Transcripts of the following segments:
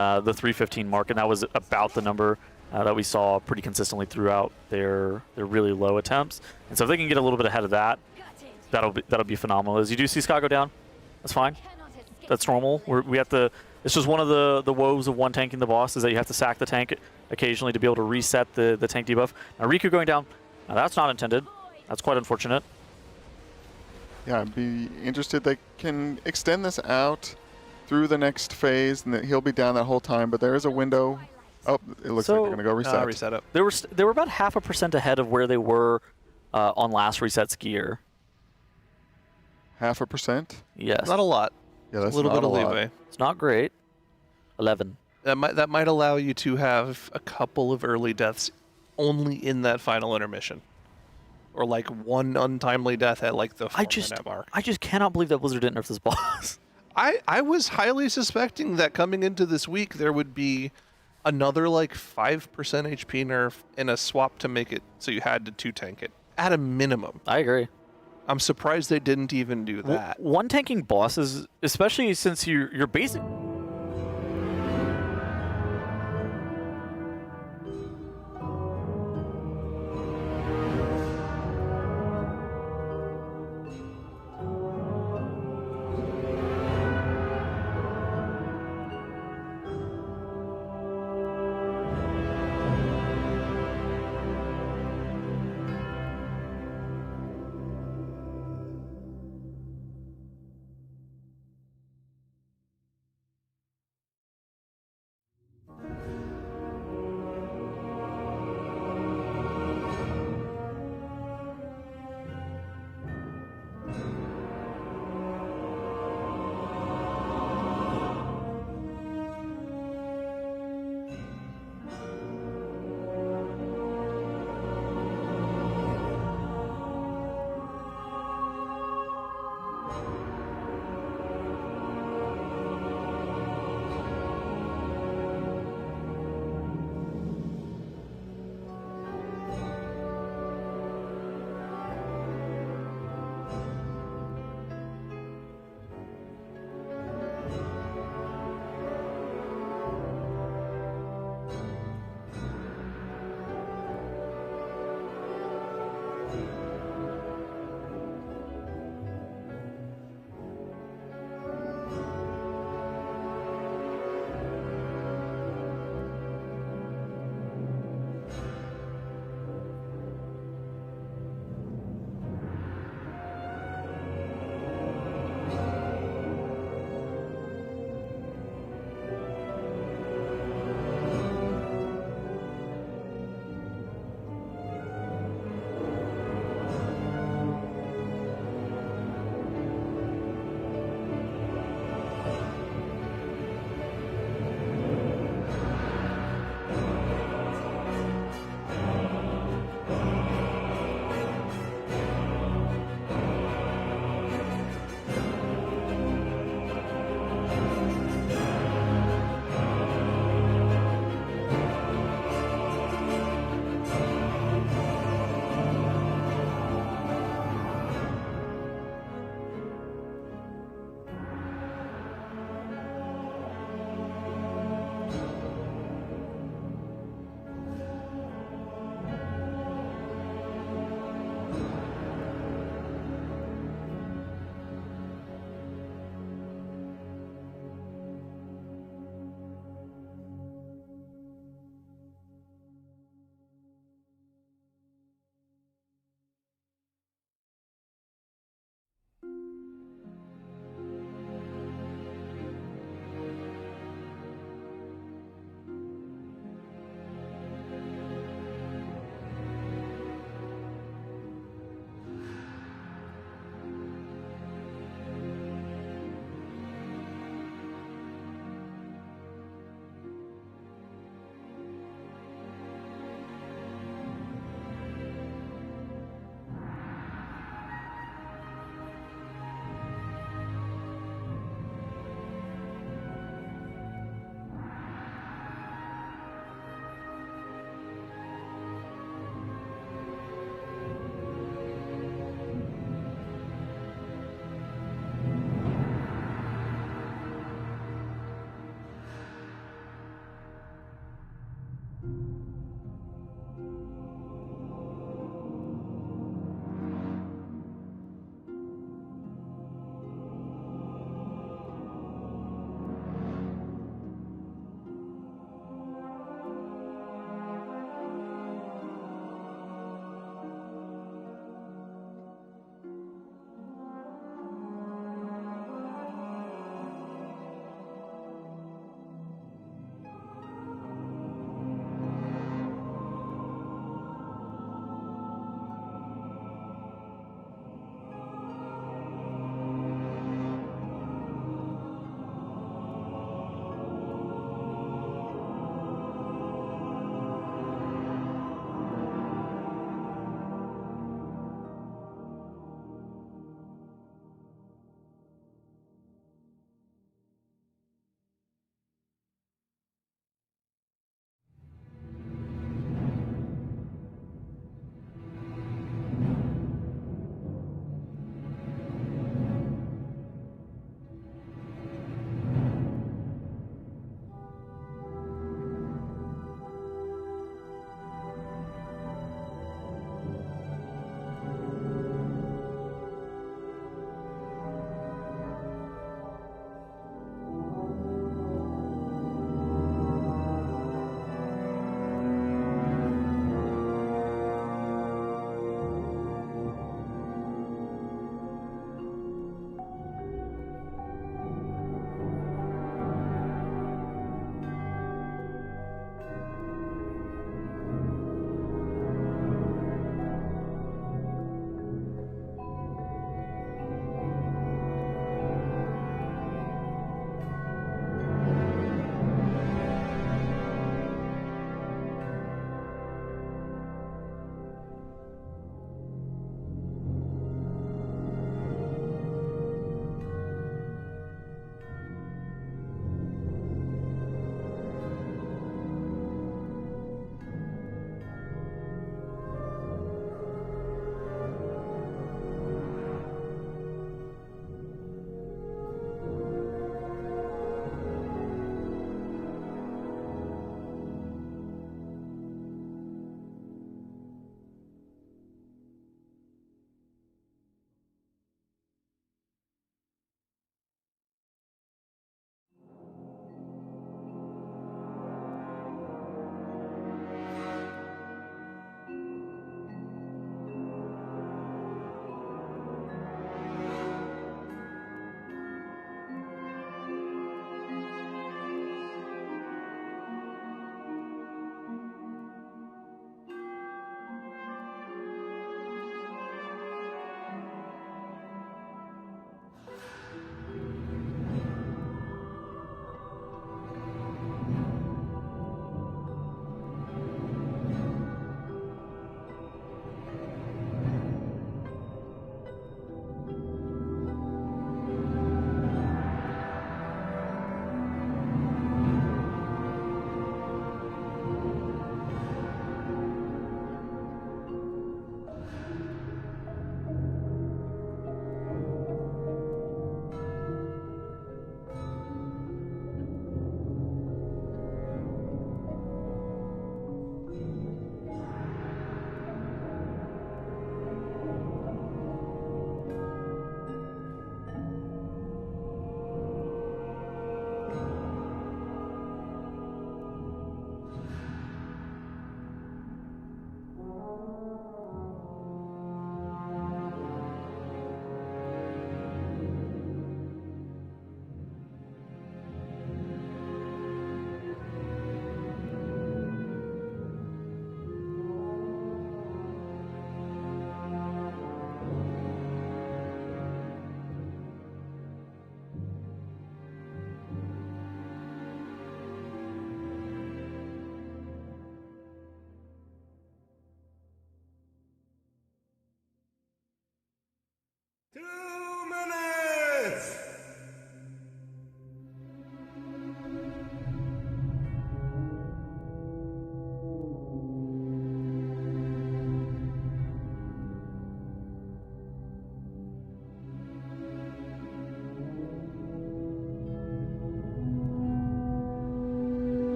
the 315 mark, and that was about the number that we saw pretty consistently throughout their really low attempts. And so if they can get a little bit ahead of that, that'll be phenomenal. As you do see Scott go down, that's fine. That's normal. We have to. It's just one of the woes of one tanking the boss is that you have to sack the tank occasionally to be able to reset the tank debuff. Now Riku going down, now that's not intended. That's quite unfortunate. Yeah, I'd be interested. They can extend this out through the next phase, and he'll be down that whole time. But there is a window. Oh, it looks like they're going to go reset. Reset up. They were about 0.5% ahead of where they were on last reset's gear. 0.5%? Yes. Not a lot. Yeah, that's a little not bit of a lot. leeway. It's not great. 11. That might allow you to have a couple of early deaths only in that final intermission, or like one untimely death at like the 4-minute mark. I just cannot believe that Blizzard didn't nerf this boss. I was highly suspecting that coming into this week there would be another like 5% HP nerf and a swap to make it so you had to 2-tank it at a minimum. I agree. I'm surprised they didn't even do that. One tanking bosses, especially since you're basic.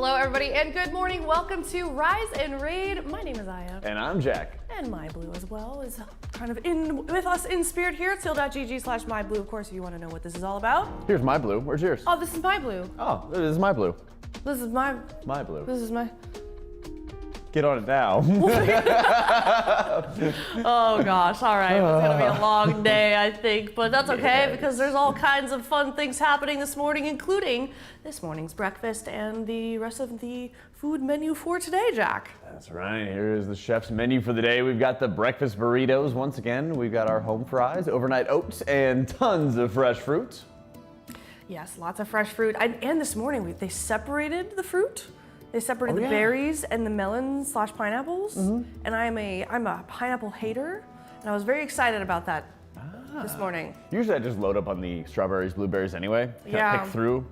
Hello, everybody, and good morning. Welcome to Rise and Raid. My name is Aya. And I'm Jack. And MyBlue as well is kind of in with us in spirit here. It's till.gg/MyBlue, of course, if you want to know what this is all about. Here's my blue. Where's yours? Oh, this is MyBlue. Oh, this is my blue. This is my blue. This is my. Get on it now. Oh gosh, all right. It's gonna be a long day, I think, but that's okay because there's all kinds of fun things happening this morning, including this morning's breakfast and the rest of the food menu for today, Jack. That's right. Here is the chef's menu for the day. We've got the breakfast burritos once again. We've got our home fries, overnight oats, and tons of fresh fruit. Yes, lots of fresh fruit. And this morning they separated the fruit. They separated the berries and the melons / pineapples, and I'm a pineapple hater, and I was very excited about that this morning. Usually I just load up on the strawberries, blueberries anyway. Kind of pick through.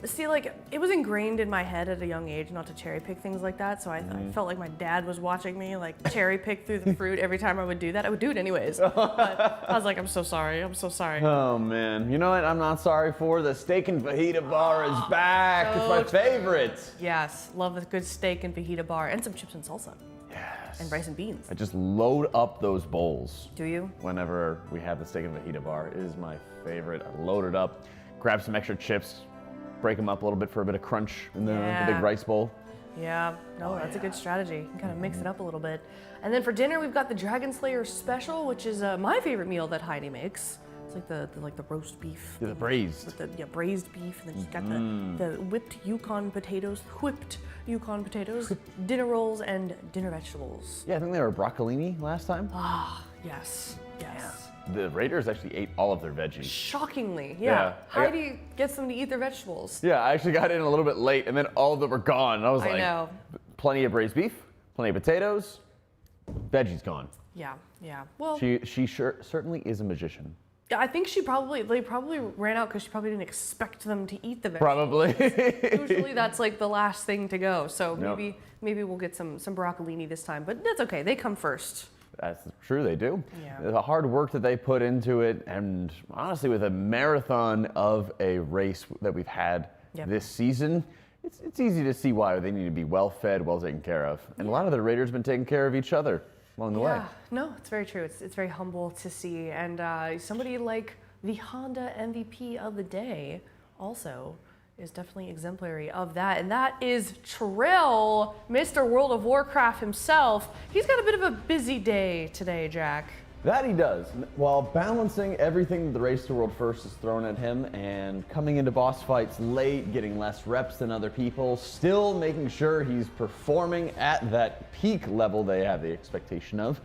See, like, it was ingrained in my head at a young age not to cherry pick things like that, so I felt like my dad was watching me, like, cherry pick through the fruit every time I would do that. I would do it anyways, but I was like, I'm so sorry, I'm so sorry. Oh, man. You know what I'm not sorry for? The steak and fajita bar is back. It's my favorite. Yes, love a good steak and fajita bar, and some chips and salsa. Yes. And rice and beans. I just load up those bowls. Do you? Whenever we have the steak and fajita bar. It is my favorite. I load it up, grab some extra chips, break them up a little bit for a bit of crunch in the big rice bowl. Yeah, no, that's a good strategy. You can kind of mix it up a little bit. And then for dinner, we've got the Dragon Slayer special, which is my favorite meal that Heidi makes. It's like the roast beef. Yeah, the braised. With the braised beef, and then she's got the whipped Yukon potatoes, dinner rolls, and dinner vegetables. Yeah, I think they were broccolini last time. Ah, yes. The Raiders actually ate all of their veggies. Shockingly, yeah. Heidi gets them to eat their vegetables. Yeah, I actually got in a little bit late, and then all of them were gone. And I was like, know. Plenty of braised beef, plenty of potatoes, veggies gone. Yeah. Well, she certainly is a magician. I think they probably ran out because she probably didn't expect them to eat the vegetables. Probably. Usually that's like the last thing to go. So maybe we'll get some broccolini this time, but that's okay. They come first. That's true, they do. Yeah. The hard work that they put into it, and honestly, with a marathon of a race that we've had this season, it's easy to see why they need to be well fed, well taken care of. And a lot of the Raiders have been taking care of each other along the way. No, it's very true. It's very humble to see. And somebody like the Honda MVP of the day also is definitely exemplary of that, and that is Trill, Mr. World of Warcraft himself. He's got a bit of a busy day today, Jack. That he does, while balancing everything that the Race to World First is thrown at him and coming into boss fights late, getting less reps than other people, still making sure he's performing at that peak level they have the expectation of.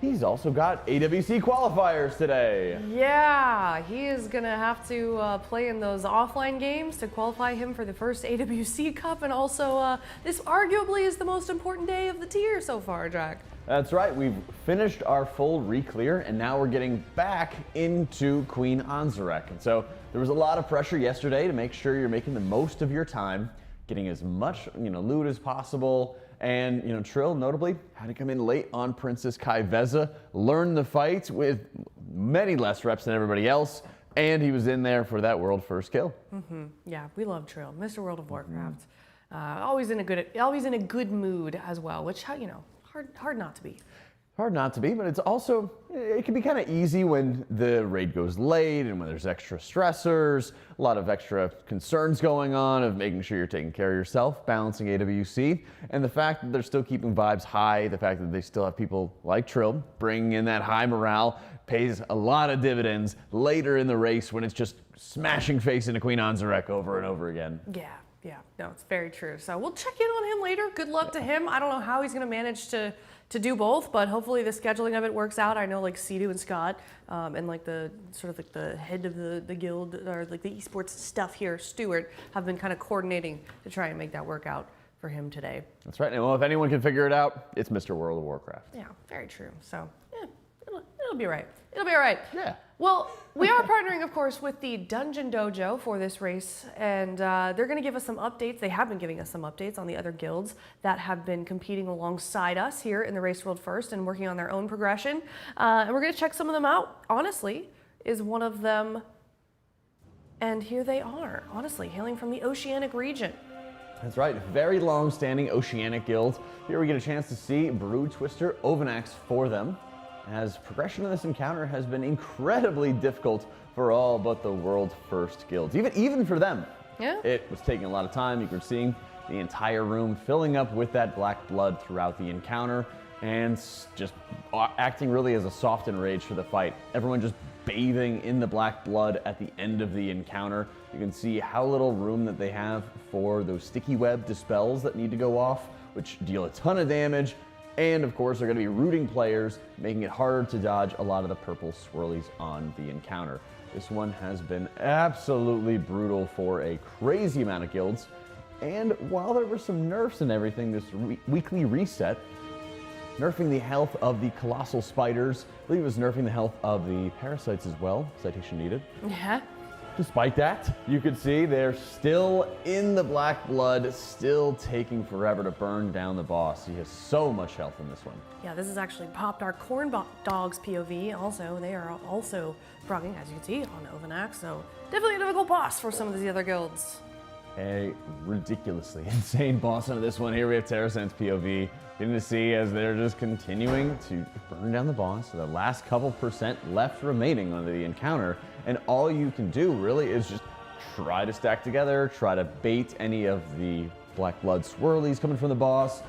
He's also got AWC qualifiers today. Yeah, he is gonna have to play in those offline games to qualify him for the first AWC Cup, and also this arguably is the most important day of the tier so far, Jack. That's right, we've finished our full Reclear, and now we're getting back into Queen Anzarek. And so there was a lot of pressure yesterday to make sure you're making the most of your time, getting as much loot as possible. And Trill notably had to come in late on Princess Kaiveza, learn the fight with many less reps than everybody else, and he was in there for that world first kill. Yeah, we love Trill, Mr. World of Warcraft. Always in a good mood as well, which hard not to be. Hard not to be, but it can be kind of easy when the raid goes late and when there's extra stressors, a lot of extra concerns going on of making sure you're taking care of yourself, balancing AWC, and the fact that they're still keeping vibes high, the fact that they still have people like Trill bringing in that high morale pays a lot of dividends later in the race when it's just smashing face into Queen Anzarek over and over again. Yeah, no, it's very true. So we'll check in on him later. Good luck to him. I don't know how he's going to manage to do both, but hopefully the scheduling of it works out. I know like Sidu and Scott and like the sort of like the head of the guild or like the esports stuff here, Stuart, have been kind of coordinating to try and make that work out for him today. That's right. And well, if anyone can figure it out, it's Mr. World of Warcraft. Yeah, very true. So yeah, it'll be right. It'll be all right. Yeah. Well, we are partnering, of course, with the DungeonDojo for this race, and they're going to give us some updates. They have been giving us some updates on the other guilds that have been competing alongside us here in the Race World First and working on their own progression. And we're going to check some of them out. Honestly, is one of them, and here they are, honestly, hailing from the Oceanic region. That's right, very long-standing Oceanic guild. Here we get a chance to see Brood Twister Ovanax for them, as progression in this encounter has been incredibly difficult for all but the world's first guilds. Even for them, it was taking a lot of time. You were seeing the entire room filling up with that black blood throughout the encounter, and just acting really as a soft enrage for the fight. Everyone just bathing in the black blood at the end of the encounter. You can see how little room that they have for those sticky web dispels that need to go off, which deal a ton of damage. And of course, they're going to be rooting players, making it harder to dodge a lot of the purple swirlies on the encounter. This one has been absolutely brutal for a crazy amount of guilds. And while there were some nerfs and everything, this weekly reset, nerfing the health of the colossal spiders, I believe it was nerfing the health of the parasites as well, citation needed. Yeah. Despite that, you could see they're still in the black blood, still taking forever to burn down the boss. He has so much health in this one. Yeah, this has actually popped our corn dogs POV. Also, they are also progging, as you can see, on Ovanax. So definitely a difficult boss for some of these other guilds. A ridiculously insane boss into this one. Here we have Terrasant's POV. Getting to see as they're just continuing to burn down the boss. So the last couple percent left remaining on the encounter. And all you can do really is just try to stack together, try to bait any of the black blood swirlies coming from the boss,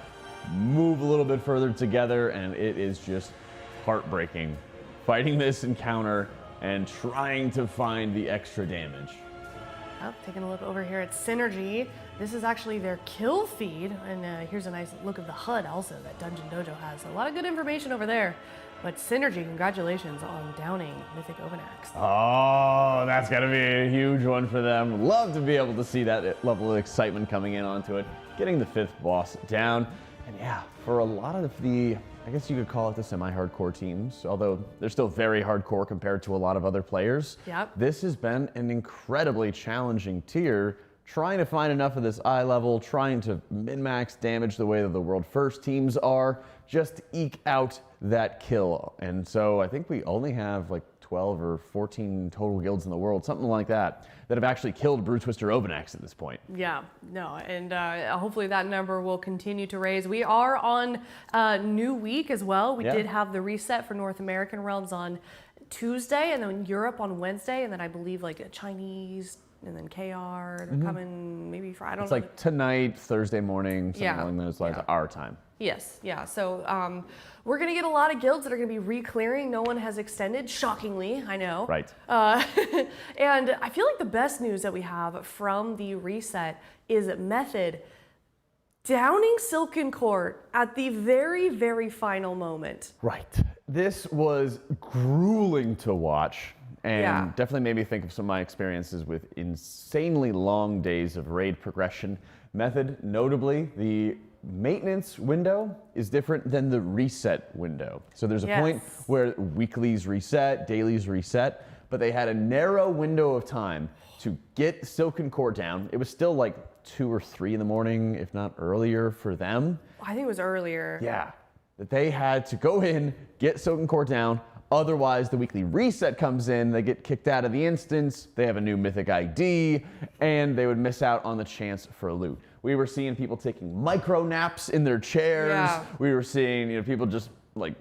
move a little bit further together, and it is just heartbreaking fighting this encounter and trying to find the extra damage. Taking a look over here at Synergy. This is actually their kill feed, and here's a nice look of the HUD also that DungeonDojo has. A lot of good information over there. But Synergy, congratulations on downing Mythic Ovanax. Oh, that's got to be a huge one for them. Love to be able to see that level of excitement coming in onto it. Getting the 5th boss down. And yeah, for a lot of the, I guess you could call it the semi-hardcore teams, although they're still very hardcore compared to a lot of other players. Yep. This has been an incredibly challenging tier, trying to find enough of this eye level, trying to min-max damage the way that the world first teams are, just to eke out that kill. And so I think we only have like 12 or 14 total guilds in the world, something like that, that have actually killed Brood Twister Ovanax at this point. Yeah, no, and hopefully that number will continue to raise. We are on a new week as well. We did have the reset for North American realms on Tuesday, and then Europe on Wednesday, and then I believe like a Chinese, and then KR, they're coming maybe Friday. I don't know. It's like tonight, Thursday morning, something along those lines, our time. Yes, yeah. So we're going to get a lot of guilds that are going to be re-clearing. No one has extended, shockingly, I know. Right. And I feel like the best news that we have from the reset is Method downing Silken Court at the very, very final moment. Right. This was grueling to watch. And definitely made me think of some of my experiences with insanely long days of raid progression. Method, notably, the maintenance window is different than the reset window. So there's a point where weeklies reset, dailies reset, but they had a narrow window of time to get Silken Court down. It was still like 2 or 3 in the morning, if not earlier for them. I think it was earlier. Yeah, that they had to go in, get Silken Court down. Otherwise, the weekly reset comes in, they get kicked out of the instance, they have a new mythic ID, and they would miss out on the chance for loot. We were seeing people taking micro naps in their chairs. Yeah. We were seeing people just like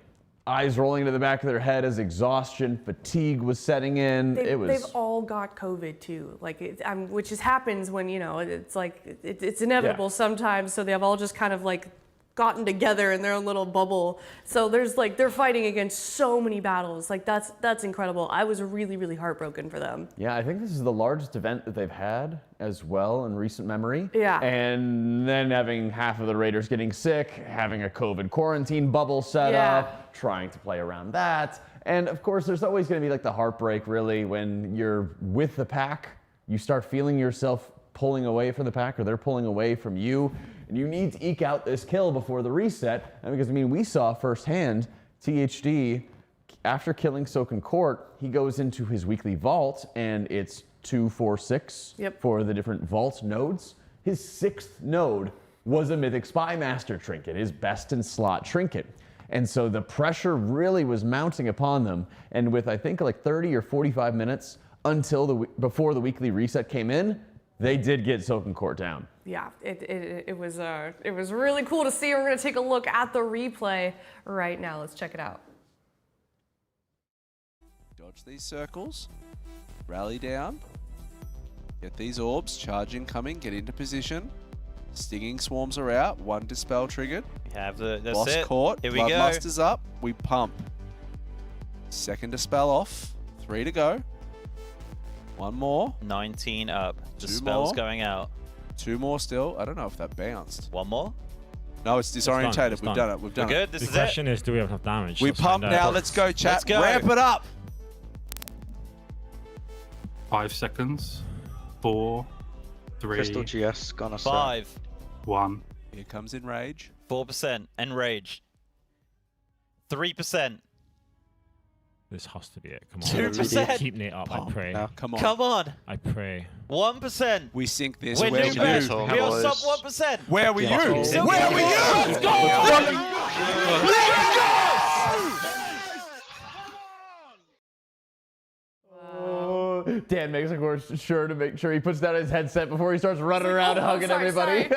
eyes rolling to the back of their head as exhaustion, fatigue was setting in. They've all got COVID too, like which happens when it's like it's inevitable sometimes. So they've all just kind of like gotten together in their own little bubble. So there's like they're fighting against so many battles. Like that's incredible. I was really, really heartbroken for them. Yeah, I think this is the largest event that they've had as well in recent memory. Yeah. And then having half of the raiders getting sick, having a COVID quarantine bubble set up, trying to play around that. And of course, there's always going to be like the heartbreak really when you're with the pack, you start feeling yourself pulling away from the pack or they're pulling away from you. And you need to eke out this kill before the reset. And because, we saw firsthand THD, after killing Silken Court, he goes into his weekly vault, and it's 2, 4, 6 for the different vault nodes. His 6th node was a Mythic Spy Master trinket, his best in slot trinket. And so the pressure really was mounting upon them. And with, I think, like 30 or 45 minutes before the weekly reset came in, they did get Silken Court down. Yeah, it was really cool to see. We're going to take a look at the replay right now. Let's check it out. Dodge these circles, rally down, get these orbs, charging coming, get into position. Stinging swarms are out, one dispel triggered. We have that's Boss it. caught, Here we go. Bloodluster's up, we pump. Second dispel off, 3 to go. One more, 19 up. The 2 spell's more. going out. 2 more still. I don't know if that bounced. One more. No, it's disorientated. It's We've done. done it. We've We're done it. good. This The is question is, do we have enough damage? We Let's pump find out. now. Let's go, chat. Let's go. Ramp it up. 5 seconds. 4, 3, Crystal GS gonna it. 5, 1. Here comes Enrage. 4%, Enrage. 3%. This has to be it. Come on. 2%. Keep Nate up. I pray. now. Come on. Come on. I pray. 1%. We sink this. We're Where new were best. you? We are sub 1%. Where were you? Yeah. Where were you? Dan makes, of course, sure to make sure he puts down his headset before he starts running around and hugging sorry, everybody.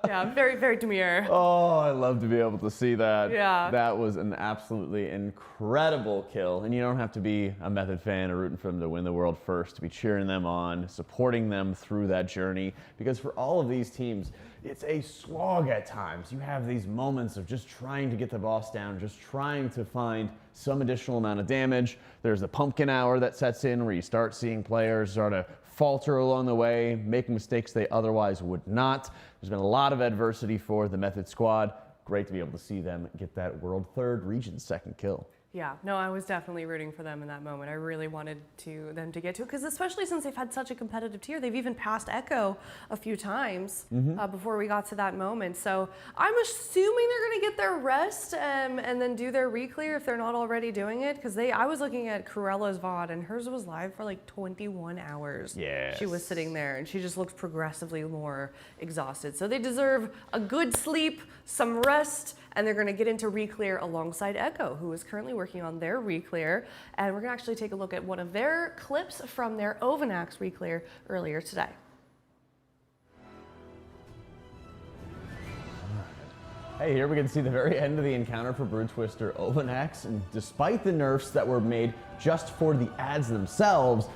Yeah, very, very demure. Oh, I love to be able to see that. Yeah. That was an absolutely incredible kill. And you don't have to be a Method fan or rooting for them to win the world first to be cheering them on, supporting them through that journey. Because for all of these teams, it's a slog at times. You have these moments of just trying to get the boss down, just trying to find some additional amount of damage. There's the pumpkin hour that sets in where you start seeing players sort of falter along the way, making mistakes they otherwise would not. There's been a lot of adversity for the Method squad. Great to be able to see them get that World 3rd Region 2nd kill. Yeah, no, I was definitely rooting for them in that moment. I really wanted them to get to it, because especially since they've had such a competitive tier, they've even passed Echo a few times before we got to that moment. So I'm assuming they're going to get their rest and then do their Reclear if they're not already doing it, because I was looking at Cruella's VOD, and hers was live for like 21 hours. Yes. She was sitting there, and she just looked progressively more exhausted. So they deserve a good sleep, some rest, and they're going to get into Reclear alongside Echo, who is currently working on their Reclear. And we're going to actually take a look at one of their clips from their Ovanax Reclear earlier today. Hey, here we can see the very end of the encounter for Brood Twister Ovanax, and despite the nerfs that were made just for the ads themselves,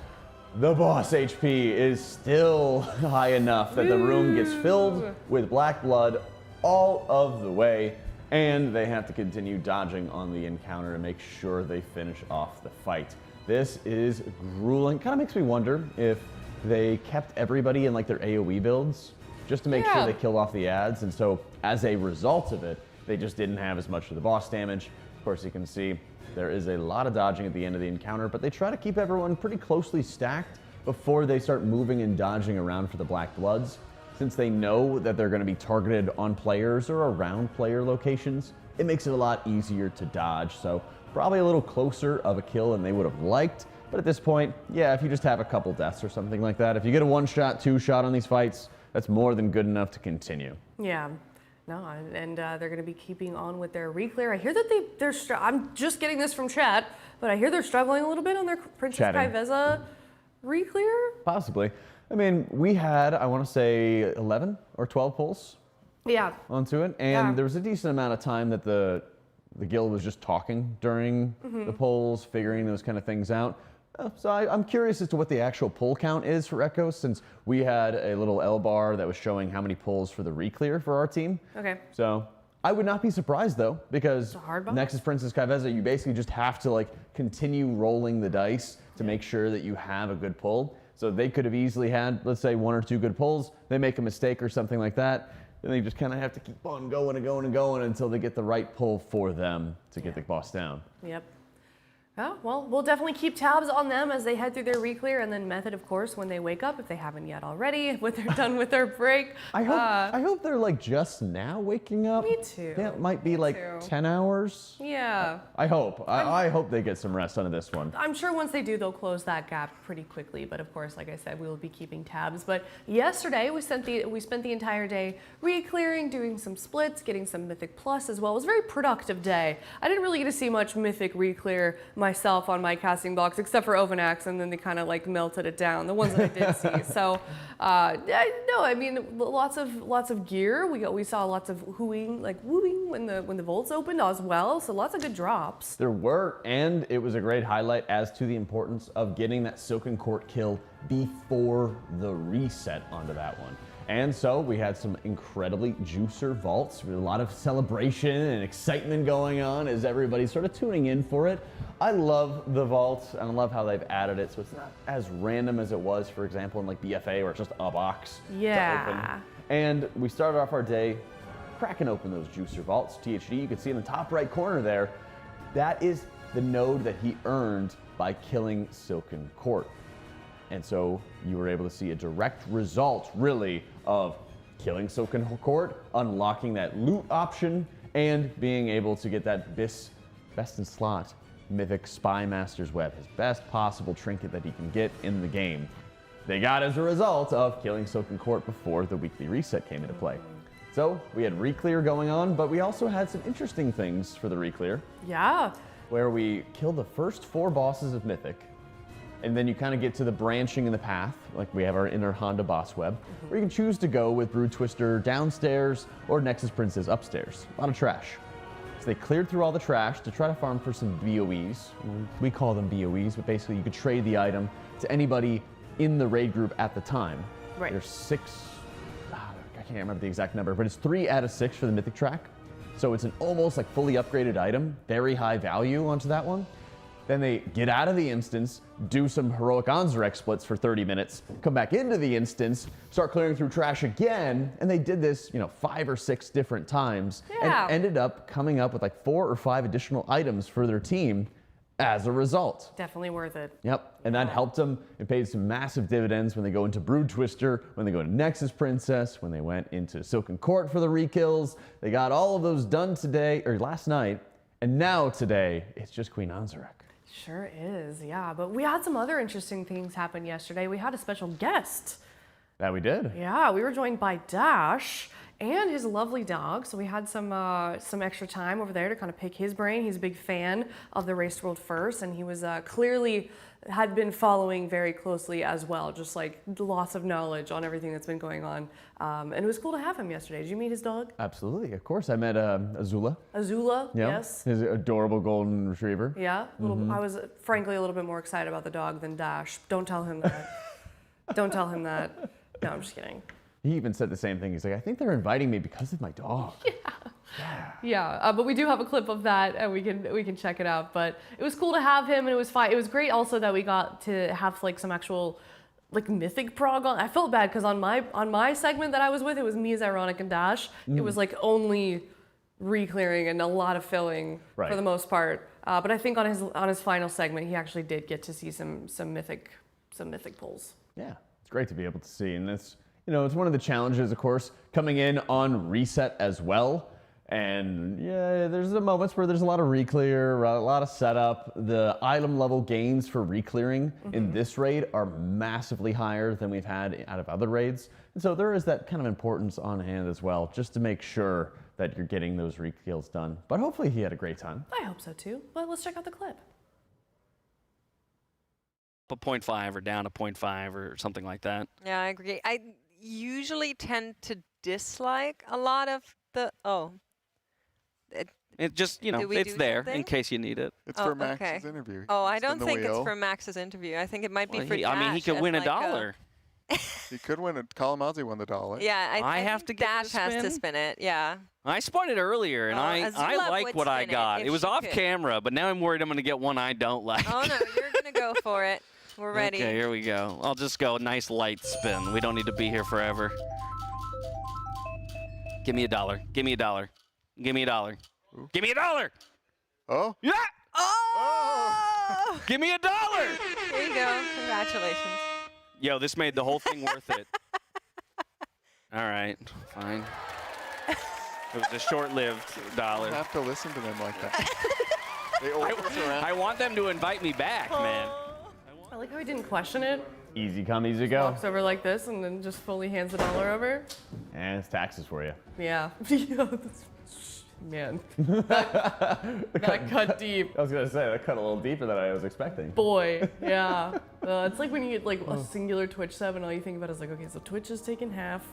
the boss HP is still high enough that the room gets filled with black blood all of the way, and they have to continue dodging on the encounter to make sure they finish off the fight. This is grueling. Kind of makes me wonder if they kept everybody in like their AoE builds just to make sure they kill off the ads, and so as a result of it, they just didn't have as much of the boss damage. Of course, you can see there is a lot of dodging at the end of the encounter, but they try to keep everyone pretty closely stacked before they start moving and dodging around for the Black Bloods. Since they know that they're going to be targeted on players or around player locations, it makes it a lot easier to dodge. So probably a little closer of a kill than they would have liked. But at this point, yeah, if you just have a couple deaths or something like that, if you get a 1-shot, 2-shot on these fights, that's more than good enough to continue. Yeah. No, and they're going to be keeping on with their Reclear. I hear that I'm just getting this from chat, but I hear they're struggling a little bit on their Princess Kaiveza Reclear. Possibly. I mean, we had, I want to say, 11 or 12 pulls onto it, and there was a decent amount of time that the guild was just talking during the polls, figuring those kind of things out. So I'm curious as to what the actual pull count is for Echo, since we had a little L bar that was showing how many pulls for the Reclear for our team. Okay. So I would not be surprised though, because next is Princess Kaiveza. You basically just have to like continue rolling the dice to make sure that you have a good pull. So they could have easily had, let's say, 1 or 2 good pulls. They make a mistake or something like that, then they just kind of have to keep on going and going and going until they get the right pull for them to get the boss down. Yep. Oh, well, we'll definitely keep tabs on them as they head through their Reclear, and then Method, of course, when they wake up, if they haven't yet already, when they're done with their break. I hope they're like just now waking up. Me too. Yeah, it might be like 10 hours. Yeah. I hope. I hope they get some rest onto this one. I'm sure once they do, they'll close that gap pretty quickly. But of course, like I said, we will be keeping tabs. But yesterday, we spent the entire day re-clearing, doing some splits, getting some Mythic Plus as well. It was a very productive day. I didn't really get to see much Mythic re-clear myself on my casting blocks, except for Oceanic, and then they kind of like melted it down. The ones that I did see. So no, I mean lots of gear. We saw lots of wooing when the vaults opened as well. So lots of good drops. There were, and it was a great highlight as to the importance of getting that Silken Court kill before the reset onto that one. And so we had some incredibly juicer vaults with a lot of celebration and excitement going on as everybody's sort of tuning in for it. I love the vaults and I love how they've added it so it's not as random as it was, for example, in like BFA where it's just a box to open. And we started off our day cracking open those juicer vaults. THD, you can see in the top right corner there, that is the node that he earned by killing Silken Court. And so you were able to see a direct result, really, of killing Silken Court, unlocking that loot option, and being able to get that best in slot Mythic Spy Master's Web, his best possible trinket that he can get in the game. They got as a result of killing Silken Court before the weekly reset came into play. So we had Reclear going on, but we also had some interesting things for the Reclear. Yeah. Where we killed the first 4 bosses of Mythic. And then you kind of get to the branching in the path, like we have our inner Honda boss web, where you can choose to go with Brood Twister downstairs or Nexus Princess upstairs. A lot of trash. So they cleared through all the trash to try to farm for some BOEs. We call them BOEs, but basically you could trade the item to anybody in the raid group at the time. Right. There's 6, I can't remember the exact number, but it's 3 out of 6 for the Mythic track. So it's an almost like fully upgraded item, very high value onto that one. Then they get out of the instance, do some heroic Anzarek splits for 30 minutes, come back into the instance, start clearing through trash again, and they did this, 5 or 6 different times, Yeah. and ended up coming up with like 4 or 5 additional items for their team as a result. Definitely worth it. Yep, and that helped them. It paid some massive dividends when they go into Brood Twister, when they go to Nexus Princess, when they went into Silken Court for the rekills. They got all of those done today, or last night, and now today, it's just Queen Anzarek. Sure is, yeah. But we had some other interesting things happen yesterday. We had a special guest. That we did. Yeah, we were joined by Dash and his lovely dog. So we had some extra time over there to kind of pick his brain. He's a big fan of the Race World First, and he was clearly had been following very closely as well, just like lots of knowledge on everything that's been going on. And it was cool to have him yesterday. Did you meet his dog? Absolutely, of course. I met Azula. Azula, Yeah. yes. His adorable golden retriever. Yeah, I was frankly a little bit more excited about the dog than Dash. Don't tell him that. Don't tell him that. No, I'm just kidding. He even said the same thing. He's like, I think they're inviting me because of my dog. Yeah, but we do have a clip of that, and we can check it out. But it was cool to have him, and it was fine. It was great also that we got to have like some actual like mythic prog on. I felt bad because on my segment that I was with, it was me as Ironic and Dash. It was like only re-clearing and a lot of filling for the most part. But I think on his final segment, he actually did get to see some mythic pulls. Yeah, it's great to be able to see, and it's it's one of the challenges, of course, coming in on reset as well. And yeah, there's the moments where there's a lot of re-clear, a lot of setup. The item level gains for re-clearing in this raid are massively higher than we've had out of other raids. And so there is that kind of importance on hand as well, just to make sure that you're getting those re-kills done. But hopefully he had a great time. I hope so too. But let's check out the clip. A 0.5 or down a 0.5 or something like that. Yeah, I agree. I usually tend to dislike a lot of the... It just, it's there something? in case you need it. It's for Max's interview. Oh, I Spin don't the think wheel. it's for Max's interview. I think it might be Well, for he Dash could as win a like dollar. He could win it. Kalamazoo won the dollar. Yeah, I have think to get Dash the has to spin? spin it. Yeah. I spun it earlier, and I Azula like would what I spin it got. if It was she off could. camera, but now I'm worried I'm going to get one I don't like. Oh no, you're gonna go for it. We're ready. Okay, here we go. I'll just go nice light spin. We don't need to be here forever. Give me a dollar. Give me a dollar. Give me a dollar. Give me a dollar. Oh? Yeah! Oh! Give me a dollar. There you go. Congratulations. Yo, this made the whole thing worth it. All right, fine. It was a short-lived dollar. You have to listen to them like that. They always around. I want them to invite me back, man. I like how he didn't question it. Easy come, easy go. Walks over like this and then just fully hands the dollar over. And it's taxes for you. Yeah. Man, that cut deep. I was gonna say that cut a little deeper than I was expecting. Boy, yeah. It's like when you get like a singular Twitch sub and all you think about is like, okay, so Twitch is taking half,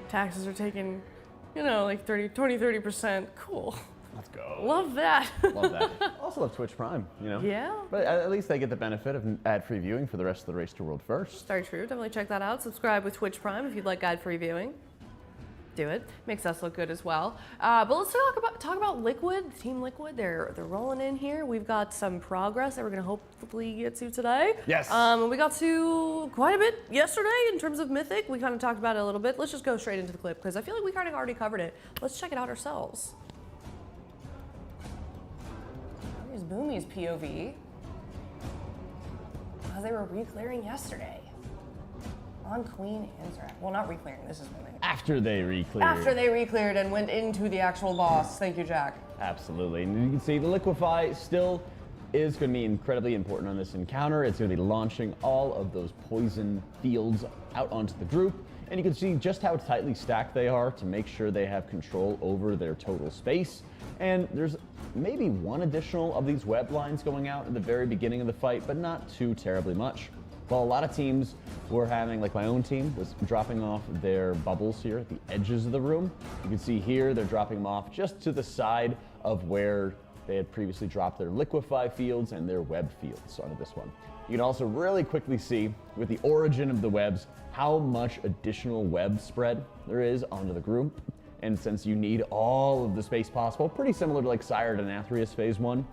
taxes are taking, you know, like 30%. Cool. Let's go. Love that. Love that. Also love Twitch Prime, you know? Yeah. But at least they get the benefit of ad-free viewing for the rest of the Race to World First. Very true. Definitely check that out. Subscribe with Twitch Prime if you'd like ad-free viewing. Do it. Makes us look good as well. But let's talk about Liquid, Team Liquid. They're rolling in here. We've got some progress that we're gonna hopefully get to today. Yes. We got to quite a bit yesterday in terms of Mythic. We kind of talked about it a little bit. Let's just go straight into the clip because I feel like we kind of already covered it. Let's check it out ourselves. Here's Boomy's POV. As they were re-clearing yesterday. On Queen and Zrak. Well, not re-clearing, this is when they... After they re-cleared. After they re-cleared and went into the actual boss. Thank you, Jack. Absolutely. And you can see the Liquefy still is going to be incredibly important on this encounter. It's going to be launching all of those poison fields out onto the group. And you can see just how tightly stacked they are to make sure they have control over their total space. And there's maybe one additional of these web lines going out at the very beginning of the fight, but not too terribly much. While a lot of teams were having, like my own team, was dropping off their bubbles here at the edges of the room. You can see here they're dropping them off just to the side of where they had previously dropped their Liquefy fields and their web fields onto this one. You can also really quickly see with the origin of the webs how much additional web spread there is onto the group. And since you need all of the space possible, pretty similar to like Sire Denathrius Phase 1,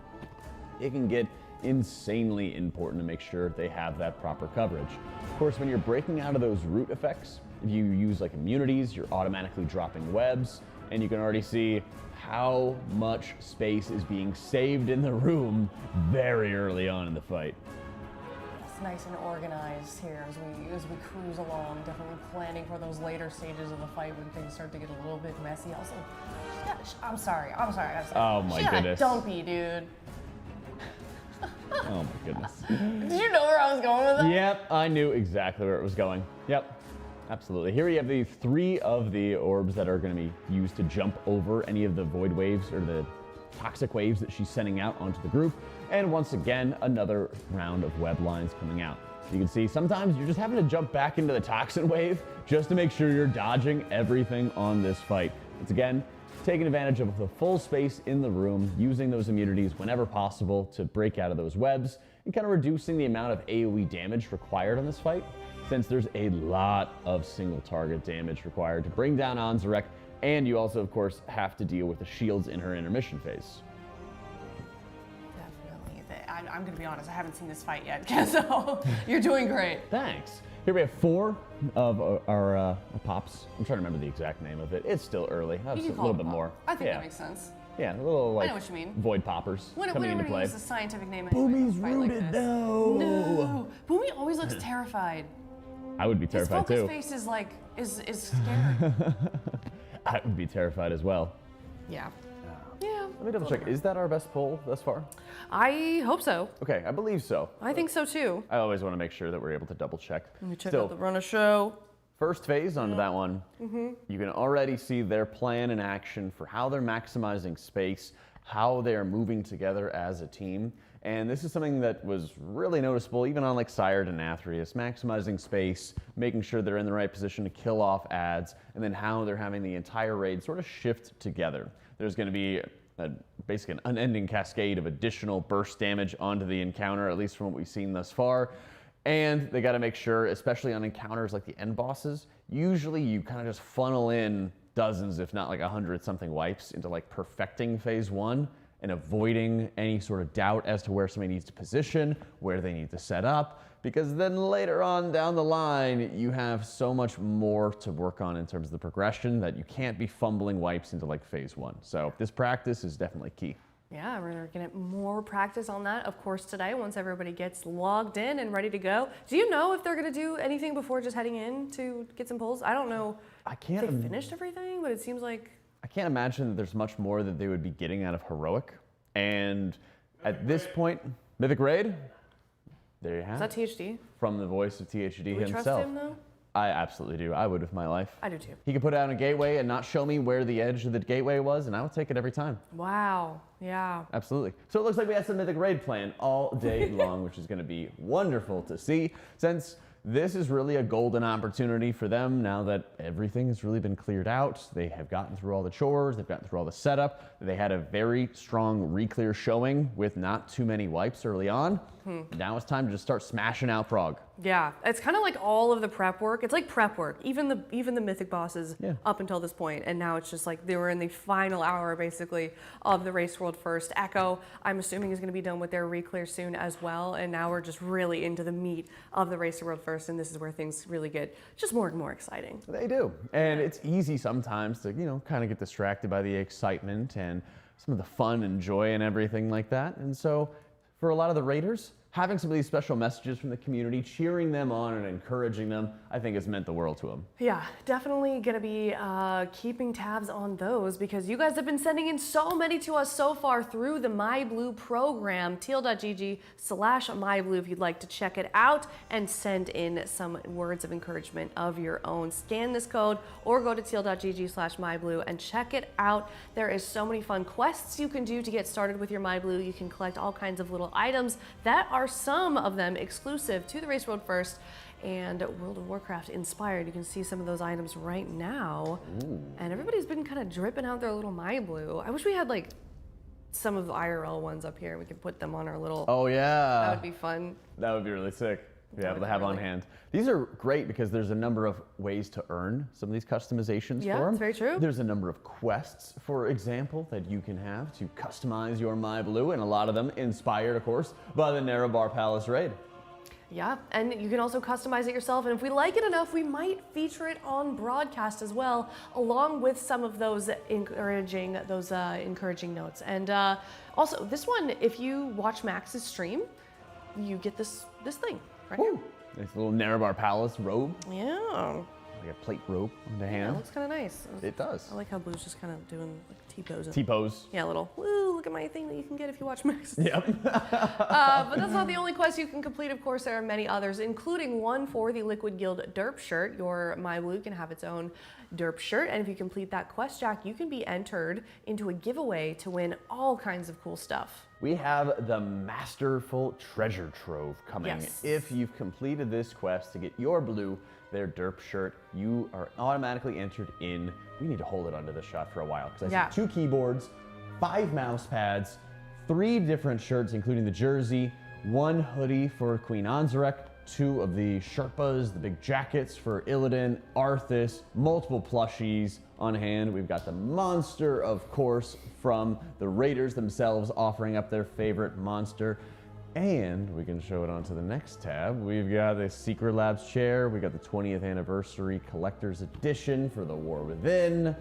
it can get insanely important to make sure they have that proper coverage. Of course, when you're breaking out of those root effects, if you use like immunities, you're automatically dropping webs, and you can already see how much space is being saved in the room very early on in the fight. It's nice and organized here as we cruise along, definitely planning for those later stages of the fight when things start to get a little bit messy. Also, I'm sorry, I gotta say. Oh my goodness. Dumpy, dude. Oh my goodness. Did you know where I was going with that? Yep, I knew exactly where it was going. Yep, absolutely. Here we have the 3 of the orbs that are going to be used to jump over any of the void waves or the toxic waves that she's sending out onto the group. And once again, another round of web lines coming out. You can see sometimes you're just having to jump back into the toxin wave just to make sure you're dodging everything on this fight. It's again, taking advantage of the full space in the room, using those immunities whenever possible to break out of those webs, and kind of reducing the amount of AoE damage required on this fight, since there's a lot of single target damage required to bring down Anzarek, and you also, of course, have to deal with the shields in her intermission phase. Definitely. I'm gonna be honest, I haven't seen this fight yet, so you're doing great. Thanks. Here we have 4 of our pops. I'm trying to remember the exact name of it. It's still early. That's a little bit more. I think that makes sense. Yeah, a little like I know what you mean. void poppers coming into play. Use a scientific name. Boomy's anyway, rooted, no. No. Boomy always looks terrified. I would be terrified His too. focus face is like is scared. I would be terrified as well. Yeah. Yeah. Let me double check. Is that our best poll thus far? I hope so. Okay, I believe so. I think so too. I always want to make sure that we're able to double check. Let me check out the run of show. First phase onto that one. You can already see their plan in action for how they're maximizing space, how they're moving together as a team. And this is something that was really noticeable even on like Sire Denathrius, maximizing space, making sure they're in the right position to kill off ads, and then how they're having the entire raid sort of shift together. There's going to be basically an unending cascade of additional burst damage onto the encounter, at least from what we've seen thus far. And they got to make sure, especially on encounters like the end bosses, usually you kind of just funnel in dozens, if not like 100-something wipes into like perfecting phase 1 and avoiding any sort of doubt as to where somebody needs to position, where they need to set up, because then later on down the line, you have so much more to work on in terms of the progression that you can't be fumbling wipes into like phase 1. So this practice is definitely key. Yeah, we're going to get more practice on that, of course, today once everybody gets logged in and ready to go. Do you know if they're going to do anything before just heading in to get some pulls? I don't know if they finished everything, but it seems like... I can't imagine that there's much more that they would be getting out of Heroic. And at this point, Mythic Raid, there you have it. Is that THD? From the voice of THD Do we himself. trust him, though? I absolutely do. I would with my life. I do too. He could put out a gateway and not show me where the edge of the gateway was, and I would take it every time. Wow. Yeah. Absolutely. So it looks like we had some Mythic Raid planned all day long, which is going to be wonderful to see, since this is really a golden opportunity for them now that everything has really been cleared out. They have gotten through all the chores, they've gotten through all the setup. They had a very strong Reclear showing with not too many wipes early on. Now it's time to just start smashing out Frog. Yeah, it's kind of like all of the prep work. It's like prep work, even the mythic bosses up until this point, and now it's just like they were in the final hour basically of the Race World First. Echo, I'm assuming, is going to be done with their Reclear soon as well, and now we're just really into the meat of the Race World First, and this is where things really get just more and more exciting. They do, and it's easy sometimes to kind of get distracted by the excitement and some of the fun and joy and everything like that, and so for a lot of the Raiders, having some of these special messages from the community, cheering them on and encouraging them, I think has meant the world to them. Yeah, definitely going to be keeping tabs on those because you guys have been sending in so many to us so far through the MyBlue program, teal.gg/MyBlue if you'd like to check it out and send in some words of encouragement of your own. Scan this code or go to teal.gg/MyBlue and check it out. There is so many fun quests you can do to get started with your MyBlue. You can collect all kinds of little items that are some of them exclusive to the Race World First and World of Warcraft inspired. You can see some of those items right now. And everybody's been kind of dripping out their little MyBlue. I wish we had like some of the IRL ones up here and we could put them on our little... Oh yeah. That would be fun. That would be really sick. Be able to have on hand. These are great because there's a number of ways to earn some of these customizations for them. Yeah, that's very true. There's a number of quests, for example, that you can have to customize your MyBlue, and a lot of them inspired, of course, by the Nerub-ar Palace raid. Yeah, and you can also customize it yourself, and if we like it enough, we might feature it on broadcast as well, along with some of those encouraging notes. And also, this one, if you watch Max's stream, you get this thing. Right here. Nice little Nerub-ar Palace robe. Yeah. Like a plate robe on the Yeah, hand. it looks kind of nice. It does. I like how Blue's just kind of doing like T-pose. T-pose. Yeah, a little, woo, look at my thing that you can get if you watch Max. Yep. But that's not the only quest you can complete. Of course, there are many others, including one for the Liquid Guild derp shirt. Your MyBlue can have its own derp shirt, and if you complete that quest, Jack, you can be entered into a giveaway to win all kinds of cool stuff. We have the Masterful Treasure Trove coming. Yes. If you've completed this quest to get your blue, their derp shirt, you are automatically entered in. We need to hold it under the shot for a while because I see 2 keyboards, 5 mouse pads, 3 different shirts, including the jersey, 1 hoodie for Queen Anzarek, 2 of the Sherpas, the big jackets for Illidan, Arthas, multiple plushies on hand. We've got the monster, of course, from the Raiders themselves offering up their favorite monster. And we can show it onto the next tab. We've got the Secret Labs chair. We got the 20th anniversary collector's edition for the War Within.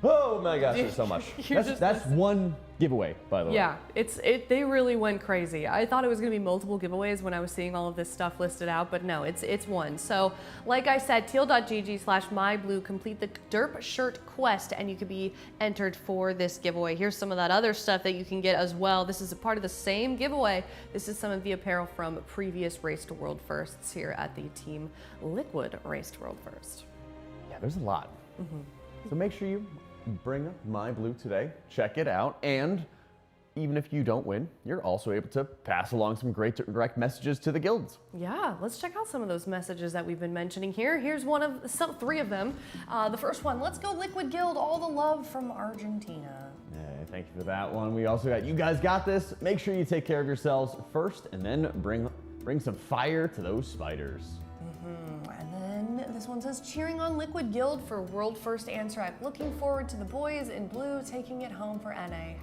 Oh my gosh, there's so much. That's one giveaway, by the way. Yeah, they really went crazy. I thought it was gonna be multiple giveaways when I was seeing all of this stuff listed out, but no, it's one. So, like I said, teal.gg/MyBlue, complete the derp shirt quest, and you could be entered for this giveaway. Here's some of that other stuff that you can get as well. This is a part of the same giveaway. This is some of the apparel from previous Race to World Firsts here at the Team Liquid Race to World First. Yeah, there's a lot. So make sure you bring up MyBlue today, check it out, and even if you don't win, you're also able to pass along some great direct messages to the guilds. Yeah, let's check out some of those messages that we've been mentioning here. Here's 3 of them. The first one, let's go Liquid Guild, all the love from Argentina. Yeah, thank you for that one. We also got, you guys got this. Make sure you take care of yourselves first, and then bring some fire to those spiders. And then this one says, cheering on Liquid Guild for World First Answer. I'm looking forward to the boys in blue taking it home for NA.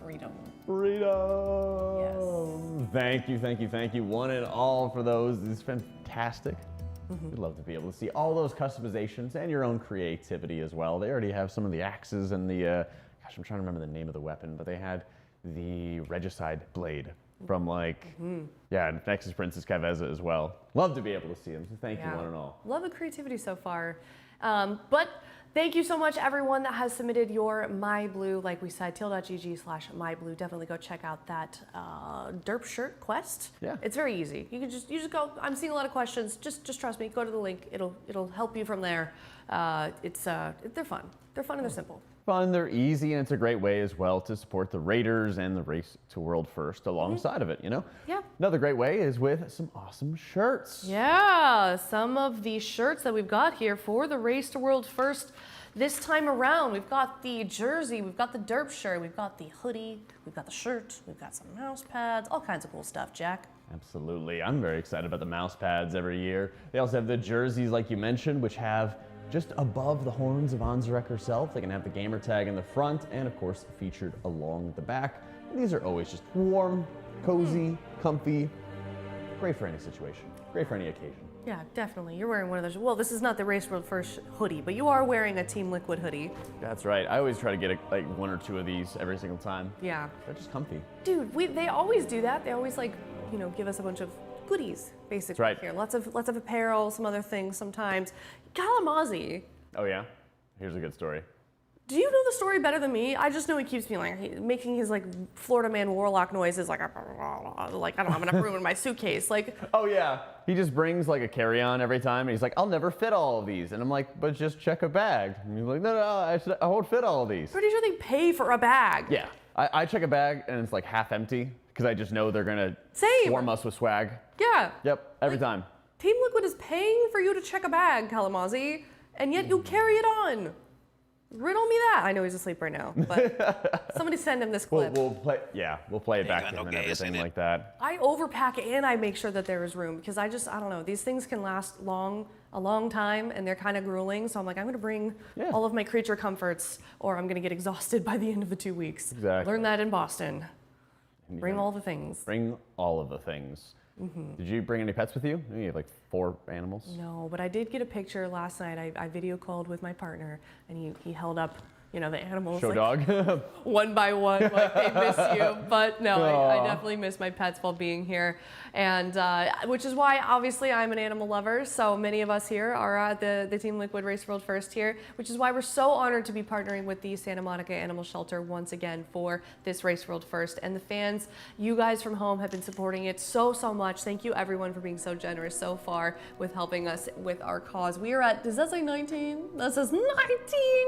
#freedom. Freedom! Yes. Thank you, one and all for those. It's fantastic. We'd love to be able to see all those customizations and your own creativity as well. They already have some of the axes and the, gosh, I'm trying to remember the name of the weapon, but they had the Regicide blade from Nexus Princess Kaveza as well. Love to be able to see them, so thank you one and all. Love the creativity so far. But Thank you so much, everyone that has submitted your MyBlue. Like we said, teal.gg/MyBlue. Definitely go check out that derp shirt quest. Yeah. It's very easy. You just go. I'm seeing a lot of questions. Just trust me. Go to the link. It'll help you from there. They're fun. They're fun and they're simple. Fun, they're easy, and it's a great way as well to support the Raiders and the Race to World First alongside of it, you know? Yeah. Another great way is with some awesome shirts. Yeah, some of the shirts that we've got here for the Race to World First this time around. We've got the jersey, we've got the derp shirt, we've got the hoodie, we've got the shirt, we've got some mouse pads, all kinds of cool stuff, Jack. Absolutely. I'm very excited about the mouse pads every year. They also have the jerseys, like you mentioned, which have just above the horns of Anzarek herself. They can have the gamer tag in the front and, of course, featured along the back. And these are always just warm, cozy, comfy, great for any situation, great for any occasion. Yeah, definitely. You're wearing one of those. Well, this is not the Race World First hoodie, but you are wearing a Team Liquid hoodie. That's right. I always try to get like one or two of these every single time. Yeah. They're just comfy. Dude, they always do that. They always give us a bunch of goodies, basically. That's right. Here. Lots of apparel, some other things sometimes. Kalamazoo. Oh yeah? Here's a good story. Do you know the story better than me? I just know he keeps being making his Florida man warlock noises like I don't know, I'm gonna ruin my suitcase. Oh yeah. He just brings a carry-on every time and he's like, I'll never fit all of these. And I'm like, but just check a bag. And he's like, no, I won't fit all of these. Pretty sure they pay for a bag. Yeah. I check a bag and it's half empty because I just know they're gonna swarm us with swag. Yeah. Yep, every time. Team Liquid is paying for you to check a bag, Kalamazoo, and yet you carry it on. Riddle me that. I know he's asleep right now, but somebody send him this clip. We'll play it back to him and everything like that. I overpack and I make sure that there is room because I don't know, these things can last a long time and they're kind of grueling. So I'm like, I'm gonna bring all of my creature comforts or I'm gonna get exhausted by the end of the 2 weeks. Exactly. Learn that in Boston. Bring all the things. Bring all of the things. Mm-hmm. Did you bring any pets with you? You have 4 animals? No, but I did get a picture last night. I video called with my partner and he held up, the animals. Show dog? One by one, they miss you. But no, I definitely miss my pets while being here. And which is why, obviously, I'm an animal lover. So many of us here are at the Team Liquid Race World First here, which is why we're so honored to be partnering with the Santa Monica Animal Shelter once again for this Race World First. And the fans, you guys from home have been supporting it so much. Thank you, everyone, for being so generous so far with helping us with our cause. We are at, does that say 19? That says 19,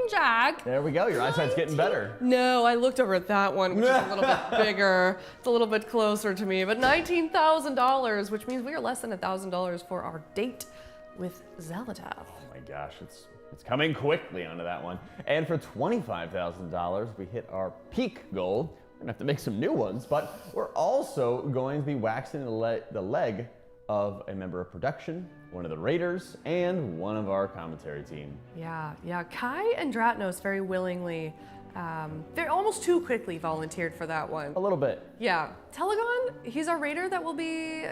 Jack. There we go. Your eyesight's getting better. No, I looked over at that one, which is a little bit bigger. It's a little bit closer to me, but $19,000, which means we are less than $1,000 for our date with Zalatath. Oh my gosh, it's coming quickly onto that one. And for $25,000, we hit our peak goal. We're gonna have to make some new ones, but we're also going to be waxing the leg of a member of production, one of the Raiders, and one of our commentary team. Yeah. Kai and Dratnos very willingly, they're almost too quickly volunteered for that one. A little bit. Yeah. Telegon, he's our Raider that will be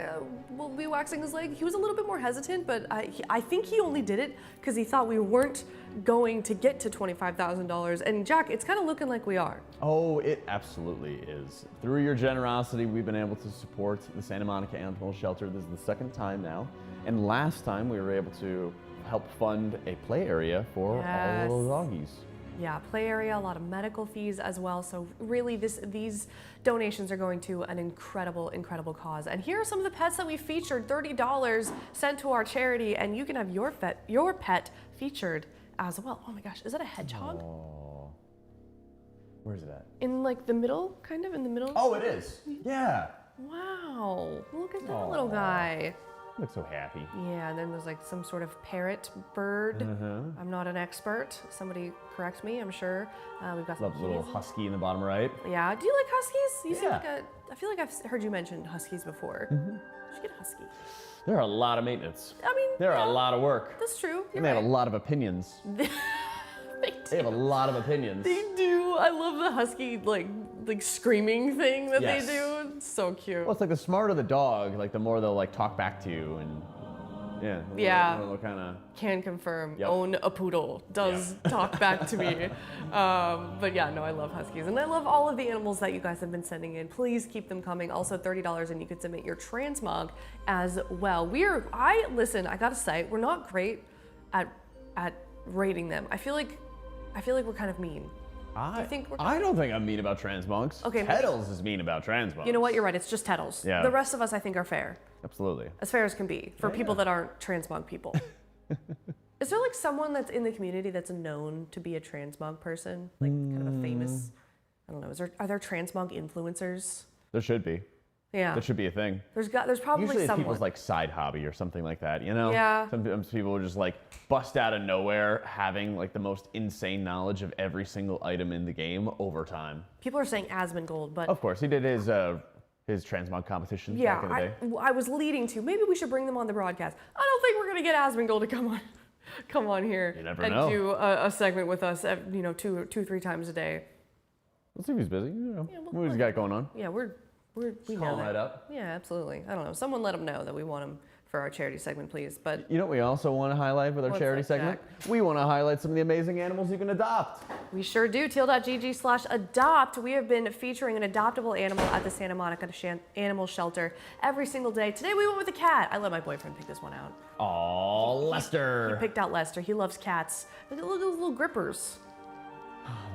waxing his leg. He was a little bit more hesitant, but I think he only did it because he thought we weren't going to get to $25,000. And Jack, it's kind of looking like we are. Oh, it absolutely is. Through your generosity, we've been able to support the Santa Monica Animal Shelter. This is the 2nd time now. And last time we were able to help fund a play area for all the little doggies. Yeah, play area, a lot of medical fees as well. So really these donations are going to an incredible cause. And here are some of the pets that we featured, $30 sent to our charity, and you can have your pet featured as well. Oh my gosh, is that a hedgehog? Oh. Where's it at? In the middle, kind of in the middle? Oh, it is. Yeah. Wow, look at that little guy. Looks so happy. Yeah, and then there's some sort of parrot bird. I'm not an expert. Somebody correct me, I'm sure. We've got Love the little husky in the bottom right. Yeah, do you like huskies? You seem like I feel like I've heard you mention huskies before. You should get a husky. They're a lot of maintenance. I mean, they're a lot of work. That's true. And they have a lot of opinions. They have a lot of opinions. They do. I love the husky like screaming thing that they do. It's so cute. Well, it's the smarter the dog, the more they'll talk back to you and they'll kind of. Can confirm. Own a poodle does talk back to me. But yeah, no, I love huskies and I love all of the animals that you guys have been sending in. Please keep them coming. Also $30 and you could submit your transmog as well. Listen, I gotta say, we're not great at rating them. I feel like I feel like we're kind of mean. I think we're- don't think I'm mean about transmonks. Okay, Tettles is mean about transmonks. You know what? You're right. It's just Tettles. Yeah. The rest of us, I think, are fair. Absolutely. As fair as can be for people that aren't transmog people. Is there like someone that's in the community that's known to be a transmog person? Like kind of a famous, I don't know, are there transmog influencers? There should be. Yeah. That should be a thing. There's probably Usually it's someone. people's like side hobby or something like that, you know? Yeah. Sometimes people will just like bust out of nowhere having like the most insane knowledge of every single item in the game over time. People are saying Asmongold, but Of course, he did his transmog competition yeah, back in the day. I was leading to maybe we should bring them on the broadcast. I don't think we're gonna get Asmongold to come on here You never and know. do a segment with us, you know, two, 3 times a day. Let's see if he's busy. You know, Yeah, what he's got going on. Yeah, we know Call him that. right up. Yeah, absolutely. I don't know. Someone let him know that we want him for our charity segment, please. But You know what we also want to highlight with our What's charity that, segment? We want to highlight some of the amazing animals you can adopt. we sure do. Teal.gg/adopt. We have been featuring an adoptable animal at the Santa Monica Animal Shelter every single day. Today we went with a cat. I let my boyfriend pick this one out. Aw, He Lester. picked out Lester. He loves cats. Look at those little grippers.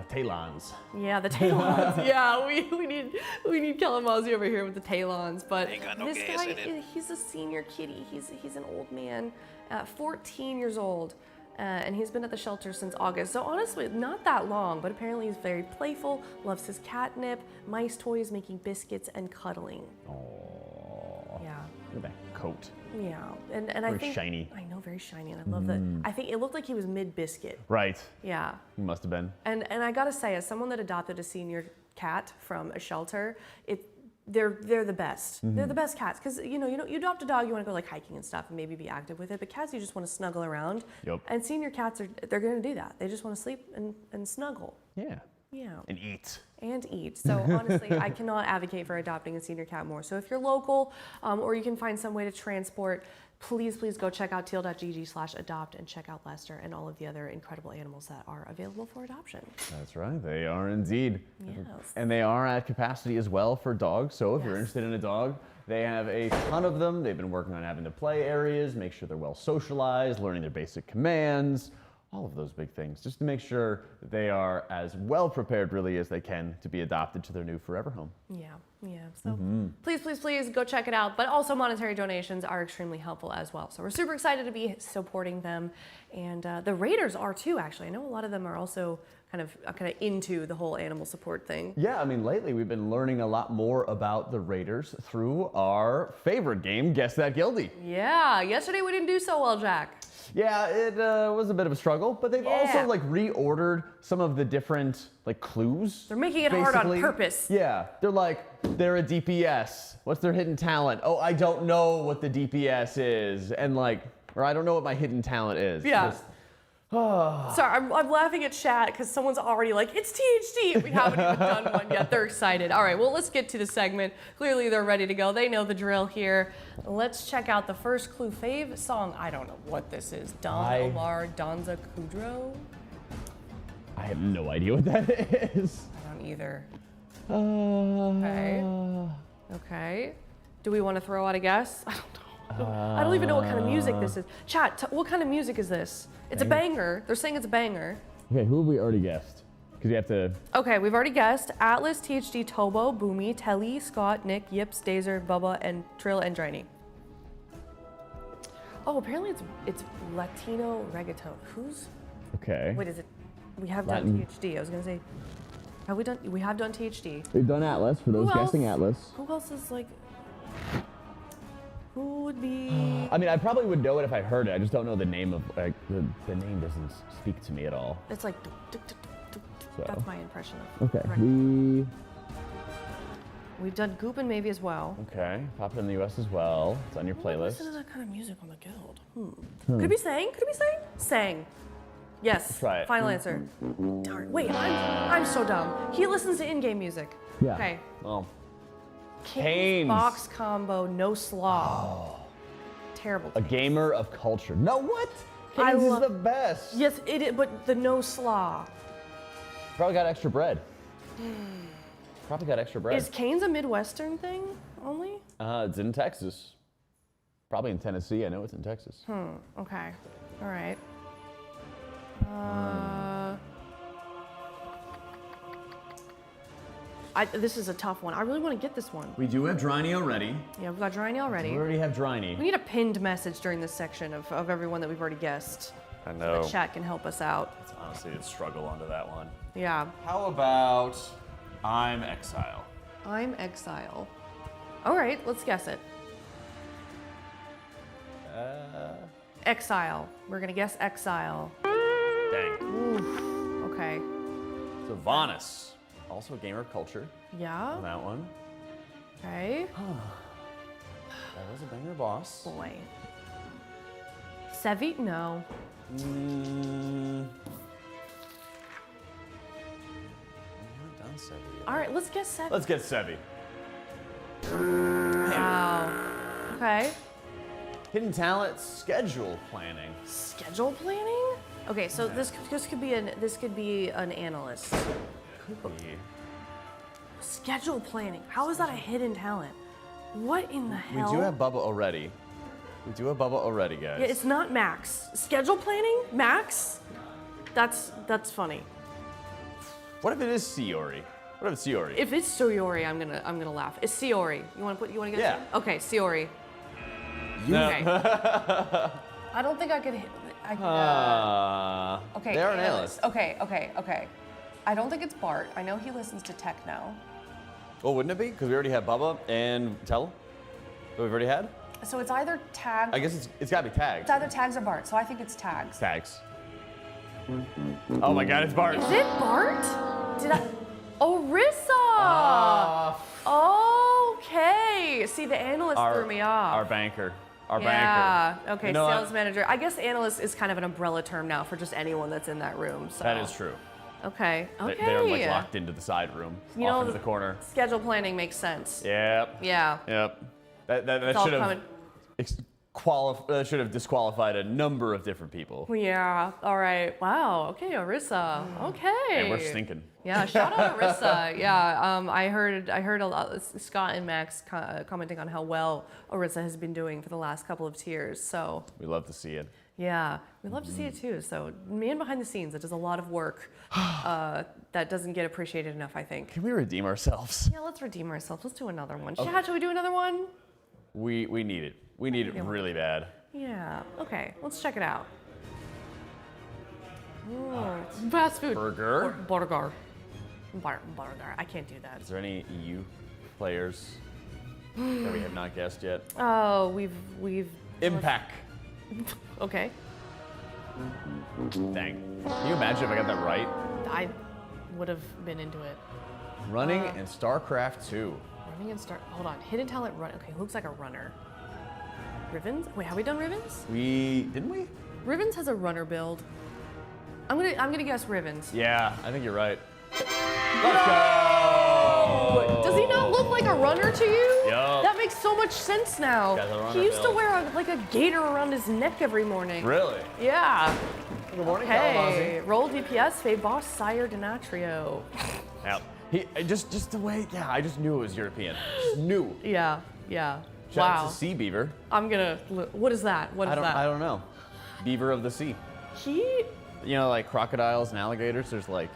The Talons. Yeah, the Talons. Yeah, we need Kalamazoo over here with the Talons. But this guy, he's a senior kitty. He's an old man, 14 years old, and he's been at the shelter since August. So honestly, not that long. But apparently, he's very playful. Loves his catnip, mice toys, making biscuits, and cuddling. Oh. Yeah. Look at that coat. Yeah, and I Very think shiny. I know, very shiny, and I love that. I think it looked like he was mid biscuit. Right. Yeah. He must have been. And I gotta say, as someone that adopted a senior cat from a shelter, they're the best. They're the best cats because you adopt a dog, you want to go like hiking and stuff and maybe be active with it. But cats, you just want to snuggle around. Yep. And senior cats they're gonna do that. They just want to sleep and snuggle. Yeah. Yeah. And eat. And eat. So honestly, I cannot advocate for adopting a senior cat more. So if you're local or you can find some way to transport, please go check out teal.gg/adopt and check out Lester and all of the other incredible animals that are available for adoption. That's right. They are indeed. Yes. And they are at capacity as well for dogs. So if you're Yes. interested in a dog, they have a ton of them. They've been working on having to play areas, make sure they're well socialized, learning their basic commands, all of those big things, just to make sure that they are as well prepared really as they can to be adopted to their new forever home. Yeah. So please go check it out. But also monetary donations are extremely helpful as well. So we're super excited to be supporting them. And the Raiders are too, actually. I know a lot of them are also kind of into the whole animal support thing. Yeah, I mean, lately we've been learning a lot more about the Raiders through our favorite game, Guess That Guildy. Yeah, yesterday we didn't do so well, Jack. Yeah, it was a bit of a struggle, but they've also like reordered some of the different like clues. They're making it hard on basically. purpose. Yeah, they're a DPS. What's their hidden talent? Oh, I don't know what the DPS is, and or I don't know what my hidden talent is. Yeah. Sorry, I'm laughing at chat because someone's already like, it's THD. We haven't even done one yet. They're excited. All right, well, let's get to the segment. Clearly, they're ready to go. They know the drill here. Let's check out the first clue. Fave song. I don't know what this is. Don Omar Danza Kudrow? I have no idea what that is. I don't either. Okay. Okay. Do we want to throw out a guess? I don't know. I don't even know what kind of music this is. Chat, what kind of music is this? It's a banger. They're saying it's a banger. Okay, who have we already guessed? Because you have to. Okay, we've already guessed Atlas, THD, Tobo, Boomy, Telly, Scott, Nick, Yips, Dazer, Bubba, and Trill and Drini. Oh, apparently it's Latino reggaeton. Who's? Okay. Wait, is it? We have Latin. done THD. I was gonna say, have we done? We have done THD. We've done Atlas for those Who guessing else? Atlas. Who else is like? Who would be? I mean, I probably would know it if I heard it. I just don't know the name of the name doesn't speak to me at all. It's like. So. That's my impression of. Okay, Right. We've done Goopin maybe as well. Okay, popped in the US as well. It's on your playlist. Listen to that kind of music on the guild. Could it be sang? Could it be sang? Sang. Yes. Try it. Final answer. Darn. Wait, I'm so dumb. He listens to in-game music. Yeah. Okay. Well. Canes. Box combo, no slaw. Terrible. A gamer of culture. No, what? I Canes is love- the best. Yes, it is, but the no slaw. Probably got extra bread. Probably got extra bread. Is Canes a Midwestern thing only? It's in Texas. Probably in Tennessee. I know it's in Texas. Okay. All right. This is a tough one. I really want to get this one. We do have DungeonDojo ready. Yeah, we've got Dryny already. We already have We DungeonDojo. need a pinned message during this section of everyone that we've already guessed. I So know. the chat can help us out. It's honestly a struggle onto that one. Yeah. How about I'm Exile? I'm Exile. All right, let's guess it. Exile. We're gonna guess Exile. Dang. Oof. Okay. So Vanus, also a gamer of culture Yeah. on that one. Okay. That was a banger boss. Boy. Sevi? No. We haven't done Sevi yet. All right, let's guess Sevi. Let's get Sevi. Wow. Okay. Hidden talent, schedule planning. Schedule planning? Okay, so this could be an analyst. Could be. Schedule planning. How is that a hidden talent? What in the We hell? do have Bubba already. Guys. Yeah, it's not Max. Schedule planning? Max? That's funny. What if it is Siori? What if it's Siori? If it's Soyori, I'm gonna laugh. It's Siori. You wanna guess? Yeah. it? Okay, Siori. No. Okay. I don't think I could hit. Okay. They're an analyst. Okay. I don't think it's Bart. I know he listens to techno. Well, wouldn't it be? Because we already have Bubba and Tell. That we've already had. So it's either Tags. I guess it's got to be Tags. It's either Tags or Bart. So I think it's Tags. Tags. Oh my God, it's Bart. Is it Bart? Did I? Orisa. Okay. See, the analyst threw me off. Our banker. Our Yeah. banker. Okay. You know Sales what? manager. I guess analyst is kind of an umbrella term now for just anyone that's in that room. So. That is true. Okay. Okay. They're like locked into the side room, You off know, into the corner. Schedule planning makes sense. Yep. Yeah. Yep. That It's all should have coming. should have disqualified a number of different people. Yeah. All right. Wow. Okay, Orisa. Okay. And we're stinking. Yeah. Shout out Orisa. Yeah. I heard a lot. Scott and Max commenting on how well Orisa has been doing for the last couple of tiers. So. We love to see it. Yeah, we love to see it too. So, man behind the scenes that does a lot of work that doesn't get appreciated enough, I think. Can we redeem ourselves? Yeah, let's redeem ourselves. Let's do another one. Chat, should we do another one? We need it. We need it really bad. Yeah. Okay, let's check it out. Fast food. Burger. Burger. Burger. I can't do that. Is there any EU players that we have not guessed yet? Oh, we've. Impact. Okay. Dang. Can you imagine if I got that right? I would have been into it. Running and StarCraft 2. Running and start. Hold on. Hidden talent run. Okay, looks like a runner. Rivens? Wait, have we done Rivens? Didn't we? Rivens has a runner build. I'm gonna guess Rivens. Yeah, I think you're right. Let's go! Does he not look like a runner to you? Yup. That makes so much sense now. Got the runner He used to build. wear like a gator around his neck every morning. Really? Yeah. Good morning, Hey, roll DPS, Fade Boss, Sire Denatrio. Yep. He just the way. Yeah, I just knew it was European. Just knew. Yeah. Shout out Wow. to Sea Beaver. I'm gonna. What is that? What is that? I don't know. Beaver of the sea. He. You know, like crocodiles and alligators. There's like,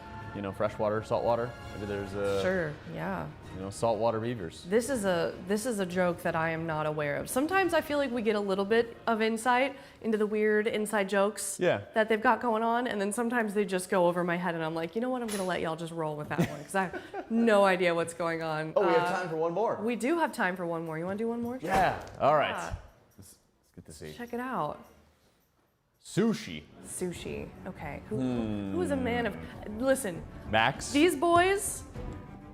freshwater, saltwater. Maybe there's Sure. Yeah. Saltwater beavers. This is a joke that I am not aware of. Sometimes I feel like we get a little bit of insight into the weird inside jokes that they've got going on, and then sometimes they just go over my head, and I'm like, you know what? I'm gonna let y'all just roll with that one because I have no idea what's going on. Oh, we have time for one more. We do have time for one more. You want to do one more? Yeah. All right. Yeah. Let's get to see. Check it out. Sushi. Sushi. Okay. Who is a man of? Listen. Max. These boys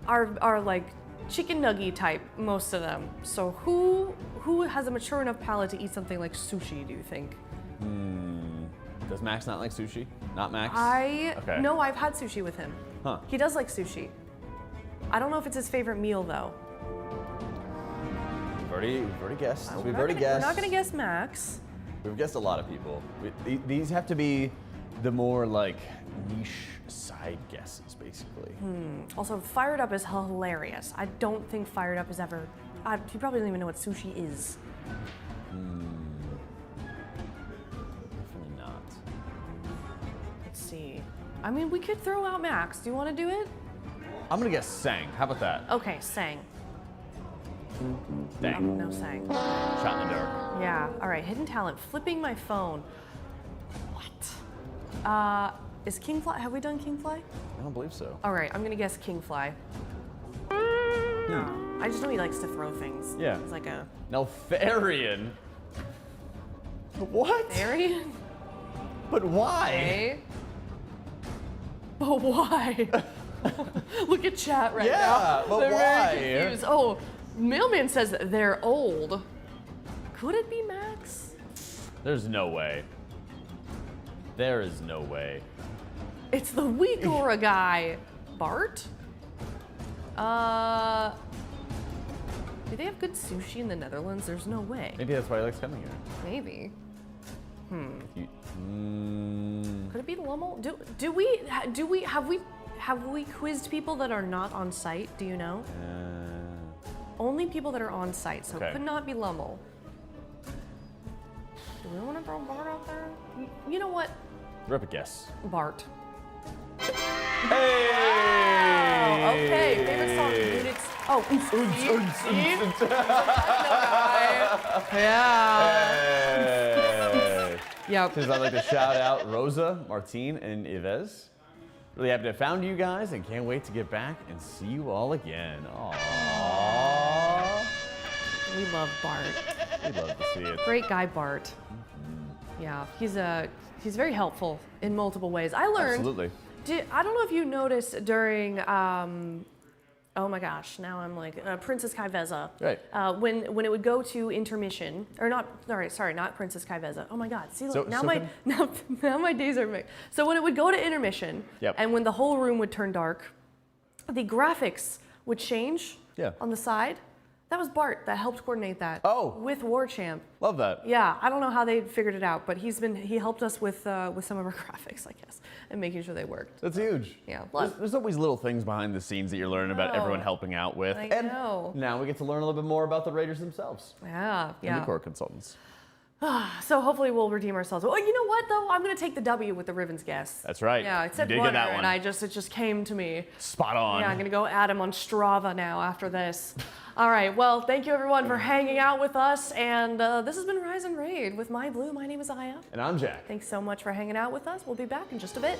are like chicken nugget type, most of them. So who has a mature enough palate to eat something like sushi, do you think? Does Max not like sushi? Not Max? Okay. No, I've had sushi with him. Huh. He does like sushi. I don't know if it's his favorite meal though. We've already guessed. We're not gonna guess Max. We've guessed a lot of people. These have to be the more like niche side guesses, basically. Also, Fired Up is hilarious. I don't think Fired Up is ever. You probably don't even know what sushi is. Definitely not. Let's see. I mean, we could throw out Max. Do you want to do it? I'm gonna guess Sang. How about that? Okay, Sang. Dang. No Sang. Shot in the dark. Yeah, all right, hidden talent, flipping my phone. What? Is Kingfly, have we done Kingfly? I don't believe so. All right, I'm gonna guess Kingfly. No, I just know he likes to throw things. Yeah. He's like a... Neltharion? What? Therian? But why? Okay. But why? Look at chat right now. Yeah, but They're why? very confused. Oh, Mailman says they're old. Could it be Max? There's no way. There is no way. It's the weak aura guy. Bart? Do they have good sushi in the Netherlands? There's no way. Maybe that's why he likes coming here. Maybe. You- Could it be Lummel? Have we quizzed people that are not on site? Do you know? Only people that are on site, so Okay. it could not be Lummel. Do we want to throw Bart out there? You know what? Rip a guess. Bart. Hey! Oh, okay, favorite song. Dude, it's Yeah. Yep. Since I'd like to shout out Rosa, Martine, and Yves. Really happy to have found you guys and can't wait to get back and see you all again. Aww. We love Bart. We'd love to see it. Great guy, Bart. Yeah, he's very helpful in multiple ways. I learned. Absolutely. I don't know if you noticed during. Oh my gosh! Now I'm like Princess Kaiveza. Right. When it would go to intermission, or not? Sorry, not Princess Kaiveza. Oh my God! See, look, now my days are mixed. So when it would go to intermission, Yep. and when the whole room would turn dark, the graphics would change. Yeah. On the side. That was Bart that helped coordinate that. Oh. With Warchamp. Love that. Yeah, I don't know how they figured it out, but he helped us with some of our graphics, I guess, and making sure they worked. That's huge. Yeah. There's always little things behind the scenes that you're learning about everyone helping out with. I and know. now we get to learn a little bit more about the Raiders themselves. Yeah, And the core consultants. So hopefully we'll redeem ourselves. Oh, you know what though? I'm gonna take the W with the Riven's guess. That's right. Yeah, it said You did Wonder, get that one. and it just came to me. Spot on. Yeah, I'm gonna go add him on Strava now after this. All right, well, thank you everyone for hanging out with us, and this has been Rise and Raid with My Blue. My name is Aya. And I'm Jack. Thanks so much for hanging out with us. We'll be back in just a bit.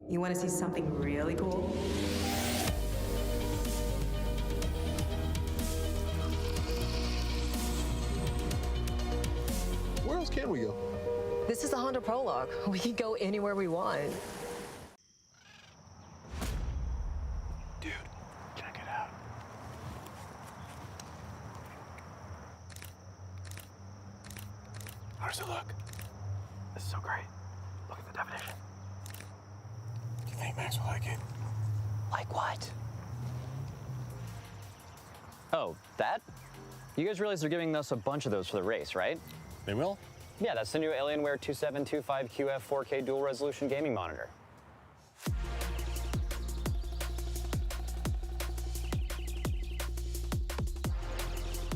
You want to see something really cool? Where else can we go? This is the Honda Prologue. We can go anywhere we want. Dude, check it out. How does it look? This is so great. Look at the definition. Do you think Max will like it? Like what? Oh, that? You guys realize they're giving us a bunch of those for the race, right? They will? Yeah, that's the new Alienware 2725QF 4K dual resolution gaming monitor.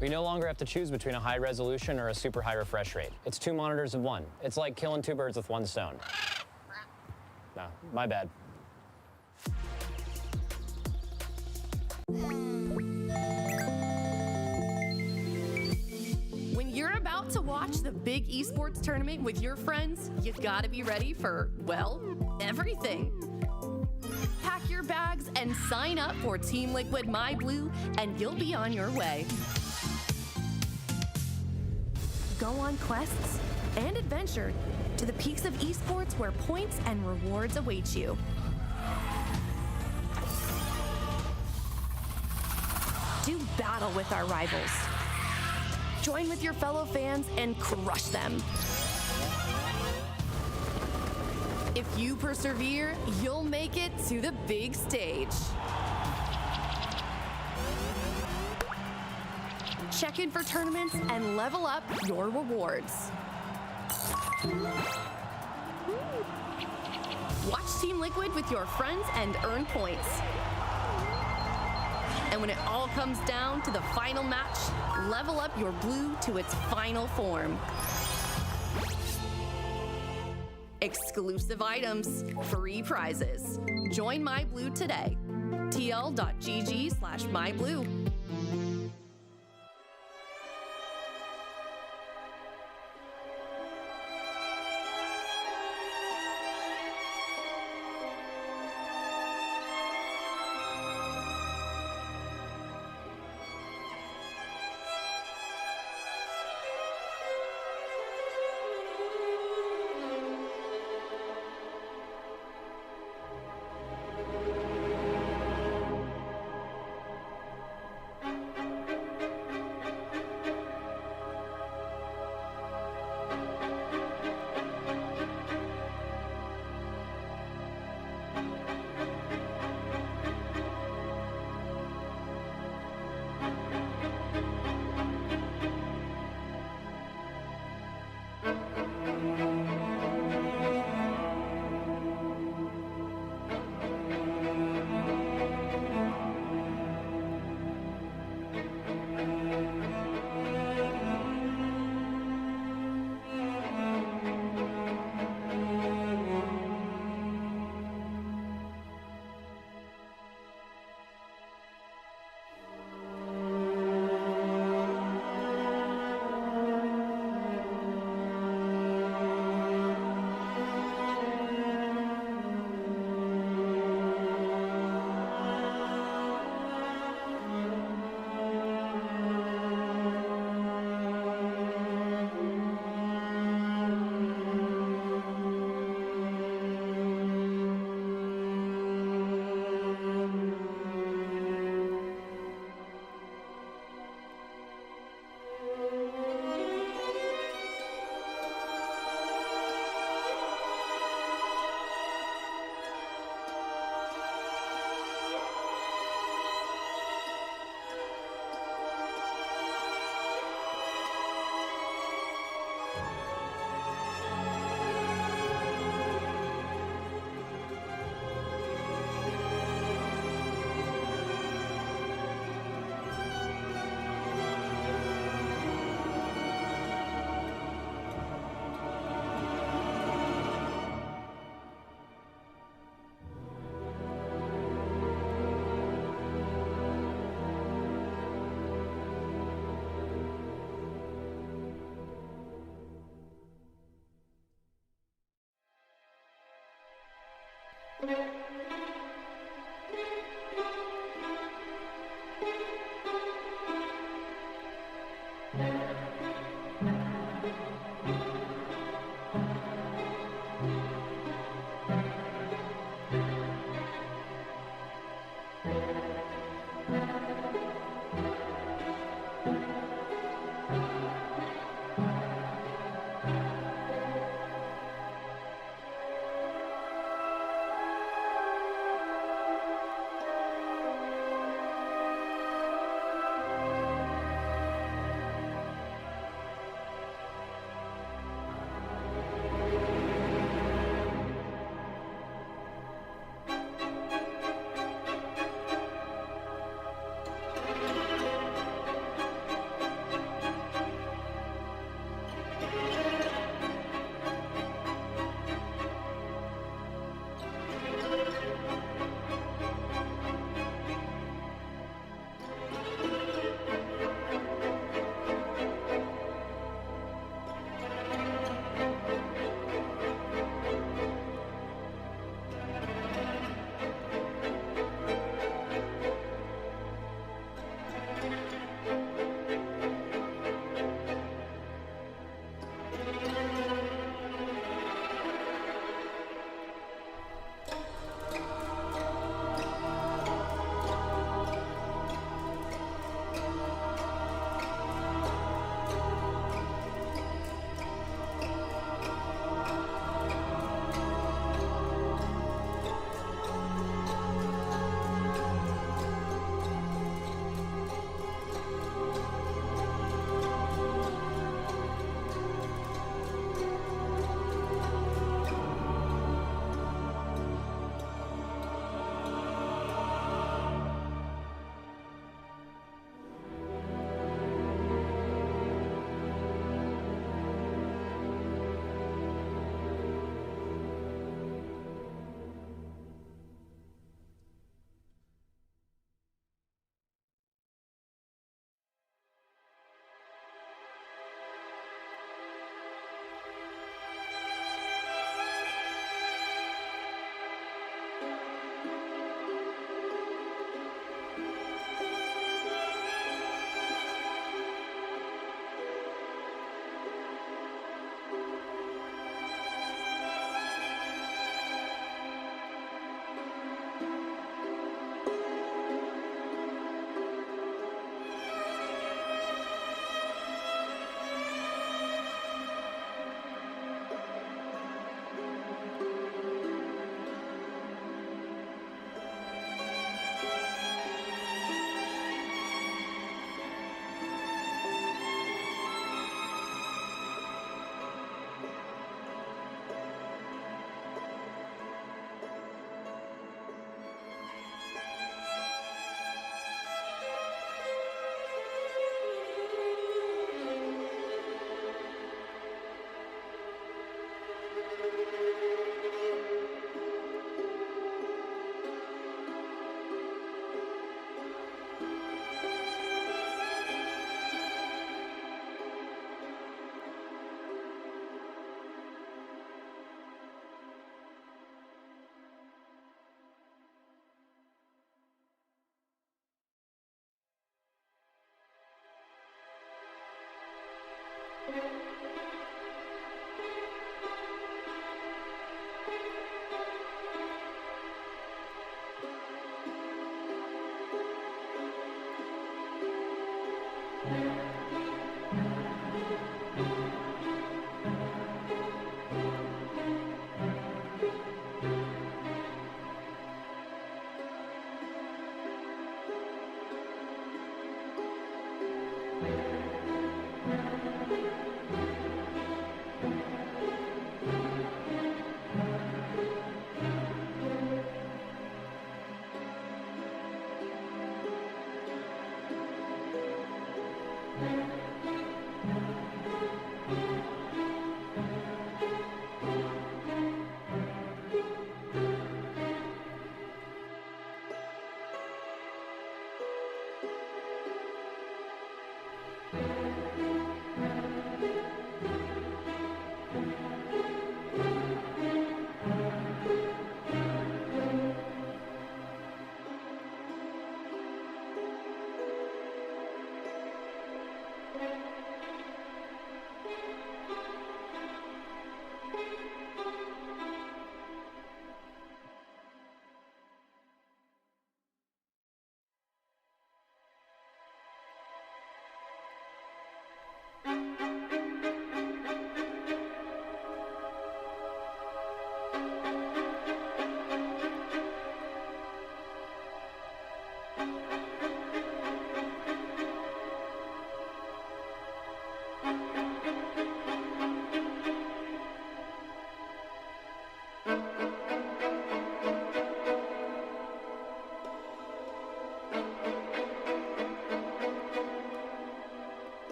We no longer have to choose between a high resolution or a super high refresh rate. It's two monitors in one. It's like killing two birds with one stone. No, my bad. When you're about to watch the big esports tournament with your friends, you gotta be ready for, well, everything. Pack your bags and sign up for Team Liquid My Blue, and you'll be on your way. Go on quests and adventure to the peaks of esports where points and rewards await you. Do battle with our rivals. Join with your fellow fans and crush them. If you persevere, you'll make it to the big stage. Check in for tournaments and level up your rewards. Watch Team Liquid with your friends and earn points. And when it all comes down to the final match, level up your blue to its final form. Exclusive items, free prizes. Join My Blue today. tl.gg/myblue.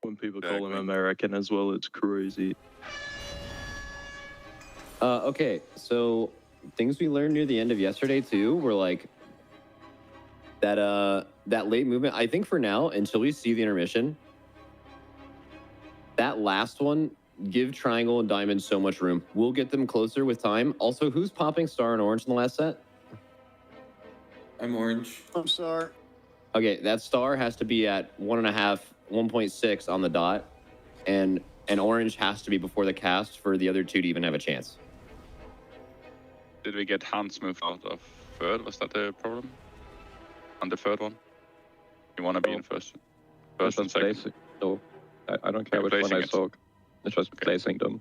When people call him American as well, it's crazy. Okay, so things we learned near the end of yesterday too were like that that late movement. I think for now, until we see the intermission, that last one, give Triangle and Diamond so much room. We'll get them closer with time. Also, who's popping Star and Orange in the last set? I'm Orange. I'm Star. Okay, that Star has to be at 1.5, 1.6 on the dot, and Orange has to be before the cast for the other two to even have a chance. Did we get Hans moved out of third? Was that the problem? On the third one? You want to be in first and second? Basic. No, I don't care which one I saw. It's just placing them.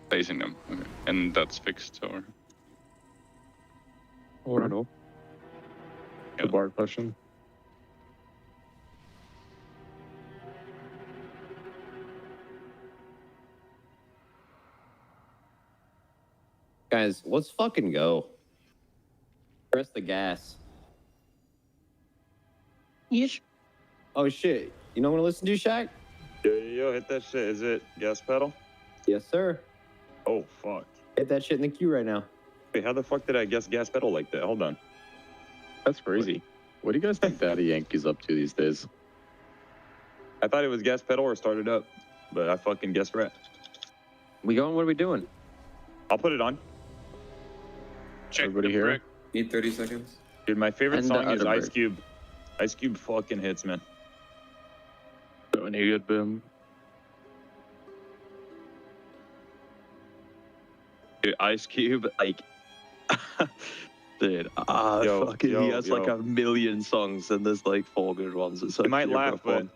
Placing them, okay. And that's fixed, or? I don't know. The bar question. Guys, let's fucking go. Press the gas. Yeesh. Oh shit. You know what to listen to, Shaq? Yo, hit that shit. Is it gas pedal? Yes, sir. Oh, fuck. Hit that shit in the queue right now. Wait, how the fuck did I guess gas pedal like that? Hold on. That's crazy. What do you guys think Daddy Yankee's up to these days? I thought it was gas pedal or started up, but I fucking guessed right. We going? What are we doing? I'll put it on. Check Everybody here? Need 30 seconds. Dude, my favorite And song is Utterberg. Ice Cube. Ice Cube fucking hits, man. Any good, Bim? Dude, Ice Cube, like, dude, he has like a million songs, and there's like 4 good ones. It's You might actually laugh, fun.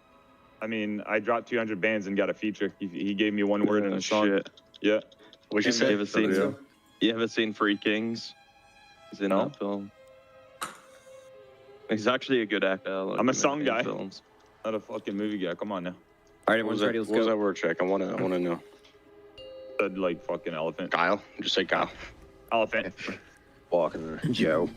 but I mean, I dropped 200 bands and got a feature. He gave me one word in a song. Shit. Yeah. What you say? You ever seen Three Kings? He's in that film. He's actually a good actor. Like, I'm a song in guy, films. not a fucking movie guy. Come on now. All right, everyone's ready. Let's What was go. that word check? I wanna know. Said like fucking elephant. Kyle. Just say Kyle. Elephant. Walking Joe.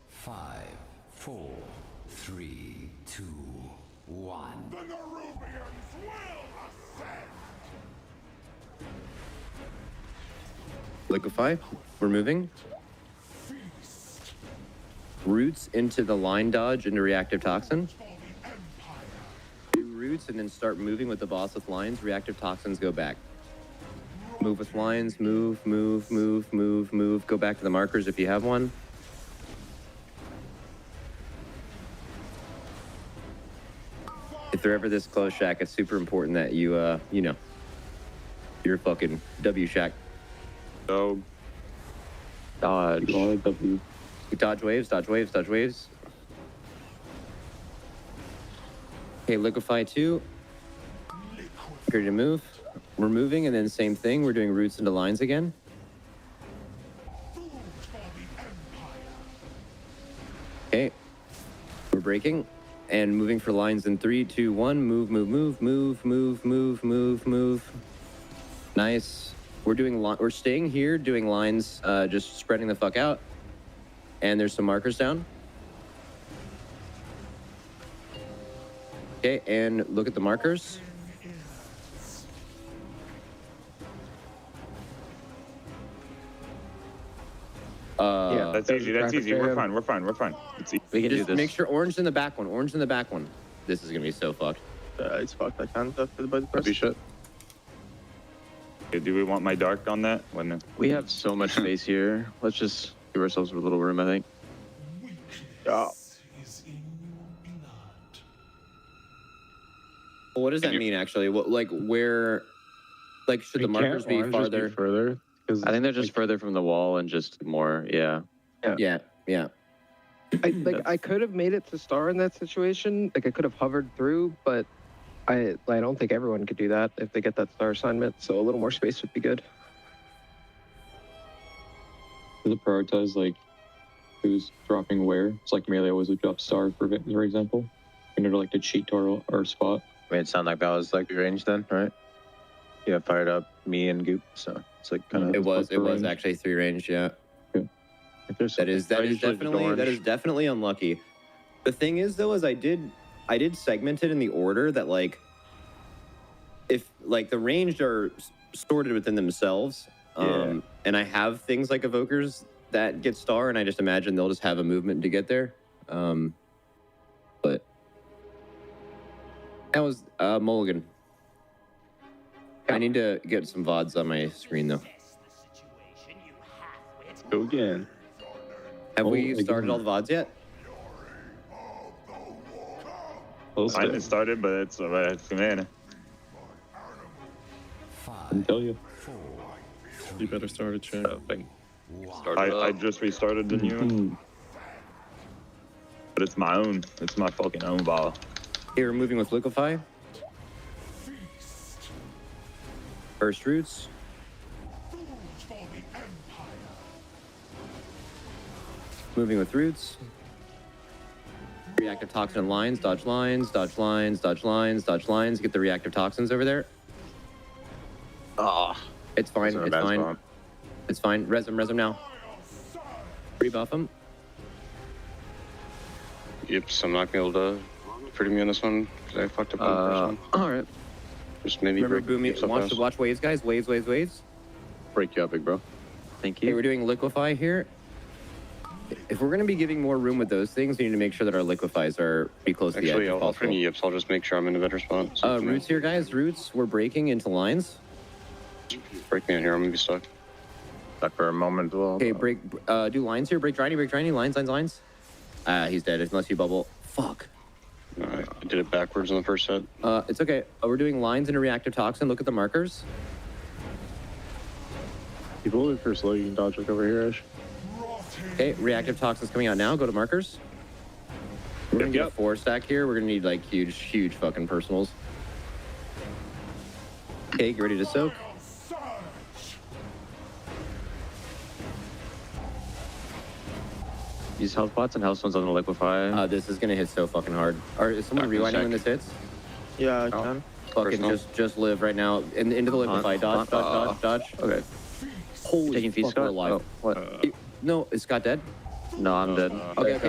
Five, 4, 3, 2, 1. The Nerubians will ascend! Liquefy. We're moving. Roots into the line dodge into reactive toxin. Do roots and then start moving with the boss with lines. Reactive toxins go back. Move with lines. Move, move, move, move, move. Go back to the markers if you have one. If they're ever this close, Shaq, it's super important that you, you know, you're fucking W, Shaq. So, Dodge. Dodge waves, dodge waves, dodge waves. Okay, liquefy 2. Ready to move. We're moving, and then same thing. We're doing roots into lines again. Okay. We're breaking and moving for lines in 3, 2, 1. Move, move, move, move, move, move, move, move. Nice. We're staying here, doing lines, just spreading the fuck out. And there's some markers down. Okay, and look at the markers. Yeah, that's easy. That's easy. We're fine. We're fine. We're fine. It's easy. We can just do this. Make sure orange in the back one. Orange in the back one. This is gonna be so fucked. It's fucked. I can't talk to the body first. Shit. Okay, do we want my dark on that? When we have so much space here. Let's just give ourselves a little room, I think. Yeah. What does that mean, actually? What, like, where, like, should the markers be farther? Further? I think they're just further from the wall and just more, yeah. Yeah. I could have made it to star in that situation. Like, I could have hovered through, but I don't think everyone could do that if they get that star assignment. So a little more space would be good. To prioritize, like, who's dropping where. It's like melee always would drop star, for example, in order, like, to cheat to our spot. Made it sound like that was like range then, right? Yeah, fired up me and Goop, so it's like kind of. It was actually 3 range, yeah. That is definitely unlucky. The thing is, though, is I did segment it in the order that, like, if, like, the ranged are sorted within themselves, and I have things like evokers that get star, and I just imagine they'll just have a movement to get there. But that was Mulligan. I need to get some VODs on my screen, though. Go again. Have we started all the VODs yet? I haven't started, but it's man. I can tell you. You better start a chat. I just restarted the new one. But it's my own. It's my fucking own ball. Here, we're moving with liquefy. First roots. Moving with roots. Reactive toxin lines, dodge lines, dodge lines, dodge lines, dodge lines. Get the reactive toxins over there. It's fine. It's fine. Spot. It's fine. Res them now. Rebuff them. Yep, so I'm not gonna be able to pretty me on this one because I fucked up on the first one. All right. Just maybe remember, Boomy, watch waves, guys. Waves. Break you up, big bro. Thank you. Okay, we're doing liquefy here. If we're going to be giving more room with those things, we need to make sure that our liquefies are be close to the edge. Actually, I'll free yips. I'll just make sure I'm in a better spot. Roots here, guys. Roots. We're breaking into lines. Break me in here. I'm going to be stuck. Stuck for a moment. Okay, break. Do lines here. Break Dryny. Lines. He's dead unless you bubble. Fuck. Alright, I did it backwards in the first set. It's okay. We're doing lines into reactive toxin. Look at the markers. If you look for slow, you can dodge like over here, Ash. Okay, reactive toxin's coming out now. Go to markers. We're gonna get a 4-stack here. We're gonna need like huge fucking personals. Okay, get ready to soak. Use health pots and health stones on the liquefy. This is gonna hit so fucking hard. Is someone rewinding when this hits? Yeah, I can. Fucking just live right now. Into the liquefy. Dodge. Okay. Holy taking feet, fuck, Scott? we're alive. What? No, is Scott dead? No, I'm dead. Okay.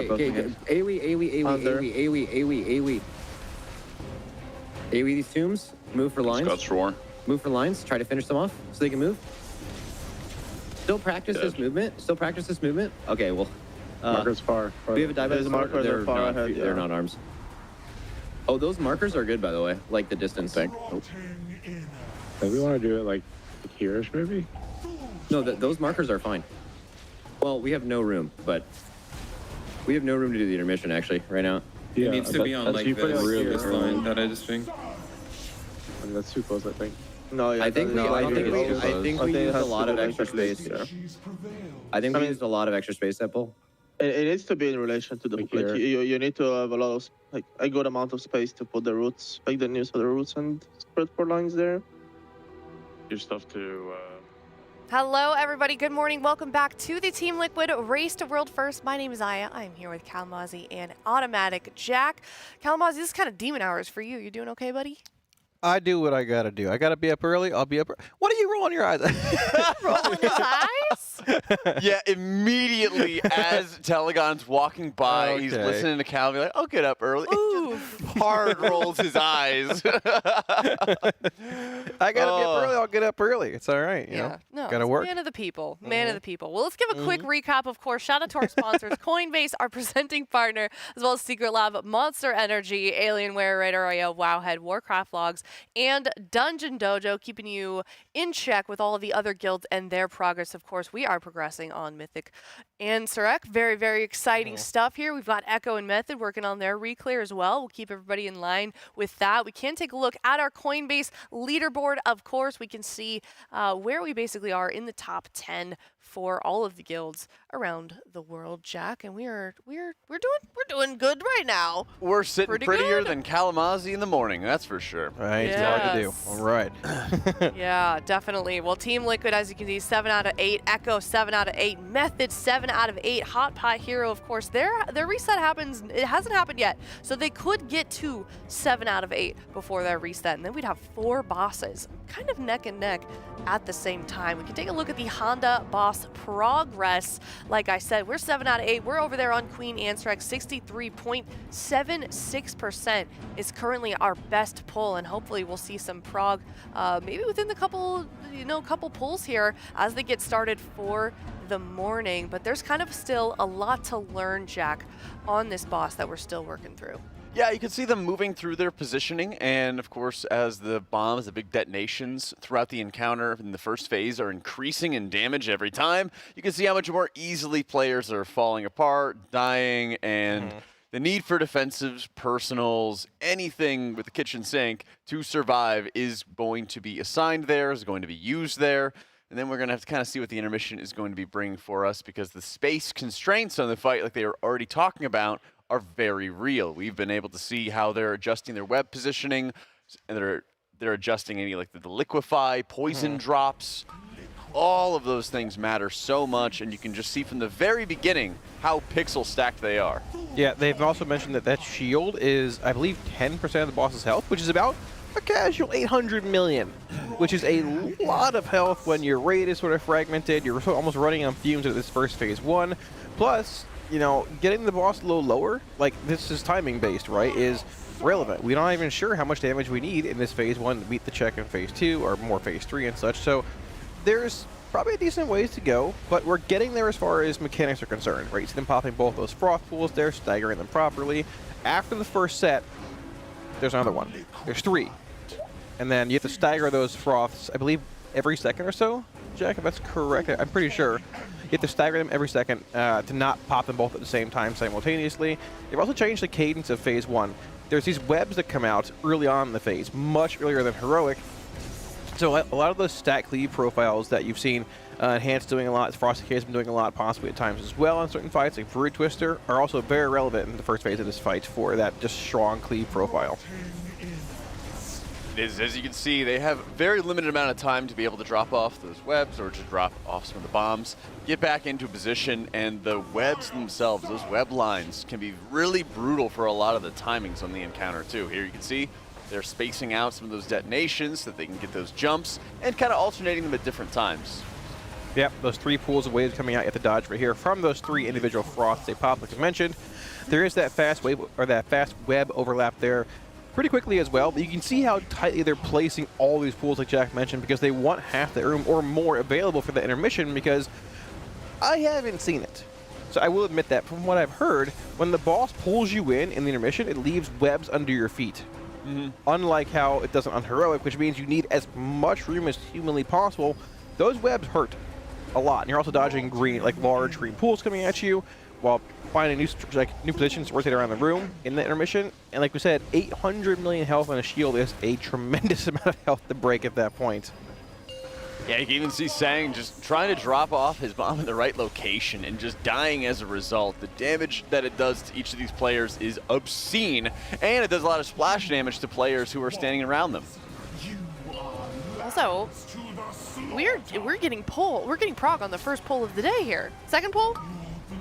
AoE these tombs. Move for lines. Scott's roar. Move for lines. Try to finish them off so they can move. Still practice this movement. Okay, well. Markers far. We have a dive. Markers are far ahead. They're not arms. Oh, those markers are good, by the way. Like the distance thing. Maybe we want to do it like here-ish, maybe? No, those markers are fine. Well, we have no room, but we have no room to do the intermission actually right now. Yeah, it needs to be on like this line that I just think. I mean, that's too close, I think. No, yeah, I think we used a lot of extra space. I think we used a lot of extra space at pull. It needs to be in relation to the like you need to have a lot of like a good amount of space to put the roots, like the news for the roots and spread for lines there. Your stuff to. Hello, everybody. Good morning. Welcome back to the Team Liquid Race to World First. My name is Aya. I'm here with Kalamazzi and Automatic Jack. Kalamazzi, this is kind of demon hours for you. You doing okay, buddy? I do what I gotta do. I gotta be up early. I'll be up. What are you rolling your eyes at? Rolling his eyes? Yeah, immediately as Telegon's walking by, he's listening to Cal, be like, I'll get up early. He just hard rolls his eyes. I gotta be up early. I'll get up early. It's all right. You know? No, gotta work. Man of the people. Man of the people. Well, let's give a quick recap, of course. Shout out to our sponsors, Coinbase, our presenting partner, as well as Secret Lab, Monster Energy, Alienware, RaiderIO, Wowhead, Warcraft Logs, and DungeonDojo, keeping you in check with all of the other guilds and their progress. Of course, we are progressing on Mythic and Surek. Very, very exciting stuff here. We've got Echo and Method working on their Reclear as well. We'll keep everybody in line with that. We can take a look at our Coinbase leaderboard. Of course, we can see where we basically are in the top 10 for all of the guilds around the world, Jack, and we're doing good right now. We're sitting prettier than Kalamazzi in the morning, that's for sure. Right, it's hard to do. All right. Yeah, definitely. Well, Team Liquid, as you can see, 7 out of 8. Echo, 7 out of 8. Method, 7 out of 8. Hot Pot Hero, of course, their reset happens. It hasn't happened yet, so they could get to 7 out of 8 before their reset, and then we'd have 4 bosses, kind of neck and neck at the same time. We can take a look at the Honda boss progress. Like I said, we're 7 out of 8. We're over there on Queen Anstrek. 63.76% is currently our best pull, and hopefully we'll see some prog maybe within the couple pulls here as they get started for the morning. But there's kind of still a lot to learn, Jack, on this boss that we're still working through. Yeah, you can see them moving through their positioning, and of course, as the bombs, the big detonations throughout the encounter in the first phase are increasing in damage every time, you can see how much more easily players are falling apart, dying, and the need for defensives, personals, anything with the kitchen sink to survive is going to be assigned there, is going to be used there. And then we're going to have to kind of see what the intermission is going to be bringing for us, because the space constraints on the fight, like they were already talking about, are very real. We've been able to see how they're adjusting their web positioning, and they're adjusting any like the liquefy, poison drops. All of those things matter so much, and you can just see from the very beginning how pixel stacked they are. Yeah, they've also mentioned that shield is, I believe, 10% of the boss's health, which is about a casual 800 million, which is a lot of health when your raid is sort of fragmented. You're almost running on fumes at this first phase 1. Plus, you know, getting the boss a little lower, like this is timing based, right, is relevant. We're not even sure how much damage we need in this phase 1 to beat the check in phase 2 or more phase 3 and such. So there's probably a decent ways to go, but we're getting there as far as mechanics are concerned, right? So them popping both those froth pools there, staggering them properly. After the first set, there's another one. There's 3. And then you have to stagger those froths, I believe, every second or so. Jack, if that's correct, I'm pretty sure. You have to stagger them every second to not pop them both at the same time simultaneously. They've also changed the cadence of phase 1. There's these webs that come out early on in the phase, much earlier than Heroic. So a lot of those stat cleave profiles that you've seen Enhanced doing a lot, Frosty K has been doing a lot, possibly at times as well in certain fights, like Brood Twister, are also very relevant in the first phase of this fight for that just strong cleave profile. As you can see, they have very limited amount of time to be able to drop off those webs or to drop off some of the bombs, get back into position, and the webs themselves, those web lines, can be really brutal for a lot of the timings on the encounter too. Here you can see they're spacing out some of those detonations so that they can get those jumps and kind of alternating them at different times. Yep, those 3 pools of waves coming out at the dodge right here from those 3 individual froths they pop, like I mentioned. There is that fast wave or that fast web overlap there pretty quickly as well, but you can see how tightly they're placing all these pools, like Jack mentioned, because they want half the room or more available for the intermission, because I haven't seen it. So I will admit that from what I've heard, when the boss pulls you in the intermission, it leaves webs under your feet. Unlike how it doesn't on Heroic, which means you need as much room as humanly possible. Those webs hurt a lot, and you're also dodging green, like large green pools coming at you, while finding new positions to rotate around the room in the intermission. And like we said, 800 million health on a shield is a tremendous amount of health to break at that point. Yeah, you can even see Sang just trying to drop off his bomb in the right location and just dying as a result. The damage that it does to each of these players is obscene, and it does a lot of splash damage to players who are standing around them. Also, we're getting prog on the first pull of the day here. Second pull?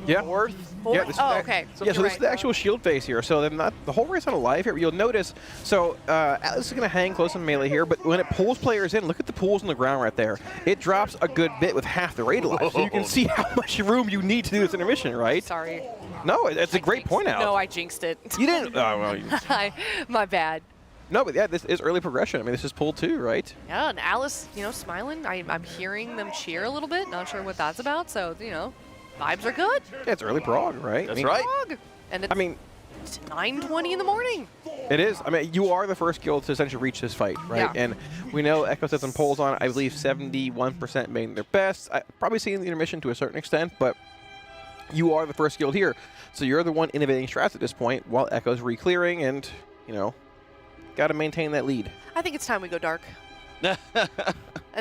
Yeah. Fourth? Yeah, okay. Yeah, so this is the actual shield phase here. So they're not the whole race not alive here. But you'll notice. So Atlas is going to hang close on melee here, but when it pulls players in, look at the pools on the ground right there. It drops a good bit with half the raid alive. So you can see how much room you need to do this intermission, right? Sorry. No, it's a great point out. No, I jinxed it. You didn't. Oh well. My bad. No, but yeah, this is early progression. I mean, this is pull 2, right? Yeah, and Alice, smiling. I'm hearing them cheer a little bit. Not sure what that's about. So, vibes are good. Yeah, it's early prog, right? That's right. Prog. And it's, it's 9:20 in the morning. It is. I mean, you are the first guild to essentially reach this fight, right? Yeah. And we know Echo said some polls on, I believe 71% made their best. I probably seen the intermission to a certain extent, but you are the first guild here. So you're the one innovating strats at this point while Echo's re-clearing and, got to maintain that lead. I think it's time we go dark. I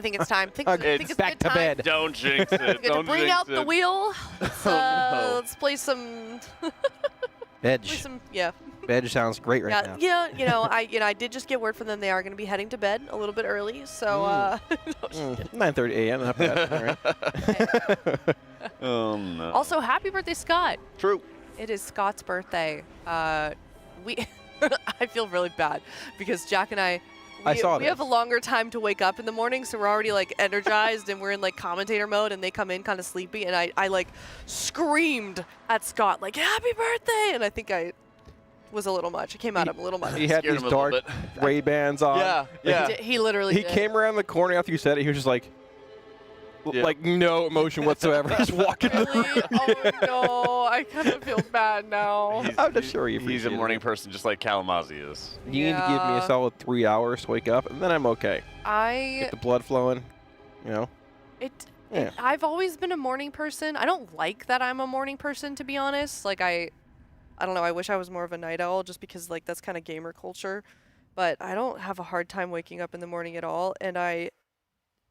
think it's time. I think it's back good to time. bed. Don't jinx it. Good to bring out the wheel. Let's play some. Edge. Yeah. Edge sounds great right now. Yeah. I did just get word from them. They are going to be heading to bed a little bit early. So. 9:30 a.m. Not bad. All right. Oh no. Also, happy birthday, Scott. True. It is Scott's birthday. I feel really bad because Jack and I have a longer time to wake up in the morning, so we're already like energized and we're in like commentator mode, and they come in kind of sleepy, and I like screamed at Scott like happy birthday, and I think I was a little much. It came out of a little much. He had these dark Ray-Bans on. Yeah. He literally He did. came around the corner after you said it. He was just like no emotion whatsoever. Just walking the room. Oh no, I kind of feel bad now. I'm just sure he's a morning person just like Kalamazoo is. You need to give me a solid 3 hours to wake up, and then I'm okay. Get the blood flowing, I've always been a morning person. I don't like that I'm a morning person, to be honest. Like I don't know. I wish I was more of a night owl, just because like that's kind of gamer culture. But I don't have a hard time waking up in the morning at all, and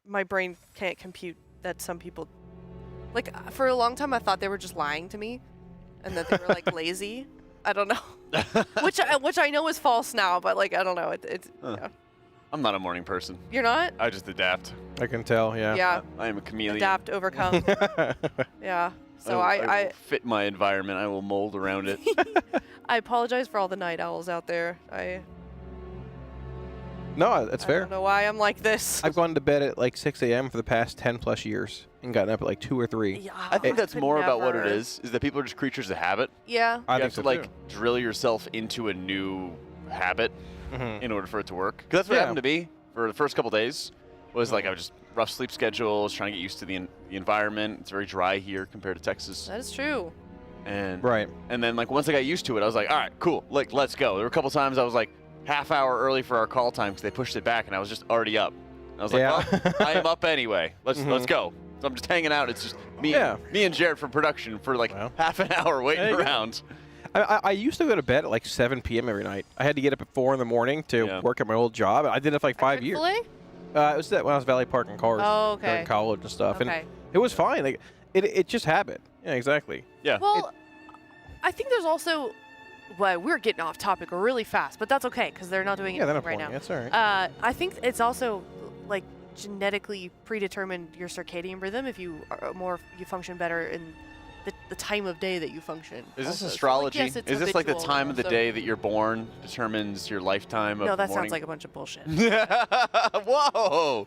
my brain can't compute that some people, like for a long time I thought they were just lying to me, and that they were like lazy. I don't know, which I know is false now, but like I don't know. Yeah. I'm not a morning person. You're not? I just adapt. I can tell. Yeah. Yeah. I am a chameleon. Adapt, overcome. Yeah. So I I will fit my environment. I will mold around it. I apologize for all the night owls out there. No, that's fair. I don't know why I'm like this. I've gone to bed at like 6 a.m. for the past 10+ years and gotten up at like 2 or 3. Yeah, I think that's more about what it is that people are just creatures of habit. Yeah. I you think have to so like too. drill yourself into a new habit in order for it to work. Because that's what happened to me for the first couple days. Was like I was just rough sleep schedules, trying to get used to the environment. It's very dry here compared to Texas. That is true. And and then like once I got used to it, I was like, all right, cool, like let's go. There were a couple times I was like half hour early for our call time because they pushed it back, and I was just already up. And I was like, well, I am up anyway. Let's go. So I'm just hanging out. It's just me and Jared from production for like half an hour waiting around. I used to go to bed at like 7 p.m. every night. I had to get up at 4 in the morning to work at my old job. I did it for like 5 years. It was when I was valet parking cars during college and stuff. And it was fine. Like, it just happened. Yeah, exactly. Yeah. Well, I think there's also, well, we're getting off topic really fast, but that's okay because they're not doing it right now. That's all right. I think it's also like genetically predetermined your circadian rhythm if you are you function better in the time of day that you function. Is this also. astrology? So, like, yes, it's is this like the habitual, time of the day that you're born determines your lifetime of No, that the morning? sounds like a bunch of bullshit. Whoa!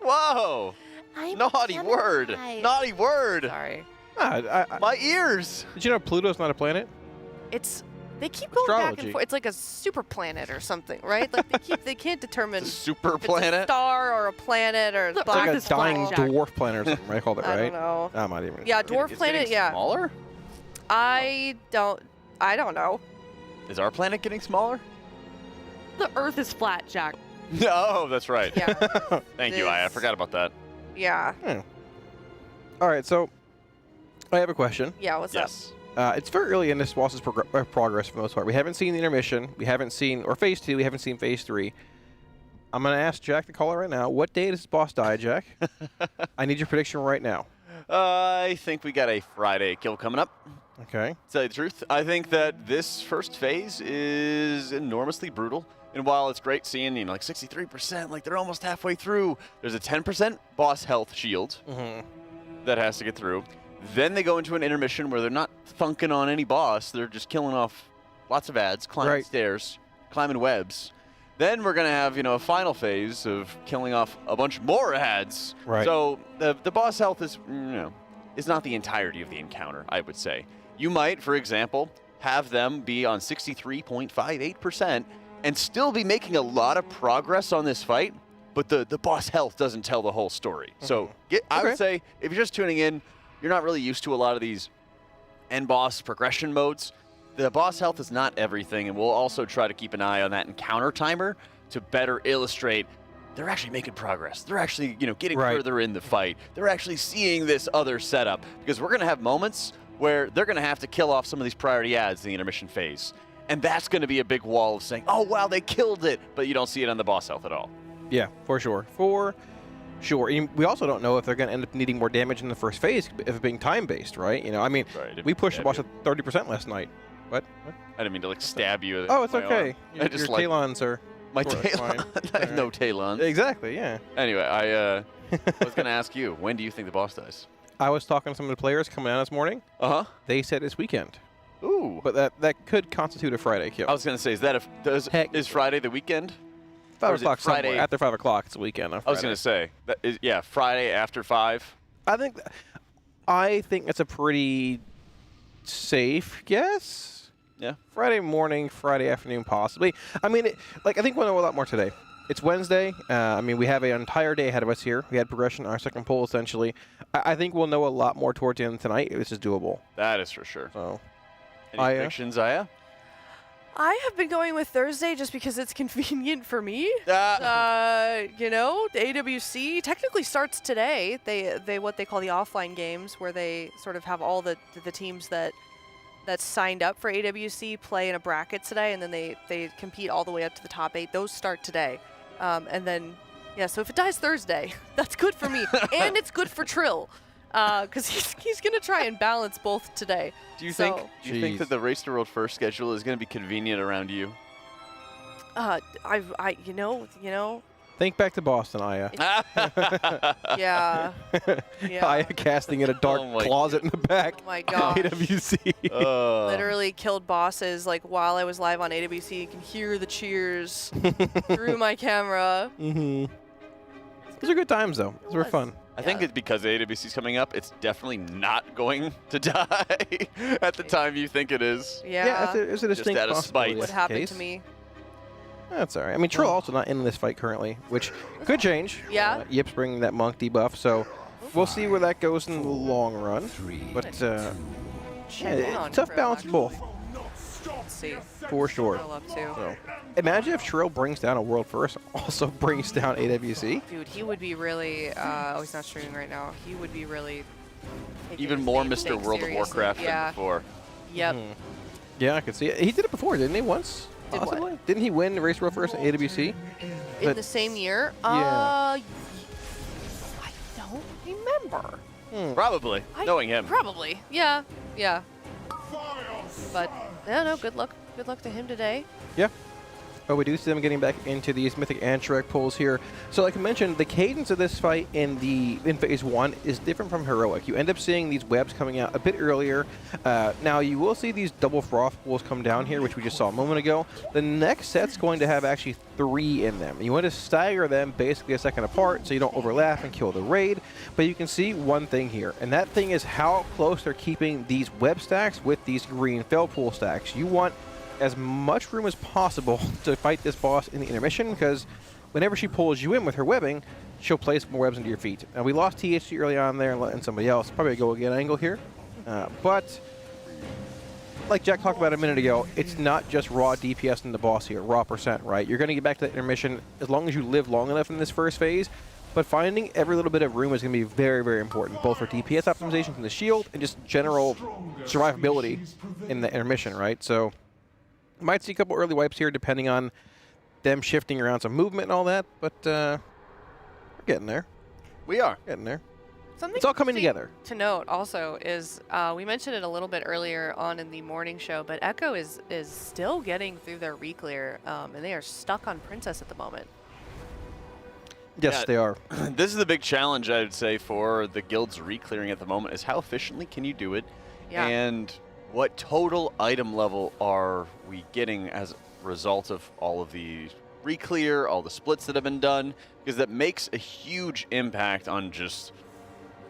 Whoa! Naughty word! Naughty word! Sorry. My ears! Did you know Pluto's not a planet? They keep going back Astrology. and forth. It's like a super planet or something, right? Like they can't determine super if planet? it's a star or a planet or It's like a dying dwarf planet or something, I called it, right? I don't know. I'm not even. Yeah, dwarf planet. Yeah. Smaller? I don't know. Is our planet getting smaller? The Earth is flat, Jack. No, that's right. Yeah. Thank you, I forgot about that. Yeah. All right, so I have a question. Yeah. What's up? It's very early in this boss's progress for the most part. We haven't seen the intermission. We haven't seen, or phase 2. We haven't seen phase 3. I'm going to ask Jack the caller right now. What day does this boss die, Jack? I need your prediction right now. I think we got a Friday kill coming up. Okay. To tell you the truth, I think that this first phase is enormously brutal. And while it's great seeing, like 63%, like they're almost halfway through, there's a 10% boss health shield that has to get through. Then they go into an intermission where they're not thunking on any boss. They're just killing off lots of ads, climbing stairs, climbing webs. Then we're going to have, a final phase of killing off a bunch more ads. Right. So the boss health is, is not the entirety of the encounter, I would say. You might, for example, have them be on 63.58% and still be making a lot of progress on this fight, but the boss health doesn't tell the whole story. So I would say if you're just tuning in, you're not really used to a lot of these end boss progression modes. The boss health is not everything, and we'll also try to keep an eye on that encounter timer to better illustrate they're actually making progress. They're actually, getting further in the fight. They're actually seeing this other setup, because we're going to have moments where they're going to have to kill off some of these priority ads in the intermission phase. And that's going to be a big wall of saying, oh, wow, they killed it, but you don't see it on the boss health at all. Yeah, for sure. For sure. And we also don't know if they're going to end up needing more damage in the first phase if it being time-based, right? We pushed the boss at 30% last night. What? I didn't mean to stab you. Oh, it's okay. I just your talons are. My talons. I have no talons. Exactly. Yeah. Anyway, I was going to ask you, when do you think the boss dies? I was talking to some of the players coming out this morning. They said this weekend. Ooh. But that could constitute a Friday kill. I was going to say, is Friday the weekend? 5 o'clock Friday after 5 o'clock. It's a weekend. On Friday. I was going to say, Friday after 5. I think that's a pretty safe guess. Yeah. Friday morning, Friday afternoon, possibly. I think we'll know a lot more today. It's Wednesday. We have an entire day ahead of us here. We had progression on our second poll, essentially. I think we'll know a lot more towards the end of tonight. This is doable. That is for sure. So, any predictions, Aya? I have been going with Thursday just because it's convenient for me. The AWC technically starts today. They what they call the offline games, where they sort of have all the teams that signed up for AWC play in a bracket today, and then they compete all the way up to the top 8. Those start today. And then, so if it dies Thursday, that's good for me. And it's good for Trill, because he's going to try and balance both today. Do you think that the Race to World First schedule is going to be convenient around you? Think back to Boston, Aya. Yeah. Aya casting in a dark closet in the back. Oh my gosh. AWC. Literally killed bosses while I was live on AWC. You can hear the cheers through my camera. Those are good times, though. Those were fun. I think it's because AWC is coming up, it's definitely not going to die at the time you think it is. Yeah. It's a distinct just out of spite. What happened to me? That's all right. Trill also not in this fight currently, which could change. Yeah. Yip's bringing that monk debuff, so we'll see where that goes in the long run. But it's tough balance of both. Let's see. For sure. So, imagine if Trill brings down a world first, also brings down AWC. Dude, he would be really. He's not streaming right now. He would be really. Even more Mr. World of Warcraft than before. Yep. Yeah, I could see it. He did it before, didn't he? Once. Possibly? Didn't he win the Race World First at AWC? In the same year? Yeah. I don't remember. Probably, knowing him. Probably, yeah. But, no, good luck. Good luck to him today. Yeah. But we do see them getting back into these Mythic and Shrek pulls here. So like I mentioned, the cadence of this fight in Phase 1 is different from Heroic. You end up seeing these webs coming out a bit earlier. Now you will see these double froth pools come down here, which we just saw a moment ago. The next set's going to have actually 3 in them. You want to stagger them basically a second apart so you don't overlap and kill the raid. But you can see one thing here, and that thing is how close they're keeping these web stacks with these green fell pool stacks. You want as much room as possible to fight this boss in the intermission, because whenever she pulls you in with her webbing, she'll place more webs into your feet. Now we lost THC early on there and letting somebody else. Probably a go-again angle here. But like Jack talked about a minute ago, it's not just raw DPS in the boss here, raw percent, right? You're going to get back to that intermission as long as you live long enough in this first phase. but finding every little bit of room is going to be very, very important, both for DPS optimization from the shield and just general survivability in the intermission, right? So might see a couple early wipes here depending on them shifting around some movement and all that, but we're getting there. We are. Getting there. Something It's all coming together. to note also is we mentioned it a little bit earlier on in the morning show, but Echo is still getting through their Reclear, and they are stuck on Princess at the moment. Yes, they are. This is the big challenge, I would say, for the guild's Reclearing at the moment, is how efficiently can you do it? Yeah. And what total item level are we getting as a result of all of the Reclear, all the splits that have been done? Because that makes a huge impact on just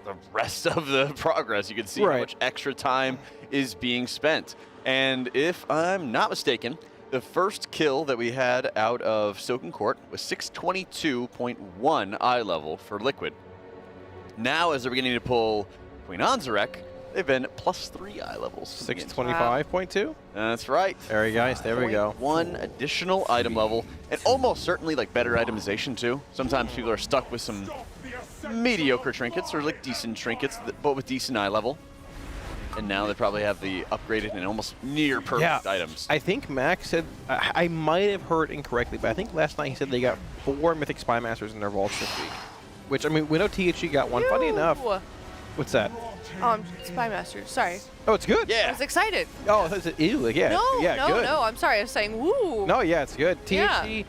the rest of the progress. You can see how much extra time is being spent. And if I'm not mistaken, the first kill that we had out of Silken Court was 622.1 eye level for Liquid. Now, as they're beginning to pull Queen Anzarek, they've been +3 eye levels. 625.2? That's right. There you guys. There we go. 1 additional item level, and almost certainly like better itemization too. Sometimes people are stuck with some mediocre trinkets or like decent trinkets, but with decent eye level. And now they probably have the upgraded and almost near perfect items. I think Max said, I might have heard incorrectly, but I think last night he said they got 4 Mythic Spy Masters in their vaults this week. Which, I mean, we know THG got one. Funny enough. What's that? Spy Master. Sorry. Oh, it's good. I was excited. Oh, that's ew. Yeah. No, yeah, good. no. I'm sorry. I was saying woo. No, yeah, it's good. THG.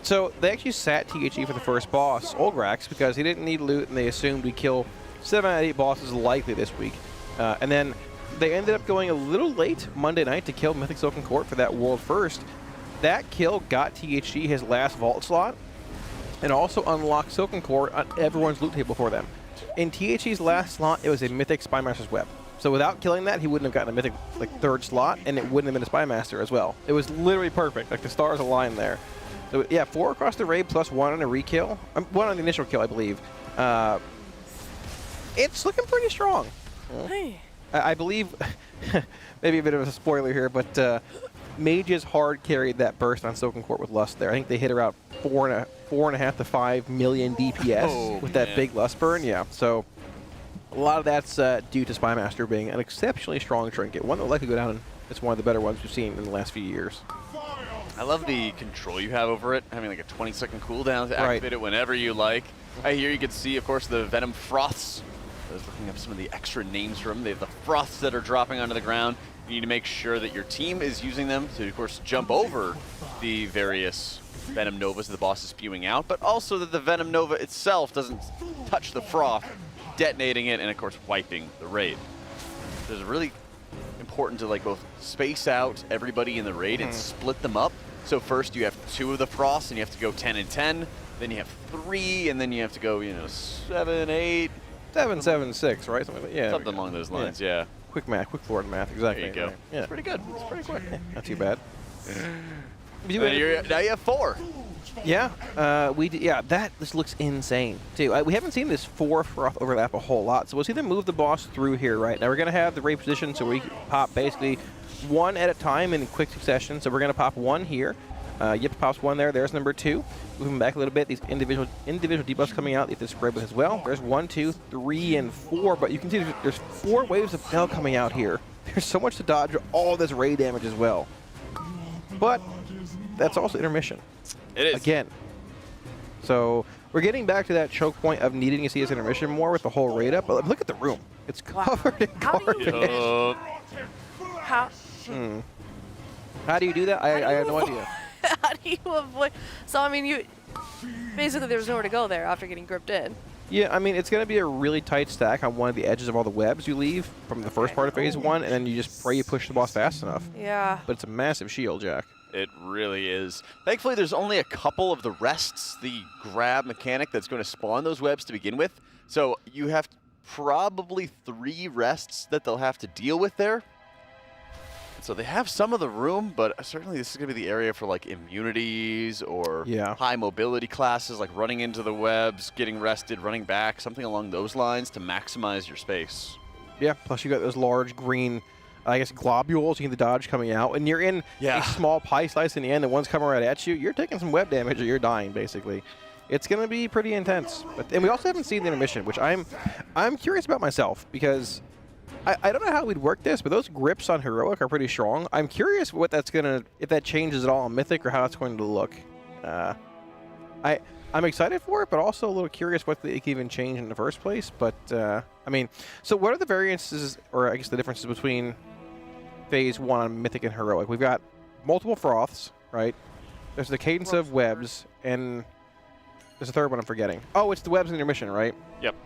So they actually sat THG for the first boss, Olgrax, because he didn't need loot, and they assumed we'd kill 7 out of 8 bosses likely this week. And then they ended up going a little late Monday night to kill Mythic Silken Court for that world first. That kill got THG his last vault slot, and also unlocked Silken Court on everyone's loot table for them. In THG's last slot, it was a Mythic Spy Master's Web. So without killing that, he wouldn't have gotten a Mythic like 3rd slot, and it wouldn't have been a Spy Master as well. It was literally perfect. Like the stars aligned there. So yeah, 4 across the raid plus 1 on a re-kill. 1 on the initial kill, I believe. It's looking pretty strong. Hey. I believe, maybe a bit of a spoiler here, but Mages hard carried that burst on Silken Court with Lust there. I think they hit around 4.5 to 5 million DPS with that big Lust burn. Yeah, so a lot of that's due to Spy Master being an exceptionally strong trinket. One that will likely go down, and it's one of the better ones we've seen in the last few years. I love the control you have over it, having like a 20-second cooldown to activate it whenever you like. Here you can see, of course, the Venom Froths. I was looking up some of the extra names for them. They have the Froths that are dropping onto the ground. You need to make sure that your team is using them to, of course, jump over the various Venom Novas the boss is spewing out, but also that the Venom Nova itself doesn't touch the Froth, detonating it and, of course, wiping the raid. It's really important to like both space out everybody in the raid and split them up. So first you have 2 of the Frosts and you have to go 10 and 10. Then you have 3, and then you have to go, 7, 8. 7, 7, 6, right? Something like that. Yeah. Something along those lines, yeah. Quick math, quick Florida math, exactly. There you go. Right. Yeah. It's pretty good. It's pretty quick. Not too bad. Now you have 4. Yeah, this looks insane too. We haven't seen this 4 Froth overlap a whole lot, so we'll see them move the boss through here. Right now, we're gonna have the raid position, so we pop basically 1 at a time in quick succession. So we're gonna pop 1 here. Yip pops 1 there. There's number 2. Moving back a little bit. These individual debuffs coming out. You have to spread with as well. There's 1, 2, 3, and 4. But you can see there's 4 waves of Bell coming out here. There's so much to dodge all this raid damage as well. But that's also intermission. It is. Again. So we're getting back to that choke point of needing to see this intermission more with the whole raid up. But look at the room. It's covered in garbage. How do you do that? I have no idea. How do you avoid? So I mean, basically there's nowhere to go there after getting gripped in. Yeah, I mean, it's going to be a really tight stack on one of the edges of all the webs you leave from the first part of phase 1, and then you just pray you push the boss fast enough. Yeah. But it's a massive shield, Jack. It really is. Thankfully, there's only a couple of the rests, the grab mechanic that's going to spawn those webs to begin with. So you have probably 3 rests that they'll have to deal with there. So they have some of the room, but certainly this is going to be the area for like immunities or high mobility classes, like running into the webs, getting rested, running back, something along those lines to maximize your space. Yeah, plus you got those large green, I guess, globules you can dodge coming out. And you're in a small pie slice in the end, and one's coming right at you. You're taking some web damage or you're dying, basically. it's going to be pretty intense. And we also haven't seen the intermission, which I'm curious about myself, because I don't know how we'd work this, but those grips on Heroic are pretty strong. I'm curious what that's if that changes at all on Mythic, or how it's going to look. I'm excited for it, but also a little curious what they can even change in the first place. But, I mean, so what are the variances, or I guess the differences between Phase 1 on Mythic and Heroic? We've got multiple froths, right? There's the cadence of webs, and there's a third one I'm forgetting. Oh, it's the webs and intermission, right? Yep.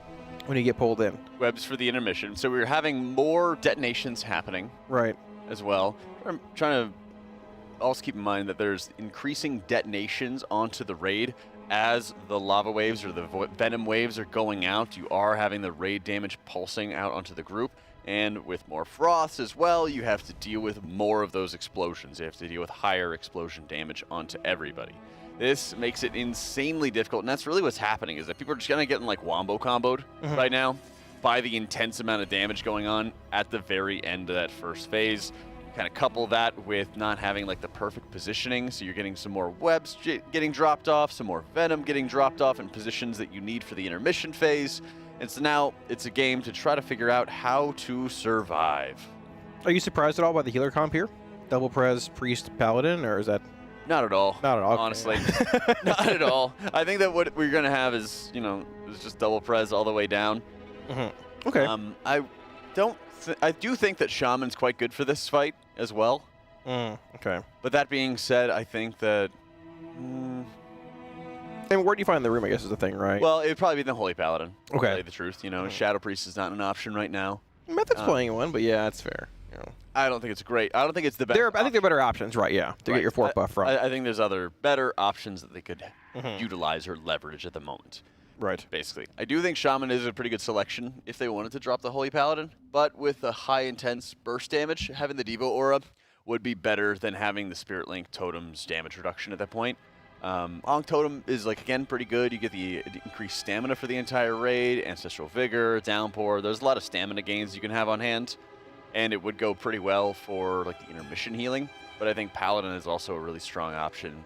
When you get pulled in. Webs for the intermission. So we're having more detonations happening. Right. As well. I'm trying to also keep in mind that there's increasing detonations onto the raid as the lava waves or the venom waves are going out. You are having the raid damage pulsing out onto the group. And with more froths as well, you have to deal with more of those explosions. You have to deal with higher explosion damage onto everybody. This makes it insanely difficult, and that's really what's happening, is that people are just kind of getting like wombo comboed right now by the intense amount of damage going on at the very end of that first phase. Kind of couple that with not having like the perfect positioning, so you're getting some more webs getting dropped off, some more venom getting dropped off in positions that you need for the intermission phase. And so now it's a game to try to figure out how to survive. Are you surprised at all by the healer comp here? Double Prez, Priest, Paladin, or is that... Not at all. Not at all. Honestly. Not at all. I think that what we're going to have is, you know, is just double Prez all the way down. Okay. I do think that Shaman's quite good for this fight as well. Okay. But that being said, I think that... And where do you find the room, I guess, is the thing, right? Well, it would probably be the Holy Paladin. Okay. To tell you the truth. You know, Shadow Priest is not an option right now. Method's playing one, but yeah, that's fair. You know. I don't think it's great. I don't think it's the best. I think there are better options, right? Yeah, to get your 4th buff from. I think there's other better options that they could utilize or leverage at the moment. Right. Basically, I do think Shaman is a pretty good selection if they wanted to drop the Holy Paladin, but with a high intense burst damage, having the Devo Aura would be better than having the Spirit Link Totem's damage reduction at that point. Ankh Totem is, like, again, pretty good. You get the increased stamina for the entire raid, Ancestral Vigor, Downpour. There's a lot of stamina gains you can have on hand, and it would go pretty well for, like, the intermission healing. But I think Paladin is also a really strong option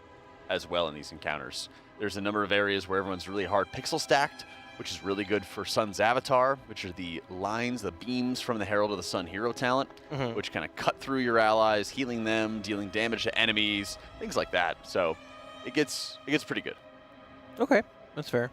as well in these encounters. There's a number of areas where everyone's really hard pixel stacked, which is really good for Sun's Avatar, which are the lines, the beams from the Herald of the Sun hero talent, which kind of cut through your allies, healing them, dealing damage to enemies, things like that. So it gets pretty good. Okay, that's fair.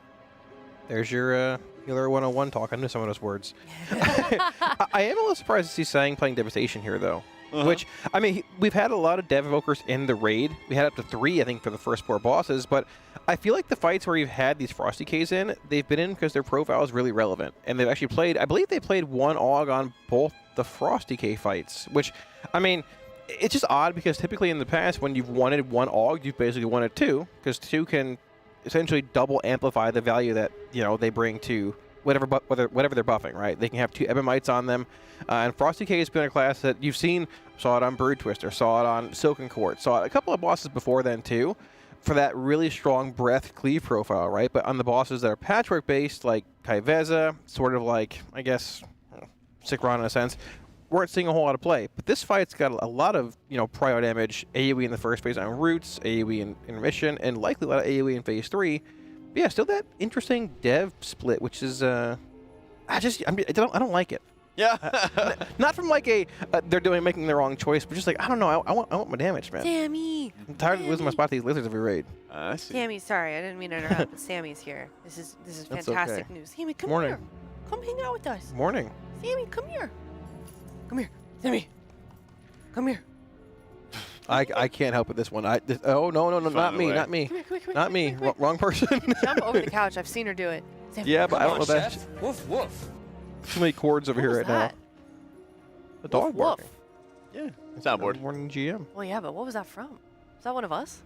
There's your Healer 101 talk. I knew some of those words. I am a little surprised to see Sang playing Devastation here, though. Which, I mean, we've had a lot of Dev Evokers in the raid. We had up to 3, I think, for the first 4 bosses. But I feel like the fights where you've had these Frosty Ks in, they've been in because their profile is really relevant. And they've actually played, I believe they played 1 AUG on both the Frosty K fights. Which, I mean, it's just odd because typically in the past, when you've wanted 1 AUG, you've basically wanted 2. Because 2 can essentially double amplify the value that, you know, they bring to whatever they're buffing, right? They can have 2 Ebonmites on them. And Frosty K has been a class that you've seen, saw it on Brood Twister, saw it on Silken Court, saw it a couple of bosses before then too, for that really strong breath cleave profile, right? But on the bosses that are patchwork based, like Kaiveza, sort of like, I guess, Sikron in a sense, weren't seeing a whole lot of play. But this fight's got a lot of, you know, prio damage, AoE in the first phase on Roots, AoE in intermission, and likely a lot of AoE in phase 3. But yeah, still that interesting dev split, which is, I don't like it. Yeah. Not from like they're making the wrong choice, but just like, I don't know, I want my damage, man. Sammy! I'm tired of losing my spot to these lizards every raid. I see. Sammy, sorry, I didn't mean to interrupt, but Sammy's here. This is That's fantastic okay. news. Sammy, come Morning. here. Come hang out with us. Morning. Sammy, come here. Come here. Sammy. Come here. I can't help with this one. Oh, no, not me, not me. Come here. Not me. Wrong person. Jump over the couch. I've seen her do it. Sammy, Yeah, but I don't know that. Woof, woof. Too many cords over here right now. A dog barking. Yeah, soundboard. Morning GM. Well, yeah, but what was that from? Is that one of us?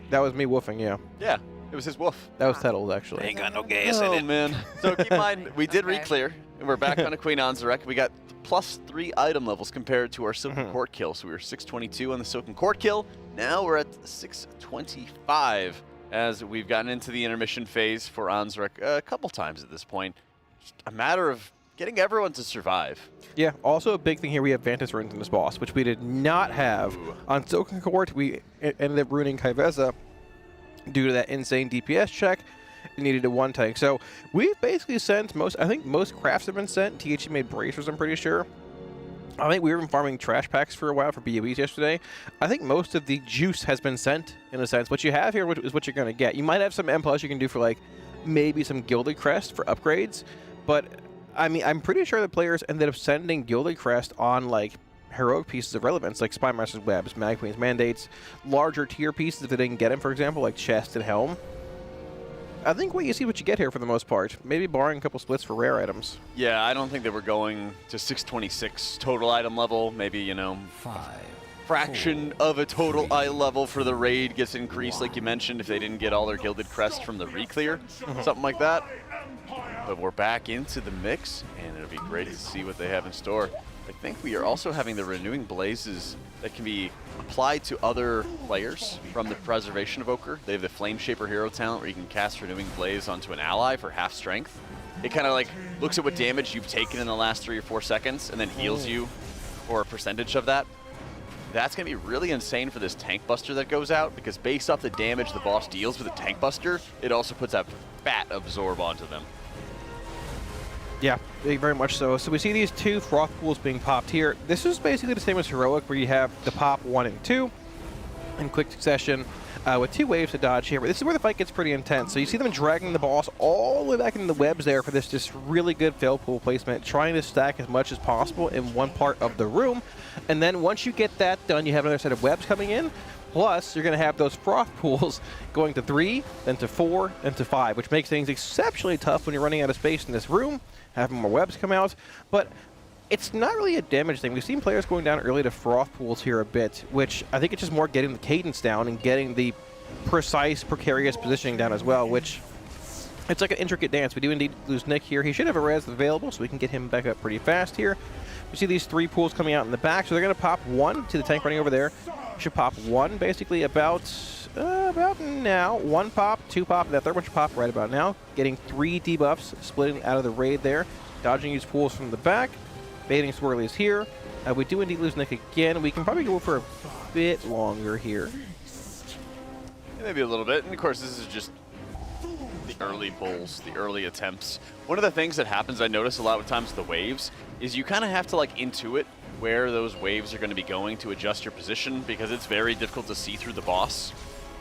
That was me woofing, yeah. Yeah, it was his woof. That was Tettles, actually. Ain't got no gas in it, man. So keep in mind, we did Reclear, and we're back on a Queen Anzarek. We got +3 item levels compared to our Silken Court kill. So we were 622 on the Silken Court kill. Now we're at 625 as we've gotten into the intermission phase for Anzarek a couple times at this point. Just a matter of getting everyone to survive. Yeah, also a big thing here, we have Vantis runes in this boss, which we did not have. On Silken Court, we ended up ruining Kaiveza due to that insane DPS check. It needed a 1 tank. So we've basically sent I think most crafts have been sent. THC made bracers, I'm pretty sure. I think we were farming trash packs for a while for BOEs yesterday. I think most of the juice has been sent, in a sense. What you have here is what you're going to get. You might have some M+ you can do for, like, maybe some Gilded Crest for upgrades. But, I mean, I'm pretty sure the players ended up sending Gilded Crest on, like, heroic pieces of relevance, like Spymaster's Webs, Mag Queen's Mandates, larger tier pieces if they didn't get them, for example, like Chest and Helm. I think you see what you get here for the most part. Maybe barring a couple splits for rare items. Yeah, I don't think they were going to 626 total item level. Maybe, you know, fraction of a total eye level for the raid gets increased, like you mentioned, if they didn't get all their Gilded Crest from the Reclear, something like that. But we're back into the mix, and it'll be great to see what they have in store. I think we are also having the Renewing Blazes that can be applied to other players from the Preservation Evoker. They have the Flame Shaper hero talent where you can cast Renewing Blaze onto an ally for half strength. It kind of like looks at what damage you've taken in the last 3 or 4 seconds and then heals you for a percentage of that. That's going to be really insane for this Tank Buster that goes out, because based off the damage the boss deals with a Tank Buster, it also puts a fat absorb onto them. Yeah, very much so. So we see these 2 Froth Pools being popped here. This is basically the same as Heroic, where you have the pop 1 and 2 in quick succession with 2 waves to dodge here. But this is where the fight gets pretty intense. So you see them dragging the boss all the way back into the webs there for this just really good fail pool placement, trying to stack as much as possible in one part of the room. And then once you get that done, you have another set of webs coming in. Plus, you're going to have those Froth Pools going to 3, then to 4, and to 5, which makes things exceptionally tough when you're running out of space in this room, having more webs come out. But it's not really a damage thing. We've seen players going down early to Froth Pools here a bit, which I think it's just more getting the cadence down and getting the precise, precarious positioning down as well, which it's like an intricate dance. We do indeed lose Nick here. He should have a res available, so we can get him back up pretty fast here. We see these 3 pools coming out in the back, so they're going to pop 1 to the tank running over there. Should pop 1 basically about now. 1 pop, 2 pop, and that third one should pop right about now. Getting 3 debuffs, splitting out of the raid there. Dodging these pools from the back. Baiting Swirlies here. We do indeed lose Nick again. We can probably go for a bit longer here. Yeah, maybe a little bit. And of course, this is just the early pulls, the early attempts. One of the things that happens, I notice a lot of times with the waves, is you kind of have to like intuit where those waves are going to be going to adjust your position, because it's very difficult to see through the boss.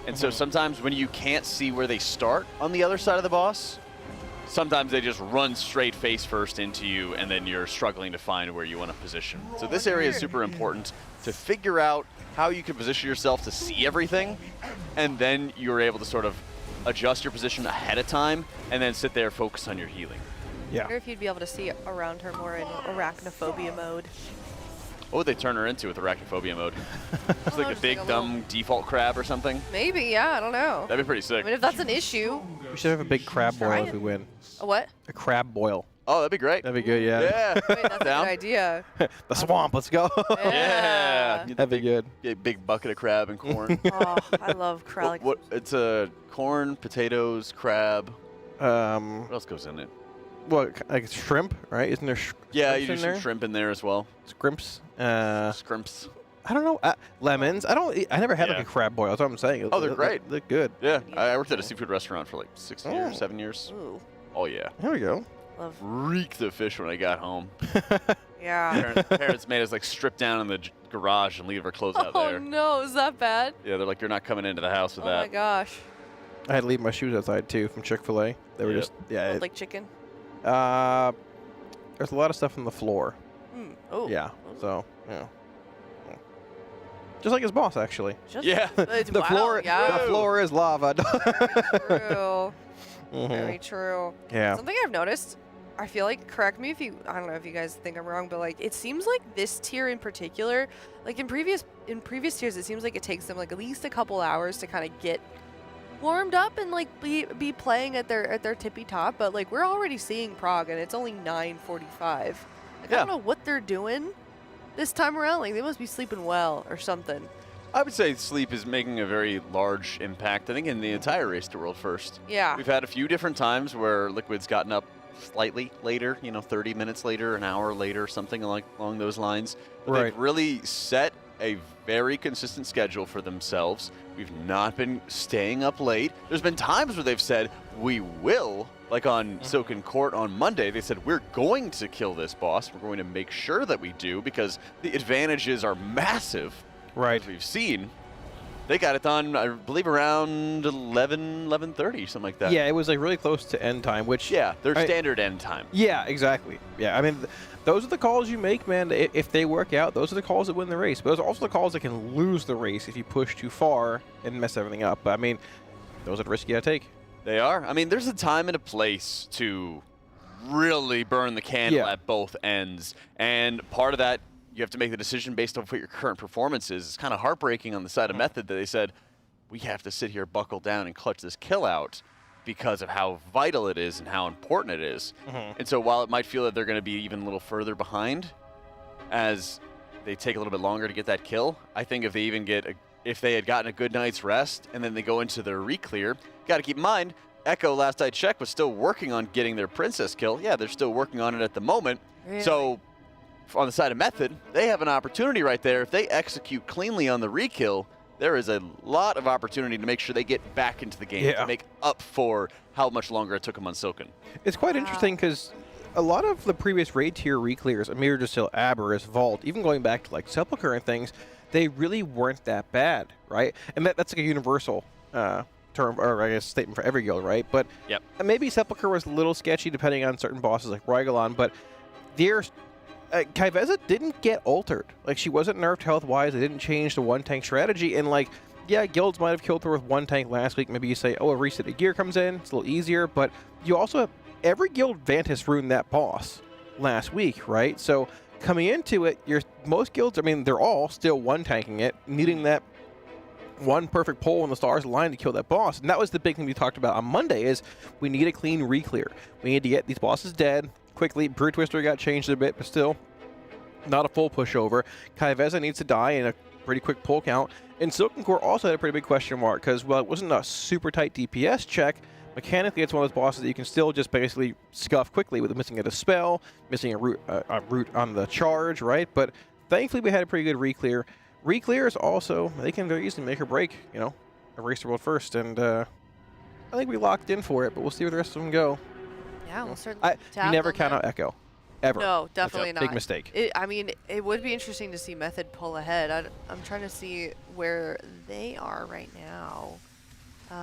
And so sometimes when you can't see where they start on the other side of the boss, sometimes they just run straight face first into you, and then you're struggling to find where you want to position. So this area is super important to figure out how you can position yourself to see everything, and then you're able to sort of adjust your position ahead of time, and then sit there, focus on your healing. I wonder if you'd be able to see around her more in arachnophobia mode. What would they turn her into with arachnophobia mode? It's like a big, dumb default crab or something? Maybe, yeah, I don't know. That'd be pretty sick. I mean, if that's an issue. We should have a big crab boil if we win. A what? A crab boil. Oh, that'd be great. That'd be good, yeah. Yeah. Wait, that's a good idea. The swamp, let's go. Yeah. That'd be good. A big bucket of crab and corn. Oh, I love crab. What? It's a corn, potatoes, crab. What else goes in it? Well, like shrimp, right? Isn't there Yeah, shrimps you do in some there? shrimp in there as well. Scrimps. Scrimps. I don't know. Lemons. I never had like a crab boil. That's what I'm saying. Oh, they're great. They're good. Yeah, I worked at a seafood restaurant for like 6 years, Oh. 7 years. Ooh. Oh yeah. There we go. Love. Reeked of fish when I got home. Yeah. Parents made us like strip down in the garage and leave our clothes out Oh there. no, is that bad? Yeah, they're like, you're not coming into the house with Oh that. my gosh. I had to leave my shoes outside too from Chick-fil-A. They were just Like chicken? There's a lot of stuff on the floor. Oh. Yeah. So yeah. Just like his boss, actually. Yeah. the wow, floor is lava. True. Mhm. Very true. Yeah. Something I've noticed, I feel like, correct me if you, I don't know if you guys think I'm wrong, but like it seems like this tier in particular, like in previous tiers, it seems like it takes them like at least a couple hours to kind of get warmed up and like be playing at their tippy top, but like we're already seeing prog and it's only 9:45. Like I don't know what they're doing this time around. Like they must be sleeping well or something. I would say sleep is making a very large impact, I think, in the entire Race to World First. Yeah. We've had a few different times where Liquid's gotten up slightly later, 30 minutes later, an hour later, something along those lines. But Right. they've really set a very consistent schedule for themselves. We've not been staying up late. There's been times where they've said, we will, like on Silken Court on Monday, they said, we're going to kill this boss. We're going to make sure that we do because the advantages are massive. Right. As we've seen. They got it done, I believe, around 11:30, something like that. Yeah, it was like really close to end time, which... Yeah, their standard end time. Yeah, exactly. Yeah, I mean, those are the calls you make, man. If they work out, those are the calls that win the race. But those are also the calls that can lose the race if you push too far and mess everything up. But, I mean, those are the risks you gotta take. They are. I mean, there's a time and a place to really burn the candle at both ends. And part of that, you have to make the decision based on what your current performance is. It's kind of heartbreaking on the side of Method that they said, we have to sit here, buckle down, and clutch this kill out because of how vital it is and how important it is. And so while it might feel that they're going to be even a little further behind as they take a little bit longer to get that kill, I think if they even if they had gotten a good night's rest and then they go into their Reclear, got to keep in mind, Echo, last I checked, was still working on getting their Princess kill. Yeah, they're still working on it at the moment. Really? So on the side of Method, they have an opportunity right there. If they execute cleanly on the rekill, there is a lot of opportunity to make sure they get back into the game to make up for how much longer it took them on Silken. It's quite interesting because a lot of the previous raid tier Reclears, Amir Jasil, Aberrus, Vault, even going back to like Sepulchre and things, they really weren't that bad, right? And that's like a universal term, or I guess statement for every guild, right? But maybe Sepulchre was a little sketchy depending on certain bosses like Rygalon, but there's Kaiveza didn't get altered. Like, she wasn't nerfed health-wise. They didn't change the one-tank strategy. And, like, yeah, guilds might have killed her with one tank last week. Maybe you say, oh, a reset of gear comes in. It's a little easier. But you also have every guild Vantis ruined that boss last week, right? So coming into it, most guilds, I mean, they're all still one-tanking it, needing that one perfect pull in the stars line to kill that boss. And that was the big thing we talked about on Monday is we need a clean Reclear. We need to get these bosses dead quickly. Brew Twister got changed a bit, but still not a full pushover. Kaiveza needs to die in a pretty quick pull count. And Silken Core also had a pretty big question mark because, well, it wasn't a super tight DPS check. Mechanically, it's one of those bosses that you can still just basically scuff quickly with missing a dispel, missing a root on the charge, right? But thankfully, we had a pretty good Reclear. Reclear is also, they can very easily make or break, you know, erase the world first. And I think we locked in for it, but we'll see where the rest of them go. Yeah, we'll certainly You never count out Echo. Ever. No, definitely not. Big mistake. I mean, it would be interesting to see Method pull ahead. I'm trying to see where they are right now.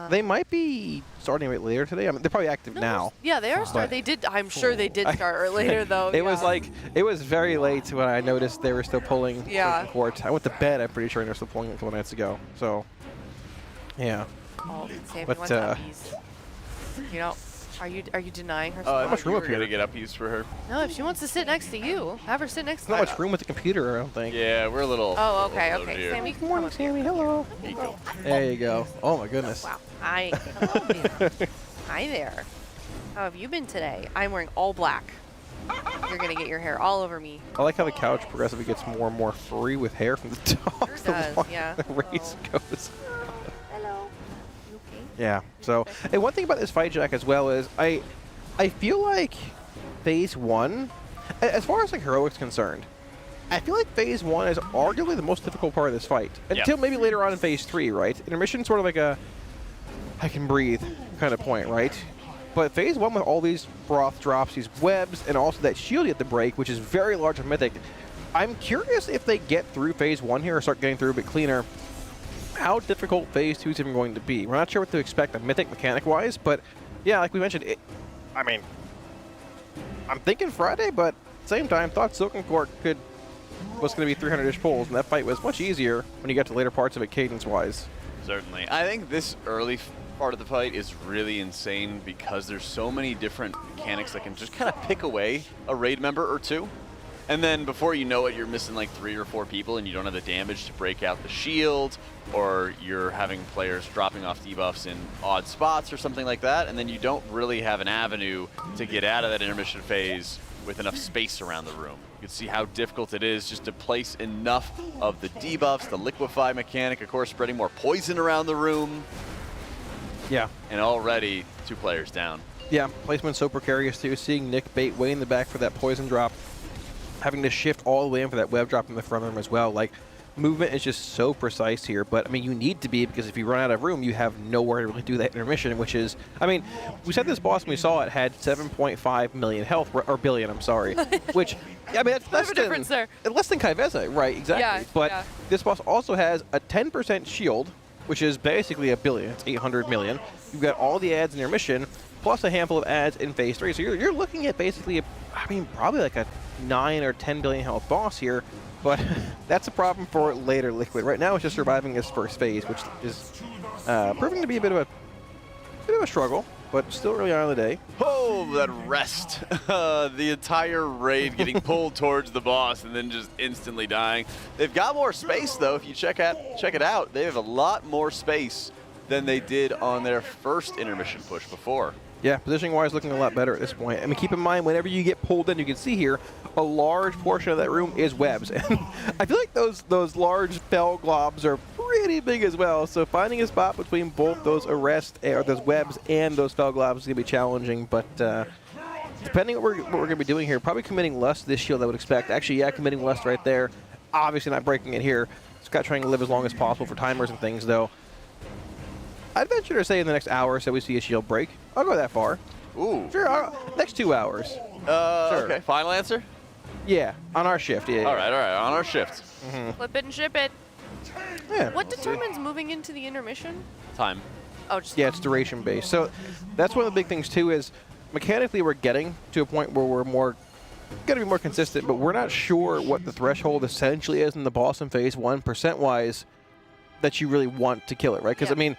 They might be starting a bit later today. I mean, they're probably active now. Yeah, they are starting. They did. I'm sure they did start later though. It was like it was very late when I noticed they were still pulling. Yeah. Court. I went to bed. I'm pretty sure they were still pulling a couple nights ago. So, yeah. Oh, Sammy wants uppies. You know. Are you denying her? How much room up here to get uppies for her? No, if she wants to sit next to you, have her sit next to you. Not much room with the computer, I don't think. Yeah, we're a little. Oh, okay, okay. Sammy, good morning, Sammy. Hello. There you go. There you go. Oh my goodness. Wow. Hi. Hello there. Hi there. How have you been today? I'm wearing all black. You're gonna get your hair all over me. I like how the couch progressively gets more and more free with hair from the top. Sure does, yeah. The race goes. Hello. You okay? Yeah. So, and one thing about this fight, Jack, as well is I feel like Phase 1, as far as like heroic's concerned, I feel like Phase 1 is arguably the most difficult part of this fight. Until maybe later on in Phase 3, right? Intermission's sort of like a I can breathe kind of point, right? But Phase 1 with all these broth drops, these webs, and also that shield you have to break, which is very large and mythic. I'm curious if they get through Phase 1 here or start getting through a bit cleaner, how difficult Phase 2 is even going to be. We're not sure what to expect mythic mechanic-wise, but yeah, like we mentioned, I mean, I'm thinking Friday, but at the same time, thought Silken Court was going to be 300-ish pulls, and that fight was much easier when you get to later parts of it cadence-wise. Certainly. I think this early part of the fight is really insane because there's so many different mechanics that can just kind of pick away a raid member or two. And then before you know it, you're missing like 3 or 4 people and you don't have the damage to break out the shield, or you're having players dropping off debuffs in odd spots or something like that, and then you don't really have an avenue to get out of that intermission phase with enough space around the room. You can see how difficult it is just to place enough of the debuffs, the liquefy mechanic, of course, spreading more poison around the room. Yeah. And already 2 players down. Yeah, placement's so precarious too. Seeing Nick bait way in the back for that poison drop, having to shift all the way in for that web drop in the front of him as well. Like, movement is just so precise here. But I mean, you need to be, because if you run out of room, you have nowhere to really do that intermission, which is, I mean, we said this boss when we saw it had 7.5 million health, or billion, I'm sorry, which, I mean, that's less than Kaiveza, right? Exactly. Yeah, but yeah. this boss also has a 10% shield, which is basically a billion. It's 800 million. You've got all the ads in your mission, plus a handful of ads in phase 3. So you're looking at basically, probably like a 9 or 10 billion health boss here. But that's a problem for later Liquid. Right now, it's just surviving this first phase, which is proving to be a bit of a struggle, but still early on in the day. Oh, that rest. The entire raid getting pulled towards the boss and then just instantly dying. They've got more space, though. If you check it out, they have a lot more space than they did on their first intermission push before. Yeah, positioning-wise, looking a lot better at this point. I mean, keep in mind, whenever you get pulled in, you can see here, a large portion of that room is webs. And I feel like those large fell globs are pretty big as well. So finding a spot between both those those webs and those fell globs is going to be challenging. But depending on what we're going to be doing here, probably committing lust to this shield, I would expect. Actually, yeah, committing lust right there. Obviously not breaking it here. Scott trying to live as long as possible for timers and things, though. I'd venture to say in the next hour or so we see a shield break. I'll go that far. Ooh. Sure, next 2 hours. Sure. Okay, final answer? Yeah, on our shift, yeah. All right, on our shift. Flip it and ship it. Yeah. What determines moving into the intermission? Time. Oh, just yeah, it's duration based. So that's one of the big things too is mechanically we're getting to a point where we're going to be more consistent, but we're not sure what the threshold essentially is in the boss in phase 1 percent-wise that you really want to kill it, right? Because, I mean,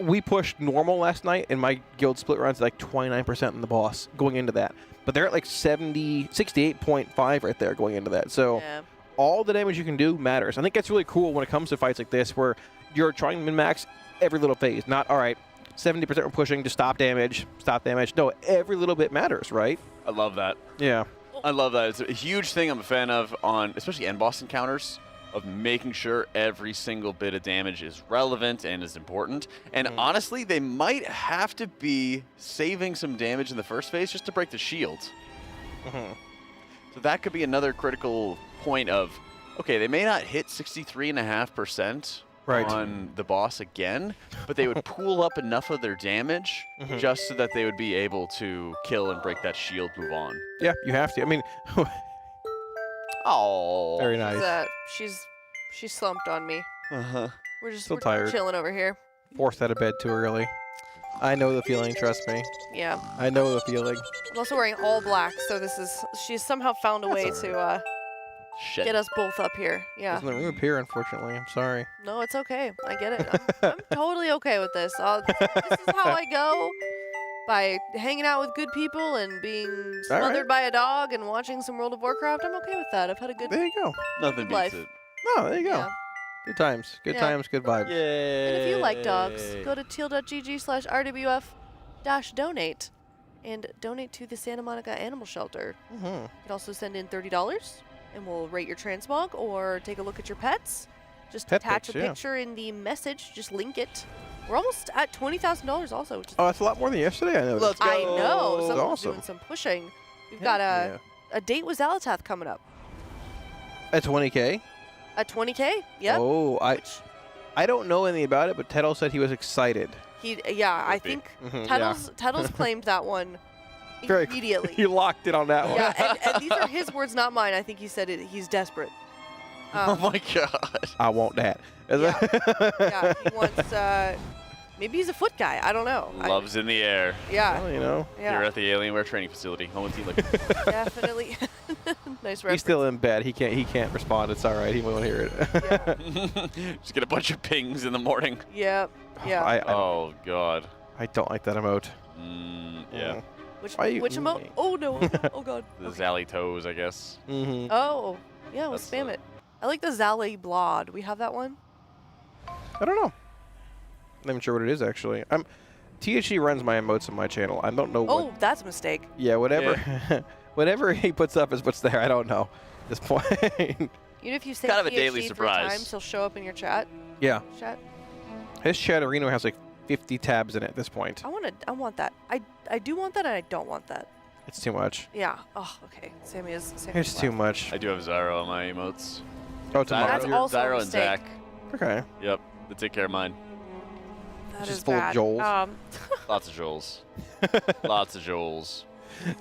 we pushed normal last night, and my guild split runs like 29% in the boss going into that. But they're at like 68.5 right there going into that. So all the damage you can do matters. I think that's really cool when it comes to fights like this where you're trying to min-max every little phase. Not, all right, 70% we're pushing to stop damage. No, every little bit matters, right? I love that. Yeah. I love that. It's a huge thing I'm a fan of on especially end boss encounters, of making sure every single bit of damage is relevant and is important. And honestly, they might have to be saving some damage in the first phase just to break the shield. So that could be another critical point of, okay, they may not hit 63.5% on the boss again, but they would pool up enough of their damage just so that they would be able to kill and break that shield, move on. Yeah, you have to. I mean... Oh, very nice. She's slumped on me. We're just tired. Chilling over here. Forced out of bed too early. I know the feeling, trust me. Yeah. I know the feeling. I'm also wearing all black, so she's somehow found a way to get us both up here. Yeah. Doesn't the room appear, unfortunately. I'm sorry. No, it's okay. I get it. I'm totally okay with this. This is how I go. By hanging out with good people and being smothered by a dog and watching some World of Warcraft, I'm okay with that. I've had a good There you go. Nothing beats life. It. No, there you go. Yeah. Good times. Good times, good vibes. Yay. And if you like dogs, go to teal.gg/RWF-donate and donate to the Santa Monica Animal Shelter. You can also send in $30 and we'll rate your transmog or take a look at your pets. Just attach a picture in the message. Just link it. We're almost at $20,000 also. Which is that's a lot more than yesterday, I know. Let's go. I know. Someone's awesome. doing some pushing. We've got a date with Zalatath coming up. At 20K? At 20K? Yep. Oh, I don't know anything about it, but Teddle said he was excited. I think Teddle's claimed that one immediately. He locked it on that one. Yeah, and these are his words, not mine. I think he said it. He's desperate. Oh my god. I want that. Yeah, he wants, maybe he's a foot guy. I don't know. Love's in the air. Yeah. Well, you know. Yeah. You're at the Alienware training facility. Home with Teal. Definitely. Nice reference. He's still in bed. He can't respond. It's all right. He won't hear it. Just get a bunch of pings in the morning. Yep. Yeah. Oh god. I don't like that emote. Yeah. Which emote? Oh no. Oh god. The Zally toes, I guess. Oh. Yeah, we'll spam it. I like the Zally Blod. We have that one? I don't know. I'm not even sure what it is, actually. THC runs my emotes on my channel. I don't know what... Oh, that's a mistake. Yeah, whatever. Whatever he puts up is what's there. I don't know at this point. Even if you say kind of a THC daily 3 surprise. times, he'll show up in your chat. Yeah. Chat. His Chatterino has like 50 tabs in it at this point. I want that. I do want that and I don't want that. It's too much. Yeah. Oh, okay. Sammy is It's too much. I do have Zyro on my emotes. Oh, tomorrow. That's also a Zyro and mistake. Zach. Okay. Yep, they take care of mine. That Just is full of bad. Joels. Lots of Joels. Lots of Joels.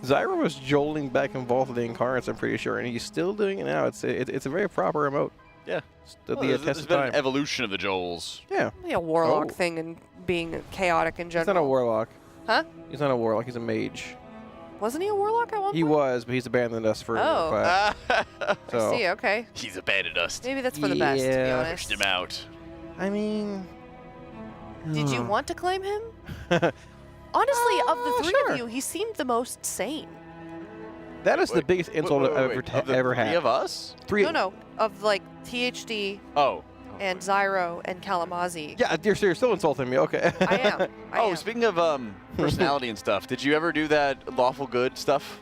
Zyro was joling back and forth with the incarnates, I'm pretty sure, and he's still doing it now. It's a very proper emote. Yeah. Stood Well, the there's test of been time. an evolution of the Joels. Yeah. Maybe a warlock Oh. thing and being chaotic in He's general. not a warlock. Huh? He's not a warlock. He's a mage. Wasn't he a warlock at one He point? was, but he's abandoned us for. Oh. So. I see. Okay. He's abandoned us. Maybe that's for the best, to be Yeah. honest. Pushed him out. I mean. Did you want to claim him? Honestly, of the three of you, he seemed the most sane. That is the biggest insult I've ever had. Three of us? No, of like THD Oh. and Zyro and Kalamazi. Yeah, you're still insulting me. Okay. I am. Oh, speaking of personality and stuff, did you ever do that lawful good stuff?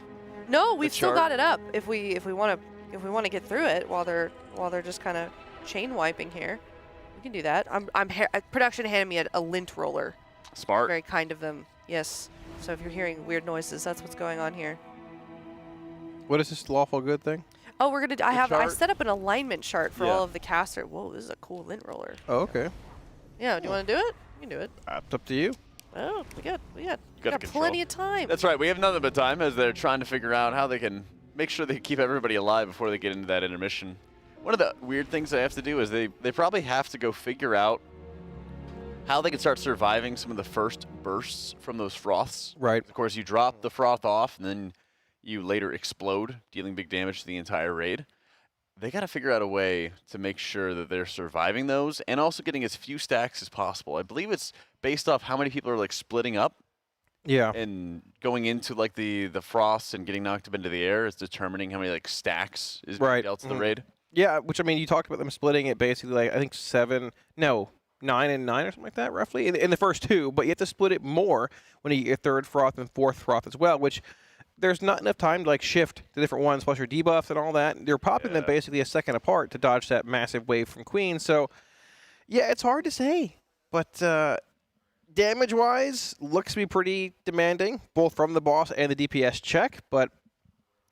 No, we've still chart? got it up. If we want to get through it while they're just kind of chain wiping here, we can do that. Production handed me a lint roller. Smart. Very kind of them. Yes. So if you're hearing weird noises, that's what's going on here. What is this lawful good thing? Oh, we're gonna. I chart? set up an alignment chart for Yeah. all of the caster. Whoa, this is a cool lint roller. Oh, okay. Yeah. Do you want to do it? You can do it. It's up to you. Oh, we got Gotta plenty of time. That's right. We have nothing but time as they're trying to figure out how they can make sure they keep everybody alive before they get into that intermission. One of the weird things they have to do is they probably have to go figure out how they can start surviving some of the first bursts from those froths. Right. Of course, you drop the froth off, and then you later explode, dealing big damage to the entire raid. They got to figure out a way to make sure that they're surviving those and also getting as few stacks as possible. I believe it's based off how many people are like splitting up. Yeah. And going into like the frosts and getting knocked up into the air is determining how many like stacks is being dealt to the raid. Yeah, which I mean, you talked about them splitting it basically like I think 9 and 9 or something like that, roughly, in the first two. But you have to split it more when you get third froth and fourth froth as well, which there's not enough time to like shift the different ones, plus your debuffs and all that. You're popping them basically a second apart to dodge that massive wave from Queen. So, yeah, it's hard to say. But damage-wise, looks to be pretty demanding, both from the boss and the DPS check. But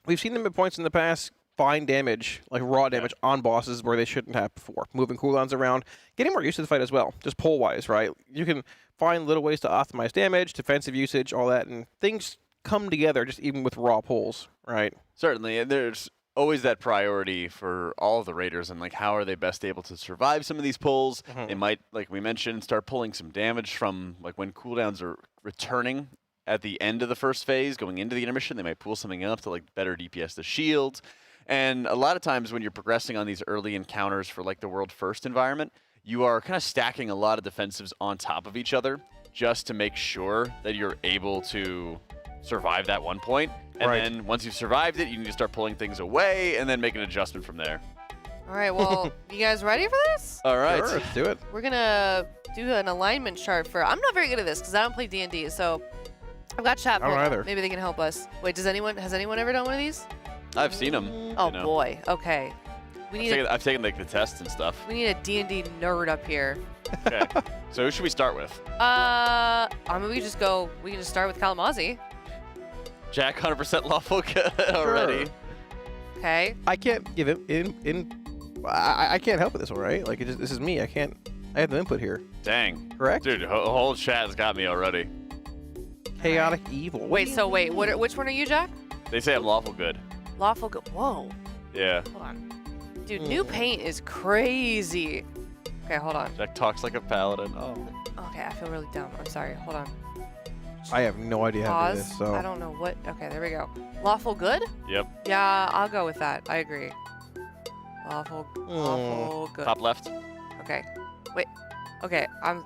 we've seen them at points in the past find damage, like raw damage, on bosses where they shouldn't have before. Moving cooldowns around, getting more used to the fight as well, just pull-wise, right? You can find little ways to optimize damage, defensive usage, all that, and things come together just even with raw pulls, right? Certainly, and there's always that priority for all of the raiders and like how are they best able to survive some of these pulls. They might, like we mentioned, start pulling some damage from like when cooldowns are returning at the end of the first phase, going into the intermission. They might pull something up to like better DPS the shields. And a lot of times when you're progressing on these early encounters for like the world first environment, you are kind of stacking a lot of defensives on top of each other just to make sure that you're able to survive that one point. And then once you've survived it, you need to start pulling things away and then make an adjustment from there. All right. Well, you guys ready for this? All right. Sure, let's do it. We're gonna do an alignment chart for. I'm not very good at this because I don't play D&D, so I've got chat. I don't either. Maybe they can help us. Wait, has anyone ever done one of these? I've seen them. Oh boy. Okay. I've taken like the tests and stuff. We need a D&D nerd up here. Okay. So who should we start with? I mean, we can just start with Kalamazi. Jack, 100% lawful good already. Okay. I can't give it I can't help with this one, right? Like this is me. I have the input here. Dang. Correct? Dude, whole chat's got me already. Chaotic evil. Wait. Which one are you, Jack? They say I'm lawful good. Lawful good. Whoa. Yeah. Hold on. Dude, new paint is crazy. Okay, hold on. Jack talks like a paladin. Oh. Okay, I feel really dumb. I'm sorry. Hold on. I have no idea how to do Pause. this. So I don't know what. Okay, there we go. Lawful good? Yep. Yeah, I'll go with that. I agree. Lawful good. Top left. Okay. Wait. Okay. I'm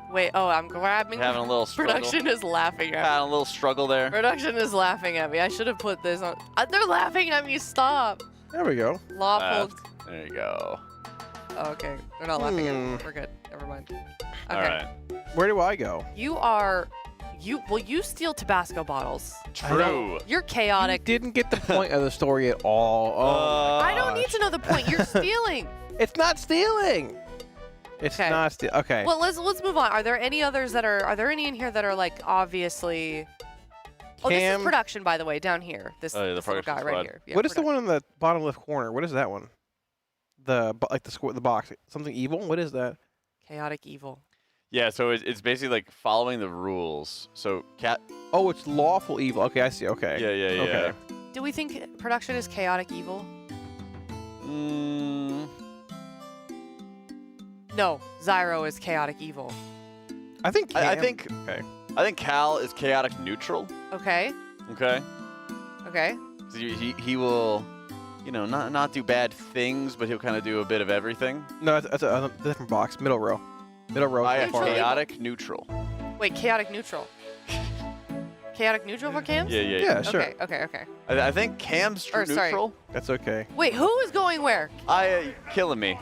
grabbing. Having a little struggle. Production is laughing at me. Having a little struggle there. Production is laughing at me. I should have put this on. They're laughing at me. Stop. There we go. Lawful. There you go. Oh, okay. They're not laughing at me. We're good. Never mind. Okay. All right. Where do I go? You steal Tabasco bottles. True. You're chaotic. You didn't get the point of the story at all. Oh, I don't need to know the point. You're stealing. It's not stealing. It's not stealing. Okay. Well, let's move on. Are there any others that are there any in here that are like obviously? Oh, this is production, by the way, down here. This, the this little guy production right squad. here. Yeah, what is the one in the bottom left corner? What is that one? the box. Something evil? What is that? Chaotic evil. Yeah, so it's basically like following the rules. So cat. Oh, it's lawful evil. Okay, I see. Okay. Yeah. Okay. Do we think production is chaotic evil? No, Zyro is chaotic evil. I think. I think. Okay. I think Cal is chaotic neutral. Okay. Okay. Okay. So he will, not do bad things, but he'll kind of do a bit of everything. No, that's a different box. Middle row. Middle row. I have chaotic neutral. Wait, chaotic neutral. Chaotic neutral for cams? Yeah, sure. Okay. I think Cam's true neutral. That's okay. Wait, who is going where? Killing me.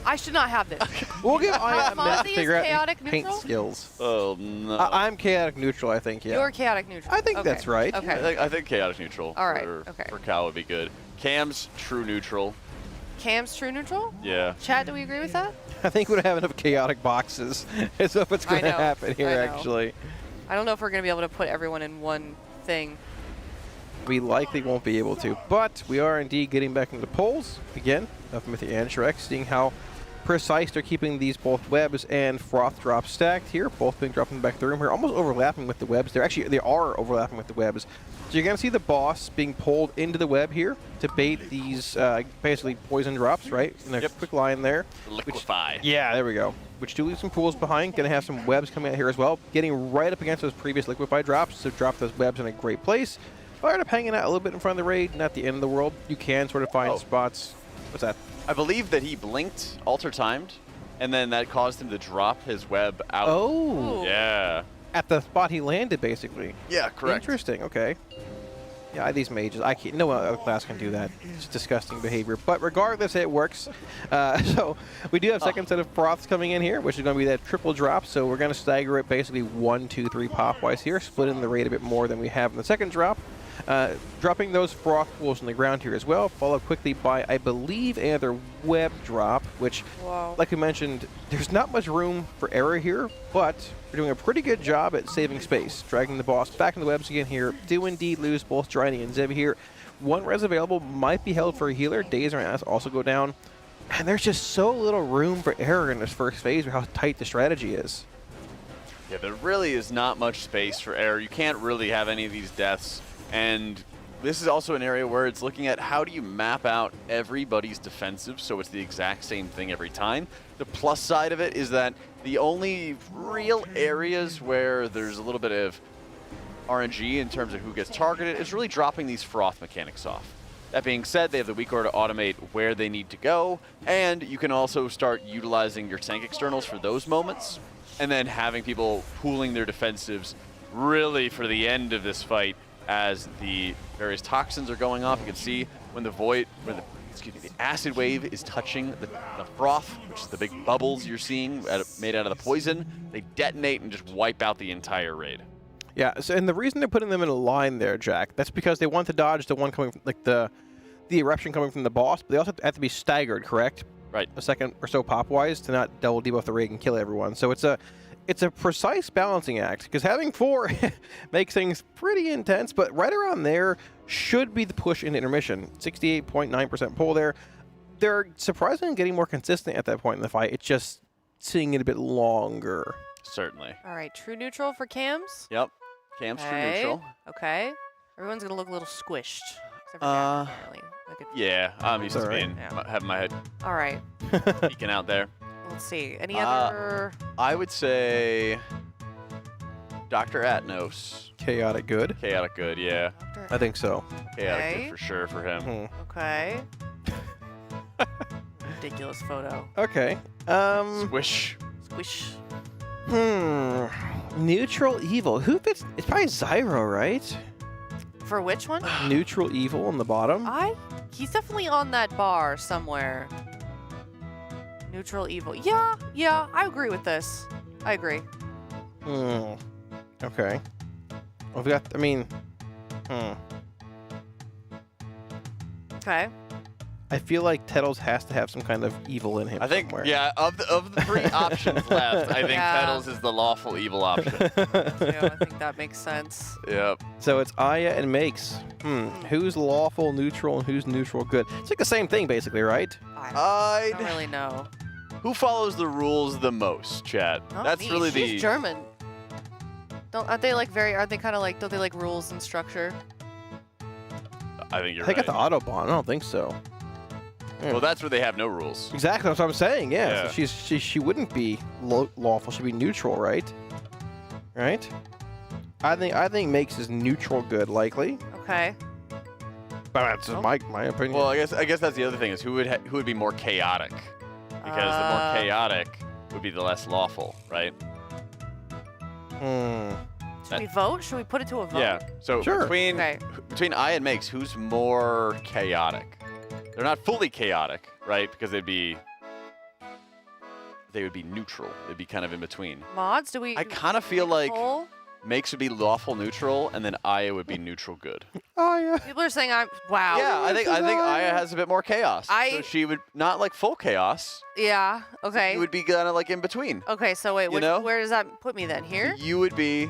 I should not have this. We'll give Aya a minute to Fonzie is figure out chaotic his paint neutral? skills. Oh no. I'm chaotic neutral, I think. Yeah. You're chaotic neutral. I think Okay. that's right. Okay. I think chaotic neutral. All right, For, okay. For Cal would be good. Cam's true neutral. Cam's true neutral? Yeah. Chad, do we agree with that? I think we don't have enough chaotic boxes. That's what's going to happen here, actually. I don't know if we're going to be able to put everyone in one thing. We likely won't be able to, but we are indeed getting back into the polls again of Mythic and Shrek, seeing how precise they're keeping these both webs and froth drops stacked here, both being dropped in the back of the room here, almost overlapping with the webs. They are overlapping with the webs. So you're going to see the boss being pulled into the web here to bait these basically poison drops, right? In a quick line there. Liquefy. Yeah, there we go. Which do leave some pools behind. Going to have some webs coming out here as well, getting right up against those previous liquefy drops to drop those webs in a great place. Fired up hanging out a little bit in front of the raid, not the end of the world. You can sort of find spots. What's that? I believe that he blinked, alter timed, and then that caused him to drop his web out. Oh. Yeah. At the spot he landed, basically. Yeah, correct. Interesting. Okay. Yeah, these mages, I can't. No other class can do that. It's disgusting behavior. But regardless, it works. So we do have second set of froths coming in here, which is going to be that triple drop. So we're going to stagger it basically 1, 2, 3 pop-wise here, splitting the rate a bit more than we have in the second drop. Dropping those froth pools on the ground here as well, followed quickly by, I believe, another web drop, which, like we mentioned, there's not much room for error here, but we're doing a pretty good job at saving space. Dragging the boss back in the webs again here. Do indeed lose both Dryny and Zev here. One res available might be held for a healer. Days and Ass also go down. And there's just so little room for error in this first phase with how tight the strategy is. Yeah, there really is not much space for error. You can't really have any of these deaths. And this is also an area where it's looking at how do you map out everybody's defensive so it's the exact same thing every time. The plus side of it is that the only real areas where there's a little bit of RNG in terms of who gets targeted is really dropping these froth mechanics off. That being said, they have the weak order to automate where they need to go, and you can also start utilizing your tank externals for those moments, and then having people pooling their defensives really for the end of this fight. As the various toxins are going off, you can see when the acid wave is touching the froth, which is the big bubbles you're seeing made out of the poison, they detonate and just wipe out the entire raid. Yeah, so, and the reason they're putting them in a line there, Jack, that's because they want to dodge the one coming from, like the eruption coming from the boss, but they also have to be staggered, correct? Right. A second or so pop-wise to not double debuff the raid and kill everyone. So it's a precise balancing act, because having 4 makes things pretty intense, but right around there should be the push into intermission. 68.9% pull there. They're surprisingly getting more consistent at that point in the fight. It's just seeing it a bit longer. Certainly. All right, true neutral for cams? Yep. Cam's true neutral. Okay. Everyone's going to look a little squished. Except for Jack, apparently. Yeah, I'm used to having my head All right. peeking out there. Let's see. Any other? I would say Dr. Atnos. Chaotic good? Chaotic good, yeah. I think so. Chaotic good for sure for him. Okay. Ridiculous photo. Okay. Squish. Squish. Neutral evil. Who fits? It's probably Zyro, right? For which one? Neutral evil on the bottom. He's definitely on that bar somewhere. Neutral evil. Yeah, I agree with this. I agree. Okay. Well, we got, Okay. I feel like Tettles has to have some kind of evil in him. I think, somewhere. yeah, of the 3 options left, I think Yeah. Petals is the lawful evil option. Yeah, I think that makes sense. Yep. So it's Aya and Makes. Who's lawful neutral and who's neutral good? It's like the same thing, basically, right? I don't really know. Who follows the rules the most, Chad? Not That's me. really She's the. German. Aren't they kind of like, don't they like rules and structure? I think you're They right. got the Autobahn. I don't think so. Yeah. Well, that's where they have no rules. Exactly, that's what I'm saying. Yeah, Yeah. So she wouldn't be lawful. She'd be neutral, right? Right? I think Makes is neutral good, likely. Okay. But that's my opinion. Well, I guess that's the other thing is who would be more chaotic, because the more chaotic would be the less lawful, right? Should we vote? Should we put it to a vote? Yeah. So Sure. between I and Makes, who's more chaotic? They're not fully chaotic, right? Because they would be neutral. They'd be kind of in between. Mods? Do we? I kind of feel like poll? Makes would be lawful neutral, and then Aya would be neutral good. Oh yeah. People are saying wow. Yeah, I think Aya has a bit more chaos. So I- she would not like full chaos. Yeah. Okay. You would be kind of like in between. Okay. So wait, You know? where does that put me then? Here? You would be.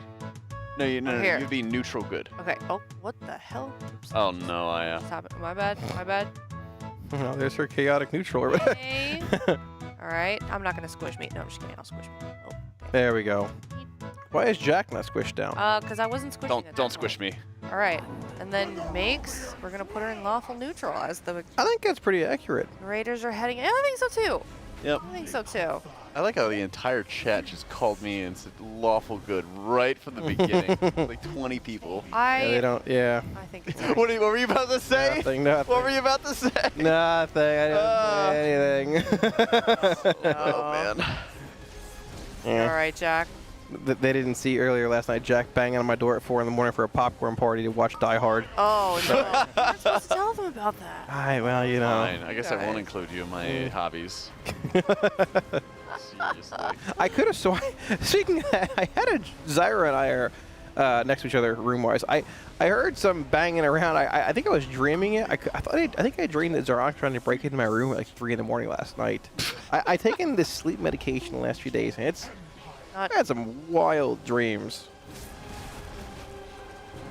No, Here. you'd be neutral good. Okay. Oh, what the hell? Oh no, Aya. Stop it. My bad. My bad. Oh, there's her chaotic neutral. Okay. All right. I'm not gonna squish me. No, I'm just kidding. I'll squish me. Oh. There we go. Why is Jack not squished down? Because I wasn't squishing it. Don't squish me. All right. And then Makes, we're gonna put her in lawful neutral as the I think that's pretty accurate. Raiders are heading. I think so too. Yep. I think so too. I like how the entire chat just called me and said lawful good right from the beginning. Like 20 people. Yeah, they don't. Yeah. I think it's. What were you about to say? Nothing. What were you about to say? Nothing. I didn't say anything. Oh man. Yeah. All right, Jack. They didn't see earlier last night Jack banging on my door at 4 in the morning for a popcorn party to watch Die Hard. Oh no! You're supposed to tell them about that. Well, you know. Fine. I guess I won't include you in my hobbies. Seriously. I could have sworn. Speaking of that, I had a Zyra and I are next to each other room-wise. I heard some banging around. I think I was dreaming it. I think I dreamed that Zarak trying to break into my room at like 3 in the morning last night. I taken this sleep medication the last few days, and I had some wild dreams.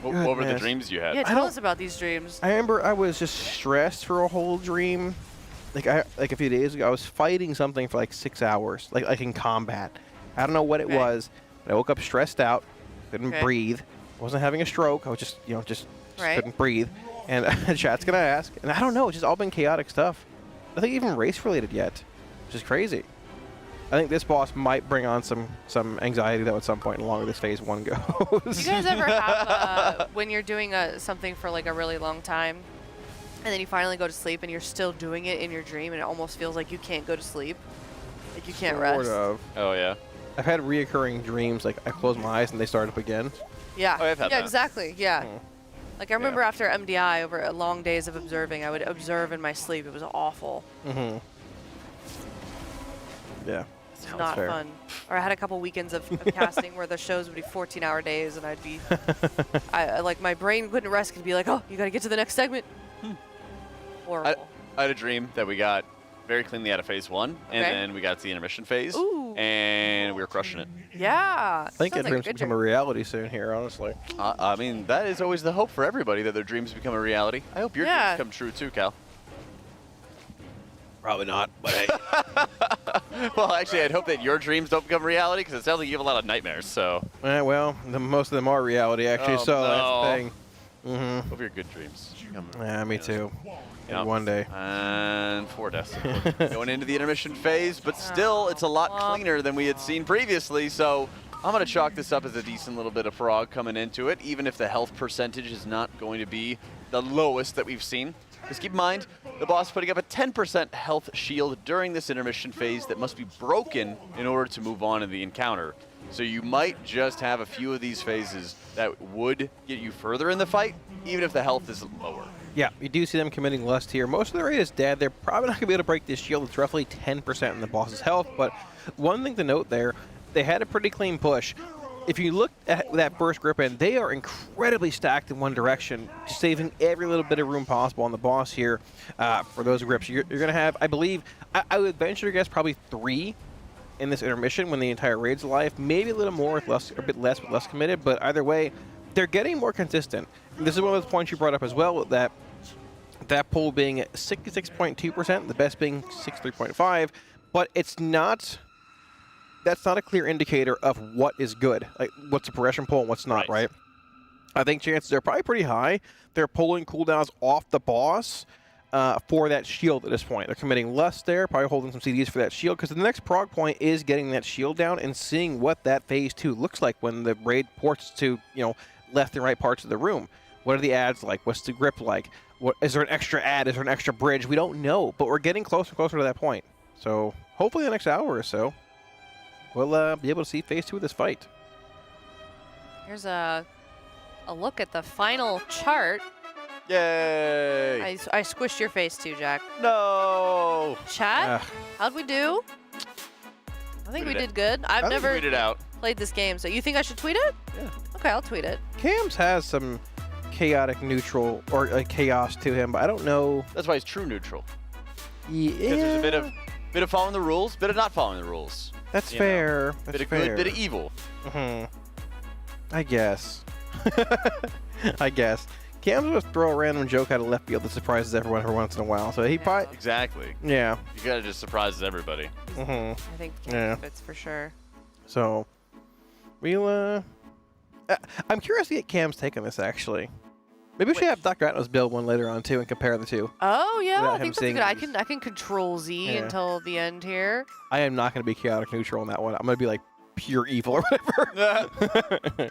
What were the dreams you had? Yeah, tell us about these dreams. I remember I was just stressed for a whole dream. Like a few days ago, I was fighting something for like 6 hours, like in combat. I don't know what it was, but I woke up stressed out, couldn't breathe. I wasn't having a stroke. I was just couldn't breathe. And chat's gonna ask, and I don't know. It's just all been chaotic stuff. Nothing even race related yet, which is crazy. I think this boss might bring on some anxiety though at some point along this phase 1 goes. Do you guys ever have when you're doing something for like a really long time, and then you finally go to sleep and you're still doing it in your dream, and it almost feels like you can't go to sleep, like you can't rest? Sort of. Oh yeah. I've had reoccurring dreams, like I close my eyes and they start up again. Yeah. Oh, I've had that. Exactly. Yeah. Like I remember after MDI, over long days of observing, I would observe in my sleep. It was awful. Yeah. It's not fun. Or I had a couple weekends of casting where the shows would be 14-hour days, and I'd be, like my brain couldn't rest. Could be like, oh, you got to get to the next segment. Horrible. I had a dream that we got very cleanly out of phase 1, and then we got to the intermission phase, and we were crushing it. Yeah. I think Sounds that like a dreams good become a reality soon here, honestly. I mean, that is always the hope for everybody, that their dreams become a reality. I hope your dreams come true too, Cal. Probably not, but hey. Well, actually, I'd hope that your dreams don't become reality, because it sounds like you have a lot of nightmares, so. Well, most of them are reality, actually, Oh, so that's no. the thing. Hope your good dreams become Yeah, me too. Yep. One day. And 4 deaths. Going into the intermission phase, but still, it's a lot cleaner than we had seen previously, so I'm going to chalk this up as a decent little bit of frog coming into it, even if the health percentage is not going to be the lowest that we've seen. Just keep in mind, the boss putting up a 10% health shield during this intermission phase that must be broken in order to move on in the encounter. So you might just have a few of these phases that would get you further in the fight, even if the health is lower. Yeah, you do see them committing lust here. Most of the raid is dead. They're probably not going to be able to break this shield. It's roughly 10% in the boss's health, but one thing to note there, they had a pretty clean push. if you look at that first grip in, they are incredibly stacked in one direction, saving every little bit of room possible on the boss here for those grips. You're going to have, I believe, I would venture to guess probably 3 in this intermission when the entire raid's alive. Maybe a little more, with less, a bit less, but less committed. But either way, they're getting more consistent. And this is one of those points you brought up as well, that pull being 66.2%, the best being 63.5%. But it's not. That's not a clear indicator of what is good, like what's a progression pull and what's not, right? I think chances are probably pretty high. They're pulling cooldowns off the boss for that shield at this point. They're committing less there, probably holding some CDs for that shield, because the next prog point is getting that shield down and seeing what that phase 2 looks like when the raid ports to, you know, left and right parts of the room. What are the adds like? What's the grip like? What is there an extra add? Is there an extra bridge? We don't know, but we're getting closer and closer to that point. So hopefully the next hour or so, we'll be able to see phase 2 of this fight. Here's a look at the final chart. Yay! I squished your face too, Jack. No! Chat, how'd we do? I think we did good. I've never played this game, so you think I should tweet it? Yeah. Okay, I'll tweet it. Cams has some chaotic neutral or chaos to him, but I don't know. That's why he's true neutral. Yeah. Because there's a bit of following the rules, bit of not following the rules. That's fair. Bit of good, bit of evil. I guess. I guess. Cam's will just throw a random joke out of left field that surprises everyone every once in a while. So he probably. Exactly. Yeah. You gotta just surprise everybody. I think Cam fits for sure. So we'll. I'm curious to get Cam's take on this actually. Maybe we should have Dr. Atnos build one later on too and compare the two. Oh yeah, Without I think him that's good. seeing I can control Z until the end here. I am not going to be chaotic neutral on that one. I'm going to be like pure evil or whatever.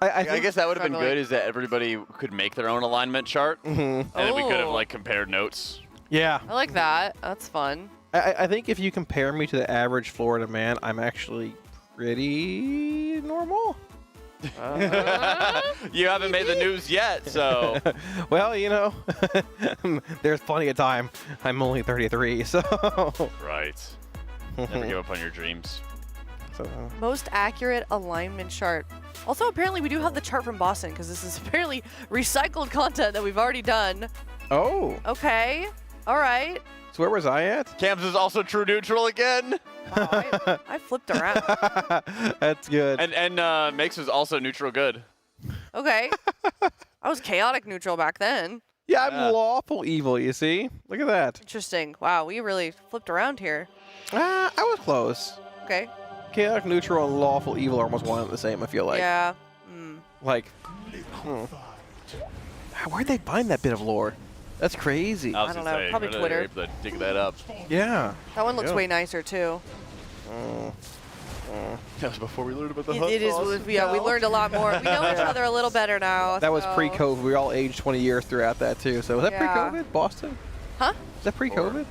I guess that would have been good, is that everybody could make their own alignment chart, and then we could have like compared notes. Yeah. I like that. That's fun. I think if you compare me to the average Florida man, I'm actually pretty normal. You haven't made the news yet, so. Well, you know, there's plenty of time. I'm only 33, so. Right. Never give up on your dreams. So. Most accurate alignment chart. Also, apparently we do have the chart from Boston, because this is apparently recycled content that we've already done. Oh. Okay. All right. So where was I at? Cams is also true neutral again. Wow, I flipped around. That's good. And Makes was also neutral good. Okay. I was chaotic neutral back then. Yeah, I'm lawful evil, you see? Look at that. Interesting. Wow, we really flipped around here. I was close. Okay. Chaotic neutral and lawful evil are almost one and the same, I feel like. Yeah. Like, where'd they find that bit of lore? That's crazy. I don't know. Probably Twitter. Able to dig that up. Yeah. That one looks way nicer too. That was before we learned about the It is. Yeah, we learned a lot more. We know each other a little better now. That was so. pre-COVID. We all aged 20 years throughout that too. So was that pre-COVID, Boston? Huh? Is that pre-COVID?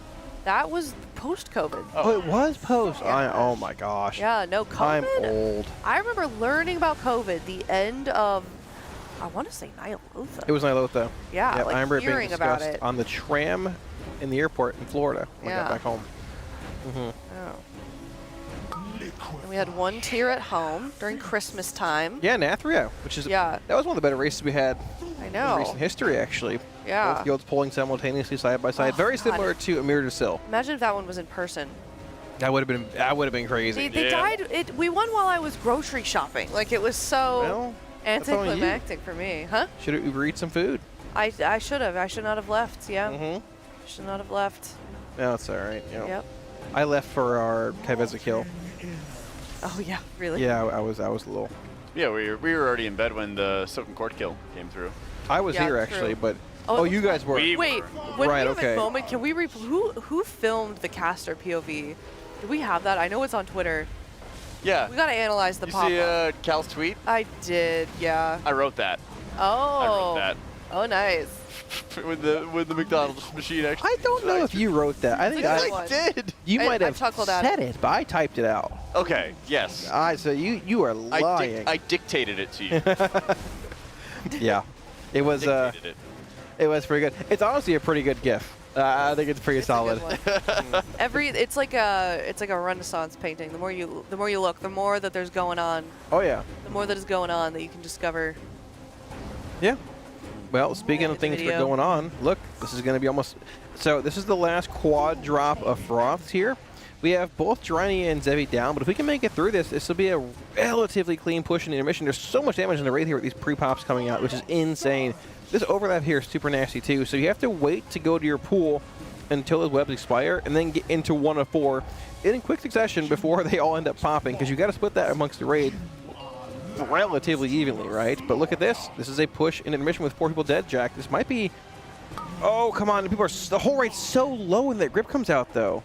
That was post-COVID. Oh, it was post. Oh my gosh. Yeah, no COVID. I'm old. I remember learning about COVID the end of, I want to say Nyalotha. It was Nyalotha. Yeah, like I remember hearing it being about discussed it. on the tram in the airport in Florida when I got back home. Oh. And we had one tier at home during Christmas time. Yeah, Nathria, which is that was one of the better races we had in recent history, actually. Yeah. Both guilds pulling simultaneously side by side. Very similar to Amir Dusil. Imagine if that one was in person. That would have been crazy. They died. We won while I was grocery shopping. Like, it was so anticlimactic for me. Huh? Should have Uber Eats some food. I should have. I should not have left. Yeah. Should not have left. No, it's all right. You know. Yep. I left for our Keveza kill. Oh yeah, really? Yeah, I was a little. Yeah, we were already in bed when the Silken Court kill came through. I was here actually, but you guys were. Wait, when we have a moment, can we who filmed the caster POV? Do we have that? I know it's on Twitter. Yeah. We gotta analyze the pop-up. You see Cal's tweet? I did, yeah. I wrote that. Oh. I wrote that. Oh, nice. with the McDonald's machine actually. I don't know if you wrote that. I think I did. You might have at said it, but I typed it out. Okay. Yes. So you are lying. I dictated it to you. Yeah. It was. It was pretty good. It's honestly a pretty good GIF. I think it's pretty solid. It's like a Renaissance painting. The more you look, the more that there's going on. Oh yeah. The more that is going on that you can discover. Yeah. Well, speaking of things that are going on, look, this is going to be almost. So this is the last quad drop of froths here. We have both Driny and Zevi down, but if we can make it through this, this will be a relatively clean push in the intermission. There's so much damage in the raid here with these pre-pops coming out, which is insane. This overlap here is super nasty too, so you have to wait to go to your pool until those webs expire, and then get into 1 of 4 in quick succession before they all end up popping, because you got to split that amongst the raid relatively evenly, right? But look at this. This is a push in intermission with 4 people dead, Jack. This might be... Oh, come on. People are... The whole raid's so low when that grip comes out, though.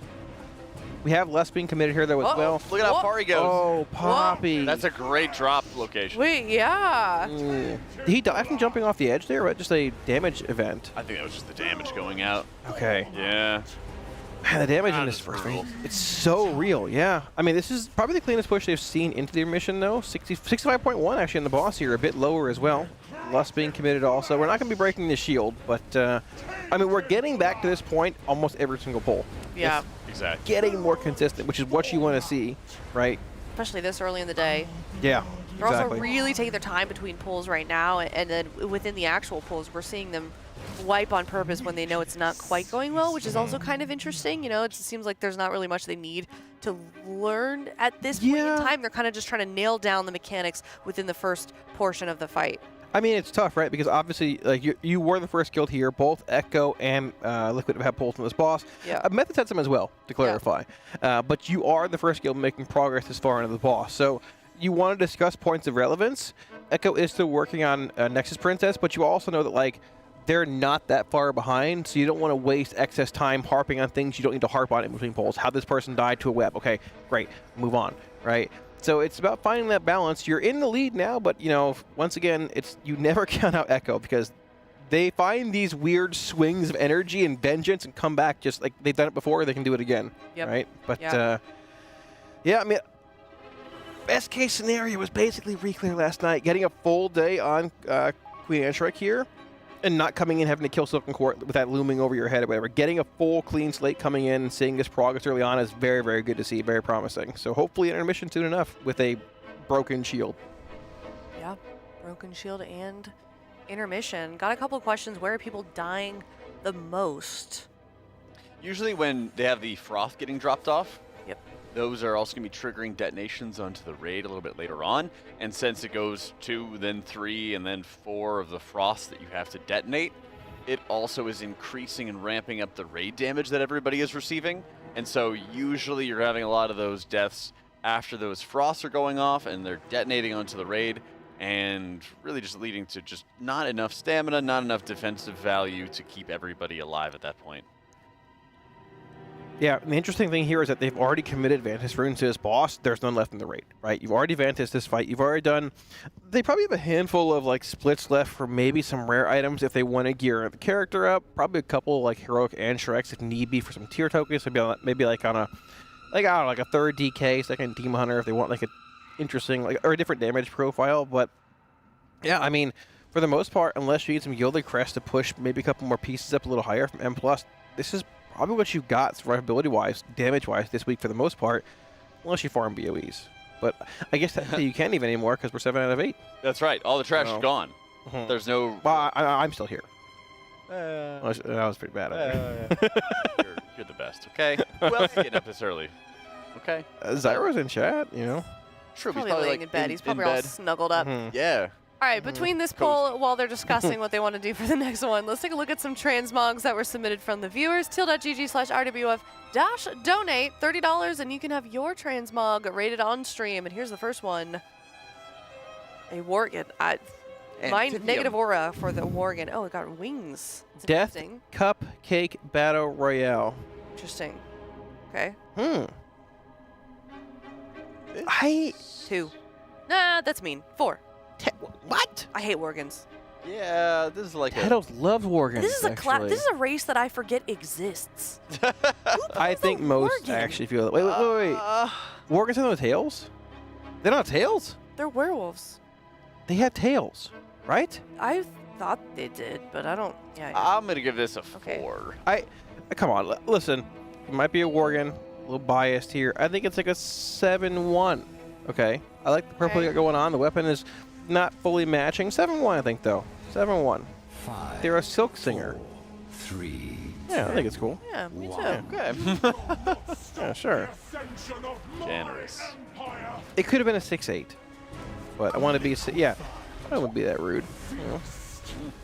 We have less being committed here, though, as well. Look at how far he goes. Oh, Poppy. That's a great drop location. Wait, yeah. Did he die from jumping off the edge there, or just a damage event? I think that was just the damage going out. Okay. Yeah. Man, the damage in this first raid, it's so real, yeah. I mean, this is probably the cleanest push they've seen into the mission, though. 65.1 actually in the boss here, a bit lower as well. Less being committed also. We're not going to be breaking the shield, but, I mean, we're getting back to this point almost every single pull. Yeah. Exactly. Getting more consistent, which is what you want to see, right? Especially this early in the day. Yeah, They're also really taking their time between pulls right now, and then within the actual pulls, we're seeing them wipe on purpose when they know it's not quite going well, which is also kind of interesting. You know, it seems like there's not really much they need to learn at this point in time. They're kind of just trying to nail down the mechanics within the first portion of the fight. I mean, it's tough, right? Because obviously, like you were the first guild here. Both Echo and Liquid have had pulls from this boss. Yeah. Methods had some as well, to clarify. But you are the first guild making progress this far into the boss. So you want to discuss points of relevance. Echo is still working on Nexus Princess, but you also know that like they're not that far behind, so you don't want to waste excess time harping on things you don't need to harp on in between pulls. How this person died to a web. Okay, great, move on, right? So it's about finding that balance. You're in the lead now, but you know, once again, you never count out Echo because they find these weird swings of energy and vengeance and come back just like they've done it before. They can do it again, right? But yeah, I mean, best case scenario was basically Reclear last night, getting a full day on Queen Anshrek here, and not coming in having to kill Silken Court with that looming over your head or whatever. Getting a full clean slate coming in and seeing this progress early on is very, very good to see, very promising. So hopefully an intermission soon enough with a broken shield. Yeah, broken shield and intermission. Got a couple of questions. Where are people dying the most? Usually when they have the froth getting dropped off. Yep. Those are also going to be triggering detonations onto the raid a little bit later on. And since it goes 2, then 3, and then 4 of the frosts that you have to detonate, it also is increasing and ramping up the raid damage that everybody is receiving. And so usually you're having a lot of those deaths after those frosts are going off and they're detonating onto the raid, and really just leading to just not enough stamina, not enough defensive value to keep everybody alive at that point. Yeah, and the interesting thing here is that they've already committed Vantis runes to this boss. There's none left in the raid, right? You've already Vantis this fight. You've already done... They probably have a handful of like splits left for maybe some rare items if they want to gear the character up. Probably a couple like heroic and Shreks if need be for some tier tokens. Maybe like on a, like I don't know, like a 3rd DK, 2nd Demon Hunter if they want like a interesting, like, or a different damage profile. But yeah, I mean, for the most part, unless you need some Gilded Crest to push maybe a couple more pieces up a little higher from M+, this is probably what you got survivability-wise, damage-wise this week for the most part, unless you farm BOEs. But I guess that you can't even anymore because we're 7 out of 8. That's right. All the trash is gone. There's no... Well, I'm still here. That was pretty bad. You're the best, okay? Who else is getting up this early? Okay. Zyro's in chat, you know. True, Probably laying in bed. He's probably all snuggled up. Yeah. All right, between this poll, while they're discussing what they want to do for the next one, let's take a look at some transmogs that were submitted from the viewers. Teal.gg/RWF-donate $30, and you can have your transmog rated on stream. And here's the first one. A Worgen. Negative aura for the Worgen. Oh, it got wings. That's Death interesting. Cupcake Battle Royale. Interesting. Okay. 2. Nah, that's mean. 4. What? I hate Worgens. Yeah, this is like Tedos loves Worgens. This is a this is a race that I forget exists. I think most actually feel that. Wait. Worgens have no tails? They don't have tails? They're werewolves. They have tails, right? I thought they did, but I don't. Yeah. I'm gonna give this a 4. Come on, listen. It might be a Worgen, a little biased here. I think it's like a 7-1. Okay. I like the purple you got going on. The weapon is not fully matching. 7-1, I think, though. 7-1. They're a Silk Singer. 3. Yeah, I think it's cool. Yeah, me too. Okay. Yeah, sure. Generous. It could have been a 6-8, but I want to be. Yeah, I don't want to be that rude. You know,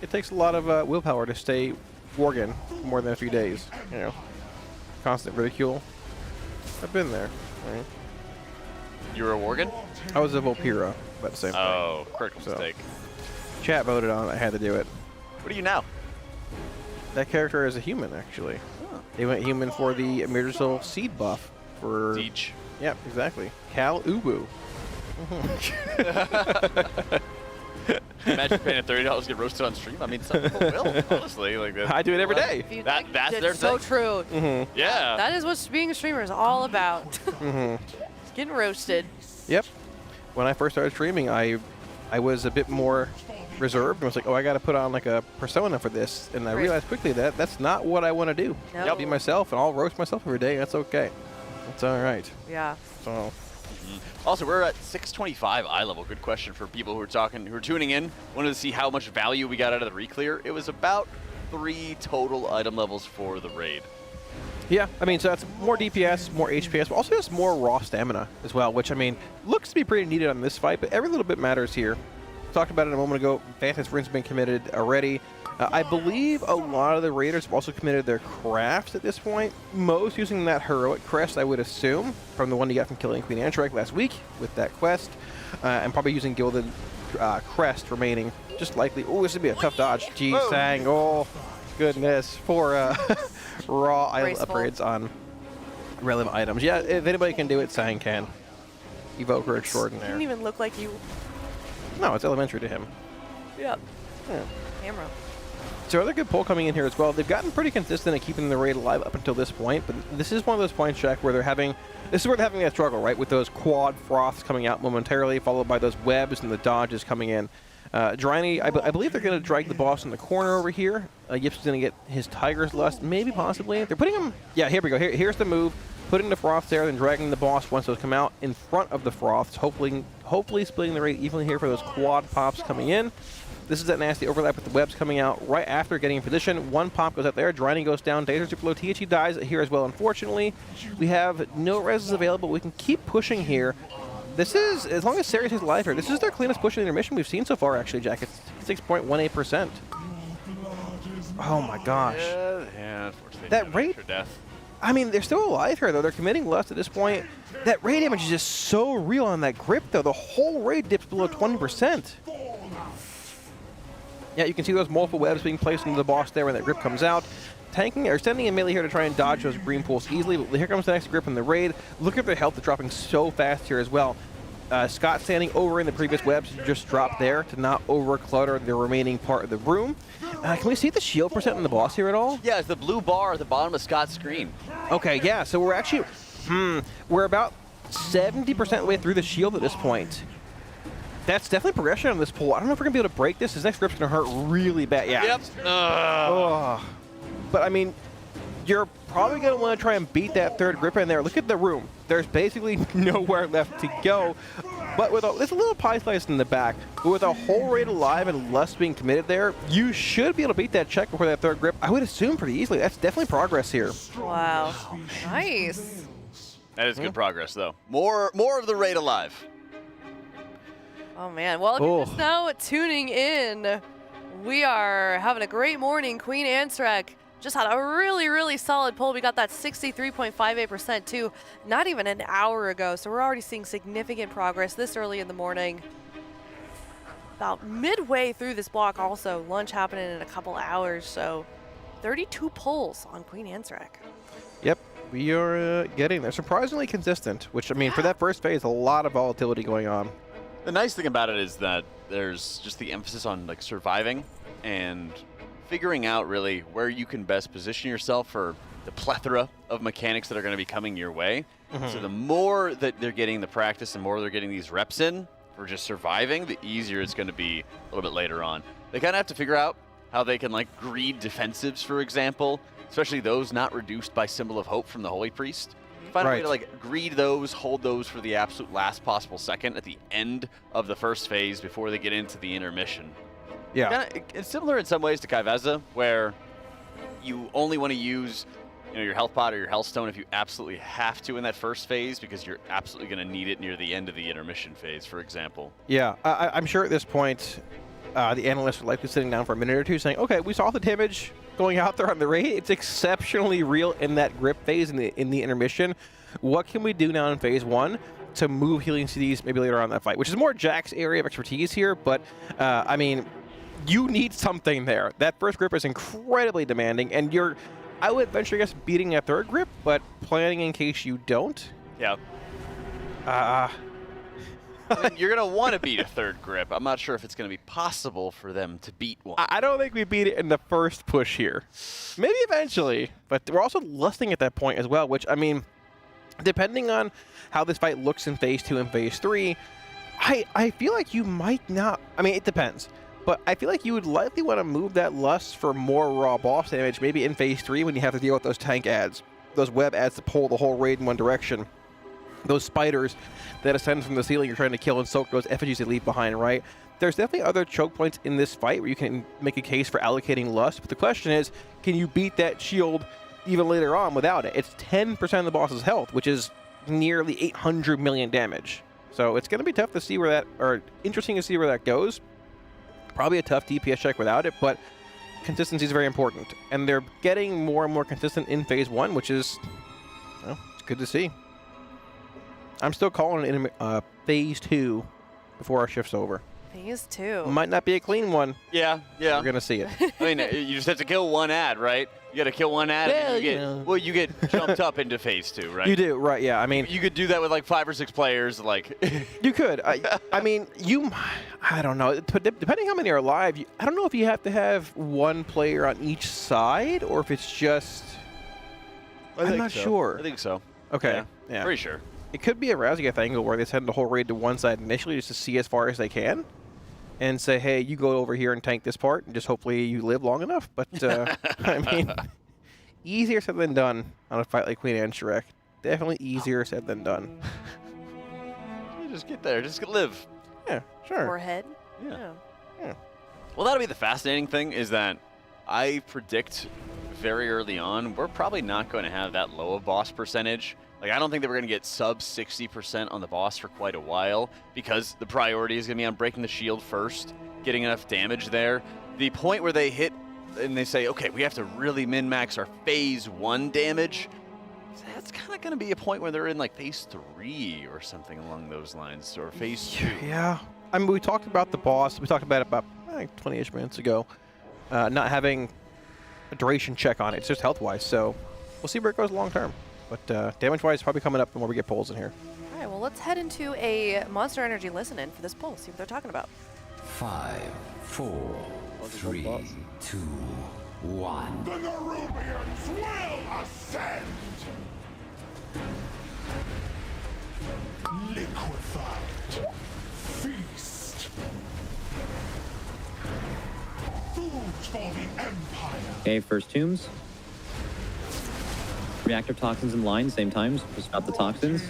it takes a lot of willpower to stay Worgen for more than a few days. You know, constant ridicule. I've been there. Right? You were a Worgen? I was a Volpira, about the same thing. Oh, critical mistake. Chat voted on it. I had to do it. What are you now? That character is a human, actually. Oh. They went human for the Emergency Seed buff. For Siege. Yep, exactly. Cal Ubu. Imagine paying $30 to get roasted on stream. I mean, some people will, honestly. Like I do it every day. That's their so thing. true. Mm-hmm. Yeah. That is what being a streamer is all about. Mm-hmm. Getting roasted. Yep. When I first started streaming, I was a bit more reserved and was like, oh, I got to put on like a persona for this. And I realized quickly that that's not what I want to do. No. I'll be myself and I'll roast myself every day. That's okay. That's all right. Yeah. So. Also, we're at 625 eye level. Good question for people who are tuning in. Wanted to see how much value we got out of the Reclear. It was about 3 total item levels for the raid. Yeah, I mean, so that's more DPS, more HPS, but also just more raw stamina as well, which, I mean, looks to be pretty needed on this fight, but every little bit matters here. Talked about it a moment ago. Vantage Rune's been committed already. I believe a lot of the raiders have also committed their crafts at this point. Most using that heroic crest, I would assume, from the one you got from killing Queen Antrak last week with that quest, and probably using gilded crest remaining, just likely. Oh, this would be a tough dodge. Geez, Sang. Oh, goodness. For raw upgrades on relevant items. Yeah, if anybody can do it, Sang can. Evoker extraordinaire. Didn't even look like you. No, it's elementary to him. Yep. Yeah. Camera. So another good pull coming in here as well. They've gotten pretty consistent at keeping the raid alive up until this point, but this is one of those points, Jack, where they're having that struggle, right, with those quad froths coming out momentarily, followed by those webs and the dodges coming in. Dryny, I believe they're going to drag the boss in the corner over here. Yips is going to get his Tiger's Lust, maybe, possibly. They're putting him... Yeah, here we go. Here's the move. Putting the froths there, then dragging the boss once those come out in front of the froths, hopefully splitting the raid evenly here for those quad pops coming in. This is that nasty overlap with the webs coming out right after getting in position. One pop goes out there. Dryny goes down. Dazer super low. THE dies here as well, unfortunately. We have no reses available. We can keep pushing here. This is, as long as Sarius is alive here, this is their cleanest push in the intermission we've seen so far, actually, Jack. It's 6.18%. Oh, my gosh. Yeah, unfortunately. That raid... I mean, they're still alive here, though. They're committing lust at this point. That raid damage is just so real on that grip, though. The whole raid dips below 20%. Yeah, you can see those multiple webs being placed into the boss there when that grip comes out. Tanking or sending a melee here to try and dodge those green pools easily, but here comes the next grip in the raid. Look at their health dropping so fast here as well. Scott standing over in the previous webs just dropped there to not over-clutter the remaining part of the room. Can we see the shield percent on the boss here at all? Yeah, it's the blue bar at the bottom of Scott's screen. Okay, yeah, so we're actually, we're about 70% of the way through the shield at this point. That's definitely progression on this pull. I don't know if we're going to be able to break this. His next grip's going to hurt really bad. Yeah. Yep. But, I mean, you're probably going to want to try and beat that third grip in there. Look at the room. There's basically nowhere left to go. But with there's a little pie slice in the back. But with a whole raid alive and lust being committed there, you should be able to beat that check before that third grip. I would assume pretty easily. That's definitely progress here. Wow. Nice. That is good progress, though. More of the raid alive. Oh, man. Well, if you're just now tuning in, we are having a great morning. Queen Antrak just had a really, really solid pull. We got that 63.58% too, not even an hour ago. So we're already seeing significant progress this early in the morning. About midway through this block also, lunch happening in a couple hours. So 32 pulls on Queen Antrak. Yep, we are getting there. Surprisingly consistent, which, I mean, for that first phase, a lot of volatility going on. The nice thing about it is that there's just the emphasis on like surviving and figuring out really where you can best position yourself for the plethora of mechanics that are going to be coming your way. So the more that they're getting the practice and more they're getting these reps in for just surviving, the easier it's going to be a little bit later on. they kind of have to figure out how they can like greed defensives, for example, especially those not reduced by Symbol of Hope from the Holy Priest. Find a way to like greed those, hold those for the absolute last possible second at the end of the first phase before they get into the intermission. Yeah. It's similar in some ways to Kaiveza, where you only want to use your health pot or your health stone if you absolutely have to in that first phase, because you're absolutely going to need it near the end of the intermission phase, for example. Yeah, I'm sure at this point, the analysts are likely sitting down for a minute or two saying, okay, we saw the damage going out there on the raid. It's exceptionally real in that grip phase in the intermission. What can we do now in phase 1 to move healing CDs maybe later on in that fight, which is more Jack's area of expertise here, but I mean, you need something there. That first grip is incredibly demanding, and I would venture, I guess, beating a third grip, but planning in case you don't. Yeah. I mean, you're going to want to beat a third grip. I'm not sure if it's going to be possible for them to beat one. I don't think we beat it in the first push here. Maybe eventually, but we're also lusting at that point as well, which, I mean, depending on how this fight looks in phase 2 and phase 3, I feel like you might not. I mean, it depends. But I feel like you would likely want to move that lust for more raw boss damage, maybe in phase 3 when you have to deal with those tank ads, those web ads to pull the whole raid in one direction, those spiders that ascend from the ceiling you're trying to kill and soak those effigies they leave behind, right? There's definitely other choke points in this fight where you can make a case for allocating lust, but the question is, can you beat that shield even later on without it? It's 10% of the boss's health, which is nearly 800 million damage. So it's going to be tough to see where that, or interesting to see where that goes. Probably a tough DPS check without it, but consistency is very important. And they're getting more and more consistent in phase 1, which is, well, it's good to see. I'm still calling it phase 2 before our shift's over. Phase 2. Might not be a clean one. Yeah. We're going to see it. I mean, you just have to kill one ad, right? You got to kill one ad, and you get jumped up into phase 2, right? You do, right? Yeah. I mean, you could do that with like 5 or 6 players, like. You could. I mean, I don't know. Depending how many are alive, I don't know if you have to have one player on each side, or if it's just. I'm not sure. I think so. Okay. Yeah. Pretty sure. It could be a Razageth angle where they send the whole raid to one side initially just to see as far as they can, and say, hey, you go over here and tank this part, and just hopefully you live long enough. But, I mean, easier said than done on a fight like Queen Anne Shrek. Definitely easier said than done. Just get there. Just live. Yeah, sure. Warhead. Yeah. Well, that'll be the fascinating thing, is that I predict very early on we're probably not going to have that low of boss percentage. Like, I don't think that we're going to get sub 60% on the boss for quite a while, because the priority is going to be on breaking the shield first, getting enough damage there. The point where they hit and they say, okay, we have to really min-max our phase 1 damage, that's kind of going to be a point where they're in like phase 3 or something along those lines, or phase 2. Yeah. I mean, we talked about the boss. We talked about it about 20-ish minutes ago, not having a duration check on it. It's just health-wise, so we'll see where it goes long-term. But damage-wise, probably coming up the more we get polls in here. All right, well, let's head into a Monster Energy listen-in for this poll, see what they're talking about. 5, 4, 3, 2, 1. The Nerubians will ascend! Liquefied. Feast. Food for the Empire. Okay, first tombs. Reactive toxins in line, same times. Just stop the toxins.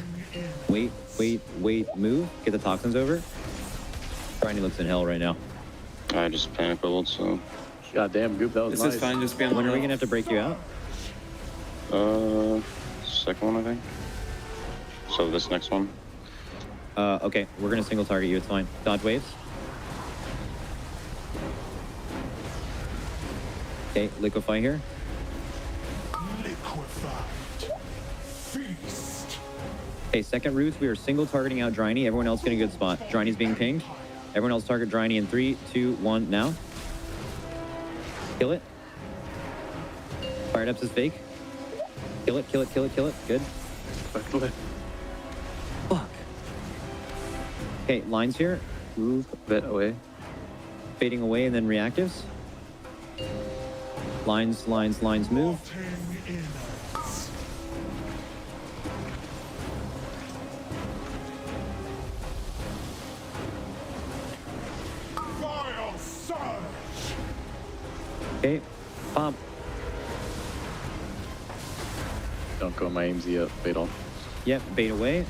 Wait, move. Get the toxins over. Grinding looks in hell right now. I just panic bubbled, so. Goddamn, Goop, that was This nice. is fine, just be on the When are we left. gonna have to break you out? Second one, I think. So this next one. Okay, we're gonna single target you, it's fine. Dodge waves. Okay, liquefy here. Liquefied. Feast. Okay, second roots, we are single targeting out Dryny. Everyone else get a good spot. Dryny's being pinged. Everyone else target Dryny in 3, 2, 1, now. Kill it. Fired ups is fake. Kill it, kill it, kill it, kill it. Good. Fuck. Okay, lines here. Move a bit away. Fading away and then reactives. Lines, lines, lines move. Vile surge. Okay, pump. Don't go my AMZ yet, bait off. Yep, bait away.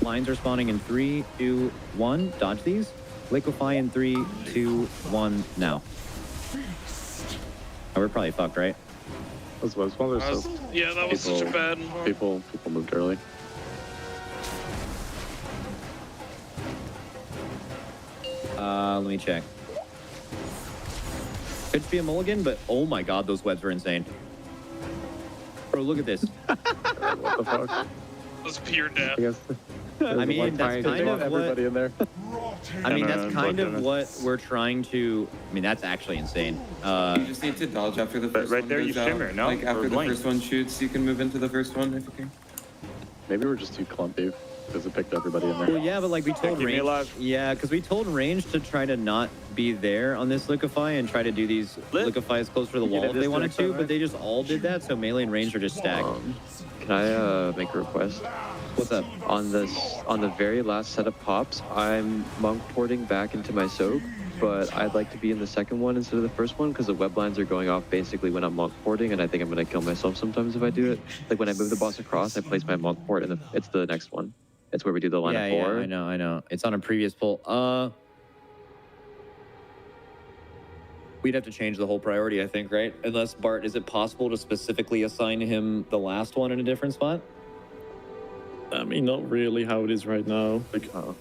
Lines are spawning in 3, 2, 1. Dodge these. Liquefy in 3, 2, 1, now. Oh, we're probably fucked, right? Those webs while they're so... Yeah, that was such a bad one. People moved early. Let me check. Could be a mulligan, but oh my god, those webs were insane. Bro, look at this. What the fuck? Let's pure death. I mean, that's kind of everybody in there. I mean, that's kind of what we're trying to... I mean, that's actually insane. You just need to dodge after the first right one there, goes you shimmer, out. no? Like, after Or the blink. first one shoots, you can move into the first one if you can. Maybe we're just too clumpy because it picked everybody in there. Well, yeah, but like we told Range... Yeah, because we told Range to try to not be there on this liquefy and try to do these liquefies closer to the wall if they wanted to, but they just all did that, so Melee and Range are just stacked. Can I make a request? What's up? On the very last set of pops, I'm monk porting back into my soak, but I'd like to be in the second one instead of the first one because the web lines are going off basically when I'm monk porting, and I think I'm gonna kill myself sometimes if I do it. Like when I move the boss across, I place my monk port, and it's the next one. It's where we do the line of 4. Yeah, I know. It's on a previous poll. We'd have to change the whole priority, I think, right? Unless, Bart, is it possible to specifically assign him the last one in a different spot? I mean, not really how it is right now. Like, yeah.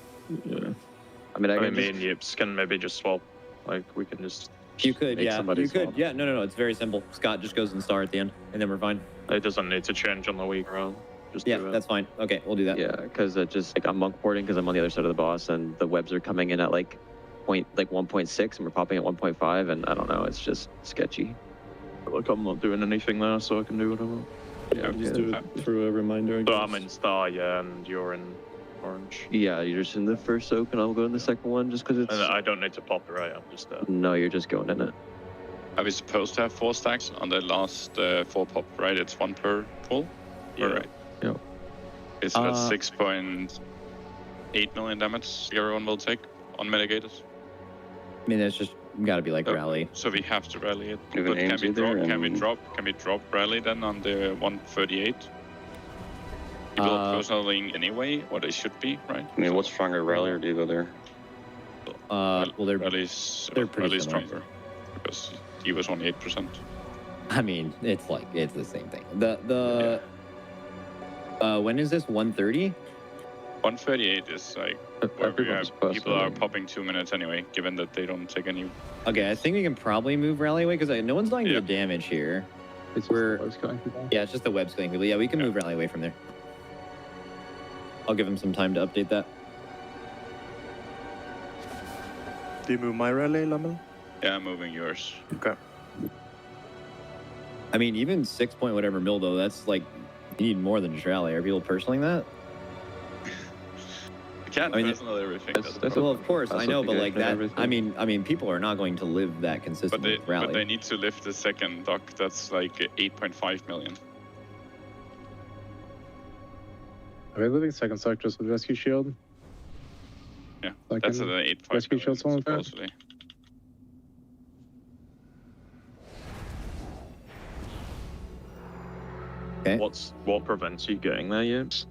I mean, me and Yips can maybe just swap. Like, we can just... You could, make yeah. somebody You could, swap. yeah. No. It's very simple. Scott just goes and star at the end, and then we're fine. It doesn't need to change on the week round. Just Yeah, do it. that's fine. Okay, we'll do that. Yeah, because just like I'm monk porting because I'm on the other side of the boss, and the webs are coming in at like 1.6, and we're popping at 1.5, and I don't know, it's just sketchy. Like I'm not doing anything there, so I can do whatever. Yeah, just do it through a reminder. I So guess. I'm in star, yeah, and you're in orange. Yeah, you're just in the first soak, and I'll go in the second one just because it's. And I don't need to pop it, right? I'm just No, you're just going in it. Are we supposed to have 4 stacks on the last 4 pop, right? It's 1 per pull? Yeah. All right. Yeah. Okay, so that's 6.8 million damage everyone will take on mitigators. I mean, that's just gotta be like rally. So we have to rally it. You have But an can we AMZ there drop? Can we and- drop? Can we drop rally then on the 138? You will personally anyway, what it should be, right? I mean, what's stronger, Rally or Diva there? Well, they're pretty similar. stronger because he was only 8%. I mean, it's the same thing. When is this 130? 138 is like where we Everyone's have, plus people are one. popping 2 minutes anyway, given that they don't take any. Okay, I think we can probably move rally away because no one's dying to the damage here. It's Yeah, it's just the webs killing people. Yeah, we can move rally away from there. I'll give him some time to update that. Do you move my rally, Lemon? Yeah, I'm moving yours. Okay. I mean, even 6 point whatever mil though, that's like you need more than just rally. Are people personaling that? I can't personally everything. Well, of course, I know, but like that. everything. I mean, people are not going to live that consistently with rally. But they need to lift the second dock. That's like 8.5 million. Are we living second stock just with rescue shield? Yeah, Like that's in an 8.5 rescue million, shield, someone like that? supposedly. Okay. What prevents you getting there, Yips?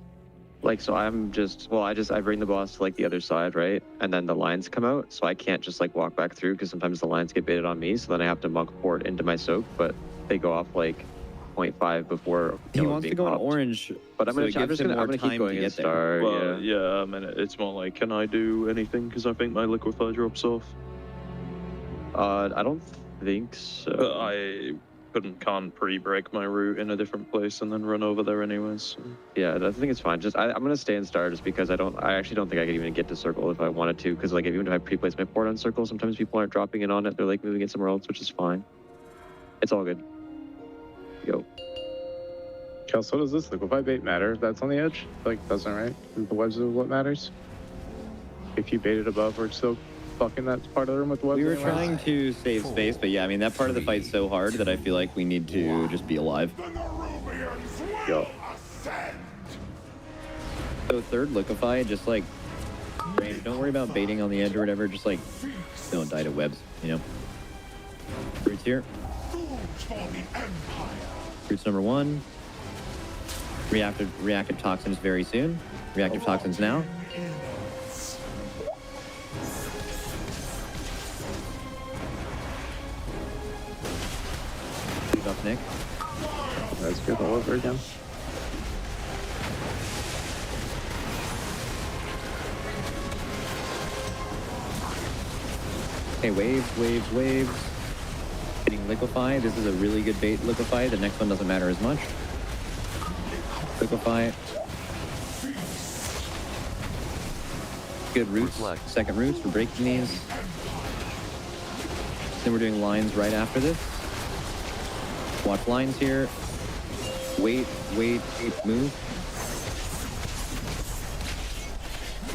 Like, so I bring the boss to like the other side, right? And then the lines come out, so I can't just like walk back through because sometimes the lines get baited on me. So then I have to monk port into my soak, but they go off like 0.5 before. He wants to go in orange, but I'm so it gonna gives him more keep time going to in get there. star. Well, yeah, I mean, it's more like, can I do anything? Because I think my liquefy drops off. I don't think so. But I can't pre-break my route in a different place and then run over there anyways. So. Yeah, I think it's fine. I'm gonna stay in star just because I actually don't think I could even get to circle if I wanted to. Because like even if I pre-place my port on circle, sometimes people aren't dropping it on it. They're like moving it somewhere else, which is fine. It's all good. Go. Kel, so does this liquefy bait matter if that's on the edge? Like, doesn't, right? The webs are what matters? If you bait it above or so fucking that part of the room with the webs. We were anyways? trying to save space, but yeah, I mean that part of the fight's so hard that I feel like we need to just be alive. Go. So third liquefy, just like range. Don't worry about baiting on the edge or whatever. Just like don't die to webs, you know. Roots here. Roots number 1. Reactive toxins very soon. Reactive toxins now. Leave up, Nick. Let's get all over again. Okay, waves. Getting liquefy. This is a really good bait liquefy. The next one doesn't matter as much. Liquefy. Good roots. Second roots. We're breaking these. Then we're doing lines right after this. Watch lines here. Wait, move.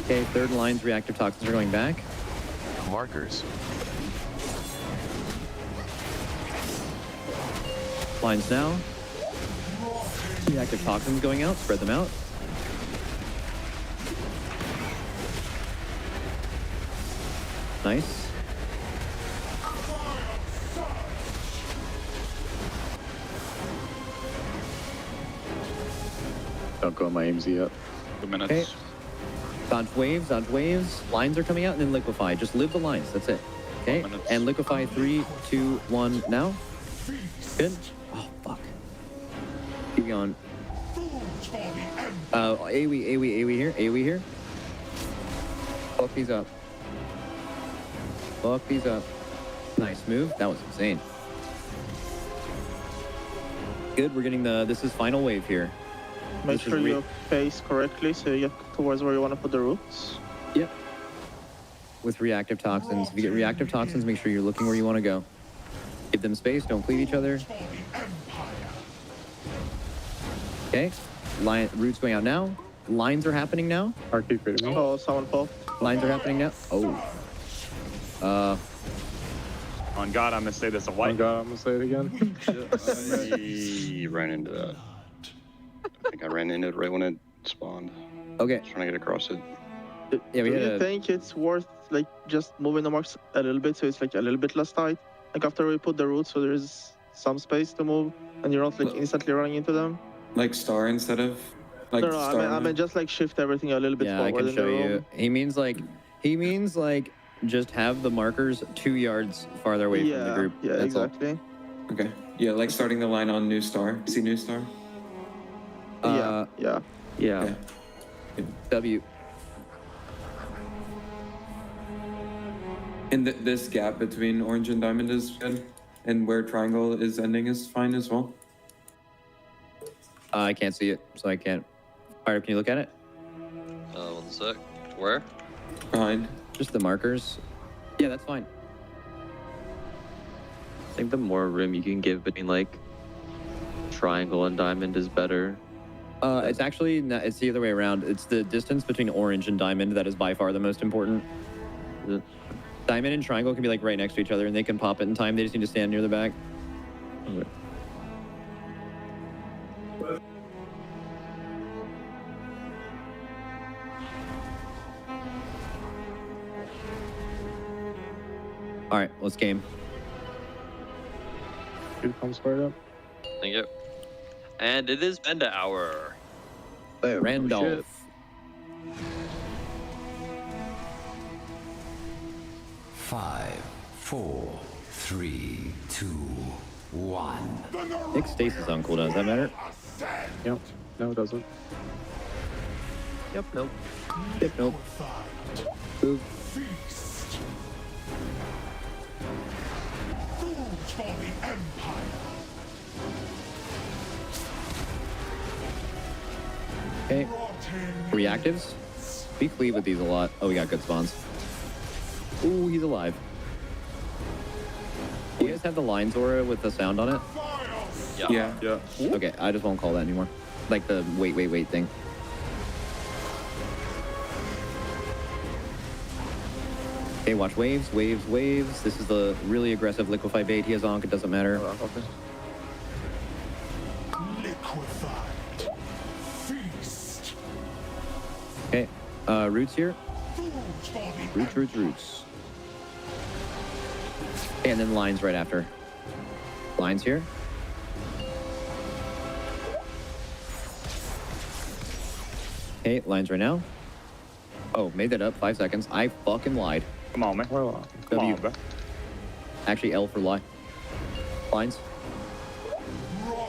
Okay, third lines, reactive toxins are going back. Markers. Lines now. Reactive toxins going out, spread them out. Nice. Don't go on my AIMS yet. 2 minutes. Okay. Dodge waves. Lines are coming out and then liquefy. Just live the lines, that's it. Okay, and liquefy 3, 2, 1, now. Good. Oh, fuck. Keep going. AoE here. Fuck these up. Nice move. That was insane. Good, we're getting this is final wave here. Make sure you face correctly so you get towards where you want to put the roots. Yep. With reactive toxins. If you get reactive toxins, make sure you're looking where you want to go. Give them space, don't cleave each other. Okay. Roots going out now. Lines are happening now. Oh, someone popped. Lines are happening now. Oh. On God, I'm gonna say this a white. On God, I'm gonna say it again. I ran into that. I think I ran into it right when it spawned. Okay. Trying to get across it. Yeah, Do you think it's worth like just moving the marks a little bit so it's like a little bit less tight? Like after we put the roots so there's some space to move and you're not like instantly running into them? Like star instead of like no, I mean just like shift everything a little bit Yeah, I forward can in show the room. you. He means like just have the markers 2 yards farther away from the group. Yeah, That's exactly. all. Okay. Yeah, like starting the line on new star. See new star? Yeah. Yeah. W. And this gap between orange and diamond is good, and where triangle is ending is fine as well. I can't see it, so I can't. Fire, can you look at it? 1 sec. Where? Behind. Just the markers. Yeah, that's fine. I think the more room you can give between like triangle and diamond is better. It's actually it's the other way around. It's the distance between orange and diamond that is by far the most important. Diamond and triangle can be like right next to each other and they can pop it in time. They just need to stand near the back. Okay. All right, let's game. Dude, comes squared up. Thank you. And it is Benda hour. Oh, Randolph. Five, 4, 3, 2, 1. Nick stasis on cooldown. Does that matter? Yep. No, it doesn't. Yep. Nope. Yep. Nope. Move. Okay. Reactives. We cleave with these a lot. Oh, we got good spawns. Ooh, he's alive. Do you guys have the lines aura with the sound on it? Yeah. Okay, I just won't call that anymore. Like the wait thing. Okay, watch waves. This is the really aggressive liquefy bait he has on. It doesn't matter. Okay, roots here. Roots. And then lines right after. Lines here. Okay, lines right now. Oh, made that up. 5 seconds. I fucking lied. Come on, man. Come W. on, bro. Actually, L for lie. Lines.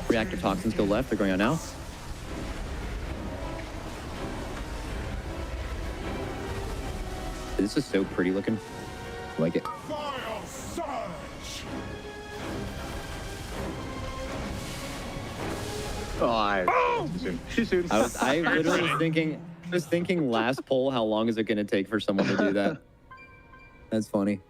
Reactive toxins go left. They're going out now. This is so pretty looking. I like it. Oh, too soon. I literally was thinking last poll, how long is it going to take for someone to do that? That's funny.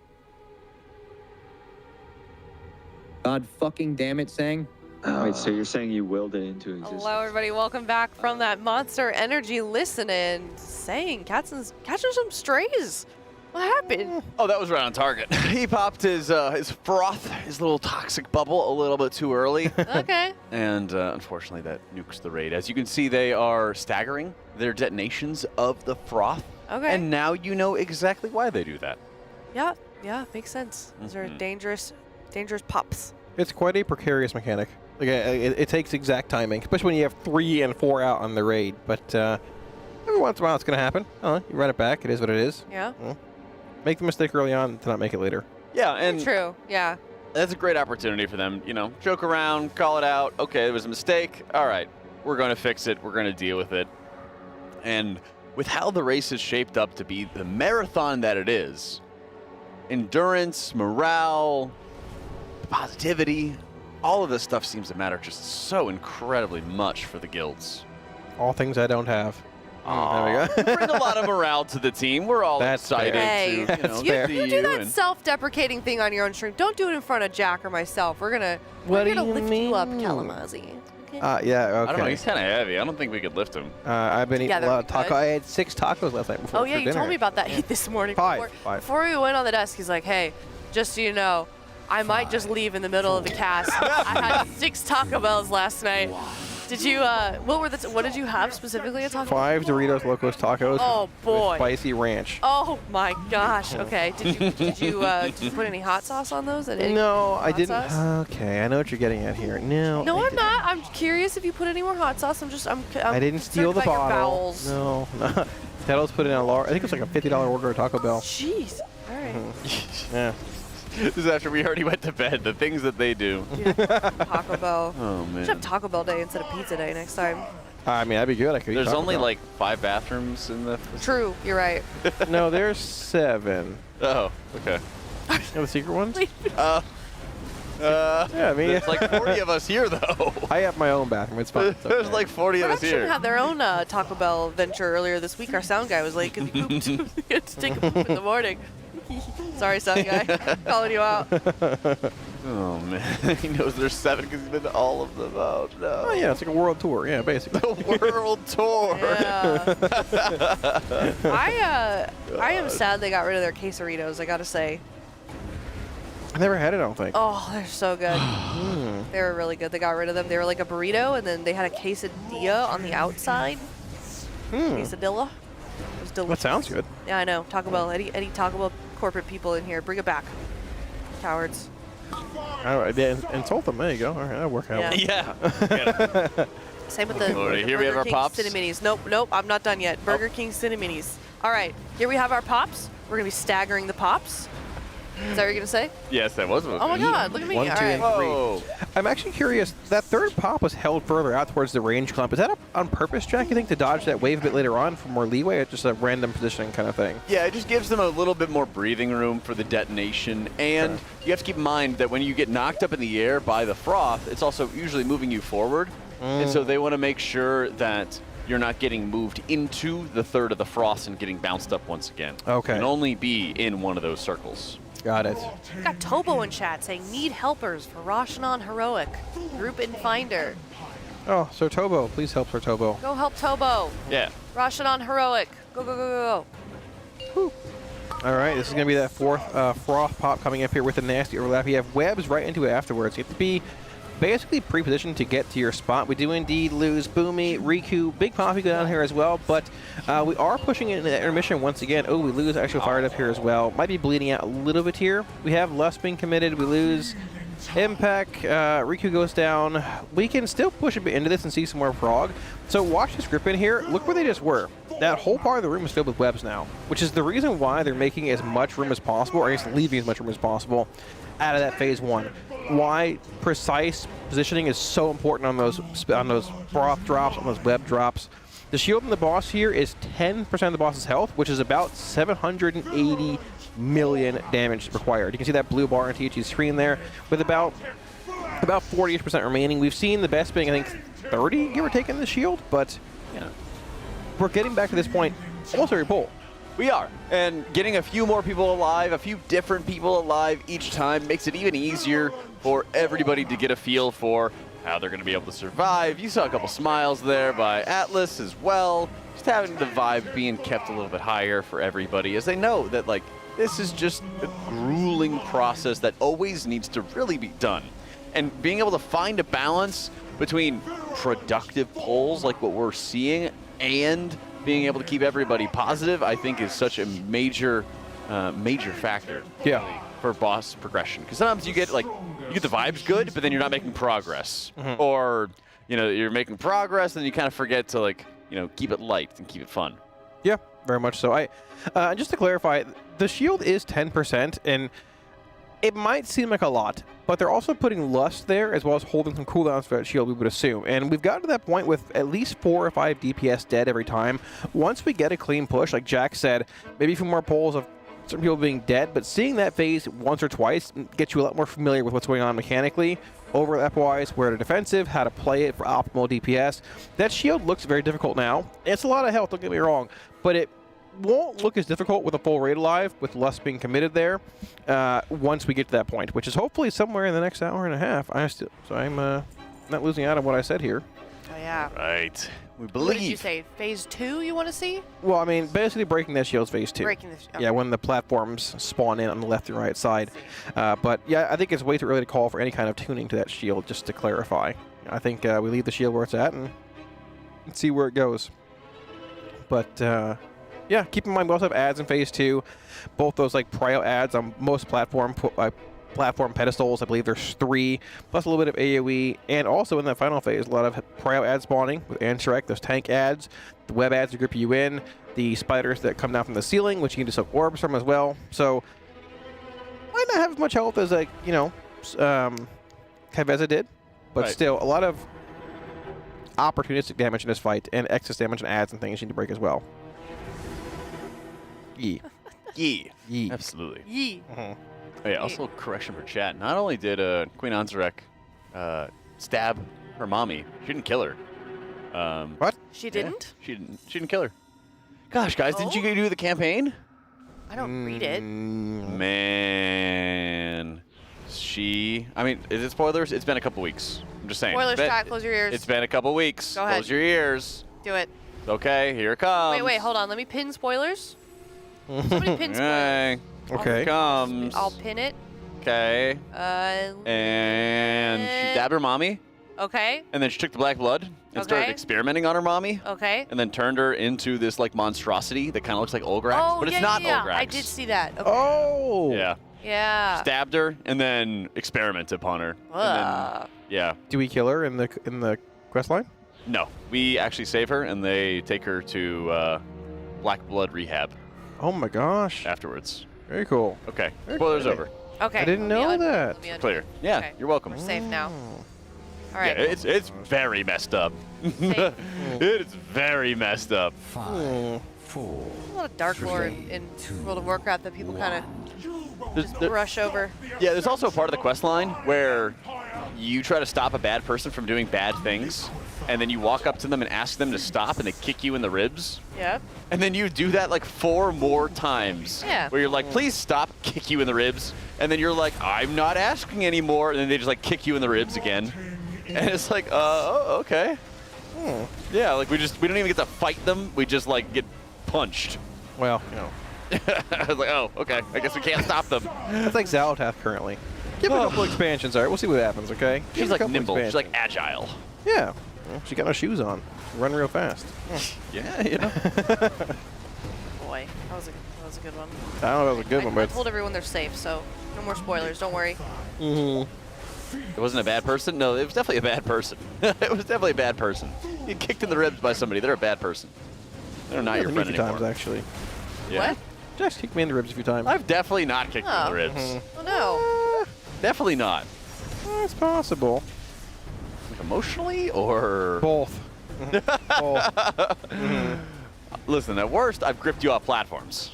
God fucking damn it, Sang. Wait, so you're saying you willed it into existence? Hello, everybody. Welcome back from that Monster Energy listening. Saying catching some strays. What happened? Oh, that was right on target. He popped his froth, his little toxic bubble, a little bit too early. Okay. And unfortunately, that nukes the raid. As you can see, they are staggering their detonations of the froth. Okay. And now you know exactly why they do that. Yeah, makes sense. Those are dangerous pops. It's quite a precarious mechanic. Like, it takes exact timing, especially when you have 3 and 4 out on the raid. But every once in a while, it's going to happen. You run it back. It is what it is. Yeah. Make the mistake early on to not make it later. Yeah, and true. Yeah. That's a great opportunity for them. You know, joke around, call it out. Okay, it was a mistake. All right, we're going to fix it. We're going to deal with it. And with how the race is shaped up to be the marathon that it is, endurance, morale, positivity, all of this stuff seems to matter just so incredibly much for the guilds. All things I don't have. There we go. You bring a lot of morale to the team. We're all excited Hey, to you do that self-deprecating thing on your own stream. Don't do it in front of Jack or myself. We're gonna lift you up, Kalamazoo. Okay? Yeah, okay. I don't know. He's kind of heavy. I don't think we could lift him. I've been eating a Together lot of we taco. could. I had 6 tacos last night before Oh yeah, for you dinner. told me about that this morning. Five. Before we went on the desk, he's like, "Hey, just so you know, I might just leave in the middle of the cast. I had 6 Taco Bells last night." Did you? What did you have specifically at Taco Bell? 5 Doritos Locos Tacos. Oh boy. With spicy ranch. Oh my gosh. Okay. Did you put any hot sauce on those? No, I didn't. Sauce? Okay, I know what you're getting at here. No. No, I I'm not. I'm curious if you put any more hot sauce. I'm I didn't steal the concerned about your bottle. bowels. No. Tattles put in a large. I think it was like a $50 order at Taco Bell. Jeez. All right. Yeah. This is after we already went to bed. The things that they do. Yeah. Taco Bell. Oh man. We should have Taco Bell Day instead of Pizza Day next time. I mean, that'd be good. I could. There's eat Taco only Bell. like 5 bathrooms in the. True. You're right. No, there's 7. Oh, okay. You know the secret ones? Yeah, I mean, there's like 40 of us here though. I have my own bathroom. It's fine. It's okay. There's like 40 of us Production here. had their own Taco Bell venture earlier this week. Our sound guy was late because he pooped. He had to take a poop in the morning. Sorry, sound guy. Calling you out. Oh man, he knows there's 7 because he's been to all of them. Oh no. Oh yeah, it's like a world tour. Yeah, basically. The world tour. Yeah. I am sad they got rid of their quesaritos. I gotta say. I never had it. I don't think. Oh, they're so good. They were really good. They got rid of them. They were like a burrito, and then they had a quesadilla on the outside. Quesadilla. It was delicious. That sounds good. Yeah, I know. Taco Bell. Any Taco Bell corporate people in here, bring it back. Cowards. All right, yeah, insult them. There you go. All right, that'll work out. Yeah. Same with the Alright, here we have Burger our King pops. Cineminis. Nope, I'm not done yet. Burger King Cineminis. All right, here we have our pops. We're gonna be staggering the pops. Is that what you're gonna say? Yes, that was. Oh my God, look at me. 1, 2, All right. and 3. I'm actually curious. That third pop was held further out towards the range clump. Is that on purpose, Jack? You think to dodge that wave a bit later on for more leeway, or just a random positioning kind of thing? Yeah, it just gives them a little bit more breathing room for the detonation. And you have to keep in mind that when you get knocked up in the air by the froth, it's also usually moving you forward. And so they want to make sure that you're not getting moved into the third of the frost and getting bounced up once again. Okay. You can only be in one of those circles. Got it. We got Tobo in chat saying need helpers for Roshanon Heroic. Group in Finder. Oh, Sir Tobo, please help Sir Tobo. Go help Tobo. Yeah. Roshanon Heroic. Go, go, go, go, All right, this is going to be that 4th froth pop coming up here with a nasty overlap. You have webs right into it afterwards. You have to be basically pre-positioned to get to your spot. We do indeed lose Boomy, Riku, Big Poppy go down here as well, but we are pushing into the intermission once again. Oh, we lose actually fired up here as well. Might be bleeding out a little bit here. We have Lust being committed. We lose Impact, Riku goes down. We can still push a bit into this and see some more frog. So watch this grip in here. Look where they just were. That whole part of the room is filled with webs now, which is the reason why they're making as much room as possible, or I guess leaving as much room as possible out of that phase 1. Why precise positioning is so important on those broth drops, on those web drops. The shield on the boss here is 10% of the boss's health, which is about 780 million damage required. You can see that blue bar on THG's screen there with about 40% remaining. We've seen the best being, I think, 30, give or take, in the shield, but we're getting back to this point almost every pull. We are, and getting a few more people alive, a few different people alive each time makes it even easier for everybody to get a feel for how they're going to be able to survive. You saw a couple smiles there by Atlas as well. Just having the vibe being kept a little bit higher for everybody, as they know that, like, this is just a grueling process that always needs to really be done. And being able to find a balance between productive polls like what we're seeing and being able to keep everybody positive, I think, is such a major factor. Yeah. For boss progression, because sometimes you get the vibes good, but then you're not making progress, or you're making progress, and you kind of forget to keep it light and keep it fun. Yeah, very much so. Just to clarify, the shield is 10%, and it might seem like a lot, but they're also putting lust there as well as holding some cooldowns for that shield, we would assume. And we've gotten to that point with at least 4 or 5 DPS dead every time. Once we get a clean push, like Jack said, maybe a few more pulls of some people being dead, but seeing that phase once or twice gets you a lot more familiar with what's going on mechanically, overlap-wise, where to defensive, how to play it for optimal DPS. That shield looks very difficult now. It's a lot of health, don't get me wrong, but it won't look as difficult with a full raid alive, with less being committed there, once we get to that point, which is hopefully somewhere in the next hour and a half. I'm not losing out on what I said here. Oh, yeah. Right. We believe. What did you say? Phase 2 you want to see? Well, I mean, basically breaking that shield's phase 2. Breaking the okay. Yeah, when the platforms spawn in on the left and right side. But yeah, I think it's way too early to call for any kind of tuning to that shield, just to clarify. I think we leave the shield where it's at and see where it goes. But yeah, keep in mind we also have ads in phase 2. Both those prio ads on most platform pedestals. I believe there's 3, plus a little bit of AoE, and also in that final phase, a lot of prio ads spawning with Anshrek, those tank ads, the web ads to grip you in, the spiders that come down from the ceiling, which you can just soak orbs from as well. So might not have as much health as Kaveza did, but still a lot of opportunistic damage in this fight, and excess damage and ads and things you need to break as well. Yee. Yee. Yee. Absolutely. Yee. Oh, yeah, also correction for chat. Not only did Queen Anzarek stab her mommy, she didn't kill her. What? She didn't? She didn't kill her. Gosh, guys, didn't you do the campaign? I don't read it. Man. I mean, is it spoilers? It's been a couple weeks. I'm just saying. Spoilers, chat, close your ears. It's been a couple weeks. Go ahead. Close your ears. Do it. Okay, here it comes. Wait, hold on. Let me pin spoilers. Somebody pin spoilers. Okay. Here it comes. I'll pin it. Okay. And she stabbed her mommy. Okay. And then she took the black blood and started experimenting on her mommy. Okay. And then turned her into this monstrosity that kind of looks like Olgrax, but it's not Olgrax. I did see that. Okay. Oh. Yeah. Yeah. Stabbed her and then experimented upon her. And then, yeah. Do we kill her in the quest line? No, we actually save her and they take her to black blood rehab. Oh my gosh. Afterwards. Very cool. Okay. Spoilers over. Okay. I didn't know that. Clear. Yeah, okay. you're welcome. We're safe now. All right. Yeah, it's very messed up. It is very messed up. 5, 4. There's a lot of dark lore in World of Warcraft that people kind of brush over. Yeah, there's also a part of the quest line where you try to stop a bad person from doing bad things, and then you walk up to them and ask them to stop, and they kick you in the ribs. Yeah. And then you do that 4 more times. Yeah. Where you're like, please stop, kick you in the ribs. And then you're like, I'm not asking anymore. And then they just kick you in the ribs again. And it's like, oh, okay. Yeah, we don't even get to fight them. We just get punched. Well, I was like, oh, okay. I guess we can't stop them. That's like Zalatath currently. Give her a couple expansions, all right? We'll see what happens, okay? She's nimble. She's agile. Yeah. Well, she got no shoes on. Run real fast. Yeah, Boy, that was a good one. I don't know if that was a good one, but I told everyone they're safe, so no more spoilers. Don't worry. It wasn't a bad person? No, it was definitely a bad person. It was definitely a bad person. You get kicked in the ribs by somebody. They're a bad person. They're not your friend anymore. Times, actually. Yeah. What? Just kicked me in the ribs a few times. I've definitely not kicked you in the ribs. Oh no. Definitely not. It's possible. Like emotionally or both? Both. Listen, at worst, I've gripped you off platforms.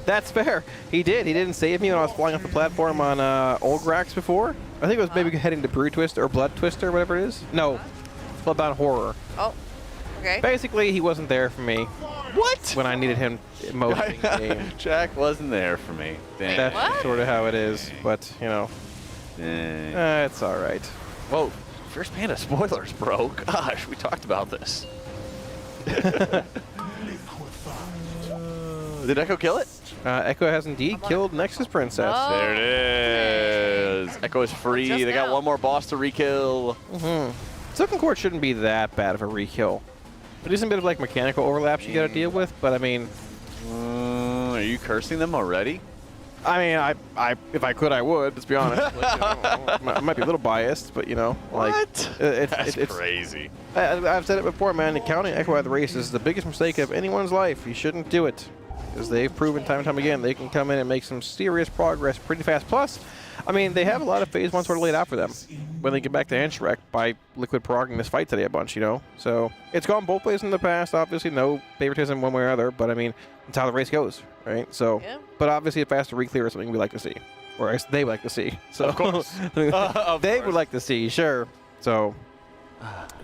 That's fair. He did. He didn't save me when I was flying off the platform on Olgrax before. I think it was maybe heading to Brew Twister or Blood Twister, whatever it is. No, Bloodbound Horror. Oh, okay. Basically, he wasn't there for me. What? When I needed him most in the game. Jack wasn't there for me. Dang. That's sort of how it is, but, you know. It's all right. Whoa, Fierce Panda spoilers, bro. Gosh, we talked about this. Did Echo kill it? Echo has indeed killed Nexus Princess. Oh. There it is. Echo is free. They got one more boss to rekill. Silken Court shouldn't be that bad of a rekill. It is a bit of like mechanical overlaps you got to deal with, but I mean... are you cursing them already? I mean, if I could, I would. Let's be honest. Like, I might be a little biased, but you know, like That's crazy. I've said it before, man. Counting Echo out of the race is the biggest mistake of anyone's life. You shouldn't do it, because they've proven time and time again they can come in and make some serious progress pretty fast. Plus, I mean, they have a lot of phase one sort of laid out for them when they get back to Anshrek by Liquid progging this fight today a bunch, you know. So it's gone both ways in the past. Obviously, no favoritism one way or other, but I mean, that's how the race goes, right? So, but obviously, a faster Reclear is something we like to see, or they would like to see. So, of course, they would like to see, sure. So,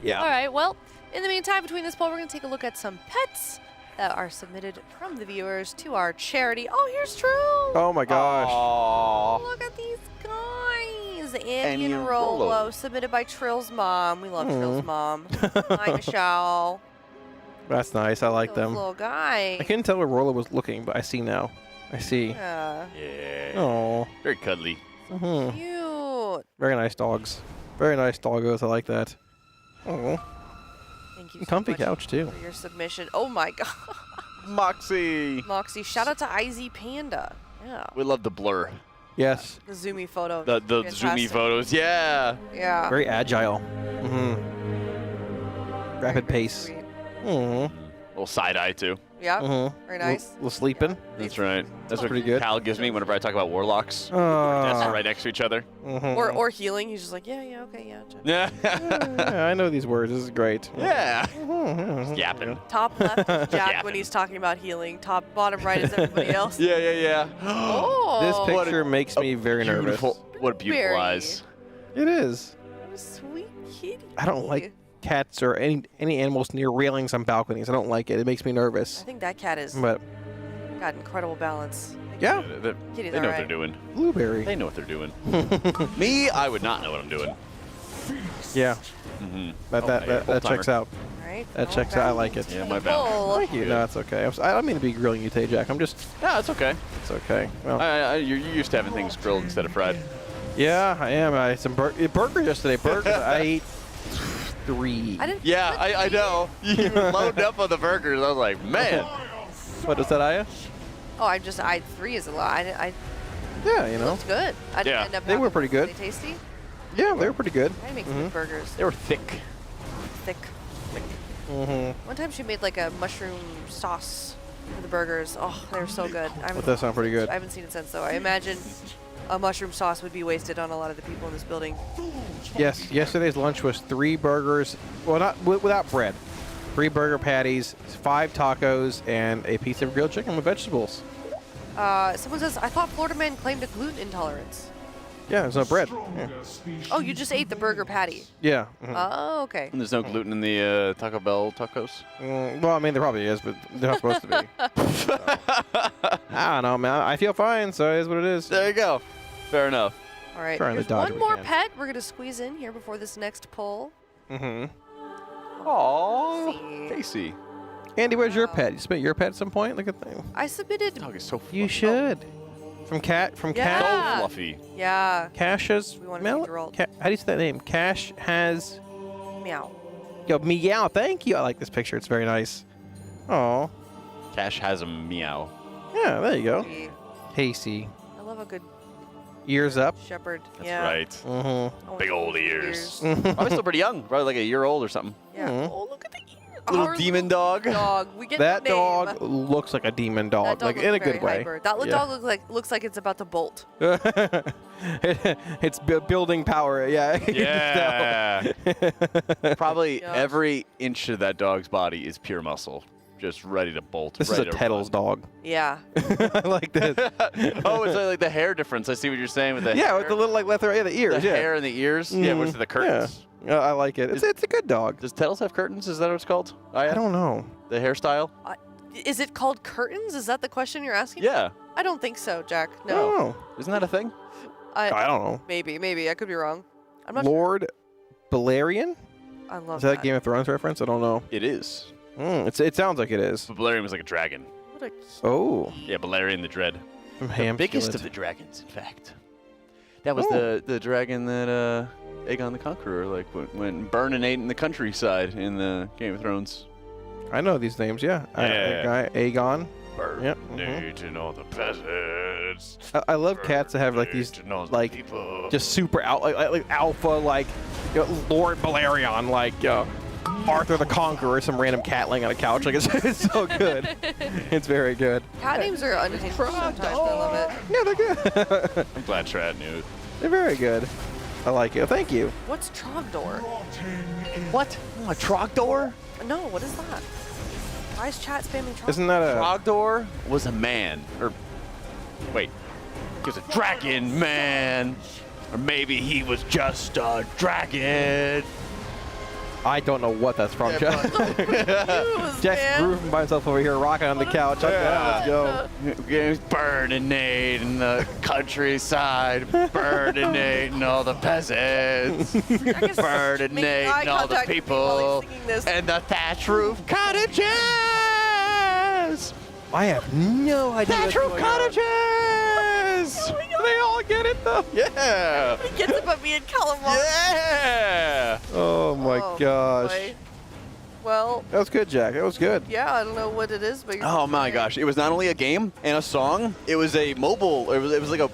yeah. All right. Well, in the meantime, between this poll, we're going to take a look at some pets that are submitted from the viewers to our charity. Oh, here's True. Oh my gosh. Aww. Look at these guys. And Anian Rolo, submitted by Trill's mom. We love Trill's mom. Hi, Michelle. That's nice. I like them. Little guy. I couldn't tell where Rolla was looking, but I see now. I see. Yeah. Yeah. Oh. Very cuddly. Cute. Very nice dogs. Very nice doggos. I like that. Oh. Thank you so Comfy much couch too. for your submission. Oh my god. Moxie. Moxie, shout out to IZ Panda. Yeah. We love the blur. Yes. The zoomy photo. The zoomy photos. Yeah. Yeah. Very agile. Rapid pace. Little side eye too. Yeah. Very nice. Little sleeping. That's right. That's what pretty good. Cal gives me whenever I talk about warlocks. Desks right next to each other. Or healing. He's just like, yeah, okay, yeah. Yeah. Yeah, I know these words. This is great. Yeah. Yapping. Top left is Jack when he's talking about healing. Bottom right is everybody else. Yeah. Oh. This picture makes me very nervous. What beautiful Very. eyes. It is. What a sweet kitty. I don't like cats or any animals near railings on balconies. I don't like it. It makes me nervous. I think that cat has But got incredible balance. yeah, Kitty's They know what alright. they're doing. Blueberry. They know what they're doing. Me, I would not know what I'm doing. Yeah. That Old-timer. checks out. Right? That checks out. I like it. Yeah, my bad. Oh. Thank you. No, it's okay. I don't mean to be grilling you today, Jack. I'm just. No, it's okay. It's okay. Well, You're used to having things grilled instead of fried. yeah, I am. I had some burgers yesterday. Burgers. I ate 3. I didn't. Yeah, I know. You were loaded up on the burgers. I was like, man. What is that, Aya? Oh, I 3 is a lot. Yeah, you know. It's good. I didn't end up They were having pretty them. good. Were they tasty? Yeah, they were pretty good. I make some good burgers. They were thick. Thick. One time she made like a mushroom sauce for the burgers. Oh, they were so good. That does sound pretty good. I haven't seen it since, though. I imagine a mushroom sauce would be wasted on a lot of the people in this building. Yes, yesterday's lunch was 3 burgers. Well, not without bread. 3 burger patties, 5 tacos, and a piece of grilled chicken with vegetables. Someone says, I thought Florida man claimed a gluten intolerance. Yeah, there's no bread. Yeah. Oh, you just ate the burger patty. Yeah. Oh, okay. And there's no gluten in the Taco Bell tacos? Well, I mean, there probably is, but they're not supposed to be. So. I don't know, man. I feel fine, so it is what it is. There you go. Fair enough. All right, Trying to here's dodge one what we more can. pet we're going to squeeze in here before this next poll. Aww. Casey. Andy, where's your pet? You submit your pet at some point? Look at that. I submitted. Dog is so fluffy. You should. From Cat. Yeah. So fluffy. Yeah. Cash's. We want to see Geralt. How do you say that name? Cash has. Meow. Yo, meow. Thank you. I like this picture. It's very nice. Oh. Cash has a meow. Yeah, there you go. Hey. Casey. I love a good Ears up. Shepherd. That's yeah. right. Mm-hmm. Big old ears. Probably still pretty young. Probably like a year old or something. Yeah. Mhm. Oh, look at the ears. Little Our demon dog. Dog. We get That the name. dog looks like a demon dog, That dog like looks in a very good way. hyper. That Yeah. dog looks like it's about to bolt. It's building power. Yeah. you can Yeah. Probably Yeah. every inch of that dog's body is pure muscle, just ready to bolt. This is a ready to Tettles dog. Yeah. I like this. Oh, it's like the hair difference. I see what you're saying with the Yeah, hair. with the little like left, right, the ears. The yeah. hair and the ears. Yeah, what's Mhm. the curtains? Yeah. I like it. It's a good dog. Does Tettles have curtains? Is that what it's called? I don't know. The hairstyle? Is it called curtains? Is that the question you're asking? Yeah. I don't think so, Jack. I No. don't know. Isn't that a thing? I don't know. Maybe. I could be wrong. I'm not sure. Lord Balerion? I love Is that a Game of Thrones reference? I don't know. It is. It sounds like it is. But Balerion was like a dragon. What a Oh. Yeah, Balerion the Dread. From The biggest Hamskillet. of the dragons, in fact. That was Oh. the dragon that Aegon the Conqueror went burning in the countryside in the Game of Thrones. I know these names, yeah. Yeah. Aegon. Burn Yep. to all the peasants. I love cats that have like these like just super like alpha like Lord Balerion like Arthur the Conqueror, some random cat laying on a couch. Like it's so good. It's very good. Cat names are unhinged sometimes. I love it. Yeah, they're good. I'm glad Trad knew. They're very good. I like it. Thank you. What's Trogdor? What? A Trogdor? No, what is that? Why is chat spamming Trogdor? Isn't that a Trogdor was a man. Or wait. He was a dragon man. Or maybe he was just a dragon. I don't know what that's from, Jeff. Jeff Jeff's grooving by himself over here, rocking on the couch. Let's go. Burning in the countryside, burning all the peasants, burning all the people, and the thatch roof cottages. I have no idea. Thatch roof cottages. They all get it though. Yeah. He gets it, but me and Calamari. Yeah. Oh my gosh. Boy. Well. That was good, Jack. That was good. Yeah, I don't know what it is, but you're Oh my gosh! It was not only a game and a song. It was a mobile. It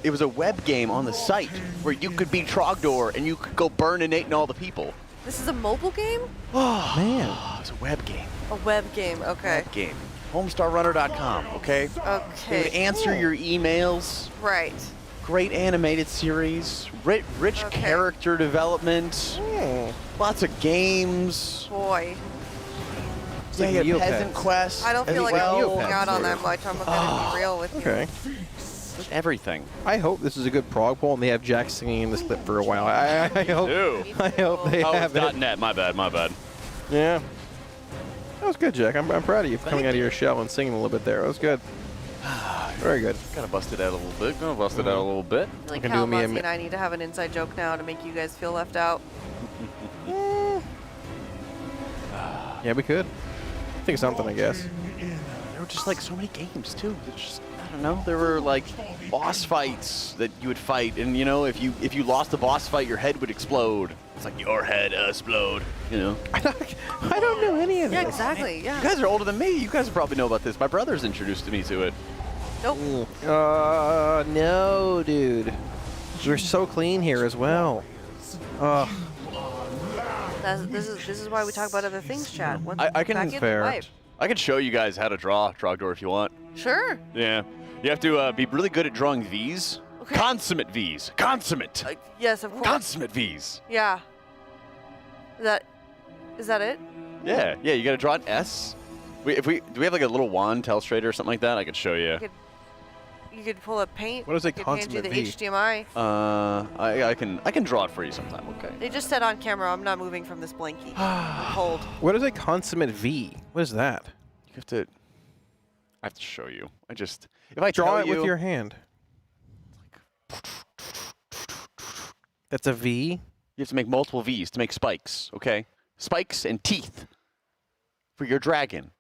was a web game on the site where you could be Trogdor and you could go burn and all the people. This is a mobile game? Oh man! It was a web game. A web game. Okay. Web game. HomestarRunner.com. Okay. Okay. They would answer your emails. Right. Great animated series. Rich character development. Lots of games. Boy. Yeah, you have Peasant Neopets. Quest. I don't feel like I'm losing out on that much. I'm Oh, gonna be real with you. Okay. Everything. I hope this is a good prog poll and they have Jack singing in this clip for a while. I hope. Ew. I hope they Oh, have it's it. .net. My bad. Yeah. That was good, Jack. I'm proud of you for coming out of your shell and singing a little bit there. That was good. Very good. Gotta bust it out a little bit. Gonna bust it out a little bit. I feel like You can do me a Kalamazoo and I need to have an inside joke now to make you guys feel left out. Yeah, we could. Think of something, I guess. There were just like so many games too. There's just, I don't know. There were like boss fights that you would fight, and you know, if you lost a boss fight, your head would explode. It's like your head explode. You know. I don't know any of Yeah, this. exactly. Yeah. You guys are older than me. You guys probably know about this. My brother's introduced me to it. Nope. No, dude. You're so clean here as well. This is why we talk about other things, chat. Once I can. back in the pipe. I can show you guys how to draw Trogdor if you want. Sure. Yeah. You have to be really good at drawing V's. Okay. Consummate V's. Consummate. Yes, of course. Consummate V's. Yeah. Is that it? Yeah. You got to draw an S. Do we have like a little wand, Telstrator, or something like that? I could show you. You could pull up Paint. What is a I could hand you consummate the V? HDMI. I can draw it for you sometime. Okay. They just said on camera, I'm not moving from this blankie. I'm cold. What is a consummate V? What is that? You have to. I have to show you. If I Draw tell it you, with your hand. That's a V? You have to make multiple V's to make spikes. Okay. Spikes and teeth for your dragon.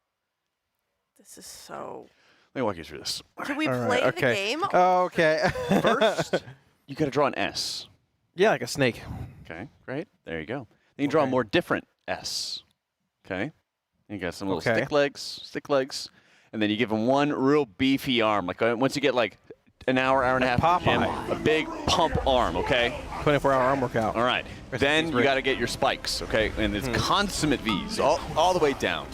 This is so. Let me walk you through this. Can we All play right, the okay. game? Okay. First, you got to draw an S. Yeah, like a snake. Okay, great. There you go. Then you draw a more different S. Okay. You got some little Okay. stick legs, and then you give him one real beefy arm. Like once you get like an hour, hour and a half at the gym. A big pump arm, okay? 24-hour arm workout. All right. Then you got to get your spikes, okay? And it's consummate V's all the way down.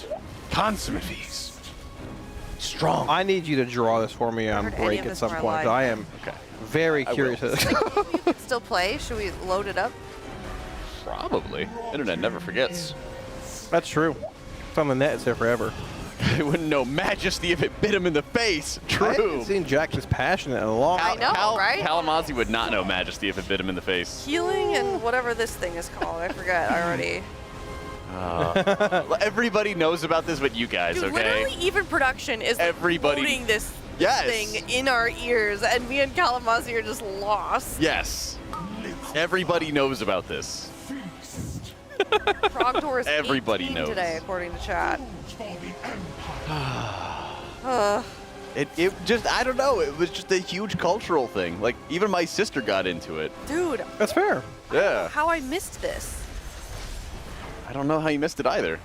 Consummate V's. Strong. I need you to draw this for me on break at some point. I am very curious. You can still play. Should we load it up? Probably. Internet never forgets. That's true. It's on the net. It's there forever. I wouldn't know Majesty if it bit him in the face. True. I haven't seen Jack this passionate in a long time. I know, right? Kalamazoo would not know Majesty if it bit him in the face. Healing and whatever this thing is called. I forgot already. Everybody knows about this but you guys, Dude, okay? literally even production is quoting this thing in our ears, and me and Kalamazoo are just lost. Yes. Everybody knows about this. Progtor is Everybody 18 knows. today, according to chat. It just, I don't know, it was just a huge cultural thing. Like, even my sister got into it. Dude. That's fair. Yeah. How I missed this. I don't know how you missed it either.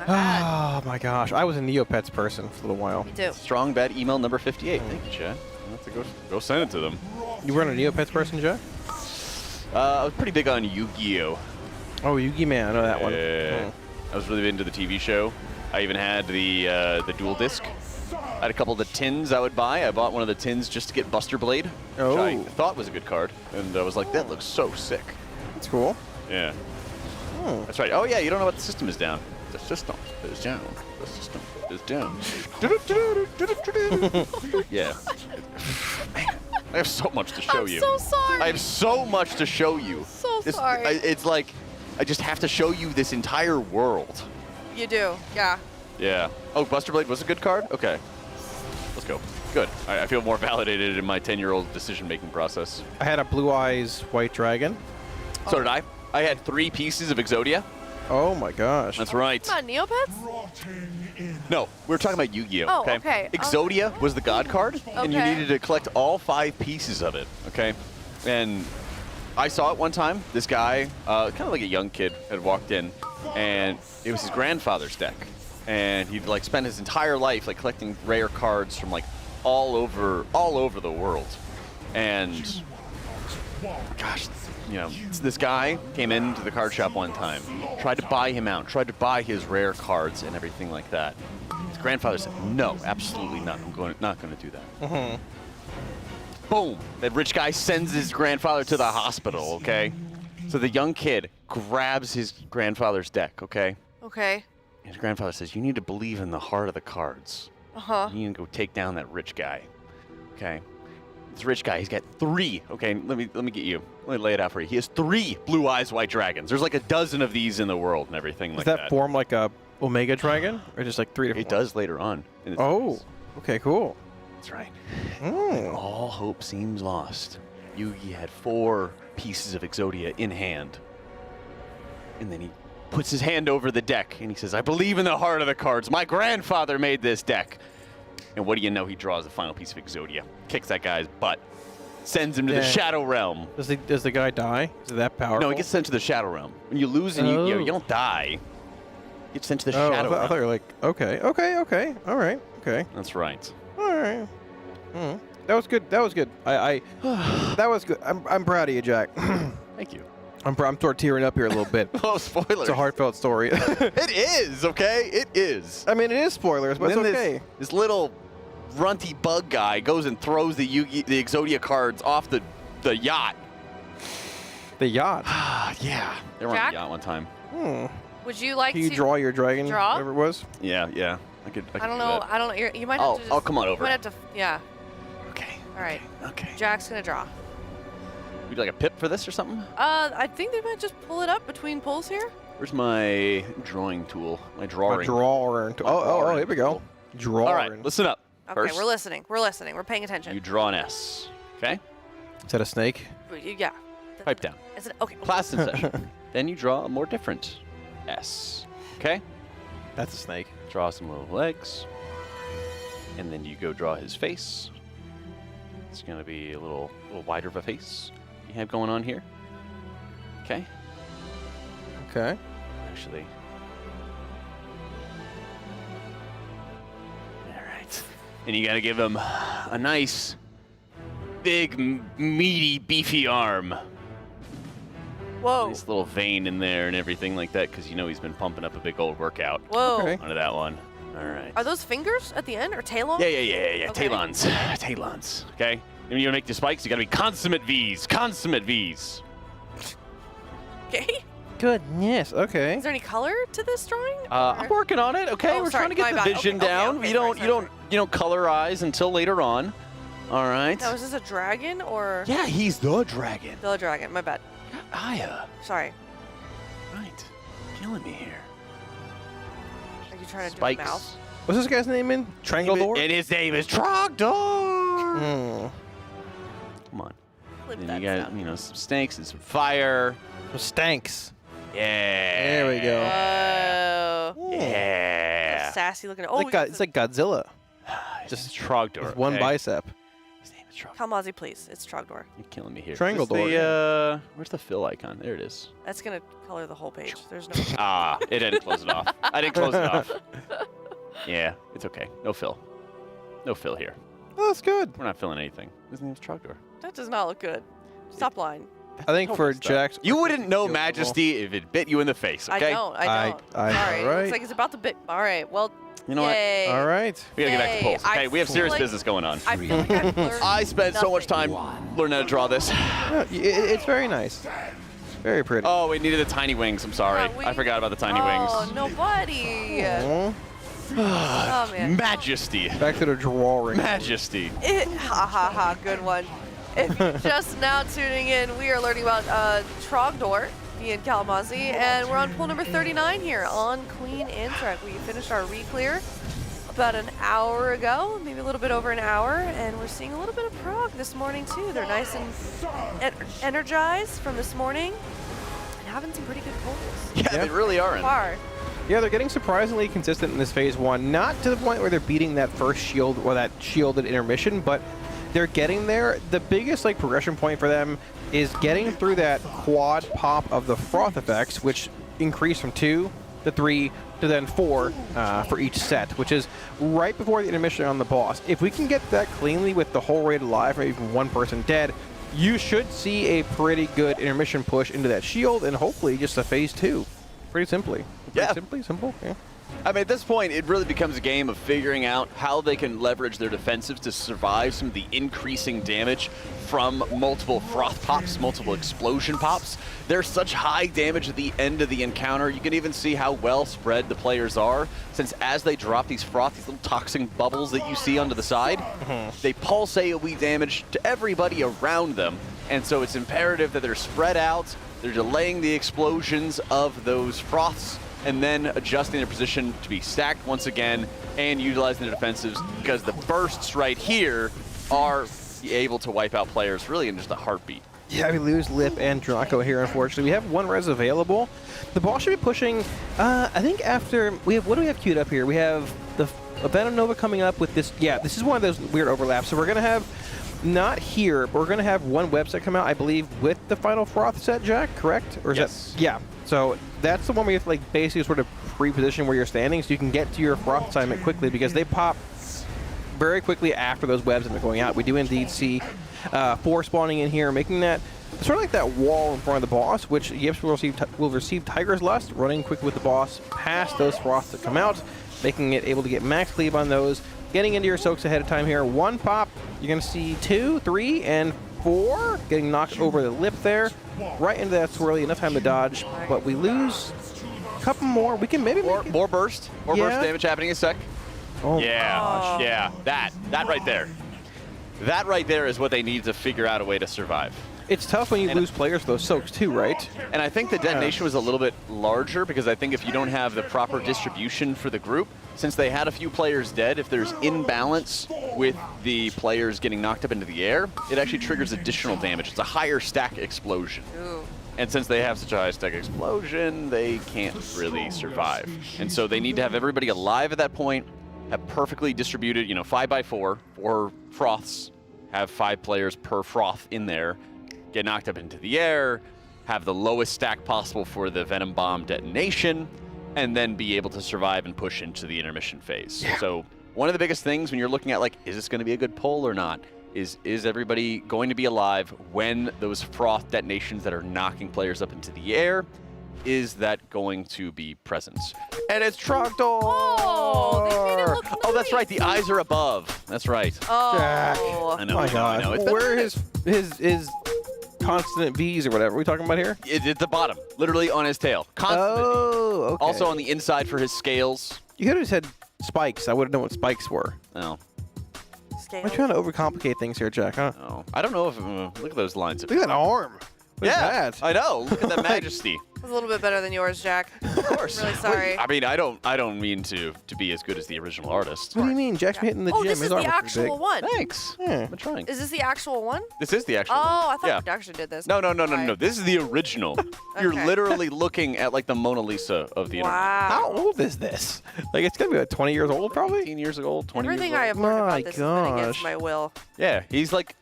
Oh my gosh. I was a Neopets person for a little while. Me too. Strong bad email number 58. Thank you, Chad. I'll have to go send it to them. You weren't a Neopets person, Jack? I was pretty big on Yu-Gi-Oh! Oh, Yu-Gi Man, I know that one. Yeah. I was really into the TV show. I even had the dual disc. I had a couple of the tins I would buy. I bought one of the tins just to get Buster Blade, which I thought was a good card. And I was like, that looks so sick. That's cool. Yeah. That's right. Oh, yeah, you don't know what the system is down. The system is down. The system is down. Yeah. Man, I have so much to show you. I'm so sorry. I have so much to show you. So sorry. It's like, I just have to show you this entire world. You do, yeah. Yeah. Oh, Buster Blade was a good card? Okay. Let's go. Good. All right, I feel more validated in my 10-year-old decision-making process. I had a Blue Eyes White Dragon. So did I. I had 3 pieces of Exodia. Oh my gosh. That's right. Come on, Neopets? No, we were talking about Yu-Gi-Oh! Oh, okay. Exodia was the god card, and you Okay. needed to collect all 5 pieces of it, okay? And I saw it one time. This guy, kind of like a young kid, had walked in, and it was his grandfather's deck. And he'd like spent his entire life like collecting rare cards from like all over the world. And gosh, you know, this guy came into the card shop one time, tried to buy him out, tried to buy his rare cards and everything like that. His grandfather said, "No, absolutely not. I'm not going to do that." Boom! That rich guy sends his grandfather to the hospital. Okay, so the young kid grabs his grandfather's deck. Okay. Okay. His grandfather says, "You need to believe in the heart of the cards. Uh-huh. You need to go take down that rich guy." Okay. This rich guy, he's got 3. Okay, let me get you. Let me lay it out for you. He has 3 Blue Eyes White Dragons. There's like a dozen of these in the world and everything like that. Does that form like a Omega Dragon, or just like 3 different? It does later on. In its Oh, series. okay, cool. That's right. When all hope seems lost, Yugi had 4 pieces of Exodia in hand, and then he puts his hand over the deck and he says, "I believe in the heart of the cards. My grandfather made this deck." And what do you know? He draws the final piece of Exodia, kicks that guy's butt, sends him to the Shadow Realm. Does the guy die? Is it that powerful? No, he gets sent to the Shadow Realm. When you lose in Yu-Gi-Oh, you don't die. You get sent to the Shadow Realm. I thought you were like, okay, all right, okay. That's right. All right. That was good. That was good. That was good. I'm proud of you, Jack. Thank you. I'm sort of tearing up here a little bit. Oh, spoilers. It's a heartfelt story. It is, okay? It is. I mean, it is spoilers, but it's okay. This little runty bug guy goes and throws the Exodia cards off the yacht. The yacht? Yeah. They were on Jack? the yacht one time. Would you like Can you to draw your dragon, draw? whatever it was? Yeah. I could I don't do know. that. I don't know. You might have to. I'll come on over. You might have to. Yeah. Okay. All right. Okay. Jack's gonna draw. Would you like a pip for this or something? I think they might just pull it up between pulls here. Where's my drawing tool? My drawing. Oh, here we go. Drawing. All right, listen up. Okay, First, we're listening. We're listening. We're paying attention. you draw an S, okay? Is that a snake? Yeah. Pipe down. Is it okay? Class in session. Then you draw a more different S, okay? That's a snake. Draw some little legs. And then you go draw his face. It's going to be a little wider of a face you have going on here. Okay? Okay. Actually. All right. And you gotta give him a nice, big, meaty, beefy arm. Whoa. Nice little vein in there and everything like that, because you know he's been pumping up a big old workout. Whoa. Okay. Onto that one. All right. Are those fingers at the end or talons? Yeah. Okay. Talons. Talons. Okay? And when you make the spikes, you gotta be consummate V's. Consummate V's. Okay. Goodness. Okay. Is there any color to this drawing? I'm working on it. Okay, Oh, we're sorry, trying to get my the bad. vision Okay, down. okay, You don't colorize until later on. All right. Now, is this a dragon or? Yeah, he's the dragon. The dragon. My bad. Aya. Sorry. Right. Killing me here. Are you trying to Spikes. do a mouth? What's this guy's name in? Triangle Door? And his name is Trogdor. Come on. Flip Then that you got, sound. you know, some stanks and some fire. Some stanks. Yeah. There we go. Whoa. Yeah. Sassy looking. Oh, It's like Godzilla. Just Trogdor. With one okay? bicep. Kalmazi, please. It's Trogdor. You're killing me here. Triangle Where's door. Where's the fill icon? There it is. That's gonna color the whole page. There's no. Ah, it didn't close it off. I didn't close it off. Yeah, it's okay. No fill. No fill here. Oh, that's good. We're not filling anything. His name's Trogdor. That does not look good. Stop lying. I think for Jack's. You wouldn't know Majesty if it bit you in the face, okay? I don't. I don't. I Sorry. know, right? Looks like it's about to bit. All right. Well. You know yay. All right. We gotta get back to Yay. polls. Okay, I we have feel serious like- business going on. I feel like I've learned I spent so much time learning how to draw this. Yeah, it's very nice. Very pretty. Oh, we needed the tiny wings. I'm sorry. Yeah, I forgot about the tiny Oh, wings. no, buddy. Aw. Oh, man. Majesty. Back to the drawing. Majesty. Ha ha ha. Good one. If you're just now tuning in, we are learning about Trogdor, me and Kalmazi, and we're on pool number 39 here on Queen Antrek. We finished our Reclear about an hour ago, maybe a little bit over an hour, and we're seeing a little bit of prog this morning too. They're nice and energized from this morning and having some pretty good pulls. Yeah, they really are. So far. Yeah, they're getting surprisingly consistent in this phase one. Not to the point where they're beating that first shield or that shielded intermission, but they're getting there. The biggest progression point for them is getting through that quad pop of the froth effects, which increase from 2 to 3 to then 4 for each set, which is right before the intermission on the boss. If we can get that cleanly with the whole raid alive or even one person dead, you should see a pretty good intermission push into that shield and hopefully just a phase 2. Pretty simply. Yeah. Simple. Yeah. I mean, at this point, it really becomes a game of figuring out how they can leverage their defensives to survive some of the increasing damage from multiple froth pops, multiple explosion pops. There's such high damage at the end of the encounter. You can even see how well spread the players are, since as they drop these froth, these little toxic bubbles that you see onto the side, they pulse AoE damage to everybody around them. And so it's imperative that they're spread out, they're delaying the explosions of those froths, and then adjusting their position to be stacked once again and utilizing their defensives, because the bursts right here are able to wipe out players really in just a heartbeat. Yeah, we lose Lip and Draco here, unfortunately. We have one res available. The boss should be pushing, I think after, what do we have queued up here? We have the Venom Nova coming up with this. Yeah, this is one of those weird overlaps. So we're going to have, not here, but we're going to have one website come out, I believe, with the final Froth set, Jack, correct? Or is Yes. that, yeah. So that's the one where you have to basically sort of pre-position where you're standing so you can get to your Froth assignment quickly, because they pop very quickly after those webs are going out. We do indeed see 4 spawning in here, making that sort of like that wall in front of the boss, which Yips will receive Tiger's Lust, running quickly with the boss past those froths that come out, making it able to get max cleave on those. Getting into your soaks ahead of time here. 1 pop, you're going to see 2, 3, and 4 getting knocked over the lip there, right into that swirly. Enough time to dodge, but we lose a couple more. We can maybe more burst. More burst damage happening in a sec. Oh yeah, gosh. Yeah, that right there. That right there is what they need to figure out a way to survive. It's tough when you lose players for those soaks too, right? And I think the detonation was a little bit larger, because I think if you don't have the proper distribution for the group, since they had a few players dead, if there's imbalance with the players getting knocked up into the air, it actually triggers additional damage. It's a higher stack explosion. Ooh. And since they have such a high stack explosion, they can't really survive. And so they need to have everybody alive at that point, have perfectly distributed, 5x4, 4 froths, have 5 players per froth in there, get knocked up into the air, have the lowest stack possible for the Venom Bomb detonation, and then be able to survive and push into the intermission phase. Yeah. So one of the biggest things when you're looking at, like, is this going to be a good poll or not, is everybody going to be alive when those froth detonations that are knocking players up into the air, is that going to be present? And it's Trogdor! Oh, they made it look Oh, that's right. The eyes are above. That's right. Oh. Jack. I know. My I God. know. It's been Where are his consonant V's or whatever? Are we talking about here? It's at the bottom, literally on his tail. Consonant. Oh, okay. Also on the inside for his scales. You could have said spikes. I would have known what spikes were. Oh. I'm trying to overcomplicate things here, Jack, huh? Oh. I don't know if... look at those lines. Look at that arm. What is that? I know. Look at that majesty. It was a little bit better than yours, Jack. Of course. I'm really sorry. I mean, I don't mean to be as good as the original artist. What do you mean? Jack's been hitting the Oh, gym. this His is the arm looks actual big. one. Thanks. Yeah. I'm trying. Is this the actual one? This is the actual Oh, one. I thought Yeah. production did this. No. Right. This is the original. You're Okay. literally looking at, like, the Mona Lisa of the internet. Wow. How old is this? Like, it's going to be like 20 years old, probably? 18 years old, 20 Everything years I old. have learned My about this has been against gosh. my will. Yeah, he's like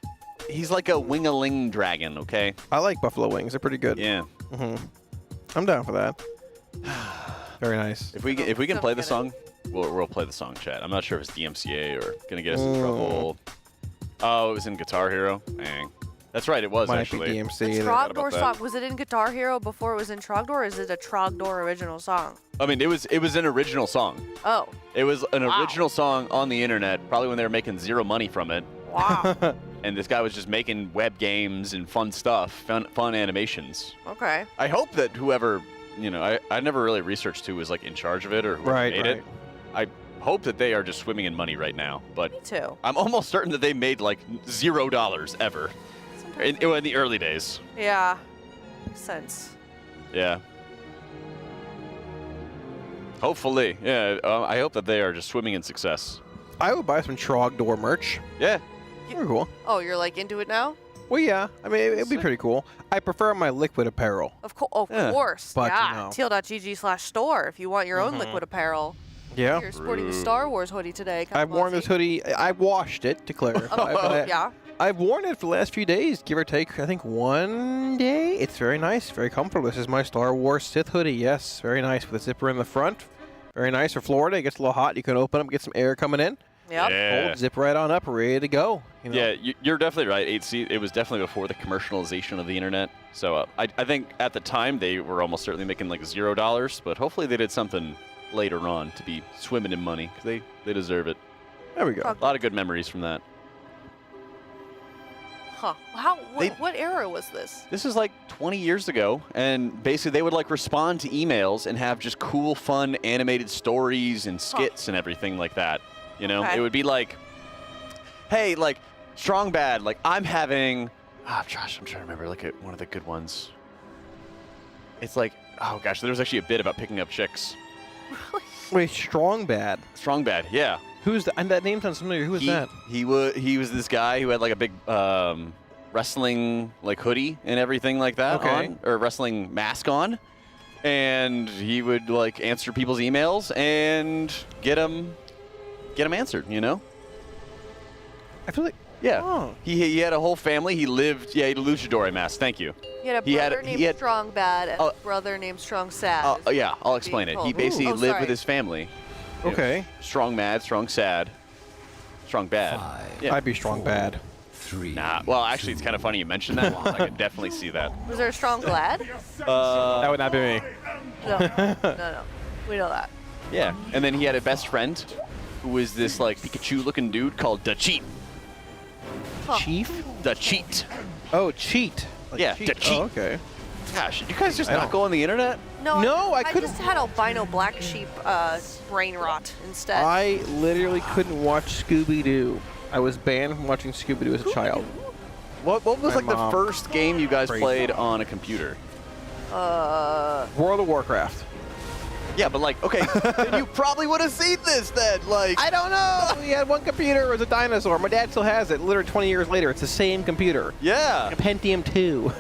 a wing-a-ling dragon, okay? I like buffalo wings. They're pretty good. Yeah. I'm down for that. Very nice. If we can play the song, we'll play the song, chat. I'm not sure if it's DMCA or gonna get us in trouble. Oh, it was in Guitar Hero. Dang. That's right, it was Might actually. be DMC. The forgot about Trogdor that. song, was it in Guitar Hero before it was in Trogdor, or is it a Trogdor original song? I mean, it was an original song. Oh. It was an Wow. original song on the internet, probably when they were making zero money from it. Wow. And this guy was just making web games and fun stuff, fun animations. Okay. I hope that whoever, I never really researched who was like in charge of it or who made it. I hope that they are just swimming in money right now. But Me too. I'm almost certain that they made like $0 ever in the early days. Yeah. Makes sense. Yeah. Hopefully, yeah. I hope that they are just swimming in success. I would buy some Trogdor merch. Yeah. Very cool. Oh, you're like into it now? Well, yeah. I mean, it'd be pretty cool. I prefer my liquid apparel. Of course. Yeah. But, yeah. you know. Teal.gg/store if you want your own liquid apparel. Yeah. You're sporting the Star Wars hoodie today. I've worn this hoodie. I washed it, to clarify. but yeah. I've worn it for the last few days, give or take, I think 1 day. It's very nice, very comfortable. This is my Star Wars Sith hoodie. Yes, very nice with a zipper in the front. Very nice for Florida. It gets a little hot. You can open up, get some air coming in. Yep. Yeah. Hold, zip right on up, ready to go. You know? Yeah, you're definitely right. 8C, it was definitely before the commercialization of the internet. So I think at the time they were almost certainly making like $0, but hopefully they did something later on to be swimming in money because they deserve it. There we go. A lot of good memories from that. Huh. What era was this? This is like 20 years ago, and basically they would like respond to emails and have just cool, fun, animated stories and skits and everything like that. You know, Okay. it would be like, hey, like strong bad, like I'm having, gosh, I'm trying to remember, like one of the good ones. It's like, oh gosh, there was actually a bit about picking up chicks. Wait, Strong Bad. Strong bad, yeah. Who's that? And that name sounds familiar. Who was that? He was this guy who had like a big wrestling like hoodie and everything like that Okay. on, or wrestling mask on, and he would like answer people's emails and get them answered. You know. I feel like. Yeah. Oh. He had a whole family. He lived. Yeah, he had a luchador mask. Thank you. He had a brother named Strong Bad and a brother named Strong Sad. Yeah, I'll explain it. He basically lived with his family. You know, Okay. strong mad, strong sad, strong bad. Yeah. I'd be Strong Bad. Nah. Well, actually, it's kind of funny you mentioned that. I can definitely see that. Was there a Strong Glad? That would not be me. No. We know that. Yeah, and then he had a best friend who was this like Pikachu-looking dude called Da Cheat. Huh. Chief? Da Cheat. Oh, Cheat. Like Yeah, cheat. Da Cheat. Oh, okay. Gosh, did you guys just I not don't- go on the internet? No, I I couldn't- just had albino black sheep brain rot instead. I literally couldn't watch Scooby-Doo. I was banned from watching Scooby-Doo as a child. What was My like the mom. first game you guys Crazy. played on a computer? World of Warcraft. Yeah, but like, okay, then you probably would have seen this then. Like, I don't know. We had one computer. It was a dinosaur. My dad still has it. Literally 20 years later, it's the same computer. yeah, A Pentium 2.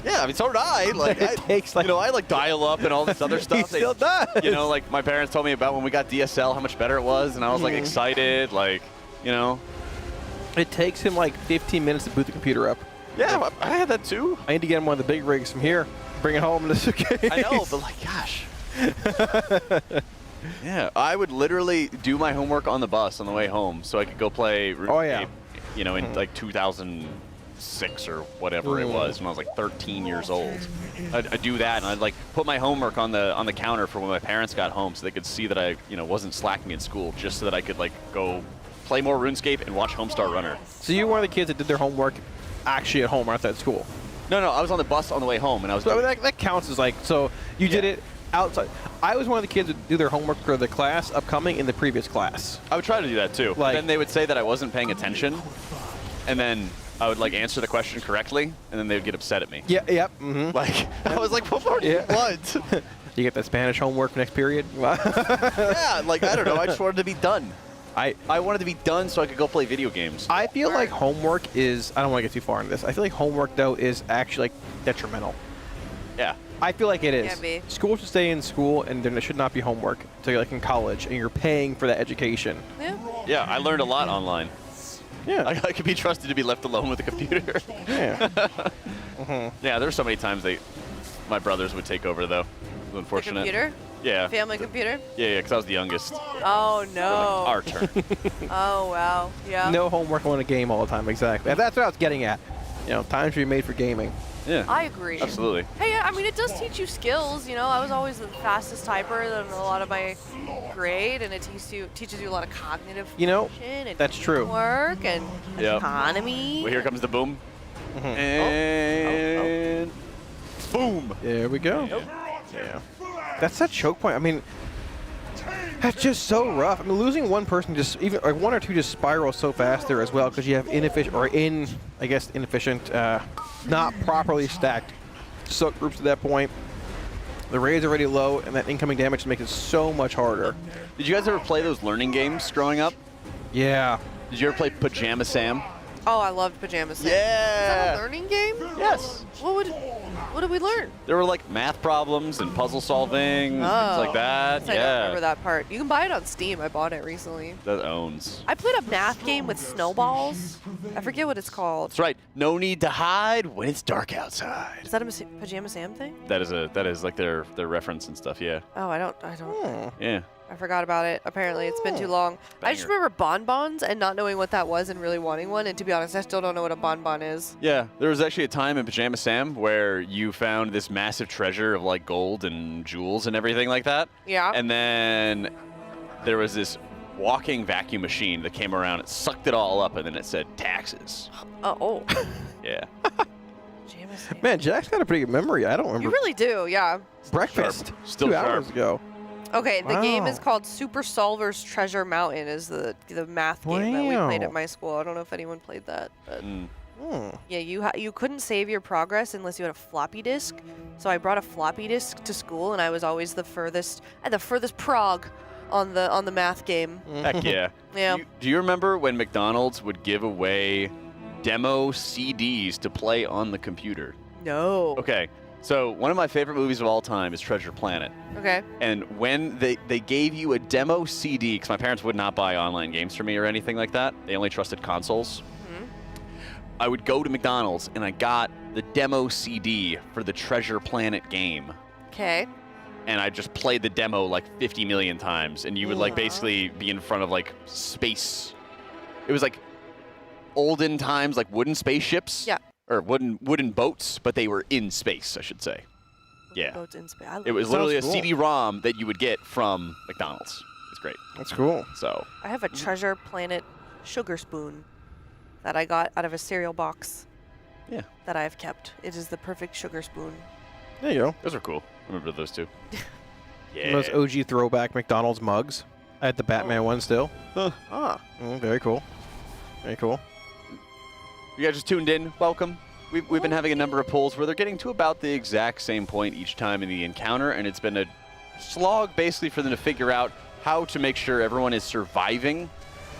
yeah. I mean, so did I. Like, It takes like I like dial up and all this other stuff. He still does. You know, like my parents told me about when we got DSL, how much better it was, and I was like excited. Like, you know, It takes him like 15 minutes to boot the computer up. yeah, I had that too. I need to get him one of the big rigs from here. Bring it home in a suitcase. I know, but like, gosh. Yeah, I would literally do my homework on the bus on the way home so I could go play RuneScape, Oh, yeah. you know, in like 2006 or whatever it was when I was like 13 years old. I'd do that, and I'd like put my homework on the counter for when my parents got home so they could see that I, you know, wasn't slacking in school, just so that I could like go play more RuneScape and watch Homestar Runner. So you were one of the kids that did their homework actually at home or outside school? No, I was on the bus on the way home, and I was. So that counts as like, so you did it outside. I was one of the kids that do their homework for the class upcoming in the previous class. I would try to do that too. Like, then they would say that I wasn't paying attention, and then I would like answer the question correctly, and then they would get upset at me. Yeah, yep. Like I was like, what more do you want? You get that Spanish homework for next period? Yeah, like I don't know. I just wanted to be done. I wanted to be done so I could go play video games. I feel like homework is, I don't want to get too far into this. I feel like homework, though, is actually like detrimental. Yeah. I feel like it is. Can be. School should stay in school, and there should not be homework until you're like in college, and you're paying for that education. Yeah. Yeah, I learned a lot online. Yeah. I could be trusted to be left alone with a computer. Yeah. Yeah, there's so many times my brothers would take over, though. It was unfortunate. The computer? Yeah. Family computer? Yeah, because I was the youngest. Oh, no. Our turn. Oh, wow. Yeah. No homework on a game all the time, exactly. That's what I was getting at. You know, time should be made for gaming. Yeah. I agree. Absolutely. Hey, I mean, it does teach you skills. You know, I was always the fastest typer in a lot of my grade, and it teaches you a lot of cognitive function and that's true. work and economy. Well, here comes the boom. And boom. There we go. Yeah. That's that choke point. I mean, that's just so rough. I mean, losing one person just even like one or two just spiral so fast there as well because you have inefficient or inefficient, not properly stacked soak groups at that point. The raid's already low, and that incoming damage makes it so much harder. Did you guys ever play those learning games growing up? Yeah. Did you ever play Pajama Sam? Oh, I loved Pajama Sam. Yeah. Is that a learning game? Yes. What did we learn? There were like math problems and puzzle solving, things like that. I don't remember that part. You can buy it on Steam. I bought it recently. That owns. I played a math game with snowballs. I forget what it's called. That's right. No need to hide when it's dark outside. Is that a Pajama Sam thing? That is like their reference and stuff. Yeah. Oh, I don't. Yeah. I forgot about it. Apparently, it's been too long. I just remember bonbons and not knowing what that was and really wanting one. And to be honest, I still don't know what a bonbon is. Yeah, there was actually a time in Pajama Sam where you found this massive treasure of like gold and jewels and everything like that. Yeah. And then there was this walking vacuum machine that came around. It sucked it all up, and then it said taxes. Oh. Yeah. Pajama Sam. Man, Jack's got a pretty good memory. I don't remember. You really do, yeah. Breakfast. Sharp. Still 2 sharp. hours ago. Okay, the game Wow. is called Super Solver's Treasure Mountain. Is the math game that we played Wow. at my school. I don't know if anyone played that, but Hmm. yeah, you couldn't save your progress unless you had a floppy disk. So I brought a floppy disk to school, and I was always the furthest prog on the math game. Heck yeah. Yeah. Do you remember when McDonald's would give away demo CDs to play on the computer? No. Okay. So one of my favorite movies of all time is Treasure Planet. Okay. And when they gave you a demo CD, because my parents would not buy online games for me or anything like that. They only trusted consoles. I would go to McDonald's and I got the demo CD for the Treasure Planet game. Okay. And I just played the demo like 50 million times. And you would like basically be in front of like space. It was like olden times, like wooden spaceships. Yeah. Or wooden boats, but they were in space, I should say. Yeah. Boats in space. It was literally a CD-ROM that you would get from McDonald's. It's great. That's cool. So I have a Treasure Planet sugar spoon that I got out of a cereal box. Yeah. That I have kept. It is the perfect sugar spoon. There you go. Those are cool. I remember those two. Yeah. Those OG throwback McDonald's mugs. I had the Batman one still. Very cool. Very cool. You guys just tuned in, welcome. We've been having a number of polls where they're getting to about the exact same point each time in the encounter, and it's been a slog basically for them to figure out how to make sure everyone is surviving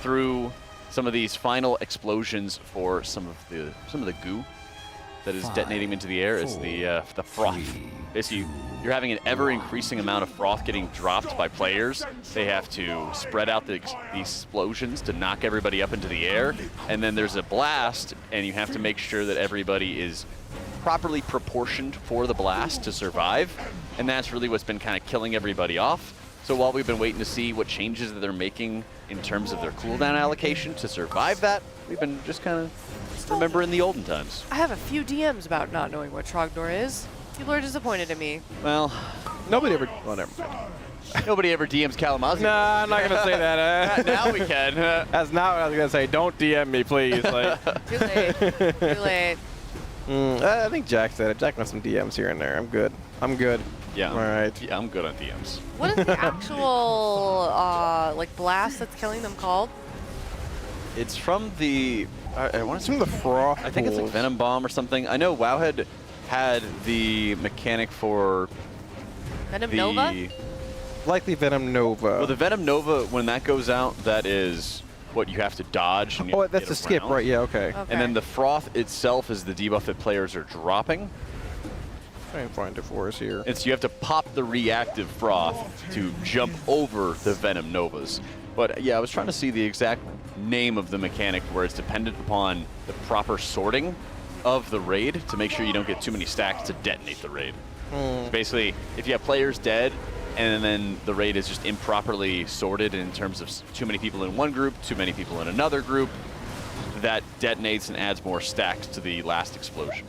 through some of these final explosions for some of the goo that is detonating into the air. Is the froth. Basically, you're having an ever-increasing amount of froth getting dropped by players. They have to spread out the explosions to knock everybody up into the air, and then there's a blast, and you have to make sure that everybody is properly proportioned for the blast to survive, and that's really what's been kind of killing everybody off. So while we've been waiting to see what changes that they're making in terms of their cooldown allocation to survive that, we've been just kind of remembering the olden times. I have a few DMs about not knowing what Trogdor is. People are disappointed in me. Well, nobody ever. Well, never mind. Nobody ever DMs Kalamazoo. Nah, I'm not gonna say that. Now we can. That's not what I was gonna say. Don't DM me, please. Like. Too late. Too late. I think Jack said it. Jack wants some DMs here and there. I'm good. I'm good. Yeah. All right. Yeah, I'm good on DMs. What is the actual like blast that's killing them called? It's from the. I want to from the froth. I think it's like Venom Bomb or something. I know Wowhead had the mechanic for Venom Nova. Likely Venom Nova. Well, the Venom Nova, when that goes out, that is what you have to dodge. And you Oh, have to that's get the skip, around. right? Yeah, okay. And then the Froth itself is the debuff that players are dropping. Try and find it for us here. And so you have to pop the reactive Froth to jump over the Venom Novas. But yeah, I was trying to see the exact name of the mechanic where it's dependent upon the proper sorting of the raid to make sure you don't get too many stacks to detonate the raid. Basically, if you have players dead, and then the raid is just improperly sorted in terms of too many people in one group, too many people in another group, that detonates and adds more stacks to the last explosion.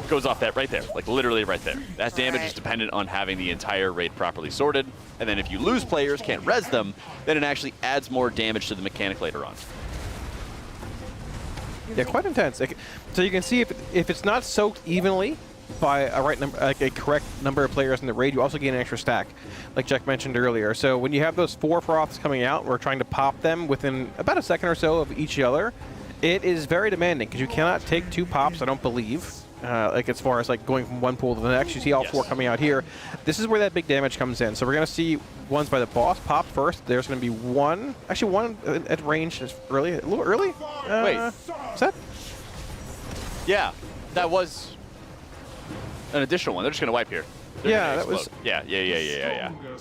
Goes off that right there, like literally right there. That damage is dependent on having the entire raid properly sorted, and then if you lose players, can't res them, then it actually adds more damage to the mechanic later on. Yeah, quite intense. So you can see if it's not soaked evenly by a right number, like a correct number of players in the raid, you also gain an extra stack, like Jack mentioned earlier. So when you have those 4 froths coming out, we're trying to pop them within about a second or so of each other. It is very demanding because you cannot take 2 pops, I don't believe. Like as far as like going from one pool to the next, you see all 4 coming out here. This is where that big damage comes in. So we're gonna see ones by the boss pop first. There's gonna be one at range. Is early, a little early. Wait, is that? Yeah, that was an additional one. They're just gonna wipe here. Yeah, that was. Yeah.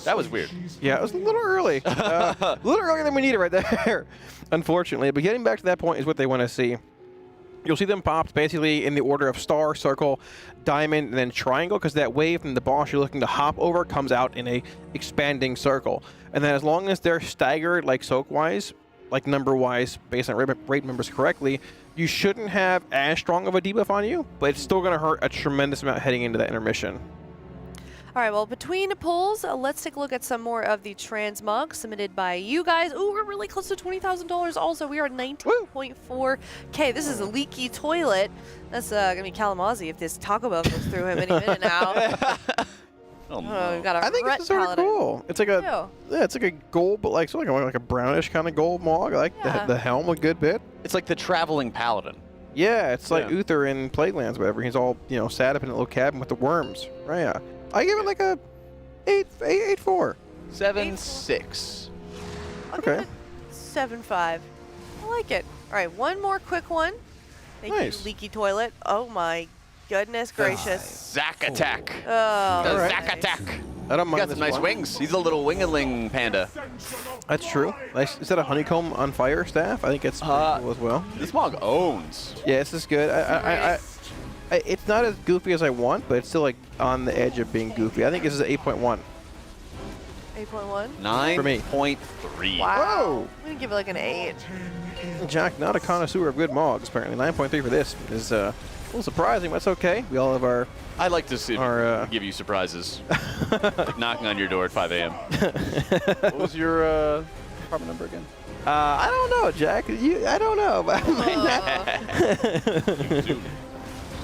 That was weird. Yeah, it was a little early. A little earlier than we needed right there, unfortunately. But getting back to that point is what they want to see. You'll see them popped basically in the order of star, circle, diamond, and then triangle, because that wave from the boss you're looking to hop over comes out in a expanding circle. And then as long as they're staggered, like soak-wise, like number-wise, based on rate numbers correctly, you shouldn't have as strong of a debuff on you, but it's still going to hurt a tremendous amount heading into that intermission. All right, well, between pulls, let's take a look at some more of the transmog submitted by you guys. Ooh, we're really close to $20,000 also. We are at 19.4K. This is a leaky toilet. That's going to be Kalamazoo if this Taco Bell goes through him any minute now. Oh, no. We got a I think ret it's sort of paladin. cool. It's like a it's like a gold, but like sort of like a brownish kind of gold mog. I like the helm a good bit. It's like the traveling paladin. Yeah, it's like Uther in Plaguelands, whatever. He's all sad up in a little cabin with the worms. Right? Yeah. I give it like a 8.4. 7.6. Okay. 7.5. I like it. All right, one more quick one. Thank you, Leaky Toilet. Oh my goodness gracious. Zack attack. Oh, The Zack attack. I don't mind Got some this nice one. wings. He's a little wingaling panda. That's true. Nice. Is that a honeycomb on fire staff? I think it's pretty cool as well. This mog owns. Yeah, this is good. It's not as goofy as I want, but it's still like on the edge of being goofy. I think this is 8.1. 8.1? 9.3. Wow. I'm going to give it like an 8. Jack, not a connoisseur of good mogs, apparently. 9.3 for this is a little surprising, but it's okay. We all have our... I like to give you surprises. Like knocking on your door at 5 a.m. What was your apartment number again? I don't know, Jack. I don't know. But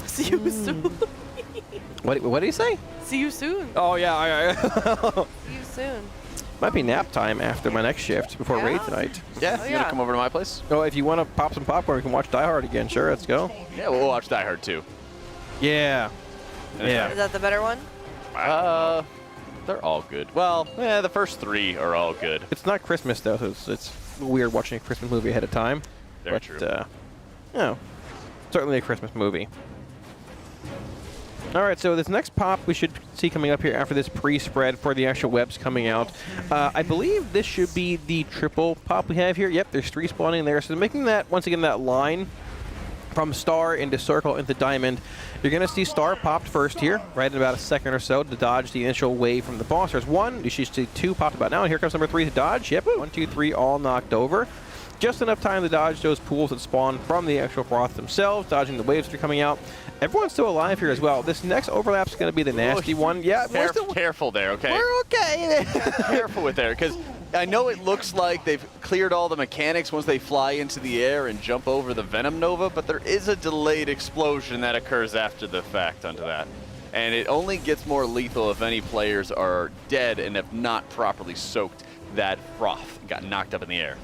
See you soon. What did he say? See you soon. Oh, yeah. See you soon. Might be nap time after my next shift before raid tonight. Yeah, you want to come over to my place? Oh, if you want to pop some popcorn, we can watch Die Hard again. Sure, let's go. Yeah, we'll watch Die Hard too. Yeah. Yeah. Is that the better one? They're all good. Well, yeah, the first 3 are all good. It's not Christmas, though, so it's weird watching a Christmas movie ahead of time. Very true. Certainly a Christmas movie. All right, so this next pop we should see coming up here after this pre-spread for the actual webs coming out. I believe this should be the triple pop we have here. Yep, there's 3 spawning there. So making that, once again, that line from Star into Circle into Diamond. You're going to see Star popped first here, right in about a second or so to dodge the initial wave from the boss. There's one, you should see two popped about now, and here comes number 3 to dodge. Yep, 1, 2, 3, all knocked over. Just enough time to dodge those pools that spawn from the actual froth themselves, dodging the waves that are coming out. Everyone's still alive here as well. This next overlap's going to be the nasty one. Yeah, careful there, okay? We're okay. Careful with there, because I know it looks like they've cleared all the mechanics once they fly into the air and jump over the Venom Nova, but there is a delayed explosion that occurs after the fact onto that. And it only gets more lethal if any players are dead and have not properly soaked that froth, got knocked up in the air.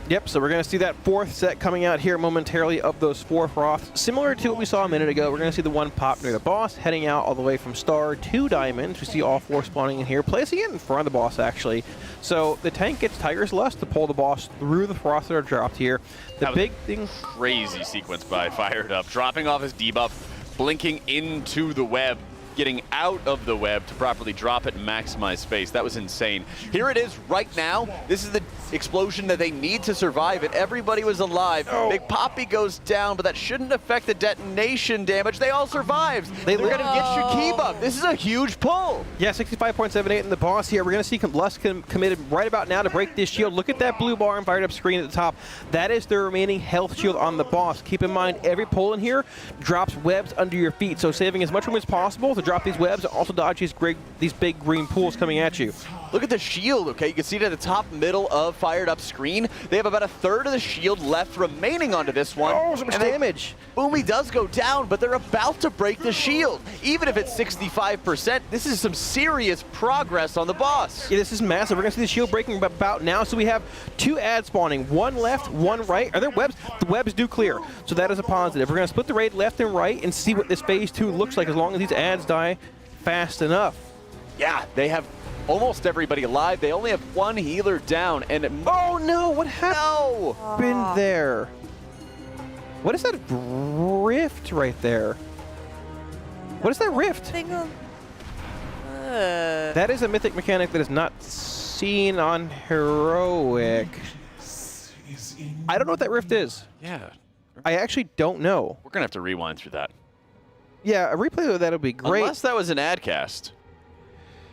Yep, so we're going to see that 4th set coming out here momentarily of those 4 froths. Similar to what we saw a minute ago, we're going to see the one pop near the boss, heading out all the way from Star to Diamond. We see all 4 spawning in here, placing it in front of the boss, actually. So the tank gets Tiger's Lust to pull the boss through the froths that are dropped here. The big thing... Crazy sequence by Fired Up, dropping off his debuff, blinking into the web, getting out of the web to properly drop it and maximize space. That was insane. Here it is right now. This is the explosion that they need to survive it. Everybody was alive. Big Poppy goes down, but that shouldn't affect the detonation damage. They all survived. They're going to get your key buff. This is a huge pull. Yeah, 65.78 in the boss here. We're going to see Lust committed right about now to break this shield. Look at that blue bar and Fired Up screen at the top. That is the remaining health shield on the boss. Keep in mind, every pull in here drops webs under your feet, so saving as much room as possible to drop these webs and also dodge these big green pools coming at you. Look at the shield, okay? You can see it at the top middle of Fired Up screen. They have about a third of the shield left remaining onto this one. Oh, so much damage. Boomy does go down, but they're about to break the shield. Even if it's 65%, this is some serious progress on the boss. Yeah, this is massive. We're going to see the shield breaking about now. So we have 2 ads spawning, 1 left, 1 right. Are there webs? The webs do clear, so that is a positive. We're going to split the raid left and right and see what this phase 2 looks like as long as these ads die fast enough. Yeah, they have almost everybody alive. They only have 1 healer down, and oh no, what happened there? What is that rift right there? What is that rift? That is a mythic mechanic that is not seen on Heroic. I don't know what that rift is. Yeah. I actually don't know. We're going to have to rewind through that. Yeah, a replay of that would be great. Unless that was an ad cast.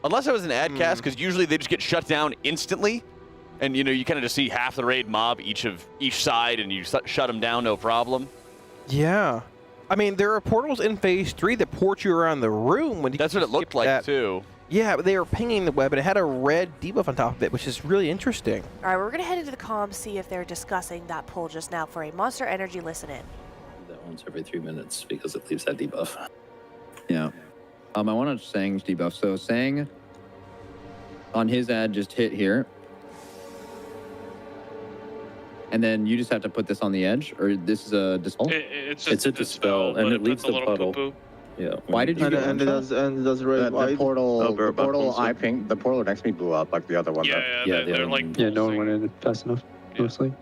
Unless it was an ad cast, because usually they just get shut down instantly. And, you know, you kind of just see half the raid mob each side, and you shut them down, no problem. Yeah. I mean, there are portals in Phase 3 that port you around the room. That's what it looked like, too. Yeah, but they were pinging the web, and it had a red debuff on top of it, which is really interesting. All right, we're going to head into the comms, see if they're discussing that pull just now for a Monster Energy listen-in. That once every 3 minutes because it leaves that debuff. Yeah. I want to Sang's debuff. So Sang, on his ad, just hit here. And then you just have to put this on the edge, or this is a dispel? It's a dispel, and it leaves the puddle. Poo-poo. Yeah. Why did you and it does raid wide. The portal I pinged, the portal next to me blew up like the other one. They're like no one went in fast enough, mostly.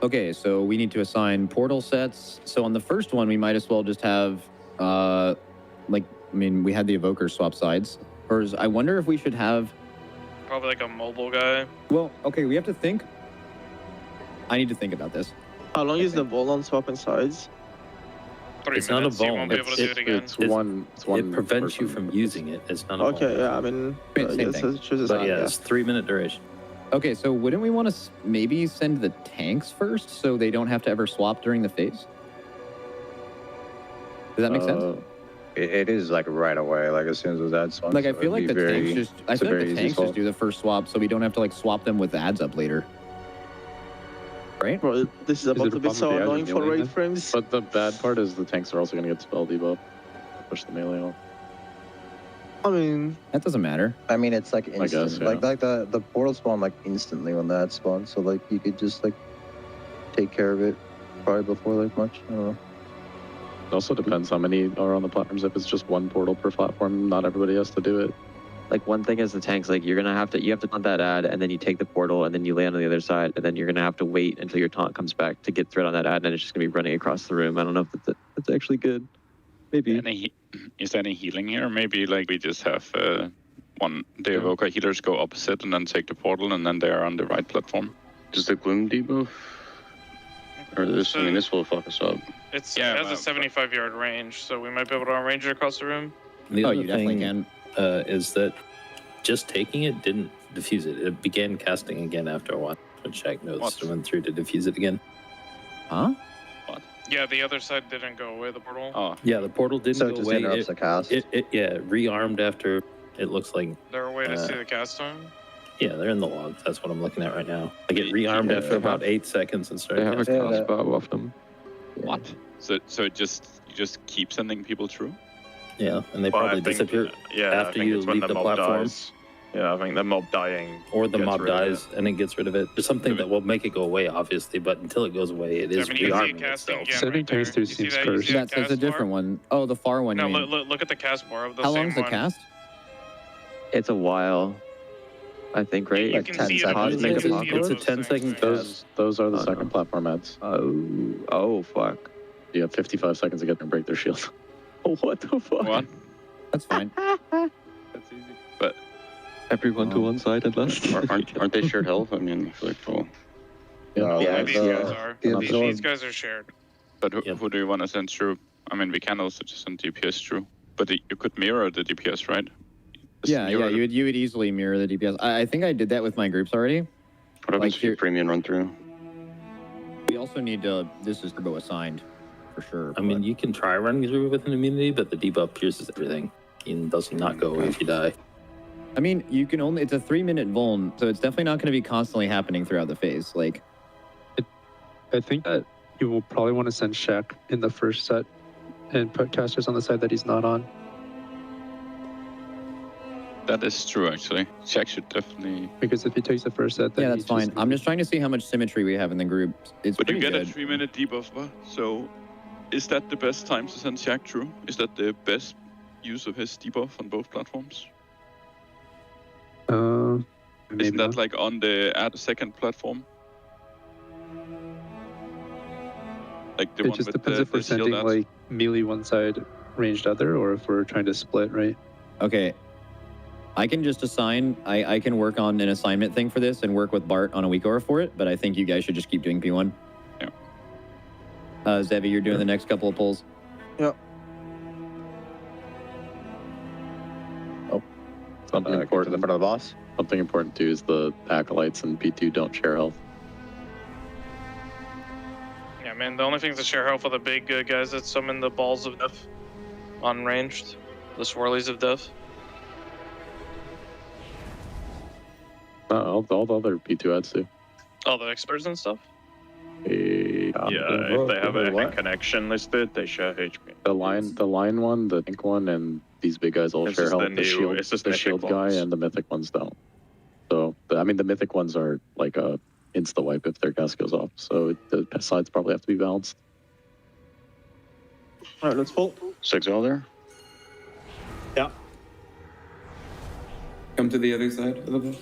Okay, so we need to assign portal sets. So on the first one, we might as well just have, we had the evoker swap sides. Or I wonder if we should have... Probably like a mobile guy. Well, okay, we have to think. I need to think about this. How long is the ball on swapping sides? 3 It's minutes. not a You ball. won't be able to do it again. It's one. It prevents you from using it. It's not a ball. Okay, yeah, I mean, Same thing. But yeah, it's 3 minute duration. Okay, so wouldn't we want to maybe send the tanks first so they don't have to ever swap during the phase? Does that make sense? It is like right away, like as soon as that's one. Like I feel like the tanks just do the first swap so we don't have to like swap them with ads up later. Right? Bro, this is about to be so annoying for raid frames. But the bad part is the tanks are also going to get spell debuff. Push the melee off. I mean, that doesn't matter. I mean, it's like instant. I guess, yeah. Like the portal spawn like instantly when that spawns. So like you could just like take care of it probably before like much. I don't know. It also depends how many are on the platforms. If it's just one portal per platform, not everybody has to do it. Like one thing is the tanks, like you have to taunt that ad, and then you take the portal, and then you land on the other side, and then you're gonna have to wait until your taunt comes back to get thread on that ad, and then it's just gonna be running across the room. I don't know if that's actually good. Maybe. Is there any healing here? Maybe like we just have the evoker healers go opposite and then take the portal, and then they are on the right platform. Does the gloom debuff Or this, I mean, this will fuck us up. It has a 75-yard range, so we might be able to arrange it across the room. The other you definitely thing is that just taking it didn't defuse it. It began casting again after a while, which Shaq noticed and went through to defuse it again. Huh? What? Yeah, the other side didn't go away, the portal. Oh. Yeah, the portal didn't So go it just away. interrupts the cast. It rearmed after it looks like. There a way to see the cast time? Yeah, they're in the logs. That's what I'm looking at right now. Like it rearmed after about 8 seconds and started. They have a casting. cast bar off them. What? So you just keep sending people through? Yeah, and they probably disappear after you leave the platform. Dies. Yeah, I think the mob dying. Or the gets mob rid of dies and it gets rid of it. There's something that will make it go away, obviously, but until it goes away, it is rearming itself. Sending times through seems cursed. That's a different one. Oh, the far one. No, you mean. look at the cast bar of the How same long's the one. cast? It's a while. I think, right? You Like can 10 see it seconds. above the Make video. a It's a 10-second cast. Those are the second platform ads. Oh, fuck. You have 55 seconds to get them to break their shield. What the fuck? What? That's fine. That's easy. But Everyone to one side at last. Aren't they shared health? I mean, I feel like, well, These guys are. These guys are shared. But who do you want to send through? I mean, we can also just send DPS through. But you could mirror the DPS, right? Yeah, you would easily mirror the DPS. I think I did that with my groups already. What happens if you premium run through? We also need to. This is turbo assigned, for sure. I mean, you can try running through with an immunity, but the debuff pierces everything and does not go away if you die. I mean, you can only. It's a 3-minute vuln, so it's definitely not going to be constantly happening throughout the phase. Like, I think that you will probably want to send Shaq in the first set and put casters on the side that he's not on. That is true, actually. Shaq should definitely. Because if he takes the first set, then yeah, that's fine. I'm just trying to see how much symmetry we have in the group. It's But you pretty get good. a 3-minute debuff, huh? So is that the best time to send Shaq through? Is that the best use of his debuff on both platforms? Isn't that like on the second platform? Like the It one just with depends the, if we're the shield sending ads? like melee one side, ranged other, or if we're trying to split, right? Okay. I can just assign. I can work on an assignment thing for this and work with Bart on a week over for it. But I think you guys should just keep doing P1. Yeah. Zevi, you're doing the next couple of pulls. Yep. Something important. To the front of the boss. Something important too is the acolytes and P2 don't share health. Yeah, man, the only things that share health are the big guys that summon the balls of death unranged. The swirlies of death. All the other P2 ads too. Oh, the experts and stuff? Yeah, if they have a connection listed, they share HP. The line one, the pink one, and these big guys all It's share just health. the The new- shield, it's just the mythic shield guy ones. and the mythic ones don't. So, I mean, the mythic ones are like a insta wipe if their cast goes off. So the sides probably have to be balanced. All right, let's pull. 6 all there. Yeah. Come to the other side of the bush.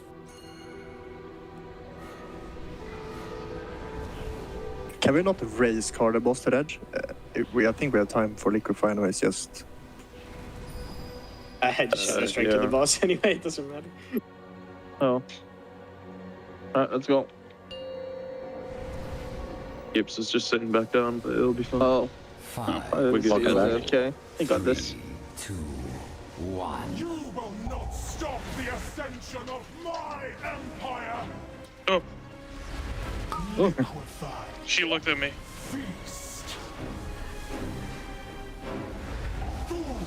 Can we not raise card the boss to edge? I think we have time for liquefy anyways, just... I just send it straight to the boss anyway, it doesn't matter. Oh. Alright, let's go. Gibbs is just sitting back down, but it'll be fine. Oh. 5, We Welcome get back. Okay, I got this. 2, 1. You will not stop the ascension of my empire! Oh. She looked at me. Feast!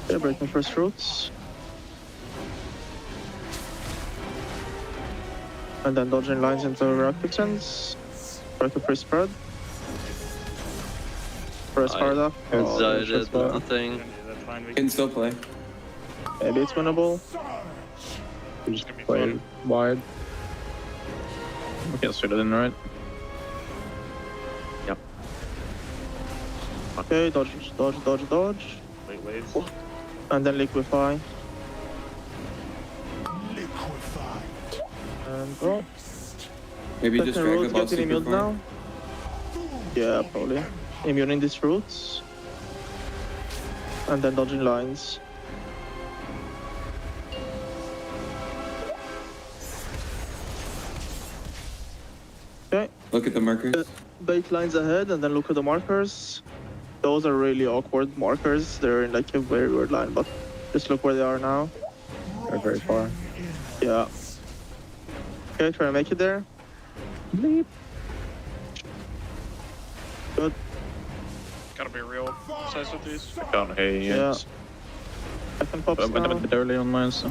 Okay, breaking first roots. And then dodging lines into reactive sense. Try to free spread. Press hard up. nothing. Can still play. Maybe it's winnable. Just play wide. Yes, fit it in, right? Yep. Okay, dodge. Wait. And then liquefy. Liquefy. And go. Maybe just drag the roots boss getting super immune far. now. Yeah, probably. Immuning these roots. And then dodging lines. Okay. Look at the markers. Bait lines ahead and then look at the markers. Those are really awkward markers. They're in like a very weird line, but just look where they are now. They're very far. Yeah. Okay, try to make it there. Bleep. Good. Gotta be real precise with these. I can't hear you. Yeah. Second pops I went a now. bit early on mine, so.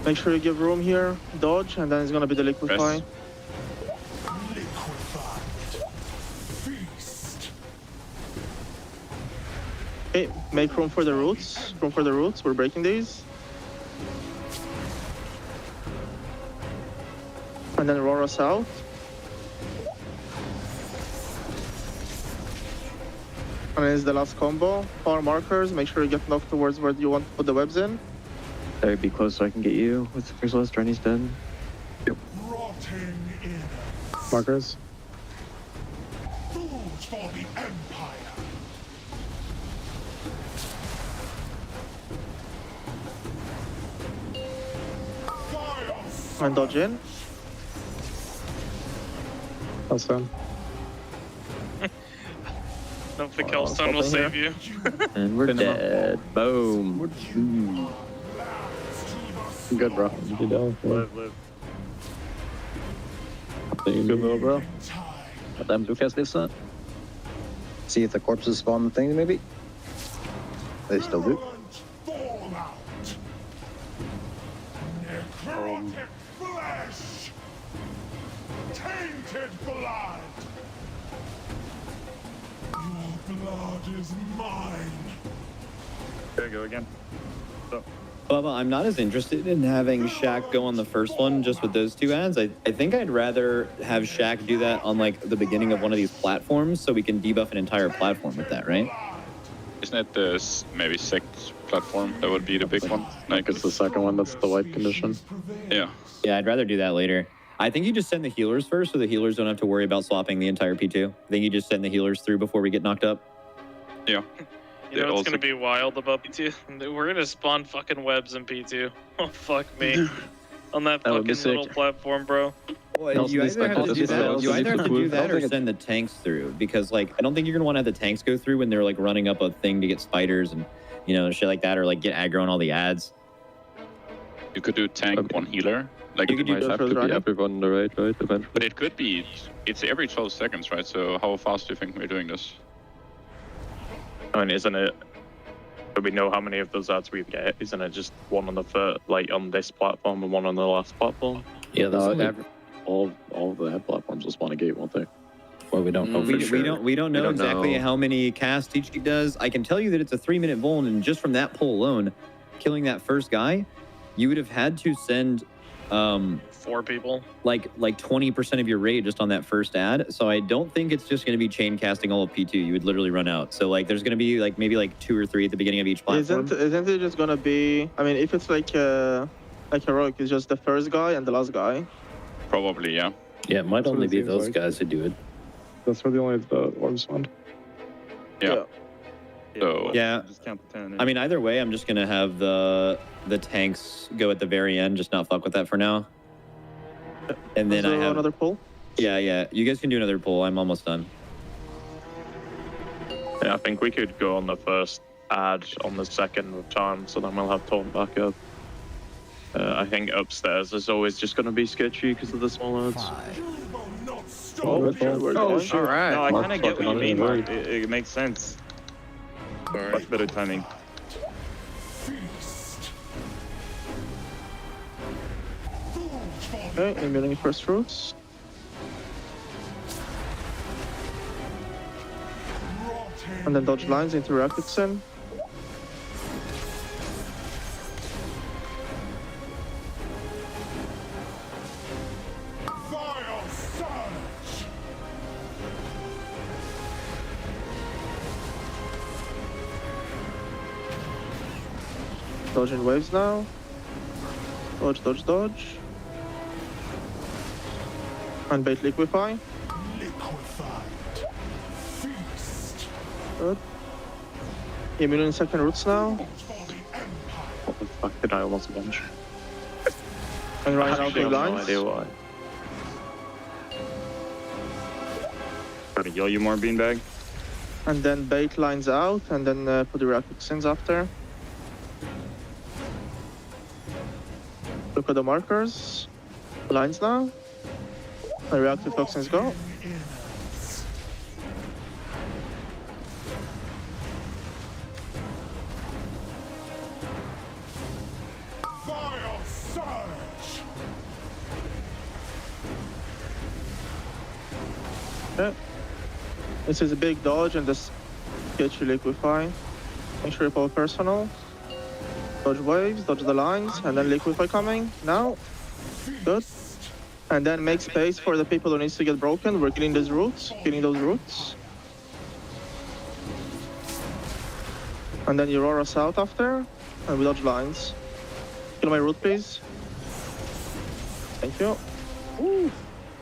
Make sure you give room here. Dodge, and then it's gonna be the liquefy. Yes. Okay, make room for the roots. Room for the roots. We're breaking these. And then roar us out. And then it's the last combo. Power markers. Make sure you get knocked towards where you want to put the webs in. There, be close so I can get you. With the first last Rennie's dead. Rotting in Markers. food for the Empire. And dodge in. That's done. Hope the Kelstone will save you. And we're dead. Boom. Good, bro. Live, live. Good little bro. Let them do cast this up. See if the corpses spawn the thing, maybe? They still do. Necrotic flesh! Tainted blood! Your blood is mine! Okay, go again. So. Bubba, I'm not as interested in having Shaq go on the first one just with those two ads. I think I'd rather have Shaq do that on like the beginning of one of these platforms so we can debuff an entire platform with that, right? Isn't it the maybe sixth platform? That would be the big one. Like it's the second one that's the white condition. Yeah. Yeah, I'd rather do that later. I think you just send the healers first so the healers don't have to worry about swapping the entire P2. I think you just send the healers through before we get knocked up. Yeah. You know what's gonna be wild about P2? We're gonna spawn fucking webs in P2. Oh, fuck me. On that That would be fucking little sick. platform, bro. Well, you either have to do that, you either have to do that or send the tanks through, because like I don't think you're gonna want to have the tanks go through when they're like running up a thing to get spiders and you know shit like that, or like get aggro on all the ads. You could do tank, one healer. Like You could have to be everyone on the raid, right? Eventually. But it could be, it's every 12 seconds, right? So how fast do you think we're doing this? I mean, isn't it? Do we know how many of those ads we get? Isn't it just one on the first, like on this platform and one on the last platform? Yeah, all of the ad platforms will spawn a gate, won't they? Well, we don't know for sure. We don't know exactly how many casts each does. I can tell you that it's a 3-minute vuln, and just from that pull alone, killing that first guy, you would have had to send 4 people. Like 20% of your raid just on that first ad. So I don't think it's just going to be chain casting all of P2. You would literally run out. So like there's going to be like maybe like 2 or 3 at the beginning of each platform. Isn't it just gonna be? I mean, if it's like heroic, it's just the first guy and the last guy. Probably, yeah. Yeah, it might That's what only it be seems those like. guys who do it. That's really only the orbs one. Yeah. So Yeah. Just count the 10. I mean, either way, I'm just going to have the tanks go at the very end. Just not fuck with that for now. And then I have another pull. Yeah. You guys can do another pull. I'm almost done. Yeah, I think we could go on the first ad on the second of time, so then we'll have taunt back up. I think upstairs is always just going to be sketchy because of the small ads. Oh, shit. All right. No, I Mark kind of get what you fucking mean, on Mark. It makes sense. Much better timing. Okay, emulating first fruits. And then dodge lines into reactive sim. Vile surge! Dodging waves now. Dodge, dodge, dodge. And bait liquefy. Liquefied. Feast. Good. Immune in second roots now. What the fuck did I almost bunch? And right now, Actually, I big have no lines. idea why. Gonna heal you more, beanbag. And then bait lines out, and then put the reactive toxins after. Look at the markers. Lines now. The reactive toxins go. Fire surge! Yeah. This is a big dodge and this gets you liquefy. Make sure you pull personal. Dodge waves, dodge the lines, and then liquefy coming. Now. Good. And then make space for the people who needs to get broken. We're killing those roots. Killing those roots. And then you roar us out after. And we dodge lines. Kill my root, please. Thank you. Ooh.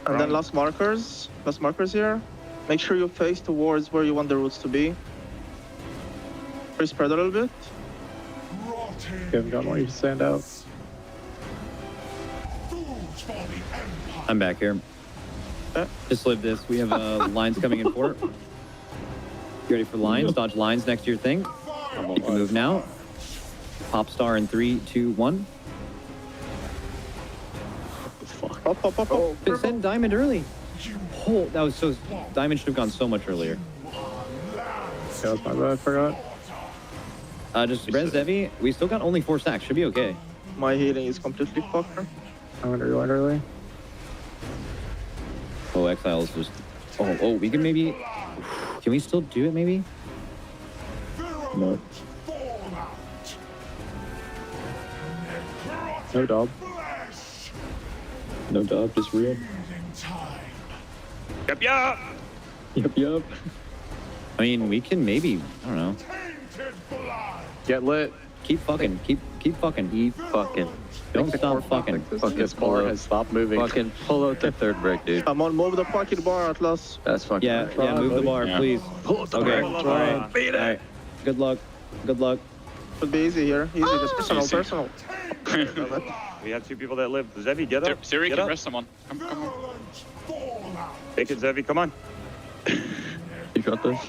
And then last markers. Last markers here. Make sure you face towards where you want the roots to be. Spread a little bit. You haven't got one, you stand out. I'm back here. Just live this. We have lines coming in port. You ready for lines? Dodge lines next to your thing. You can move now. Pop star in 3, 2, 1. Pop, pop, pop, pop. Send diamond early. Oh, that was so. Diamond should have gone so much earlier. Yeah, that's my bad, I forgot. Just res heavy. We still got only 4 stacks. Should be okay. My healing is completely fucked. I'm gonna rewind early. Oh, Exile is just. Oh, we can maybe. Can we still do it maybe? No. No dog. No dog, just real. Yep, yep. Yep. I mean, we can maybe. I don't know. Get lit. Keep fucking. Keep fucking. Keep fucking. Don't stop fucking. This bar has stopped moving. Fucking pull out the third brick, dude. Come on, move the pocket bar, Atlas. That's fucking. Yeah, move the bar, please. Okay. All right. Beat it. All right. Good luck. Good luck. Should be easy here. Easy, just personal. We have 2 people that live. Zevi, get up. Siri Get can up. rest someone. Come. Take it, Zevi, come on. You got this?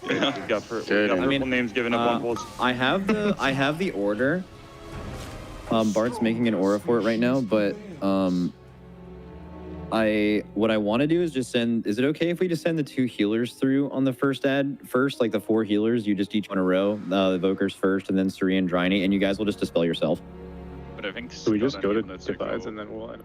We got purple names giving up on pulls. I have the order. Bart's making an aura for it right now, but what I want to do is just send. Is it okay if we just send the 2 healers through on the first ad first, like the 4 healers? You just each one in a row. The evokers first, and then Suri and Dryny, and you guys will just dispel yourself. But I think. So we just go to divides and then we'll end.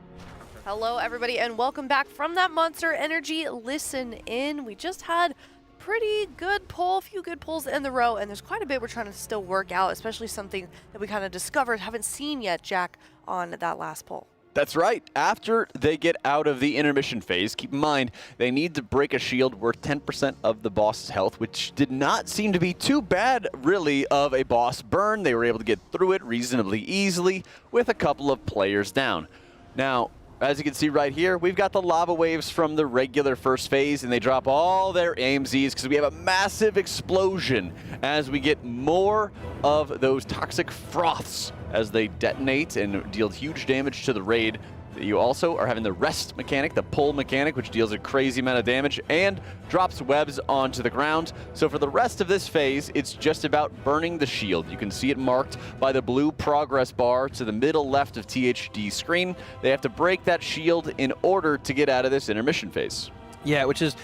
Hello, everybody, and welcome back from that Monster Energy Listen In. We just had pretty good pull, a few good pulls in the row, and there's quite a bit we're trying to still work out, especially something that we kind of discovered, haven't seen yet, Jack, on that last pull. That's right. After they get out of the intermission phase, keep in mind, they need to break a shield worth 10% of the boss's health, which did not seem to be too bad, really, of a boss burn. They were able to get through it reasonably easily with a couple of players down. Now, as you can see right here, we've got the lava waves from the regular first phase, and they drop all their AMZs because we have a massive explosion as we get more of those toxic froths as they detonate and deal huge damage to the raid. You also are having the rest mechanic, the pull mechanic, which deals a crazy amount of damage and drops webs onto the ground. So for the rest of this phase, it's just about burning the shield. You can see it marked by the blue progress bar to the middle left of THD's screen. They have to break that shield in order to get out of this intermission phase. Yeah, which is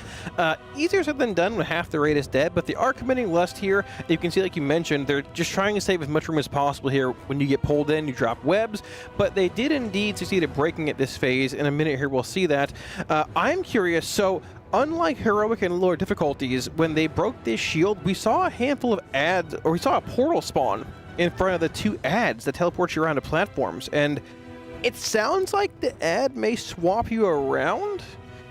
easier said than done when half the raid is dead, but they are committing lust here. You can see, like you mentioned, they're just trying to save as much room as possible here. When you get pulled in, you drop webs, but they did indeed succeed at breaking it this phase. In a minute here, we'll see that. I'm curious, so unlike heroic and lower difficulties, when they broke this shield, we saw a handful of ads, or we saw a portal spawn in front of the 2 ads that teleport you around to platforms, and it sounds like the ad may swap you around.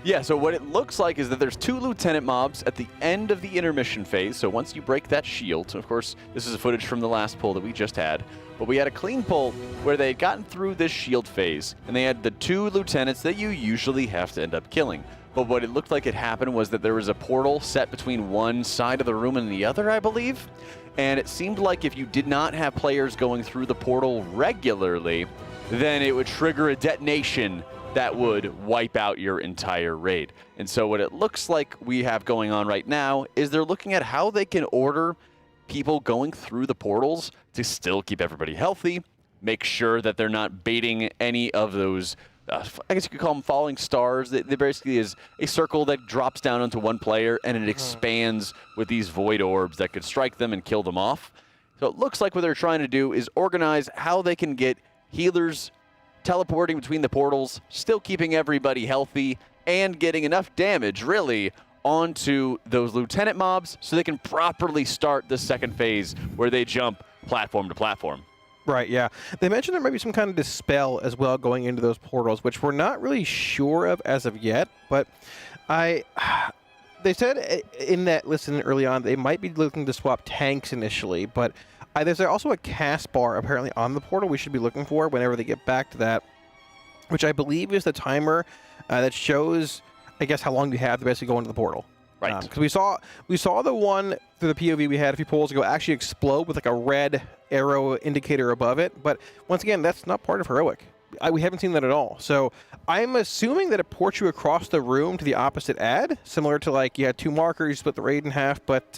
Yeah, so what it looks like is that there's 2 lieutenant mobs at the end of the intermission phase. So once you break that shield, of course, this is a footage from the last pull that we just had, but we had a clean pull where they had gotten through this shield phase, and they had the 2 lieutenants that you usually have to end up killing. But what it looked like had happened was that there was a portal set between one side of the room and the other, I believe. And it seemed like if you did not have players going through the portal regularly, then it would trigger a detonation that would wipe out your entire raid. And so what it looks like we have going on right now is they're looking at how they can order people going through the portals to still keep everybody healthy, make sure that they're not baiting any of those, I guess you could call them falling stars. They basically is a circle that drops down onto one player and it expands with these void orbs that could strike them and kill them off. So it looks like what they're trying to do is organize how they can get healers teleporting between the portals, still keeping everybody healthy, and getting enough damage, really, onto those lieutenant mobs so they can properly start the second phase where they jump platform to platform. Right, yeah. They mentioned there might be some kind of dispel as well going into those portals, which we're not really sure of as of yet, but they said in that listen early on they might be looking to swap tanks initially, but there's also a cast bar apparently on the portal we should be looking for whenever they get back to that, which I believe is the timer that shows, I guess, how long you have to basically go into the portal. Right. Because we saw the one through the POV we had a few polls ago actually explode with like a red arrow indicator above it. But once again, that's not part of Heroic. We haven't seen that at all. So I'm assuming that it ports you across the room to the opposite ad, similar to like you had two markers, you split the raid in half. But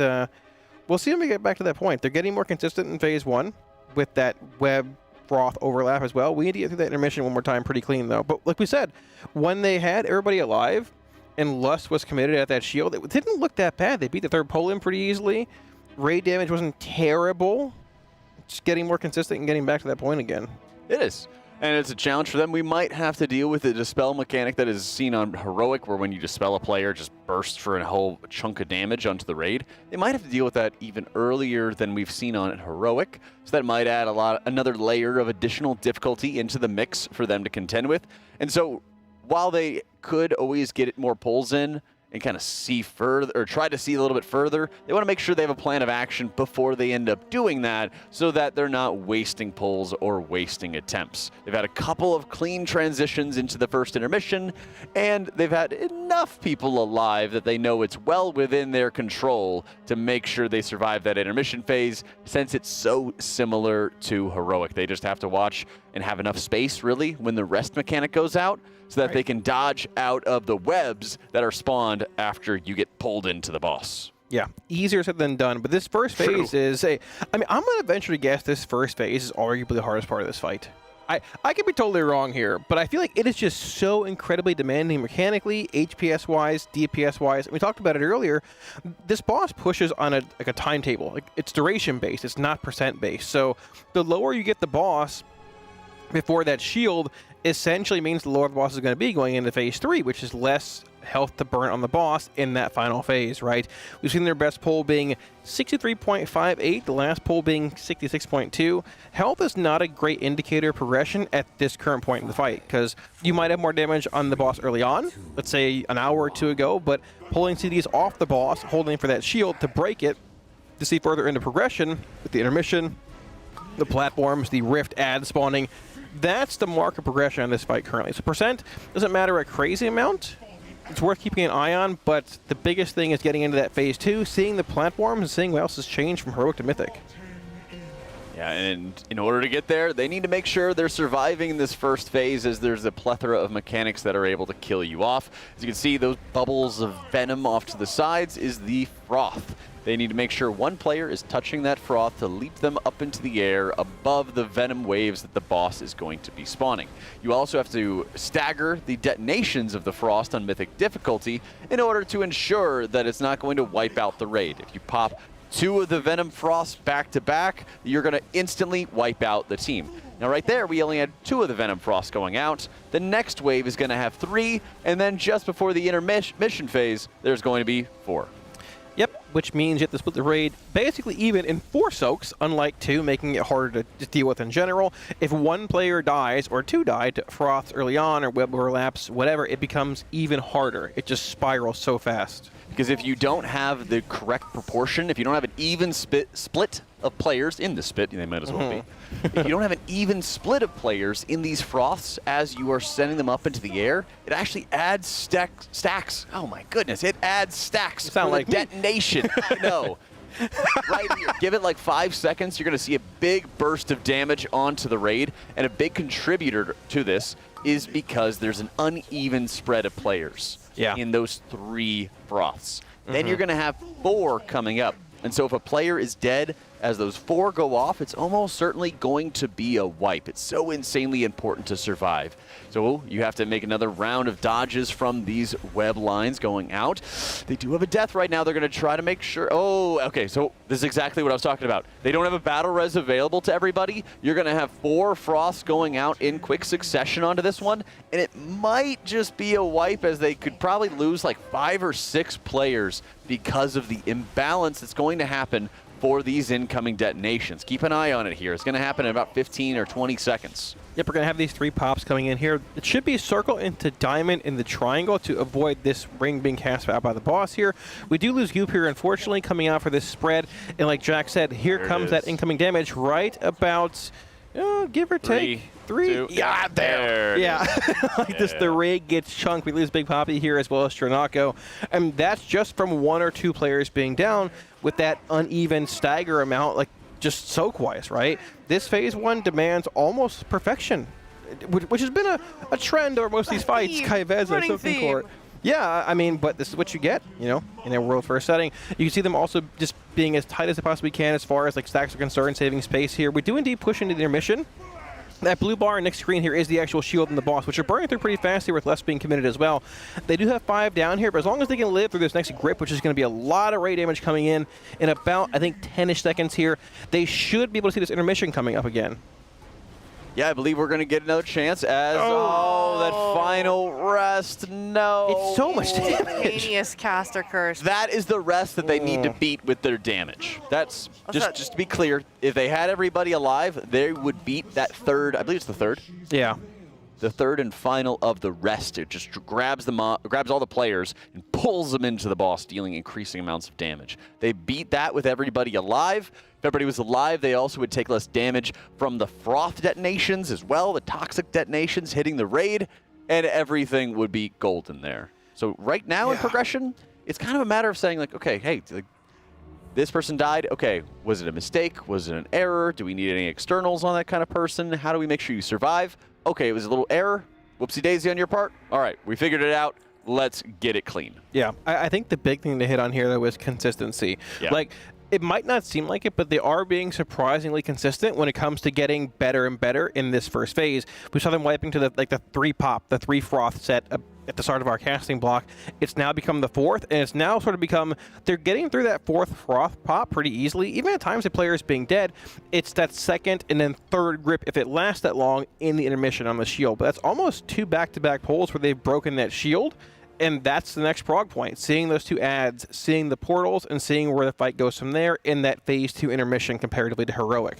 we'll see when we get back to that point. They're getting more consistent in phase 1 with that web froth overlap as well. We need to get through that intermission one more time pretty clean though. But like we said, when they had everybody alive and Lust was committed at that shield, it didn't look that bad. They beat the third pole in pretty easily. Raid damage wasn't terrible. Just getting more consistent and getting back to that point again. It is. And it's a challenge for them. We might have to deal with the dispel mechanic that is seen on Heroic, where when you dispel a player, just bursts for a whole chunk of damage onto the raid. They might have to deal with that even earlier than we've seen on Heroic. So that might add another layer of additional difficulty into the mix for them to contend with. And so while they could always get more pulls in and kind of see further, or try to see a little bit further, they want to make sure they have a plan of action before they end up doing that so that they're not wasting pulls or wasting attempts. They've had a couple of clean transitions into the first intermission, and they've had enough people alive that they know it's well within their control to make sure they survive that intermission phase, since it's so similar to Heroic. They just have to watch and have enough space, really, when the rest mechanic goes out, so that they can dodge out of the webs that are spawned after you get pulled into the boss. Yeah, easier said than done. But this first phase is I'm going to venture to guess this first phase is arguably the hardest part of this fight. I could be totally wrong here, but I feel like it is just so incredibly demanding mechanically, HPS-wise, DPS-wise. And we talked about it earlier. This boss pushes on a timetable. Like, it's duration-based. It's not percent-based. So the lower you get the boss before that shield, essentially means the lower the boss is going to be going into phase 3, which is less health to burn on the boss in that final phase, right? We've seen their best pull being 63.58, the last pull being 66.2. Health is not a great indicator of progression at this current point in the fight, because you might have more damage on the boss early on, let's say an hour or two ago, but pulling CDs off the boss, holding for that shield to break it, to see further into progression with the intermission, the platforms, the rift ad spawning. That's the mark of progression on this fight currently. So percent doesn't matter a crazy amount. It's worth keeping an eye on, but the biggest thing is getting into that phase 2, seeing the platforms and seeing what else has changed from Heroic to Mythic. Yeah, and in order to get there, they need to make sure they're surviving this first phase, as there's a plethora of mechanics that are able to kill you off. As you can see, those bubbles of venom off to the sides is the froth. They need to make sure one player is touching that froth to leap them up into the air above the venom waves that the boss is going to be spawning. You also have to stagger the detonations of the frost on Mythic difficulty in order to ensure that it's not going to wipe out the raid. If you pop 2 of the venom frosts back to back, you're going to instantly wipe out the team. Now right there, we only had 2 of the venom frosts going out. The next wave is going to have 3, and then just before the intermission phase, there's going to be 4. Yep, which means you have to split the raid basically even in 4 soaks, unlike 2, making it harder to deal with in general. If one player dies, or 2 die to froths early on, or web overlaps, whatever, it becomes even harder. It just spirals so fast. Because if you don't have the correct proportion, if you don't have an even split of players in the spit, they might as well be. If you don't have an even split of players in these froths as you are sending them up into the air, it actually adds stacks. Oh my goodness, it adds stacks. You sound like detonation. I know. Right here. Give it like 5 seconds. You're going to see a big burst of damage onto the raid. And a big contributor to this is because there's an uneven spread of players in those 3 froths. Then you're going to have 4 coming up. And so if a player is dead as those 4 go off, it's almost certainly going to be a wipe. It's so insanely important to survive. So you have to make another round of dodges from these web lines going out. They do have a death right now. They're going to try to make sure. Oh, okay. So this is exactly what I was talking about. They don't have a battle res available to everybody. You're going to have 4 froths going out in quick succession onto this one. And it might just be a wipe, as they could probably lose like 5 or 6 players because of the imbalance that's going to happen for these incoming detonations. Keep an eye on it here. It's going to happen in about 15 or 20 seconds. Yep, we're going to have these 3 pops coming in here. It should be circle into diamond in the triangle to avoid this ring being cast out by the boss here. We do lose Goop here, unfortunately, coming out for this spread. And like Jack said, here comes that incoming damage right about, give or take, 3. 2. Yeah, there. Yeah, like this, the raid gets chunked. We lose Big Poppy here as well as Stranako. And that's just from 1 or 2 players being down with that uneven stagger amount, like just soak-wise, right? This phase 1 demands almost perfection, which has been a trend over most of these fights. Kai'Veza, Soaking Court. Yeah, I mean, but this is what you get, you know, in a world first setting. You can see them also just being as tight as they possibly can as far as like stacks are concerned, saving space here. We do indeed push into the intermission. That blue bar next screen here is the actual shield and the boss, which are burning through pretty fast here with less being committed as well. They do have 5 down here, but as long as they can live through this next grip, which is going to be a lot of raid damage coming in about, I think, 10-ish seconds here, they should be able to see this intermission coming up again. Yeah, I believe we're going to get another chance as, that final rest, no. It's so much damage. Instantaneous caster curse. That is the rest that they need to beat with their damage. That's, just to be clear, if they had everybody alive, they would beat that 3rd, I believe it's the 3rd. Yeah. The 3rd and final of the rest. It just grabs them grabs all the players and pulls them into the boss, dealing increasing amounts of damage. They beat that with everybody alive. If everybody was alive, they also would take less damage from the froth detonations as well, the toxic detonations hitting the raid, and everything would be golden there. So right now in progression, it's kind of a matter of saying like, okay, hey, this person died. Okay, was it a mistake? Was it an error? Do we need any externals on that kind of person? How do we make sure you survive? Okay, it was a little error. Whoopsie-daisy on your part. All right, we figured it out. Let's get it clean. Yeah, I think the big thing to hit on here, though, is consistency. Yeah. Like, it might not seem like it, but they are being surprisingly consistent when it comes to getting better and better in this first phase. We saw them wiping to the 3 pop, the 3 froth set at the start of our casting block. It's now become the 4th, and it's now sort of become, they're getting through that 4th froth pop pretty easily. Even at times the player is being dead, it's that 2nd and then 3rd grip, if it lasts that long, in the intermission on the shield. But that's almost 2 back-to-back pulls where they've broken that shield. And that's the next prog point, seeing those 2 adds, seeing the portals, and seeing where the fight goes from there in that phase 2 intermission comparatively to Heroic.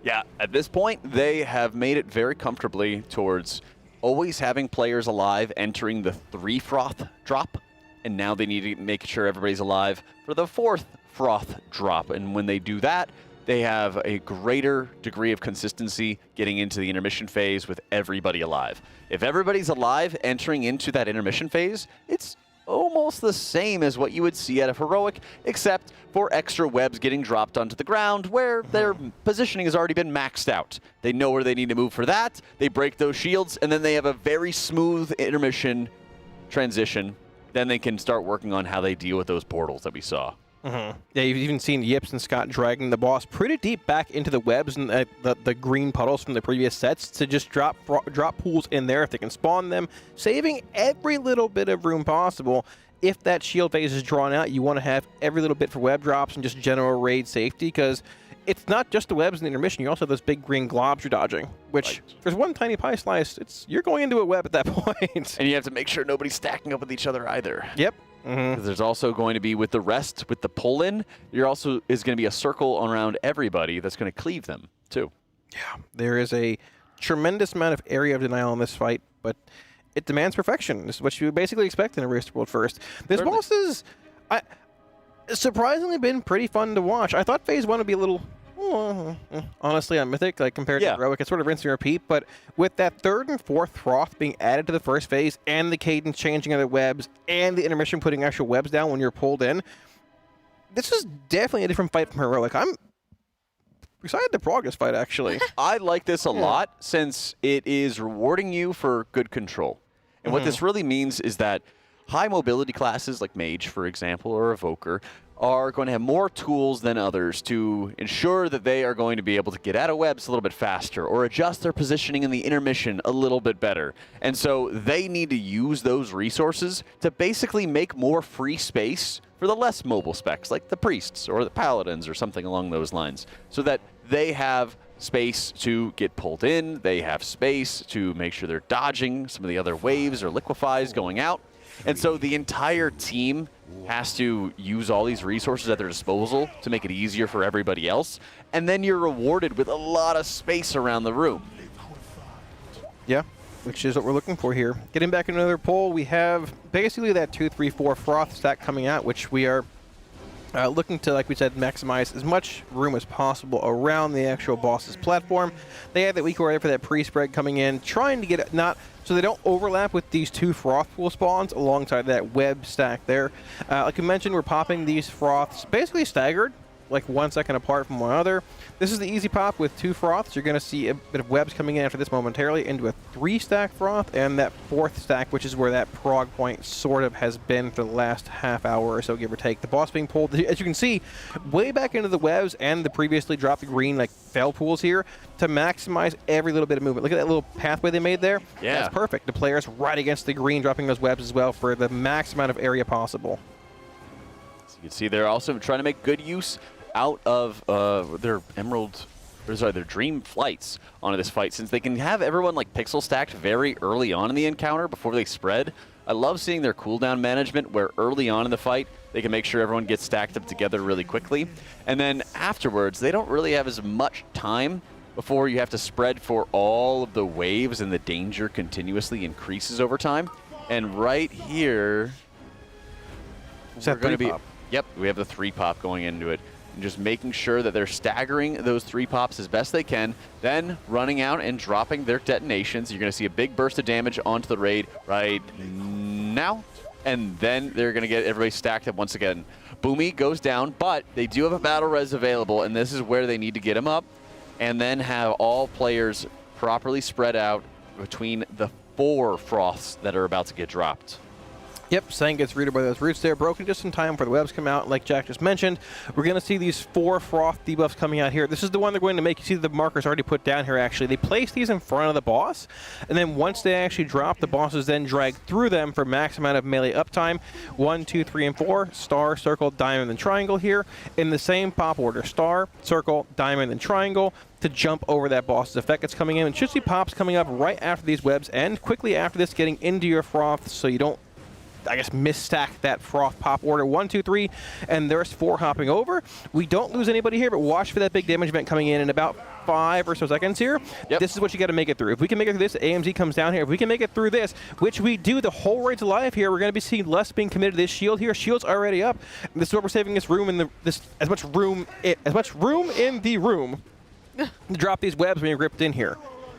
Yeah, at this point, they have made it very comfortably towards always having players alive entering the 3 froth drop, and now they need to make sure everybody's alive for the 4th froth drop. And when they do that, they have a greater degree of consistency getting into the intermission phase with everybody alive. If everybody's alive entering into that intermission phase, it's almost the same as what you would see at a Heroic, except for extra webs getting dropped onto the ground where their positioning has already been maxed out. They know where they need to move for that, they break those shields, and then they have a very smooth intermission transition. Then they can start working on how they deal with those portals that we saw. Yeah, you've even seen Yips and Scott dragging the boss pretty deep back into the webs and the green puddles from the previous sets to just drop pools in there if they can spawn them, saving every little bit of room possible. If that shield phase is drawn out, you want to have every little bit for web drops and just general raid safety, because it's not just the webs in the intermission. You also have those big green globs you're dodging, which there's one tiny pie slice. You're going into a web at that point. And you have to make sure nobody's stacking up with each other either. Yep. There's also going to be, with the rest, with the pull-in, there also is going to be a circle around everybody that's going to cleave them, too. Yeah, there is a tremendous amount of area of denial in this fight, but it demands perfection. This is what you would basically expect in a Race to World First. This boss is surprisingly been pretty fun to watch. I thought Phase 1 would be a little... honestly, on Mythic, like compared to Heroic, it's sort of rinse and repeat, but with that 3rd and 4th froth being added to the first phase, and the cadence changing of the webs, and the intermission putting actual webs down when you're pulled in, this is definitely a different fight from Heroic. I'm excited to prog this fight, actually. I like this a lot since it is rewarding you for good control. And what this really means is that high mobility classes like Mage, for example, or Evoker, are going to have more tools than others to ensure that they are going to be able to get out of webs a little bit faster or adjust their positioning in the intermission a little bit better. And so they need to use those resources to basically make more free space for the less mobile specs, like the Priests or the Paladins or something along those lines, so that they have space to get pulled in, they have space to make sure they're dodging some of the other waves or liquefies going out. And so the entire team has to use all these resources at their disposal to make it easier for everybody else. And then you're rewarded with a lot of space around the room. Yeah, which is what we're looking for here. Getting back into another poll, we have basically that 2, 3, 4 froth stack coming out, which we are looking to, like we said, maximize as much room as possible around the actual boss's platform. They have that week already for that pre-spread coming in, trying to get it not so they don't overlap with these 2 froth pool spawns alongside that web stack there. Like we mentioned, we're popping these froths basically staggered, like 1 second apart from one another. This is the easy pop with 2 froths. You're going to see a bit of webs coming in after this momentarily into a 3-stack froth, and that 4th stack, which is where that prog point sort of has been for the last half hour or so, give or take. The boss being pulled, as you can see, way back into the webs and the previously dropped green like fell pools here to maximize every little bit of movement. Look at that little pathway they made there. Yeah. That's perfect. The player's right against the green, dropping those webs as well for the max amount of area possible. So you can see they're also trying to make good use out of their their dream flights onto this fight, since they can have everyone like pixel stacked very early on in the encounter before they spread. I love seeing their cooldown management where early on in the fight they can make sure everyone gets stacked up together really quickly, and then afterwards they don't really have as much time before you have to spread for all of the waves, and the danger continuously increases over time. And right here we're going to be, yep, we have the 3 pop going into it. And just making sure that they're staggering those 3 pops as best they can, then running out and dropping their detonations. You're going to see a big burst of damage onto the raid right now, and then they're going to get everybody stacked up once again. Boomy goes down, but they do have a battle res available, and this is where they need to get him up, and then have all players properly spread out between the 4 froths that are about to get dropped. Yep, Sang gets rooted by those roots there, broken just in time for the webs come out. Like Jack just mentioned, we're going to see these 4 froth debuffs coming out here. This is the one they're going to make. You see the markers already put down here, actually. They place these in front of the boss, and then once they actually drop, the bosses then drag through them for max amount of melee uptime. 1, 2, 3, and 4, star, circle, diamond, and triangle here. In the same pop order, star, circle, diamond, and triangle, to jump over that boss's effect. It's coming in, and should see pops coming up right after these webs, and quickly after this getting into your froth, so you don't, I guess, misstack that froth pop order. 1, 2, 3, and there's 4 hopping over. We don't lose anybody here, but watch for that big damage event coming in about 5 or so seconds here. Yep. This is what you got to make it through. If we can make it through this, AMZ comes down here. If we can make it through this, which we do, the whole raid's alive here, we're going to be seeing less being committed to this shield here. Shield's already up. And this is what we're saving this room in the as much room in the room to drop these webs when you're gripped in here.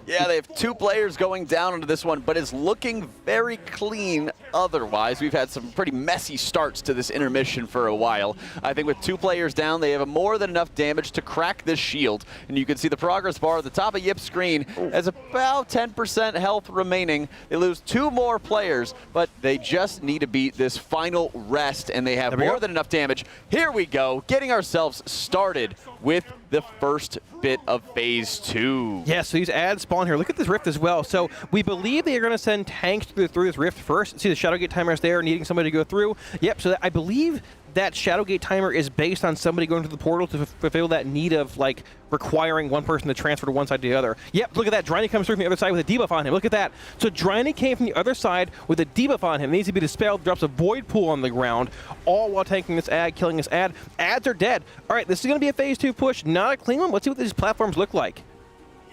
Yeah, they have 2 players going down into this one, but it's looking very clean otherwise. We've had some pretty messy starts to this intermission for a while. I think with 2 players down, they have more than enough damage to crack this shield. And you can see the progress bar at the top of Yip's screen has about 10% health remaining. They lose 2 more players, but they just need to beat this final rest, and they have more than enough damage. Here we go, getting ourselves started with the first bit of phase 2. Yeah, so these ads spawn here. Look at this rift as well. So we believe they are going to send tanks through this rift first. See the Shadowgate timers there, needing somebody to go through. Yep, so I believe that Shadowgate timer is based on somebody going to the portal to fulfill that need of, like, requiring one person to transfer to one side to the other. Yep, look at that. Dryny comes through from the other side with a debuff on him. Look at that. So Dryny came from the other side with a debuff on him. Needs to be dispelled, drops a void pool on the ground, all while tanking this ad, killing this ad. Ads are dead. All right, this is going to be a phase 2 push. Not a clean one. Let's see what these platforms look like.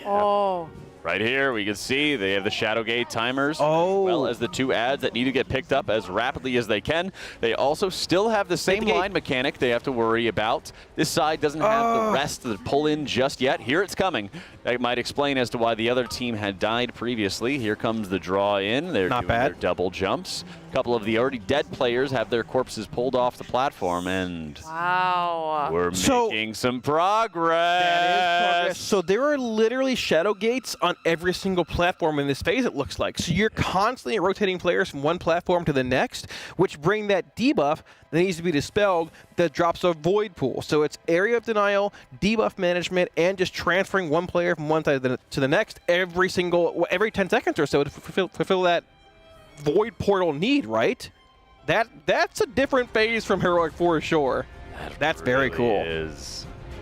Oh. Right here, we can see they have the Shadowgate timers, as well as the 2 ads that need to get picked up as rapidly as they can. They also still have the same line mechanic they have to worry about. This side doesn't have the rest of the pull-in just yet. Here it's coming. That might explain as to why the other team had died previously. Here comes the draw in. They're doing their double jumps. A couple of the already dead players have their corpses pulled off the platform, and we're making some progress. That is progress. So there are literally shadow gates on every single platform in this phase, it looks like. So you're constantly rotating players from one platform to the next, which bring that debuff that needs to be dispelled that drops a void pool. So it's area of denial, debuff management, and just transferring one player from one side to the next every 10 seconds or so to fulfill that void portal need, right? That's a different phase from Heroic for sure. That's very cool.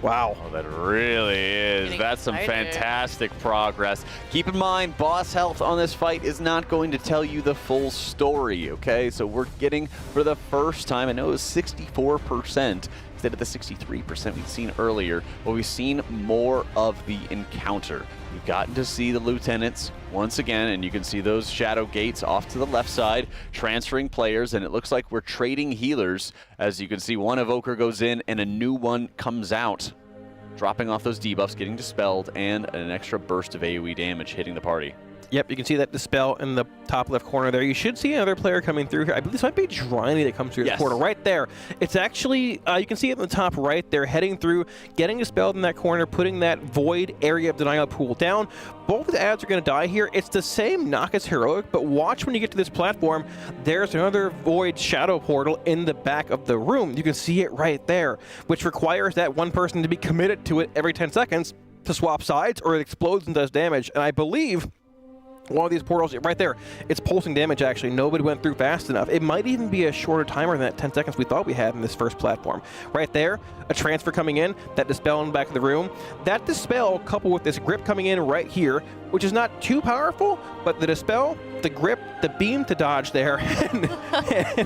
Wow. Oh, that really is. That's some fantastic progress. Keep in mind, boss health on this fight is not going to tell you the full story, okay? So we're getting, for the first time, I know it was 64% instead of the 63% we'd seen earlier, but we've seen more of the encounter. We've gotten to see the lieutenants once again, and you can see those shadow gates off to the left side, transferring players, and it looks like we're trading healers. As you can see, one evoker goes in and a new one comes out, dropping off those debuffs, getting dispelled, and an extra burst of AoE damage hitting the party. Yep, you can see that dispel in the top left corner there. You should see another player coming through here. I believe this might be Driny that comes through the portal right there. It's actually, you can see it in the top right there, heading through, getting dispelled in that corner, putting that void area of denial pool down. Both of the ads are going to die here. It's the same knock as Heroic, but watch when you get to this platform, there's another void shadow portal in the back of the room. You can see it right there, which requires that one person to be committed to it every 10 seconds to swap sides, or it explodes and does damage. And I believe one of these portals right there, it's pulsing damage actually. Nobody went through fast enough. It might even be a shorter timer than that 10 seconds we thought we had in this first platform. Right there, a transfer coming in, that dispel in the back of the room. That dispel coupled with this grip coming in right here, which is not too powerful, but the dispel, the grip, the beam to dodge there, and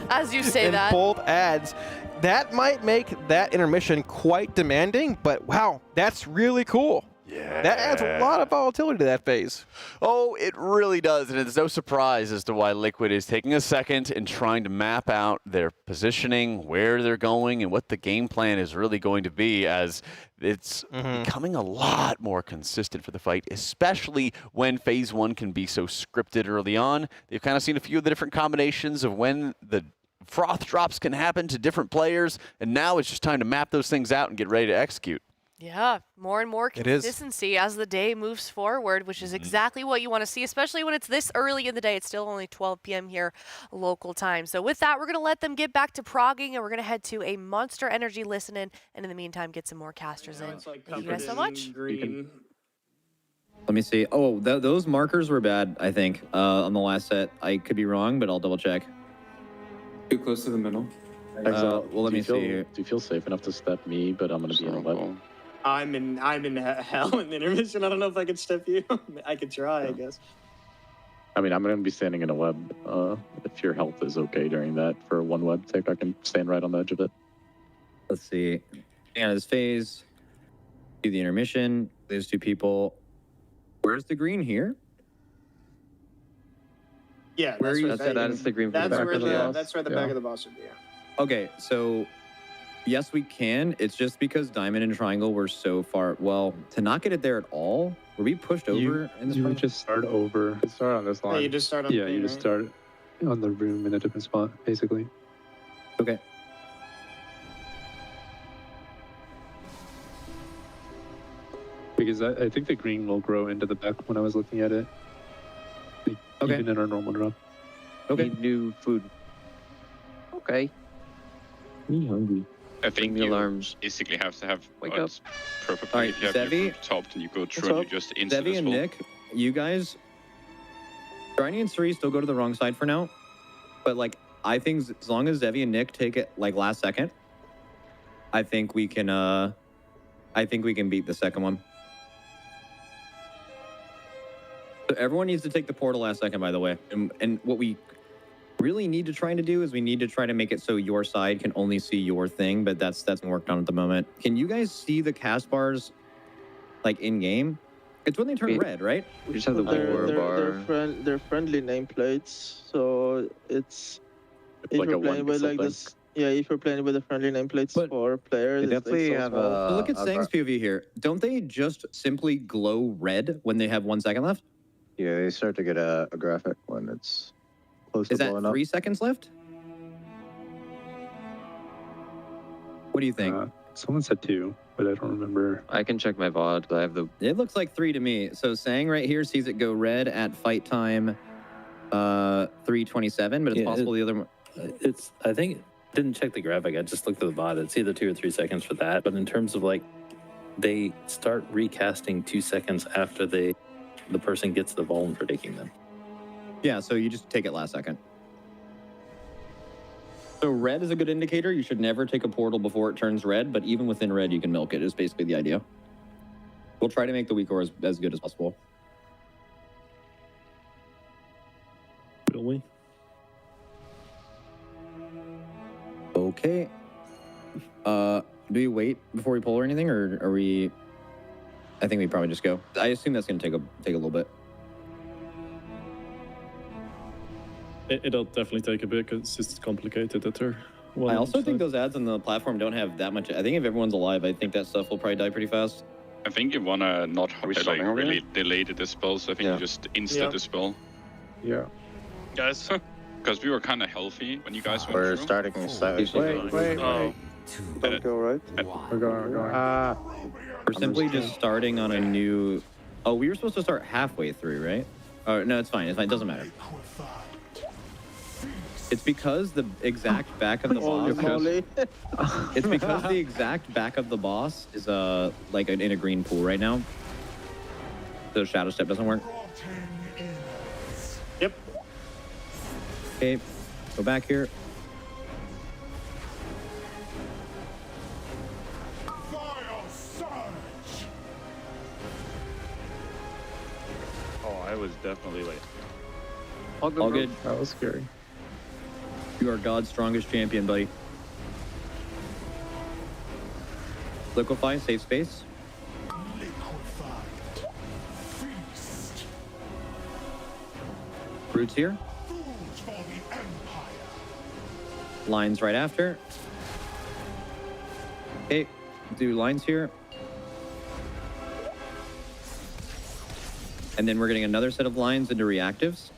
as you say that, both adds, that might make that intermission quite demanding, but wow, that's really cool. Yeah. That adds a lot of volatility to that phase. Oh, it really does, and it's no surprise as to why Liquid is taking a second and trying to map out their positioning, where they're going, and what the game plan is really going to be, as it's becoming a lot more consistent for the fight, especially when Phase 1 can be so scripted early on. They've kind of seen a few of the different combinations of when the froth drops can happen to different players, and now it's just time to map those things out and get ready to execute. Yeah, more and more consistency as the day moves forward, which is exactly what you want to see, especially when it's this early in the day. It's still only 12 p.m. here local time. So with that, we're going to let them get back to progging, and we're going to head to a Monster Energy listen-in, and in the meantime, get some more casters in. Thank you guys so much. Let me see. Oh, those markers were bad, I think, on the last set. I could be wrong, but I'll double check. Too close to the middle. Well, let me see here. Do you feel safe enough to step me, but I'm going to be in a web? I'm in hell in the intermission. I don't know if I can step you. I could try, I guess. I mean, I'm going to be standing in a web. If your health is okay during that for one web tick, I can stand right on the edge of it. Let's see. And this phase, do the intermission. There's two people. Where's the green here? Yeah, Where that is the green. That's where the back of the boss would be. Yeah. Okay, so yes, we can. It's just because Diamond and Triangle were so far. Well, to not get it there at all, were we pushed over in this? You would just start over. Start on this line. Yeah, you just start on. Yeah, you just start on the room in a different spot, basically. Okay. Because I think the green will grow into the back when I was looking at it. Like, okay. Even in our normal drop. Okay. Need new food. Okay. Me hungry. I think the you alarms. basically have to have Wake up. Preferably All right, if you have your Zevi. topped and you go through and you just instant Zevi and Nick, you guys, Briny and Suri still go to the wrong side for now. But like, I think as long as Zevi and Nick take it like last second, I think we can beat the second one. So everyone needs to take the portal last second, by the way. And what we really need to try to do is we need to try to make it so your side can only see your thing, but that's been worked on at the moment. Can you guys see the cast bars like in game? It's when they turn red, right? We just have the bar. They're friendly nameplates, so it's if like you're a playing with like something. this. Yeah, if you're playing with the friendly nameplates for players, They it's definitely like so have small. But look at Sang's POV here. Don't they just simply glow red when they have 1 second left? Yeah, they start to get a graphic when it's close Is to that blowing up. 3 seconds left? What do you think? Someone said 2, but I don't remember. I can check my VOD. I have the. It looks like 3 to me. So Sang right here sees it go red at fight time 3:27, but it's possible the other one. I think, didn't check the graphic. I just looked at the bot. It's either 2 or 3 seconds for that. But in terms of like, they start recasting 2 seconds after the person gets the vuln for taking them. Yeah, so you just take it last second. So red is a good indicator. You should never take a portal before it turns red, but even within red, you can milk it, is basically the idea. We'll try to make the weak ore as good as possible. Will we? Okay. Do we wait before we pull or anything, or are we... I think we probably just go. I assume that's going to take a little bit. It'll definitely take a bit because it's complicated at her. I also think those ads on the platform don't have that much. I think if everyone's alive, I think that stuff will probably die pretty fast. I think you wanna not really delay the dispels. I think you just insta dispel. Yeah. Guys. Because we were kind of healthy when you guys went We're through. starting slightly. Wait. Don't go right. We're going. We're simply just starting on a new... Oh, we were supposed to start halfway through, right? Oh, no, it's fine. It doesn't matter. It's because the exact back of the boss... It's because the exact back of the boss is like in a green pool right now. The shadow step doesn't work. Yep. Okay, go back here. Oh, I was definitely late. All good. That was scary. You are God's strongest champion, buddy. Liquefy, safe space. Roots here. Lines right after. Okay, do lines here. And then we're getting another set of lines into reactives.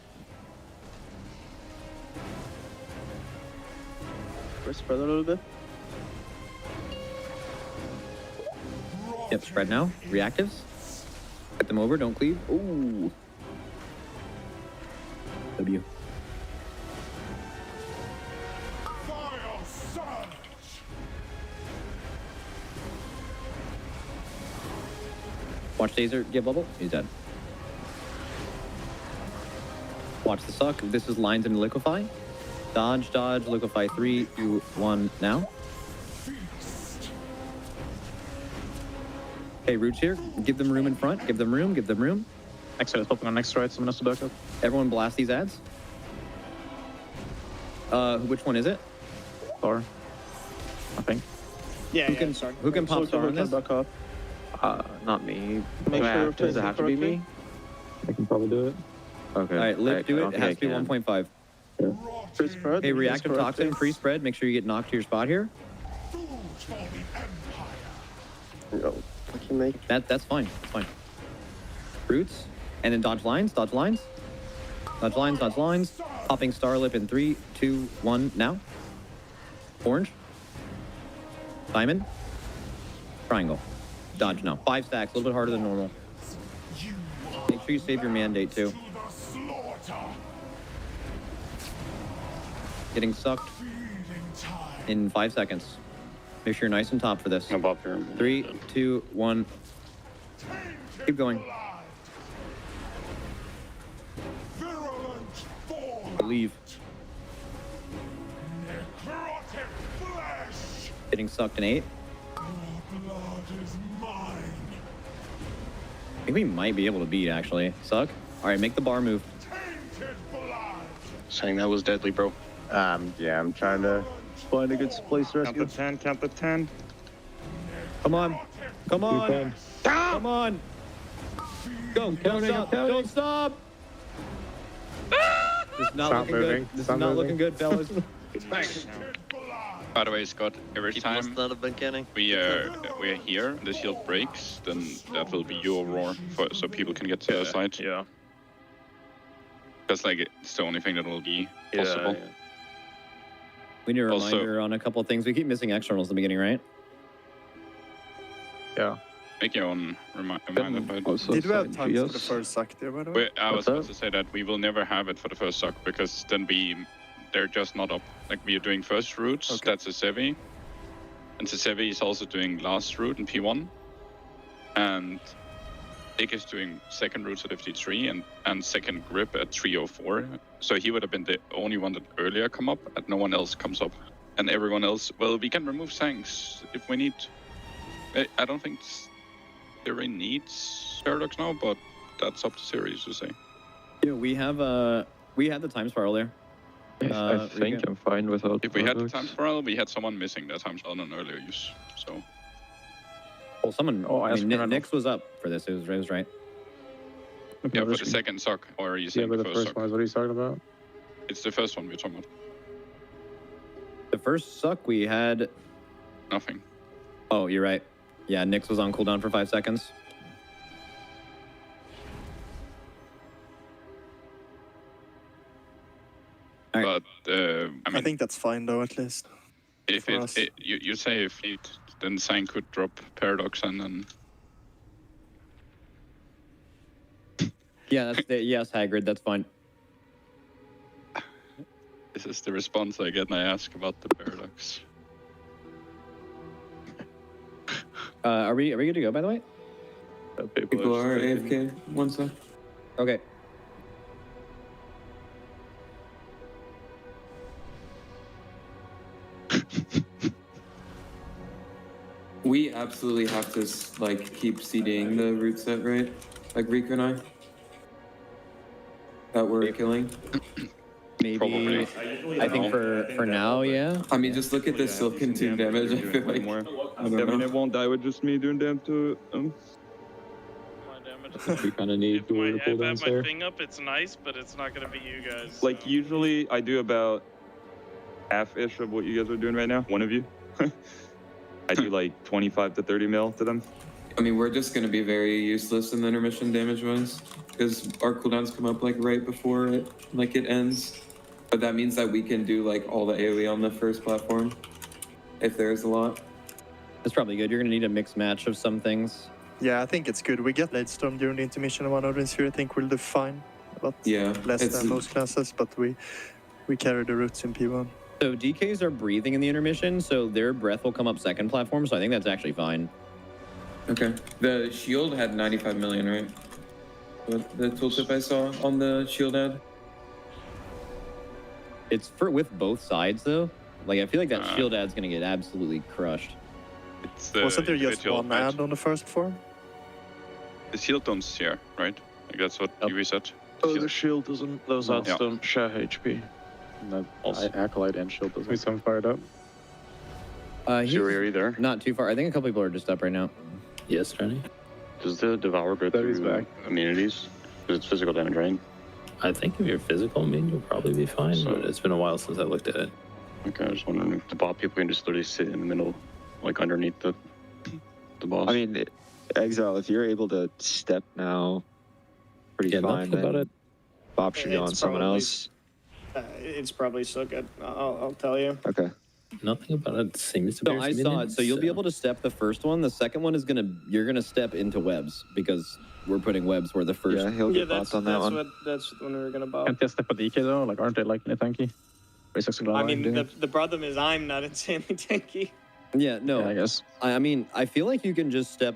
Spread a little bit. Yep, spread now. Reactives. Get them over, don't cleave. Ooh. W. Watch Taser get bubble. He's dead. Watch the suck. This is lines into liquefy. Dodge, dodge, liquefy. 3, 2, 1, now. Okay, roots here. Give them room in front. Give them room. Give them room. Next side is popping on next right. Someone has to back up. Everyone blast these ads. Which one is it? Star. I think. Yeah, Who can pop star on this? Back up. Not me. Make sure Does it have to be me? I can probably do it. Okay. All right, Lip, do it. It has to be 1.5. Pre-spread. Hey, reactive toxin, pre-spread. Make sure you get knocked to your spot here. That's fine. That's fine. Roots, and then dodge lines. Dodge lines. Dodge lines. Dodge lines. Popping star lip in 3, 2, 1. Now. Orange. Diamond. Triangle. Dodge now. 5 stacks. A little bit harder than normal. Make sure you save your mandate too. Getting sucked in 5 seconds. Make sure you're nice and top for this. 3, 2, 1. Keep going. Leave. Getting sucked in 8. I think we might be able to beat, actually. Suck. All right, make the bar move. Saying that was deadly, bro. Yeah, I'm trying to find a good place to rescue. Count the 10. Come on. Come on. Come on. Go. Don't stop. Don't stop. This is not Stop looking moving. good. This Stop is not moving. looking good, fellas. By the way, Scott, every time Must not have been canning. we're here, the shield breaks, then that will be your roar, so people can get to the side. Yeah. Because like it's the only thing that will be possible. Yeah. We need a Also- reminder on a couple of things. We keep missing externals in the beginning, right? Yeah. Make your own reminder. But Did we have time for the first suck there, by the way? I was about to say that we will never have it for the first suck because then they're just not up. Like we are doing first routes, that's a Sevi. And the Sevi is also doing last route in P1. And Dick is doing second routes at FD3 and second grip at 304. So he would have been the only one that earlier come up and no one else comes up. And everyone else, well, we can remove Sanks if we need. I don't think Theory needs Paradox now, but that's up to series to say. Yeah, we have we had the time spiral there. I think I'm fine without. If we had the time spiral, we had someone missing that time spiral on earlier use. So. Well, someone. Oh, I mean, Nix was up for this. It was right. Yeah, for the second suck, or are you saying but the the first first suck? one is what he's talking about. It's the first one we're talking about. The first suck we had. Nothing. Oh, you're right. Yeah, Nix was on cooldown for 5 seconds. But I think that's fine though, at least. If you say if then Sang could drop Paradox and then. Yeah, yes, Hagrid, that's fine. This is the response I get when I ask about the Paradox. Are we good to go, by the way? People are AFK. One sec. Okay. We absolutely have to like keep seeding the root set, right? Like Rico and I. That we're killing. Maybe. Probably. I think for now, yeah. I mean, just look at the silken tune damage. I feel like I don't know. it won't die with just me doing damage to We kind of need to If I have cooldowns my there. thing up, it's nice, but it's not gonna be you guys. Like usually I do about half-ish of what you guys are doing right now. One of you. I do like 25 to 30 mil to them. I mean, we're just gonna be very useless in the intermission damage-wise because our cooldowns come up like right before it ends. But that means that we can do like all the AoE on the first platform if there's a lot. That's probably good. You're gonna need a mixed match of some things. Yeah, I think it's good. We get late storm during the intermission of one of these here. I think we'll do fine. But Yeah, less it's- than most classes, but we carry the roots in P1. So DKs are breathing in the intermission, so their breath will come up second platform, so I think that's actually fine. Okay. The shield had 95 million, right? The tooltip I saw on the shield ad. It's for with both sides though. Like I feel like that shield ad's gonna get absolutely crushed. It's Wasn't there just individual, one right? ad on the first form? The shield don't share, right? Like that's what you reset. Oh, the shield doesn't. Those ads Yeah. don't share HP. Acolyte and shield doesn't. Who's fired up? He's Fury, are you there? not too far. I think a couple people are just up right now. Yes, Johnny. Does the Devour go There he's through back. immunities? Because it's physical damage, right? I think if you're physical, I mean, you'll probably be fine, So- but it's been a while since I looked at it. Okay, I was wondering if the bot people can just literally sit in the middle, like underneath the boss. I mean, Exile, if you're able to step now, pretty Yeah, fine. nothing about then it. Bob should go on It's someone probably- else. It's probably so good. I'll tell you. Okay. Nothing about it seems to be. So I saw it. So you'll be able to step the first one. The second one is you're gonna step into webs because we're putting webs where the first. Yeah, he'll get that's bots on that one. That's when we were gonna bob. Can't they step a DK though? Like, aren't they like tanky? I mean, the problem is I'm not insanely tanky. Yeah, no. Yeah, I guess. I mean, I feel like you can just step.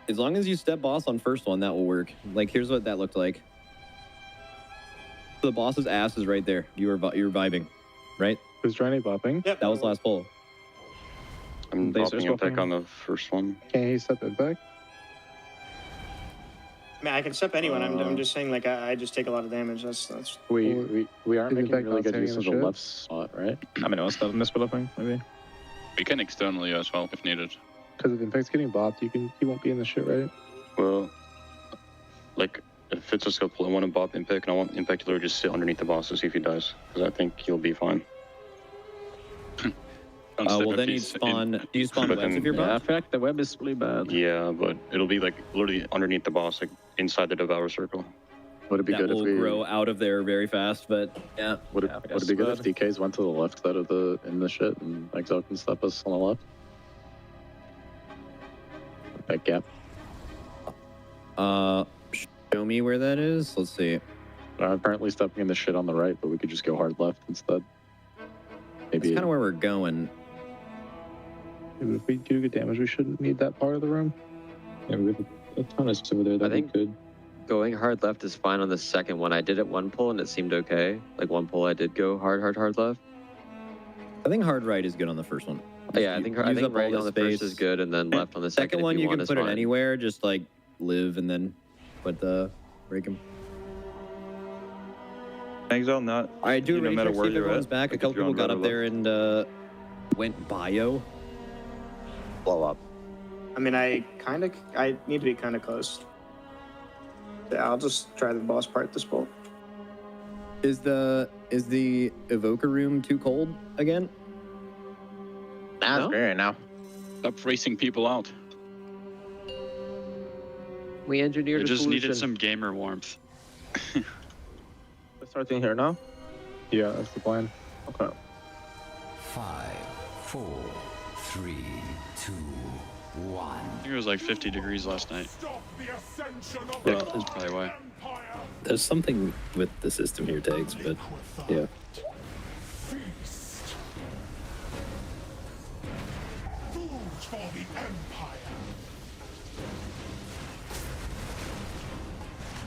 As long as you step boss on first one, that will work. Like, here's what that looked like. The boss's ass is right there. You're vibing, right? Who's trying to bopping? Yep. That was last pull. I'm Laser's bopping attack bopping. on the first one. Can he step it back? I mean, I can step anyone. I'm just saying, like, I just take a lot of damage. That's. We aren't Is it making back really on good saving use the of the ship? left slot, right? I mean, I'll stop misdeveloping maybe. We can externally as well if needed. Because if Infect's getting bopped, he won't be in the shit, right? Well, like, if it's a skill pull, I want to bop Impact, and I want Impact to literally just sit underneath the boss to see if he dies, because I think he'll be fine. Well, then you'd spawn. Do you spawn But webs then- if you're Yeah, buff? In fact, the web is really bad. Yeah, but it'll be like literally underneath the boss, like inside the Devour circle. Would it be That good if will we grow out of there very fast, but yeah. would it be good if DKs went to the left side of the shit and Exile can stop us on the left? That gap. Show me where that is. Let's see. Apparently stepping in the shit on the right, but we could just go hard left instead. That's kind of where we're going. If we do good damage, we shouldn't need that part of the room. Yeah, we have a ton of over there that we could. Going hard left is fine on the second one. I did it one pull and it seemed okay. Like one pull I did go hard left. I think hard right is good on the first one. Yeah, I think Use up right all on the space. first is good, and then left on the second. Second if one you want can is put it fine. anywhere, just like live and then put the break him. Exile, not. I do no ready matter check, where see if you're everyone's at. back. A Like, couple if you're people on got up Raider there and went bio. Blow up. I mean, I need to be kind of close. Yeah, I'll just try the boss part this bolt. Is the evoker room too cold again? Nah, it's very now. Stop freezing people out. We engineered We a just solution. needed some gamer warmth. We're starting here now. Yeah, that's the plan. Okay. 5, 4, 3, 2, 1. I think it was like 50 degrees last night. Well, That's probably why. There's something with the system here, Tags, but yeah.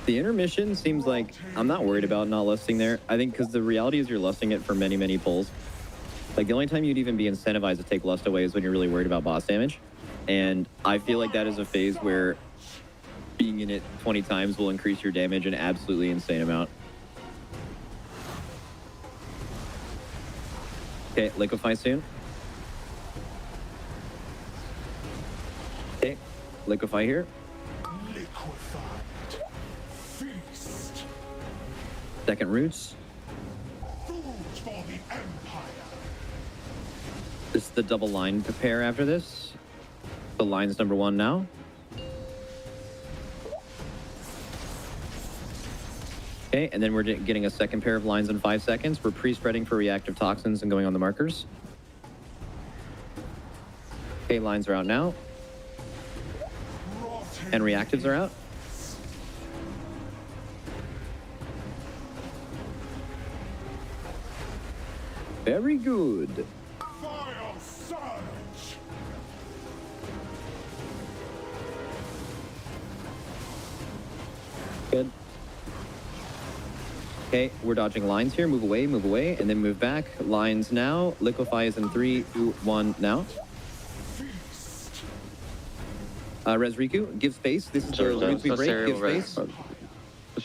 The intermission seems like I'm not worried about not lusting there. I think because the reality is you're lusting it for many, many pulls. Like the only time you'd even be incentivized to take lust away is when you're really worried about boss damage. And I feel like that is a phase where being in it 20 times will increase your damage an absolutely insane amount. Okay, liquefy soon. Okay, liquefy here. Second roots. This is the double line pair after this. The line's number 1 now. Okay, and then we're getting a second pair of lines in 5 seconds. We're pre-spreading for reactive toxins and going on the markers. Okay, lines are out now. And reactives are out. Very good. Good. Okay, we're dodging lines here. Move away, and then move back. Lines now. Liquefy is in 3, 2, 1 now. Res Riku, give space. This is the roots we break. Give space.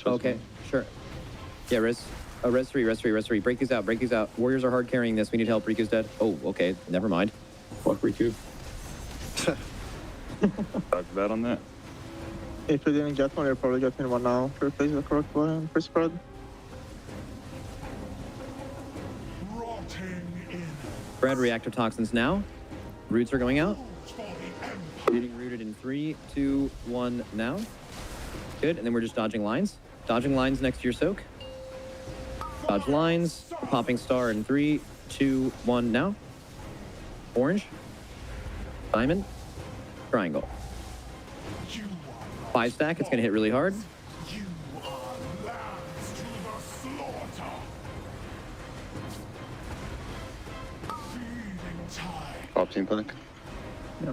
Okay, sure. Yeah, res 3. Break these out. Warriors are hard carrying this. We need help. Riku's dead. Oh, okay. Never mind. Fuck Riku. Talk bad on that. If you didn't get one, you're probably getting one now to replace the correct one for spread. Spread reactive toxins now. Roots are going out. Getting rooted in 3, 2, 1 now. Good, and then we're just dodging lines. Dodging lines next to your soak. Dodge lines. Popping star in 3, 2, 1 now. Orange. Diamond. Triangle. 5 stack, it's gonna hit really hard. Pop team pack.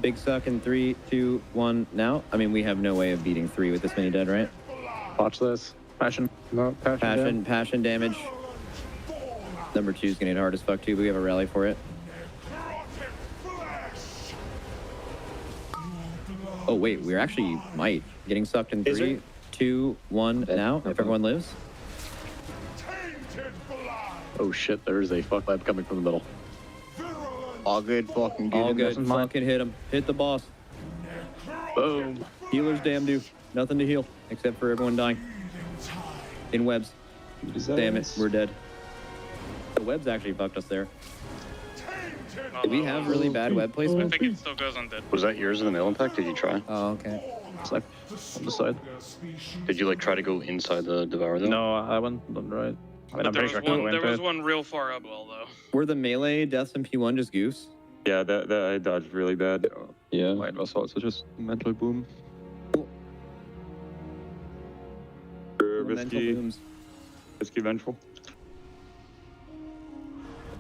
Big suck in 3, 2, 1 now. I mean, we have no way of beating 3 with this many dead, right? Watch this. Passion. No, passion. Passion damage. Number 2 is gonna hit hard as fuck too, but we have a rally for it. Oh wait, we're actually might. Getting sucked in 3, 2, 1 now, if everyone lives. Oh shit, there is a fuck lab coming from the middle. All good, fucking good. All good, fucking hit him. Hit the boss. Boom. Healer's damn dude. Nothing to heal except for everyone dying. In webs. Damn it, we're dead. The webs actually fucked us there. Do we have really bad web I placement? think it still goes undead. Was that yours in the middle impact? Did you try? Oh, okay. It's like on the side. Did you like try to go inside the Devour though? No, I went on the right. I mean, I'm There pretty was, sure I one, went there to was it. one real far up well, though. Were the melee deaths in P1 just goofs? Yeah, that I dodged really bad. Yeah. Mine was also just mental boom. Risky vengeful.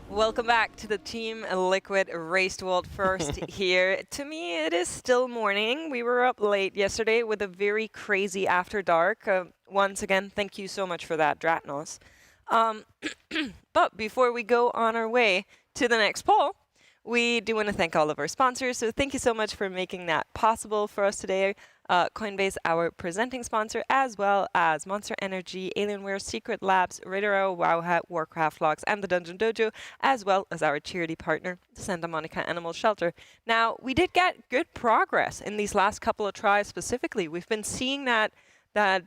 Welcome back to the Team Liquid Race to World First here. To me, it is still morning. We were up late yesterday with a very crazy after dark. Once again, thank you so much for that, Dratnos. But before we go on our way to the next poll, we do want to thank all of our sponsors. So thank you so much for making that possible for us today. Coinbase, our presenting sponsor, as well as Monster Energy, Alienware, Secret Labs, RaiderIO, Wowhead, Warcraft Logs, and the DungeonDojo, as well as our charity partner, the Santa Monica Animal Shelter. Now, we did get good progress in these last couple of tries specifically. We've been seeing that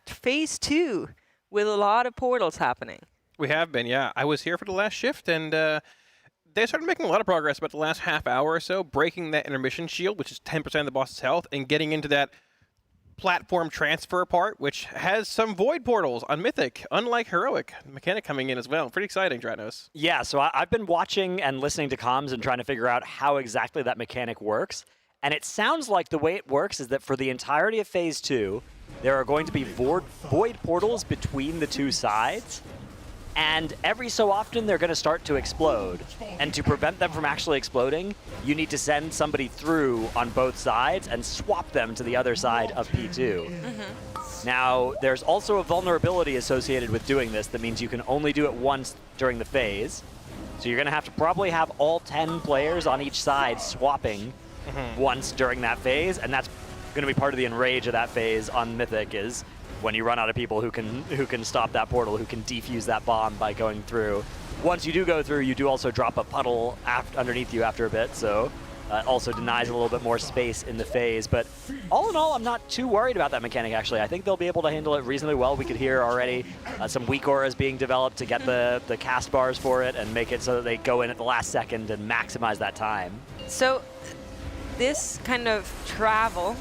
phase 2 with a lot of portals happening. We have been, yeah. I was here for the last shift, and they started making a lot of progress about the last half hour or so, breaking that intermission shield, which is 10% of the boss's health, and getting into that platform transfer part, which has some void portals on Mythic, unlike Heroic. Mechanic coming in as well. Pretty exciting, Dratnos. Yeah, so I've been watching and listening to comms and trying to figure out how exactly that mechanic works. And it sounds like the way it works is that for the entirety of Phase 2, there are going to be void portals between the two sides. And every so often, they're going to start to explode. And to prevent them from actually exploding, you need to send somebody through on both sides and swap them to the other side of P2. Now, there's also a vulnerability associated with doing this that means you can only do it once during the phase. So you're going to have to probably have all 10 players on each side swapping once during that phase. And that's going to be part of the enrage of that phase on Mythic is when you run out of people who can stop that portal, who can defuse that bomb by going through. Once you do go through, you do also drop a puddle underneath you after a bit, so also denies a little bit more space in the phase. But all in all, I'm not too worried about that mechanic, actually. I think they'll be able to handle it reasonably well. We could hear already some weak auras being developed to get the cast bars for it and make it so that they go in at the last second and maximize that time. So this kind of travel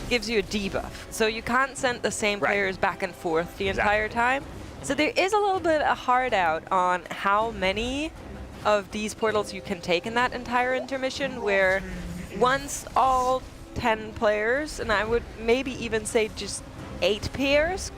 gives you a debuff. So you can't send the same players back and forth the entire time. So there is a little bit of hard out on how many of these portals you can take in that entire intermission, where once all 10 players, and I would maybe even say just 8 pairs,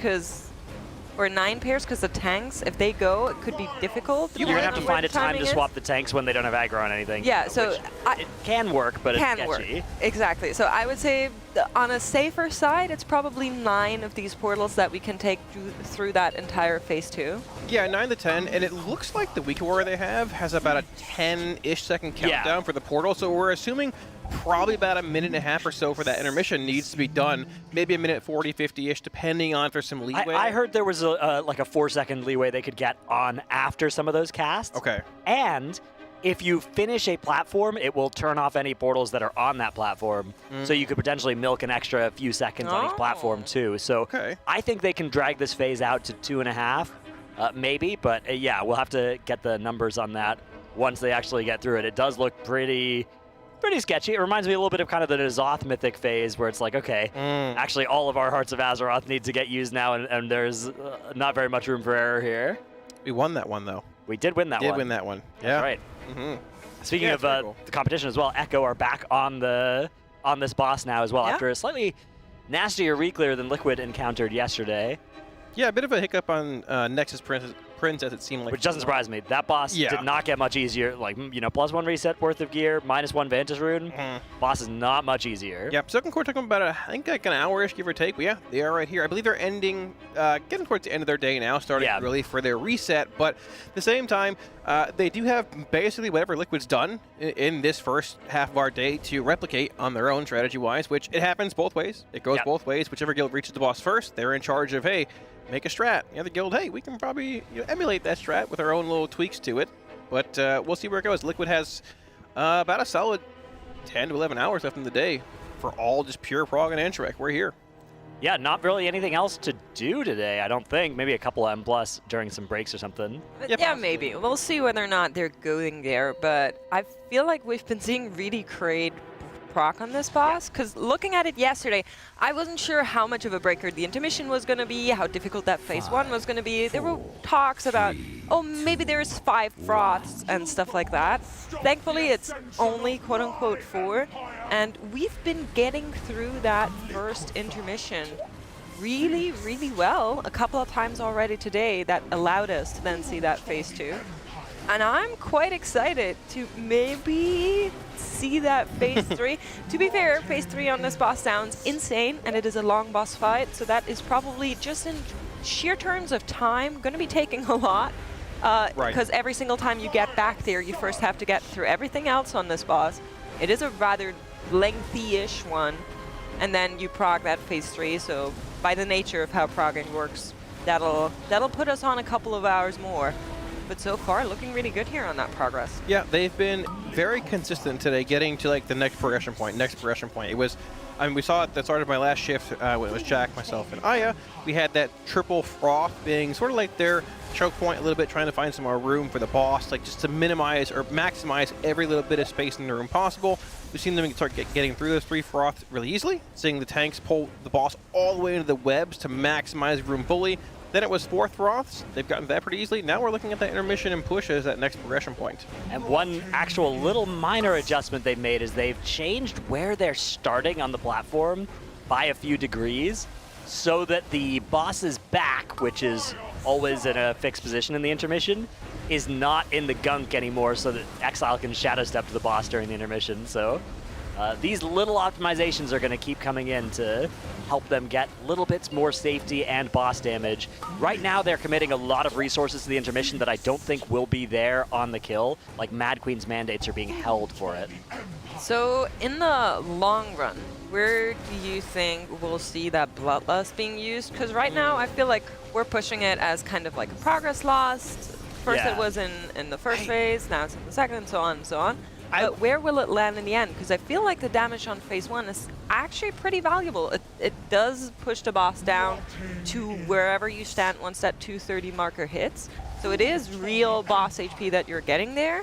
or 9 pairs, because the tanks, if they go, it could be difficult. You're going to have to find a time to swap the tanks when they don't have aggro on anything. Yeah, so it can work, but it's sketchy. Exactly. So I would say on a safer side, it's probably 9 of these portals that we can take through that entire phase 2. Yeah, 9 to 10, and it looks like the weak aura they have has about a 10-ish second countdown for the portal, so we're assuming probably about a minute and a half or so for that intermission needs to be done. Maybe a minute 40, 50-ish, depending on if there's some leeway. I heard there was like a 4-second leeway they could get on after some of those casts. Okay. And if you finish a platform, it will turn off any portals that are on that platform. So you could potentially milk an extra few seconds on each platform too. So I think they can drag this phase out to 2.5, maybe. But yeah, we'll have to get the numbers on that once they actually get through it. It does look pretty sketchy. It reminds me a little bit of kind of the N'Zoth Mythic phase where it's like, okay, actually all of our Hearts of Azeroth need to get used now, and there's not very much room for error here. We won that one, though. We did win that one. Did win that one. Yeah. That's right. Speaking of the competition as well, Echo are back on this boss now as well after a slightly nastier Reclear than Liquid encountered yesterday. Yeah, a bit of a hiccup on Nexus Prince as it seemed like. Which doesn't surprise me. That boss did not get much easier. Like, +1 reset worth of gear, -1 Vantage Rune. Boss is not much easier. Yep, Silken Core took them about, I think, like an hour-ish, give or take. But yeah, they are right here. I believe they're ending, getting towards the end of their day now, starting really for their reset. But at the same time, they do have basically whatever Liquid's done in this first half of our day to replicate on their own strategy-wise, which it happens both ways. It goes both ways. Whichever guild reaches the boss first, they're in charge of, hey, make a strat. The other guild, hey, we can probably emulate that strat with our own little tweaks to it. But we'll see where it goes. Liquid has about a solid 10 to 11 hours left in the day for all just pure prog and Antrek. We're here. Yeah, not really anything else to do today, I don't think. Maybe a couple M+ during some breaks or something. Yeah, maybe. We'll see whether or not they're going there, but I feel like we've been seeing really great proc on this boss, because looking at it yesterday, I wasn't sure how much of a breaker the intermission was going to be, how difficult that phase 1 was going to be. There were talks about, oh, maybe there's 5 froths and stuff like that. Thankfully, it's only quote-unquote 4, and we've been getting through that first intermission really, really well a couple of times already today that allowed us to then see that phase 2. And I'm quite excited to maybe see that phase 3. To be fair, phase 3 on this boss sounds insane, and it is a long boss fight, so that is probably just in sheer terms of time going to be taking a lot. Because every single time you get back there, you first have to get through everything else on this boss. It is a rather lengthy-ish one, and then you prog that phase 3, so by the nature of how progging works, that'll put us on a couple of hours more. But so far, looking really good here on that progress. Yeah, they've been very consistent today, getting to like the next progression point. It was, I mean, we saw at the start of my last shift when it was Jack, myself, and Aya. We had that triple froth being sort of like their choke point a little bit, trying to find some more room for the boss, like just to minimize or maximize every little bit of space in the room possible. We've seen them start getting through those 3 froths really easily, seeing the tanks pull the boss all the way into the webs to maximize room fully. Then it was 4 froths. They've gotten that pretty easily. Now we're looking at that intermission and push as that next progression point. And one actual little minor adjustment they've made is they've changed where they're starting on the platform by a few degrees so that the boss's back, which is always in a fixed position in the intermission, is not in the gunk anymore so that Exile can shadow step to the boss during the intermission. So these little optimizations are going to keep coming in to help them get little bits more safety and boss damage. Right now, they're committing a lot of resources to the intermission that I don't think will be there on the kill. Like Mad Queen's mandates are being held for it. So in the long run, where do you think we'll see that Bloodlust being used? Because right now, I feel like we're pushing it as kind of like a progress lost. First it was in the first phase, now it's in the second, and so on and so on. But where will it land in the end? Because I feel like the damage on phase 1 is actually pretty valuable. It does push the boss down to wherever you stand once that 230 marker hits. So it is real boss HP that you're getting there.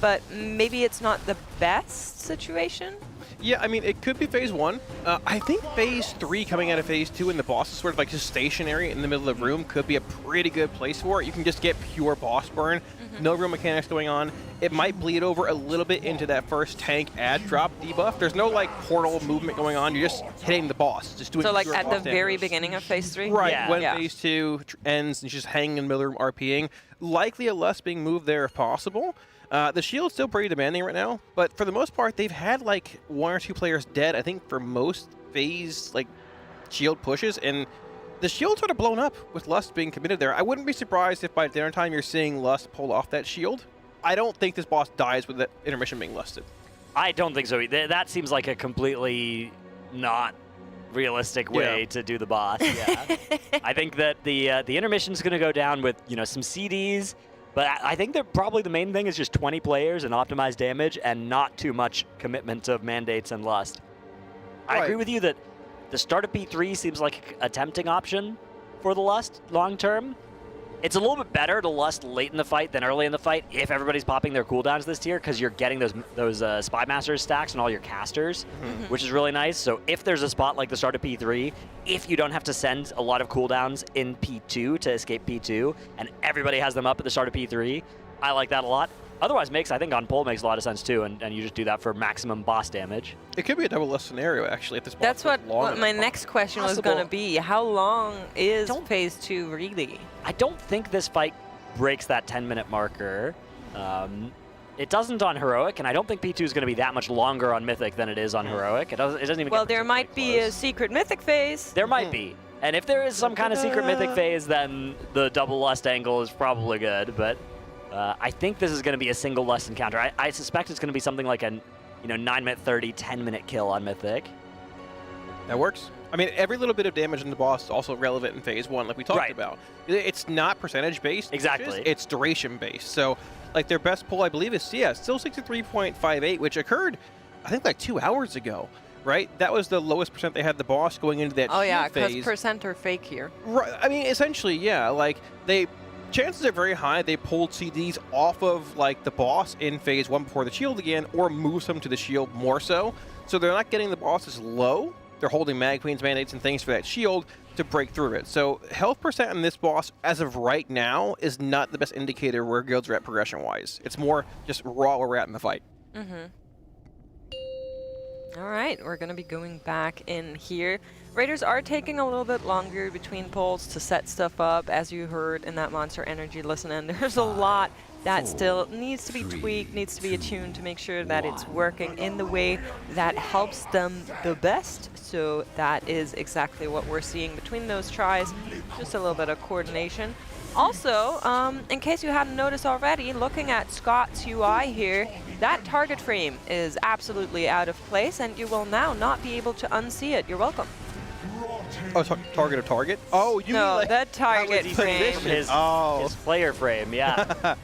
But maybe it's not the best situation. Yeah, I mean, it could be phase 1. I think phase 3 coming out of phase 2 and the boss is sort of like just stationary in the middle of the room could be a pretty good place for it. You can just get pure boss burn. No real mechanics going on. It might bleed over a little bit into that first tank ad drop debuff. There's no like portal movement going on. You're just hitting the boss, just doing. So like pure at boss the very damage. beginning of phase 3? Right, when phase 2 ends and just hanging in the middle of the room RPing. Likely a less being moved there if possible. The shield's still pretty demanding right now, but for the most part, they've had like 1 or 2 players dead, I think, for most phase like shield pushes, and the shield's sort of blown up with Lust being committed there. I wouldn't be surprised if by dinner time you're seeing Lust pull off that shield. I don't think this boss dies with that intermission being lusted. I don't think so. That seems like a completely not realistic way to do the boss. Yeah. I think that the intermission's going to go down with, you know, some CDs, but I think that probably the main thing is just 20 players and optimized damage and not too much commitment of mandates and lust. I agree with you that the start of P3 seems like a tempting option for the lust long term. It's a little bit better to lust late in the fight than early in the fight if everybody's popping their cooldowns this tier, because you're getting those Spy Masters stacks and all your casters, which is really nice. So if there's a spot like the start of P3, if you don't have to send a lot of cooldowns in P2 to escape P2, and everybody has them up at the start of P3, I like that a lot. Otherwise, I think on pull makes a lot of sense too, and you just do that for maximum boss damage. It could be a double lust scenario, actually, if this boss That's what my next question was going to be. How long is phase 2 really? I don't think this fight breaks that 10-minute marker. It doesn't on Heroic, and I don't think P2 is going to be that much longer on Mythic than it is on Heroic. It doesn't even Well, there might be a secret Mythic phase. There might be. And if there is some kind of secret Mythic phase, then the double lust angle is probably good, but I think this is going to be a single lust encounter. I suspect it's going to be something like a 9-minute 30, 10-minute kill on Mythic. That works. I mean, every little bit of damage in the boss is also relevant in phase 1, like we talked about. It's not percentage-based. Exactly. It's duration-based. So, like, their best pull, I believe, is, still 63.58, which occurred, I think, like 2 hours ago. right? That was the lowest percent they had the boss going into that Oh shield yeah, because phase. percent are fake here. Right. I mean, essentially, yeah. Like chances are very high they pulled CDs off of like the boss in phase 1 before the shield again, or moves them to the shield more so. So they're not getting the bosses low. They're holding Mag Queens, Mandates, and things for that shield to break through it. So health percent on this boss, as of right now, is not the best indicator where guilds are at progression-wise. It's more just raw where we're at in the fight. Mm-hmm. All right, we're going to be going back in here. Raiders are taking a little bit longer between pulls to set stuff up, as you heard in that Monster Energy listen in. There's a lot that still needs to be tweaked, needs to be attuned to make sure that it's working in the way that helps them the best. So that is exactly what we're seeing between those tries, just a little bit of coordination. Also, in case you hadn't noticed already, looking at Scott's UI here, that target frame is absolutely out of place, and you will now not be able to unsee it. You're welcome. Oh, target of target? Oh, you no, mean like that target frame. His player frame, yeah.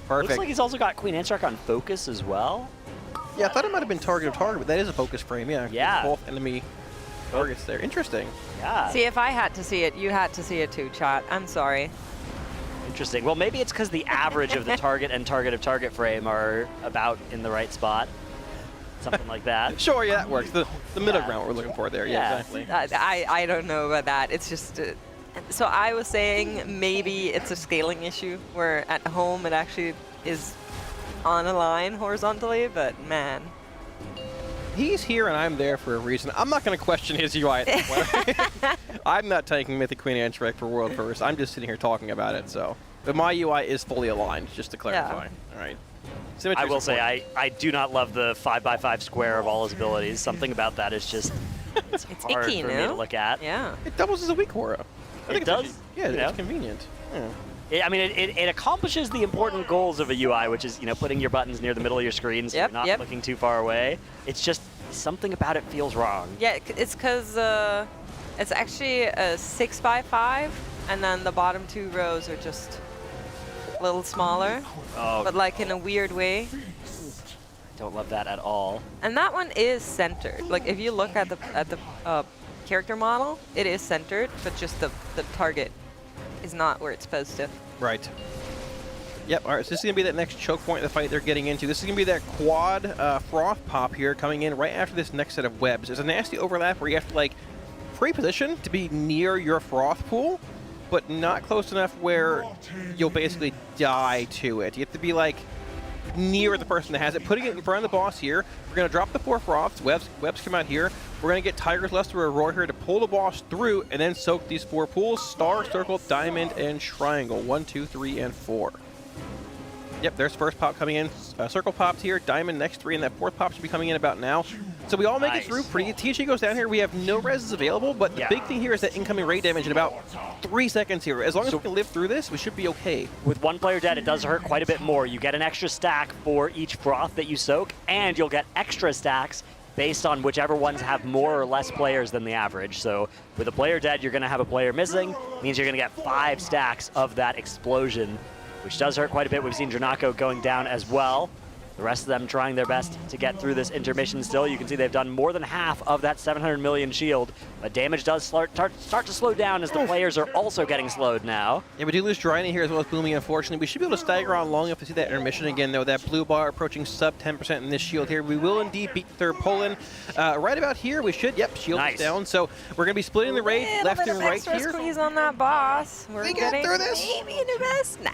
Perfect. Looks like he's also got Queen Anshark on focus as well. Yeah, I thought it might have been target of target, but that is a focus frame, yeah. Yeah. Both enemy targets there. Interesting. Yeah. See, if I had to see it, you had to see it too, chat. I'm sorry. Interesting. Well, maybe it's because the average of the target and target of target frame are about in the right spot. Something like that. Sure, yeah, that works. The middle ground we're looking for there, yeah, exactly. I don't know about that. It's just... so I was saying maybe it's a scaling issue where at home it actually is on a line horizontally, but man. He's here and I'm there for a reason. I'm not going to question his UI at this point. I'm not taking Mythic Queen Anshark for World First. I'm just sitting here talking about it, so. But my UI is fully aligned, just to clarify. Yeah. All right. I will say I do not love the 5x5 square of all his abilities. Something about that is just it's hard icky, for me to look at. Yeah. It doubles as a weak aura. It does? Actually, yeah, You know? it's convenient. Yeah. I mean, it accomplishes the important goals of a UI, which is, putting your buttons near the middle of your screen so you're not looking too far away. It's just something about it feels wrong. Yeah, it's because it's actually a 6x5, and then the bottom 2 rows are just a little smaller, but like in a weird way. Don't love that at all. And that one is centered. Like if you look at the character model, it is centered, but just the target is not where it's supposed to. Right. Yep, all right, so this is going to be that next choke point of the fight they're getting into. This is going to be that quad froth pop here coming in right after this next set of webs. There's a nasty overlap where you have to, like, pre-position to be near your froth pool, but not close enough where you'll basically die to it. You have to be, like, near the person that has it. Putting it in front of the boss here. We're going to drop the 4 froths. Webs come out here. We're going to get Tiger's Lust or Aurora here to pull the boss through and then soak these 4 pools. Star, Circle, Diamond, and Triangle. 1, 2, 3, and 4. Yep, there's first pop coming in. Circle pops here, Diamond next 3, and that 4th pop should be coming in about now. So we all make it through pretty. THG goes down here. We have no reses available, but the big thing here is that incoming rate damage in about 3 seconds here. As long as we can live through this, we should be okay. With 1 player dead, it does hurt quite a bit more. You get an extra stack for each froth that you soak, and you'll get extra stacks based on whichever ones have more or less players than the average. So with a player dead, you're going to have a player missing. Means you're going to get 5 stacks of that explosion, which does hurt quite a bit. We've seen Dranako going down as well. The rest of them trying their best to get through this intermission still. You can see they've done more than half of that 700 million shield, but damage does start to slow down as the players are also getting slowed now. Yeah, we do lose Dryden here as well as Boomy, unfortunately. We should be able to stagger on long enough to see that intermission again, though. That blue bar approaching sub 10% in this shield here. We will indeed beat the 3rd Poland. Right about here, we should. Yep, shield is down. So we're going to be splitting the raid left and right here. Squeeze on that boss. We're getting through this. maybe the best. Nah.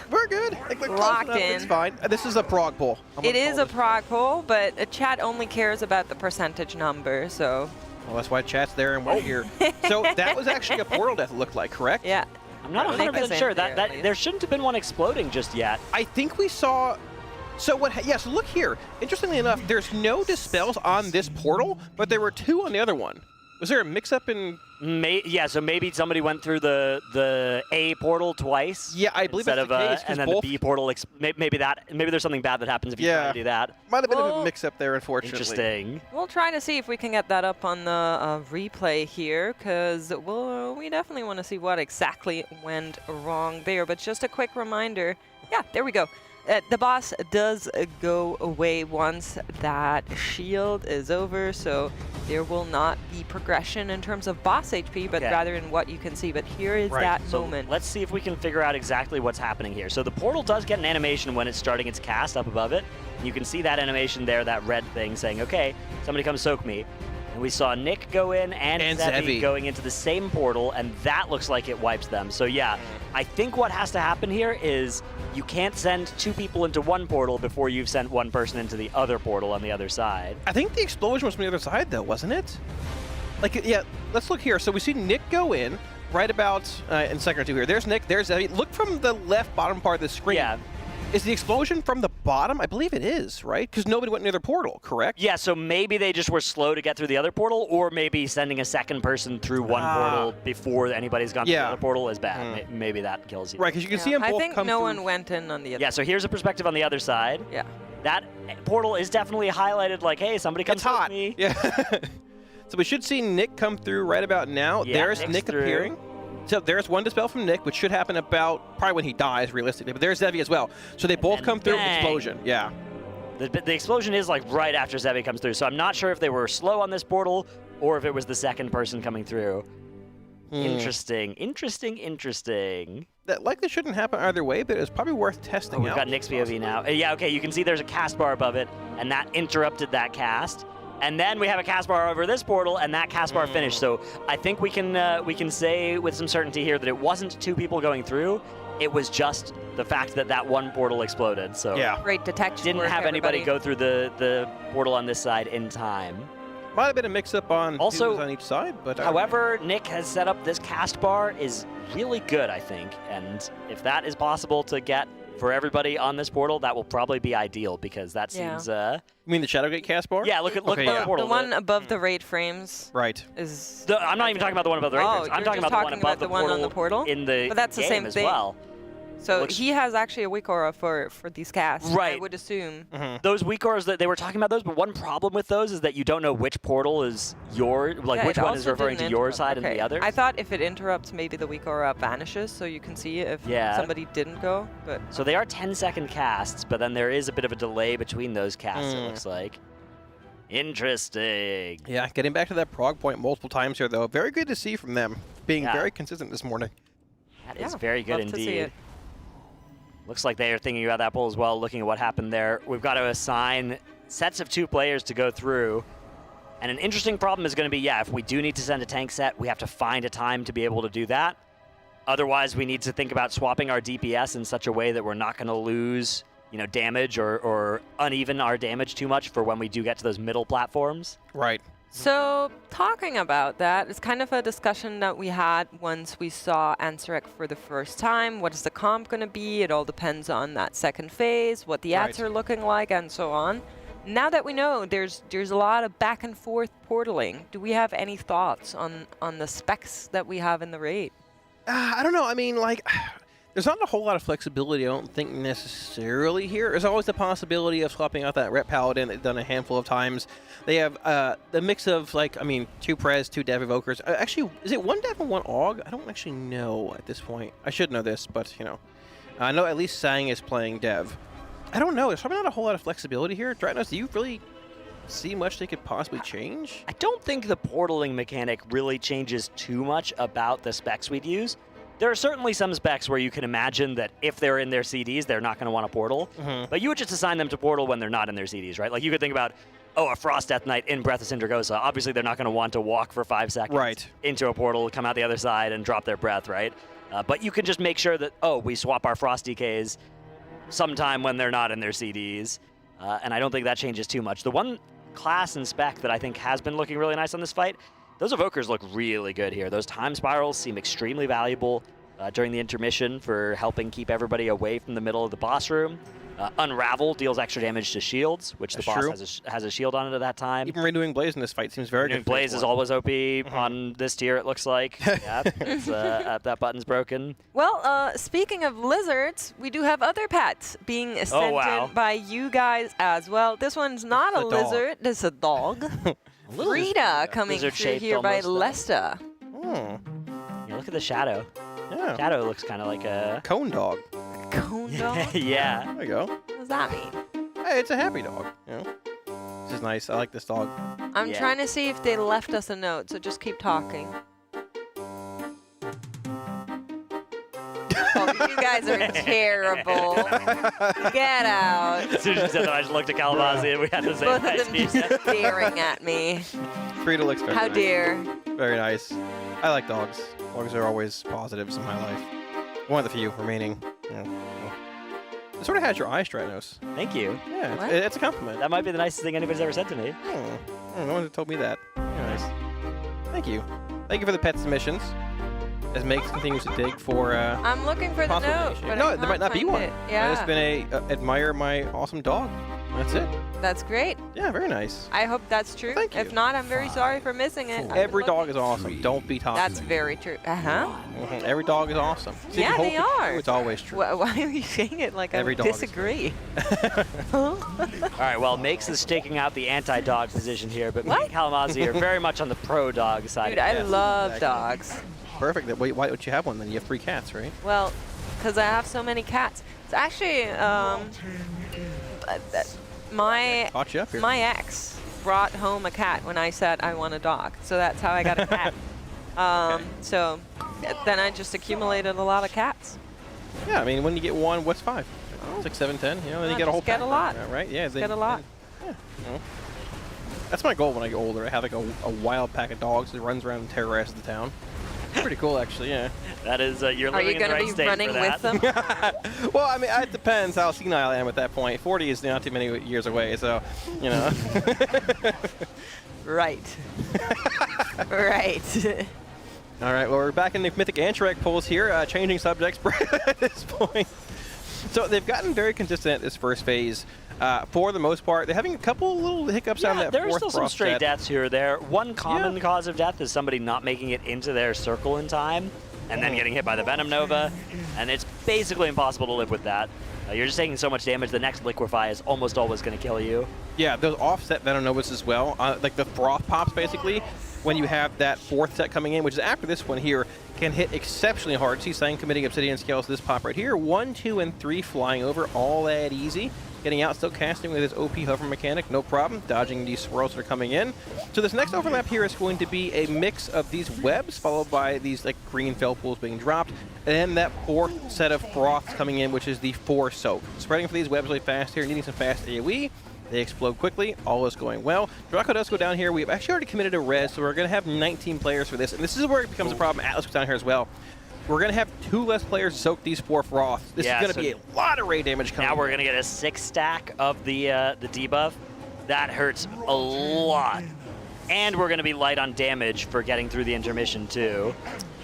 We're good. Like, Locked in. It's fine. This is a prog pull. It is a prog pull, but a chat only cares about the percentage number, so. Well, that's why chat's there and we're here. So that was actually a portal death, it looked like, correct? Yeah. I'm not 100% sure. That there shouldn't have been one exploding just yet. I think we saw... So what? Yes, look here. Interestingly enough, there's no dispels on this portal, but there were 2 on the other one. Was there a mix-up in... Yeah, so maybe somebody went through the A portal twice. Yeah, I believe that's the case. And then the B portal, maybe there's something bad that happens if you try to do that. Might have been a mix-up there, unfortunately. Interesting. We'll try to see if we can get that up on the replay here, because we definitely want to see what exactly went wrong there. But just a quick reminder. Yeah, there we go. The boss does go away once that shield is over, so there will not be progression in terms of boss HP, but rather in what you can see. But here is that moment. Let's see if we can figure out exactly what's happening here. So the portal does get an animation when it's starting its cast up above it. You can see that animation there, that red thing saying, okay, somebody come soak me. And we saw Nick go in and Zevi going into the same portal, and that looks like it wipes them. So yeah, I think what has to happen here is you can't send 2 people into one portal before you've sent 1 person into the other portal on the other side. I think the explosion was from the other side, though, wasn't it? Like, yeah, let's look here. So we see Nick go in right about in a second or two here. There's Nick, there's Zevi. Look from the left bottom part of the screen. Yeah. Is the explosion from the bottom? I believe it is, right? Because nobody went near the portal, correct? Yeah, so maybe they just were slow to get through the other portal, or maybe sending a second person through one portal before anybody's gone through the other portal is bad. Maybe that kills you. Right, because you can see them both I think come no through. one went in on the other. Yeah, so here's a perspective on the other side. Yeah. That portal is definitely highlighted like, hey, somebody come help me. Yeah. So we should see Nick come through right about now. Yeah, there's Nick's Nick through. appearing. So there's one dispel from Nick, which should happen about probably when he dies, realistically. But there's Zevi as well. So they both come through with bang. explosion. Yeah. The explosion is like right after Zevi comes through, so I'm not sure if they were slow on this portal or if it was the second person coming through. Interesting. That likely shouldn't happen either way, but it's probably worth testing We've out. got Nick's POV now. Yeah, okay, you can see there's a cast bar above it, and that interrupted that cast. And then we have a cast bar over this portal, and that cast bar finished. So I think we can say with some certainty here that it wasn't 2 people going through. It was just the fact that that one portal exploded. So Great detection. Didn't work, have anybody everybody. go through the portal on this side in time. Might have been a mix-up on Also, who's on each side, but however, Nick has set up this cast bar is really good, I think. And if that is possible to get for everybody on this portal, that will probably be ideal because that seems. You mean the Shadowgate cast bar? Yeah, look at the portal. The one above the raid frames. Right. Is. I'm not even talking about the one above the raid frames. I'm talking about the one above the portal. On the portal. In the but that's the game same as thing. well. So he has actually a weak aura for these casts. Right. I would assume. Those weak auras, that they were talking about those, but one problem with those is that you don't know which portal is your, like which one is referring to your side and the other. I thought if it interrupts, maybe the weak aura vanishes, so you can see if somebody didn't go. But so they are 10-second casts, but then there is a bit of a delay between those casts. It looks like. Interesting. Yeah, getting back to that prog point multiple times here, though. Very good to see from them being very consistent this morning. That is very good love to see indeed. it. Looks like they are thinking about that poll as well, looking at what happened there. We've got to assign sets of 2 players to go through. And an interesting problem is going to be, if we do need to send a tank set, we have to find a time to be able to do that. Otherwise, we need to think about swapping our DPS in such a way that we're not going to lose, damage or uneven our damage too much for when we do get to those middle platforms. Right. So talking about that, it's kind of a discussion that we had once we saw Ansarek for the first time. What is the comp going to be? It all depends on that second phase, what the ads are looking like, and so on. Now that we know there's a lot of back and forth portaling, do we have any thoughts on the specs that we have in the raid? I don't know. I mean, like, there's not a whole lot of flexibility, I don't think, necessarily here. There's always the possibility of swapping out that Rep Paladin that they've done a handful of times. They have the mix of, 2 Prez, 2 Dev Evokers. Actually, is it 1 Dev and 1 Aug? I don't actually know at this point. I should know this, but, I know at least Sang is playing Dev. I don't know. There's probably not a whole lot of flexibility here. Dratnos, do you really see much they could possibly change? I don't think the portaling mechanic really changes too much about the specs we'd use. There are certainly some specs where you can imagine that if they're in their CDs, they're not going to want to portal. But you would just assign them to portal when they're not in their CDs, right? Like you could think about, a Frost Death Knight in Breath of Sindragosa. Obviously, they're not going to want to walk for 5 seconds into a portal, come out the other side, and drop their breath, right? But you can just make sure that, we swap our Frost DKs sometime when they're not in their CDs. And I don't think that changes too much. The one class and spec that I think has been looking really nice on this fight, those Evokers look really good here. Those time spirals seem extremely valuable during the intermission for helping keep everybody away from the middle of the boss room. Unravel deals extra damage to shields, which the boss has a shield on it at that time. Even Renewing Blaze in this fight seems very good. Blaze is always OP on this tier, it looks like. That button's broken. Well, speaking of lizards, we do have other pets being sent in by you guys as well. This one's not a lizard, it's a dog. Frida coming through here by Lesta. Yeah, look at the shadow. Yeah. Shadow looks kind of like a cone dog. Cone dog? Yeah. There we go. What does that mean? Hey, it's a happy dog. You know, this is nice. I like this dog. I'm trying to see if they left us a note, so just keep talking. Oh, you guys are terrible. Get out. As soon as you said that, I just looked at Kalamazi and we had the same Both of them idea. just staring at me. Frida looks very How nice. dare. Very nice. I like dogs. Dogs are always positives in my life. One of the few remaining. Yeah. It sort of has your eye, Stratos. Thank you. Yeah, it's a compliment. That might be the nicest thing anybody's ever said to me. No one told me that. Very nice. Thank you. Thank you for the pet submissions. As Megs continues to dig for I'm looking for the possible note, donation. but No, I there might can't not be find one. it. It's Yeah. been a admire my awesome dog. That's it. That's great. Yeah, very nice. I hope that's true. Thank you. If not, I'm very sorry for missing it. Every dog is awesome. Don't be toxic. That's very true. Uh-huh. Every dog is awesome. See, Yeah, you they hope it's are. true, it's always true. Why are you saying it like Every I dog is disagree? All right, well, Makes is staking out the anti-dog position here, but me and Kalamazi are very much on the pro-dog side. Dude, I love dogs. Perfect. Why don't you have one then? You have 3 cats, right? Well, because I have so many cats. It's actually Caught you up here. my ex brought home a cat when I said I want a dog, so that's how I got a cat. So then I just accumulated a lot of cats. Yeah, I mean, when you get one, what's 5? 6, 7, 10. You know, then you get a whole just get pack a lot. right now, right? Yeah, Get a lot. Yeah, you know. That's my goal when I get older. I have like a wild pack of dogs that runs around and terrorizes the town. Pretty cool, actually. Yeah. That is, you're Are you living in the right be state running for that. with them? Well, I mean, it depends how senile I am at that point. 40 is not too many years away, so, you know. Right. Right. All right, well, we're back in the Mythic Antrek polls here, changing subjects at this point. So they've gotten very consistent at this first phase. For the most part, they're having a couple little hiccups on that there are fourth still some frost stray jet. deaths here or there. One common cause of death is somebody not making it into their circle in time and then getting hit by the Venom Nova, and it's basically impossible to live with that. You're just taking so much damage, the next Liquefy is almost always going to kill you. Yeah, those offset Venom Novas as well. Like the Froth Pops, basically, when you have that 4th set coming in, which is after this one here, can hit exceptionally hard. See Sign committing Obsidian Scales to this pop right here. 1, 2, and 3 flying over, all that easy. Getting out, still casting with his OP hover mechanic, no problem. Dodging these swirls that are coming in. So this next overlap here is going to be a mix of these webs, followed by these like green fell pools being dropped, and then that 4th set of froths coming in, which is the 4 soak. Spreading for these webs really fast here, needing some fast AoE. They explode quickly. All is going well. Draco does go down here. We've actually already committed a res, so we're going to have 19 players for this. And this is where it becomes a problem. Atlas goes down here as well. We're going to have 2 less players soak these 4 froths. This is going to be a lot of raid damage coming. Now we're going to get a 6 stack of the debuff. That hurts a lot. And we're going to be light on damage for getting through the intermission too.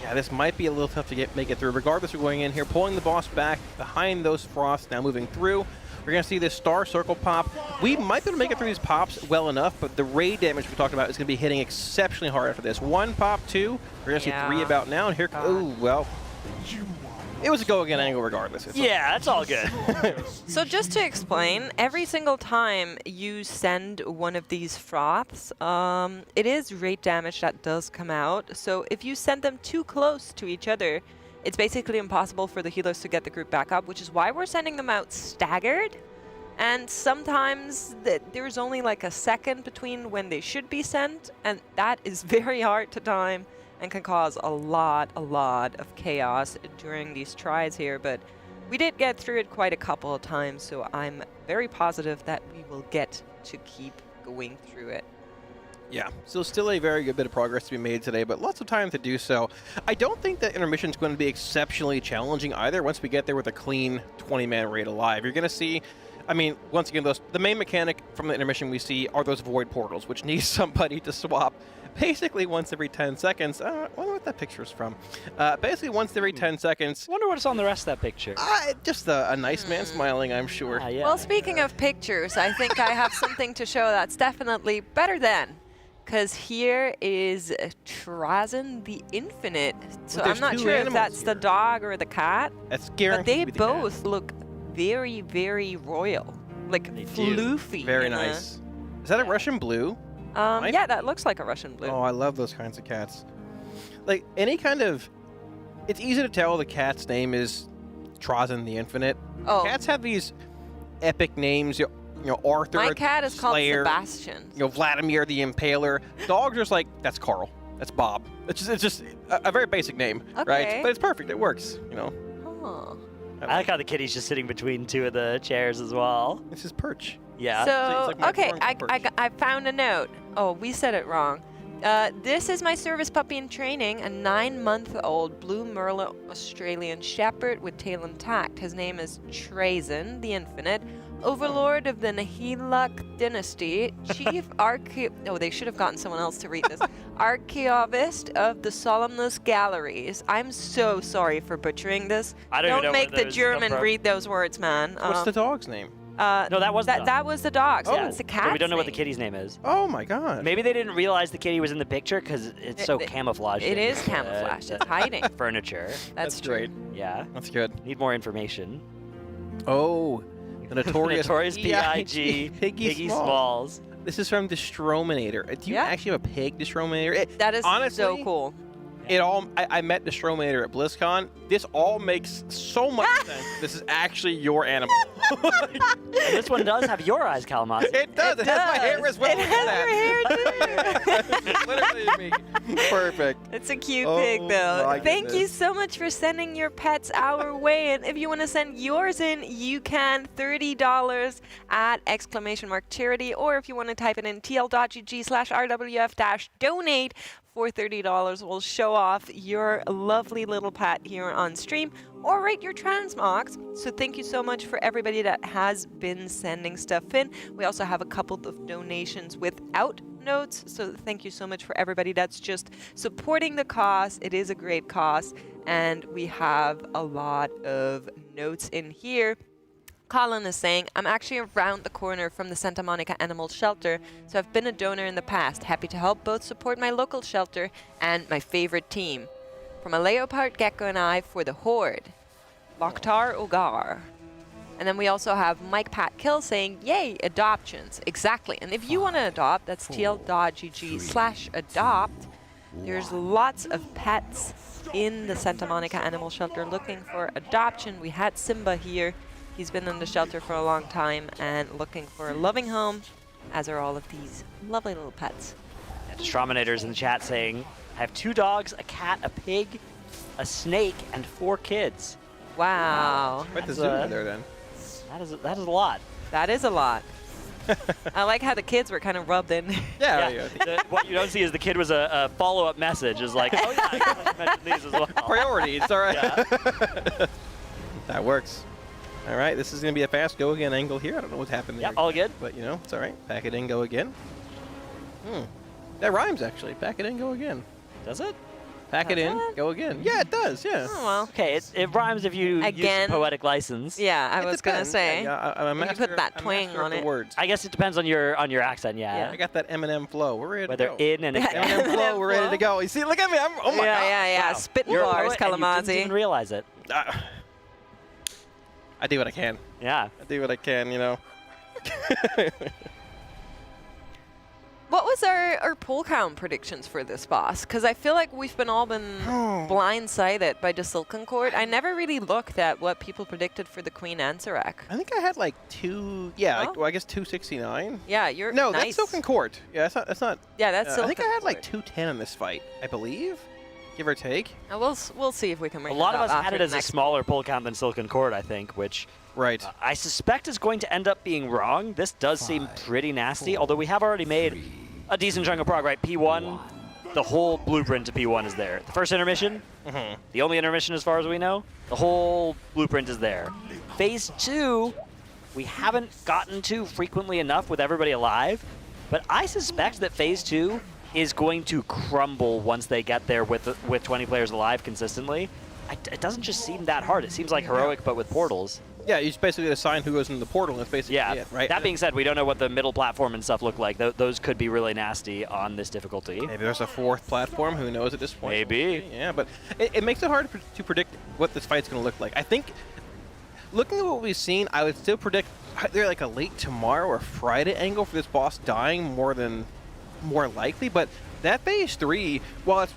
Yeah, this might be a little tough to make it through. Regardless, we're going in here, pulling the boss back behind those froths, now moving through. We're going to see this star circle pop. We might be able to make it through these pops well enough, but the raid damage we talked about is going to be hitting exceptionally hard after this. 1 pop, 2. We're going to see 3 about now, and here, oh, well. It was a go-again angle regardless. Yeah, that's all good. So just to explain, every single time you send one of these froths, it is rate damage that does come out. So if you send them too close to each other, it's basically impossible for the healers to get the group back up, which is why we're sending them out staggered. And sometimes there's only like a second between when they should be sent, and that is very hard to time and can cause a lot of chaos during these tries here. But we did get through it quite a couple of times, so I'm very positive that we will get to keep going through it. Yeah, so still a very good bit of progress to be made today, but lots of time to do so. I don't think that intermission is going to be exceptionally challenging either once we get there with a clean 20-man raid alive. You're going to see, I mean, once again, the main mechanic from the intermission we see are those void portals, which need somebody to swap basically once every 10 seconds. I wonder what that picture is from. Basically once every 10 seconds. Wonder what's on the rest of that picture. Just a nice man smiling, I'm sure. Yeah. Well, speaking of pictures, I think I have something to show that's definitely better than. Because here is Trazyn the Infinite. So I'm not sure if that's the dog or the cat. That's guaranteed. But they both look very, very royal. Like floofy. Very nice. Is that a Russian blue? Yeah, that looks like a Russian blue. Oh, I love those kinds of cats. Like any kind of, it's easy to tell the cat's name is Trozen the Infinite. Oh. Cats have these epic names. You know, Arthur. My cat is called Slayer, Sebastian. You know, Vladimir the Impaler. Dogs are just like, that's Carl. That's Bob. It's just a very basic name, right? Okay. But it's perfect. It works. You know. Oh. I like how the kitty's just sitting between two of the chairs as well. This is perch. Yeah. So, like my okay, drawing for perch. I found a note. Oh, we said it wrong. This is my service puppy in training, a 9-month-old blue Merlot Australian Shepherd with tail intact. His name is Trazen the Infinite, overlord of the Nihiluk dynasty, chief oh, they should have gotten someone else to read this. Archaeologist of the Solemnus Galleries. I'm so sorry for butchering this. I don't even know make where the those come German from. read those words, man. What's the dog's name? No, that was the dog. That was the dog. So Yeah, it's the but cat. we don't know what the kitty's name is. Oh my god. Maybe they didn't realize the kitty was in the picture because it's so camouflaged. It in is camouflaged. It's hiding. Furniture. That's true. great. Yeah. That's good. Need more information. Oh, the notorious, Notorious P.I.G. Piggy Smalls. This is from Destrominator. Do you actually have a pig, Destrominator? That is honestly, so cool. It all. I met Destrominator at BlizzCon. This all makes so much sense. This is actually your animal. And this one does have your eyes, Kalamazoo. It does. It has my hair as well. It has your hair too. Literally me. Perfect. It's a cute Oh, pig, though. my Thank you goodness. so much for sending your pets our way. And if you want to send yours in, you can. $30 at !charity. Or if you want to type it in tl.gg/rwf-donate for $30, we'll show off your lovely little pet here on stream or rate your transmogs. So thank you so much for everybody that has been sending stuff in. We also have a couple of donations without notes, so thank you so much for everybody that's just supporting the cause. It is a great cause, and we have a lot of notes in here. Colin is saying, I'm actually around the corner from the Santa Monica Animal Shelter, so I've been a donor in the past. Happy to help both support my local shelter and my favorite team. From a leopard, gecko, and I for the Horde. Lokhtar Ogar. And then we also have Mike Pat Kill saying, yay, adoptions. Exactly. And if you want to adopt, that's tl.gg/adopt. There's lots of pets in the Santa Monica Animal Shelter looking for adoption. We had Simba here. He's been in the shelter for a long time and looking for a loving home, as are all of these lovely little pets. And Destrominator's in the chat saying, I have 2 dogs, a cat, a pig, a snake, and 4 kids. Wow. Quite the That's zoo a- there then. That is a lot. That is a lot. I like how the kids were kind of rubbed in. Yeah. What you don't see is the kid was a follow-up message. Is like, oh yeah, I guess I should mention these as well. Priorities, all right. Yeah. That works. All right, this is going to be a fast go again angle here. I don't know what's happened there. Yep, all good. But, you know, it's all right. Pack it in, go again. That rhymes, actually. Pack it in, go again. Does it? Pack it in, go again. Yeah, it does, yeah. Oh, well. Okay, it rhymes if you use Again. poetic license. Yeah, I It was going to depends. say. Yeah, I'm a when you put master- that I'm twang master of on the it. words. I guess it depends on your accent, yeah. I got that Eminem flow. We're ready Whether to go. in and Eminem flow, we're ready to go. You see, look at me. Oh my God. Yeah. Wow. Spitting You're a bars, poet and you didn't Kalamazoo. even realize it. I do what I can. Yeah. I do what I can, you know. What was our poll count predictions for this boss? Because I feel like we've been blindsided by the Silken Court. I never really looked at what people predicted for the Queen Ansarek. I think I had like 2, like, well, I guess 269. Yeah, you're No, nice. that's Silken Court. Yeah, that's not. Yeah, that's I think I Silken had like Court. 210 in this fight, I believe, give or take. We'll see if we can A bring lot that of us up had after it the as a next smaller pull count than Silken Court, I think, which right. I suspect is going to end up being wrong. This does seem pretty nasty, although we have already made a decent chunk of progress. Right, P1, the whole blueprint to P1 is there. The first intermission, the only intermission as far as we know, the whole blueprint is there. Phase 2, we haven't gotten to frequently enough with everybody alive, but I suspect that Phase 2 is going to crumble once they get there with 20 players alive consistently. It doesn't just seem that hard. It seems like heroic, but with portals. Yeah, you just basically assign who goes into the portal, and that's basically it, right? That being said, we don't know what the middle platform and stuff look like. Those could be really nasty on this difficulty. Maybe there's a 4th platform. Who knows at this point? Maybe. Yeah, but it makes it hard to predict what this fight's going to look like. I think, looking at what we've seen, I would still predict either like a late tomorrow or Friday angle for this boss dying more likely, but that phase 3, while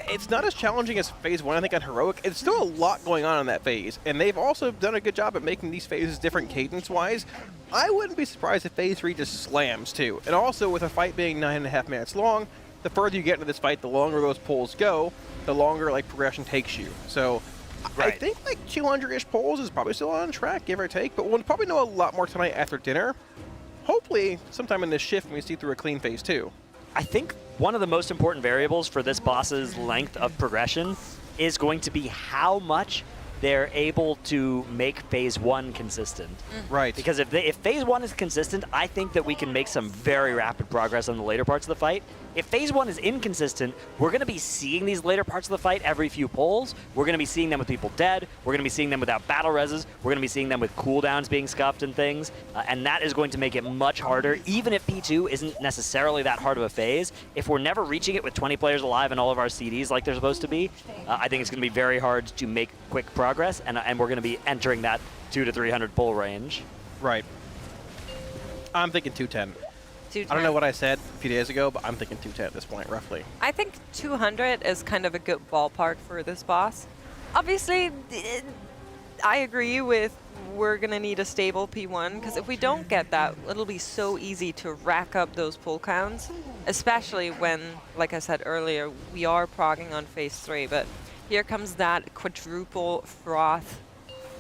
it's not as challenging as phase 1, I think, on Heroic, it's still a lot going on in that phase. And they've also done a good job at making these phases different cadence-wise. I wouldn't be surprised if phase 3 just slams, too. And also, with a fight being 9.5 minutes long, the further you get into this fight, the longer those pulls go, the longer like progression takes you. So I think like 200-ish pulls is probably still on track, give or take. But we'll probably know a lot more tonight after dinner. Hopefully, sometime in this shift, when we see through a clean phase 2. I think one of the most important variables for this boss's length of progression is going to be how much they're able to make phase 1 consistent. Right. Because if phase 1 is consistent, I think that we can make some very rapid progress on the later parts of the fight. If phase 1 is inconsistent, we're going to be seeing these later parts of the fight every few pulls. We're going to be seeing them with people dead. We're going to be seeing them without battle reses. We're going to be seeing them with cooldowns being scuffed and things. And that is going to make it much harder, even if P2 isn't necessarily that hard of a phase. If we're never reaching it with 20 players alive and all of our CDs like they're supposed to be, I think it's going to be very hard to make quick progress, and we're going to be entering that 200 to 300 pull range. Right. I'm thinking 210. 210. I don't know what I said a few days ago, but I'm thinking 210 at this point, roughly. I think 200 is kind of a good ballpark for this boss. Obviously, I agree with we're going to need a stable P1, because if we don't get that, it'll be so easy to rack up those pull counts, especially when, like I said earlier, we are progging on phase 3. But here comes that quadruple froth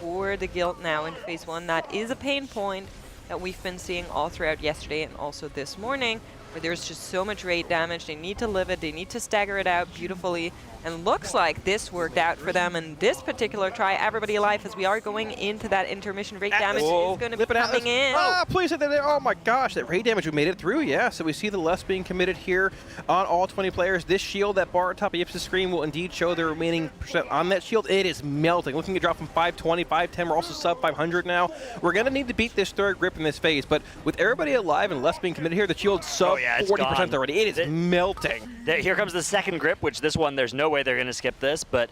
for the guild now in phase 1. That is a pain point that we've been seeing all throughout yesterday and also this morning, where there's just so much raid damage. They need to live it, they need to stagger it out beautifully, and looks like this worked out for them in this particular try. Everybody alive, as we are going into that intermission. Raid damage is going to be coming in. Ah, please hit that there. Oh my gosh, that raid damage, we made it through, yeah. So we see the less being committed here on all 20 players. This shield, that bar at top of Yipsa's screen, will indeed show the remaining percent on that shield. It is melting. Looking to drop from 520, 510. We're also sub 500 now. We're going to need to beat this third grip in this phase, but with everybody alive and less being committed here, the shield's sub 40% already. It is melting. Here comes the second grip, which this one, there's no way they're going to skip this, but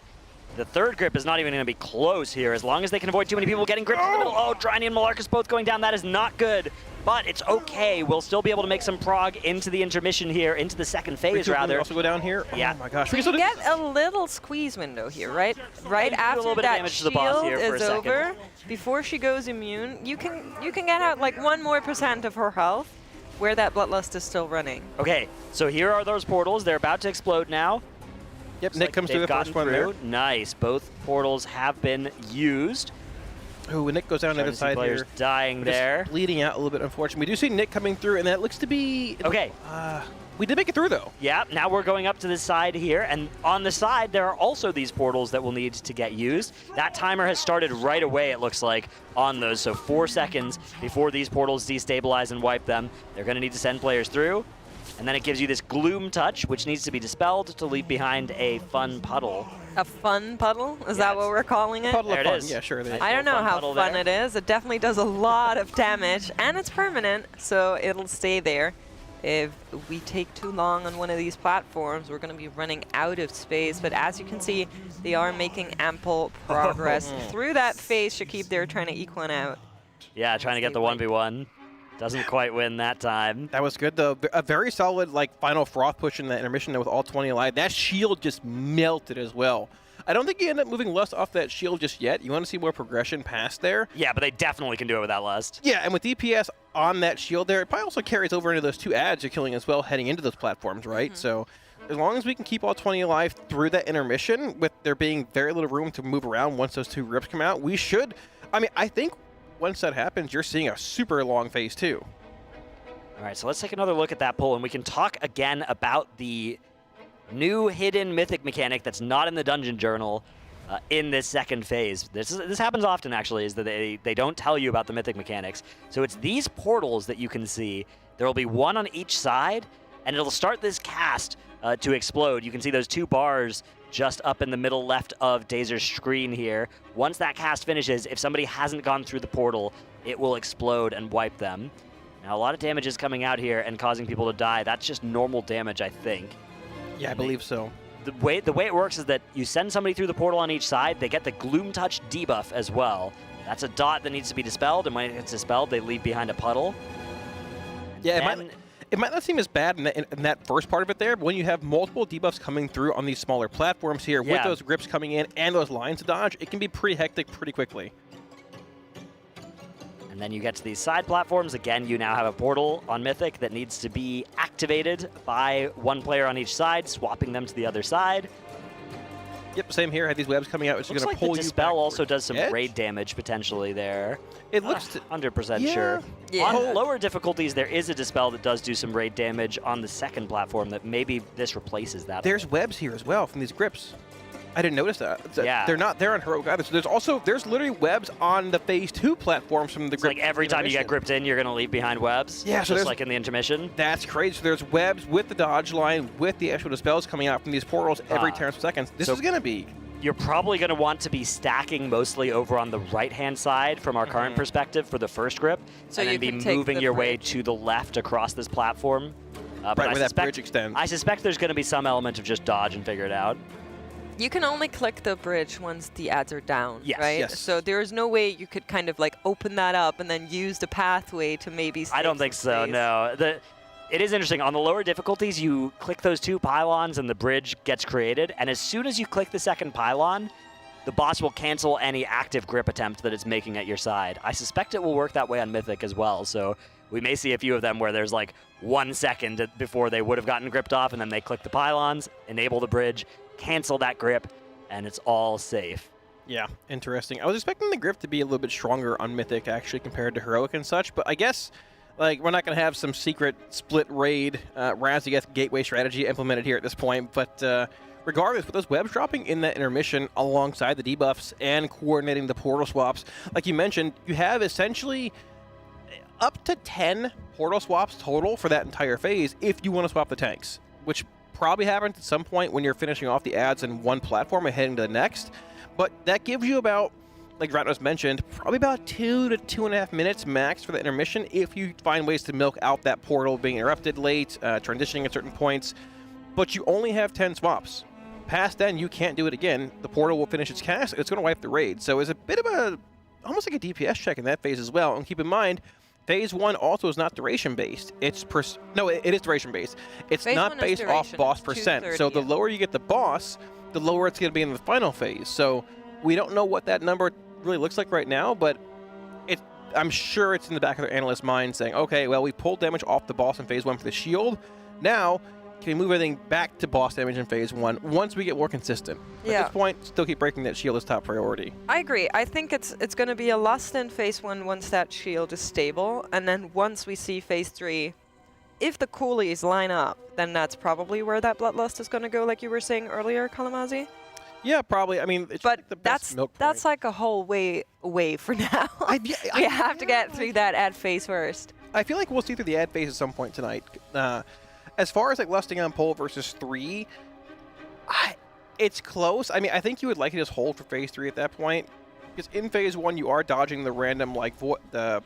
the third grip is not even going to be close here, as long as they can avoid too many people getting gripped in the middle. Oh, Dryny and Malarkus both going down. That is not good, but it's okay. We'll still be able to make some prog into the intermission here, into the second phase, rather. Also go down here? Yeah. Oh my gosh. So you get a little squeeze window here, right? Right after that shield is over, before she goes immune, you can get out like 1% more of her health, where that bloodlust is still running. Okay, so here are those portals. They're about to explode now. Yep, Nick comes through the first one there. Nice. Both portals have been used. Ooh, Nick goes down the other side here. Dying there. Bleeding out a little bit, unfortunately. We do see Nick coming through, and that looks to be... Okay. We did make it through, though. Yeah, now we're going up to this side here, and on the side, there are also these portals that will need to get used. That timer has started right away, it looks like, on those. So 4 seconds before these portals destabilize and wipe them. They're going to need to send players through. And then it gives you this gloom touch, which needs to be dispelled to leave behind a fun puddle. A fun puddle? Is that what we're calling it? Puddle there of fun. It is. Yeah, sure it is. I don't know how fun it is. It definitely does a lot of damage, and it's permanent, so it'll stay there. If we take too long on one of these platforms, we're going to be running out of space. But as you can see, they are making ample progress through that phase. Shakib, they're trying to eke one out. Yeah, trying to get the 1v1. Doesn't quite win that time. That was good, though. A very solid, like, final froth push in that intermission with all 20 alive. That shield just melted as well. I don't think you end up moving Lust off that shield just yet. You want to see more progression past there. Yeah, but they definitely can do it without Lust. Yeah, and with DPS on that shield there, it probably also carries over into those 2 adds you're killing as well, heading into those platforms, right? So as long as we can keep all 20 alive through that intermission, with there being very little room to move around once those 2 grips come out, we should... I mean, I think once that happens, you're seeing a super long phase 2. All right, so let's take another look at that pull, and we can talk again about the new hidden mythic mechanic that's not in the dungeon journal in this second phase. This happens often, actually, is that they don't tell you about the mythic mechanics. So it's these portals that you can see. There will be one on each side, and it'll start this cast to explode. You can see those 2 bars just up in the middle left of Dazer's screen here. Once that cast finishes, if somebody hasn't gone through the portal, it will explode and wipe them. Now, a lot of damage is coming out here and causing people to die. That's just normal damage, I think. Yeah, I believe so. The way it works is that you send somebody through the portal on each side, they get the Gloom Touch debuff as well. That's a dot that needs to be dispelled, and when it gets dispelled, they leave behind a puddle. Yeah, It might not seem as bad in that first part of it there, but when you have multiple debuffs coming through on these smaller platforms here, with those grips coming in and those lines to dodge, it can be pretty hectic pretty quickly. And then you get to these side platforms. Again, you now have a portal on Mythic that needs to be activated by one player on each side, swapping them to the other side. Yep, same here. Have these webs coming out, which is going to pull the you Dispel back also towards does some the edge. raid damage potentially there. It looks 100% sure. On lower difficulties, there is a Dispel that does do some raid damage on the second platform that maybe this replaces that. There's webs here as well from these grips. I didn't notice that. Yeah. They're not there on Heroic either. So there's literally webs on the Phase 2 platforms from the grip. Like every time you get gripped in, you're going to leave behind webs? Yeah, so just like in the intermission? That's crazy. So there's webs with the dodge line, with the actual dispels coming out from these portals every 10 seconds. This is going to be... You're probably going to want to be stacking mostly over on the right-hand side from our current perspective for the first grip, So and you then can be take moving the your way bridge. to the left across this platform. But Right I where that suspect, bridge extends. I suspect there's going to be some element of just dodge and figure it out. You can only click the bridge once the ads are down, Yes. right? Yes. So there is no way you could kind of like open that up and then use the pathway to maybe I don't save think some so, space. no. It is interesting. On the lower difficulties, you click those two pylons and the bridge gets created. And as soon as you click the second pylon, the boss will cancel any active grip attempt that it's making at your side. I suspect it will work that way on Mythic as well. So we may see a few of them where there's like 1 second before they would have gotten gripped off, and then they click the pylons, enable the bridge, cancel that grip, and it's all safe. Yeah, interesting. I was expecting the grip to be a little bit stronger on Mythic, actually, compared to Heroic and such, but I guess like we're not going to have some secret split raid Razziath gateway strategy implemented here at this point, but regardless, with those webs dropping in that intermission alongside the debuffs and coordinating the portal swaps, like you mentioned, you have essentially up to 10 portal swaps total for that entire phase if you want to swap the tanks, which probably happens at some point when you're finishing off the ads in one platform and heading to the next. But that gives you about, like Ratnos mentioned, probably about 2 to 2.5 minutes max for the intermission if you find ways to milk out that portal being interrupted late, transitioning at certain points. But you only have 10 swaps. Past then, you can't do it again. The portal will finish its cast. It's going to wipe the raid. So it's a bit of almost like a DPS check in that phase as well. And keep in mind, Phase 1 also is not duration-based. It is duration-based. It's Phase not 1 is based off duration. boss It's percent. 230, So the yeah. lower you get the boss, the lower it's going to be in the final phase. So we don't know what that number really looks like right now, but I'm sure it's in the back of their analyst's mind saying, okay, well, we pulled damage off the boss in Phase 1 for the shield. Now, can we move everything back to boss damage in Phase 1 once we get more consistent? At Yeah. this point, still keep breaking that shield as top priority. I agree. I think it's going to be a lust in Phase 1 once that shield is stable, and then once we see Phase 3, if the coolies line up, then that's probably where that bloodlust is going to go, like you were saying earlier, Kalamazi. Yeah, probably. I mean, it's But the best milk that's like a whole way away for now. We have to get through that ad phase first. I feel like we'll see through the ad phase at some point tonight. As far as like lusting on pole versus 3, it's close. I mean, I think you would like to just hold for Phase 3 at that point, because in Phase 1 you are dodging the random like the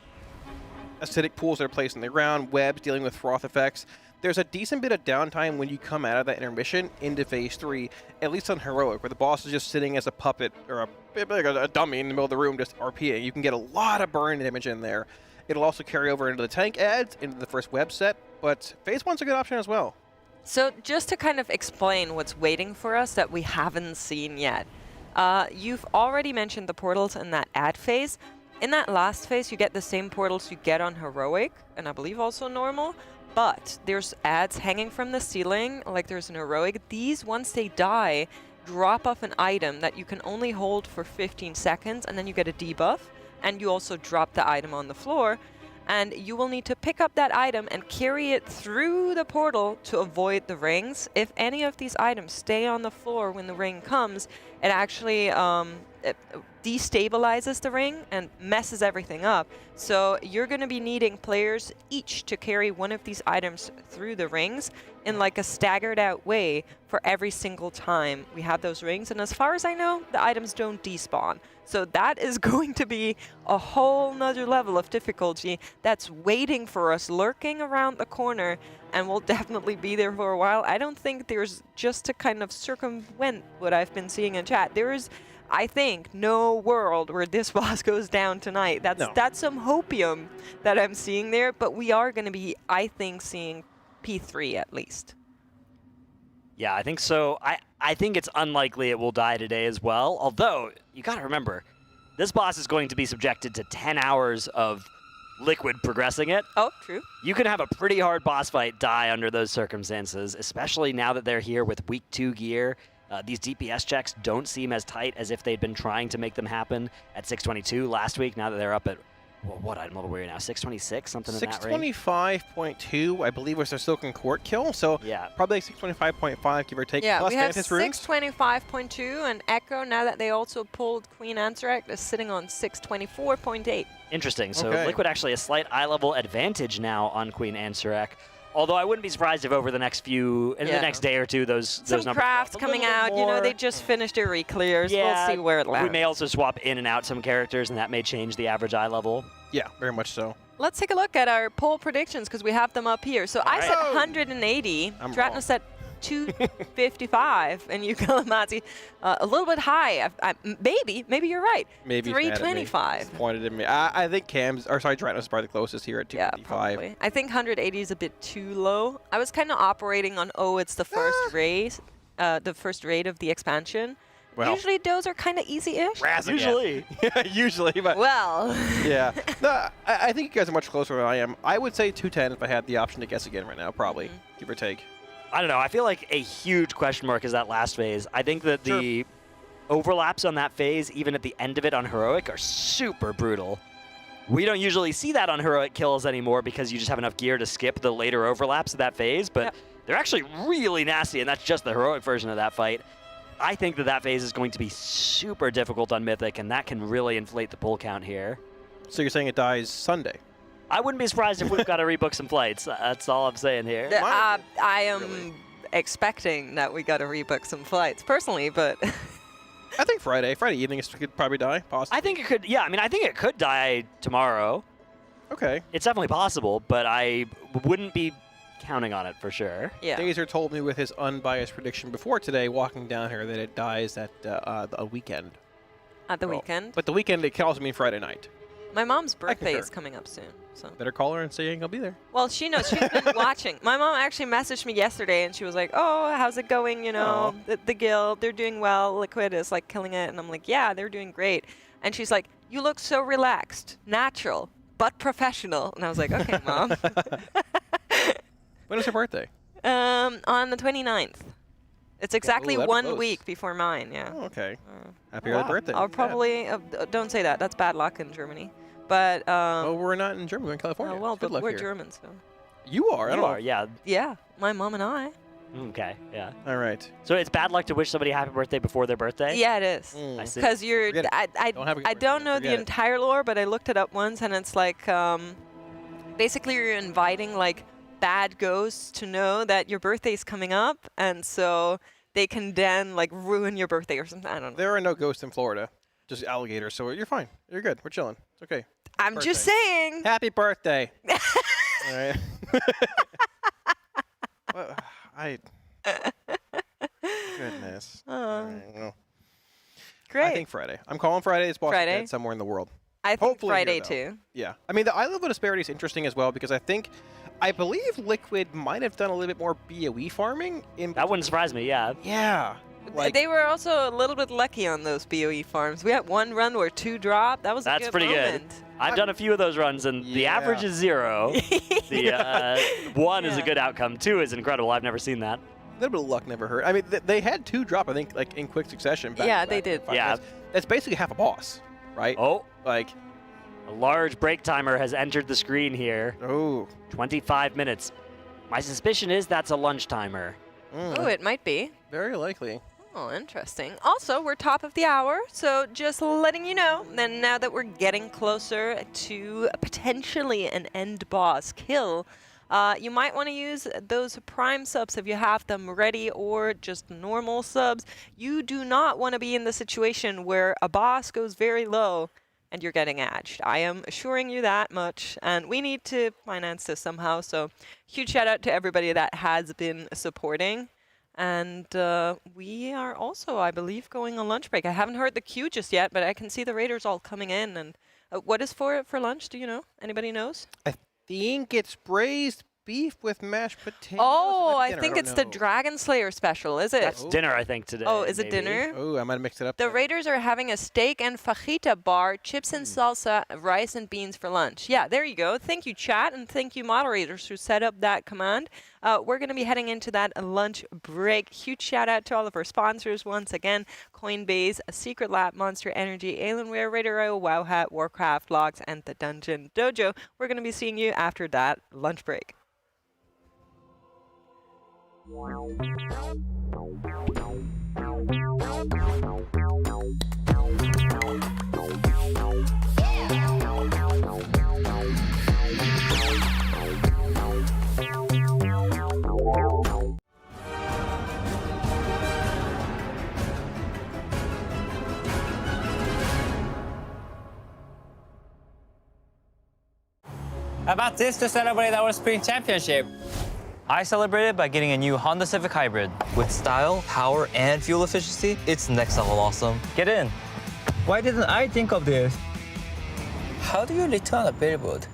acidic pools that are placed in the ground, webs, dealing with froth effects. There's a decent bit of downtime when you come out of that intermission into Phase 3, at least on Heroic, where the boss is just sitting as a puppet or a dummy in the middle of the room just RPing. You can get a lot of burn damage in there. It'll also carry over into the tank ads, into the first web set, but Phase 1's a good option as well. So just to kind of explain what's waiting for us that we haven't seen yet, you've already mentioned the portals in that ad phase. In that last phase, you get the same portals you get on Heroic, and I believe also normal, but there's ads hanging from the ceiling, like there's an Heroic. These, once they die, drop off an item that you can only hold for 15 seconds, and then you get a debuff, and you also drop the item on the floor, and you will need to pick up that item and carry it through the portal to avoid the rings. If any of these items stay on the floor when the ring comes, it actually it destabilizes the ring and messes everything up. So you're going to be needing players each to carry one of these items through the rings in like a staggered out way for every single time we have those rings. And as far as I know, the items don't despawn. So that is going to be a whole nother level of difficulty that's waiting for us, lurking around the corner, and will definitely be there for a while. I don't think there's, just to kind of circumvent what I've been seeing in chat, there is, I think, no world where this boss goes down tonight. That's some hopium that I'm seeing there, but we are going to be, I think, seeing P3 at least. Yeah, I think so. I think it's unlikely it will die today as well. Although, you got to remember, this boss is going to be subjected to 10 hours of Liquid progressing it. Oh, true. You can have a pretty hard boss fight die under those circumstances, especially now that they're here with week 2 gear. These DPS checks don't seem as tight as if they'd been trying to make them happen at 622 last week. Now that they're up at, well, what item level were you now? 626, something in that range? 625.2, I believe, was their Silken Court kill. So yeah, probably 625.5, give or take. Yeah, plus we have Mantis runes. 625.2, and Echo, now that they also pulled Queen Ansarac, is sitting on 624.8. Interesting. So Okay. Liquid actually a slight eye level advantage now on Queen Ansarac. Although I wouldn't be surprised if over the next the next day or two, those Some numbers crafts drop a coming little out. bit You know, more. they just finished their reclears. Yeah, We'll see where it lands. we may also swap in and out some characters, and that may change the average eye level. Yeah, very much so. Let's take a look at our poll predictions because we have them up here. So I said right. 180. I'm Dratna wrong. said 255, and you, Kalamazzi, a little bit high. Maybe you're right. Maybe he's mad at me. 325. Disappointed in me. I think Dratna's probably the closest here at 255. Probably. I think 180 is a bit too low. I was kind of operating on, it's the first raid, the first raid of the expansion. Well, usually those are kind of easy-ish. Usually. Yeah, usually, but well. Yeah. No, I think you guys are much closer than I am. I would say 210 if I had the option to guess again right now, probably, give or take. I don't know. I feel like a huge question mark is that last phase. I think that the overlaps on that phase, even at the end of it on Heroic, are super brutal. We don't usually see that on Heroic kills anymore because you just have enough gear to skip the later overlaps of that phase, but they're actually really nasty, and that's just the Heroic version of that fight. I think that phase is going to be super difficult on Mythic, and that can really inflate the pull count here. So you're saying it dies Sunday? I wouldn't be surprised if we've got to rebook some flights. That's all I'm saying here. I am expecting that we got to rebook some flights, personally, but... I think Friday evening it could probably die, possibly. I think it could, yeah, I mean, I think it could die tomorrow. Okay. It's definitely possible, but I wouldn't be counting on it for sure. Yeah. Dazer told me with his unbiased prediction before today, walking down here, that it dies at a weekend. At the weekend? But the weekend, it can also mean Friday night. My mom's birthday is coming up soon, so... Better call her and say you ain't gonna be there. Well, she knows. She's been watching. My mom actually messaged me yesterday, and she was like, oh, how's it going, you know, the guild, they're doing well, Liquid is, like, killing it, and I'm like, yeah, they're doing great. And she's like, you look so relaxed, natural, but professional. And I was like, okay, Mom. When is her birthday? On the 29th. It's exactly that's 1 close. week before mine, yeah. Oh, okay. Happy early birthday. I'll probably... don't say that. That's bad luck in Germany. But... oh, we're not in Germany. We're in California. well, Good but luck we're here. German, so... You are? I You don't know. are, yeah. Yeah, my mom and I. Okay, yeah. All right. So it's bad luck to wish somebody happy birthday before their birthday? Yeah, it is. I see. Because you're... Forget it. Don't have a good I don't know the Forget it. entire lore, but I looked it up once, and it's like... basically, you're inviting, like, bad ghosts to know that your birthday's coming up, and so they can then, like, ruin your birthday or something. I don't know. There are no ghosts in Florida, just alligators. So you're fine. You're good. We're chilling. It's okay. I'm just saying. Happy birthday. All right. Well, goodness. All right, well. Great. I think Friday. I'm calling Friday. It's possible Friday? somewhere in the world. I think Hopefully Friday, here, though. too. Yeah. I mean, the eye level disparity is interesting as well because I believe Liquid might have done a little bit more BOE farming. That wouldn't surprise me, yeah. Yeah. Like, They were also a little bit lucky on those BOE farms. We had one run where 2 dropped. That was a That's good pretty moment. good. I've done a few of those runs, and the average is 0. The 1 is a good outcome. 2 is incredible. I've never seen that. a little bit of luck never hurt. I mean, they had 2 drop, I think, like in quick succession. Yeah, they did. Yeah. That's basically half a boss, right? Oh. Like, a large break timer has entered the screen here. Oh. 25 minutes. My suspicion is that's a lunch timer. Oh, it might be. Very likely. Oh, interesting. Also, we're top of the hour, so just letting you know, then now that we're getting closer to potentially an end boss kill, you might want to use those prime subs if you have them ready, or just normal subs. You do not want to be in the situation where a boss goes very low and you're getting edged. I am assuring you that much, and we need to finance this somehow, so huge shout out to everybody that has been supporting. And we are also, I believe, going on lunch break. I haven't heard the queue just yet, but I can see the Raiders all coming in. And what is for lunch? Do you know? Anybody knows? I think it's braised beef with mashed potatoes. Oh, at I dinner. think don't it's the know. Dragon Slayer special, is it? That's dinner, I think, today. Oh, is it maybe. dinner? Oh, I might have mixed it up. The Raiders are having a steak and fajita bar, chips and salsa, rice and beans for lunch. Yeah, there you go. Thank you, chat, and thank you, moderators, who set up that command. We're going to be heading into that lunch break. Huge shout out to all of our sponsors once again: Coinbase, Secret Lab, Monster Energy, Alienware, RaiderIO, Wowhead, Warcraft Logs, and the Dungeon Dojo. We're going to be seeing you after that lunch break. How about this to celebrate our spring championship? I celebrated by getting a new Honda Civic Hybrid. With style, power, and fuel efficiency, it's next level awesome. Get in. Why didn't I think of this? How do you return a billboard?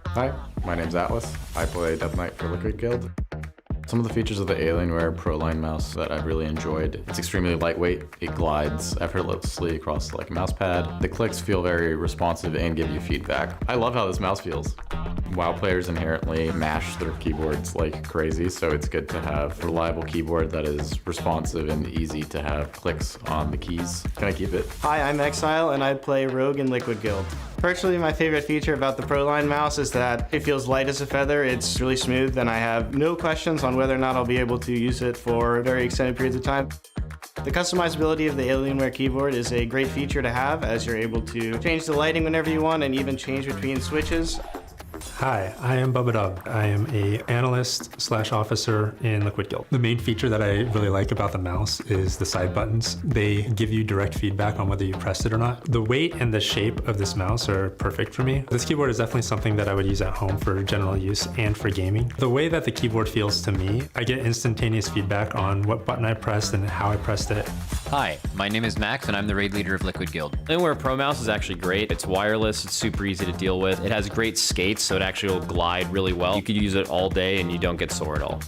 Hi, my name's Atlas. I play Death Knight for Liquid Guild. Some of the features of the Alienware ProLine mouse that I've really enjoyed: it's extremely lightweight, it glides effortlessly across like a mouse pad. The clicks feel very responsive and give you feedback. I love how this mouse feels. WoW players inherently mash their keyboards like crazy, so it's good to have a reliable keyboard that is responsive and easy to have clicks on the keys. Can I keep it? Hi, I'm Exile, and I play Rogue in Liquid Guild. Personally, my favorite feature about the ProLine mouse is that it feels light as a feather, it's really smooth, and I have no questions on whether or not I'll be able to use it for very extended periods of time. The customizability of the Alienware keyboard is a great feature to have, as you're able to change the lighting whenever you want and even change between switches. Hi, I am Bubba Dub. I am a analyst/officer in Liquid Guild. The main feature that I really like about the mouse is the side buttons. They give you direct feedback on whether you pressed it or not. The weight and the shape of this mouse are perfect for me. This keyboard is definitely something that I would use at home for general use and for gaming. The way that the keyboard feels to me, I get instantaneous feedback on what button I pressed and how I pressed it. Hi, my name is Max and I'm the raid leader of Liquid Guild. Alienware Pro Mouse is actually great. It's wireless, it's super easy to deal with. It has great skates, so it actually will glide really well. You could use it all day and you don't get sore at all.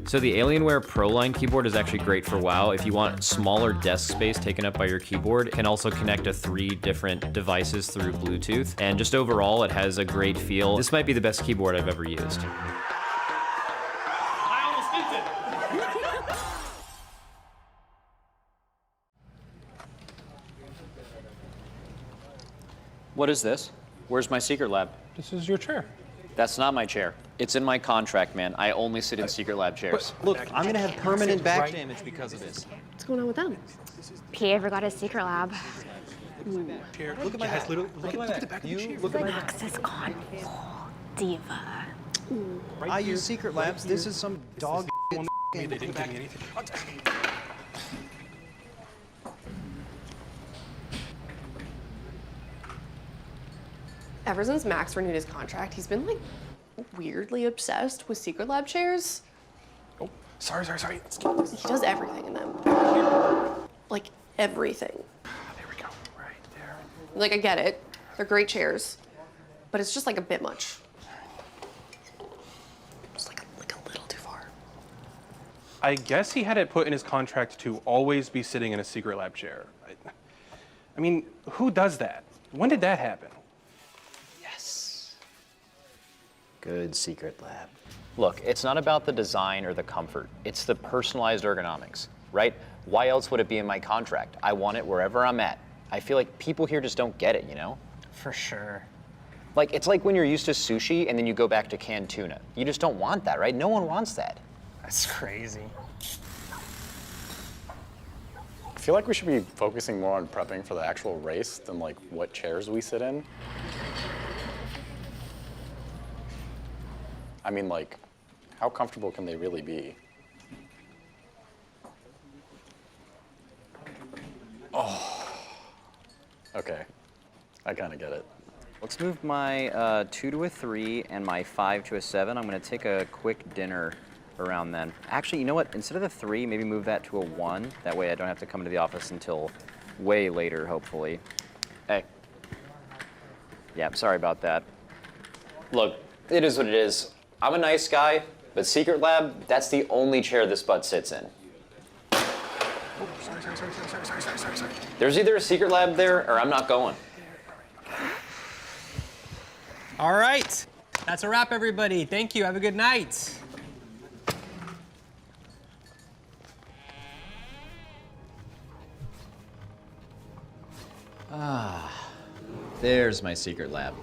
So the Alienware ProLine keyboard is actually great for WoW. If you want smaller desk space taken up by your keyboard, it can also connect to 3 different devices through Bluetooth. And just overall, it has a great feel. This might be the best keyboard I've ever used. What is this? Where's my secret lab? This is your chair. That's not my chair. It's in my contract, man. I only sit in secret lab chairs. Look, I'm gonna have permanent back damage because of this. What's going on with them? PA forgot his secret lab. Chair. Look at my back. Look at the back of the chair. Look at my back. Is gone. Oh, diva. I use secret labs. This is some dog. They didn't give me anything. Ever since Max renewed his contract, he's been like weirdly obsessed with secret lab chairs. Oh, sorry. He does everything in them. Like everything. There we go. Right there. Like I get it. They're great chairs. But it's just like a bit much. Just like a little too far. I guess he had it put in his contract to always be sitting in a secret lab chair. I mean, who does that? When did that happen? Good secret lab. Look, it's not about the design or the comfort. It's the personalized ergonomics, right? Why else would it be in my contract? I want it wherever I'm at. I feel like people here just don't get it, you know? For sure. Like, it's like when you're used to sushi and then you go back to canned tuna. You just don't want that, right? No one wants that. That's crazy. I feel like we should be focusing more on prepping for the actual race than like what chairs we sit in. I mean, like, how comfortable can they really be? Oh. Okay, I kind of get it. Let's move my 2 to a 3 and my 5 to a 7. I'm gonna take a quick dinner around then. Actually, you know what? Instead of the 3, maybe move that to a 1. That way I don't have to come into the office until way later, hopefully. Hey. Yeah, sorry about that. Look, it is what it is. I'm a nice guy, but Secret Lab, that's the only chair this butt sits in. Sorry. There's either a Secret Lab there, or I'm not going. All right. That's a wrap, everybody. Thank you. Have a good night. Ah, there's my Secret Lab.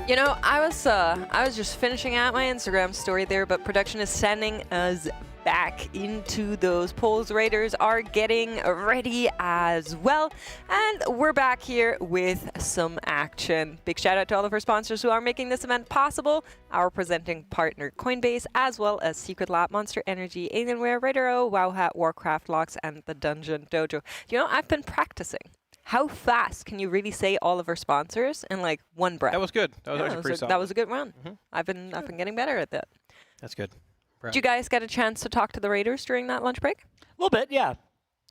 You know, I was just finishing out my Instagram story there, but production is sending us back into those polls. Raiders are getting ready as well, and we're back here with some action. Big shout out to all of our sponsors who are making this event possible. Our presenting partner Coinbase, as well as Secret Lab, Monster Energy, Alienware, RaiderIO, Wowhead, Warcraft Logs, and the DungeonDojo. You know, I've been practicing. How fast can you really say all of our sponsors in like one breath? That was good. That was actually pretty solid. That was a good run. I've been getting better at that. That's good. Did you guys get a chance to talk to the Raiders during that lunch break? A little bit, yeah.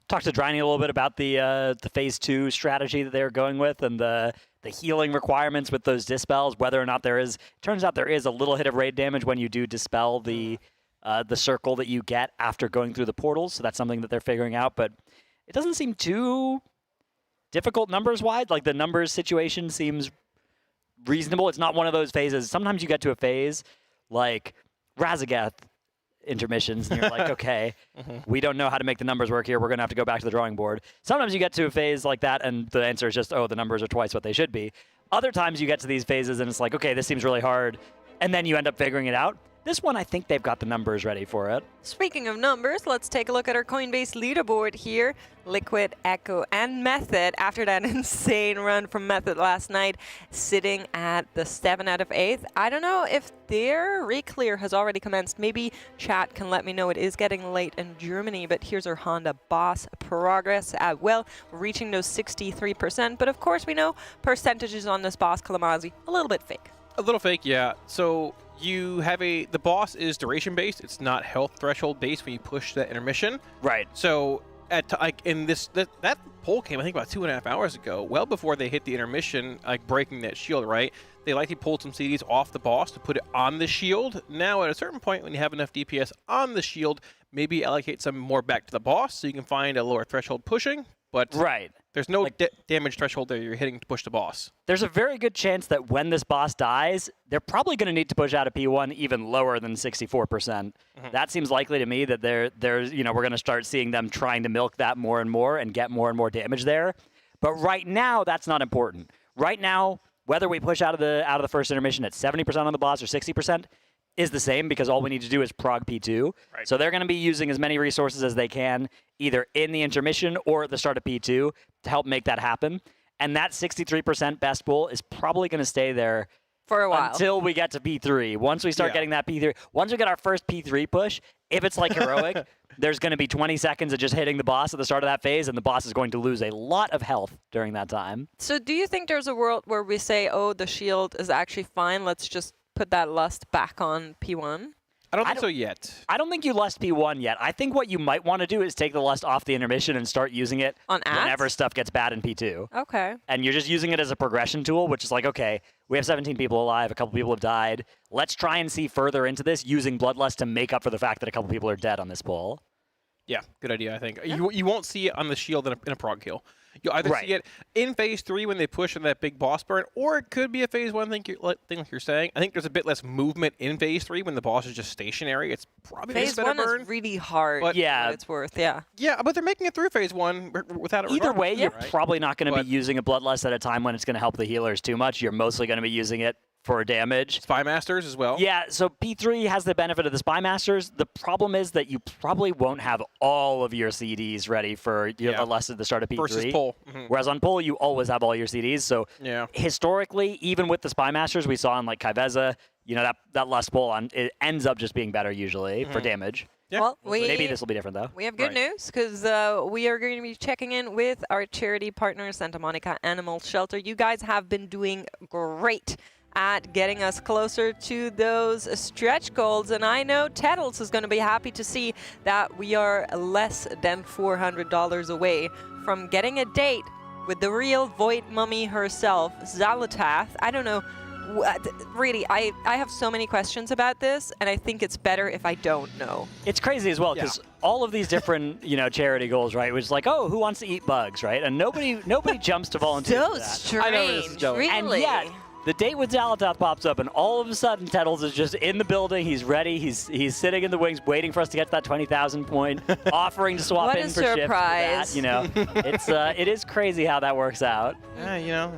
Talked to Dryny a little bit about the Phase 2 strategy that they're going with and the healing requirements with those dispels, whether or not turns out there is a little hit of raid damage when you do dispel the circle that you get after going through the portals, so that's something that they're figuring out, but it doesn't seem too difficult numbers-wise. Like, the numbers situation seems reasonable. It's not one of those phases. Sometimes you get to a phase like Razagath intermissions, and you're like, okay, we don't know how to make the numbers work here. We're going to have to go back to the drawing board. Sometimes you get to a phase like that, and the answer is just, oh, the numbers are twice what they should be. Other times you get to these phases, and it's like, okay, this seems really hard, and then you end up figuring it out. This one, I think they've got the numbers ready for it. Speaking of numbers, let's take a look at our Coinbase leaderboard here. Liquid, Echo, and Method, after that insane run from Method last night, sitting at the 7 out of 8th. I don't know if their Reclear has already commenced. Maybe chat can let me know. It is getting late in Germany, but here's our Honda boss progress as well, reaching those 63%. But of course, we know percentages on this boss, Kalamazi, a little bit fake. A little fake, yeah. So you have the boss is duration based. It's not health threshold based when you push that intermission. Right. So that poll came, I think, about 2.5 hours ago, well before they hit the intermission, like breaking that shield, right? They likely pulled some CDs off the boss to put it on the shield. Now, at a certain point, when you have enough DPS on the shield, maybe allocate some more back to the boss so you can find a lower threshold pushing. But right. There's no damage threshold there you're hitting to push the boss. There's a very good chance that when this boss dies, they're probably going to need to push out a P1 even lower than 64%. That seems likely to me that we're going to start seeing them trying to milk that more and get more and more damage there. But right now, that's not important. Right now, whether we push out of the first intermission at 70% on the boss or 60%, is the same because all we need to do is prog P2. Right. So they're going to be using as many resources as they can, either in the intermission or at the start of P2 to help make that happen. And that 63% best pool is probably going to stay there for a while until we get to P3. Once we start getting that P3, once we get our first P3 push, if it's like heroic, there's going to be 20 seconds of just hitting the boss at the start of that phase, and the boss is going to lose a lot of health during that time. So do you think there's a world where we say, oh, the shield is actually fine, let's just put that lust back on P1? I don't think so yet. I don't think you lust P1 yet. I think what you might want to do is take the lust off the intermission and start using it on whenever stuff gets bad in P2. Okay. And you're just using it as a progression tool, which is like, okay, we have 17 people alive, a couple people have died. Let's try and see further into this using Bloodlust to make up for the fact that a couple people are dead on this pull. Yeah, good idea, I think. Yeah. You won't see it on the shield in a prog kill. You'll either see it in Phase 3 when they push in that big boss burn, or it could be a Phase 1 thing like you're saying. I think there's a bit less movement in Phase 3 when the boss is just stationary. It's probably Phase 1 burn. is really hard. But yeah, it's worth. Yeah. Yeah, but they're making it through Phase 1 without it. Either way, you're probably not going to be using a Bloodlust at a time when it's going to help the healers too much. You're mostly going to be using it for damage. Spy Masters as well. Yeah, so P3 has the benefit of the Spy Masters. The problem is that you probably won't have all of your CDs ready for the less at the start of P3. Versus pull. Whereas on pull, you always have all your CDs. So historically, even with the Spy Masters we saw on like Kaiveza, that lust pull on it ends up just being better usually for damage. Yeah. Well, maybe this will be different though. We have good news because we are going to be checking in with our charity partner, Santa Monica Animal Shelter. You guys have been doing great at getting us closer to those stretch goals, and I know Tettles is going to be happy to see that we are less than $400 away from getting a date with the real Void Mummy herself, Xalatath. I don't know. Really, I have so many questions about this, and I think it's better if I don't know. It's crazy as well, because all of these different, charity goals, right? Which is like, oh, who wants to eat bugs, right? And nobody jumps to volunteer for that. So strange, really. And yet, the date with Xalatath pops up, and all of a sudden, Tettles is just in the building. He's ready. He's sitting in the wings, waiting for us to get to that 20,000 point, offering to swap in for shifts. What a surprise! It is crazy how that works out. Yeah,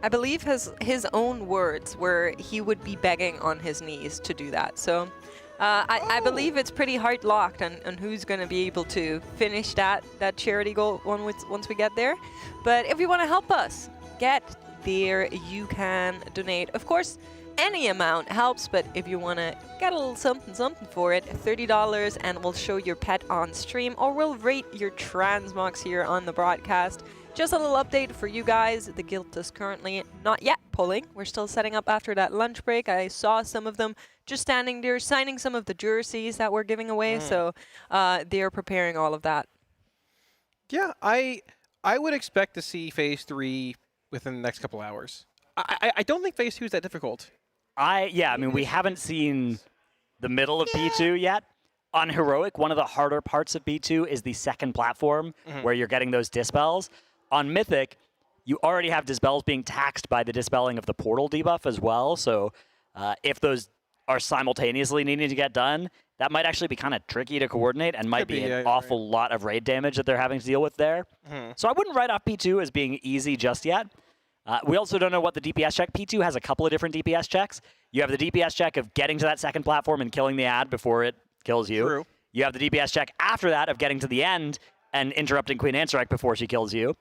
I believe his own words were he would be begging on his knees to do that. So I believe it's pretty hard locked on who's going to be able to finish that charity goal once we get there. But if you want to help us get there, you can donate. Of course, any amount helps, but if you want to get a little something for it, $30, and we'll show your pet on stream, or we'll rate your transmogs here on the broadcast. Just a little update for you guys. The guild is currently not yet pulling. We're still setting up after that lunch break. I saw some of them just standing there signing some of the jerseys that we're giving away, so they're preparing all of that. Yeah, I would expect to see Phase 3 within the next couple hours. I don't think Phase 2 is that difficult. I mean, we haven't seen the middle of B2 yet. On Heroic, one of the harder parts of B2 is the second platform where you're getting those dispels. On Mythic, you already have dispels being taxed by the dispelling of the portal debuff as well. So if those are simultaneously needing to get done, that might actually be kind of tricky to coordinate and might be an awful lot of raid damage that they're having to deal with there. So I wouldn't write off P2 as being easy just yet. We also don't know what the DPS check. P2 has a couple of different DPS checks. You have the DPS check of getting to that second platform and killing the ad before it kills you. True. You have the DPS check after that of getting to the end and interrupting Queen Ansarek before she kills you.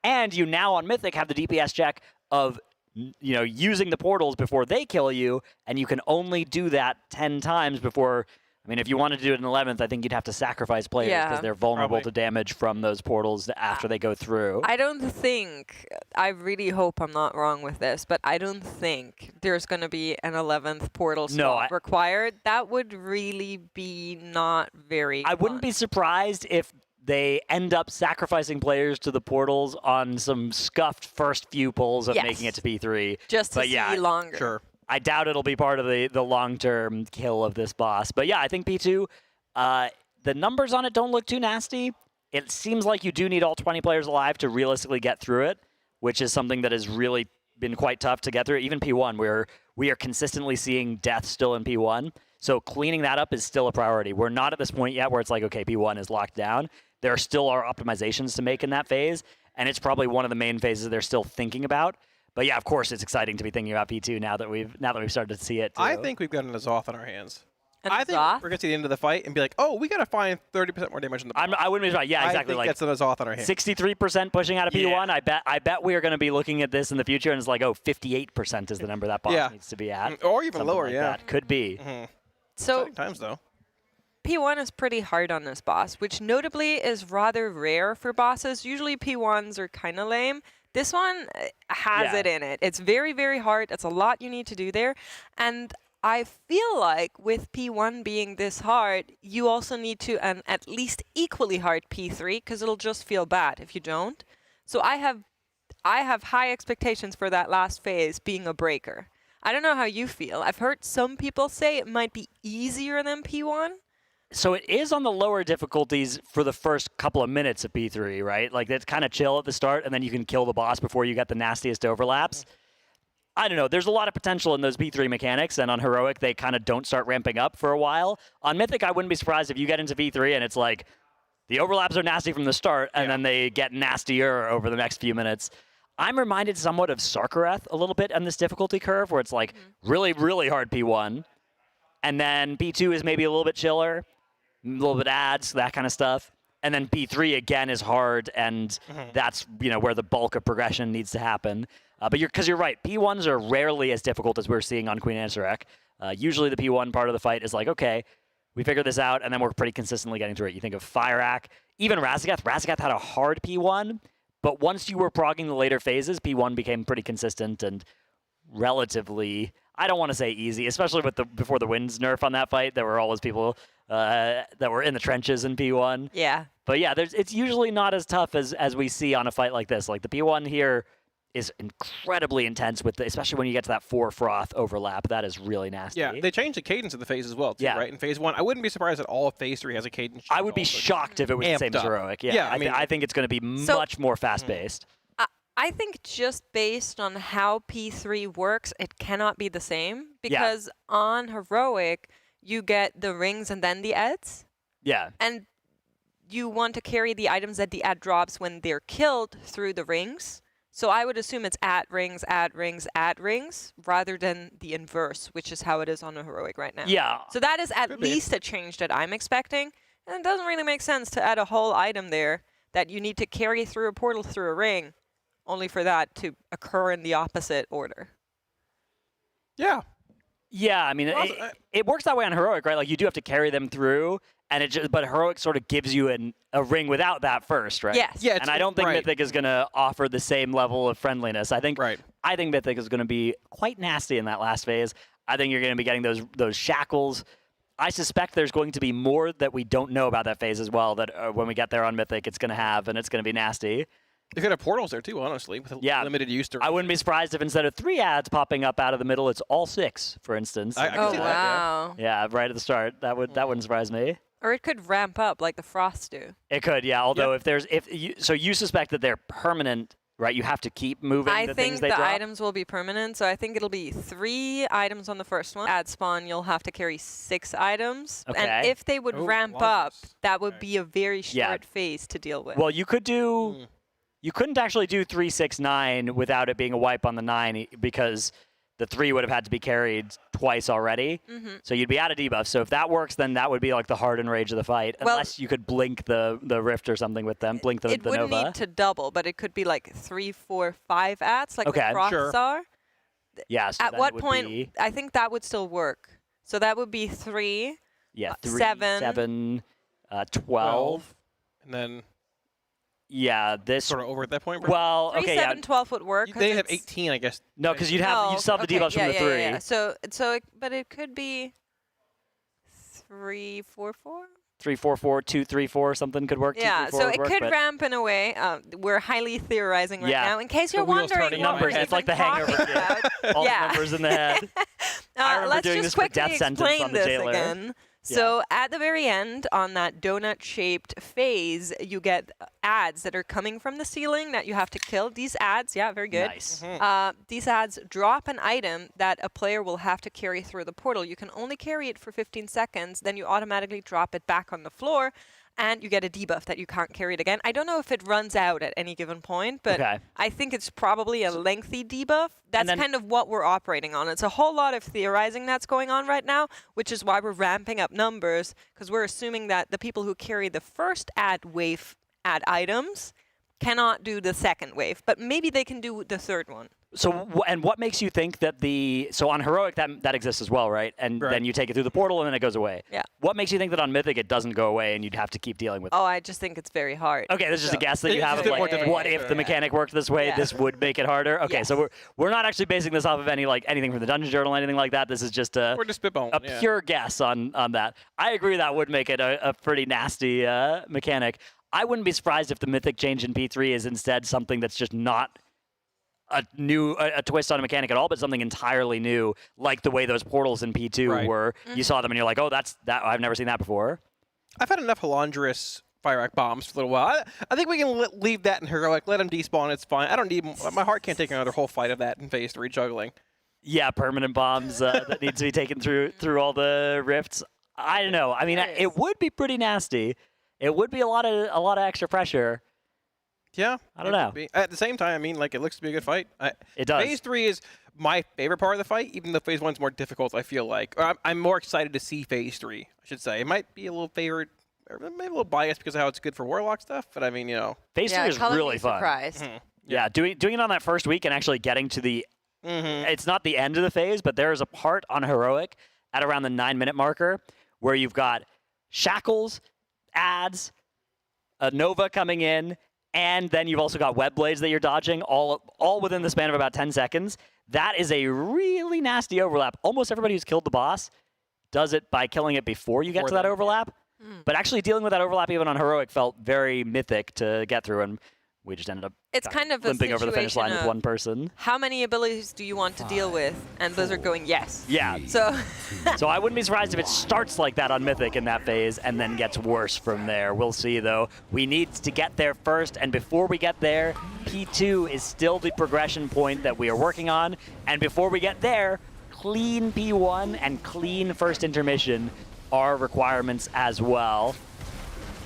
And you now on Mythic have the DPS check of using the portals before they kill you, and you can only do that 10 times before. I mean, if you wanted to do it in 11th, I think you'd have to sacrifice players because they're vulnerable to damage from those portals after they go through. I don't think, I really hope I'm not wrong with this, but I don't think there's going to be an 11th portal slot required. That would really be not very I wouldn't be surprised if they end up sacrificing players to the portals on some scuffed first few pulls of making it to P3. Just to see longer. Sure. I doubt it'll be part of the long-term kill of this boss. But yeah, I think P2, the numbers on it don't look too nasty. It seems like you do need all 20 players alive to realistically get through it, which is something that has really been quite tough to get through. Even P1, where we are consistently seeing death still in P1. So cleaning that up is still a priority. We're not at this point yet where it's like, okay, P1 is locked down. There still are optimizations to make in that phase, and it's probably one of the main phases they're still thinking about. But yeah, of course, it's exciting to be thinking about P2 now that we've started to see it. Too. I think we've got an Azoth on our hands. I think we're going to see the end of the fight and be like, oh, we got to find 30% more damage in the boss. I wouldn't be surprised. Yeah, exactly. I think that's an Azoth on our hands. 63% pushing out of P1. I bet we are going to be looking at this in the future, and it's like, 58% is the number that boss needs to be at. Or even lower, like that. Could be. So exciting times, though. P1 is pretty hard on this boss, which notably is rather rare for bosses. Usually P1s are kind of lame. This one has it in it. It's very, very hard. It's a lot you need to do there. And I feel like with P1 being this hard, you also need to an at least equally hard P3, because it'll just feel bad if you don't. So I have high expectations for that last phase being a breaker. I don't know how you feel. I've heard some people say it might be easier than P1. So it is on the lower difficulties for the first couple of minutes of P3, right? Like, it's kind of chill at the start, and then you can kill the boss before you get the nastiest overlaps. I don't know. There's a lot of potential in those P3 mechanics, and on Heroic, they kind of don't start ramping up for a while. On Mythic, I wouldn't be surprised if you get into P3 and it's like, the overlaps are nasty from the start, and then they get nastier over the next few minutes. I'm reminded somewhat of Sarkareth a little bit on this difficulty curve, where it's like really, really hard P1, and then P2 is maybe a little bit chiller, a little bit ads, that kind of stuff. And then P3 again is hard, and that's where the bulk of progression needs to happen. But you're right, P1s are rarely as difficult as we're seeing on Queen Ansarek. Usually the P1 part of the fight is like, okay, we figured this out, and then we're pretty consistently getting through it. You think of Fireack, even Razagath. Razagath had a hard P1, but once you were progging the later phases, P1 became pretty consistent and relatively, I don't want to say easy, especially with before the Winds nerf on that fight. There were always people that were in the trenches in P1. Yeah. But yeah, it's usually not as tough as we see on a fight like this. Like the P1 here is incredibly intense, especially when you get to that 4 froth overlap. That is really nasty. Yeah, they changed the cadence of the phase as well, too, right? In Phase 1, I wouldn't be surprised at all if Phase 3 has a cadence. I would be shocked if it was the same as Heroic. Yeah, I think it's going to be much more fast-paced. I think just based on how P3 works, it cannot be the same, because on Heroic, you get the rings and then the ads. Yeah. And you want to carry the items that the ad drops when they're killed through the rings. So I would assume it's at rings, rather than the inverse, which is how it is on a heroic right now. Yeah. So that is at least a change that I'm expecting. And it doesn't really make sense to add a whole item there that you need to carry through a portal through a ring, only for that to occur in the opposite order. Yeah. Yeah, I mean, it works that way on heroic, right? Like you do have to carry them through, and but heroic sort of gives you a ring without that first, right? Yes. Yeah, and I don't think Mythic is going to offer the same level of friendliness. I think Mythic is going to be quite nasty in that last phase. I think you're going to be getting those shackles. I suspect there's going to be more that we don't know about that phase as well. That when we get there on Mythic, it's going to have, and it's going to be nasty. You could have portals there too, honestly, with limited use. I wouldn't be surprised if instead of 3 ads popping up out of the middle, it's all 6, for instance. I can see that, wow. Yeah, right at the start. That wouldn't surprise me. Or it could ramp up like the frosts do. It could, yeah. Although so you suspect that they're permanent, right? You have to keep moving the things they drop? I think the items will be permanent, so I think it'll be 3 items on the first one. At spawn, you'll have to carry 6 items. Okay. And if they would ramp up, that would be a very short phase to deal with. Well, you could do... You couldn't actually do 3, 6, 9 without it being a wipe on the 9 because the 3 would have had to be carried twice already. So you'd be out of debuff. So if that works, then that would be like the hard and rage of the fight. Unless you could blink the rift or something with them, blink the It Nova. wouldn't need to double, but it could be like 3, 4, 5 ats, like the frosts are. Yeah. So at what point? I think that would still work. So that would be 3. Yeah, 3, 7, 12. And then... Yeah, this sort of over at that point. Right? Well, 3, okay, 7, 12 would work. They have 18, I guess. No, because you'd still have the debuffs from the 3. Yeah. But it could be 3, 4, 4. 3, 4, 4, 2, 3, 4, something could work. Yeah, 2, 3, 4 so would it work, could but ramp in a way. We're highly theorizing right now. In case you're wondering, numbers. It's like the Hangover. All the numbers in the head. I remember let's doing just this for quickly Death Sentence explain on the this Jailer. again. So at the very end, on that donut-shaped phase, you get ads that are coming from the ceiling that you have to kill. These ads, very good. Nice. These ads drop an item that a player will have to carry through the portal. You can only carry it for 15 seconds, then you automatically drop it back on the floor, and you get a debuff that you can't carry it again. I don't know if it runs out at any given point, but I think it's probably a lengthy debuff. That's kind of what we're operating on. It's a whole lot of theorizing that's going on right now, which is why we're ramping up numbers, because we're assuming that the people who carry the first ad wave ad items cannot do the second wave, but maybe they can do the third one. So, and what makes you think that so on Heroic, that exists as well, right? And then you take it through the portal and then it goes away. Yeah. What makes you think that on Mythic it doesn't go away and you'd have to keep dealing with it? Oh, I just think it's very hard. Okay, this is just a guess that you have of like, what if the mechanic worked this way, this would make it harder? Okay, so we're not actually basing this off of anything from the Dungeon Journal, anything like that. This is just a pure guess on that. I agree that would make it a pretty nasty mechanic. I wouldn't be surprised if the Mythic change in P3 is instead something that's just not a twist on a mechanic at all, but something entirely new, like the way those portals in P2 were. You saw them and you're like, oh, that's that. I've never seen that before. I've had enough Halandrous Fire Act bombs for a little while. I think we can leave that in Heroic. Let them despawn. It's fine. I don't need. My heart can't take another whole fight of that in Phase 3 juggling. Yeah, permanent bombs that need to be taken through all the rifts. I don't know. I mean, it would be pretty nasty. It would be a lot of extra pressure. Yeah, I don't know. At the same time, I mean, like, it looks to be a good fight. It does. Phase 3 is my favorite part of the fight, even though Phase 1's more difficult, I feel like. Or I'm more excited to see Phase 3, I should say. It might be a little favored, or maybe a little biased because of how it's good for Warlock stuff, but I mean, you know. Phase 3 is really fun. Yeah, doing it on that first week and actually getting to the... It's not the end of the phase, but there is a part on Heroic at around the 9-minute marker where you've got shackles, ads, a Nova coming in, and then you've also got web blades that you're dodging, all within the span of about 10 seconds. That is a really nasty overlap. Almost everybody who's killed the boss does it by killing it before you get to that overlap. But actually dealing with that overlap even on Heroic felt very mythic to get through, and we just ended up kind of limping over the finish line with one person. How many abilities do you want to deal with? And Blizzard going, yes. Yeah. So I wouldn't be surprised if it starts like that on Mythic in that phase and then gets worse from there. We'll see, though. We need to get there first, and before we get there, P2 is still the progression point that we are working on. And before we get there, clean P1 and clean first intermission are requirements as well.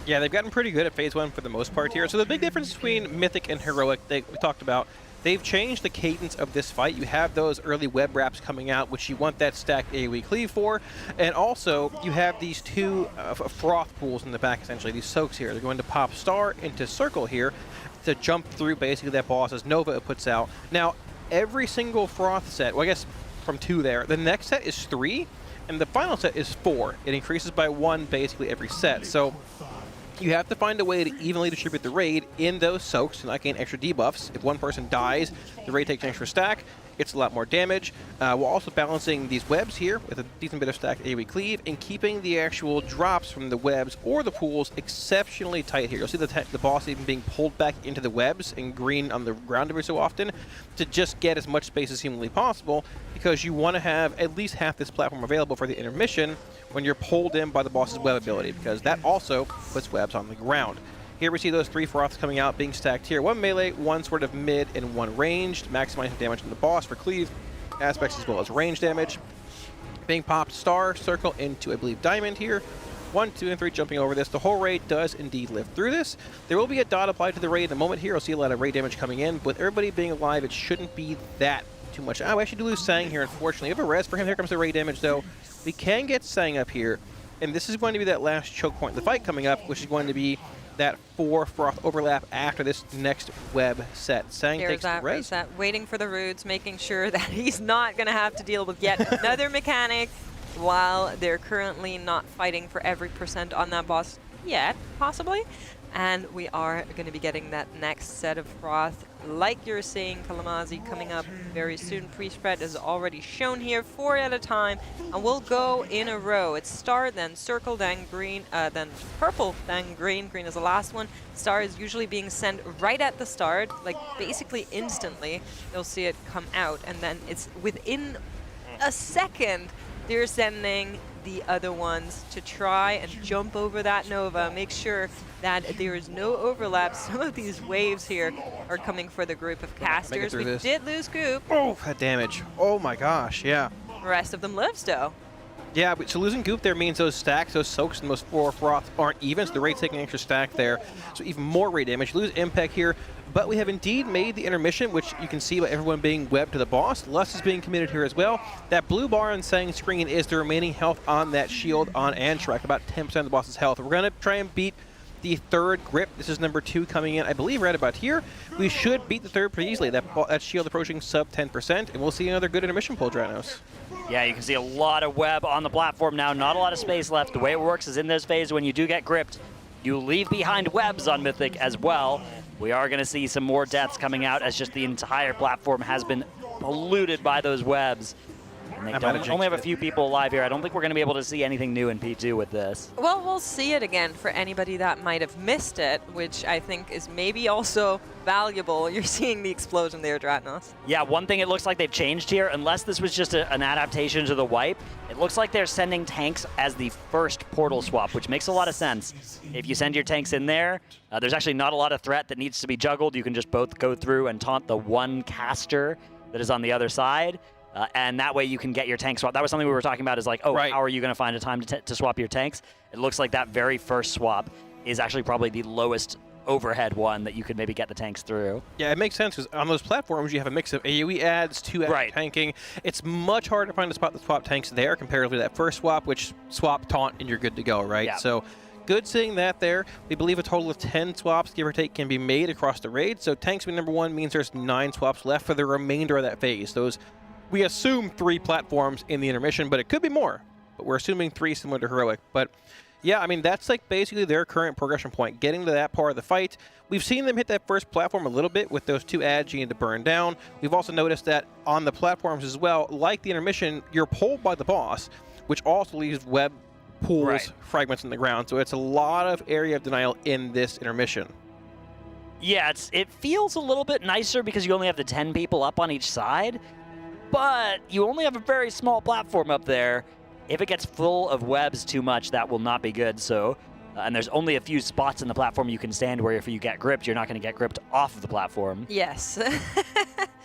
Yeah, they've gotten pretty good at Phase 1 for the most part here. So the big difference between Mythic and Heroic that we talked about, they've changed the cadence of this fight. You have those early web wraps coming out, which you want that stacked AoE cleave for, and also you have these two froth pools in the back, essentially, these soaks here. They're going to pop star into circle here to jump through basically that boss as Nova puts out. Now, every single froth set, well, I guess from 2 there, the next set is 3, and the final set is 4. It increases by 1 basically every set. So you have to find a way to evenly distribute the raid in those soaks to not gain extra debuffs. If one person dies, the raid takes an extra stack. It's a lot more damage. We're also balancing these webs here with a decent bit of stacked AoE cleave and keeping the actual drops from the webs or the pools exceptionally tight here. You'll see the boss even being pulled back into the webs and green on the ground every so often to just get as much space as humanly possible, because you want to have at least half this platform available for the intermission when you're pulled in by the boss's web ability, because that also puts webs on the ground. Here we see those 3 froths coming out, being stacked here. 1 melee, 1 sort of mid, and 1 ranged, maximizing damage on the boss for cleave aspects as well as range damage. Being popped star, circle into, I believe, diamond here. 1, 2, and 3 jumping over this. The whole raid does indeed live through this. There will be a dot applied to the raid in a moment here. You'll see a lot of raid damage coming in. With everybody being alive, it shouldn't be that too much. Oh, we actually do lose Sang here, unfortunately. We have a res for him. Here comes the raid damage, though. We can get Sang up here, and this is going to be that last choke point of the fight coming up, which is going to be that 4 froth overlap after this next web set. Sang There's takes that the res. reset, waiting for the roots, making sure that he's not going to have to deal with yet another mechanic while they're currently not fighting for every % on that boss yet, possibly. And we are going to be getting that next set of froth, like you're seeing, Kalamazi, coming up very soon. Pre-spread is already shown here, 4 at a time, and we'll go in a row. It's star, then circle, then green, then purple, then green. Green is the last one. Star is usually being sent right at the start, like basically instantly. You'll see it come out, and then it's within a second they're sending the other ones to try and jump over that Nova, make sure that there is no overlap. Some of these waves here are coming for the group of casters. We did lose Goop. Oh, that damage. Oh my gosh, yeah. The rest of them live still. Yeah, but so losing Goop there means those stacks, those soaks, and those 4 froths aren't even, so the raid's taking an extra stack there. So even more raid damage. Lose impact here, but we have indeed made the intermission, which you can see by everyone being webbed to the boss. Lust is being committed here as well. That blue bar on Sang's screen is the remaining health on that shield on Antrak, about 10% of the boss's health. We're going to try and beat the 3rd grip. This is number 2 coming in, I believe, right about here. We should beat the 3rd pretty easily. That shield approaching sub 10%, and we'll see another good intermission pull, Dranos. Yeah, you can see a lot of web on the platform now. Not a lot of space left. The way it works is in this phase, when you do get gripped, you leave behind webs on Mythic as well. We are going to see some more deaths coming out as just the entire platform has been polluted by those webs. And they only have a few people alive here. I don't think we're going to be able to see anything new in P2 with this. Well, we'll see it again for anybody that might have missed it, which I think is maybe also valuable. You're seeing the explosion there, Dratnos. Yeah, one thing it looks like they've changed here, unless this was just an adaptation to the wipe, it looks like they're sending tanks as the first portal swap, which makes a lot of sense. If you send your tanks in there, there's actually not a lot of threat that needs to be juggled. You can just both go through and taunt the one caster that is on the other side. And that way you can get your tank swap. That was something we were talking about, is like, oh, right. How are you going to find a time to swap your tanks? It looks like that very first swap is actually probably the lowest overhead one that you could maybe get the tanks through. Yeah, it makes sense, because on those platforms you have a mix of AoE adds, 2 add tanking. It's much harder to find a spot to swap tanks there comparatively to that first swap, which swap, taunt, and you're good to go, right? Yeah. So good seeing that there. We believe a total of 10 swaps, give or take, can be made across the raid. So tanks being number 1 means there's 9 swaps left for the remainder of that phase. Those, we assume 3 platforms in the intermission, but it could be more. But we're assuming 3 similar to Heroic. But yeah, I mean, that's like basically their current progression point, getting to that part of the fight. We've seen them hit that first platform a little bit with those 2 ads you need to burn down. We've also noticed that on the platforms as well, like the intermission, you're pulled by the boss, which also leaves web pools, fragments in the ground. So it's a lot of area of denial in this intermission. Yeah, it feels a little bit nicer because you only have the 10 people up on each side, but you only have a very small platform up there. If it gets full of webs too much, that will not be good. So, and there's only a few spots in the platform you can stand where if you get gripped, you're not going to get gripped off of the platform. Yes.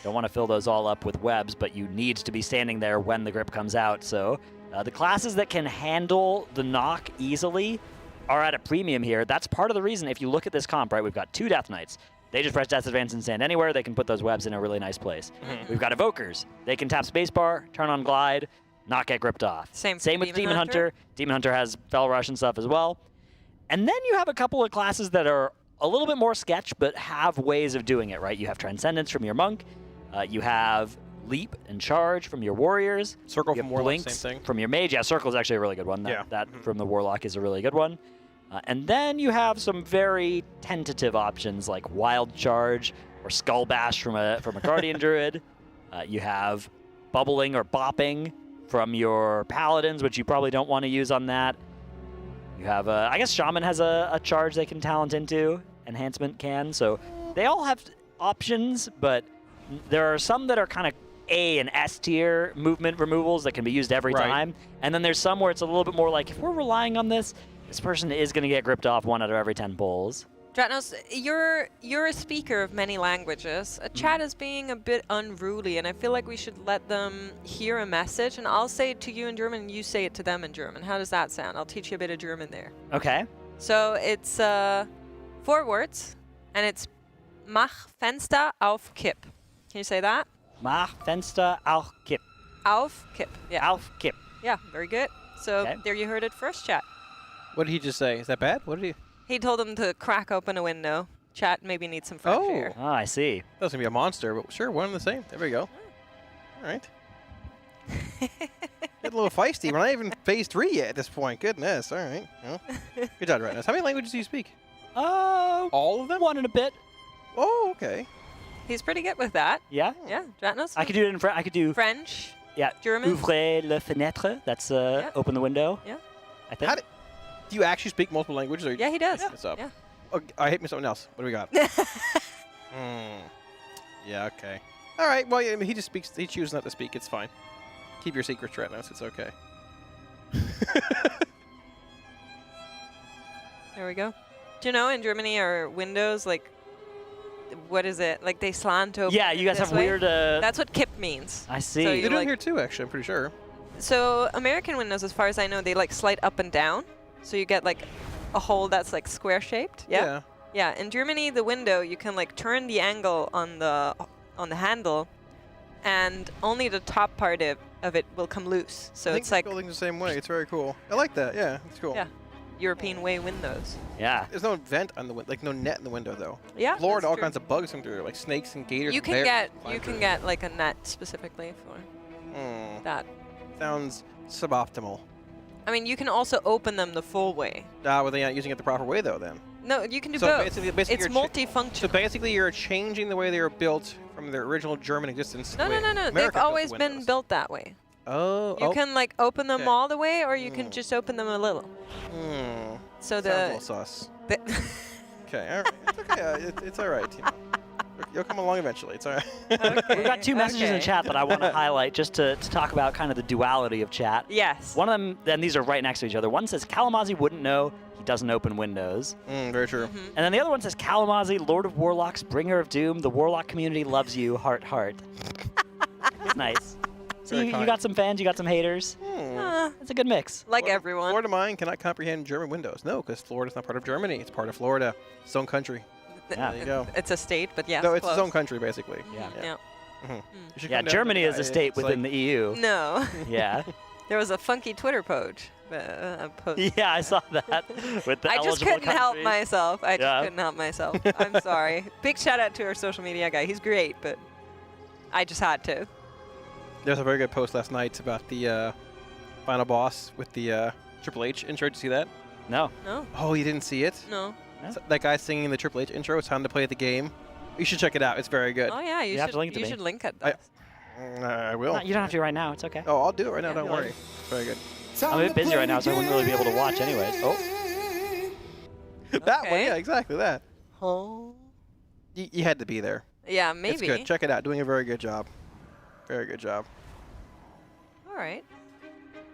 Don't want to fill those all up with webs, but you need to be standing there when the grip comes out. So the classes that can handle the knock easily are at a premium here. That's part of the reason, if you look at this comp, right, we've got 2 Death Knights, They just press Death Advance and stand anywhere. They can put those webs in a really nice place. We've got Evokers. They can tap spacebar, turn on Glide, not get gripped off. Same with Demon Hunter. Demon Hunter has Fel Rush and stuff as well. And then you have a couple of classes that are a little bit more sketch, but have ways of doing it, right? You have Transcendence from your Monk. You have Leap and Charge from your Warriors. Circle you from have Warlock, Blinks same thing. from your Mage. Yeah, Circle is actually a really good one. That from the Warlock is a really good one. And then you have some very tentative options like Wild Charge or Skull Bash from a Guardian Druid. You have Bubbling or Bopping from your Paladins, which you probably don't want to use on that. You have, I guess Shaman has a charge they can talent into. Enhancement can. So they all have options, but there are some that are kind of A and S tier movement removals that can be used every time. And then there's some where it's a little bit more like, if we're relying on this person is going to get gripped off 1 out of every 10 pulls. Dratnos, you're a speaker of many languages. Chat is being a bit unruly, and I feel like we should let them hear a message, and I'll say it to you in German, and you say it to them in German. How does that sound? I'll teach you a bit of German there. Okay. So it's 4 words, and it's Mach Fenster auf Kipp. Can you say that? Mach Fenster auf Kipp. Auf Kipp. Yeah. Auf Kipp. Yeah, very good. So Okay. there you heard it first, chat. What did he just say? Is that bad? What did he? He told him to crack open a window. Chat maybe needs some fresh air. Oh, I see. That was going to be a monster, but sure, one and the same. There we go. All right. Get a little feisty. We're not even phase 3 yet at this point. Goodness. All right. Well, good job, Redness. How many languages do you speak? All of them? 1 and a bit. Oh, okay. He's pretty good with that. Yeah? Yeah, Dratnos. I could do it in French. I could do French. Yeah. German. Ouvrez la fenêtre. That's open the window. Yeah. I think. Do you actually speak multiple languages? Or Yeah, he does. What's up? Yeah. Oh, I hate me something else. What do we got? Yeah, okay. All right, well, yeah, I mean, he just speaks. He chooses not to speak. It's fine. Keep your secrets, Redness. It's okay. There we go. Do you know in Germany are windows like, what is it? Like they slant open. Yeah, you guys this have way? weird. That's what Kipp means. I see. So They you do it like, here too, actually. I'm pretty sure. So American windows, as far as I know, they like slide up and down. So you get like a hole that's like square shaped. Yeah. Yeah. In Germany, the window you can like turn the angle on the handle, and only the top part of it will come loose. So I think it's like building the same way. It's very cool. I like that. Yeah, it's cool. yeah, European way windows. Yeah. There's no vent on the like no net in the window though. Yeah, Florida, that's all true. kinds of bugs come through, like snakes and gators. You and can bears get climb you through. can get like a net specifically for that. Sounds suboptimal. I mean, you can also open them the full way. Well, they're not using it the proper way though. Then. No, you can do So both. basically It's you're multifunctional. So basically, you're changing the way they were built from their original German existence. No, to no, the way no, no. America They've built always the been windows. built that way. Oh. You can like open them okay. all the way, or you can just open them a little. So Sounds a little sus. Okay, all right. It's okay. It's all right. You know. You'll come along eventually. It's all right. We've got 2 messages in chat that I want to highlight just to talk about kind of the duality of chat. Yes. One of them, and these are right next to each other. One says Kalamazoo wouldn't know he doesn't open windows. Very true. Mm-hmm. And then the other one says Kalamazoo, Lord of Warlocks, Bringer of Doom. The Warlock community loves you. Heart, heart. It's nice. So Very you kind. got some fans, you got some haters. It's a good mix. Like everyone. Florida mine cannot comprehend German windows. No, because Florida's not part of Germany. It's part of Florida. Its own country. Yeah. There you go. It's a state, but yeah. No, it's close. its own country, basically. Yeah. Yeah. Mhm. You should Yeah, come down Germany to is a state it's within like- the EU. No. Yeah. There was a funky Twitter post. Yeah, I saw that with the I just eligible couldn't help countries. myself. I just Yeah. couldn't help myself. I'm sorry. Big shout out to our social media guy. He's great, but I just had to. There's a very good post last night about the final boss with the Triple H intro. Did you see that? No. No. Oh, you didn't see it? No. So that guy singing the Triple H intro. It's time to play the game. You should check it out. It's very good. Oh yeah, you have should. to link it to You me. should link it. I will. No, you don't have to right now. It's okay. Oh, I'll do it right now. Yeah, Don't you'll worry. like Very good. I'm a bit busy right now, so I wouldn't really be able to watch anyways. Oh. That one, Okay. yeah, exactly that. Oh. You had to be there. Yeah, It's maybe. good. Check it out. Doing a very good job. Very good job. All right.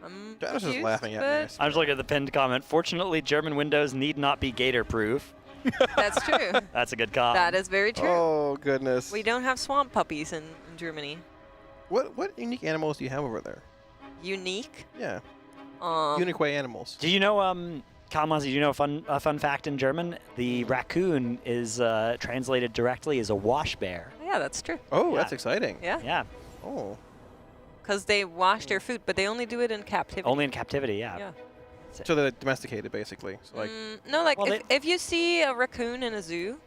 I'm Dennis is confused, laughing at me. but I'm just looking at the pinned comment. Fortunately, German windows need not be gator-proof. that's true. That's a good comment. That is very true. Oh goodness. We don't have swamp puppies in Germany. What unique animals do you have over there? Unique. Yeah. Um, Unique animals. Do you know Kalmazi, you know a fun fact in German? The raccoon is translated directly as a wash bear. Yeah, that's true. Oh, Yeah. that's exciting. Yeah. Yeah. Oh. Because they wash their food, but they only do it in captivity. Only in captivity, yeah. Yeah. So they're domesticated, basically. So like, No, like Well, if you see a raccoon in a zoo,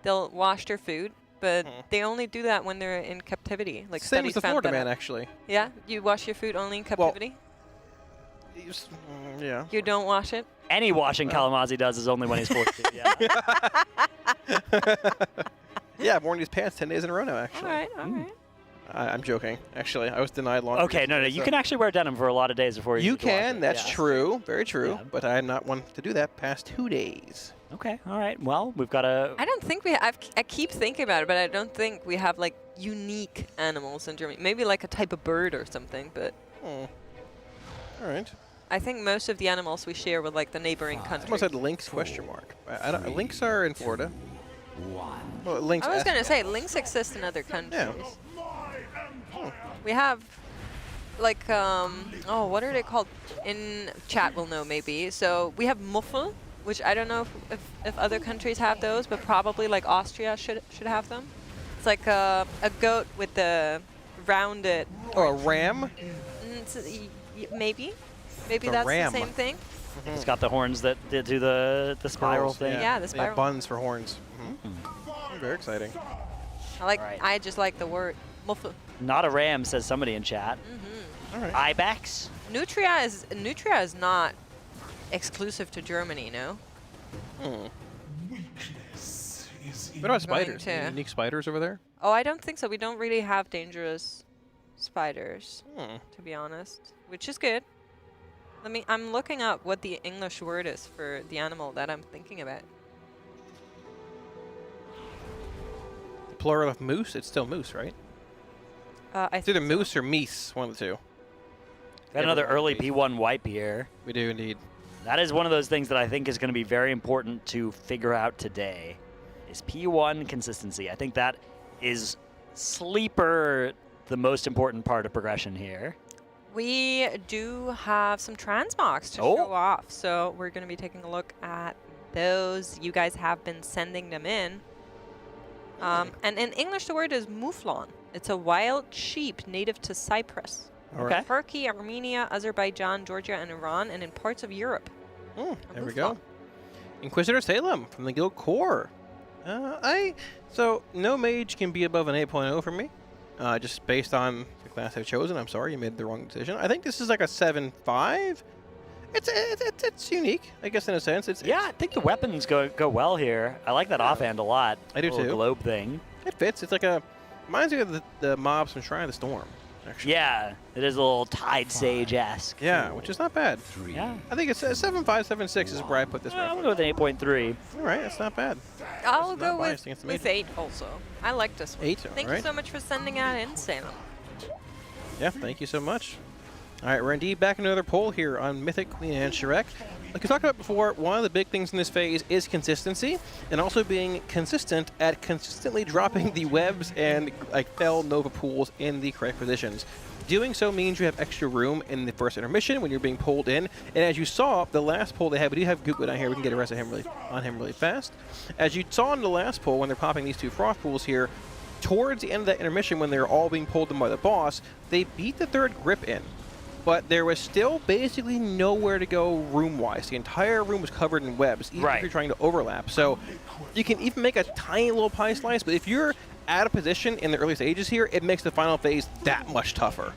they'll wash their food, but they only do that when they're in captivity. Like same as studies the found Florida that man, out. actually. Yeah, you wash your food only in captivity. Yeah. You don't wash it. Any washing Kalamazi does is only when he's 14. Yeah. Yeah, I've worn these pants 10 days in a row now, actually. All right, all right. I'm joking. Actually, I was denied laundry. Okay, no, you can actually wear denim for a lot of days before you. You need to wash can. it. That's Yeah. true. Very true. Yeah. But I'm not one to do that past 2 days. Okay, all right. Well, we've got a. I don't think I keep thinking about it, but I don't think we have like unique animals in Germany. Maybe like a type of bird or something, but. All right. I think most of the animals we share with like the neighboring countries. Someone said lynx question mark. I don't. Lynx are in Florida. Well, lynx. I was gonna say lynx exist in other countries. We have like oh, what are they called? In chat will know maybe. So we have muffel, which I don't know if other countries have those, but probably like Austria should have them. It's like a goat with the rounded. Oh, a ram? Maybe It's a that's ram. the same thing. It's got the horns that do the spiral thing. Yeah, the spiral. buns for horns. Very exciting. I just like the word muffel. Not a ram, says somebody in chat. All right. Ibex. Nutria is not exclusive to Germany, no? What about spiders? to- Any unique spiders over there? Oh, I don't think so. We don't really have dangerous spiders, to be honest, which is good. I'm looking up what the English word is for the animal that I'm thinking about. The plural of moose? It's still moose, right? It's either moose or meese, one of the two. Got another early P1 wipe here. We do indeed. That is one of those things that I think is going to be very important to figure out today, is P1 consistency. I think that is sleeper the most important part of progression here. We do have some transmogs to show off, so we're going to be taking a look at those. You guys have been sending them in. And in English, the word is mouflon. It's a wild sheep native to Cyprus. Okay. Turkey, Armenia, Azerbaijan, Georgia, and Iran, and in parts of Europe. There we go. Inquisitor Salem from the Guild Core. So no mage can be above an 8.0 for me, just based on the class I've chosen. I'm sorry, you made the wrong decision. I think this is like a 7.5. It's unique, I guess, in a sense. I think the weapons go well here. I like that offhand a lot. I do Little too. globe thing. It fits. It's like reminds me of the mobs from Shrine of the Storm. Actually. Yeah, it is a little Tide Sage-esque. Yeah, which is not bad. Yeah. I think it's 7.5, 7.6 is where I put this. I'm going to go with an 8.3. All right, that's not bad. I'll go biased with against the 8 also. I like this one. 8, Thank you alright. so much for sending that in, Salem. Yeah, thank you so much. All right, we're indeed back in another poll here on Mythic, Queen, and Shrek. Like we talked about before, one of the big things in this phase is consistency, and also being consistent at consistently dropping the webs and like fell Nova pools in the correct positions. Doing so means you have extra room in the first intermission when you're being pulled in. And as you saw, the last pull they had, we do have Gootwood on here. We can get a rest of him on him really fast. As you saw in the last pull, when they're popping these two frost pools here, towards the end of that intermission, when they're all being pulled in by the boss, they beat the third grip in. But there was still basically nowhere to go room-wise. The entire room was covered in webs, even if you're trying to overlap. So you can even make a tiny little pie slice, but if you're out of position in the early stages here, it makes the final phase that much tougher.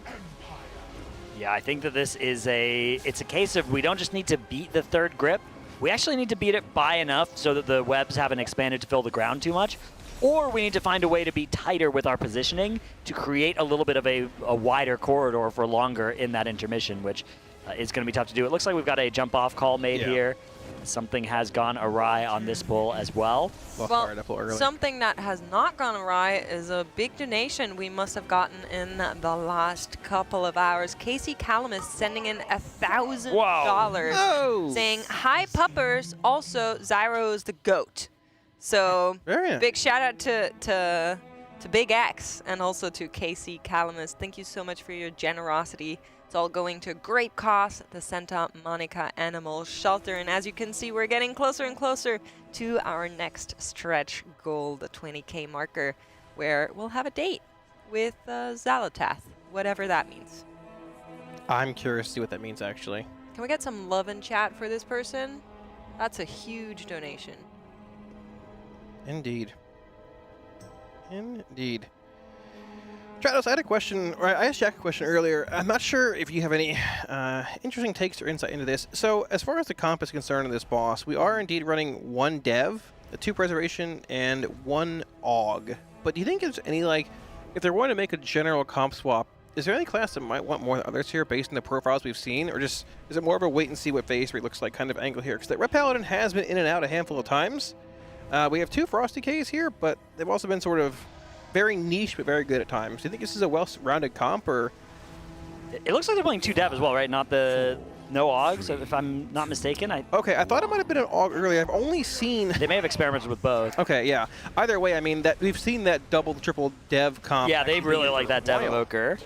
Yeah, I think that this is it's a case of we don't just need to beat the third grip. We actually need to beat it by enough so that the webs haven't expanded to fill the ground too much. Or we need to find a way to be tighter with our positioning to create a little bit of a wider corridor for longer in that intermission, which is going to be tough to do. It looks like we've got a jump-off call made here. Something has gone awry on this pull as well. Well, something that has not gone awry is a big donation we must have gotten in the last couple of hours. Casey Calamus sending in $1,000 saying, "Hi puppers, also Zyro's the GOAT." So big shout out to to Big X, and also to KC Calamus. Thank you so much for your generosity. It's all going to great cause, the Santa Monica Animal Shelter. And as you can see, we're getting closer and closer to our next stretch goal, the 20K marker, where we'll have a date with Xalotath, whatever that means. I'm curious to see what that means, actually. Can we get some love in chat for this person? That's a huge donation. Indeed. Indeed. Trados, I had a question, or I asked Jack a question earlier. I'm not sure if you have any interesting takes or insight into this. So, as far as the comp is concerned in this boss, we are indeed running 1 dev, 2 preservation, and 1 aug. But do you think there's any, like, if they're wanting to make a general comp swap, is there any class that might want more than others here based on the profiles we've seen? Or just, is it more of a wait and see what phase 3 looks like kind of angle here? Because that Red Paladin has been in and out a handful of times. We have 2 Frosty Ks here, but they've also been sort of very niche, but very good at times. Do you think this is a well-rounded comp, or? It looks like they're playing 2 dev as well, right? Not the no AUG, so if I'm not mistaken. Okay, I thought it might have been an AUG earlier. I've only seen... They may have experimented with both. Okay, yeah. Either way, I mean, that we've seen that double, triple dev comp. Yeah, they really like that dev evoker.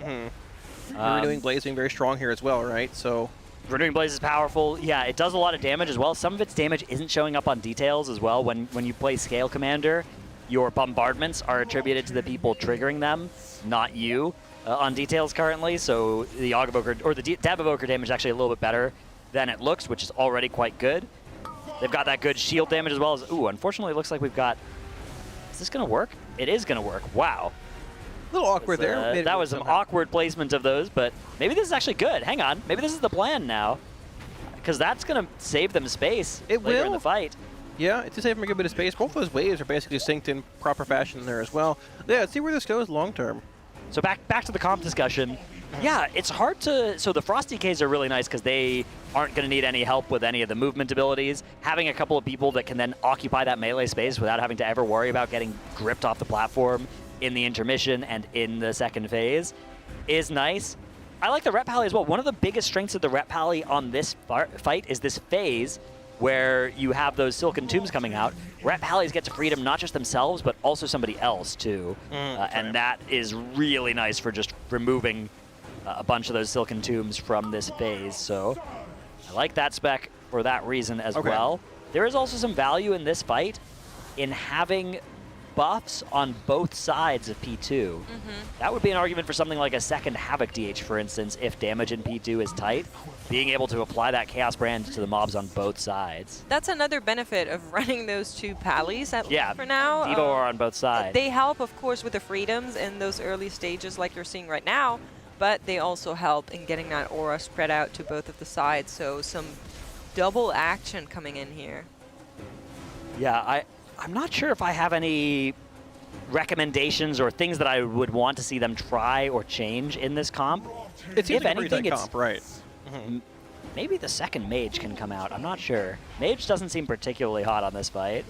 Renewing Blaze being very strong here as well, right? So Renewing Blaze is powerful. Yeah, it does a lot of damage as well. Some of its damage isn't showing up on details as well. When you play Scale Commander, your bombardments are attributed to the people triggering them, not you, on details currently. So the AUG evoker, or the dev evoker damage is actually a little bit better than it looks, which is already quite good. They've got that good shield damage as well as, ooh, unfortunately it looks like we've got, is this gonna work? It is gonna work, wow. A little awkward there. That was some awkward placement of those, but maybe this is actually good. Hang on, maybe this is the plan now, because that's gonna save them space later in the fight. Yeah, it's to save them a good bit of space. Both those waves are basically synced in proper fashion there as well. Yeah, let's see where this goes long term. So back to the comp discussion. Yeah, it's hard to... So the Frosty Ks are really nice because they aren't going to need any help with any of the movement abilities. Having a couple of people that can then occupy that melee space without having to ever worry about getting gripped off the platform in the intermission and in the second phase is nice. I like the Rep Pally as well. One of the biggest strengths of the Rep Pally on this fight is this phase where you have those Silken Tombs coming out. Rep Pallies get to freedom not just themselves, but also somebody else, too. And that is really nice for just removing a bunch of those Silken Tombs from this phase. So I like that spec for that reason as well. There is also some value in this fight in having buffs on both sides of P2. That would be an argument for something like a second Havoc DH, for instance, if damage in P2 is tight. Being able to apply that Chaos Brand to the mobs on both sides. That's another benefit of running those 2 Pallies for now. Devo are on both sides. They help, of course, with the freedoms in those early stages like you're seeing right now, but they also help in getting that aura spread out to both of the sides, so some double action coming in here. Yeah, I'm not sure if I have any recommendations or things that I would want to see them try or change in this comp. It seems like a pretty tight comp, right? Maybe the second Mage can come out. I'm not sure. Mage doesn't seem particularly hot on this fight.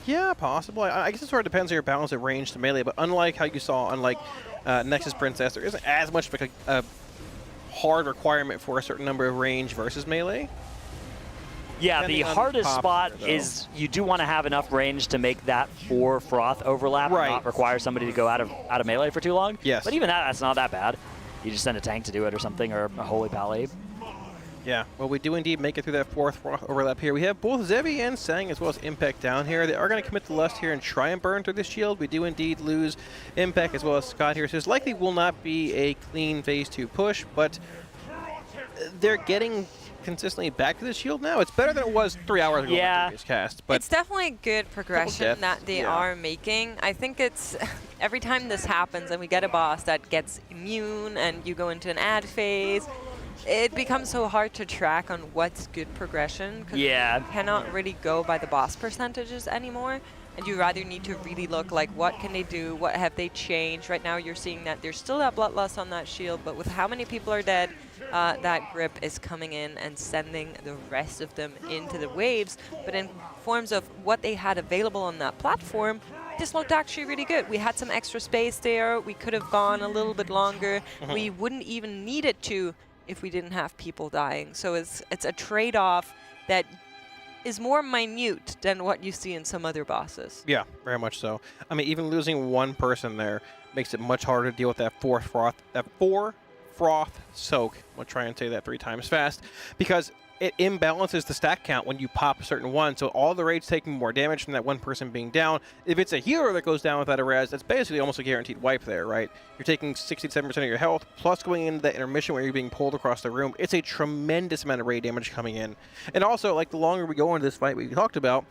Yeah, possible. I guess it sort of depends on your balance of range to melee, but unlike how you saw on like Nexus Princess, there isn't as much of a hard requirement for a certain number of range versus melee. Yeah, the hardest spot is you do want to have enough range to make that 4 Froth overlap and not require somebody to go out of melee for too long. Yes. But even that's not that bad. You just send a tank to do it or something, or a Holy Pally. Yeah, well, we do indeed make it through that 4th Froth overlap here. We have both Zevi and Sang as well as Impact down here. They are going to commit to Lust here and try and burn through this shield. We do indeed lose Impact as well as Scott here. So this likely will not be a clean phase 2 push, but they're getting consistently back to the shield now. It's better than it was 3 hours ago in the previous cast. But it's definitely a good progression that they are making. I think it's every time this happens and we get a boss that gets immune and you go into an ad phase, it becomes so hard to track on what's good progression. You cannot really go by the boss percentages anymore. And you rather need to really look like what can they do, what have they changed. Right now you're seeing that there's still that bloodlust on that shield, but with how many people are dead, that grip is coming in and sending the rest of them into the waves. But in forms of what they had available on that platform, this looked actually really good. We had some extra space there. We could have gone a little bit longer. We wouldn't even need it to if we didn't have people dying. So it's a trade-off that is more minute than what you see in some other bosses. Yeah, very much so. I mean, even losing one person there makes it much harder to deal with that four froth soak. I'll try and say that 3 times fast, because it imbalances the stack count when you pop a certain one, so all the raids taking more damage from that one person being down. If it's a healer that goes down without a res, that's basically almost a guaranteed wipe there, right? You're taking 67% of your health, plus going into that intermission where you're being pulled across the room. It's a tremendous amount of raid damage coming in. And also, like, the longer we go into this fight we talked about,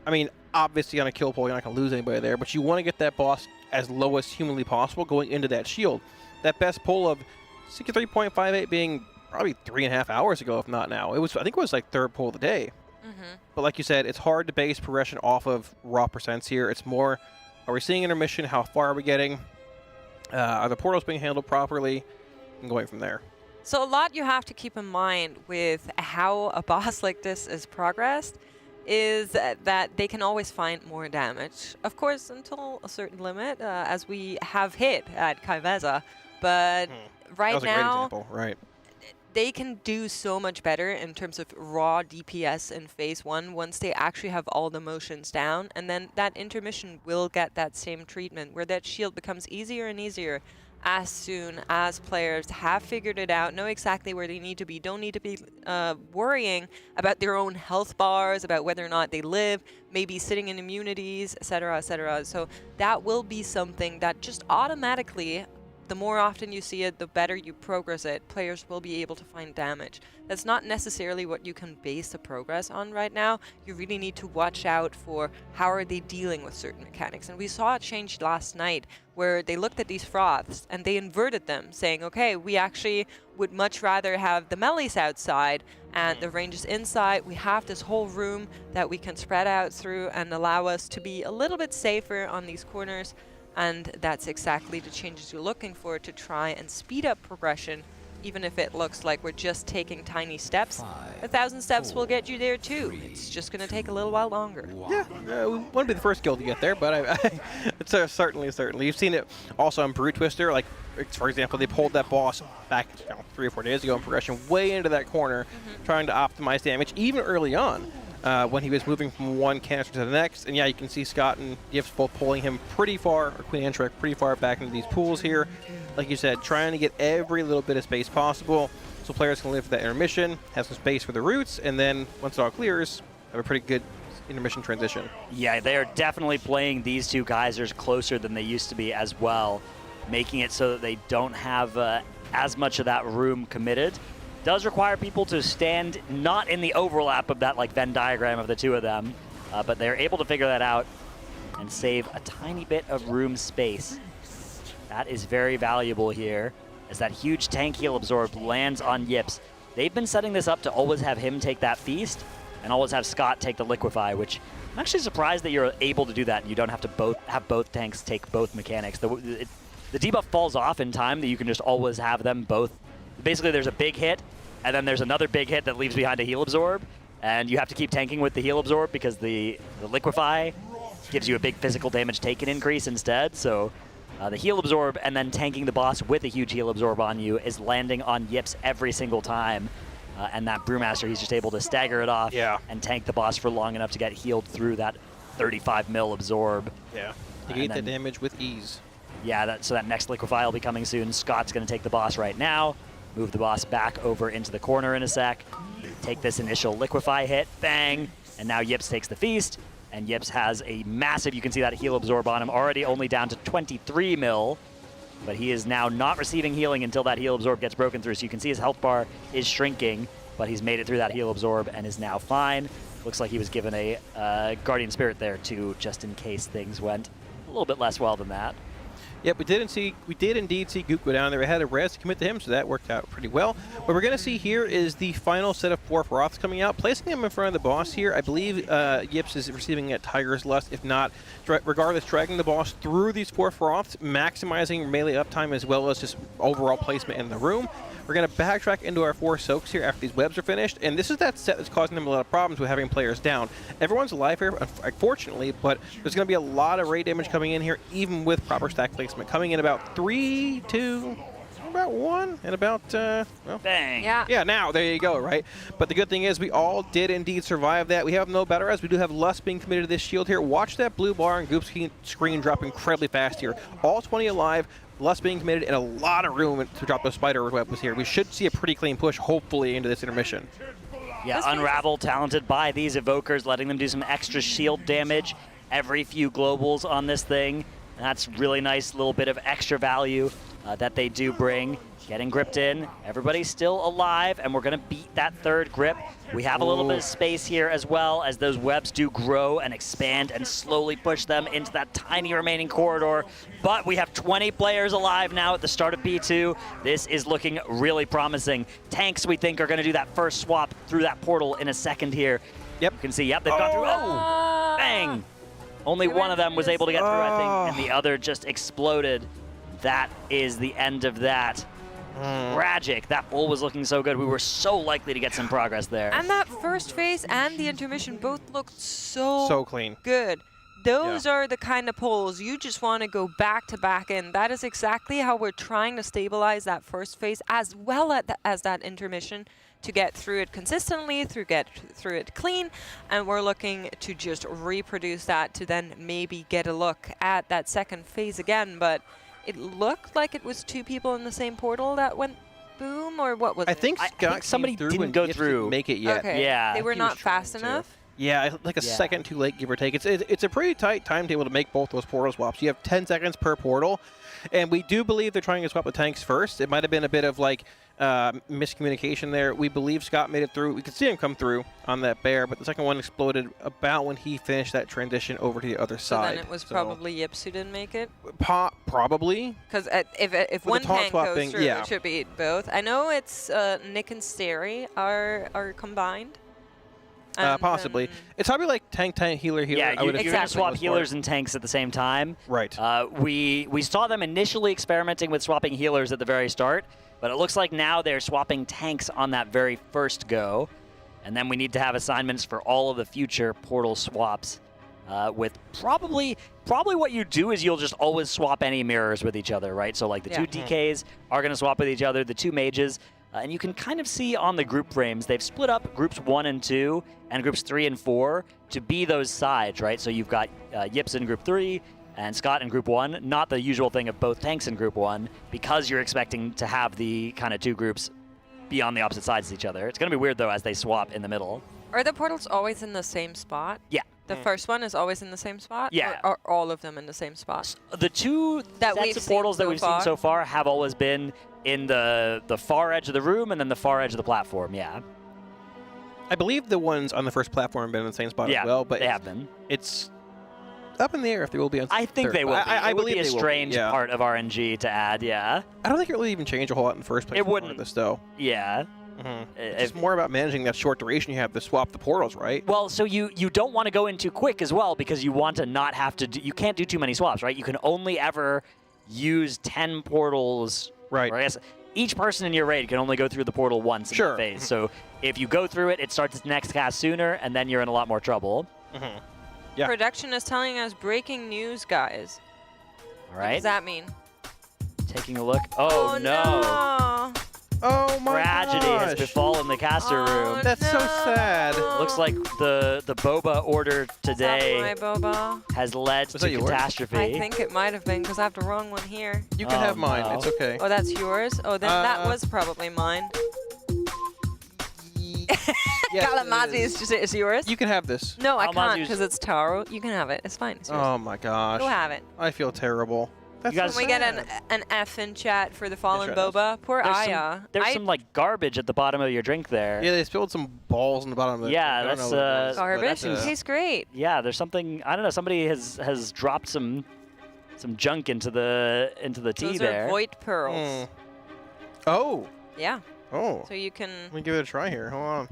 I mean, obviously on a kill pool, you're not going to lose anybody there, but you want to get that boss as low as humanly possible going into that shield. That best pull of 63.58 being probably 3.5 hours ago, if not now. I think it was like 3rd pull of the day. But like you said, it's hard to base progression off of raw percents here. It's more, are we seeing intermission? How far are we getting? Are the portals being handled properly? And going from there. So a lot you have to keep in mind with how a boss like this is progressed is that they can always find more damage. Of course, until a certain limit, as we have hit at Kaiveza. But right that was a great now, example. Right. they can do so much better in terms of raw DPS in phase 1 once they actually have all the motions down, and then that intermission will get that same treatment where that shield becomes easier and easier as soon as players have figured it out, know exactly where they need to be, don't need to be worrying about their own health bars, about whether or not they live, maybe sitting in immunities, etc., etc. So that will be something that just automatically, the more often you see it, the better you progress it, players will be able to find damage. That's not necessarily what you can base the progress on right now. You really need to watch out for how are they dealing with certain mechanics. And we saw it change last night where they looked at these froths and they inverted them, saying, okay, we actually would much rather have the melees outside and the ranges inside. We have this whole room that we can spread out through and allow us to be a little bit safer on these corners. And that's exactly the changes you're looking for to try and speed up progression, even if it looks like we're just taking tiny steps. 1,000 steps will get you there too. It's just going to take a little while longer. Yeah, we want to be the first guild to get there, but it's certainly. You've seen it also on Brew Twister. Like, for example, they pulled that boss back 3 or 4 days ago in progression way into that corner, trying to optimize damage, even early on. When he was moving from one canister to the next. And yeah, you can see Scott and Yips both pulling him pretty far, or Queen Antrek pretty far back into these pools here. Like you said, trying to get every little bit of space possible so players can live for that intermission, have some space for the roots, and then once it all clears, have a pretty good intermission transition. Yeah, they are definitely playing these two geysers closer than they used to be as well, making it so that they don't have as much of that room committed. Does require people to stand not in the overlap of that like Venn diagram of the two of them, but they're able to figure that out and save a tiny bit of room space. That is very valuable here as that huge tank heal absorb lands on Yips. They've been setting this up to always have him take that feast and always have Scott take the liquefy, which I'm actually surprised that you're able to do that and you don't have to have both tanks take both mechanics. The debuff falls off in time that you can just always have them both. Basically, there's a big hit, and then there's another big hit that leaves behind a heal absorb, and you have to keep tanking with the heal absorb because the liquefy gives you a big physical damage taken increase instead. So the heal absorb and then tanking the boss with a huge heal absorb on you is landing on Yips every single time. And that Brewmaster, he's just able to stagger it off and tank the boss for long enough to get healed through that 35 mil absorb. Yeah, negate that damage with ease. Yeah, so that next liquefy will be coming soon. Scott's going to take the boss right now. Move the boss back over into the corner in a sec. Take this initial liquefy hit, bang, and now Yips takes the feast. And Yips has a massive, you can see that heal absorb on him, already only down to 23 mil. But he is now not receiving healing until that heal absorb gets broken through. So you can see his health bar is shrinking, but he's made it through that heal absorb and is now fine. Looks like he was given a Guardian Spirit there too, just in case things went a little bit less well than that. Yep, we did indeed see Gook go down there. We had a res to commit to him, so that worked out pretty well. What we're going to see here is the final set of 4 Froths coming out, placing them in front of the boss here. I believe Yips is receiving a Tiger's Lust. If not, regardless, dragging the boss through these 4 Froths, maximizing melee uptime as well as just overall placement in the room. We're going to backtrack into our 4 soaks here after these webs are finished, and this is that set that's causing them a lot of problems with having players down. Everyone's alive here, unfortunately, but there's going to be a lot of raid damage coming in here, even with proper stack placement. Coming in about 3, 2, about 1 and about, well. Bang. Yeah. Yeah, now, there you go, right? But the good thing is we all did indeed survive that. We have no better as we do have Lust being committed to this shield here. Watch that blue bar and group screen drop incredibly fast here. All 20 alive. Lust being committed and a lot of room to drop those spider webs here. We should see a pretty clean push, hopefully, into this intermission. Yeah, Unravel talented by these evokers, letting them do some extra shield damage every few globals on this thing. And that's really nice little bit of extra value that they do bring. Getting gripped in, everybody's still alive, and we're gonna beat that third grip. We have a little bit of space here as well as those webs do grow and expand and slowly push them into that tiny remaining corridor. But we have 20 players alive now at the start of B2. This is looking really promising. Tanks, we think, are gonna do that first swap through that portal in a second here. Yep. You can see, yep, they've gone through. Oh, bang! Only one of them was able to get through, I think, and the other just exploded. That is the end of that. Tragic. That bull was looking so good. We were so likely to get some progress there. And that first phase and the intermission both looked so clean. Good. Those are the kind of pulls you just want to go back to back in. That is exactly how we're trying to stabilize that first phase as well as that intermission to get through it consistently, get through it clean, and we're looking to just reproduce that to then maybe get a look at that second phase again. But it looked like it was 2 people in the same portal that went boom, or what was it? I think somebody didn't go through. Make it yet. Okay. Yeah. They were not fast enough? Yeah, like a second too late, give or take. It's a pretty tight timetable to make both those portal swaps. You have 10 seconds per portal, and we do believe they're trying to swap the tanks first. It might have been a bit of like miscommunication there. We believe Scott made it through. We could see him come through on that bear, but the second one exploded about when he finished that transition over to the other So side. then it was probably Yips who didn't make it? Probably. Because if one tank goes through, it should be both. I know it's Nick and Stary are combined. Possibly. It's probably like tank, healer. Yeah, you're going to swap healers and tanks at the same time. Right. We saw them initially experimenting with swapping healers at the very start, but it looks like now they're swapping tanks on that very first go. And then we need to have assignments for all of the future portal swaps with probably what you do is you'll just always swap any mirrors with each other, right? So like the 2 DKs are going to swap with each other, the 2 mages. And you can kind of see on the group frames, they've split up groups 1 and 2 and groups 3 and 4 to be those sides, right? So you've got Yips in group 3 and Scott in group 1, not the usual thing of both tanks in group 1, because you're expecting to have the kind of 2 groups be on the opposite sides of each other. It's going to be weird, though, as they swap in the middle. Are the portals always in the same spot? Yeah. The first one is always in the same spot? Yeah. Or are all of them in the same spot? The 2 sets of portals that we've seen so far have always been in the far edge of the room and then the far edge of the platform, yeah. I believe the ones on the first platform have been in the same spot as well, but they have been. It's up in the air if they will be on I think they will be. I it would believe be a they will strange yeah. part of RNG to add, yeah. I don't think it really even changed a whole lot in the first place. It wouldn't. This, though. Yeah. It's more about managing that short duration you have to swap the portals, right? Well, so you don't want to go in too quick as well because you want to not have to you can't do too many swaps, right? You can only ever use 10 portals. Right. Or I guess each person in your raid can only go through the portal once in the phase. So if you go through it, it starts its next cast sooner, and then you're in a lot more trouble. Yeah. Production is telling us breaking news, guys. All right. What does that mean? Taking a look. Oh, no. Oh my Tragedy has befallen the caster room. That's so sad. Looks like the boba order today my boba? has led to catastrophe. I think it might have been because I have the wrong one here. You can have mine. It's okay. Oh, that's yours? Oh, then that was probably mine. Kalamazi is yours? You can have this. No, I can't because it's Taro. You can have it. It's fine. It's yours. Oh my gosh. Go have it. I feel terrible. That's Can we get an F in chat for the fallen boba? Poor Aya. There's some like garbage at the bottom of your drink there. Yeah, they spilled some balls in the bottom of it. Yeah, that's garbage. It tastes great. Yeah, there's something. I don't know. Somebody has dropped some junk into the tea Those there. are void pearls. Oh. Yeah. Oh. So you can. Let me give it a try here. Hold on.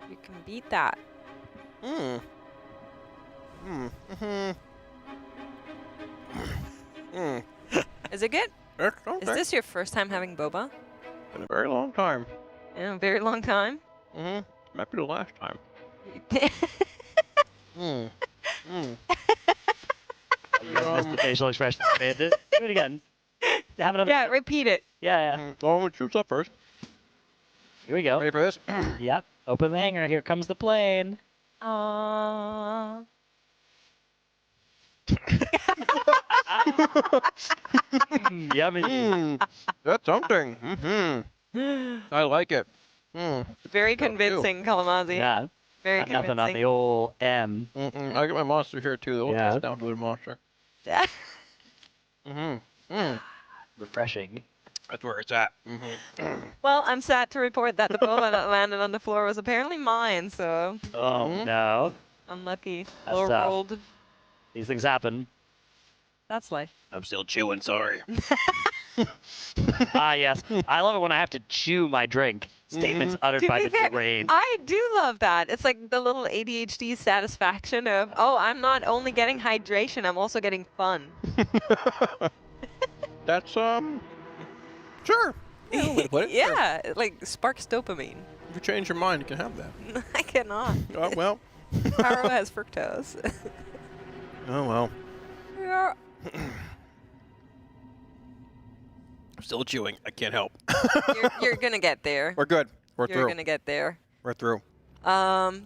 You can beat that. Is it good? Is this your first time having boba? In a very long time. In a very long time? Might be the last time. The facial expression. Do it again. Yeah, repeat it. Yeah. Oh, shoots up first. Here we go. Ready for this? Yep. Open the hangar. Here comes the plane. Aww. Yummy. That's something. I like it. Very convincing, Kalamazi. Yeah. Very Got nothing on convincing. the old M. I get my monster here too. The Yeah. down to the monster. Refreshing. That's where it's at. Well, I'm sad to report that the bola that landed on the floor was apparently mine, so Oh, no. unlucky. That's Low tough. rolled. These things happen. That's life. I'm still chewing, sorry. Ah, yes. I love it when I have to chew my drink. Statements uttered To by be the fair, terrain. I do love that. It's like the little ADHD satisfaction of, oh, I'm not only getting hydration, I'm also getting fun. That's sure. Yeah, way to put it. Yeah, it like sparks dopamine. If you change your mind, you can have that. I cannot. Oh well. Taro has fructose. Oh well. Yeah. I'm still chewing. I can't help. You're gonna get there. We're good. We're You're through. gonna get there. We're through.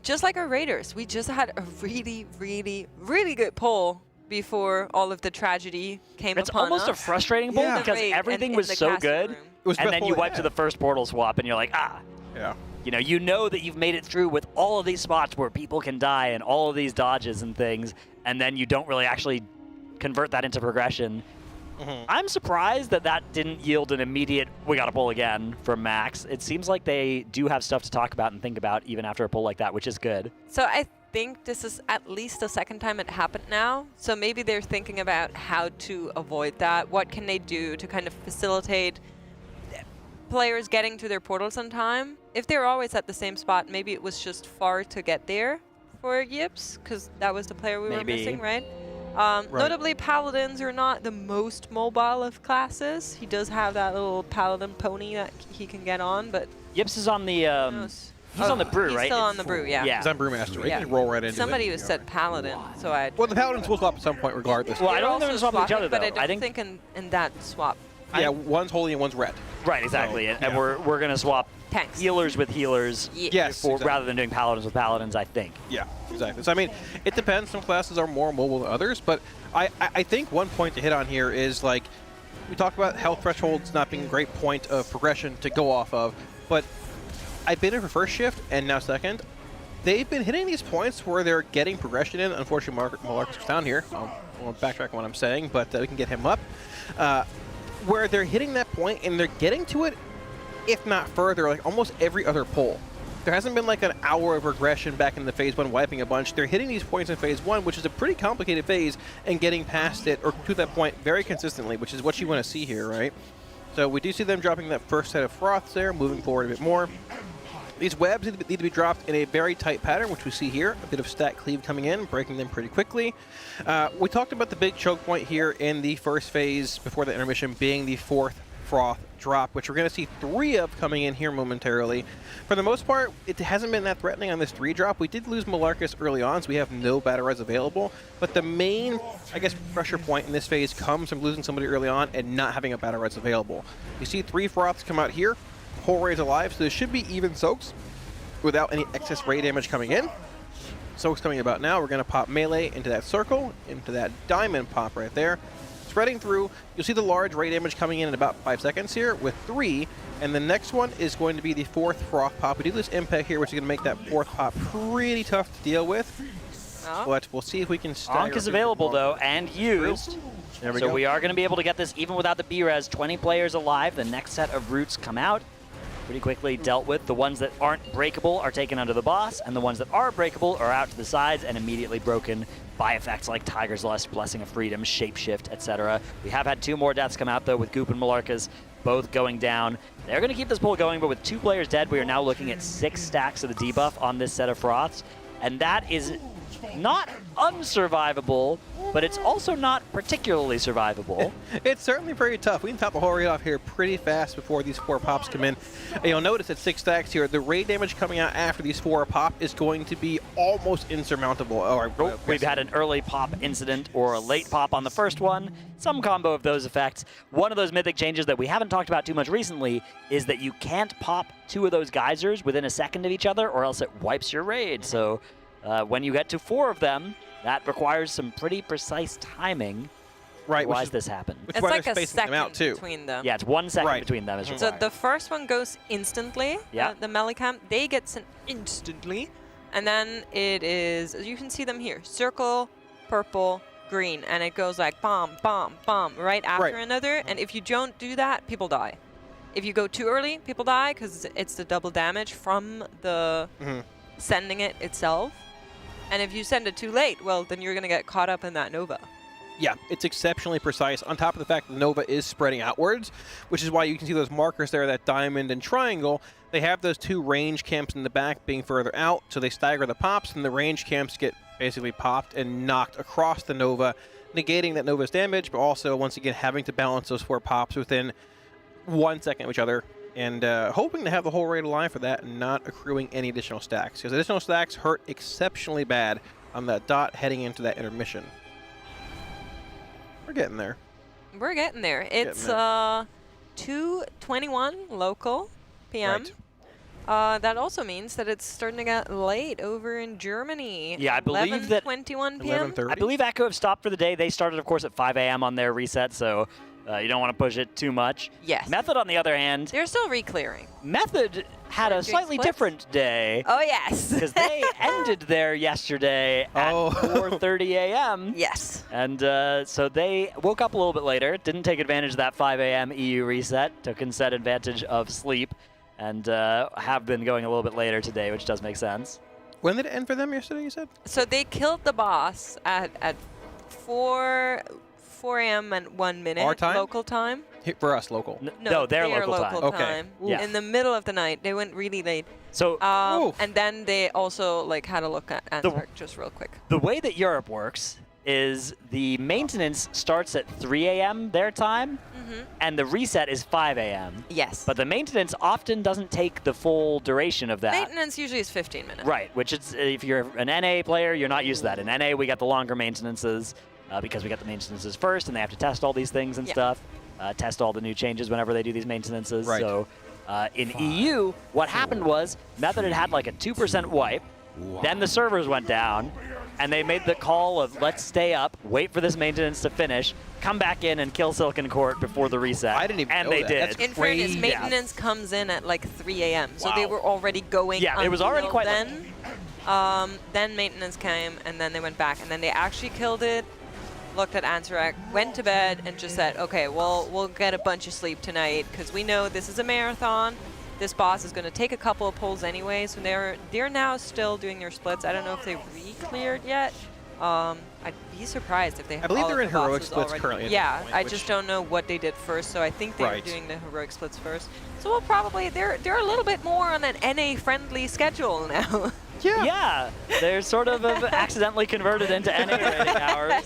Just like our Raiders, we just had a really, really, really good poll before all of the tragedy came It's upon almost us. a frustrating poll because everything was so good, and then you wipe to the first portal swap, and you're like, Yeah. You know that you've made it through with all of these spots where people can die and all of these dodges and things, and then you don't really actually convert that into progression. I'm surprised that that didn't yield an immediate, we got to pull again from Max. It seems like they do have stuff to talk about and think about even after a pull like that, which is good. So I think this is at least the second time it happened now. So maybe they're thinking about how to avoid that. What can they do to kind of facilitate players getting to their portals on time? If they're always at the same spot, maybe it was just far to get there for Yips, because that was the player we were missing, right? Notably, Paladins are not the most mobile of classes. He does have that little Paladin pony that he can get on, but... Yips is on the... He's on the brew, he's right? still on the brew, yeah. He's on Brewmaster, right? You can roll right into Somebody it. was said Paladin, so I... Well, the Paladins will swap at some point regardless. Well, I don't think they're also swapping each swapping, other, but though. I don't think in that swap. Yeah, one's holy and one's red. Right, exactly. And we're going to swap tanks. Healers with healers rather than doing paladins with paladins, I think. Yeah, exactly. So, I mean, it depends. Some classes are more mobile than others, but I think one point to hit on here is, like, we talk about health thresholds not being a great point of progression to go off of, but I've been here for first shift and now second. They've been hitting these points where they're getting progression in. Unfortunately, Marcus is down here. I'll backtrack on what I'm saying, but we can get him up. Where they're hitting that point and they're getting to it, if not further, like almost every other pull. There hasn't been like an hour of regression back in the phase 1 wiping a bunch. They're hitting these points in phase 1, which is a pretty complicated phase, and getting past it or to that point very consistently, which is what you want to see here, right? So we do see them dropping that first set of froths there, moving forward a bit more. These webs need to be dropped in a very tight pattern, which we see here. A bit of stack cleave coming in, breaking them pretty quickly. We talked about the big choke point here in the first phase before the intermission being the 4th froth drop, which we're going to see 3 of coming in here momentarily. For the most part, it hasn't been that threatening on this 3 drop. We did lose Malarcus early on, so we have no battle res available. But the main, I guess, pressure point in this phase comes from losing somebody early on and not having a battle res available. You see 3 froths come out here. Whole raid's alive, so there should be even soaks without any excess ray damage coming in. Soaks coming about now. We're going to pop melee into that circle, into that diamond pop right there. Spreading through, you'll see the large ray damage coming in about 5 seconds here with 3, and the next one is going to be the 4th froth pop. We do this impact here, which is going to make that 4th pop pretty tough to deal with. But we'll see if we can stagger. Ankh is available, though, and used. There we so go. we are going to be able to get this even without the B-res. 20 players alive. The next set of roots come out. Pretty quickly dealt with. The ones that aren't breakable are taken under the boss, and the ones that are breakable are out to the sides and immediately broken by effects like Tiger's Lust, Blessing of Freedom, Shapeshift, etc. We have had 2 more deaths come out, though, with Goop and Malarcas both going down. They're going to keep this pull going, but with 2 players dead, we are now looking at 6 stacks of the debuff on this set of froths, and that is not unsurvivable, but it's also not particularly survivable. It's certainly very tough. We can top the whole raid off here pretty fast before these 4 pops come in. And you'll notice at 6 stacks here, the raid damage coming out after these 4 pop is going to be almost insurmountable. We've had an early pop incident or a late pop on the first one. Some combo of those effects. One of those mythic changes that we haven't talked about too much recently is that you can't pop 2 of those geysers within a second of each other, or else it wipes your raid. So when you get to 4 of them, that requires some pretty precise timing. Right. Why does this happen? It's like a second between them. Yeah, it's 1 second between them. So the first one goes instantly. Yeah. The melee camp, they get sent instantly. And then it is, you can see them here, circle, purple, green. And it goes like bomb, bomb, bomb, right after another. And if you don't do that, people die. If you go too early, people die because it's the double damage from the sending it itself. And if you send it too late, well, then you're going to get caught up in that Nova. Yeah, it's exceptionally precise. On top of the fact that the Nova is spreading outwards, which is why you can see those markers there, that diamond and triangle. They have those 2 range camps in the back being further out, so they stagger the pops, and the range camps get basically popped and knocked across the Nova, negating that Nova's damage, but also, once again, having to balance those 4 pops within 1 second of each other, and hoping to have the whole raid alive for that and not accruing any additional stacks, because additional stacks hurt exceptionally bad on that dot heading into that intermission. We're getting there. We're getting there. It's 2:21 local PM. Right. That also means that it's starting to get late over in Germany. Yeah, I believe that 11:21 p.m. I believe Echo have stopped for the day. They started, of course, at 5 a.m. on their reset, so you don't want to push it too much. Yes. Method, on the other hand, they're still reclearing. Method had a slightly different day. Oh, yes. Because they ended there yesterday at 4:30 a.m. Yes. And so they woke up a little bit later, didn't take advantage of that 5 a.m. EU reset, took instead advantage of sleep, and have been going a little bit later today, which does make sense. When did it end for them yesterday, you said? So they killed the boss at 4 a.m. and 1 minute. Our time? Local time. For us, local. No, their local time. Okay. Yeah. In the middle of the night. They went really late. So, and then they also had a look at Antwerp just real quick. The way that Europe works is the maintenance starts at 3 a.m. their time, and the reset is 5 a.m. Yes. But the maintenance often doesn't take the full duration of that. Maintenance usually is 15 minutes. Right, which is, if you're an NA player, you're not used to that. In NA, we got the longer maintenances because we got the maintenances first, and they have to test all these things and stuff, test all the new changes whenever they do these maintenances. Right. So in EU, what happened was Method had like a 2% wipe, then the servers went down, and they made the call of let's stay up, wait for this maintenance to finish, come back in and kill Silken Court before the reset. I didn't even and know they that. did. That's In fairness, maintenance comes in at like 3 a.m. So they Wow. were already going. Yeah, it was already until quite then. Then maintenance came, and then they went back, and then they actually killed it. Looked at Antwerp, went to bed, and just said, okay, well, we'll get a bunch of sleep tonight because we know this is a marathon. This boss is going to take a couple of pulls anyway, so they're now still doing their splits. I don't know if they re-cleared yet. I'd be surprised if they have I believe all they're of in the heroic bosses splits already. currently at Yeah, this point, I which- just don't know what they did first, so I think they're Right. doing the heroic splits first. So we'll probably, they're a little bit more on an NA-friendly schedule now. Yeah, they're sort of accidentally converted into NA rating hours,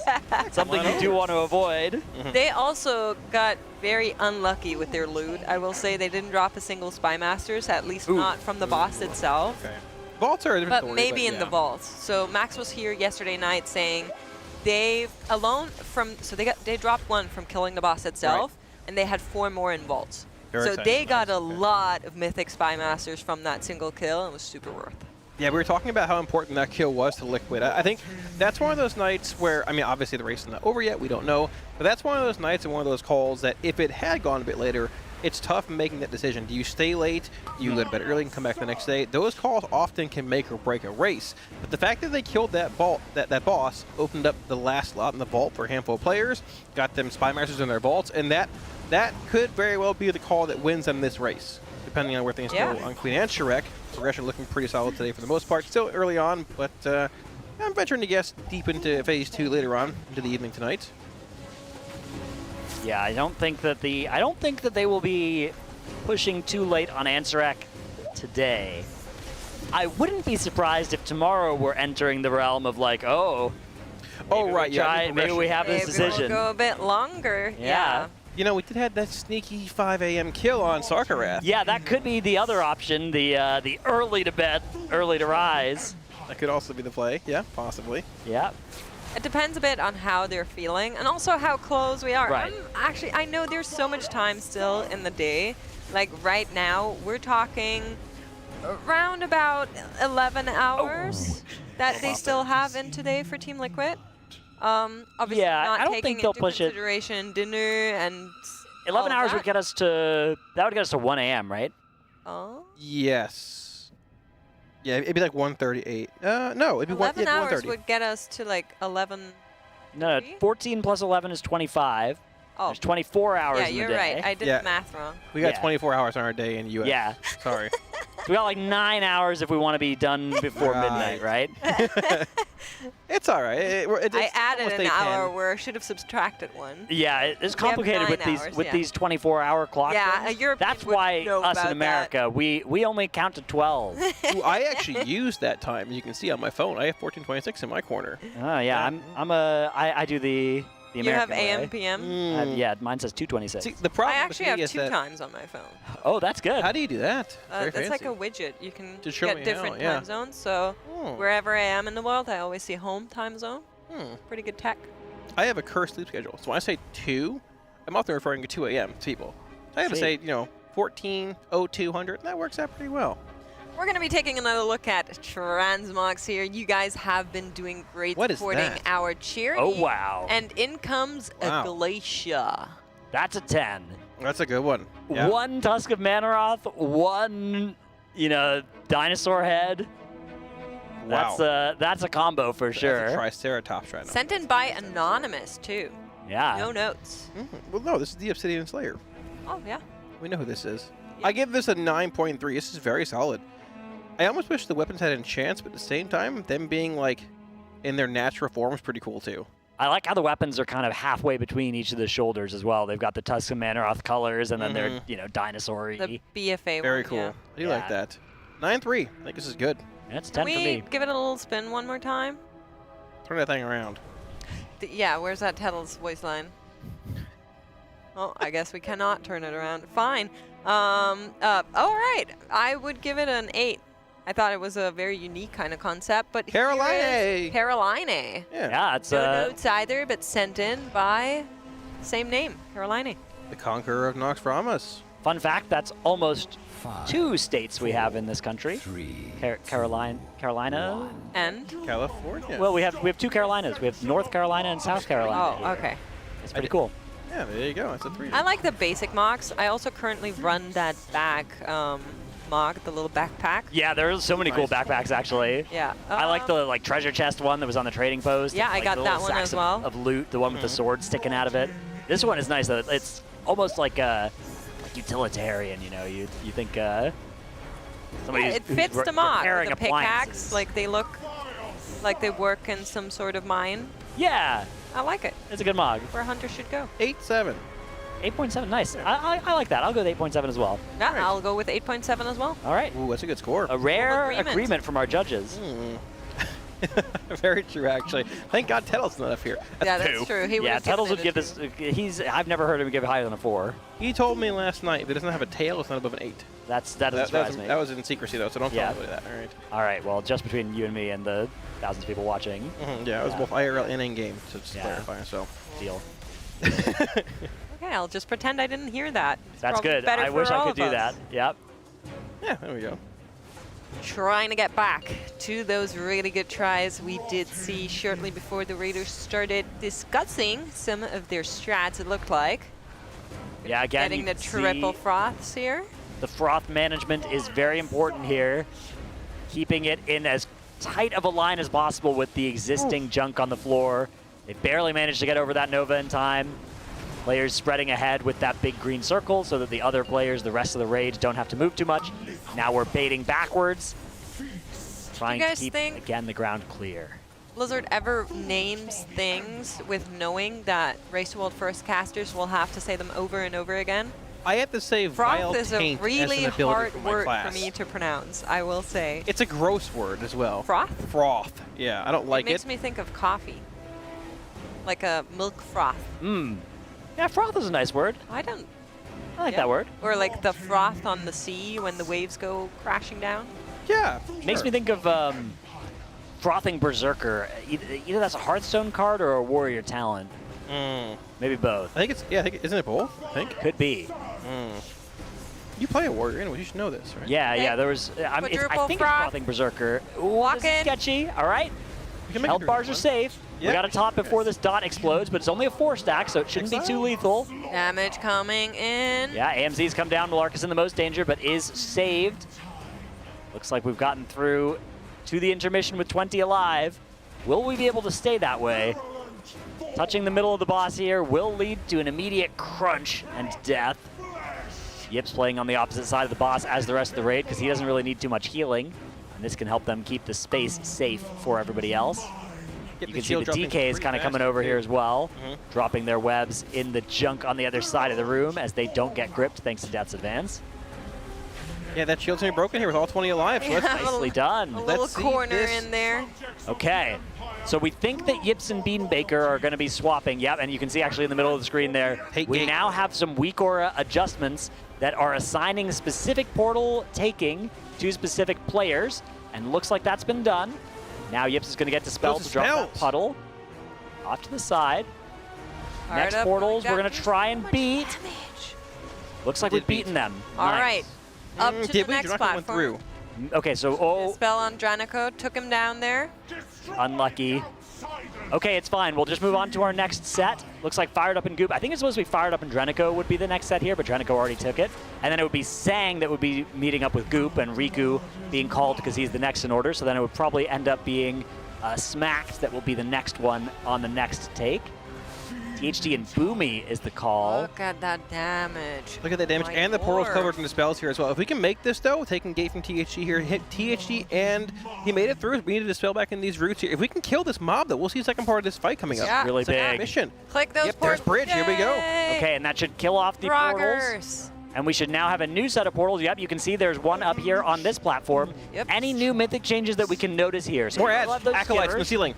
something you do want to avoid. They also got very unlucky with their loot. I will say they didn't drop a single Spy Masters, at least not from the boss itself. Okay. Vaults are a different But story. maybe in yeah. the vaults. So Max was here yesterday night saying they've alone from, so they dropped 1 from killing the boss itself, and they had 4 more in vaults. Very so exciting. they got a lot of mythic Spy Masters from that single kill, and it was super worth it. Yeah, we were talking about how important that kill was to Liquid. I think that's one of those nights where, I mean, obviously the race is not over yet, we don't know, but that's one of those nights and one of those calls that if it had gone a bit later, it's tough making that decision. Do you stay late? Do you go to bed early and come back the next day? Those calls often can make or break a race. But the fact that they killed that boss opened up the last slot in the vault for a handful of players, got them Spy Masters in their vaults, and that could very well be the call that wins them this race, depending on where things go on Queen and Shrek. Progression looking pretty solid today for the most part. Still early on, but I'm venturing to guess deep into Phase 2 later on, into the evening tonight. Yeah, I don't think that they will be pushing too late on Ansarek today. I wouldn't be surprised if tomorrow we're entering the realm of like, Oh, right, yeah. Maybe we have this Maybe decision. we'll go a bit longer. Yeah. You know, we did have that sneaky 5 a.m. kill on Sarkarath. Yeah, that could be the other option, the early to bed, early to rise. That could also be the play. Yeah, possibly. Yeah. It depends a bit on how they're feeling and also how close we are. Right. Actually, I know there's so much time still in the day. Like right now, we're talking around about 11 hours that they still have in today for Team Liquid. Obviously not I don't taking think they'll into push it. consideration dinner and 11 all hours that. would get us to 1 a.m., right? Oh. Yes. Yeah, it'd be like 1:38. No, it'd be 11 hours 1:30. would get us to like 11. No, 14 plus 11 is 25. Oh. There's 24 hours Yeah, in the you're day. right. I did the math wrong. We got Yeah. 24 hours on our day in U.S. Yeah. Sorry. So we got like 9 hours if we want to be done before midnight, right? It's all right. I added almost an 8:10. hour where I should have subtracted one. Yeah, it's We have complicated with 9 these hours, with yeah. these 24-hour clock Yeah, things. a European That's would why know us in about America, we only count to 12. Ooh, I actually used that time. You can see on my phone. I have 14:26 in my corner. Oh yeah, I do the You have American AM, way. PM? Yeah, mine says 2:26. See, the problem I with actually me have is 2 that times on my phone. Oh, that's good. How do you do that? Very That's like fancy. a widget. You can To show get me different how, yeah. time zones. So wherever I am in the world, I always see home time zone. Pretty good tech. I have a cursed sleep schedule. So when I say 2, I'm often referring to 2 a.m. to people. So I have to say, 14:0200, and that works out pretty well. We're going to be taking another look at transmogs here. You guys have been doing great What is supporting that? our charity. Oh, wow. And in comes Wow. a glacier. That's a 10. That's a good one. Yeah. 1 Tusk of Manaroth, 1, dinosaur head. Wow. That's a combo for sure. That's a Triceratops right now. Sent in by Anonymous, too. Yeah. No notes. Well, no, this is the Obsidian Slayer. Oh, yeah. We know who this is. I give this a 9.3. This is very solid. I almost wish the weapons had enchants, but at the same time, them being like in their natural form is pretty cool too. I like how the weapons are kind of halfway between each of the shoulders as well. They've got the Tusk of Manaroth colors, and then they're, dinosaur-y. The BFA Very one, cool. yeah. I do like that. 9.3. I think this is good. That's Can 10 for we me. give it a little spin one more time? Turn that thing around. Yeah, where's that Tettle's voice line? Oh, I guess we cannot turn it around. Fine. All right. I would give it an 8. I thought it was a very unique kind of concept, but Caroline! Caroline. Yeah, it's No notes either, but sent in by same name, Caroline. The Conqueror of Noxramas. Fun fact, that's almost 2 states we have in this country. Carolina. And? California. Well, we have 2 Carolinas. We have North Carolina and South Carolina. Oh, okay. It's pretty cool. Yeah, there you go. That's a 3. I like the basic mocks. I also currently run that bag mock, the little backpack. Yeah, there's so many cool backpacks actually. Yeah. I like the treasure chest one that was on the trading post. Yeah, I Like, got the that little one sacks as well. Of loot, the one with the sword sticking out of it. This one is nice though. It's almost like utilitarian. You think somebody Yeah, who's it fits the repairing mock. The appliances. pickaxe, like they look like they work in some sort of mine. Yeah, I like it. it's a good mog. Where a hunter should go. 8.7. 8.7, nice. I like that. I'll go with 8.7 as well. Yeah, I'll go with 8.7 as well. All right. Ooh, that's a good score. A rare agreement. agreement from our judges. Very true, actually. Thank God Tettle's not up here. Yeah, that's true. He Yeah, would've Tettles would given give this. I've never heard him give higher than a 4. He told me last night if it doesn't have a tail, it's not above an 8. That doesn't surprise me. That was in secrecy, though, so don't tell anybody that. All right. All right. Well, just between you and me and the thousands of people watching. Yeah, it was both IRL and in-game, to just Yeah. clarify. So. Deal. Okay, I'll just pretend I didn't hear that. It's That's probably good. better I wish for I all could of do us. that. Yep. Yeah, there we go. Trying to get back to those really good tries we did see shortly before the Raiders started discussing some of their strats, it looked like. Yeah, again, Getting you the can triple see froths here. The froth management is very important here. Keeping it in as tight of a line as possible with the existing junk on the floor. They barely managed to get over that Nova in time. Players spreading ahead with that big green circle so that the other players, the rest of the raid, don't have to move too much. Now we're baiting backwards, trying to guys keep, think- again, the ground clear. Blizzard ever names things with knowing that Race to World First casters will have to say them over and over again? I have to say Vile Froth is a Taint really as an ability hard for my word class. for me to pronounce, I will say. It's a gross word as well. Froth? Froth. Yeah, I don't like It makes me think of coffee. Like a milk froth. Mmm. Yeah, froth is a nice word. I don't... I like that word. Or like the froth on the sea when the waves go crashing down. Yeah. Makes me think of Frothing Berserker. Either that's a Hearthstone card or a Warrior Talent. Maybe both. I think it's, yeah, I think, isn't it both? I think. Could be. You play a Warrior anyway, you should know this, right? Yeah, there was, I think it's Froth. Frothing Berserker. Ooh, this is sketchy, all right. Health bars are safe. Yeah. We got to top before this dot explodes, but it's only a 4-stack, so it shouldn't be too lethal. Damage coming in. Yeah, AMZ's come down. Malark is in the most danger, but is saved. Looks like we've gotten through to the intermission with 20 alive. Will we be able to stay that way? Touching the middle of the boss here will lead to an immediate crunch and death. Yip's playing on the opposite side of the boss as the rest of the raid because he doesn't really need too much healing. And this can help them keep the space safe for everybody else. You can see the DK is kind of coming over here as well, dropping their webs in the junk on the other side of the room as they don't get gripped thanks to Death's Advance. Yeah, that shield's gonna be broken here with all 20 alive. So that's nicely done. A little corner in there. Okay, so we think that Yips and Beanbaker are going to be swapping. Yep, and you can see actually in the middle of the screen there, we now have some weak aura adjustments that are assigning specific portal taking to specific players, and looks like that's been done. Now Yips is going to get dispelled to drop that puddle off to the side. Next portals we're going to try and beat. Looks like we've beaten them. All right, up to the next platform. Okay, so Spell on Dranico took him down there. Unlucky. Okay, it's fine. We'll just move on to our next set. Looks like Fired Up and Goop. I think it's supposed to be Fired Up and Dranico would be the next set here, but Dranico already took it. And then it would be Sang that would be meeting up with Goop, and Riku being called because he's the next in order. So then it would probably end up being Smacked that will be the next one on the next take. THD and Boomy is the call. Look at that damage. Look at that damage, and the portal's covered in the spells here as well. If we can make this, though, taking gate from THD here, hit THD, and he made it through. We need to dispel back in these roots here. If we can kill this mob, though, we'll see the second part of this fight coming up. Yeah. Really it's like a big. mission. Click those Yep, there's bridge. Here we go. Okay, and that should kill off the portals. And we should now have a new set of portals. Yep, you can see there's one up here on this platform. Yep. Any new mythic changes that we can notice here? So more ads, acolytes in the ceiling.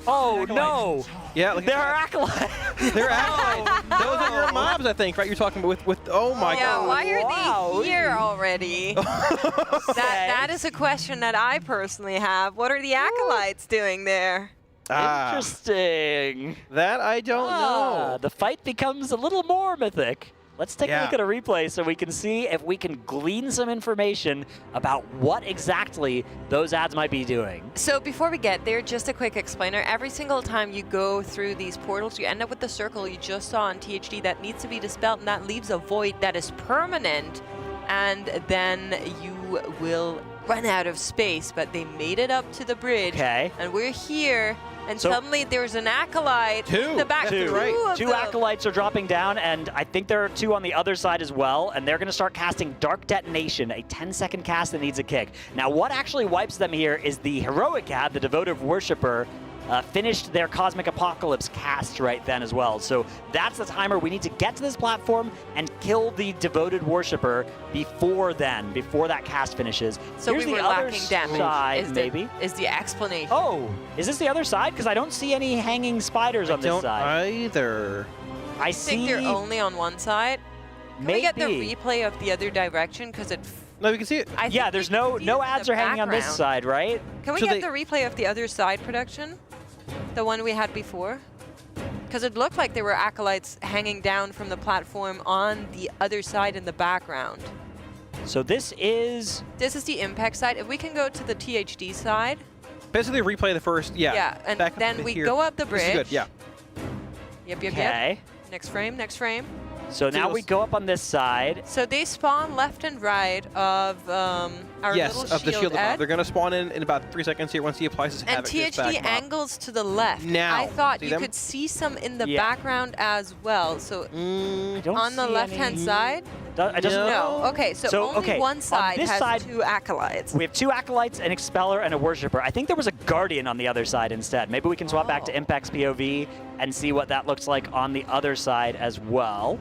Oh, no. Yeah, look at there are acolytes. They're acolytes. Those are your mobs, I think, right? You're talking about with oh my god. Why are they here already? that is a question that I personally have. What are the acolytes doing there? Interesting. That I don't know. The fight becomes a little more mythic. Let's take a look at a replay so we can see if we can glean some information about what exactly those ads might be doing. So before we get there, just a quick explainer. Every single time you go through these portals, you end up with the circle you just saw on THD that needs to be dispelled, and that leaves a void that is permanent, and then you will run out of space. But they made it up to the bridge, and we're here. And suddenly there's an acolyte in the back. Two acolytes are dropping down, and I think there are two on the other side as well, and they're going to start casting Dark Detonation, a 10-second cast that needs a kick. Now, what actually wipes them here is the Heroic Ad, the Devotive Worshipper, finished their Cosmic Apocalypse cast right then as well. So that's the timer. We need to get to this platform and kill the Devoted Worshipper before that cast finishes. So Here's we were the other lacking damage, side, is the explanation. Oh, is this the other side? Because I don't see any hanging spiders on this side. Either. I think they're only on one side. Can we get the replay of the other direction? Because it... No, we can see it. Yeah, there's no ads are hanging on this side, right? Can we get the replay of the other side production? The one we had before? Because it looked like there were acolytes hanging down from the platform on the other side in the background. So this is... This is the impact side. If we can go to the THD side. Basically replay the first, Yeah, and then we go up the bridge. This is good, yeah. Yep. Next frame. So now we go up on this side. So they spawn left and right of our little shield the shield edge. They're going to spawn in about 3 seconds here once he applies his And havoc. THD angles to the left. Now, I thought see you them? could see some in the background as well. So on the left-hand side? No. Okay, so only one side has two acolytes. We have two acolytes, an expeller, and a worshiper. I think there was a guardian on the other side instead. Maybe we can swap back to Impact's POV and see what that looks like on the other side as well.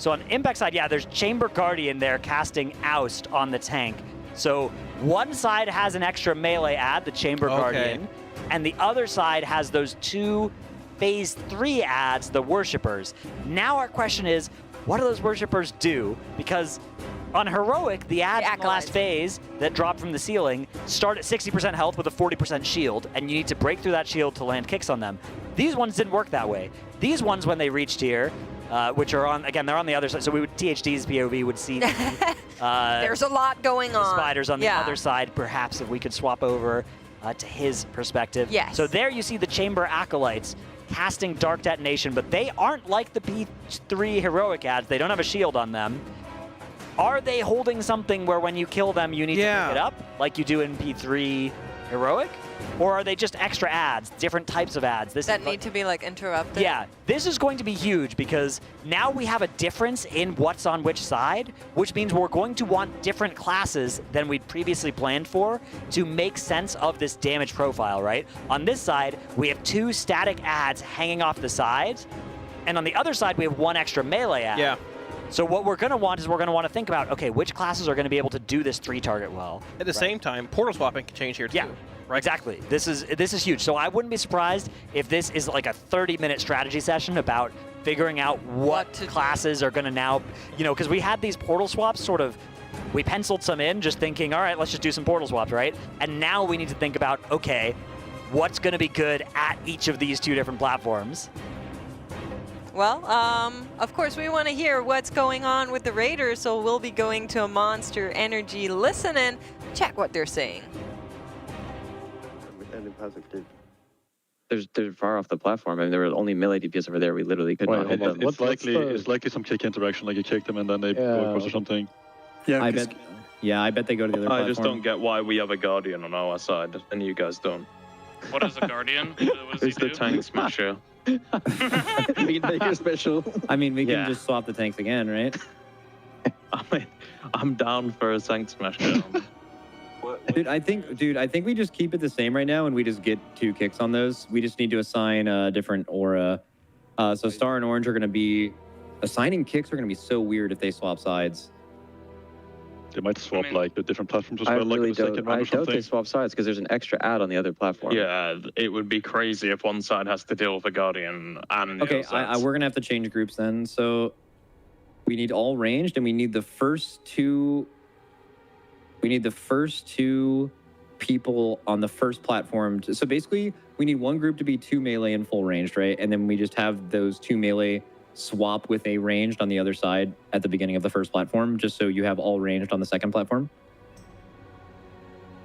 So on Impact side, yeah, there's Chamber Guardian there casting Oust on the tank. So one side has an extra melee ad, the Chamber Guardian, and the other side has those 2 Phase 3 ads, the Worshippers. Now our question is, what do those Worshippers do? Because on Heroic, the ads in the last phase that drop from the ceiling start at 60% health with a 40% shield, and you need to break through that shield to land kicks on them. These ones didn't work that way. These ones, when they reached here, which are on, again, they're on the other side, so we would, THD's POV would see there's a lot going on. Spiders on the other side, perhaps if we could swap over to his perspective. Yes. So there you see the Chamber Acolytes casting Dark Detonation, but they aren't like the P3 Heroic ads. They don't have a shield on them. Are they holding something where when you kill them, you need to pick it up, like you do in P3 Heroic? Or are they just extra ads, different types of ads? That need to be like interrupted? Yeah, this is going to be huge because now we have a difference in what's on which side, which means we're going to want different classes than we'd previously planned for to make sense of this damage profile, right? On this side, we have 2 static ads hanging off the sides, and on the other side, we have 1 extra melee ad. Yeah. So what we're going to want is we're going to want to think about, okay, which classes are going to be able to do this 3-target well? At the same time, portal swapping can change here too. Yeah. Right. Exactly. This is huge. So I wouldn't be surprised if this is like a 30-minute strategy session about figuring out what classes are going to now, because we had these portal swaps sort of, we penciled some in just thinking, all right, let's just do some portal swaps, right? And now we need to think about, okay, what's going to be good at each of these 2 different platforms? Well, of course, we want to hear what's going on with the Raiders, so we'll be going to a Monster Energy listen and check what they're saying. They're far off the platform. I mean, there were only melee DPS over there. We literally could not hit them. It's likely some kick interaction, like you kick them and then they go across or something. Yeah, I bet they go to the other platform. I just don't get why we have a Guardian on our side and you guys don't. What is a Guardian? What does It's the tank smasher. We can make it special. I mean, we can just swap the tanks again, right? I'm down for a tank smasher. Dude, I think we just keep it the same right now and we just get 2 kicks on those. We just need to assign a different aura. So Star and Orange are going to be... Assigning kicks are going to be so weird if they swap sides. They might swap like the different platforms as well, I like the second round or doubt something. they swap sides because there's an extra ad on the other platform. Yeah, it would be crazy if one side has to deal with a Guardian and the Okay, other sides. we're going to have to change groups then. So we need all ranged and we need the first 2... We need the first 2 people on the first platform. So basically, we need one group to be 2 melee and full ranged, right? And then we just have those 2 melee swap with a ranged on the other side at the beginning of the first platform, just so you have all ranged on the second platform.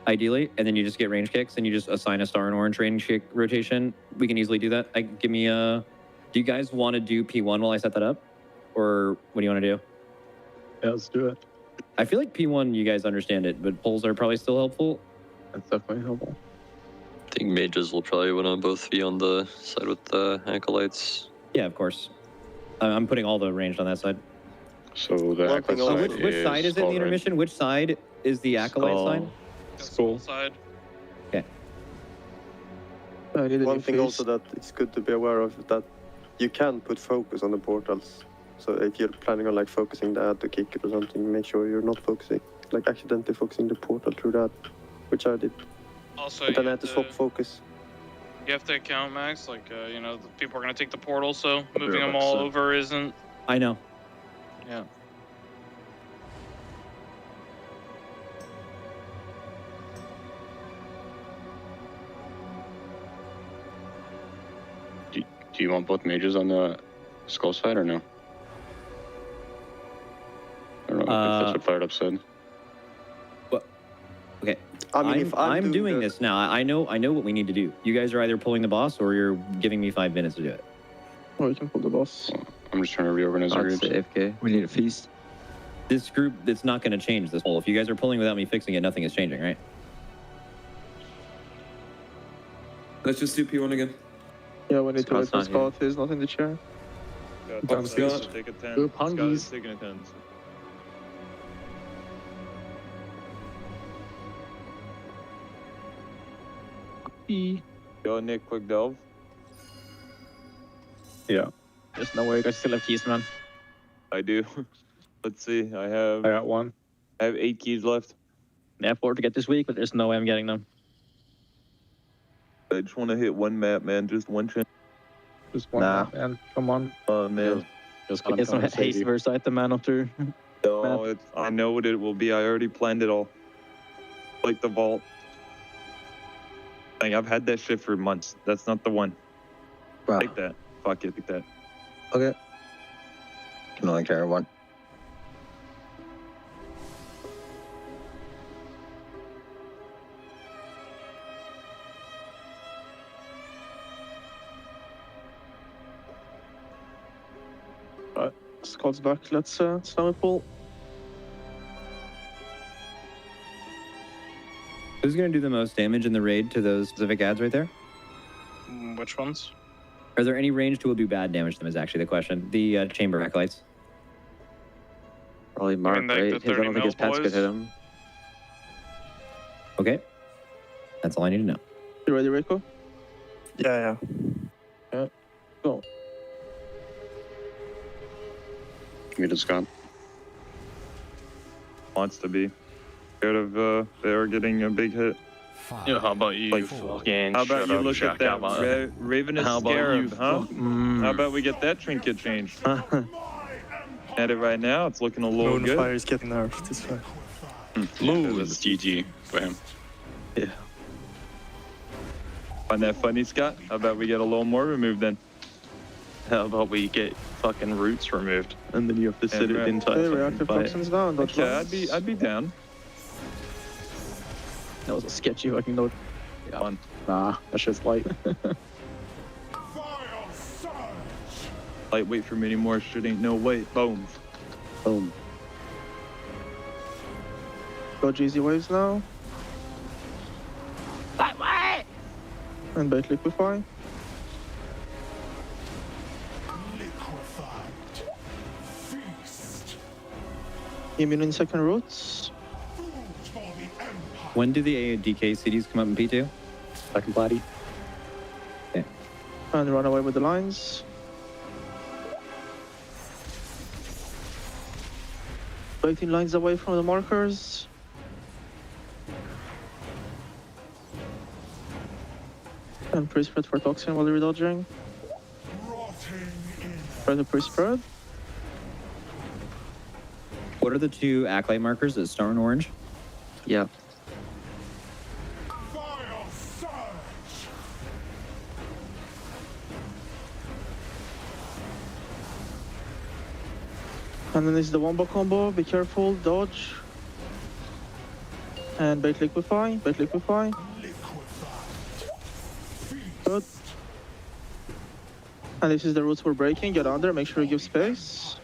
Ideally, and then you just get range kicks and you just assign a Star and Orange range kick rotation. We can easily do that. Give me a... Do you guys want to do P1 while I set that up? Or what do you want to do? Yeah, let's do it. I feel like P1, you guys understand it, but polls are probably still helpful. That's definitely helpful. I think mages will probably want to both be on the side with the acolytes. Yeah, of course. I'm putting all the ranged on that side. So the acolyte side which side is it in the intermission? Which side is the acolyte side? Skull side. Okay. One thing also that it's good to be aware of that you can put focus on the portals. So if you're planning on like focusing the ad to kick it or something, make sure you're not focusing, like accidentally focusing the portal through that, which I did. Also, but then I had to swap focus. You have to account, Max, like, the people are going to take the portal, so moving them all over isn't... I know. Yeah. Do you want both mages on the skull side or no? I don't know if that's what Fired Up said. Okay. I mean, if I'm doing this now, I know what we need to do. You guys are either pulling the boss or you're giving me 5 minutes to do it. Oh, you can pull the boss. I'm just trying to reorganize our groups. AFK. We need a feast. This group, it's not going to change this poll. If you guys are pulling without me fixing it, nothing is changing, right? Let's just do P1 again. Yeah, we need to wait for Scott. He's not in the chair. Scott, take a 10. Scott is taking a 10. Go, Nick, quick delve. Yeah. There's no way you guys still have keys, man. I do. Let's see. I got one. I have 8 keys left. I have 4 to get this week, but there's no way I'm getting them. I just want to hit one map, man. Just one chance. Just one map, man. Come on. Oh, man. Just get some haste verse item, man, after. No, I know what it will be. I already planned it all. Like the vault. Like, I've had that shit for months. That's not the one. Wow. Take that. Fuck it. Take that. Okay. Can only carry one. Alright, squad's back. Let's slam a pull. Who's going to do the most damage in the raid to those specific ads right there? Which ones? Are there any ranged who will do bad damage to them is actually the question. The chamber acolytes. Probably Mark, right? I don't think his pets could hit him. Okay. That's all I need to know. You ready, Rico? Yeah. Yeah. Go. Give me to Scott. Wants to be. Scared of they are getting a big hit. Yeah, how about you fucking How about shut you up, look Shaq? at that Ravenous How about Scarab, you huh? How about we get that trinket changed? At it right now, it's looking a little good. Moonfire is getting nerfed, it's fine. Move. It's GG for him. Yeah. Find that funny, Scott? How about we get a little more removed then? How about we get fucking roots removed, and then you have to sit it inside. Hey, reactive toxins down. Okay, I'd be down. That was a sketchy fucking note. Yeah. Fun. Nah, that's just light. Lightweight for many more. Shit ain't no weight. Boom. Boom. Dodge easy waves now. And bait liquefy. Immune in second roots. When do the DK CDs come up in P2? Second platy. Okay. And run away with the lines. Waiting lines away from the markers. And pre-spread for toxin while you're dodging. Try to pre-spread. What are the 2 acolyte markers that start in orange? Yeah. And then this is the wombo combo. Be careful, dodge. And bait liquefy, bait liquefy. Good. And this is the roots we're breaking. Get under, make sure you give space.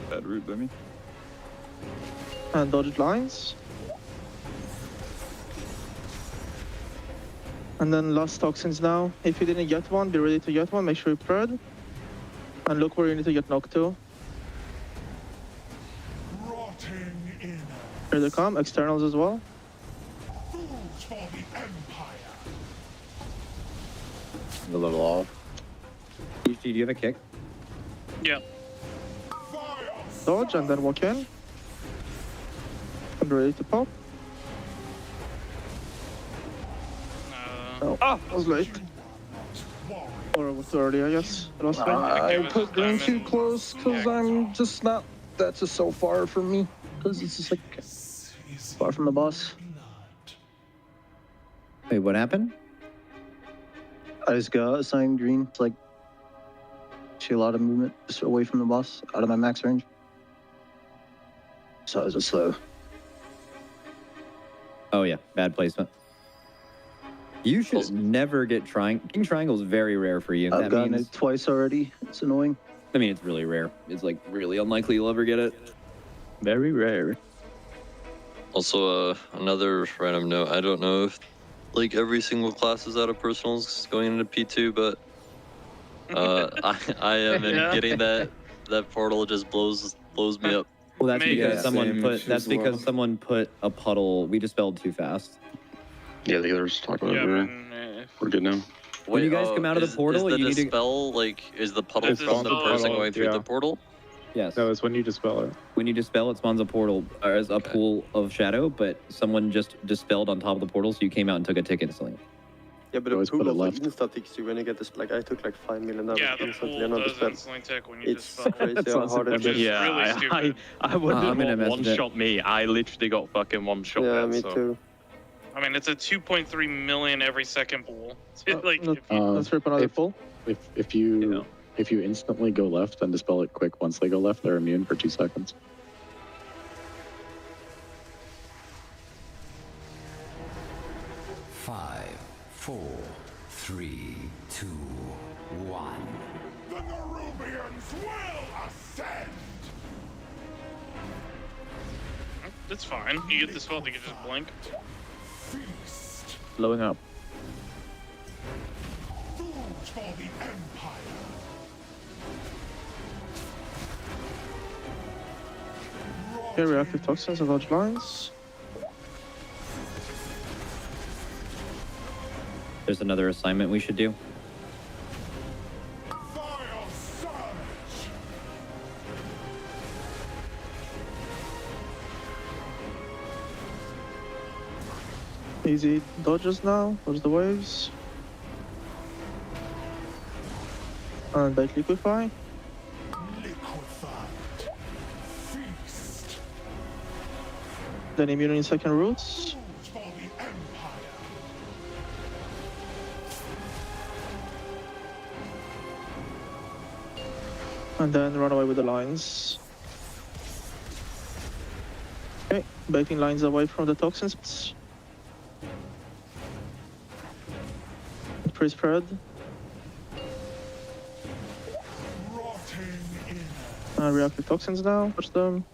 Bad root by me. And dodged lines. And then last toxins now. If you didn't get one, be ready to get one. Make sure you pred. And look where you need to get knocked to. Here they come, externals as well. The level off. Do you have a kick? Yeah. Dodge and then walk in. And ready to pop. Oh, I was late. Or it was too early, I guess. I put green too close because I'm just not. That's just so far from me. Because it's just like far from the boss. Wait, what happened? I just got assigned green. It's like actually a lot of movement just away from the boss, out of my max range. So I was just slow. Oh yeah, bad placement. You should never get triangle. King triangle is very rare for you. I've gotten it twice already. It's annoying. I mean, it's really rare. It's like really unlikely you'll ever get it. Very rare. Also, another random note. I don't know if like every single class is out of personals going into P2, but I am getting that portal just blows me up. Well, that's because someone put a puddle. We dispelled too fast. Yeah, the others talked about it. We're good now. When you guys come out of the portal, is the you need to dispel like is the puddle It's from the on the person portal, going through yeah. the portal? Yes. No, it's when you dispel it. When you dispel, it spawns a portal or as a pool of shadow, but someone just dispelled on top of the portal, so you came out and took a tick instantly. Yeah, but the Always put pool it also left. insta-ticks you when you get this. Like, I took like 5 million damage Yeah, the instantly pool and not does dispel. instantly tick when you It's dispel. crazy how hard it Which is is. really stupid. I wouldn't I'm gonna want message one it. shot me. I literally got fucking one shot. Yeah, there, me so. too. I mean, it's a 2.3 million every second pool. Like, if you, Let's rip another if- pull. If you instantly go left and dispel it quick once they go left, they're immune for 2 seconds. Five, 4, 3, 2, 1. The Nerubians will ascend! it's fine. You get dispelled, you can just blink. Feast! Blowing up. Food for the Empire! Okay, reactive toxins and dodge lines. There's another assignment we should do. Vile surge! Easy dodges now. Dodge the waves. And bait liquefy. Liquefied! Feast! Then immune in second roots. Food for the Empire! And then run away with the lines. Okay, baiting lines away from the toxins. Pre-spread. Rotting in Reactive toxins now. Push them.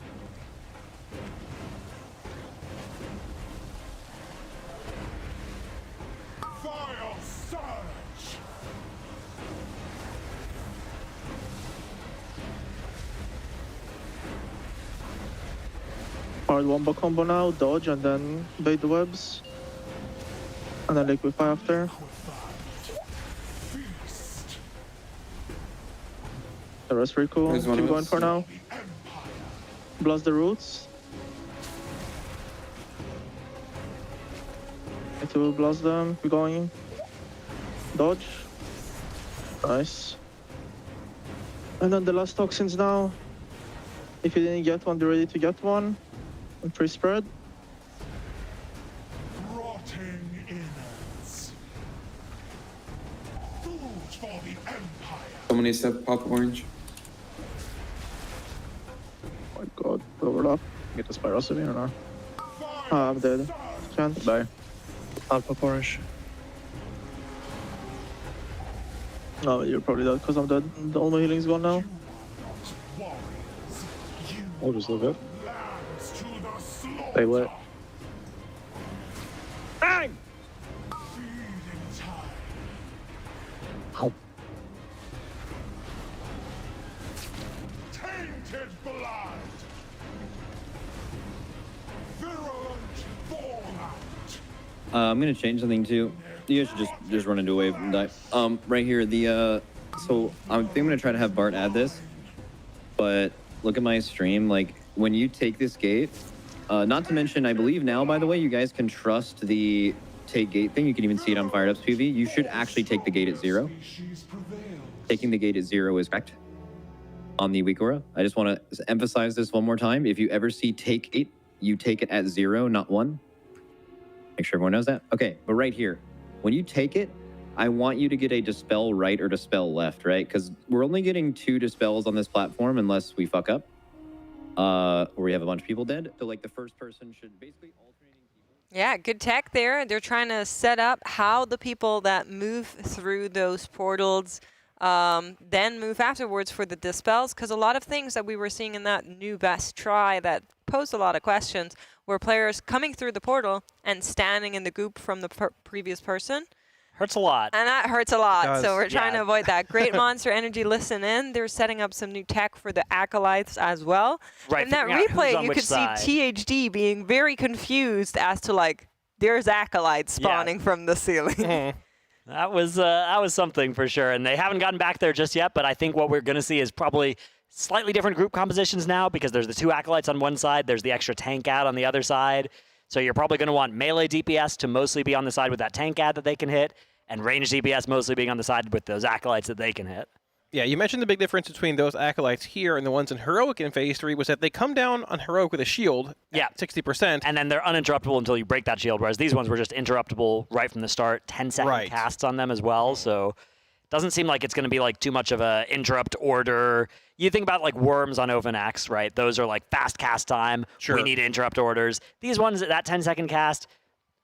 vile surge! Hard wombo combo now. Dodge and then bait the webs. And then liquefy after. Feast! The rest very cool. There's Keep one of going us. for now. Blast the roots. It will blast them. Keep going. Dodge. Nice. And then the last toxins now. If you didn't get one, be ready to get one. And pre-spread. Rotting innards! Food for the Empire! Someone needs to pop orange. Oh my god, overlap. Get the Spirosity or not? Ah, I'm dead. Can't. Die. Alpha orange. No, you're probably dead because I'm dead. All my healing's gone now. I'll just live it. Lambs to the slaughter! They lit. Bang! Feeding time! Ow. Tainted blood! Virulent fallout! I'm gonna change something too. You guys should just run into a wave and die. Right here, the so I think I'm gonna try to have Bart add this, but look at my stream. Like when you take this gate, not to mention, I believe now, by the way, you guys can trust the take gate thing. You can even see it on Fired Up's PV. You should actually take the gate at 0. Taking the gate at 0 is correct on the weak aura. I just want to emphasize this one more time. If you ever see take gate, you take it at 0, not 1. Make sure everyone knows that. Okay, but right here, when you take it, I want you to get a dispel right or dispel left, right? Because we're only getting 2 dispels on this platform unless we fuck up, or we have a bunch of people dead. So like the first person should basically alternating people. Yeah, good tech there. They're trying to set up how the people that move through those portals then move afterwards for the dispels, because a lot of things that we were seeing in that new best try that posed a lot of questions were players coming through the portal and standing in the goop from the previous person. Hurts a lot. And that hurts a lot, so we're trying Yeah. to avoid that. Great Monster Energy, listen in. They're setting up some new tech for the Acolytes as well. Right, In that figuring out who's replay, on you which could side. see THD being very confused as to, like, there's Acolytes spawning from the ceiling. That was something for sure, and they haven't gotten back there just yet. But I think what we're going to see is probably slightly different group compositions now, because there's the 2 acolytes on one side, there's the extra tank ad on the other side. So you're probably going to want melee DPS to mostly be on the side with that tank ad that they can hit, and range DPS mostly being on the side with those acolytes that they can hit. Yeah, you mentioned the big difference between those acolytes here and the ones in Heroic in Phase 3 was that they come down on Heroic with a shield at 60%. And then they're uninterruptible until you break that shield, whereas these ones were just interruptible right from the start, 10-second casts on them as well, so it doesn't seem like it's going to be like too much of a interrupt order. You think about like worms on Oceanic, right? Those are like fast cast time. Sure. We need interrupt orders. These ones, that 10-second cast,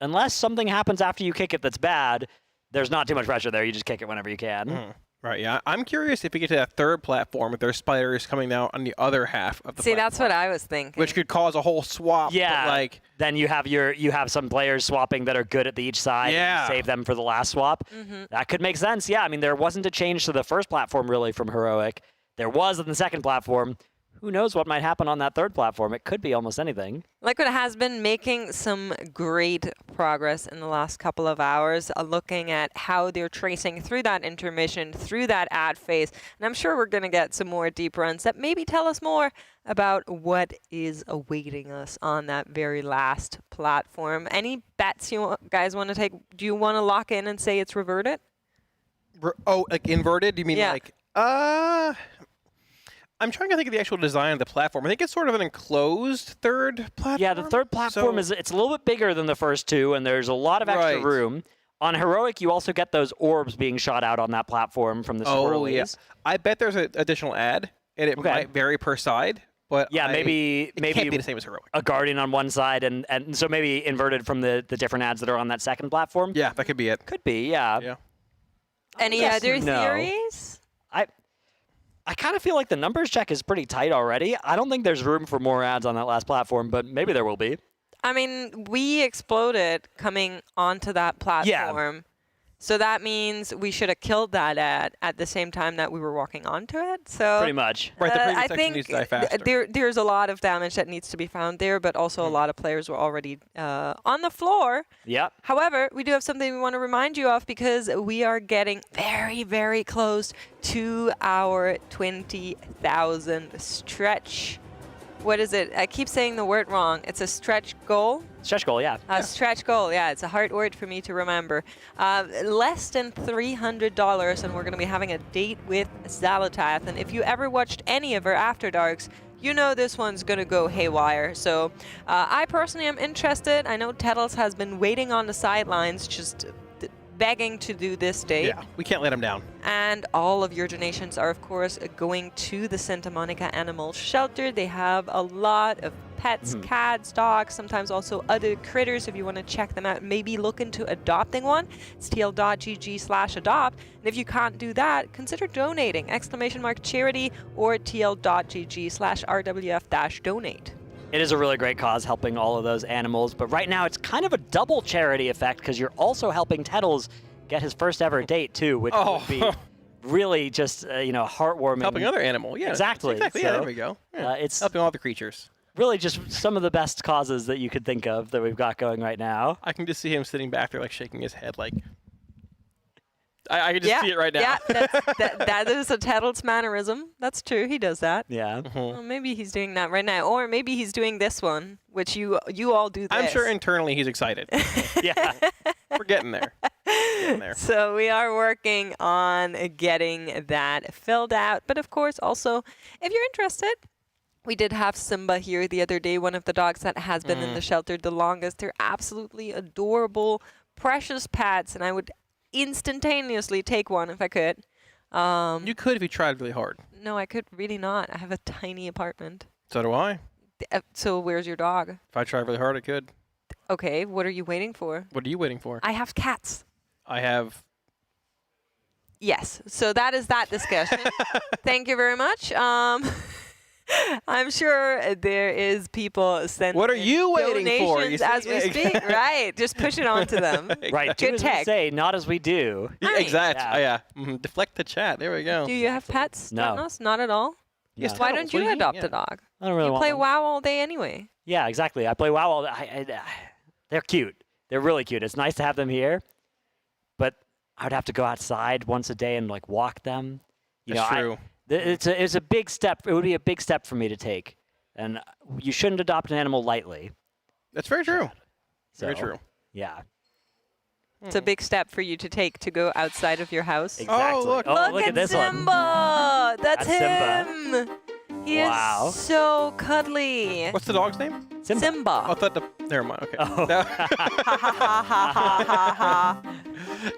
unless something happens after you kick it that's bad, there's not too much pressure there. You just kick it whenever you can. Right, yeah. I'm curious if we get to that third platform, if there's spiders coming out on the other half of the See, platform. that's what I was thinking. Which could cause a whole swap. Yeah, but like then you have some players swapping that are good at the each side. Yeah. And save them for the last swap. That could make sense. Yeah, I mean, there wasn't a change to the first platform really from Heroic. There was on the second platform. Who knows what might happen on that third platform? It could be almost anything. Liquid has been making some great progress in the last couple of hours, looking at how they're tracing through that intermission, through that ad phase. And I'm sure we're going to get some more deep runs that maybe tell us more about what is awaiting us on that very last platform. Any bets you guys want to take? Do you want to lock in and say it's reverted? Oh, like inverted? Do you mean like... I'm trying to think of the actual design of the platform. I think it's sort of an enclosed third platform. Yeah, the third platform it's a little bit bigger than the first two, and there's a lot of extra room. On Heroic, you also get those orbs being shot out on that platform from the swirlies. Yeah. I bet there's an additional ad, and it might vary per side. But yeah, maybe it can't be the same as Heroic. A Guardian on one side, and so maybe inverted from the different ads that are on that second platform. Yeah, that could be it. Could be, yeah. Any other theories? I kind of feel like the numbers check is pretty tight already. I don't think there's room for more ads on that last platform, but maybe there will be. I mean, we exploded coming onto that platform. Yeah. So that means we should have killed that ad at the same time that we were walking onto it. So pretty much. Right, the previous I section think needs to die faster. There's a lot of damage that needs to be found there, but also a lot of players were already on the floor. Yep. However, we do have something we want to remind you of, because we are getting very, very close to our 20,000 stretch. What is it? I keep saying the word wrong. It's a stretch goal. Stretch goal, yeah. Stretch goal, yeah. It's a hard word for me to remember. Less than $300, and we're going to be having a date with Zalatath. And if you ever watched any of our After Darks, you know this one's going to go haywire. So I personally am interested. I know Tettles has been waiting on the sidelines, just begging to do this date. Yeah, we can't let him down. And all of your donations are, of course, going to the Santa Monica Animal Shelter. They have a lot of pets, cats, dogs, sometimes also other critters. If you want to check them out, maybe look into adopting one. It's tl.gg/adopt. And if you can't do that, consider donating! !charity or tl.gg/rwf-donate. It is a really great cause, helping all of those animals. But right now, it's kind of a double charity effect, because you're also helping Tettles get his first ever date, too, which would be really just, heartwarming. Helping other animal, yeah. Exactly. Exactly, so, yeah, there we go. Yeah. It's helping all the creatures. Really just some of the best causes that you could think of that we've got going right now. I can just see him sitting back there, like, shaking his head, like... I can just see it right now. Yeah, that is a Tettles mannerism. That's true. He does that. Yeah. Well, maybe he's doing that right now. Or maybe he's doing this one, which you all do this. I'm sure internally he's excited. Yeah. We're getting there. So we are working on getting that filled out. But of course, also, if you're interested, we did have Simba here the other day, one of the dogs that has been in the shelter the longest. They're absolutely adorable, precious pets, and I would instantaneously take one if I could. You could if you tried really hard. No, I could really not. I have a tiny apartment. So do I. So where's your dog? If I tried really hard, I could. Okay, what are you waiting for? What are you waiting for? I have cats. I have... Yes, so that is that discussion. Thank you very much. I'm sure there is people sending What are you waiting for? donations as we speak. Right, just push it on to them. Right, do Good as tech. we say, not as we do. Yeah, exactly. Yeah. Deflect the chat. There we go. Do you have pets? No. Danos? Not at all? Yes, Why Tettles, don't you what do adopt yeah. a dog? I don't really You want play one. WoW all day anyway. Yeah, exactly. I play WoW all day. They're cute. They're really cute. It's nice to have them here. But I would have to go outside once a day and like walk them. That's true. It's a big step. It would be a big step for me to take, and you shouldn't adopt an animal lightly. That's very true. Very So, true. Yeah. It's a big step for you to take to go outside of your house. Exactly. look. Look at this Simba! one. That's Simba. him! He Wow. is so cuddly. What's the dog's name? Simba. I thought never mind. Okay. Oh. No. Ha ha ha ha ha ha.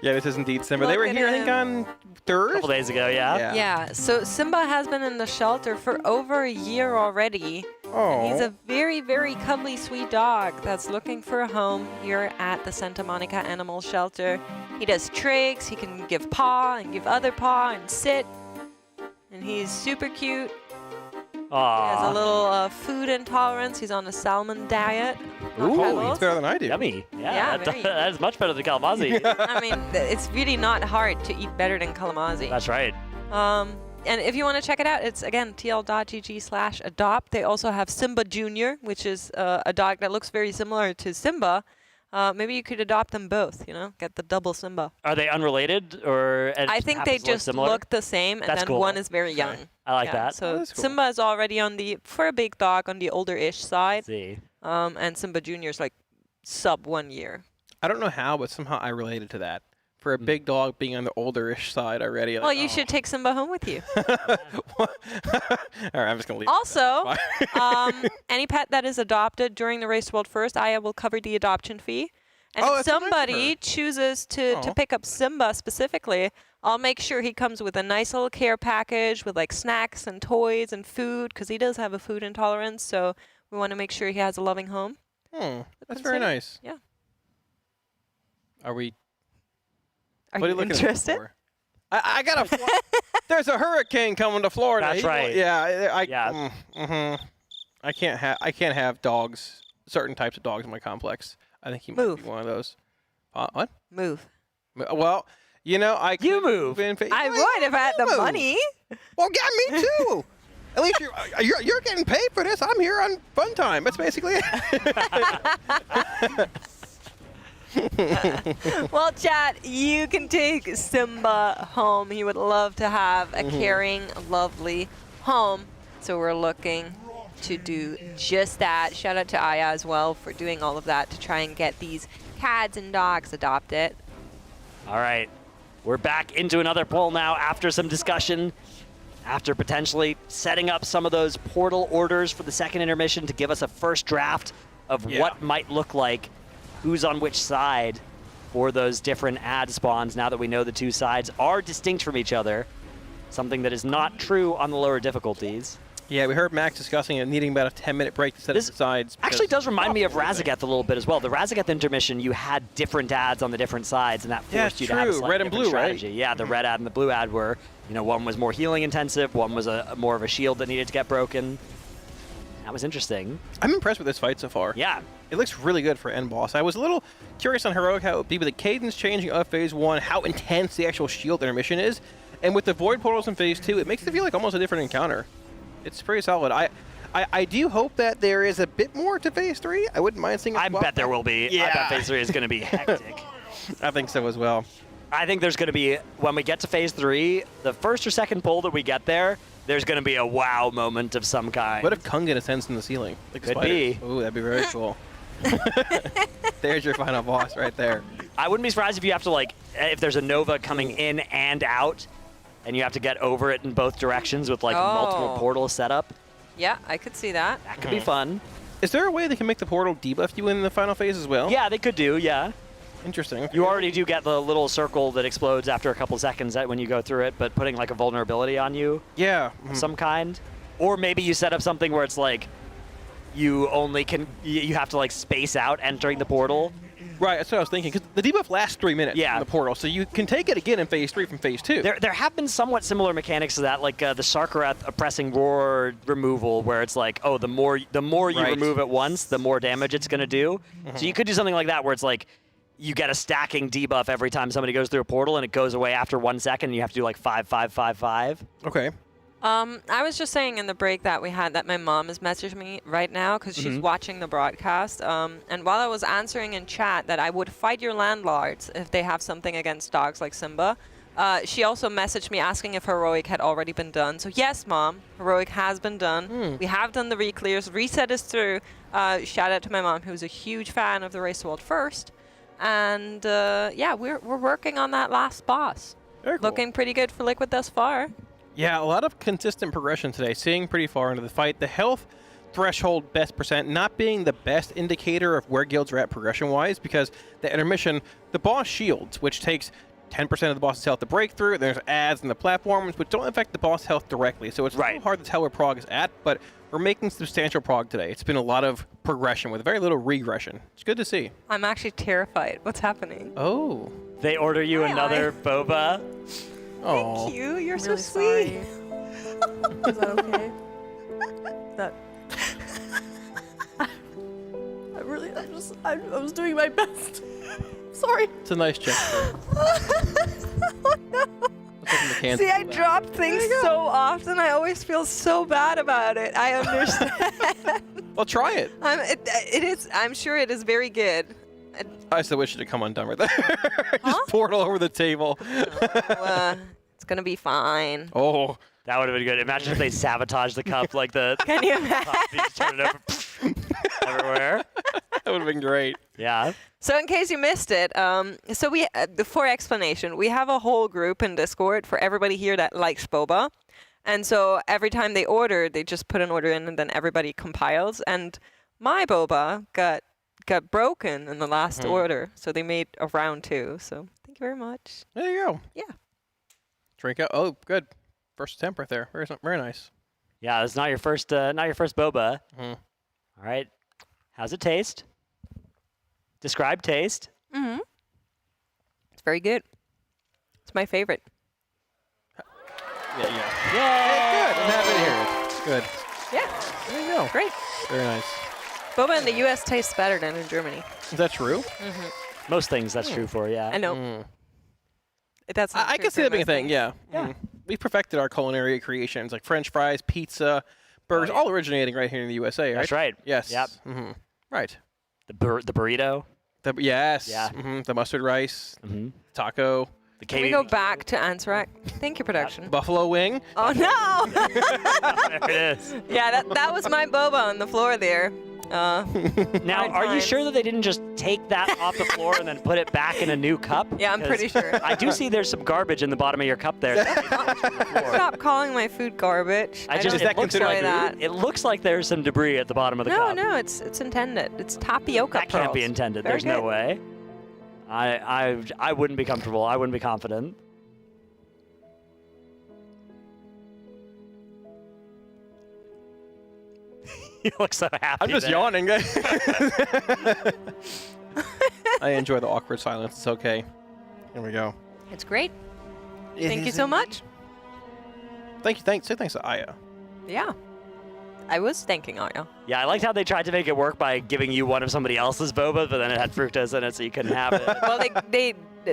Yeah, this is indeed Simba. They Look were at here, I think, him. on Thursday. A couple days ago, yeah. Yeah, so Simba has been in the shelter for over a year already. Oh. He's a very, very cuddly, sweet dog that's looking for a home here at the Santa Monica Animal Shelter. He does tricks, he can give paw and give other paw and sit. And he's super cute. He has a little food intolerance. He's on a salmon diet. Ooh, It's better than I do. Yummy. Yeah, that, very. that is much better than Kalamazoo. I mean, it's really not hard to eat better than Kalamazoo. That's right. And if you want to check it out, it's again tl.gg/adopt. They also have Simba Jr., which is a dog that looks very similar to Simba. Maybe you could adopt them both, get the double Simba. Are they unrelated or? I think they just look the same, and That's then cool. one is very young. I like that. So Simba is already for a big dog, on the older-ish side. See. And Simba Jr. is like sub 1 year. I don't know how, but somehow I related to that. For a big dog being on the older-ish side already. Well, you should take Simba home with you. All right, I'm just going to leave. Also, any pet that is adopted during the Race to World First, Aya will cover the adoption fee. And if that's so nice of somebody her. chooses to pick up Simba specifically, I'll make sure he comes with a nice little care package with like snacks and toys and food, because he does have a food intolerance. So we want to make sure he has a loving home. That's very nice. Yeah. Are we? Are what you are looking at interested? for? I got a. There's a hurricane coming to Florida. That's right. Yeah. I can't have dogs. Certain types of dogs in my complex. I think he might be one of those. What? Move. Well, you move. I would if I had the money. Well, yeah, me too. At least you're getting paid for this. I'm here on fun time. That's basically it. Well, chat, you can take Simba home. He would love to have a caring, lovely home. So we're looking to do just that. Shout out to Aya as well for doing all of that to try and get these cats and dogs adopted. All right. We're back into another poll now after some discussion, after potentially setting up some of those portal orders for the second intermission to give us a first draft of what might look like, who's on which side for those different ad spawns now that we know the two sides are distinct from each other, something that is not true on the lower difficulties. Yeah, we heard Max discussing it, needing about a 10-minute break to set up the sides. Actually does remind me of Razageth a little bit as well. The Razageth intermission, you had different ads on the different sides, and that forced you to have a slightly red and different blue, strategy. right? Yeah, the red ad and the blue ad were, one was more healing intensive, one was more of a shield that needed to get broken. That was interesting. I'm impressed with this fight so far. Yeah. It looks really good for end boss. I was a little curious on Heroic how it would be with the cadence changing of Phase 1, how intense the actual shield intermission is. And with the Void Portals in Phase 2, it makes it feel like almost a different encounter. It's pretty solid. I do hope that there is a bit more to Phase 3. I wouldn't mind seeing I bet there will be. Yeah. I bet Phase 3 is going to be hectic. I think so as well. I think there's going to be, when we get to Phase 3, the first or second pull that we get there, there's going to be a wow moment of some kind. What if Kungan ascends in the ceiling? Like Could be. Ooh, that'd be very cool. There's your final boss right there. I wouldn't be surprised if you have to, if there's a Nova coming in and out, and you have to get over it in both directions with, multiple portals set up. Yeah, I could see that. That could be fun. Is there a way they can make the portal debuff you in the final phase as well? Yeah, they could do, yeah. Interesting. You already do get the little circle that explodes after a couple seconds when you go through it, but putting a vulnerability on you. Yeah. Of some kind. Or maybe you set up something where it's you only you have to space out entering the portal. Right, that's what I was thinking, because the debuff lasts 3 minutes in the portal, so you can take it again in Phase 3 from Phase 2. There have been somewhat similar mechanics to that, like the Sarkareth oppressing roar removal, where it's the more you remove it once, the more damage it's going to do. So you could do something like that, where it's you get a stacking debuff every time somebody goes through a portal, and it goes away after 1 second, and you have to do 5, 5, 5, 5. Okay. I was just saying in the break that we had that my mom has messaged me right now because she's watching the broadcast. And while I was answering in chat that I would fight your landlords if they have something against dogs like Simba, she also messaged me asking if Heroic had already been done. So yes, Mom, Heroic has been done. We have done the reclears. Reset is through. Shout out to my mom, who's a huge fan of the Race to World First. And yeah, we're working on that last boss. Very cool. Looking pretty good for Liquid thus far. Yeah, a lot of consistent progression today, seeing pretty far into the fight. The health threshold best percent not being the best indicator of where guilds are at progression-wise, because the intermission, the boss shields, which takes 10% of the boss's health to break through. There's ads in the platforms, which don't affect the boss health directly, so it's a little hard to tell where prog is at, but we're making substantial prog today. It's been a lot of progression with very little regression. It's good to see. I'm actually terrified. What's happening? Oh. They order you another boba. Oh. Thank you. You're so really sweet. Is that okay? That. I was doing my best. Sorry. It's a nice gesture. See, I drop things so often. I always feel so bad about it. I understand. Well, try it. It is. I'm sure it is very good. I still wish it had come undone right there. Just poured all over the table. It's gonna be fine. Oh, that would have been good. Imagine if they sabotage the cup like the. Can you imagine? Just turn it over everywhere. That would have been great. Yeah. So in case you missed it, so we for explanation, we have a whole group in Discord for everybody here that likes boba, and so every time they order, they just put an order in, and then everybody compiles. And my boba got broken in the last order, so they made a round 2. So thank you very much. There you go. Yeah. Drink out. Oh, good. First attempt right there. Very nice. Yeah, it's not your first boba. All right. How's it taste? Describe taste. It's very good. It's my favorite. Yeah. Hey, good. I'm happy to hear it. It's good. Yeah. There you go. Great. Very nice. Boba in the U.S. tastes better than in Germany. Is that true? Most things that's true for, yeah. I know. That's not I true can see for that being a most thing, things. yeah. Yeah. We perfected our culinary creations, like French fries, pizza, burgers, all originating right here in the USA, right? That's right. Yes. Yep. Right. The burrito. Yes. Yeah. The mustard rice, taco. Can we go back to Ansrac? Thank you, production. Buffalo wing. Oh, no! There it is. Yeah, that was my boba on the floor there. Now, are you sure that they didn't just take that off the floor and then put it back in a new cup? Yeah, I'm pretty sure. I do see there's some garbage in the bottom of your cup there. Stop calling my food garbage. It looks like there's some debris at the bottom of the cup. No, it's intended. It's tapioca That can't be intended. Very There's no way. I wouldn't be comfortable. I wouldn't be confident. You look so happy. I'm just there. yawning. I enjoy the awkward silence. It's okay. Here we go. It's great. Thank you so much. Thank you. Say thanks to Aya. Yeah. I was thanking Aya. Yeah, I liked how they tried to make it work by giving you one of somebody else's boba, but then it had fructose in it, so you couldn't have it. Well,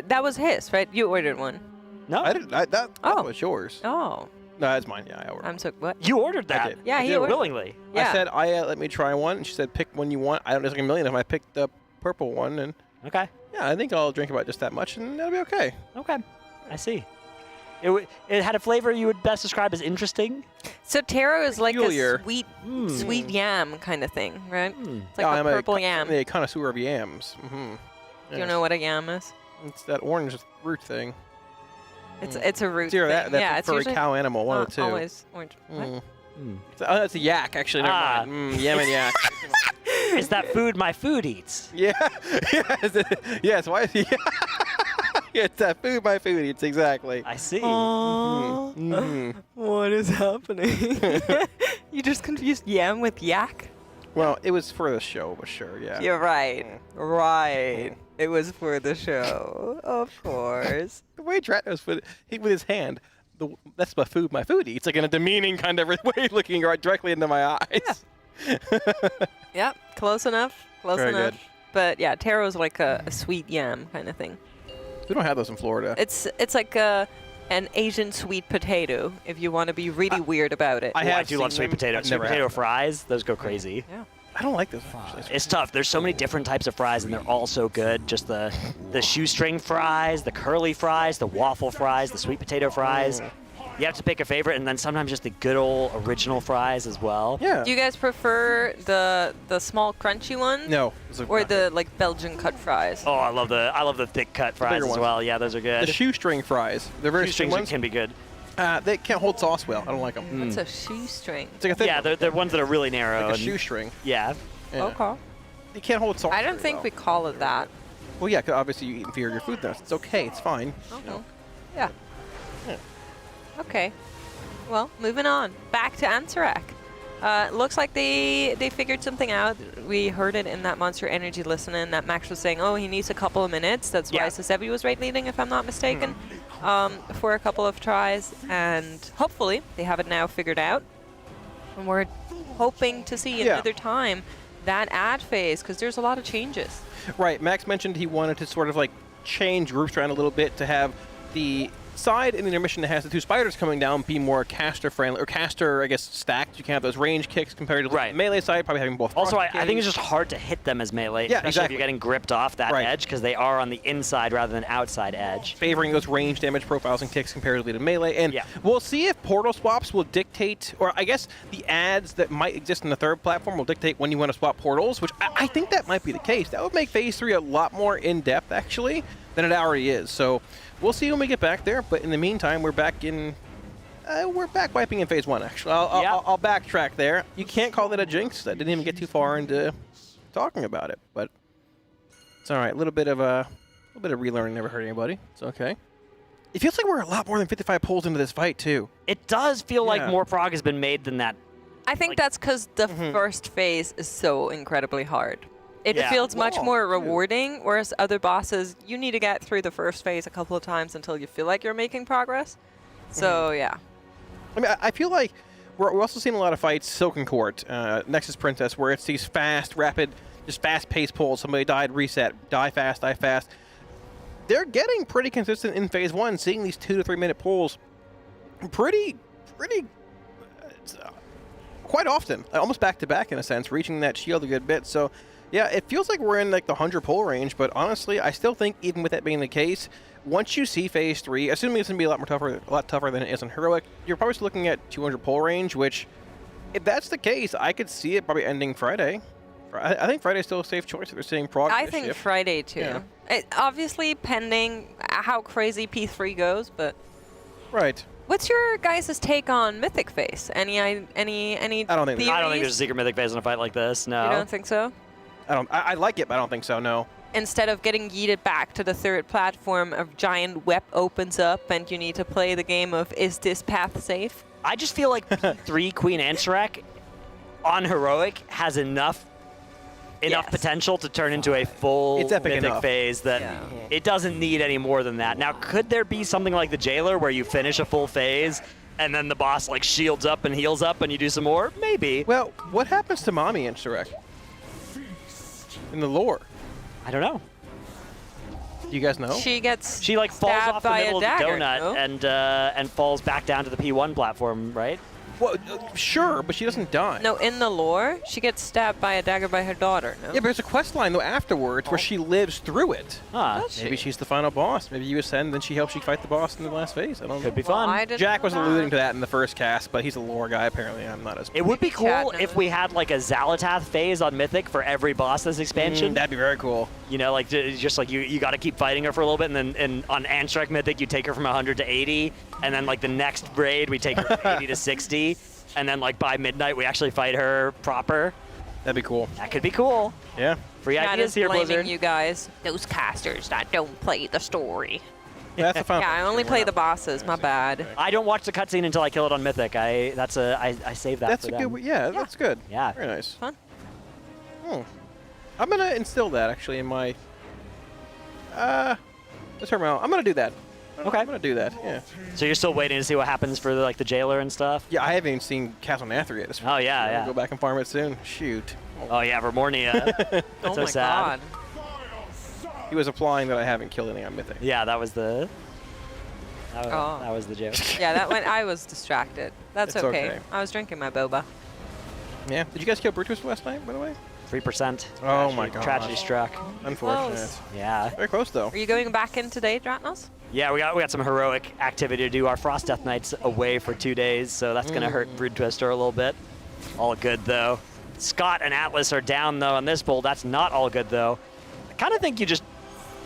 that was his, right? You ordered one. No, I didn't. That was yours. Oh. No, that's mine. Yeah, I ordered. I'm so what? You ordered I that. did. Yeah, I he did. ordered willingly. Yeah. I said, Aya, let me try one. And she said, pick one you want. I don't know, there's like a million of them. I picked the purple one, and okay. Yeah, I think I'll drink about just that much, and that'll be okay. Okay, I see. It had a flavor you would best describe as interesting. So taro is like Peculiar. a sweet yam kind of thing, right? It's like I'm a purple yam. I'm a connoisseur of yams. Do you know what a yam is? It's that orange root thing. It's a root It's either thing. that yeah, for a cow animal, one of the two. Always orange. What? Oh, that's a yak, actually. Never mind. Yam and yak. Is that food my food eats? Yeah. Yes. Why? Yeah. It's that food my food eats, exactly. I see. What is happening? You just confused yam with yak? Well, it was for the show, but sure, yeah. You're right. Right. It was for the show. Of course. The way Drat knows with his hand, that's my food eats, like in a demeaning kind of way, looking right directly into my eyes. Yep. Close enough. Close Very enough. good. But yeah, taro is like a sweet yam kind of thing. We don't have those in Florida. It's like a an Asian sweet potato if you want to be really weird about it. I do love sweet potato. Sweet potato fries, those go crazy. Yeah. I don't like those. Actually. It's tough. There's so many different types of fries, and they're all so good. Just the shoestring fries, the curly fries, the waffle fries, the sweet potato fries. You have to pick a favorite, and then sometimes just the good old original fries as well. Yeah. Do you guys prefer the small crunchy ones? No. Or the like Belgian cut fries? Oh, I love the thick cut fries as well. Yeah, those are good. The shoestring fries. They're very Shoestrings can be good. They can't hold sauce well. I don't like them. What's a shoestring? It's like a thin Yeah, they're ones that are really narrow. like a and- shoestring. Yeah. Okay. You can't hold sauce. I don't very think well. we call it that. Well, yeah, 'cause obviously you eat inferior food there. It's okay. It's fine. Okay. You know. Yeah. Okay. Well, moving on. Back to Ansarac. Looks like they figured something out. We heard it in that Monster Energy listen-in that Max was saying, oh, he needs a couple of minutes. That's why Sasevi was right leading, if I'm not mistaken, for a couple of tries. And hopefully they have it now figured out. And we're hoping to see another time that ad phase, because there's a lot of changes. Right. Max mentioned he wanted to sort of like change groups around a little bit to have the side in the intermission that has the two spiders coming down be more caster friendly, or caster, I guess, stacked. You can have those range kicks compared to the melee side, probably having both. Also, I think it's just hard to hit them as melee, Yeah, especially exactly. if you're getting gripped off that edge, because they are on the inside rather than outside edge. Favoring those range damage profiles and kicks comparatively to melee. And we'll see if portal swaps will dictate, or I guess the ads that might exist in the third platform will dictate when you want to swap portals, which I think that might be the case. That would make Phase 3 a lot more in-depth, actually, than it already is. So we'll see when we get back there, but in the meantime, we're back wiping in Phase 1, actually. I'll backtrack there. You can't call that a jinx. I didn't even get too far into talking about it, but it's all right. A little bit of relearning never hurt anybody. It's okay. It feels like we're a lot more than 55 pulls into this fight, too. It does feel like more prog has been made than that. I think that's because the first phase is so incredibly hard. It Yeah. feels much Long, more rewarding, whereas other bosses, you need to get through the first phase a couple of times until you feel like you're making progress. So, yeah. I mean, I feel like we're also seeing a lot of fights, Silken Court, Nexus Princess, where it's these fast, rapid, just fast-paced pulls. Somebody died, reset, die fast, die fast. They're getting pretty consistent in Phase 1, seeing these 2 to 3 minute pulls pretty quite often, almost back-to-back in a sense, reaching that shield a good bit. So, yeah, it feels like we're in like the 100 pull range, but honestly, I still think even with that being the case, once you see Phase 3, assuming it's going to be a lot tougher than it is in Heroic, you're probably still looking at 200 pull range, which, if that's the case, I could see it probably ending Friday. I think Friday's still a safe choice if they're seeing prog. I think Friday, too. Yeah. Obviously, pending how crazy P3 goes, but... Right. What's your guys' take on Mythic Phase? Any I don't think theories? there's a secret mythic phase in a fight like this. No. You don't think so? I like it, but I don't think so, no. Instead of getting yeeted back to the third platform, a giant web opens up and you need to play the game of, is this path safe? I just feel like P3 Queen Ansarac on Heroic has enough potential to turn into a full It's epic mythic enough. phase that it doesn't need any more than that. Now, could there be something like the Jailer where you finish a full phase and then the boss like shields up and heals up and you do some more? Maybe. Well, what happens to Mommy Ansarac in the lore? I don't know. Do you guys know? She gets She like falls stabbed off the by middle a of the dagger, donut no? and falls back down to the P1 platform, right? Well, sure, but she doesn't die. No, in the lore, she gets stabbed by a dagger by her daughter, no? Yeah, but there's a quest line, though, afterwards where she lives through it. Huh. Maybe she's the final boss. Maybe you ascend, then she helps you fight the boss in the last phase. I don't know. Could be fun. I didn't Jack know was that. alluding to that in the first cast, but he's a lore guy, apparently. I'm not as... It would be cool Chat if we had like a Xalatath phase on Mythic for every boss this expansion. That'd be very cool. You know, like just like you got to keep fighting her for a little bit, and then on Ansarac Mythic you take her from 100 to 80, and then like the next raid we take her from 80 to 60, and then like by midnight we actually fight her proper. That'd be cool. That could be cool. Yeah. Free Chat ideas is here, blaming Blizzard. you guys. Those casters that don't play the story. Yeah, that's the final. Yeah, I only play the bosses. My bad. I don't watch the cutscene until I kill it on Mythic. I save that. That's for a them. good... Yeah, that's good. Yeah. Very nice. Fun. I'm going to instill that, actually, in my... Let's turn around. I'm going to do that. Okay. I'm going to do that, yeah. So you're still waiting to see what happens for like the Jailer and stuff? Yeah, I haven't even seen Castle Nather yet. Oh, yeah, I'm yeah. gonna go back and farm it soon. Shoot. Oh, yeah, Vermornia. Oh so my sad. god. He was applying that I haven't killed anything on Mythic. Yeah, that was the... That was the joke. Yeah, that went. I was distracted. That's It's okay. okay. I was drinking my boba. Yeah. Did you guys kill Brutus last night, by the way? 3%. Oh my god. Tragedy struck. Unfortunate. Close. Yeah. Very close though. Are you going back in today, Dratnos? Yeah, we got some heroic activity to do. Our Frost Death Knight's away for 2 days, so that's gonna hurt Brood Twister a little bit. All good though. Scott and Atlas are down though on this bowl. That's not all good though. I kind of think you just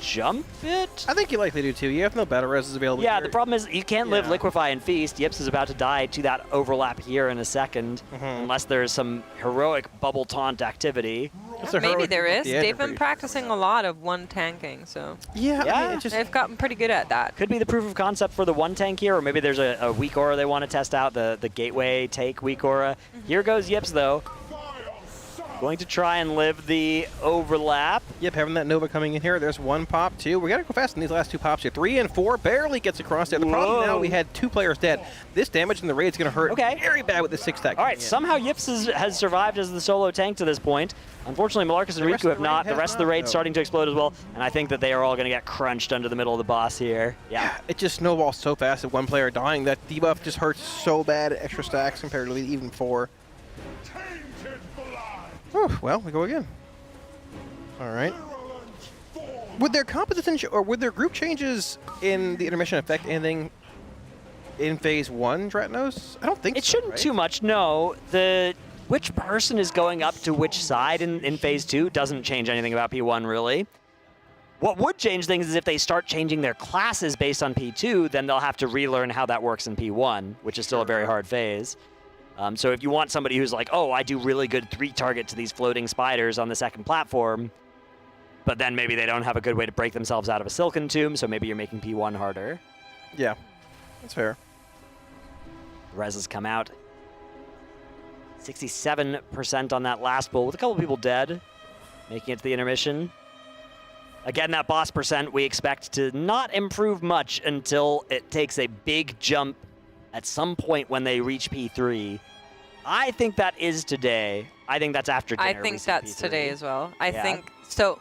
jump it. I think you likely do too. You have no battle res available. Yeah, here. the problem is you can't live Liquefy and Feast. Yips is about to die to that overlap here in a second, unless there's some heroic bubble taunt activity. Maybe there is. They've been practicing a lot of one tanking, so. Yeah, I mean, they've gotten pretty good at that. Could be the proof of concept for the one tank here, or maybe there's a weak aura they want to test out, the gateway take weak aura. Here goes Yips though. Going to try and live the overlap. Yep, having that Nova coming in here. There's one pop, too. We got to go fast in these last two pops here. 3 and 4 barely gets across there. The problem now, we had 2 players dead. This damage in the raid is going to hurt very bad with the 6-stack. All right, somehow Yips has survived as the solo tank to this point. Unfortunately, Malarkus and Riku have not. The rest of the raid's starting to explode as well, and I think that they are all going to get crunched under the middle of the boss here. Yeah. It just snowballs so fast at one player dying. That debuff just hurts so bad at extra stacks compared to even 4. Oh, well, we go again. All right. Would their composition or would their group changes in the intermission affect anything in phase 1, Dratnos? I don't think it so, shouldn't right? too much, no. Which person is going up to which side in phase 2 doesn't change anything about P1, really. What would change things is if they start changing their classes based on P2, then they'll have to relearn how that works in P1, which is still a very hard phase. So if you want somebody who's like, oh, I do really good 3-target to these floating spiders on the second platform, but then maybe they don't have a good way to break themselves out of a silken tomb, so maybe you're making P1 harder. Yeah, that's fair. Res has come out. 67% on that last bull with a couple people dead, making it to the intermission. Again, that boss percent we expect to not improve much until it takes a big jump at some point when they reach P3. I think that is today. I think that's after dinner. I think that's P3. today as well. I think so.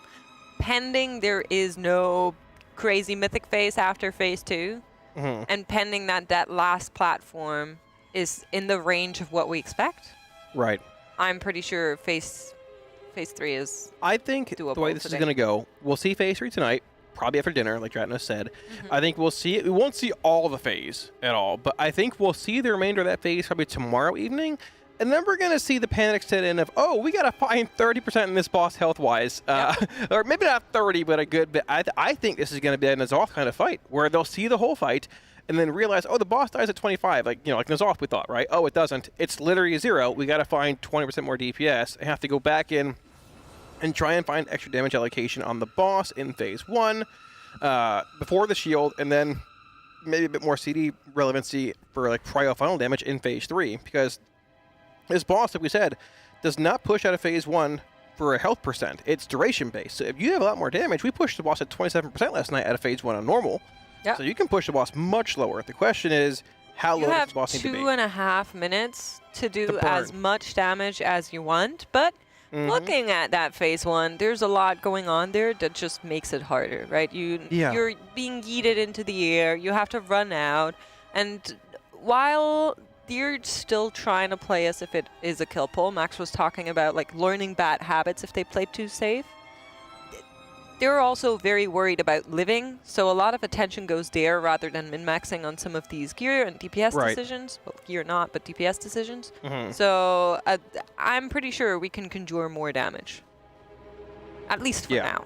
Pending there is no crazy mythic phase after phase 2, and pending that last platform is in the range of what we expect. Right. I'm pretty sure phase 3 is. I think doable the way this today. is going to go, we'll see phase 3 tonight. Probably after dinner, like Dratnos said. I think we'll see it. We won't see all the phase at all, but I think we'll see the remainder of that phase probably tomorrow evening. And then we're going to see the panic set in of, oh, we got to find 30% in this boss health-wise. Or maybe not 30, but a good bit. I think this is going to be a N'Zoth kind of fight, where they'll see the whole fight and then realize, oh, the boss dies at 25. Like N'Zoth we thought, right? Oh, it doesn't. It's literally 0. We got to find 20% more DPS and have to go back in and try and find extra damage allocation on the boss in phase 1 before the shield, and then maybe a bit more CD relevancy for like prio final damage in phase 3, because this boss, like we said, does not push out of phase 1 for a health percent. It's duration based. So if you have a lot more damage, we pushed the boss at 27% last night out of phase 1 on normal. So you can push the boss much lower. The question is, how low does the boss need to be? You have 2.5 minutes to do as much damage as you want, but looking at that phase 1, there's a lot going on there that just makes it harder, right? You're being yeeted into the air, you have to run out, and while you're still trying to play as if it is a kill pull, Max was talking about like learning bad habits if they play too safe. They're also very worried about living, so a lot of attention goes there rather than min-maxing on some of these gear and DPS decisions. Well, gear not, but DPS decisions. So I'm pretty sure we can conjure more damage. At least for now.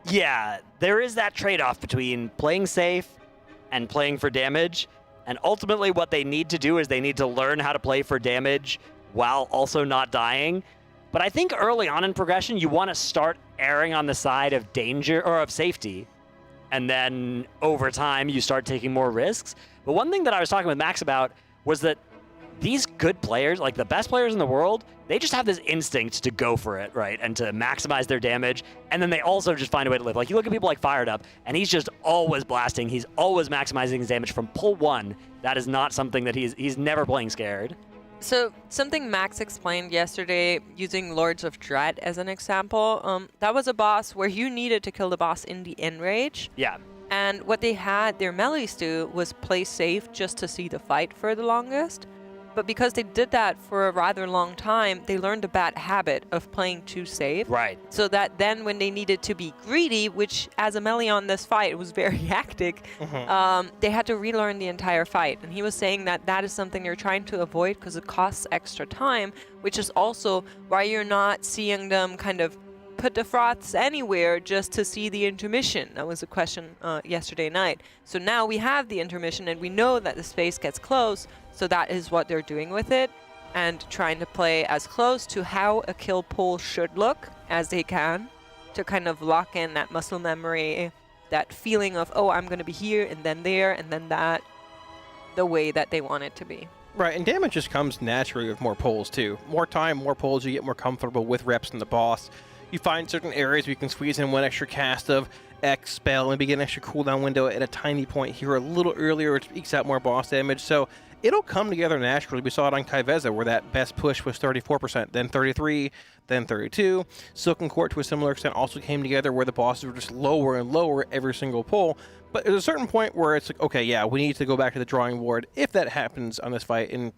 Yeah, there is that trade-off between playing safe and playing for damage. And ultimately what they need to do is they need to learn how to play for damage while also not dying. But I think early on in progression, you want to start erring on the side of danger or of safety. And then over time, you start taking more risks. But one thing that I was talking with Max about was that these good players, like the best players in the world, they just have this instinct to go for it, right? And to maximize their damage. And then they also just find a way to live. Like you look at people like Fired Up, and he's just always blasting. He's always maximizing his damage from pull 1. That is not something that he's never playing scared. So something Max explained yesterday using Lords of Dread as an example, that was a boss where you needed to kill the boss in the enrage. Yeah. And what they had their melees do was play safe just to see the fight for the longest. But because they did that for a rather long time, they learned a bad habit of playing too safe. Right. So that then when they needed to be greedy, which as a melee on this fight was very hectic, they had to relearn the entire fight. And he was saying that that is something you're trying to avoid because it costs extra time, which is also why you're not seeing them kind of put the froths anywhere just to see the intermission. That was a question yesterday night. So now we have the intermission and we know that the space gets close, so that is what they're doing with it and trying to play as close to how a kill pool should look as they can to kind of lock in that muscle memory, that feeling of, oh, I'm going to be here and then there and then that, the way that they want it to be. Right, and damage just comes naturally with more pulls too. More time, more pulls, you get more comfortable with reps in the boss. You find certain areas where you can squeeze in one extra cast of X spell, maybe get an extra cooldown window at a tiny point here a little earlier, which ekes out more boss damage. So it'll come together naturally. We saw it on Kai'Veza, where that best push was 34%, then 33, then 32. Silken Court, to a similar extent, also came together where the bosses were just lower and lower every single pull. But there's a certain point where it's like, okay, yeah, we need to go back to the drawing board if that happens on this fight, and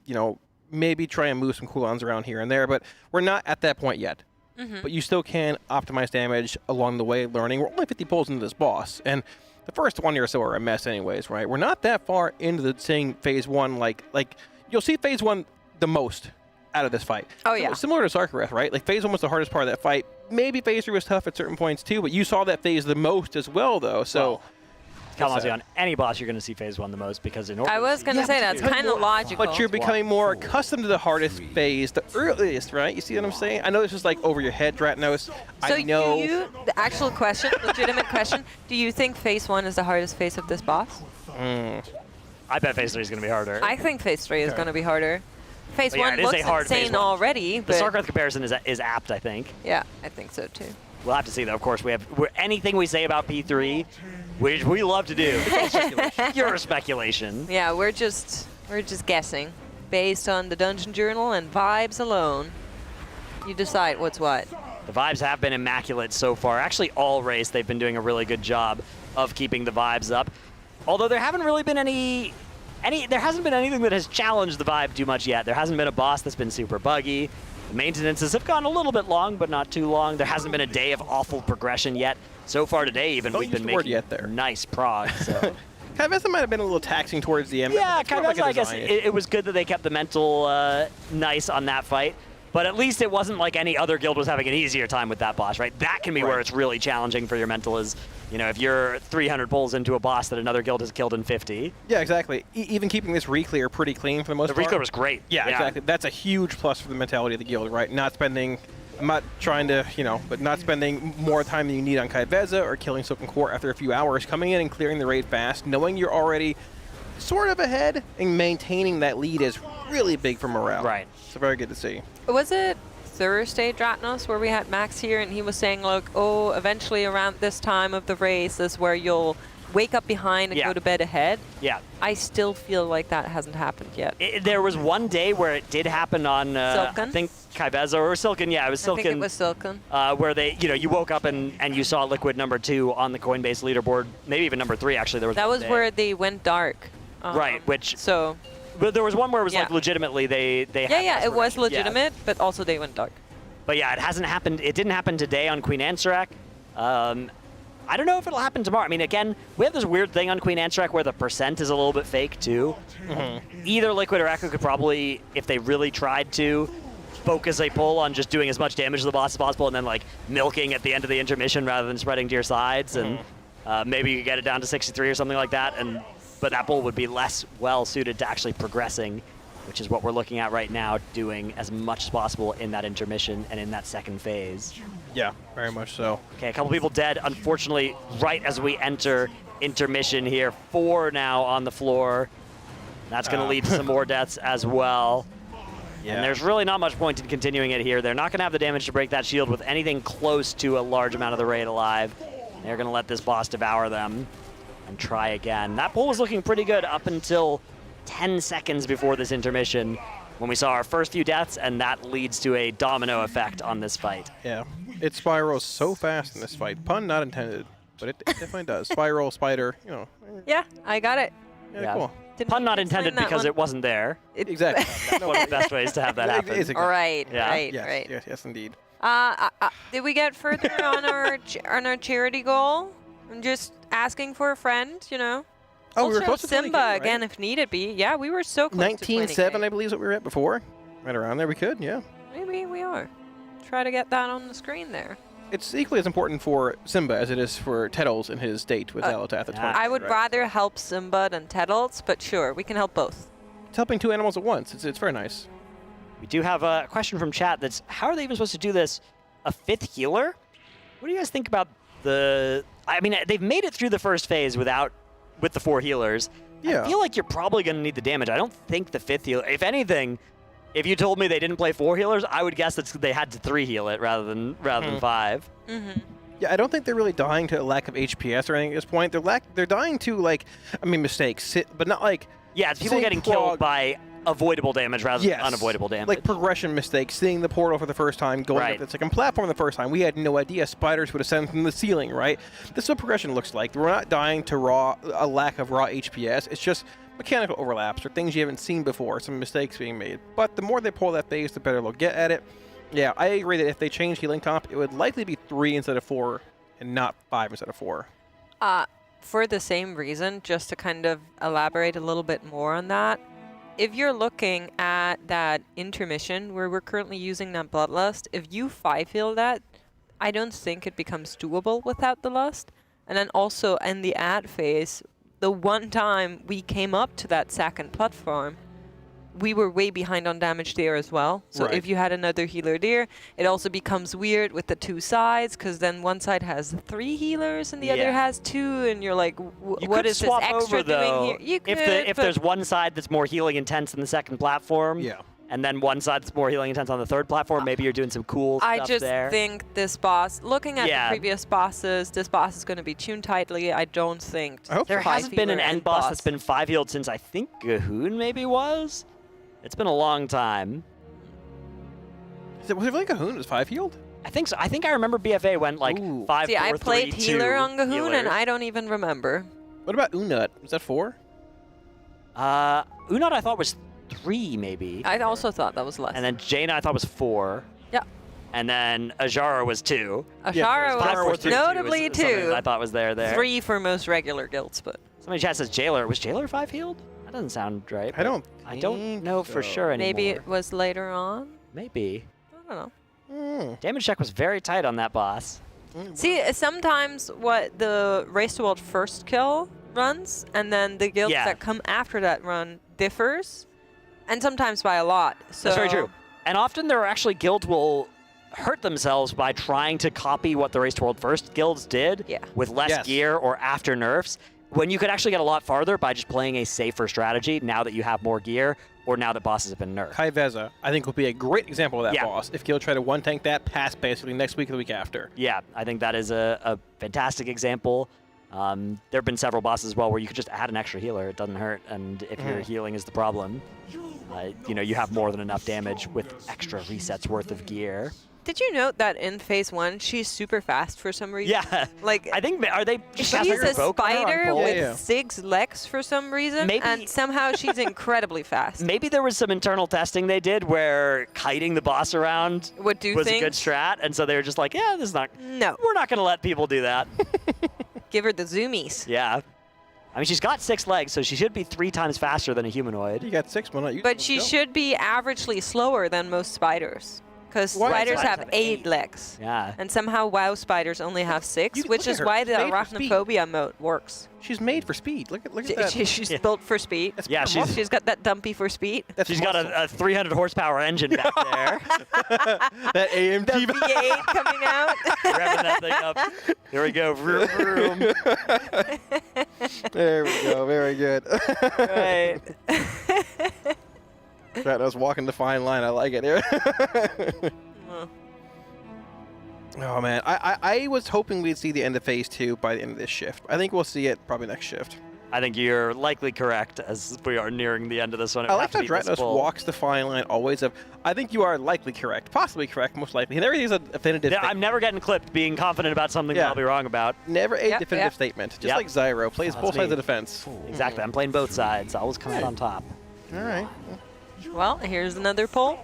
maybe try and move some cooldowns around here and there. But we're not at that point yet. But you still can optimize damage along the way, learning. We're only 50 pulls into this boss, and the first 1 or so are a mess anyways, right? We're not that far into the seeing phase 1, like you'll see phase 1 the most out of this fight. Oh, yeah. Similar to Sarkareth, right? Like phase 1 was the hardest part of that fight. Maybe phase 3 was tough at certain points too, but you saw that phase the most as well, though, so... Kalamazoo, on any boss, you're going to see phase 1 the most because in order I was going to say that's kind of logical. But you're becoming more accustomed to the hardest phase, the earliest, right? You see what I'm saying? I know this is like over your head, Dratnos. I know. The actual question, legitimate question, do you think phase 1 is the hardest phase of this boss? I bet phase 3 is going to be harder. I think phase 3 is going to be harder. Phase But yeah, 1 it is looks a hard phase insane 1. already. The But Sarkareth comparison is apt, I think. yeah, I think so too. We'll have to see, though. Of course, anything we say about P3, which we love to do. Pure speculation. Yeah, we're just guessing based on the Dungeon Journal and vibes alone. You decide what's what. The vibes have been immaculate so far. Actually, all race, they've been doing a really good job of keeping the vibes up. Although there haven't really been there hasn't been anything that has challenged the vibe too much yet. There hasn't been a boss that's been super buggy. The maintenances have gone a little bit long, but not too long. There hasn't been a day of awful progression yet. So far today, even, we've been making nice prog. So. Kai'Veza might have been a little taxing towards the end. Yeah, Kai'Veza, I guess it was good that they kept the mental nice on that fight. But at least it wasn't like any other guild was having an easier time with that boss, right? That can be where it's really challenging for your mental is, if you're 300 pulls into a boss that another guild has killed in 50. Yeah, exactly. Even keeping this Reclear pretty clean for the most part. The Reclear was great. Yeah, exactly. That's a huge plus for the mentality of the guild, right? I'm not trying to, but not spending more time than you need on Kai'Veza or killing Silken Court after a few hours, coming in and clearing the raid fast, knowing you're already sort of ahead, and maintaining that lead is really big for morale. Right. So very good to see. Was it Thursday, Dratnos, where we had Max here and he was saying, look, eventually around this time of the race is where you'll wake up behind and go to bed ahead? Yeah. I still feel like that hasn't happened yet. There was one day where it did happen on, Silken? I think, Kai'Veza or Silken. Yeah, it was Silken. I think it was Silken. Where they, you woke up and you saw Liquid number 2 on the Coinbase leaderboard, maybe even number 3, actually. That was where they went dark. Right, which... So... But there was one where it was like legitimately they Yeah, it was legitimate, but also they went dark. But yeah, it hasn't happened. It didn't happen today on Queen Ansarak. I don't know if it'll happen tomorrow. I mean, again, we have this weird thing on Queen Ansarak where the percent is a little bit fake too. Either Liquid or Echo could probably, if they really tried to, focus a pull on just doing as much damage to the boss as possible and then like milking at the end of the intermission rather than spreading to your sides. And maybe you could get it down to 63 or something like that. But that pull would be less well-suited to actually progressing, which is what we're looking at right now, doing as much as possible in that intermission and in that second phase. Yeah, very much so. Okay, a couple people dead, unfortunately, right as we enter intermission here. 4 now on the floor. That's going to lead to some more deaths as well. Yeah. And there's really not much point in continuing it here. They're not going to have the damage to break that shield with anything close to a large amount of the raid alive. They're going to let this boss devour them and try again. That pull was looking pretty good up until 10 seconds before this intermission when we saw our first few deaths, and that leads to a domino effect on this fight. Yeah, it spirals so fast in this fight. Pun not intended. but it definitely does. Spiral, spider, you know. Yeah, I got it. Yeah, cool. Pun not explain intended that because one. it wasn't there. Exactly. That's one of the best ways to have that happen. Right, Yeah. right, Yes, right. yes, indeed. Did we get further on our charity goal? I'm just asking for a friend, you know. Oh, we were Also, close to 20K, Simba right? again if needed be. Yeah, we were so close to 19.7, I believe, is what we were at before. Right around there, we could, yeah. Maybe we are. Try to get that on the screen there. It's equally as important for Simba as it is for Tettles in his date with Zalata at the 20. I would right? rather help Simba than Tettles, but sure, we can help both. It's helping two animals at once. It's very nice. We do have a question from chat that's, how are they even supposed to do this? A 5th healer? What do you guys think about the... I mean, they've made it through the first phase with the 4 healers. Yeah. I feel like you're probably going to need the damage. I don't think the 5th healer... If anything, if you told me they didn't play 4 healers, I would guess that they had to 3 heal it rather than 5. Mm-hmm. Yeah, I don't think they're really dying to a lack of HPS or anything at this point. They're dying to, like, I mean, mistakes, but not like... Yeah, it's people getting killed by avoidable damage rather than unavoidable damage. Like progression mistakes, seeing the portal for the first time, going up the second platform the first time. We had no idea spiders would ascend from the ceiling, right? This is what progression looks like. We're not dying to a lack of raw HPS. It's just mechanical overlaps or things you haven't seen before, some mistakes being made. But the more they pull that phase, the better they'll get at it. Yeah, I agree that if they change healing comp, it would likely be 3 instead of 4 and not 5 instead of 4. For the same reason, just to kind of elaborate a little bit more on that, if you're looking at that intermission where we're currently using that Bloodlust, if you 5-heal that, I don't think it becomes doable without the Lust. And then also in the ad phase, the one time we came up to that second platform, we were way behind on damage there as well. So Right. if you had another healer there, it also becomes weird with the 2 sides, because then one side has 3 healers and the other has 2, and you're like, You what could is this swap extra over, though, doing here? You could, if but there's one side that's more healing intense in the second platform, and then one side that's more healing intense on the third platform, maybe you're doing some cool I stuff just there. think this boss, looking at the previous bosses, this boss is going to be tuned tightly. I don't think There hasn't been an 5-healer end boss that's been 5-healed since I think Gahoon maybe was. It's been a long time. Was it really Gahoon was 5-healed? I think so. I think I remember BFA went like 5, See, 4, I played 3, healer 2 on Gahoon, healers. and I don't even remember. What about Unut? Was that 4? Unut I thought was 3 maybe. I also thought that was less. And then Jaina I thought was 4. Yeah. And then Ajara was 2. Ashara was 5, 4, 3, 2 notably was something 2. I thought was there. 3 for most regular guilds, but... Somebody in chat says Jailer. Was Jailer 5-healed? That doesn't sound right. I don't know for sure anymore. Maybe it was later on? Maybe. I don't know. Damage check was very tight on that boss. See, sometimes what the Race to World first kill runs, and then the guilds that come after that run differs, and sometimes by a lot. So That's very true. And often there are actually guilds will hurt themselves by trying to copy what the Race to World first guilds did with less gear or after nerfs, when you could actually get a lot farther by just playing a safer strategy now that you have more gear or now that bosses have been nerfed. Kai Veza, I think, will be a great example of that boss. If Guild try to one-tank that pass basically next week or the week after. Yeah, I think that is a fantastic example. There have been several bosses as well where you could just add an extra healer. It doesn't hurt, and if your healing is the problem, you have more than enough damage with extra resets worth of gear. Did you note that in phase 1, she's super fast for some reason? Yeah. Like, I think, are they just she's a Invoke on her on spider pole? with 6 legs for some reason, and somehow she's incredibly fast. Maybe there was some internal testing they did where kiting the boss around was a good strat, and so they were just like, yeah, this is not... No. We're not going to let people do that. Give her the zoomies. Yeah. I mean, she's got 6 legs, so she should be 3 times faster than a humanoid. You got 6, well, not you. But she should be averagely slower than most spiders. Because spiders have 8 legs. Yeah. And somehow WoW spiders only have 6, which look at is her. why the She's made for speed. arachnophobia mode works. She's made for speed. Look at that. She's built for speed. Yeah, she's got that dumpy for speed. She's got a 300 horsepower engine back there. That AMG. The V8 coming out. Revving that thing up. Here we go. Vroom, vroom. There we go. Very good. Right. Right, I was walking the fine line. I like it. Oh man, I was hoping we'd see the end of phase 2 by the end of this shift. I think we'll see it probably next shift. I think you're likely correct as we are nearing the end of this one. It I would like have how to be this Dratnos full. walks the fine line always of, I think you are likely correct, possibly correct, most likely. And everything's a definitive Yeah, statement. I'm never getting clipped being confident about something that I'll be wrong about. Never a Yep, definitive yep. statement. Just Yep. like Zyro, plays That's both sides me. of the fence. Exactly. I'm playing both sides. I always come out on top. All right. Well, here's another poll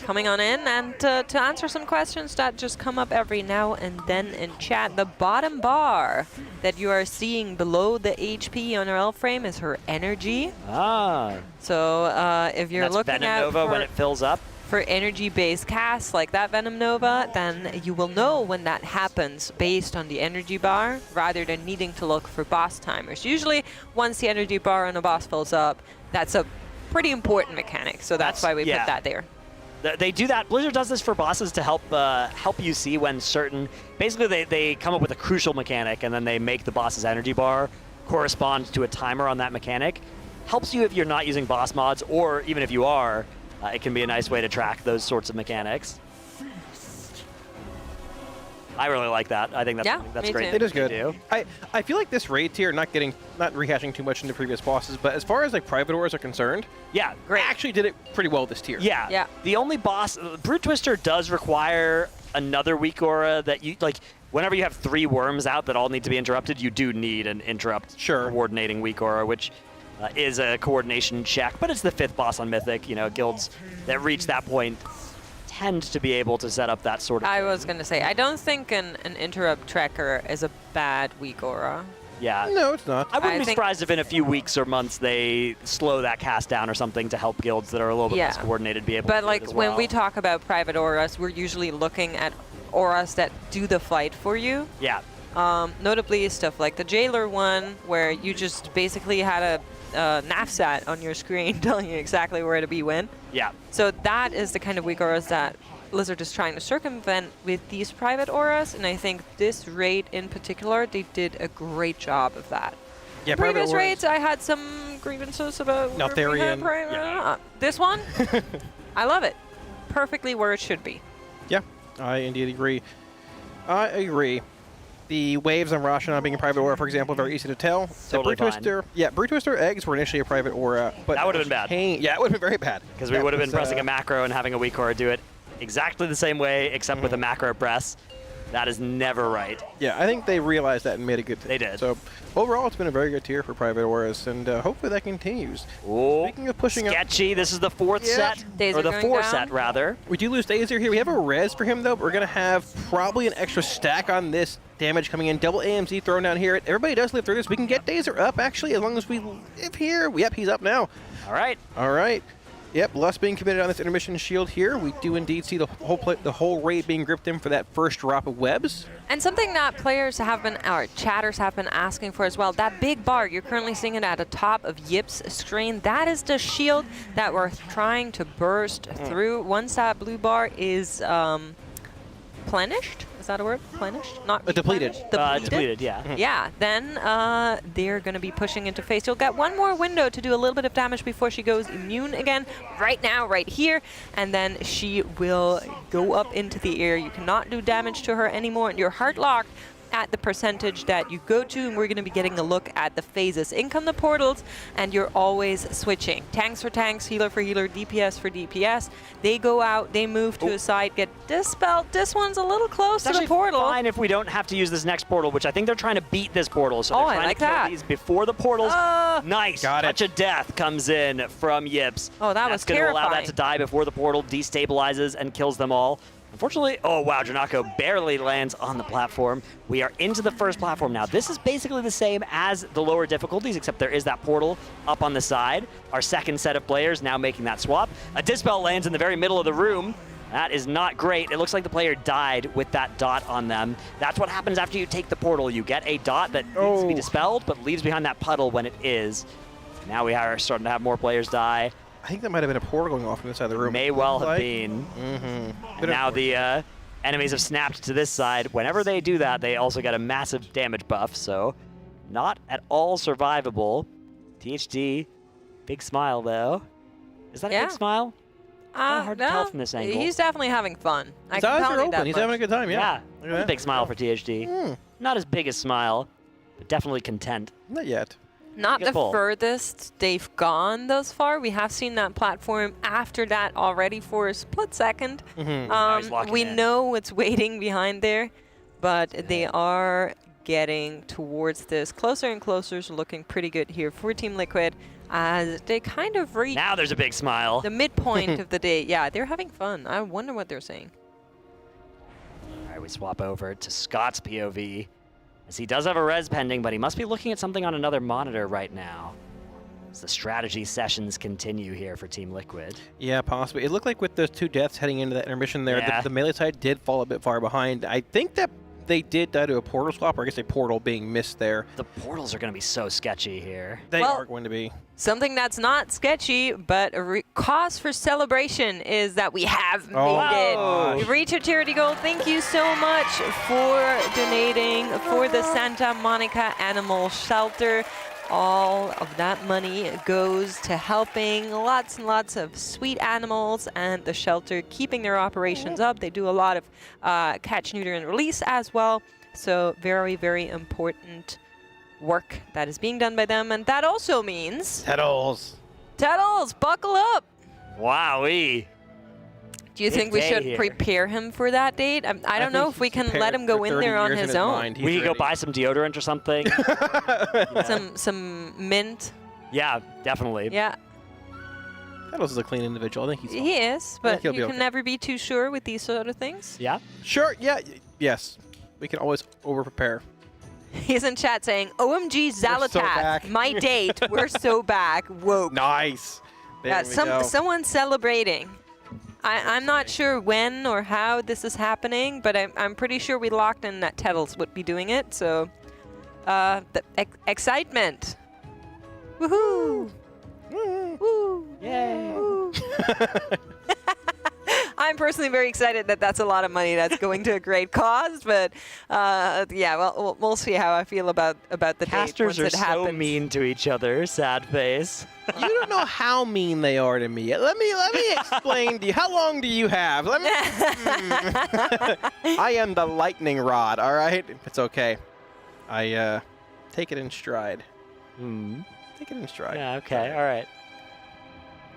coming on in, and to answer some questions that just come up every now and then in chat, the bottom bar that you are seeing below the HP on her L frame is her energy. Ah. So if you're That's looking Venom out Nova for, when it fills up. for energy-based casts like that Venom Nova, then you will know when that happens based on the energy bar rather than needing to look for boss timers. Usually, once the energy bar on a boss fills up, that's a pretty important mechanic, so that's why we put that there. They do that. Blizzard does this for bosses to help you see when certain. Basically, they come up with a crucial mechanic and then they make the boss's energy bar correspond to a timer on that mechanic. Helps you if you're not using boss mods, or even if you are, it can be a nice way to track those sorts of mechanics. I really like that. I think that's great. It is good. Do. I feel like this raid tier, not rehashing too much into previous bosses, but as far as like private auras are concerned, yeah, great. Actually did it pretty well this tier. Yeah. The only boss, Brute Twister does require another weak aura that you like. Whenever you have 3 worms out that all need to be interrupted, you do need an interrupt coordinating weak aura, which is a coordination check. But it's the 5th boss on Mythic. You know, guilds that reach that point tend to be able to set up that sort of I was going to say, I don't think an interrupt tracker is a bad weak aura. Yeah. No, it's not. I wouldn't be think- surprised if in a few weeks or months they slow that cast down or something to help guilds that are a little bit less coordinated be able to But do like it as when well. we talk about private auras, we're usually looking at auras that do the fight for you. Yeah. Notably stuff like the Jailer one, where you just basically had a NAFSAT on your screen telling you exactly where to be when. Yeah. So that is the kind of weak auras that Blizzard is trying to circumvent with these private auras, and I think this raid in particular, they did a great job of that. Yeah, private Previous auras- raids, I had some grievances about where we had Neltharion. This one, I love it. Perfectly where it should be. Yeah, I indeed agree. I agree. The waves on Rasha not being a private aura, for example, very easy to tell. Totally the Brute fine. Twister, Brute Twister eggs were initially a private aura, but That would have been bad. Yeah, it would have been very bad. Because we would have been pressing a macro and having a weak aura do it exactly the same way, except with a macro press. That is never right. Yeah, I think they realized that and made a good thing. They did. So overall, it's been a very good tier for private auras, and hopefully that continues. Oh, Speaking of pushing sketchy. This is the 4th set, or the 4 set rather. We do lose Dazer here. We have a res for him though, but we're gonna have probably an extra stack on this damage coming in. Double AMZ thrown down here. Everybody does live through this. We can get Dazer up actually as long as we live here. Yep, he's up now. All right. All right. Yep, less being committed on this intermission shield here. We do indeed see the whole raid being gripped in for that first drop of webs. And something that players have been, or chatters have been asking for as well, that big bar, you're currently seeing it at the top of Yip's screen. That is the shield that we're trying to burst through. Once that blue bar is plenished, is that a word? Plenished? Not depleted. Depleted, yeah. Yeah, then they're going to be pushing into face. You'll get one more window to do a little bit of damage before she goes immune again. Right now, right here. And then she will go up into the air. You cannot do damage to her anymore. And you're hard locked at the percentage that you go to, and we're going to be getting a look at the phases. In come the portals, and you're always switching. Tanks for tanks, healer for healer, DPS for DPS. They go out, they move to a side, get dispelled. This one's a little close It's to the portal. fine if we don't have to use this next portal, which I think they're trying to beat this portal. So Oh, they're I trying like to kill that. these before the portals. Nice. Got it. Touch of death comes in from Yips. Oh, that That's was going to allow that terrifying. to die before the portal destabilizes and kills them all. Unfortunately, oh wow, Janako barely lands on the platform. We are into the first platform now. This is basically the same as the lower difficulties, except there is that portal up on the side. Our second set of players now making that swap. A Dispel lands in the very middle of the room. That is not great. It looks like the player died with that dot on them. That's what happens after you take the portal. You get a dot that needs to be dispelled, but leaves behind that puddle when it is. Now we are starting to have more players die. I think that might have been a portal going off on this side of the room. May well have Like- been. Mm-hmm. And now the enemies have snapped to this side. Whenever they do that, they also get a massive damage buff, so not at all survivable. THD, big smile though. Is that a big smile? Hard to tell from this angle. He's definitely having fun. I His can eyes tell are you open. that He's much. having a good time, yeah. Look at A that. big smile for THD. Not as big a smile, but definitely content. Not yet. Not Good the pull. furthest they've gone thus far. We have seen that platform after that already for a split second. Now he's locking We in. know what's waiting behind there, but they are getting towards this closer and closer. So looking pretty good here for Team Liquid as they kind of reach Now there's a big smile. the midpoint of the day. Yeah, they're having fun. I wonder what they're saying. All right, we swap over to Scott's POV. As he does have a res pending, but he must be looking at something on another monitor right now. As the strategy sessions continue here for Team Liquid. Yeah, possibly. It looked like with those 2 deaths heading into that intermission there, Yeah. the melee side did fall a bit far behind. I think that they did die to a portal swap, or I guess a portal being missed there. The portals are going to be so sketchy here. They Well, are going to be. Something that's not sketchy, but a cause for celebration is that we have made gosh. it. We reached a charity goal. Thank you so much for donating for the Santa Monica Animal Shelter. All of that money goes to helping lots and lots of sweet animals and the shelter keeping their operations up. They do a lot of catch, neuter, and release as well. So very, very important work that is being done by them. And that also means... Tettles, buckle up! Wowee. Do you Big think we day should here. prepare him for that date? I don't know if we can let him go in there on his own. We could go buy some deodorant or something. Some mint. Yeah, definitely. Yeah, Tettles is a clean individual. I think he's fine. he is, but he'll you be can okay. never be too sure with these sort of things. Yeah. Sure, yeah, yes. We can always over-prepare. He's in chat saying, OMG so Zalatat, back." my date, we're so back. Whoa. Nice. There Yeah, we go. someone's celebrating. I'm not sure when or how this is happening, but I'm pretty sure we locked in that Tettles would be doing it. So, the excitement. Woohoo! Woo! Yay! Woo. I'm personally very excited that that's a lot of money that's going to a great cause, but yeah, well, we'll see how I feel about the date Casters once are it so happens. mean to each other. Sad face. You don't know how mean they are to me. Let me explain to you. How long do you have? Let me. I am the lightning rod. All right, it's okay. I take it in stride. Take it in stride. Yeah. Okay. All right.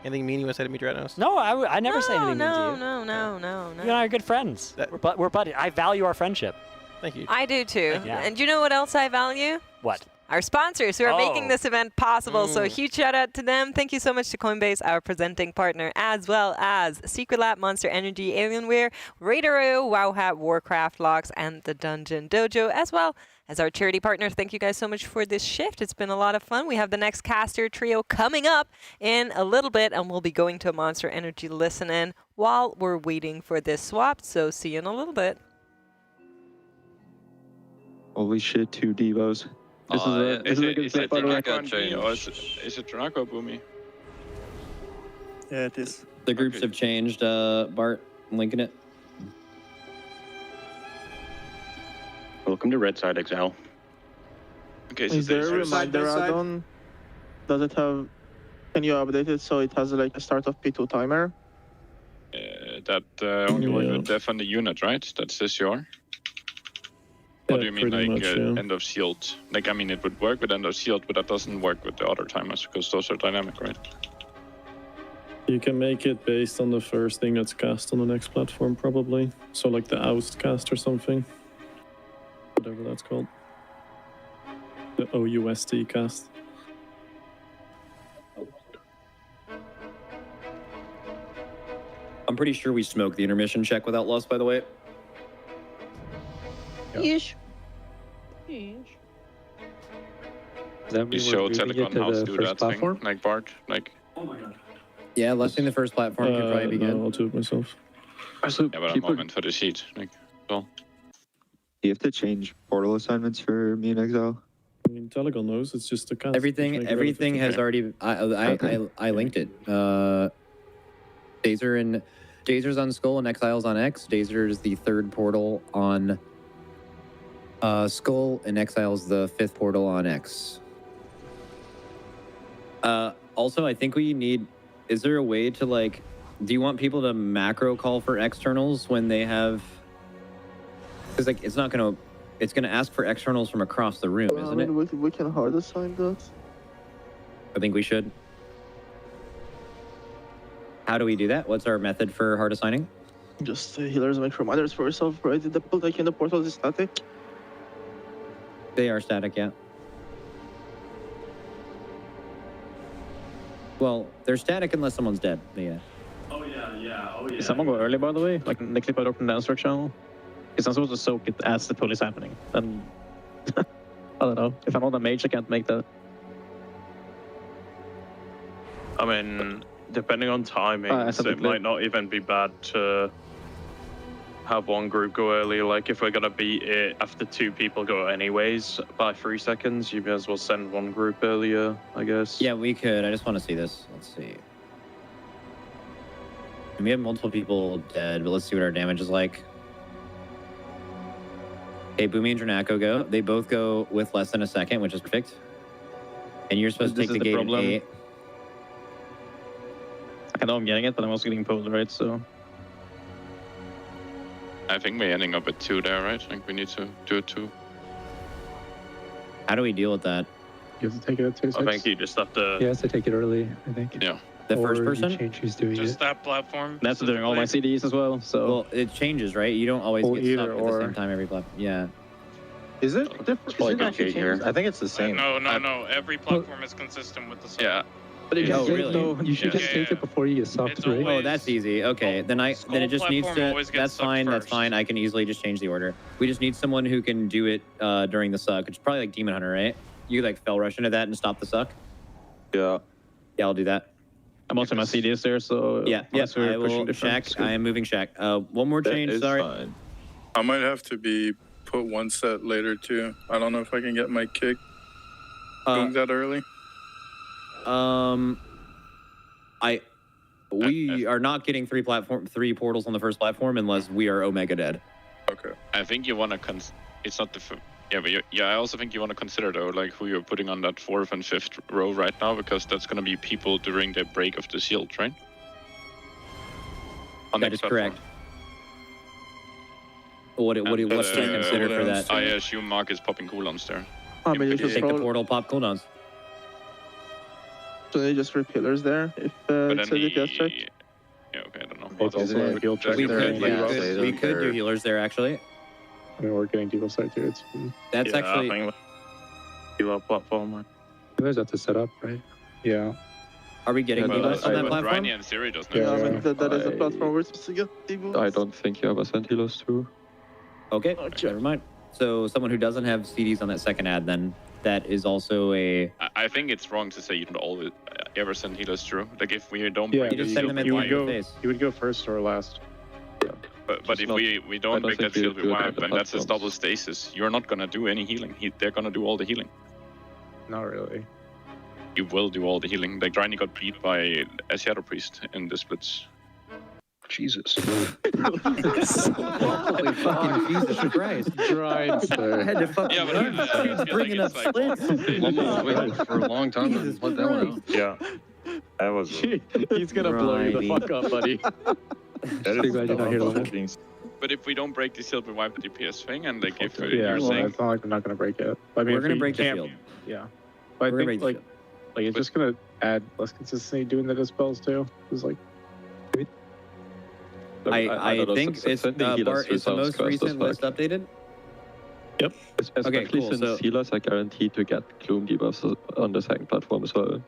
Anything mean you want to say to me, Dreadnought? No, I never say anything mean to you. No. You and I are good friends. We're buddies. I value our friendship. Thank you. I do too. Yeah. And you know what else I value? What? Our sponsors who are making this event possible. So a huge shout out to them. Thank you so much to Coinbase, our presenting partner, as well as Secret Lab, Monster Energy, Alienware, RaiderIO, Wowhead, Warcraft Logs, and the DungeonDojo, as well as our charity partners. Thank you guys so much for this shift. It's been a lot of fun. We have the next caster trio coming up in a little bit, and we'll be going to a Monster Energy listen-in while we're waiting for this swap. So see you in a little bit. Holy shit, 2 Devos. This is a good flip, by the way. Is it Dranaco Boomy? Yeah, it is. The groups have changed, Bart. I'm linking it. Welcome to Red Side Exile. Okay, Is there a reminder add-on? Does it have? Can you update it so it has like a start of P2 timer? That only works with def on the unit, right? That's this year. What do you mean, like end of shield? Like, I mean, it would work with end of shield, but that doesn't work with the other timers because those are dynamic, right? You can make it based on the first thing that's cast on the next platform, probably. So, like the oust cast or something. Whatever that's called. The OUST cast. I'm pretty sure we smoked the intermission check without loss, by the way. Yeesh. You show Telecom how to do that thing, like Bart, like. Yeah, listing the first platform could probably be good. No, I'll do it myself. Yeah, but I'm open for the sheet, like, well. Do you have to change portal assignments for me and Exile? I mean, Telegon knows it's just a cast. Everything has already. I linked it. Dazer's on Skull and Exile's on X. Dazer is the 3rd portal on Skull, and Exile's the 5th portal on X. Also, I think we need. Is there a way to like? Do you want people to macro call for externals when they have? Because like it's gonna ask for externals from across the room, isn't I it? mean, we can hard assign that. I think we should. How do we do that? What's our method for hard assigning? Just healers make reminders for yourself, right? The like in the portal is static. They are static, yeah. Well, they're static unless someone's dead. Yeah. Oh yeah. Is someone go early, by the way? Like the clip I open the answer channel? Because I'm supposed to soak it as the pull is happening. And I don't know. If I'm on a mage, I can't make that. I mean, depending on timing, it might not even be bad to have one group go early. Like if we're gonna beat it after 2 people go anyways by 3 seconds, you may as well send one group earlier, I guess. Yeah, we could. I just want to see this. Let's see. And we have multiple people dead, but let's see what our damage is like. Okay, Boomy and Dranako go. They both go with less than a second, which is perfect. And you're supposed to take the gate in 8. I know I'm getting it, but I'm also getting pulled, right? So I think we're ending up at 2 there, right? I think we need to do it 2. How do we deal with that? You have to take it at 2. I think you just have to... He has to take it early, I think. Yeah. The first person? Change who's doing Just that platform. That's doing all my CDs as well, so... Well, it changes, right? You don't always get stuck at the same time every platform. Yeah. Is it different? Is it actually changed? I think it's the same. No. Every platform is consistent with the same. Yeah. But if Oh, really? You should just take it before you get stopped, right? Oh, that's easy. Okay, then it just needs to... That's fine, that's fine. I can easily just change the order. We just need someone who can do it during the suck. It's probably like Demon Hunter, right? You like fell rush into that and stop the suck? Yeah. Yeah, I'll do that. I'm also my CDs there, so... Yeah, I will... Shaq, I am moving Shaq. One more change, sorry. Fine. I might have to be put one set later, too. I don't know if I can get my kick going that early. We are not getting 3 portals on the first platform unless we are Omega dead. Okay. I think you want to... It's not the... Yeah, but I also think you want to consider, though, like, who you're putting on that 4th and 5th row right now, because that's going to be people during the break of the shield, right? That is correct. What do you consider for that? I assume Mark is popping cooldowns there. I mean, you Take the portal, pop cooldowns. So they just for pillars there, if it's a DPS check. Yeah, okay, I don't know. We could do healers there, actually. I mean, we're getting people side too. That's actually... Heal platform. You guys have to set up, right? Yeah. Are we getting debuffs on that platform? Rani and Siri doesn't. Yeah, I mean, that is a platform we're supposed to get debuffs. I don't think you ever sent healers too. Okay, never mind. So someone who doesn't have CDs on that second ad, then that is also a... I think it's wrong to say you don't always ever send healers through. Like if we don't break the shield, you would go first or last. Yeah. But if we don't break that shield with wipe, then that's a double stasis. You're not gonna do any healing. They're gonna do all the healing. Not really. You will do all the healing. Like Rani got beat by a Shadow Priest in the splits. Jesus. Holy fucking Jesus Christ. Right, sir. I had to fucking bringing up splits. For a long time. Let that one out. Yeah. That was... He's gonna blow you the fuck up, buddy. But if we don't break the shield, we wipe the DPS thing, and like if you're saying... it's not like we're not gonna break it. I mean, we're gonna break the shield. Yeah. But I think like it's just gonna add less consistency doing the dispels too. It's like... I think it's the most recent list updated. Yep. Okay, cool. Since healers are guaranteed to get Gloom debuffs on the second platform as well.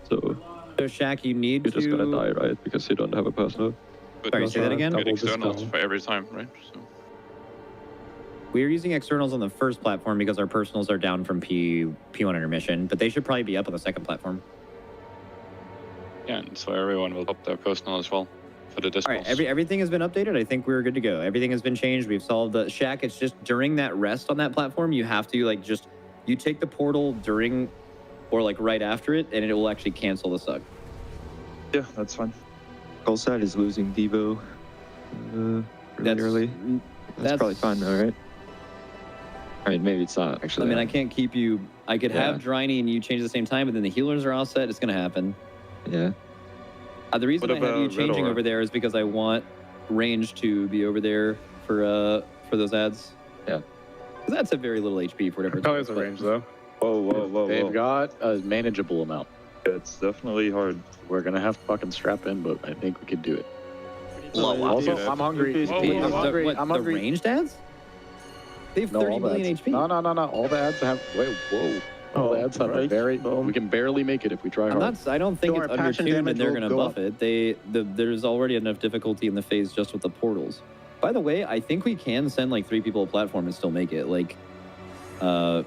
So Shaq, you're just gonna die, right? Because you don't have a personal. Sorry, say that again? Get externals for every time, right? So. We're using externals on the first platform because our personals are down from P1 intermission, but they should probably be up on the second platform. Yeah, and so everyone will up their personal as well. For the all right, everything has been updated. I think we're good to go. Everything has been changed. We've solved the Shaq. It's just during that rest on that platform, you have to like you take the portal during or like right after it, and it will actually cancel the suck. Yeah, that's fine. Golside is losing Devo really early. That's probably fine though, right? I mean, maybe it's not actually. I mean, I can't keep you. I could have Dryny and you change at the same time, but then the healers are all set. It's going to happen. Yeah. The reason I have you changing over there is because I want range to be over there for those ads. Yeah. Because that's a very little HP for whatever. Probably has a range though. Whoa. They've got a manageable amount. It's definitely hard. We're gonna have to fucking strap in, but I think we could do it. Also, I'm hungry. Whoa, I'm hungry. The ranged ads? They have 30 million HP. No. All the ads have. Wait, whoa. All the ads have a very. We can barely make it if we try hard. I don't think it's undertuned and they're going to buff it. There's already enough difficulty in the phase just with the portals. By the way, I think we can send like 3 people a platform and still make it. Like, the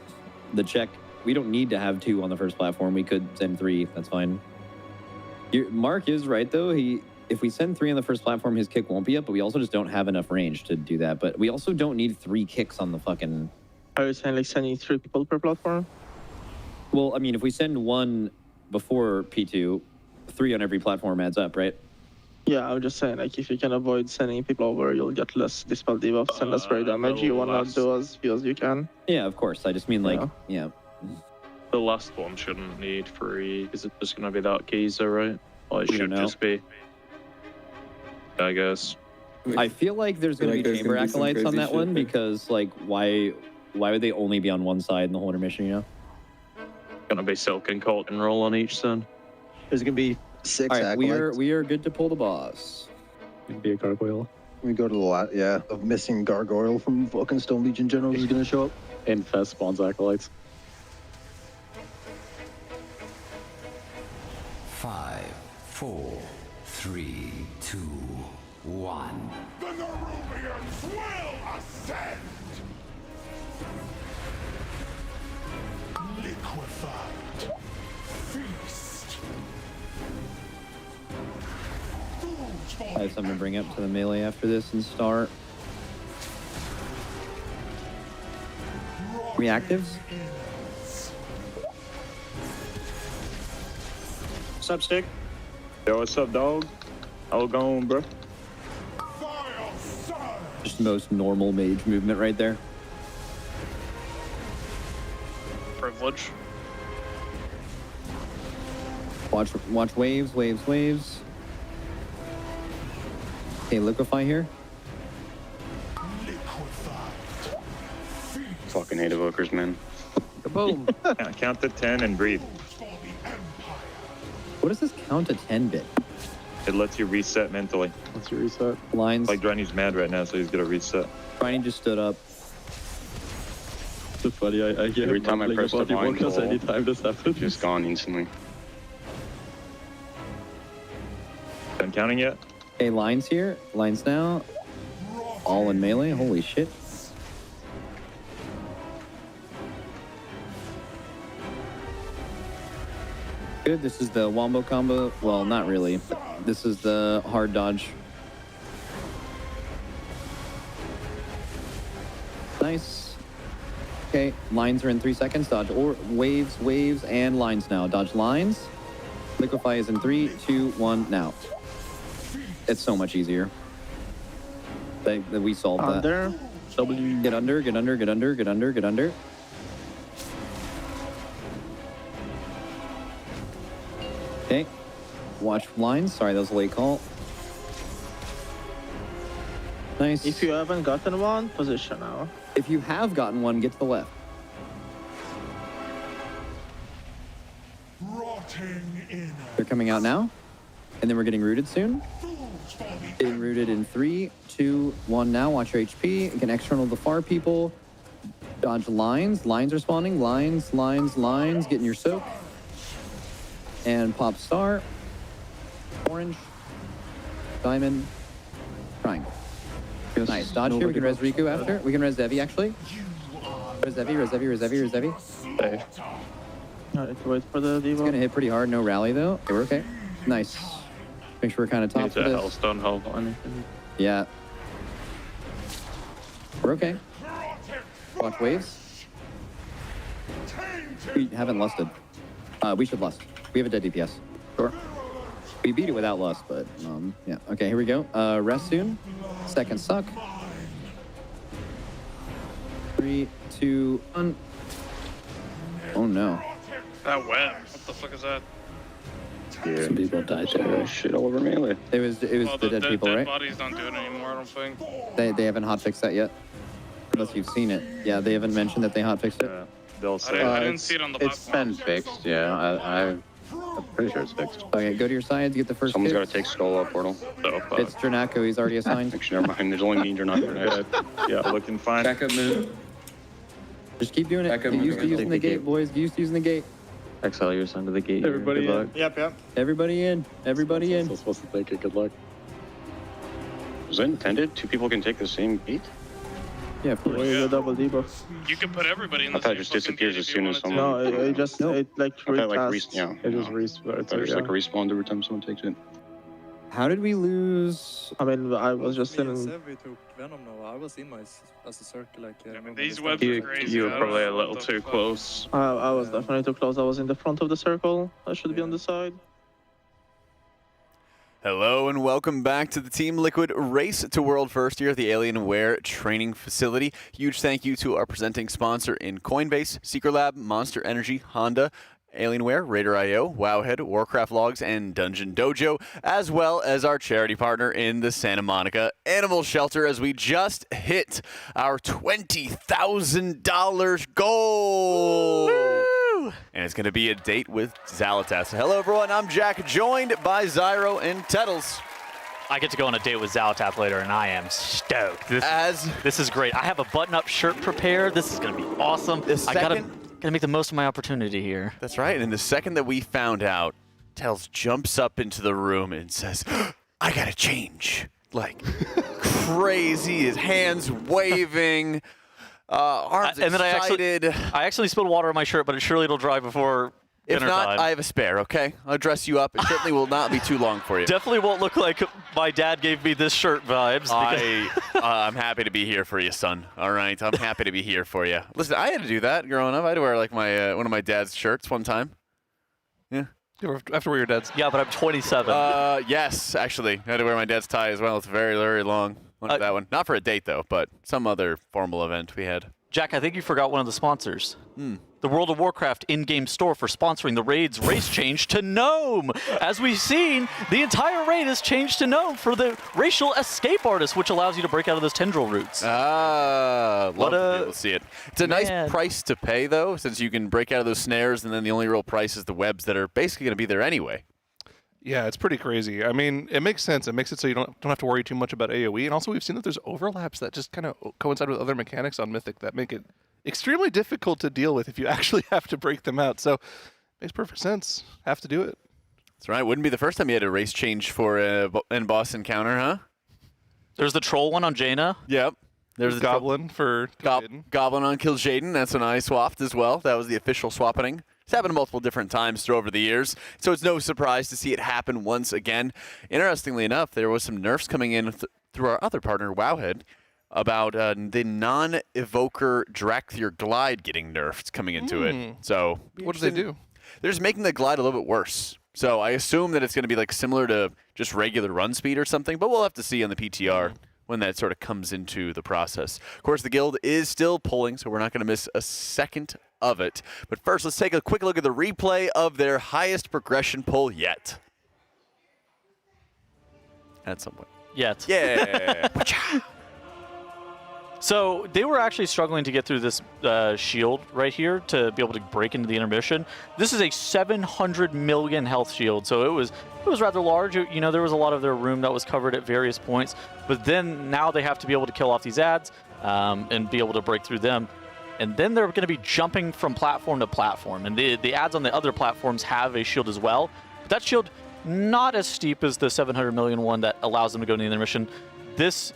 check, we don't need to have 2 on the first platform. We could send 3. That's fine. Mark is right though. If we send 3 on the first platform, his kick won't be up. But we also just don't have enough range to do that. But we also don't need 3 kicks on the fucking. Are you saying like sending 3 people per platform? Well, I mean, if we send 1 before P2, 3 on every platform adds up, right? Yeah, I was just saying, like, if you can avoid sending people over, you'll get less dispel debuffs and less spray damage. You want to do as few as you can. Yeah, of course. I just mean, like, yeah. The last one shouldn't need 3. Is it just going to be that Giza, right? Or it should just be. I guess. I feel like there's going to be chamber acolytes on that one because, like, why would they only be on one side in the whole intermission, you know? Gonna be silken, cult, and roll on each then. There's gonna be 6 All right, acolytes. we are good to pull the boss. It'd be a gargoyle. We go to the the missing gargoyle from fucking Stone Legion General is gonna show up. Infest spawns acolytes. 5, 4, 3, 2, 1. The Nerubians will ascend! Liquefied. Feast. I have something to bring up to the melee after this and start. Reactives? What's up, Stick? Yo, what's up, dog? How it going, bro? Just the most normal mage movement right there. Privilege. Watch waves. Okay, liquefy here. Fucking hate evokers, man. Boom. Count to 10 and breathe. What is this count to 10 bit? It lets you reset mentally. Let's reset. Lines. Like Drenny's mad right now, so he's gonna reset. Drenny just stood up. It's funny, I hear every time I press the line because goal, anytime this happens. Just gone instantly. Done counting yet? Okay, lines here. Lines now. All in melee. Holy shit. Good. This is the wombo combo. Well, not really. But this is the hard dodge. Nice. Okay, lines are in 3 seconds. Dodge or waves, and lines now. Dodge lines. Liquefy is in 3, 2, 1, now. It's so much easier. We solved that. Under. Get under. Okay. Watch lines. Sorry, that was a late call. Nice. If you haven't gotten one, position now. If you have gotten one, get to the left. They're coming out now. And then we're getting rooted soon. Getting rooted in 3, 2, 1 now. Watch your HP. You can external the far people. Dodge lines. Lines are spawning. Lines. Getting your soak. And pop star. Orange. Diamond. Triangle. Nice. Dodge here. We can res Riku after. We can res Zevi actually. Res Zevi. Okay. Alright, wait for the devo. It's gonna hit pretty hard. No rally though. Okay, we're okay. Nice. Make sure we're kind of top for this. Hellstone hold on anything. Yeah. We're okay. Watch waves. We haven't lusted. We should lust. We have a dead DPS. Sure. We beat it without lust, but yeah. Okay, here we go. Rest soon. Second suck. 3, 2, 1. Oh no. That web. What the fuck is that? Yeah. Some people died there. Shit all over melee. It was Well, the dead people, dead right? bodies don't do it anymore, I don't think. They haven't hotfixed that yet. Unless you've seen it. Yeah, they haven't mentioned that they hotfixed it. They'll say I didn't see it on the It's platform. been fixed, yeah. I I'm pretty sure it's fixed. Okay, go to your sides, get the first Someone's hit. got to take skull up portal. So, It's Dranako, he's already assigned. Actually, never mind. There's only me and Dranako. Yeah, looking fine. Backup move. Just keep doing it. Backup Get used to move. using the gate, boys. Get used to using the gate. Exile, you're assigned to the gate. Everybody Good in. luck. Yep. Everybody in. Everybody in. I'm supposed to take it. Good luck. Was that intended? 2 people can take the same gate? Yeah, of course. With a double debuff. You can put everybody in I the thought same it just fucking disappears gate as if soon you as wanted someone. to. No, it just it like I thought, like, recasts. yeah. It just I restarts. thought it was Yeah. like a respawn every time someone takes it. How did we lose? I mean, I was just in. We took Venom now. I was in my as a circle like. I mean, these webs are crazy. You were I don't probably know a little what too the fuck. close. I was definitely too close. I was in the front of the circle. I should be on the side. Hello and welcome back to the Team Liquid Race to World First here at the Alienware training facility. Huge thank you to our presenting sponsor in Coinbase, Secret Lab, Monster Energy, Honda, Alienware, RaiderIO, Wowhead, Warcraft Logs, and DungeonDojo, as well as our charity partner in the Santa Monica Animal Shelter, as we just hit our $20,000 goal. Woo! And it's going to be a date with Zalatas. Hello, everyone. I'm Jack, joined by Zyro and Tettles. I get to go on a date with Zalatas later, and I am stoked. This is great. I have a button-up shirt prepared. This is going to be awesome. I gotta make the most of my opportunity here. That's right. And the second that we found out, Tettles jumps up into the room and says, I gotta change. Like, crazy. His hands waving. Arms and then excited. I actually spilled water on my shirt, but surely it'll dry before If dinner not, time. I have a spare, okay? I'll dress you up. It certainly will not be too long for you. Definitely won't look like my dad gave me this shirt vibes. I'm happy to be here for you, son. All right? I'm happy to be here for you. Listen, I had to do that growing up. I had to wear like my one of my dad's shirts one time. Yeah. You have to wear your dad's. Yeah, but I'm 27. Yes, actually. I had to wear my dad's tie as well. It's very, very long. That one. Not for a date, though, but some other formal event we had. Jack, I think you forgot one of the sponsors. The World of Warcraft in-game store for sponsoring the raid's race change to Gnome. As we've seen, the entire raid has changed to Gnome for the racial escape artist, which allows you to break out of those tendril roots. Love to be able to see it. It's a nice price to pay, though, since you can break out of those snares, and then the only real price is the webs that are basically going to be there anyway. Yeah, it's pretty crazy. I mean, it makes sense. It makes it so you don't have to worry too much about AoE. And also, we've seen that there's overlaps that just kind of coincide with other mechanics on Mythic that make it extremely difficult to deal with if you actually have to break them out. So, makes perfect sense. Have to do it. That's right. Wouldn't be the first time you had a race change for an boss encounter, huh? There's the troll one on Jaina. Yep. There's the Goblin for Goblin on Kil'jaeden. That's when I swapped as well. That was the official swapping. It's happened multiple different times through over the years, so it's no surprise to see it happen once again. Interestingly enough, there was some nerfs coming in through our other partner, Wowhead, about the non-evoker Reclear glide getting nerfed coming into it. So what do they do? They're just making the glide a little bit worse. So I assume that it's going to be like similar to just regular run speed or something, but we'll have to see on the PTR when that sort of comes into the process. Of course, the guild is still pulling, so we're not going to miss a second of it. But first, let's take a quick look at the replay of their highest progression pull yet. At some point. Yet. Yeah. So they were actually struggling to get through this shield right here to be able to break into the intermission. This is a 700 million health shield, so it was rather large. You know, there was a lot of their room that was covered at various points. But then now they have to be able to kill off these ads and be able to break through them. And then they're going to be jumping from platform to platform. And the ads on the other platforms have a shield as well. But that shield, not as steep as the 700 million one that allows them to go into the intermission. This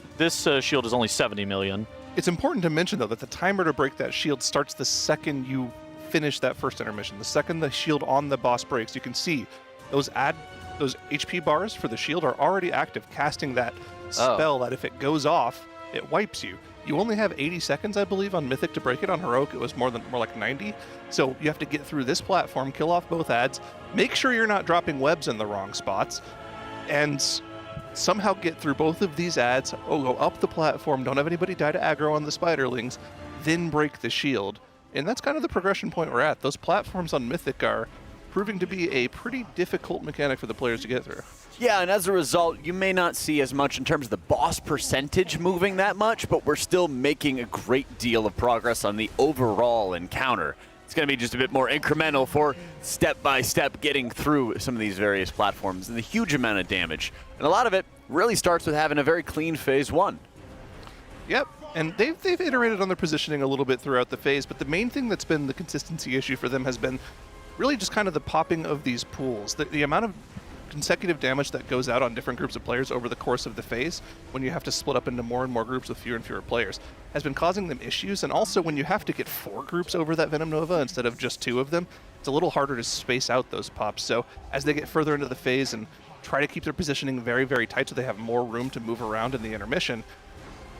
shield is only 70 million. It's important to mention, though, that the timer to break that shield starts the second you finish that first intermission. The second the shield on the boss breaks, you can see those HP bars for the shield are already active, casting that spell that if it goes off, it wipes you. You only have 80 seconds, I believe, on Mythic to break it. On Heroic, it was more like 90. So you have to get through this platform, kill off both ads, make sure you're not dropping webs in the wrong spots, and somehow get through both of these ads, go up the platform, don't have anybody die to aggro on the spiderlings, then break the shield. And that's kind of the progression point we're at. Those platforms on Mythic are proving to be a pretty difficult mechanic for the players to get through. Yeah, and as a result, you may not see as much in terms of the boss percentage moving that much, but we're still making a great deal of progress on the overall encounter. It's going to be just a bit more incremental for step-by-step getting through some of these various platforms and the huge amount of damage. And a lot of it really starts with having a very clean phase 1. Yep, and they've iterated on their positioning a little bit throughout the phase, but the main thing that's been the consistency issue for them has been really just kind of the popping of these pools. The amount of consecutive damage that goes out on different groups of players over the course of the phase, when you have to split up into more and more groups with fewer and fewer players, has been causing them issues. And also when you have to get 4 groups over that Venom Nova instead of just 2 of them, it's a little harder to space out those pops. So as they get further into the phase and try to keep their positioning very, very tight so they have more room to move around in the intermission,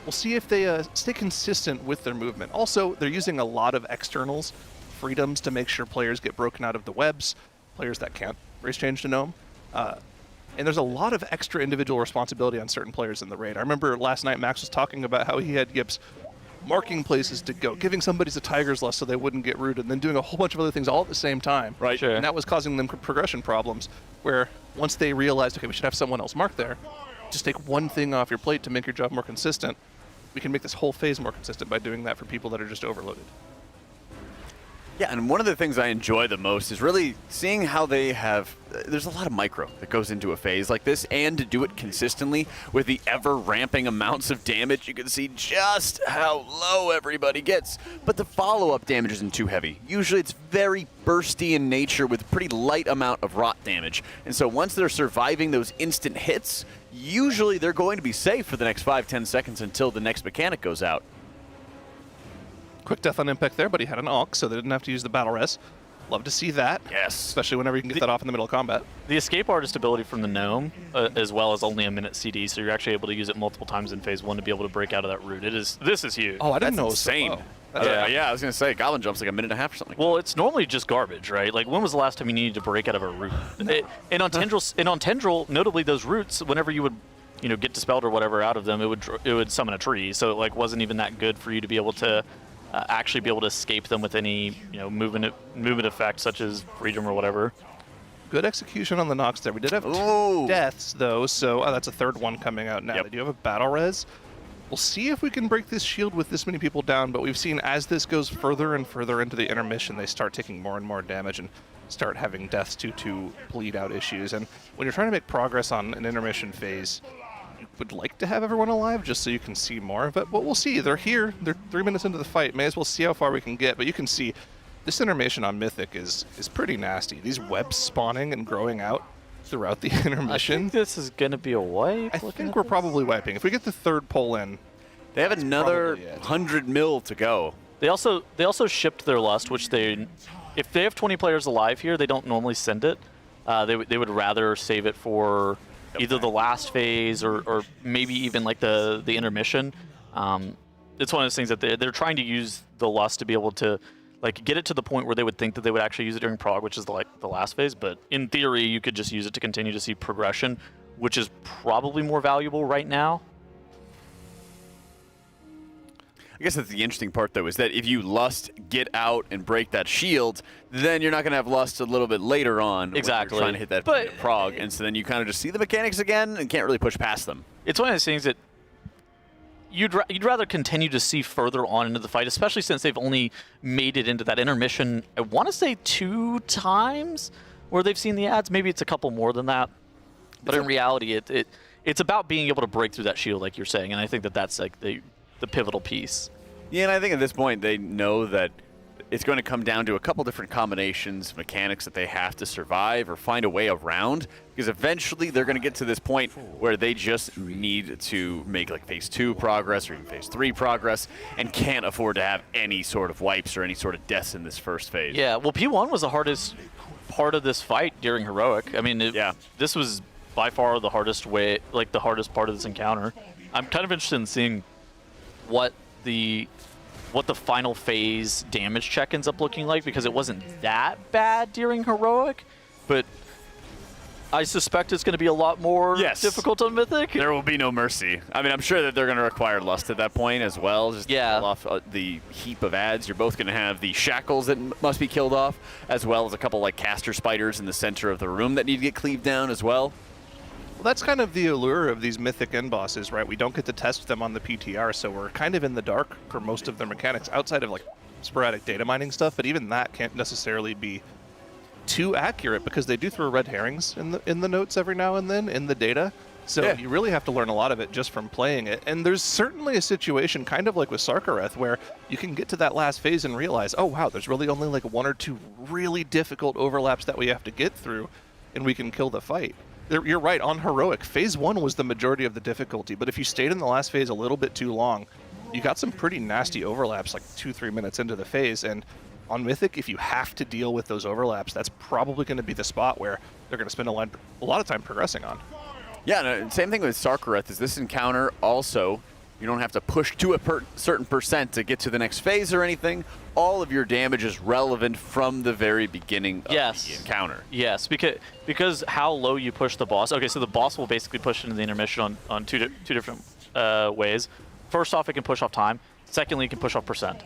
we'll see if they stay consistent with their movement. Also, they're using a lot of externals, freedoms, to make sure players get broken out of the webs, players that can't race change to Gnome. And there's a lot of extra individual responsibility on certain players in the raid. I remember last night Max was talking about how he had Yips marking places to go, giving somebody a Tiger's Lust so they wouldn't get rooted, and then doing a whole bunch of other things all at the same time. Right. Sure. And that was causing them progression problems, where once they realized, okay, we should have someone else mark there, just take one thing off your plate to make your job more consistent. We can make this whole phase more consistent by doing that for people that are just overloaded. Yeah, and one of the things I enjoy the most is really seeing how they have, there's a lot of micro that goes into a phase like this, and to do it consistently with the ever ramping amounts of damage, you can see just how low everybody gets. But the follow-up damage isn't too heavy. Usually it's very bursty in nature with pretty light amount of rot damage. And so once they're surviving those instant hits, usually they're going to be safe for the next 5-10 seconds until the next mechanic goes out. Quick death on impact there, but he had an AUK, so they didn't have to use the battle res. Love to see that. Yes. Especially whenever you can get that off in the middle of combat. The escape artist ability from the Gnome, as well as only a minute CD, so you're actually able to use it multiple times in phase 1 to be able to break out of that root. This is huge. Oh, I didn't know it was insane. Yeah, I was going to say, Goblin Jump's like a minute and a half or something. Well, it's normally just garbage, right? Like, when was the last time you needed to break out of a root? And on Tendril, notably those roots, whenever you would get dispelled or whatever out of them, it would summon a tree. So it like wasn't even that good for you to be able to actually be able to escape them with any movement effect such as freedom or whatever. Good execution on the Nox there. We did have 2 deaths though, so that's a third one coming out now. They do have a battle res. We'll see if we can break this shield with this many people down, but we've seen as this goes further and further into the intermission, they start taking more and more damage and start having deaths due to bleed out issues. And when you're trying to make progress on an intermission phase, you would like to have everyone alive just so you can see more, but we'll see. They're here. They're 3 minutes into the fight. May as well see how far we can get, but you can see this intermission on Mythic is pretty nasty. These webs spawning and growing out throughout the intermission. I think this is going to be a wipe. I think we're probably wiping. If we get the 3rd pull in, they have another 100 mil to go. They also shipped their lust, which if they have 20 players alive here, they don't normally send it. They would rather save it for either the last phase or maybe even like the intermission. It's one of those things that they're trying to use the lust to be able to like get it to the point where they would think that they would actually use it during prog, which is the last phase. But in theory, you could just use it to continue to see progression, which is probably more valuable right now. I guess that's the interesting part, though, is that if you lust, get out, and break that shield, then you're not going to have lust a little bit later on. Exactly. When you're trying to hit that point of prog, and so then you kind of just see the mechanics again and can't really push past them. It's one of those things that you'd rather continue to see further on into the fight, especially since they've only made it into that intermission, I want to say 2 times where they've seen the ads. Maybe it's a couple more than that. But in reality, it's about being able to break through that shield, like you're saying, and I think that's like the pivotal piece. Yeah, and I think at this point they know that it's going to come down to a couple different combinations, mechanics that they have to survive or find a way around, because eventually they're going to get to this point where they just need to make like phase 2 progress or even phase 3 progress and can't afford to have any sort of wipes or any sort of deaths in this first phase. Yeah, well, P1 was the hardest part of this fight during Heroic. I mean, this was by far the hardest the hardest part of this encounter. I'm kind of interested in seeing what the final phase damage check ends up looking like, because it wasn't that bad during Heroic, but I suspect it's going to be a lot more difficult on Mythic. There will be no mercy. I mean, I'm sure that they're going to require lust at that point as well, just to kill off the heap of ads. You're both going to have the shackles that must be killed off, as well as a couple like caster spiders in the center of the room that need to get cleaved down as well. Well, that's kind of the allure of these Mythic end bosses, right? We don't get to test them on the PTR, so we're kind of in the dark for most of their mechanics, outside of like sporadic data mining stuff, but even that can't necessarily be too accurate because they do throw red herrings in the notes every now and then in the data. So you really have to learn a lot of it just from playing it. And there's certainly a situation, kind of like with Sarkareth, where you can get to that last phase and realize, oh wow, there's really only like 1 or 2 really difficult overlaps that we have to get through, and we can kill the fight. You're right, on Heroic, phase 1 was the majority of the difficulty, but if you stayed in the last phase a little bit too long, you got some pretty nasty overlaps like 2-3 minutes into the phase, and on Mythic, if you have to deal with those overlaps, that's probably going to be the spot where they're going to spend a lot of time progressing on. Yeah, no, same thing with Sarkareth. Is this encounter also, you don't have to push to a certain percent to get to the next phase or anything. All of your damage is relevant from the very beginning of the encounter. Yes, because how low you push the boss. Okay, so the boss will basically push into the intermission on two different ways. First off, it can push off time. Secondly, it can push off percent.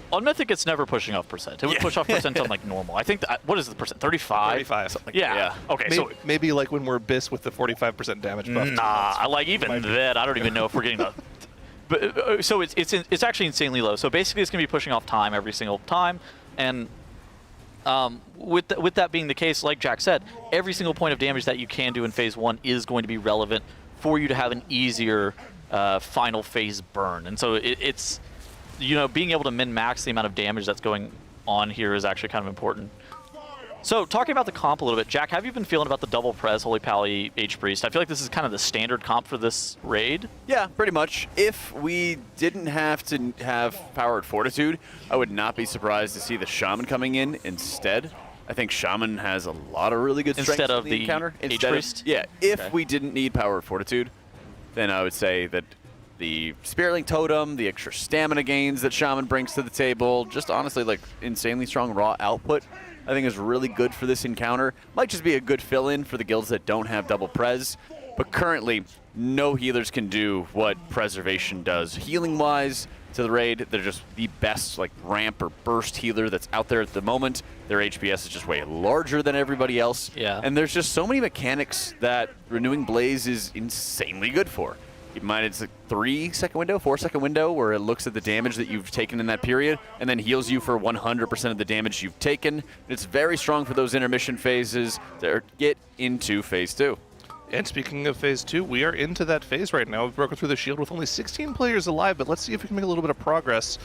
On Mythic, it's never pushing off percent. It would push off percent on like normal. I think what is the percent? 35. 35. Something like yeah. Okay. Maybe like when we're Abyss with the 45% damage buff. Nah, I like even that. I don't even know if we're getting the. But so it's actually insanely low. So basically, it's gonna be pushing off time every single time, and with that being the case, like Jack said, every single point of damage that you can do in phase 1 is going to be relevant for you to have an easier final phase burn. And so it's. Being able to min-max the amount of damage that's going on here is actually kind of important. So, talking about the comp a little bit, Jack, how have you been feeling about the double Prez Holy Pally H-Priest? I feel like this is kind of the standard comp for this raid. Yeah, pretty much. If we didn't have to have Powered Fortitude, I would not be surprised to see the Shaman coming in instead. I think Shaman has a lot of really good strengths instead of in the encounter. H-Priest? Yeah, if we didn't need Powered Fortitude, then I would say that the Spirit Totem, the extra stamina gains that Shaman brings to the table, just honestly like insanely strong raw output, I think is really good for this encounter. Might just be a good fill-in for the guilds that don't have double Prez, but currently no healers can do what Preservation does. Healing-wise to the raid, they're just the best like ramp or burst healer that's out there at the moment. Their HPS is just way larger than everybody else. Yeah. And there's just so many mechanics that Renewing Blaze is insanely good for. Keep in mind, it's a 3-second window, 4-second window, where it looks at the damage that you've taken in that period and then heals you for 100% of the damage you've taken. It's very strong for those intermission phases to get into phase 2. And speaking of phase 2, we are into that phase right now. We've broken through the shield with only 16 players alive, but let's see if we can make a little bit of progress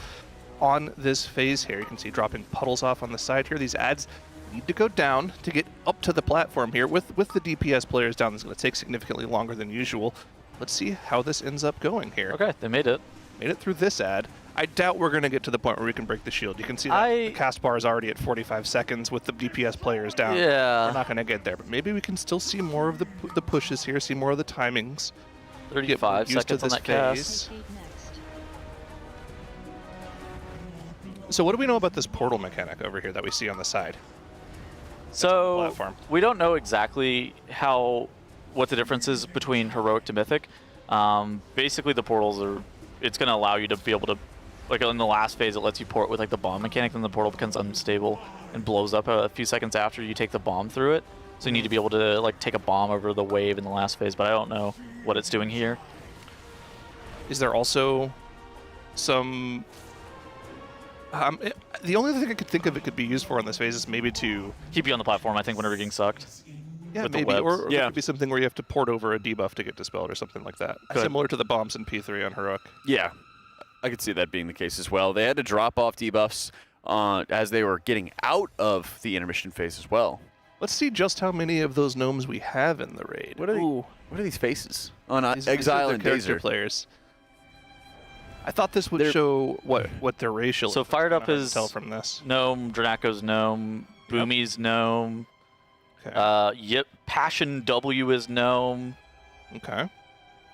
on this phase here. You can see dropping puddles off on the side here. These ads need to go down to get up to the platform here. With the DPS players down, it's going to take significantly longer than usual. Let's see how this ends up going here. Okay, they made it. Made it through this ad. I doubt we're going to get to the point where we can break the shield. You can see that the cast bar is already at 45 seconds with the DPS players down. Yeah. We're not going to get there, but maybe we can still see more of the pushes here, see more of the timings. 35 seconds on that cast. So what do we know about this portal mechanic over here that we see on the side? So we don't know exactly what the difference is between Heroic to Mythic. Basically, the portals it's going to allow you to be able to, like in the last phase, it lets you port with like the bomb mechanic, then the portal becomes unstable and blows up a few seconds after you take the bomb through it. So you need to be able to like take a bomb over the wave in the last phase, but I don't know what it's doing here. Is there also some... the only thing I could think of it could be used for in this phase is maybe to... keep you on the platform, I think, whenever you're getting sucked. Yeah, maybe, or it could be something where you have to port over a debuff to get dispelled or something like that. Similar to the bombs in P3 on Heroic. Yeah, I could see that being the case as well. They had to drop off debuffs as they were getting out of the intermission phase as well. Let's see just how many of those gnomes we have in the raid. What are these faces on Exile and character players? I thought this would show what their racial. So Fired Up is tell from this. Gnome, Dranaco's Gnome, Boomy's Gnome. Okay. Passion W is Gnome. Okay.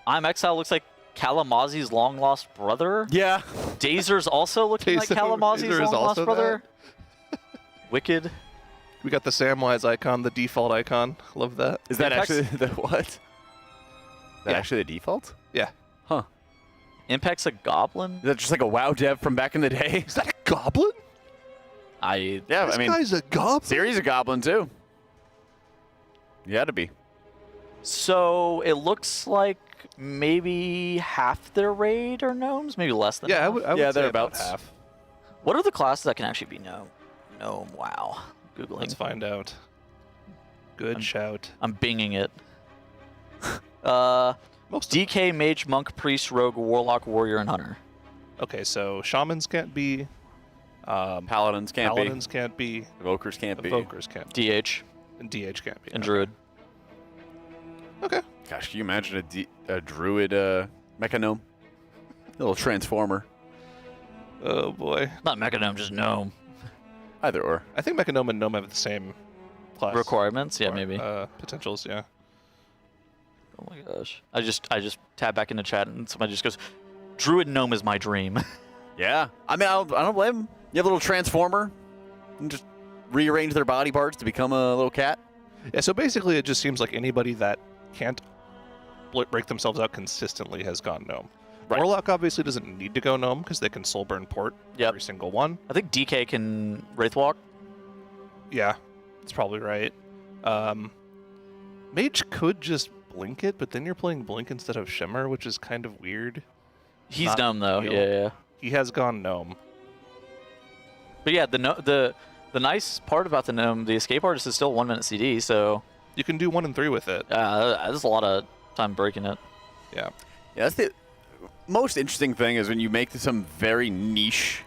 I'm Exile looks like Kalamazi's long lost brother. Yeah. Dazer's also looking like Kalamazi's long lost brother. Wicked. We got the Samwise icon, the default icon. Love that. Is that actually the what? Is that actually the default? Yeah. Huh. Impact's a goblin? Is that just like a WoW dev from back in the day? Is that a goblin? I this mean, guy's a goblin. Siri's a goblin too. You had to be. So it looks like maybe half their raid are gnomes, maybe less than half. I would say they're about half. What are the classes that can actually be gnome? Gnome, wow. Googling. Let's find out. Good shout. I'm binging it. DK, Mage, Monk, Priest, Rogue, Warlock, Warrior, and Hunter. Okay, so Shamans can't be. Paladins can't be. Paladins can't be. Evokers can't be. Evokers can't be. DH. And DH can't be. And Druid. Okay. Gosh, can you imagine a Druid Mechanome? Little transformer. Oh boy. Not Mechanome, just Gnome. Either or. I think Mechanome and Gnome have the same class. Requirements? Yeah, maybe. Potentials, yeah. Oh my gosh. I just tab back into chat and somebody just goes, Druid Gnome is my dream. Yeah. I mean, I don't blame them. You have a little transformer and just rearrange their body parts to become a little cat. Yeah, so basically it just seems like anybody that can't break themselves out consistently has gone Gnome. Right. Warlock obviously doesn't need to go Gnome because they can Soulburn Port every single one. I think DK can Wraithwalk. Yeah, that's probably right. Mage could just Blink it, but then you're playing Blink instead of Shimmer, which is kind of weird. He's Gnome though, yeah. He has gone Gnome. But yeah, the nice part about the Gnome, the escape artist is still 1 minute CD, so you can do 1 and 3 with it. There's a lot of time breaking it. Yeah. Yeah, that's the most interesting thing is when you make some very niche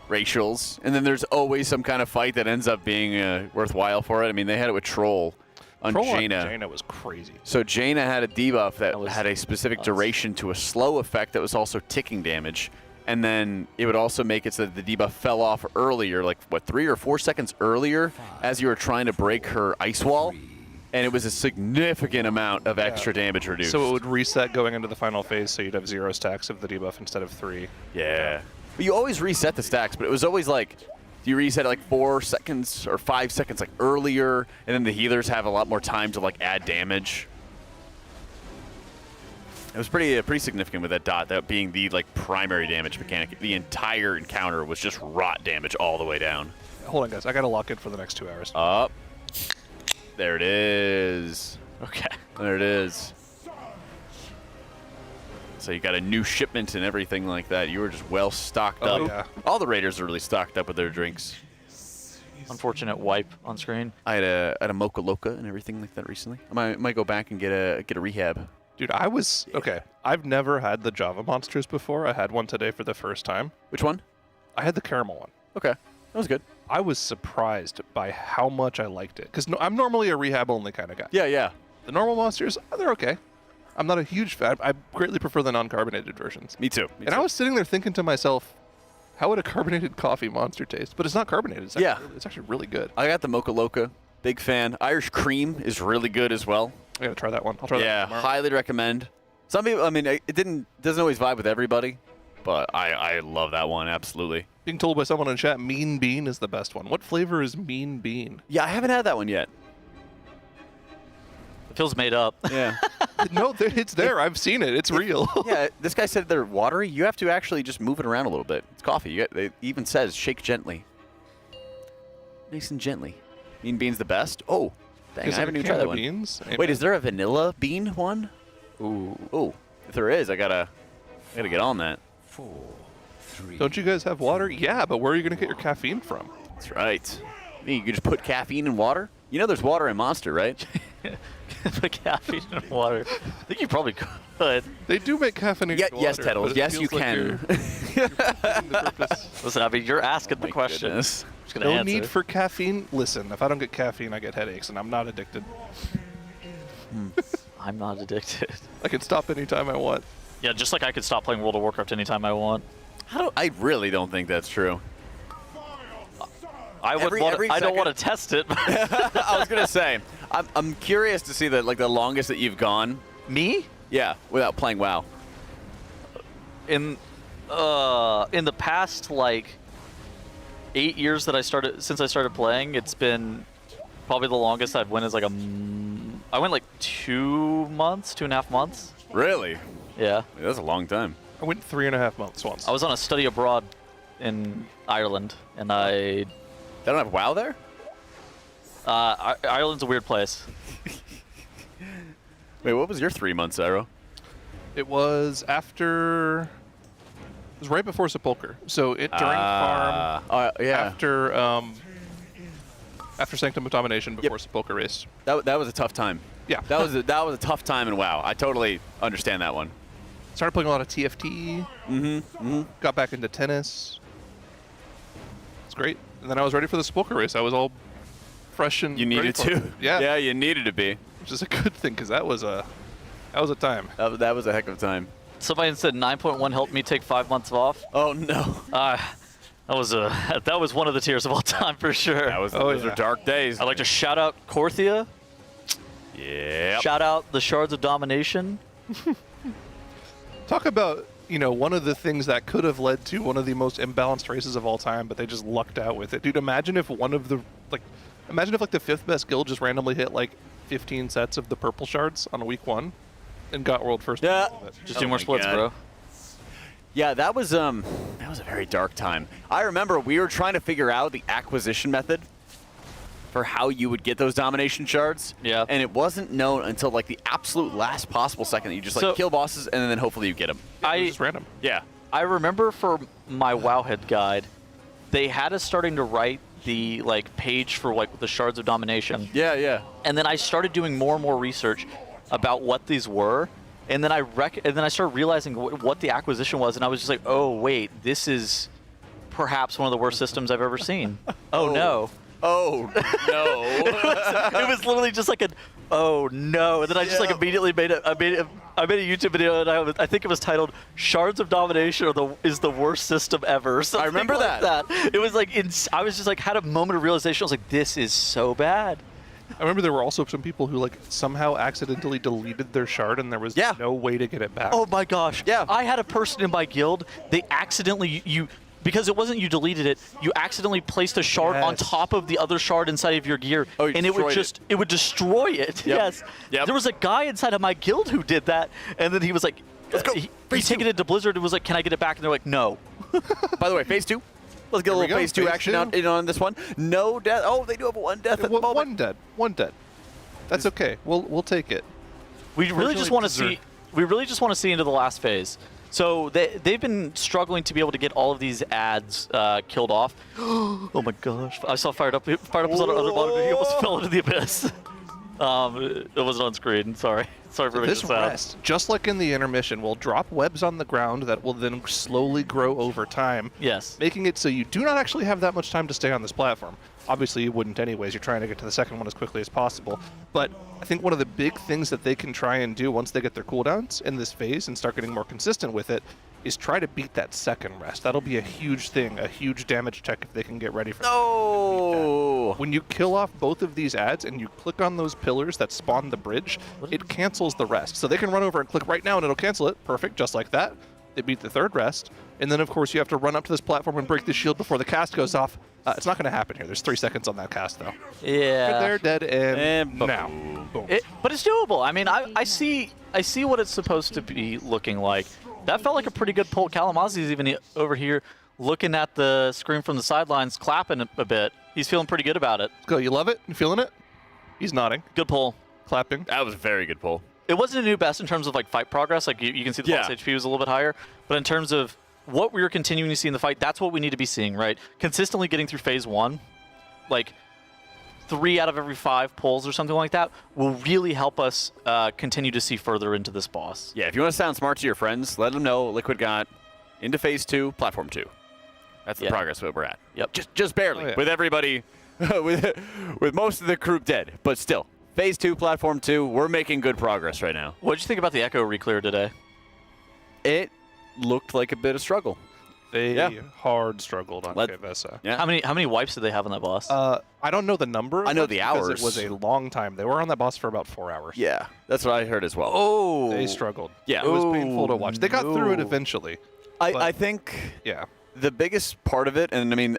racials, and then there's always some kind of fight that ends up being worthwhile for it. I mean, they had it with Troll on Jaina. Jaina was crazy. So Jaina had a debuff that had a specific duration to a slow effect that was also ticking damage. And then it would also make it so that the debuff fell off earlier, like, what, 3 or 4 seconds earlier as you were trying to break her ice wall. And it was a significant amount of extra damage reduced. So it would reset going into the final phase, so you'd have 0 stacks of the debuff instead of 3. Yeah. But you always reset the stacks, but it was always like, you reset it like 4 seconds or 5 seconds like earlier, and then the healers have a lot more time to like add damage. It was pretty significant with that dot, that being the like primary damage mechanic. The entire encounter was just rot damage all the way down. Hold on, guys. I gotta lock in for the next 2 hours. Up. There it is. Okay. There it is. So you got a new shipment and everything like that. You were just well stocked up. Yeah. All the Raiders are really stocked up with their drinks. Unfortunate wipe on screen. I had a Mocha Loca and everything like that recently. I might go back and get a rehab. Dude, okay. I've never had the Java monsters before. I had one today for the first time. Which one? I had the caramel one. Okay, that was good. I was surprised by how much I liked it because I'm normally a rehab only kind of guy. Yeah. The normal monsters, they're okay. I'm not a huge fan. I greatly prefer the non-carbonated versions. Me too. I was sitting there thinking to myself, how would a carbonated coffee monster taste? But it's not carbonated. It's actually really good. I got the Mocha Loca. Big fan. Irish Cream is really good as well. I gotta try that one. I'll try that one tomorrow. Highly recommend. Some people, I mean, it doesn't always vibe with everybody, but I love that one, absolutely. Being told by someone in chat, Mean Bean is the best one. What flavor is Mean Bean? Yeah, I haven't had that one yet. It feels made up. Yeah. No, it's there. I've seen it. It's real. Yeah, this guy said they're watery. You have to actually just move it around a little bit. It's coffee. It even says shake gently. Nice and gently. Mean Bean's the best? Oh, dang, I haven't even tried that one. Beans? Wait, is there a vanilla bean one? Ooh. If there is, I gotta get on that. 4, 3. Don't you guys have water? Yeah, but where are you gonna get your caffeine from? That's right. You can just put caffeine in water? You know there's water in Monster, right? Put caffeine in water. I think you probably could. They do make caffeinated water. Yes, Teddles. Yes, you can. Listen, I mean, you're asking the question. Goodness. No need for caffeine. Listen, if I don't get caffeine, I get headaches, and I'm not addicted. I'm not addicted. I can stop anytime I want. Yeah, just like I could stop playing World of Warcraft anytime I want. I really don't think that's true. I don't want to test it. I was gonna say, I'm curious to see the longest that you've gone. Me? Yeah, without playing WoW. In the past 8 years that since I started playing, it's been probably the longest I've went is I went 2 months, 2.5 months. Really? Yeah. That's a long time. I went 3.5 months once. I was on a study abroad in Ireland, and They don't have WoW there? Ireland's a weird place. Wait, what was your 3 months, Arrow? It was after It was right before Sepulcher. So it during farm after Sanctum of Domination before Sepulcher race. That was a tough time. Yeah. That was a tough time in WoW. I totally understand that one. Started playing a lot of TFT. Got back into tennis. It's great. And then I was ready for the Sepulcher race. I was all fresh and you needed to. Yeah. Yeah, you needed to be. Which is a good thing because that was a time. That was a heck of a time. Somebody said 9.1 helped me take 5 months off. Oh no. That was one of the tiers of all time for sure. Those are dark days. I'd like to shout out Korthia. Yeah. Shout out the Shards of Domination. Talk about, one of the things that could have led to one of the most imbalanced races of all time, but they just lucked out with it. Dude, imagine if the 5th best guild just randomly hit 15 sets of the purple shards on week 1 and got world first. Yeah. Just do more splits, bro. Yeah, that was a very dark time. I remember we were trying to figure out the acquisition method for how you would get those domination shards. Yeah. And it wasn't known until the absolute last possible second that you just kill bosses and then hopefully you get them. Just random. Yeah. I remember for my Wowhead guide, they had us starting to write the page for the Shards of Domination. Yeah. And then I started doing more and more research about what these were. And then I started realizing what the acquisition was, and I was just like, oh wait, this is perhaps one of the worst systems I've ever seen. Oh no. Oh no. it was literally just like oh no, and then I just immediately made a YouTube video, and I think it was titled "Shards of Domination is the worst system ever." I remember that. It was I was just had a moment of realization. I was like, this is so bad. I remember there were also some people who somehow accidentally deleted their shard and there was no way to get it back. Oh my gosh. Yeah. I had a person in my guild, they accidentally, because it wasn't you deleted it, you accidentally placed a shard on top of the other shard inside of your gear, and it would destroy it. Yep. Yes. Yep. There was a guy inside of my guild who did that, and then he was like, let's go. He taken it to Blizzard and was like, can I get it back? And they're like, no. By the way, phase 2. Let's get a little phase 2 action out on this one. No death. Oh, they do have one death at the moment. One dead. That's okay. We'll take it. We really just want to see. We really just want to see into the last phase. So they've been struggling to be able to get all of these ads killed off. Oh my gosh! I saw fired up was on another monitor. He almost fell into the abyss. It wasn't on screen. Sorry for making This it sound. rest, just like in the intermission, will drop webs on the ground that will then slowly grow over time. Yes. Making it so you do not actually have that much time to stay on this platform. Obviously, you wouldn't anyways. You're trying to get to the second one as quickly as possible. But I think one of the big things that they can try and do once they get their cooldowns in this phase and start getting more consistent with it is try to beat that second rest. That'll be a huge thing, a huge damage check if they can get ready for No! When you kill off both of these ads and you click on those pillars that spawn the bridge, it cancels the rest. So they can run over and click right now and it'll cancel it. Perfect, just like that. They beat the third rest. And then, of course, you have to run up to this platform and break the shield before the cast goes off. It's not going to happen here. There's 3 seconds on that cast, though. Yeah. They're dead, and now. Boom. But it's doable. I mean, I see what it's supposed to be looking like. That felt like a pretty good pull. Kalamazi's even over here looking at the screen from the sidelines, clapping a bit. He's feeling pretty good about it. Let's go. You love it? You feeling it? He's nodding. Good pull. Clapping. That was a very good pull. It wasn't a new best in terms of fight progress. You can see the pulse HP was a little bit higher. But in terms of what we were continuing to see in the fight, that's what we need to be seeing, right? Consistently getting through phase 1, 3 out of every 5 pulls or something like that will really help us continue to see further into this boss. Yeah, if you want to sound smart to your friends, let them know Liquid got into phase 2, platform 2. That's the progress that we're at. Yep. Just barely, with everybody, with most of the group dead, but still. Phase 2, platform 2, we're making good progress right now. What did you think about the Echo Reclear today? It looked like a bit of struggle. They hard struggled on Kevessa. Yeah. How many wipes did they have on that boss? I don't know the number. I know the hours. It was a long time. They were on that boss for about 4 hours. Yeah, that's what I heard as well. Oh. They struggled. Yeah. It was painful to watch. They got through it eventually. I think the biggest part of it, and I mean,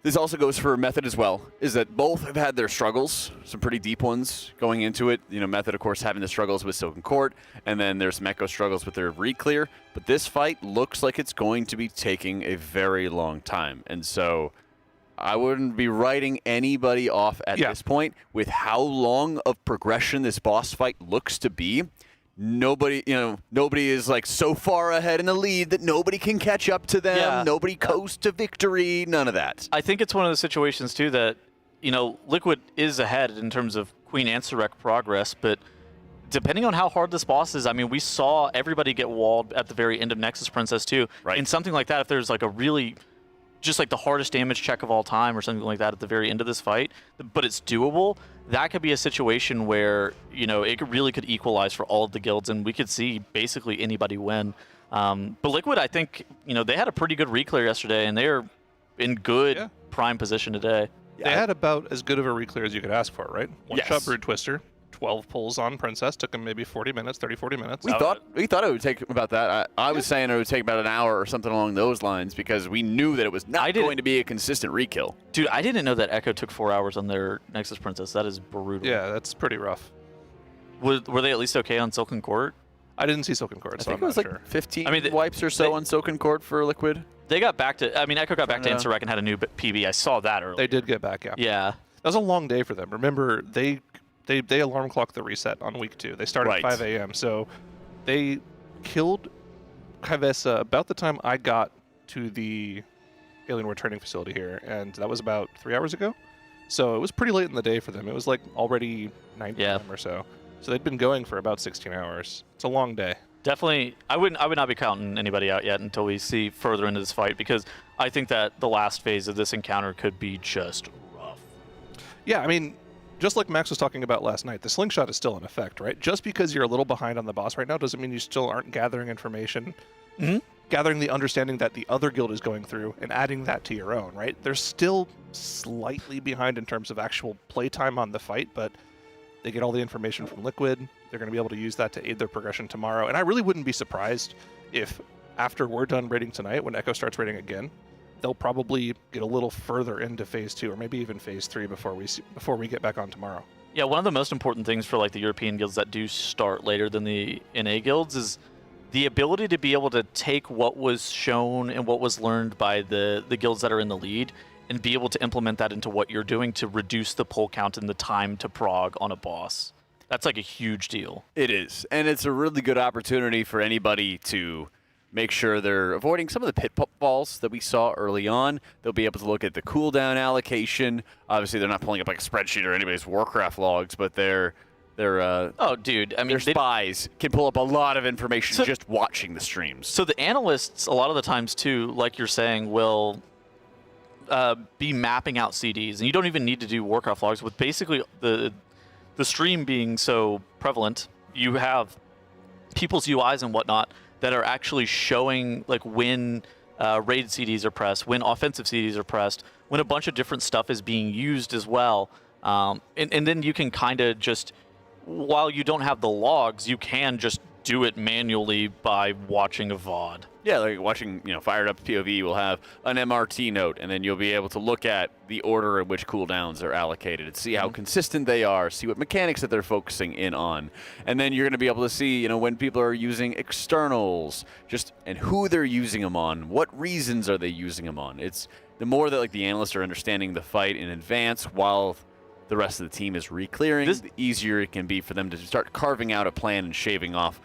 this also goes for Method as well, is that both have had their struggles, some pretty deep ones going into it. Method, of course, having the struggles with Silken Court, and then there's some Echo struggles with their Reclear. But this fight looks like it's going to be taking a very long time. And so I wouldn't be writing anybody off at this point with how long of progression this boss fight looks to be. nobody is like so far ahead in the lead that nobody can catch up to them. Yeah. Nobody coasts to victory. None of that. I think it's one of the situations too that, Liquid is ahead in terms of Queen Anserek progress, but depending on how hard this boss is, I mean, we saw everybody get walled at the very end of Nexus Princess too. Right. And something like that, if there's like a really, just like the hardest damage check of all time or something like that at the very end of this fight, but it's doable, that could be a situation where, it really could equalize for all of the guilds and we could see basically anybody win. But Liquid, I think, they had a pretty good Reclear yesterday and they're in good prime position today. They had about as good of a Reclear as you could ask for, right? One-shot Brood Twister, 12 pulls on Princess, took them maybe 40 minutes, 30, 40 minutes. We thought it would take about that. I was saying it would take about an hour or something along those lines because we knew that it was not going to be a consistent rekill. Dude, I didn't know that Echo took 4 hours on their Nexus Princess. That is brutal. Yeah, that's pretty rough. Were they at least okay on Silken Court? I didn't see Silken Court, so I think it was like sure. 15 wipes or so on Silken Court for Liquid. They got back to, Echo got back to Anserek and had a new PB. I saw that earlier. They did get back, yeah. Yeah. That was a long day for them. Remember, they alarm clocked the reset on week 2. They started at 5 a.m., so they killed Kavessa about the time I got to the Alienware training facility here, and that was about 3 hours ago. So it was pretty late in the day for them. It was like already 9 p.m. or so. So they'd been going for about 16 hours. It's a long day. Definitely, I would not be counting anybody out yet until we see further into this fight because I think that the last phase of this encounter could be just rough. Yeah, I mean, just like Max was talking about last night, the slingshot is still in effect, right? Just because you're a little behind on the boss right now doesn't mean you still aren't gathering information, gathering the understanding that the other guild is going through and adding that to your own, right? They're still slightly behind in terms of actual playtime on the fight, but they get all the information from Liquid. They're going to be able to use that to aid their progression tomorrow. And I really wouldn't be surprised if after we're done raiding tonight, when Echo starts raiding again, they'll probably get a little further into phase 2 or maybe even phase 3 before we get back on tomorrow. Yeah, one of the most important things for like the European guilds that do start later than the NA guilds is the ability to be able to take what was shown and what was learned by the guilds that are in the lead and be able to implement that into what you're doing to reduce the pull count and the time to prog on a boss. That's like a huge deal. It is, and it's a really good opportunity for anybody to make sure they're avoiding some of the pitfalls that we saw early on. They'll be able to look at the cooldown allocation. Obviously, they're not pulling up like a spreadsheet or anybody's Warcraft logs, but they're oh, dude, I mean, their spies can pull up a lot of information just watching the streams. So the analysts, a lot of the times too, like you're saying, will be mapping out CDs, and you don't even need to do Warcraft logs. With basically the stream being so prevalent, you have people's UIs and whatnot that are actually showing like when raid CDs are pressed, when offensive CDs are pressed, when a bunch of different stuff is being used as well. And then you can kind of just, while you don't have the logs, you can just do it manually by watching a VOD. Yeah, like watching, fired up POV will have an MRT note, and then you'll be able to look at the order in which cooldowns are allocated and see how consistent they are, see what mechanics that they're focusing in on. And then you're going to be able to see, when people are using externals, and who they're using them on, what reasons are they using them on. It's the more that like the analysts are understanding the fight in advance while the rest of the team is re-clearing, the easier it can be for them to start carving out a plan and shaving off,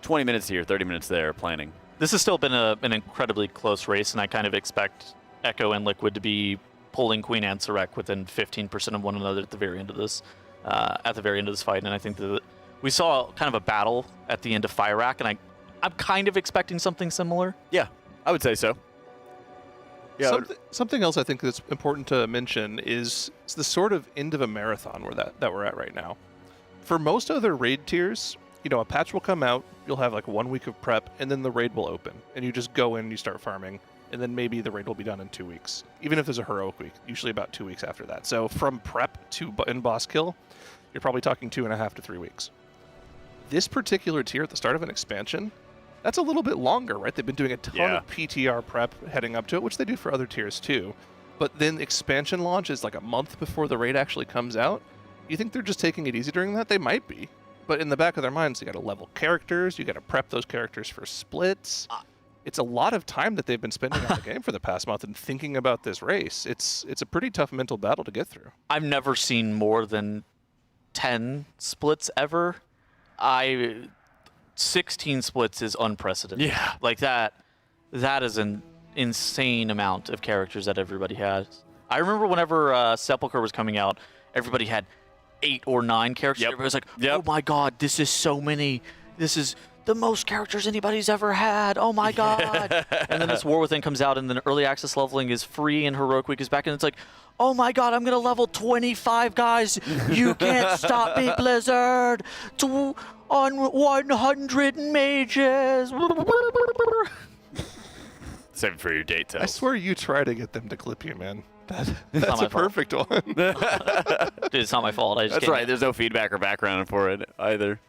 20 minutes here, 30 minutes there planning. This has still been an incredibly close race, and I kind of expect Echo and Liquid to be pulling Queen Anserek within 15% of one another at the very end of this fight. And I think that we saw kind of a battle at the end of Fire Rack, and I'm kind of expecting something similar. Yeah, I would say so. Yeah. Something else I think that's important to mention is the sort of end of a marathon that we're at right now. For most other raid tiers, a patch will come out, you'll have like 1 week of prep, and then the raid will open. And you just go in and you start farming, and then maybe the raid will be done in 2 weeks. Even if there's a heroic week, usually about 2 weeks after that. So from prep to in-boss kill, you're probably talking 2.5 to 3 weeks. This particular tier at the start of an expansion, that's a little bit longer, right? They've been doing a ton of PTR prep heading up to it, which they do for other tiers too. But then expansion launch is like a month before the raid actually comes out. You think they're just taking it easy during that? They might be. But in the back of their minds, you got to level characters, you got to prep those characters for splits. It's a lot of time that they've been spending on the game for the past month and thinking about this race. It's a pretty tough mental battle to get through. I've never seen more than 10 splits ever. I 16 splits is unprecedented. Yeah. Like that is an insane amount of characters that everybody has. I remember whenever Sepulchre was coming out, everybody had 8 or 9 characters. Yep. Everybody was like, oh my god, this is so many. This is the most characters anybody's ever had. Oh my god. And then this War Within comes out, and then early access leveling is free, and Heroic Week is back, and it's like, oh my god, I'm going to level 25 guys. You can't stop me, Blizzard. On 100 mages. Save it for your date, I swear you try to get them to clip you, man. That's not a my fault. perfect one. Dude, it's not my fault. I just That's can't. right. There's no feedback or background for it either.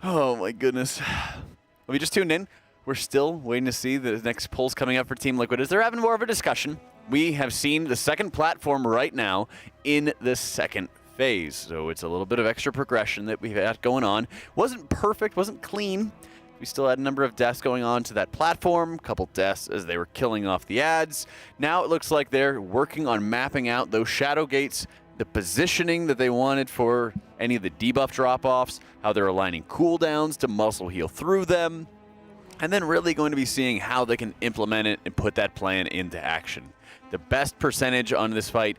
Oh my goodness. If you just tuned in, we're still waiting to see the next polls coming up for Team Liquid as they're having more of a discussion. We have seen the second platform right now in the second phase, so it's a little bit of extra progression that we've had going on. Wasn't perfect, wasn't clean. We still had a number of deaths going on to that platform, a couple deaths as they were killing off the ads. Now it looks like they're working on mapping out those shadow gates, the positioning that they wanted for any of the debuff drop-offs, how they're aligning cooldowns to muscle heal through them, and then really going to be seeing how they can implement it and put that plan into action. The best percentage on this fight,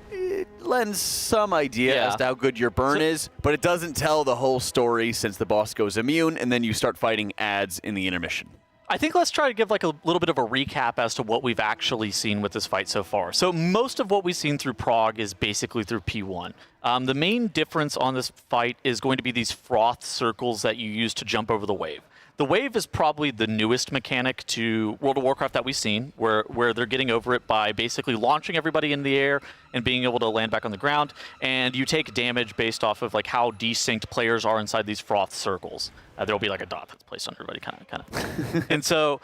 it lends some idea as to how good your burn is, but it doesn't tell the whole story since the boss goes immune and then you start fighting ads in the intermission. I think let's try to give like a little bit of a recap as to what we've actually seen with this fight so far. So most of what we've seen through Prague is basically through P1. The main difference on this fight is going to be these froth circles that you use to jump over the wave. The wave is probably the newest mechanic to World of Warcraft that we've seen, where they're getting over it by basically launching everybody in the air and being able to land back on the ground, and you take damage based off of like how desynced players are inside these froth circles. There'll be like a dot that's placed on everybody, kind of. And so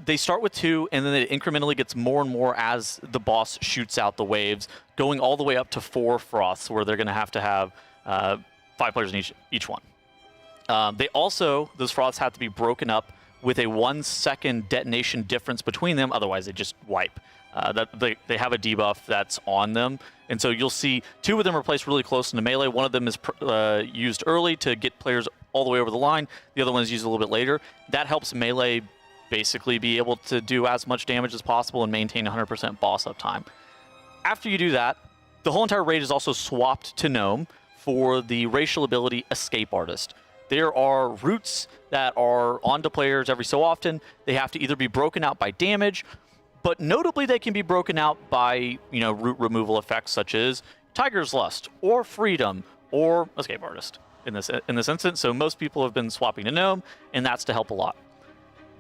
they start with 2, and then it incrementally gets more and more as the boss shoots out the waves, going all the way up to 4 froths, where they're going to have 5 players in each one. They also, those froths have to be broken up with a 1-second detonation difference between them, otherwise they just wipe. They have a debuff that's on them, and so you'll see 2 of them are placed really close into melee. One of them is used early to get players all the way over the line. The other one is used a little bit later. That helps melee basically be able to do as much damage as possible and maintain 100% boss uptime. After you do that, the whole entire raid is also swapped to Gnome for the racial ability Escape Artist. There are roots that are onto players every so often. They have to either be broken out by damage, but notably they can be broken out by, root removal effects such as Tiger's Lust or Freedom or Escape Artist in this instance. So most people have been swapping to Gnome, and that's to help a lot.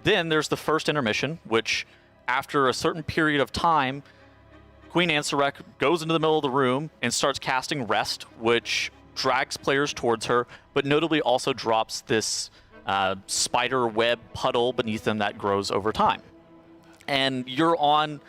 Then there's the first intermission, which after a certain period of time, Queen Ansarek goes into the middle of the room and starts casting Rest, which drags players towards her, but notably also drops this spider web puddle beneath them that grows over time. And you're on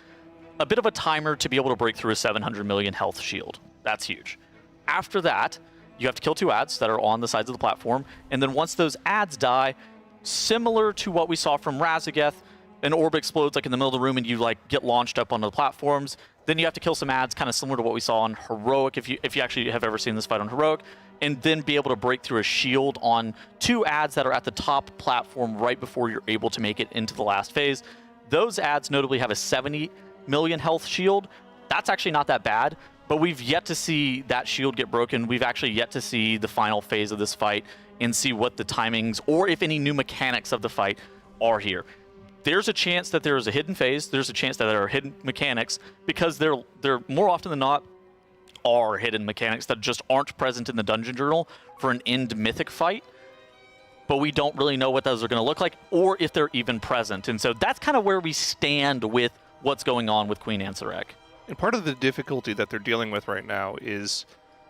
a bit of a timer to be able to break through a 700 million health shield. That's huge. After that, you have to kill 2 ads that are on the sides of the platform, and then once those ads die, similar to what we saw from Razageth, an orb explodes like in the middle of the room and you like get launched up onto the platforms. Then you have to kill some ads, kind of similar to what we saw on Heroic, if you actually have ever seen this fight on Heroic, and then be able to break through a shield on 2 ads that are at the top platform right before you're able to make it into the last phase. Those ads notably have a 70 million health shield. That's actually not that bad, but we've yet to see that shield get broken. We've actually yet to see the final phase of this fight and see what the timings or if any new mechanics of the fight are here. There's a chance that there is a hidden phase. There's a chance that there are hidden mechanics because there more often than not are hidden mechanics that just aren't present in the Dungeon Journal for an end mythic fight. But we don't really know what those are going to look like or if they're even present. And so that's kind of where we stand with what's going on with Queen Ansarek. And part of the difficulty that they're dealing with right now is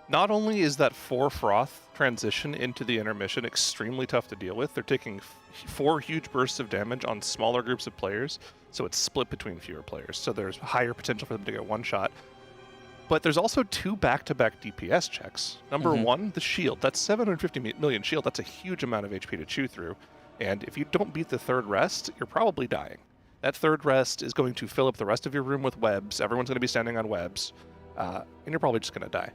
not only is that 4 froth transition into the intermission extremely tough to deal with, they're taking 4 huge bursts of damage on smaller groups of players, so it's split between fewer players, so there's higher potential for them to get one shot. But there's also 2 back-to-back DPS checks. Number 1, the shield. That's 750 million shield. That's a huge amount of HP to chew through. And if you don't beat the 3rd rest, you're probably dying. That 3rd rest is going to fill up the rest of your room with webs. Everyone's going to be standing on webs, and you're probably just going to die.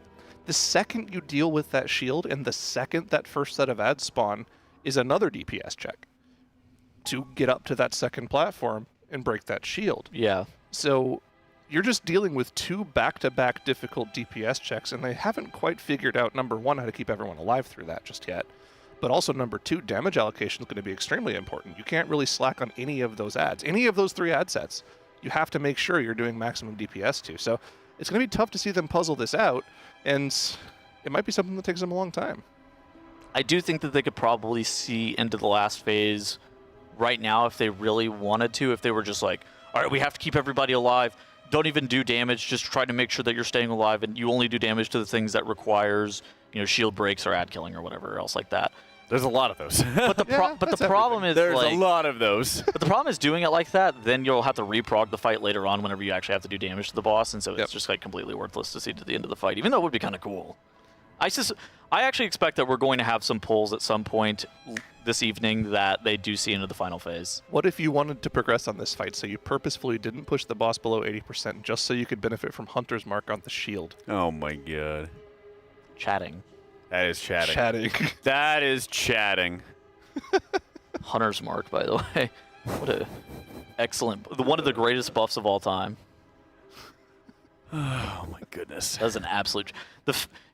The second you deal with that shield and the second that first set of ads spawn, is another DPS check to get up to that second platform and break that shield. Yeah. So you're just dealing with 2 back-to-back difficult DPS checks, and they haven't quite figured out, number 1, how to keep everyone alive through that just yet. But also, number 2, damage allocation is going to be extremely important. You can't really slack on any of those ads. Any of those 3 ad sets, you have to make sure you're doing maximum DPS to. So it's going to be tough to see them puzzle this out, and it might be something that takes them a long time. I do think that they could probably see into the last phase right now if they really wanted to, if they were just like, all right, we have to keep everybody alive. Don't even do damage. Just try to make sure that you're staying alive, and you only do damage to the things that requires, shield breaks or ad killing or whatever else like that. There's a lot of those. But the problem is there's a lot of those. But the problem is doing it like that, then you'll have to reprog the fight later on whenever you actually have to do damage to the boss, and so it's just like completely worthless to see to the end of the fight, even though it would be kind of cool. I actually expect that we're going to have some polls at some point this evening that they do see into the final phase. What if you wanted to progress on this fight, so you purposefully didn't push the boss below 80% just so you could benefit from Hunter's Mark on the shield? Oh my god. Chatting. That is chatting. Chatting. That is chatting. Hunter's Mark, by the way. What a excellent, one of the greatest buffs of all time. Oh my goodness. That's an absolute.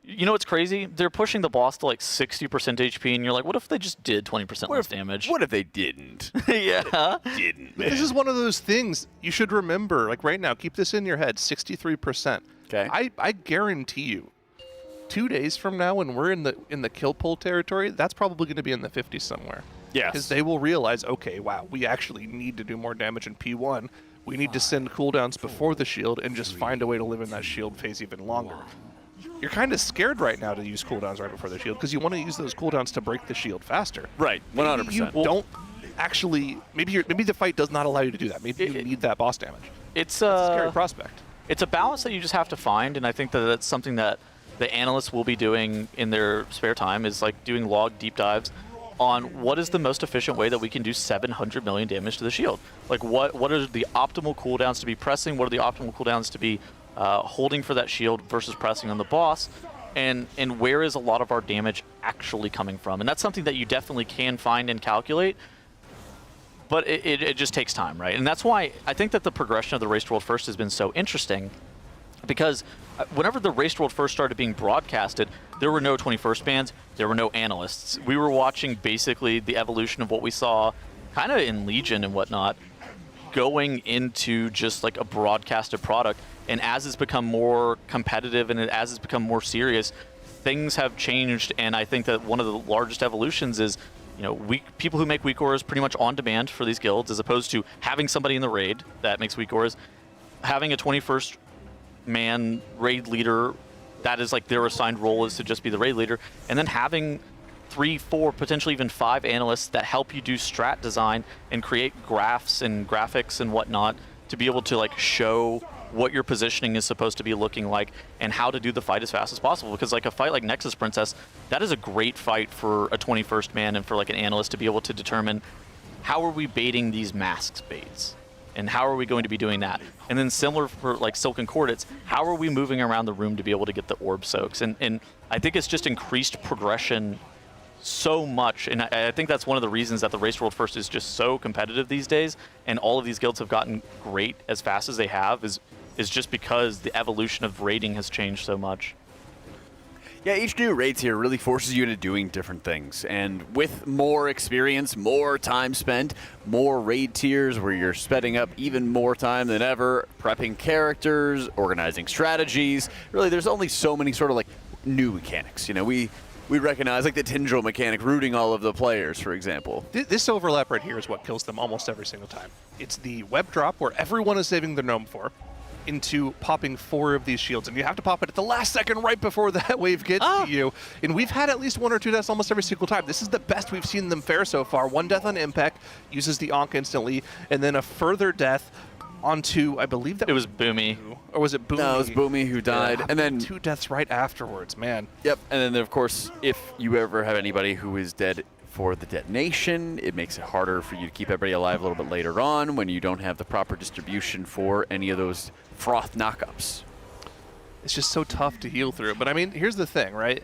You know what's crazy? They're pushing the boss to like 60% HP, and you're like, what if they just did 20% less damage? What if they didn't? Yeah. Didn't, man. This is one of those things you should remember. Like right now, keep this in your head, 63%. Okay. I guarantee you, 2 days from now when we're in the kill pull territory, that's probably going to be in the 50s somewhere. Yes. Because they will realize, okay, wow, we actually need to do more damage in P1. We need to send cooldowns before the shield and just find a way to live in that shield phase even longer. You're kind of scared right now to use cooldowns right before the shield because you want to use those cooldowns to break the shield faster. Right, 100%. Maybe you don't actually. Maybe the fight does not allow you to do that. Maybe you need that boss damage. It's a scary prospect. It's a balance that you just have to find, and I think that that's something that the analysts will be doing in their spare time, is like doing log deep dives on what is the most efficient way that we can do 700 million damage to the shield. Like what are the optimal cooldowns to be pressing? What are the optimal cooldowns to be holding for that shield versus pressing on the boss? And where is a lot of our damage actually coming from? And that's something that you definitely can find and calculate, but it just takes time, right? And that's why I think that the progression of the Race to World First has been so interesting, because whenever the Race to World First started being broadcasted, there were no 21st bans, there were no analysts. We were watching basically the evolution of what we saw kind of in Legion and whatnot going into just like a broadcasted product. And as it's become more competitive and as it's become more serious, things have changed. And I think that one of the largest evolutions is, people who make weak auras pretty much on demand for these guilds, as opposed to having somebody in the raid that makes weak auras, having a 21st man raid leader that is like their assigned role is to just be the raid leader, and then having 3, 4, potentially even 5 analysts that help you do strat design and create graphs and graphics and whatnot to be able to like show what your positioning is supposed to be looking like and how to do the fight as fast as possible. Because like a fight like Nexus Princess, that is a great fight for a 21st man and for like an analyst to be able to determine how are we baiting these masks baits and how are we going to be doing that. And then similar for like Silken Coordinates, how are we moving around the room to be able to get the orb soaks? And I think it's just increased progression so much, and I think that's one of the reasons that the Race World First is just so competitive these days, and all of these guilds have gotten great as fast as they have, is just because the evolution of raiding has changed so much. Yeah, each new raid tier really forces you into doing different things, and with more experience, more time spent, more raid tiers where you're spending up even more time than ever, prepping characters, organizing strategies. Really, there's only so many sort of like new mechanics. We recognize like the Tindril mechanic, rooting all of the players, for example. This overlap right here is what kills them almost every single time. It's the web drop where everyone is saving their gnome for, into popping 4 of these shields, and you have to pop it at the last second right before that wave gets to you. And we've had at least 1 or 2 deaths almost every single time. This is the best we've seen them fare so far. 1 death on impact, uses the Ankh instantly, and then a further death onto, I believe that was Boomy. Or was it Boomy? No, it was Boomy who died. Yeah, and then 2 deaths right afterwards, man. Yep, and then of course, if you ever have anybody who is dead for the detonation, it makes it harder for you to keep everybody alive a little bit later on when you don't have the proper distribution for any of those froth knockups. It's just so tough to heal through. But I mean, here's the thing, right?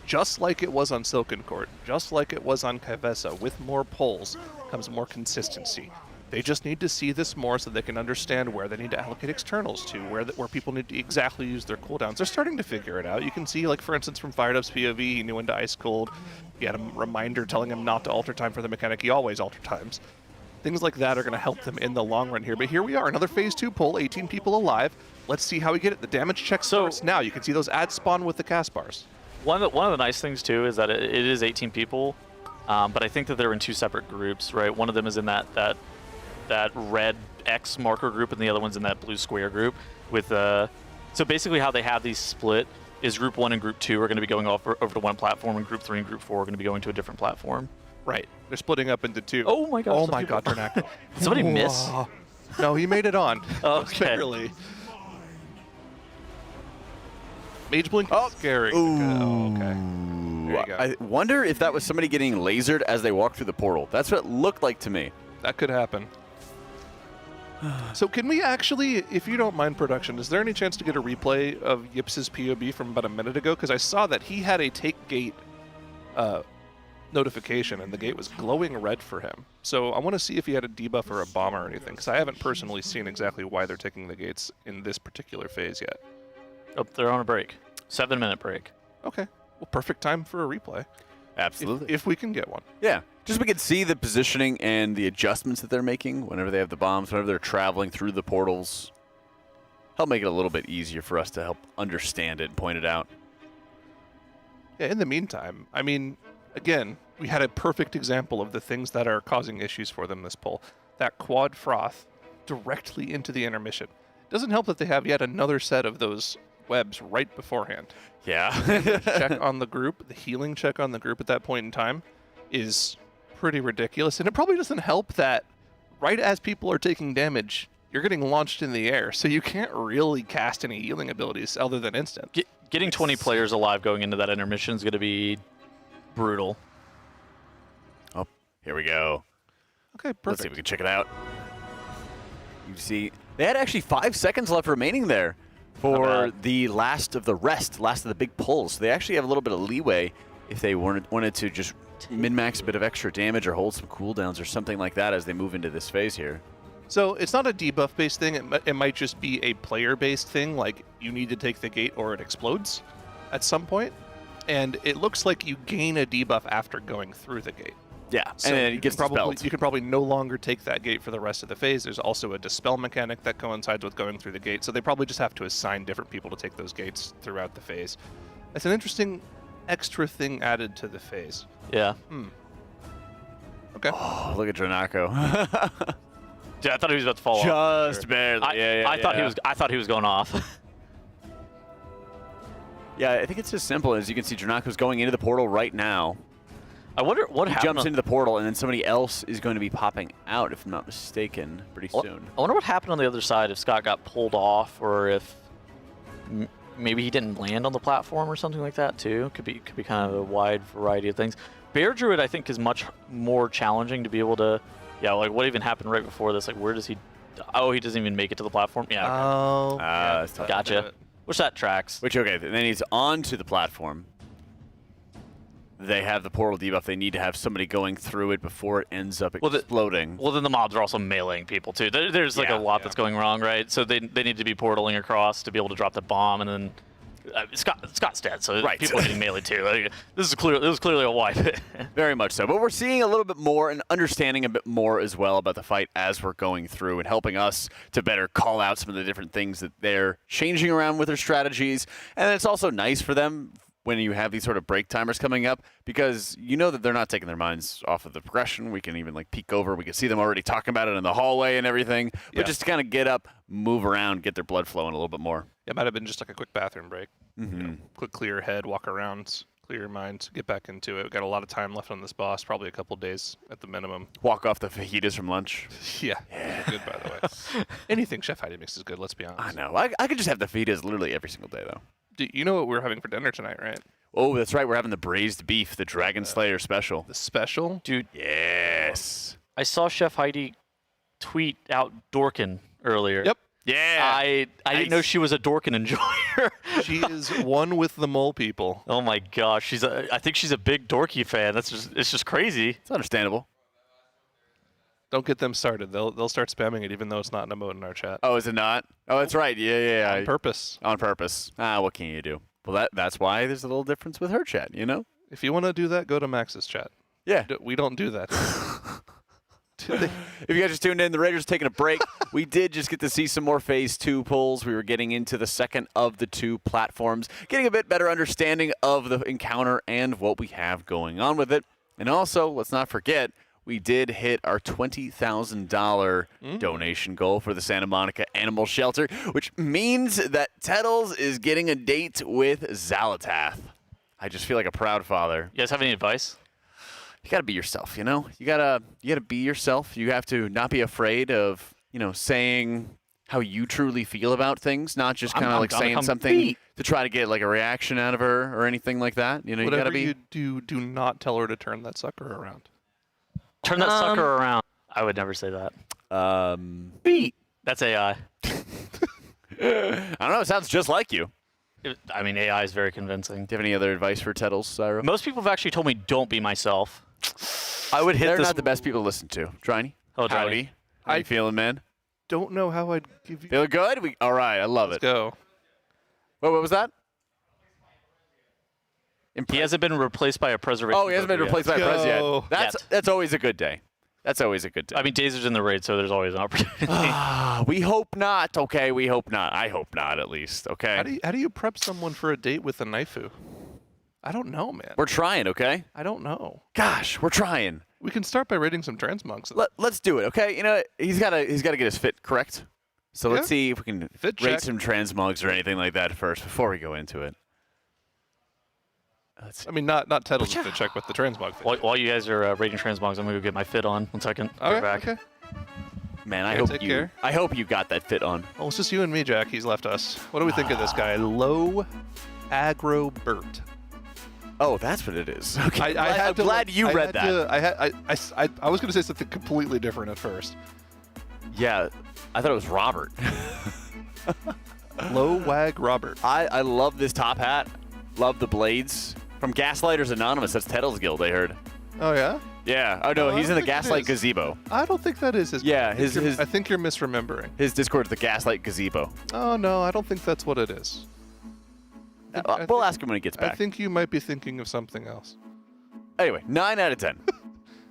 just like it was on Silken Court, just like it was on Kavessa, with more polls comes more consistency. They just need to see this more so they can understand where they need to allocate externals to, where people need to exactly use their cooldowns. They're starting to figure it out. You can see, like, for instance, from Fired Up's POV, he knew when to Ice Cold. He had a reminder telling him not to alter time for the mechanic. He always alter times. Things like that are going to help them in the long run here. But here we are, another Phase 2 pull, 18 people alive. Let's see how we get it. The damage check starts now. You can see those ads spawn with the cast bars. One of the nice things, too, is that it is 18 people, but I think that they're in 2 separate groups, right? One of them is in that red X marker group, and the other one's in that blue square group. With so basically how they have these split is Group 1 and Group 2 are going to be going over to one platform, and Group 3 and Group 4 are going to be going to a different platform. Right. They're splitting up into 2. Oh my god. Oh my god, Dranako. Did somebody miss? No, he made it on. Okay. Barely. Mage Blink is scary. Ooh. Okay. There you go. I wonder if that was somebody getting lasered as they walked through the portal. That's what it looked like to me. That could happen. So can we actually, if you don't mind production, is there any chance to get a replay of Yips's POB from about a minute ago? Because I saw that he had a take gate notification, and the gate was glowing red for him. So I want to see if he had a debuff or a bomb or anything, because I haven't personally seen exactly why they're taking the gates in this particular phase yet. Oh, they're on a break. 7-minute break. Okay. Well, perfect time for a replay. Absolutely. If we can get one. Yeah. Just we can see the positioning and the adjustments that they're making whenever they have the bombs, whenever they're traveling through the portals. Help make it a little bit easier for us to help understand it and point it out. Yeah, in the meantime, I mean, again, we had a perfect example of the things that are causing issues for them this pull. That quad froth directly into the intermission. Doesn't help that they have yet another set of those webs right beforehand. Yeah. Check on the group, the healing check on the group at that point in time is pretty ridiculous. And it probably doesn't help that right as people are taking damage, you're getting launched in the air. So you can't really cast any healing abilities other than instant. Getting 20 players alive going into that intermission is going to be brutal. Oh, here we go. Okay, perfect. Let's see if we can check it out. You see, they had actually 5 seconds left remaining there for the last of the big pulls. So they actually have a little bit of leeway if they wanted to just min-max a bit of extra damage or hold some cooldowns or something like that as they move into this phase here. So it's not a debuff-based thing. It might just be a player-based thing, like you need to take the gate or it explodes at some point. And it looks like you gain a debuff after going through the gate. Yeah, so and then it gets dispelled. You can probably no longer take that gate for the rest of the phase. There's also a dispel mechanic that coincides with going through the gate, so they probably just have to assign different people to take those gates throughout the phase. That's an interesting extra thing added to the phase. Yeah. Okay. Oh, look at Dranako. Yeah, I thought he was about to fall off. Just barely. I thought he was going off. Yeah, I think it's as simple as you can see Dranako's going into the portal right now. I wonder what happened. He jumps into the portal, and then somebody else is going to be popping out, if I'm not mistaken, pretty soon. I wonder what happened on the other side, if Scott got pulled off, or if maybe he didn't land on the platform or something like that, too. Could be kind of a wide variety of things. Bear Druid, I think, is much more challenging to be able to... Yeah, like, what even happened right before this? Like, where does he... Oh, he doesn't even make it to the platform? Yeah, okay. Oh. Yeah, gotcha. Which that tracks. Which, okay, then he's onto the platform. They have the portal debuff. They need to have somebody going through it before it ends up exploding. Well, then the mobs are also meleeing people, too. There's like a lot that's going wrong, right? So they need to be portaling across to be able to drop the bomb, and then Scott's dead, so people are getting meleeed, too. Like, this is clearly a wipe. Very much so. But we're seeing a little bit more and understanding a bit more as well about the fight as we're going through and helping us to better call out some of the different things that they're changing around with their strategies. And it's also nice for them when you have these sort of break timers coming up, because you know that they're not taking their minds off of the progression. We can even like peek over. We can see them already talking about it in the hallway and everything. But just to kind of get up, move around, get their blood flowing a little bit more. It might have been just like a quick bathroom break. Mm-hmm. You know, quick clear your head, walk around, clear your mind, get back into it. We've got a lot of time left on this boss, probably a couple days at the minimum. Walk off the fajitas from lunch. Yeah. Good, by the way. Anything Chef Heidi makes is good, let's be honest. I know. I could just have the fajitas literally every single day, though. You know what we're having for dinner tonight, right? Oh, that's right. We're having the braised beef, the Dragon Slayer special. The special? Dude. Yes. I saw Chef Heidi tweet out Dorkin earlier. Yep. Yeah. I didn't know she was a dork and enjoyer. She is one with the mole people. Oh my gosh, I think she's a big dorky fan. It's just crazy. It's understandable. Don't get them started. They'll start spamming it even though it's not an emote in our chat. Oh, is it not? Oh, that's right. Yeah. On purpose. On purpose. What can you do? Well, that's why there's a little difference with her chat, you know? If you want to do that, go to Max's chat. Yeah. We don't do that. If you guys just tuned in, the Raiders are taking a break. We did just get to see some more Phase 2 pulls. We were getting into the second of the 2 platforms, getting a bit better understanding of the encounter and what we have going on with it. And also, let's not forget, we did hit our $20,000 donation goal for the Santa Monica Animal Shelter, which means that Tettles is getting a date with Zalatath. I just feel like a proud father. You guys have any advice? You gotta be yourself, you know? You gotta be yourself. You have to not be afraid of, saying how you truly feel about things, not just kind of like saying something to try to get like a reaction out of her or anything like that. You know, Whatever you gotta be. You do not tell her to turn that sucker around. Turn that sucker around. I would never say that. That's AI. I don't know. It sounds just like you. I mean, AI is very convincing. Do you have any other advice for Tettles, Syro? Most people have actually told me don't be myself. I would hit They're this. not the best people to listen to. Driny? Hello, Driny. Howdy. How you feeling, man? Don't know how I'd give you. Feeling good? All right, I love Let's it. go. What was that? He hasn't been replaced by a preservation. Oh, he hasn't been replaced by a pres yet. Go. That's always a good day. That's always a good day. I mean, Dazer's in the raid, so there's always an opportunity. We hope not. Okay, we hope not. I hope not, at least. Okay. How do you prep someone for a date with a knifeu? I don't know, man. We're trying, okay? I don't know. Gosh, we're trying. We can start by raiding some transmonks. Let's do it, okay? You know, he's got to get his fit correct. So let's see if we can rate some transmogs or anything like that first before we go into it. I mean, not Tettles to check with the transmog thing. While you guys are rating transmogs, I'm gonna go get my fit on. 1 second. Okay, back. okay. Man, I Yeah, hope you got that fit on. Well, it's just you and me, Jack. He's left us. What do we think of this guy? Low aggro Bert. Oh, that's what it is. Okay. I'm glad you read that. I was going to say something completely different at first. Yeah, I thought it was Robert. Low wag Robert. I love this top hat. Love the blades. From Gaslighters Anonymous, that's Tettles Guild, I heard. Oh, yeah? Yeah. Oh, no, he's in the think it Gaslight is. Gazebo. I don't think that is his. Yeah, I think you're misremembering. His Discord's the Gaslight Gazebo. Oh, no, I don't think that's what it is. We'll ask him when he gets back. I think you might be thinking of something else. Anyway, 9 out of 10.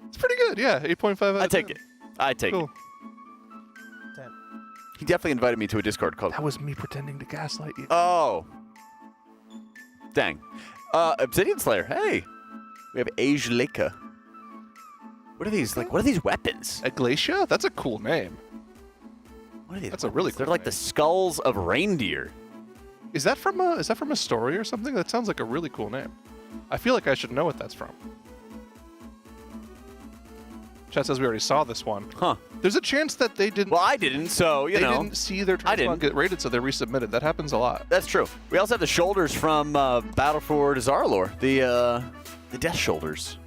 It's pretty good, yeah. 8.5 out of 10. I take it. He definitely invited me to a Discord called... That was me pretending to gaslight you. Oh. Dang. Obsidian Slayer, hey. We have Ajleka. What are these? What are these weapons? Aglacia? That's a cool name. What are these? That's a really cool They're like the skulls of reindeer. Is that from a story or something? That sounds like a really cool name. I feel like I should know what that's from. Chat says we already saw this one. Huh. There's a chance that they didn't. Well, I didn't, so, you know. They didn't see their transmog get rated, so they resubmitted. That happens a lot. That's true. We also have the shoulders from Battle for Dazarlor. The death shoulders.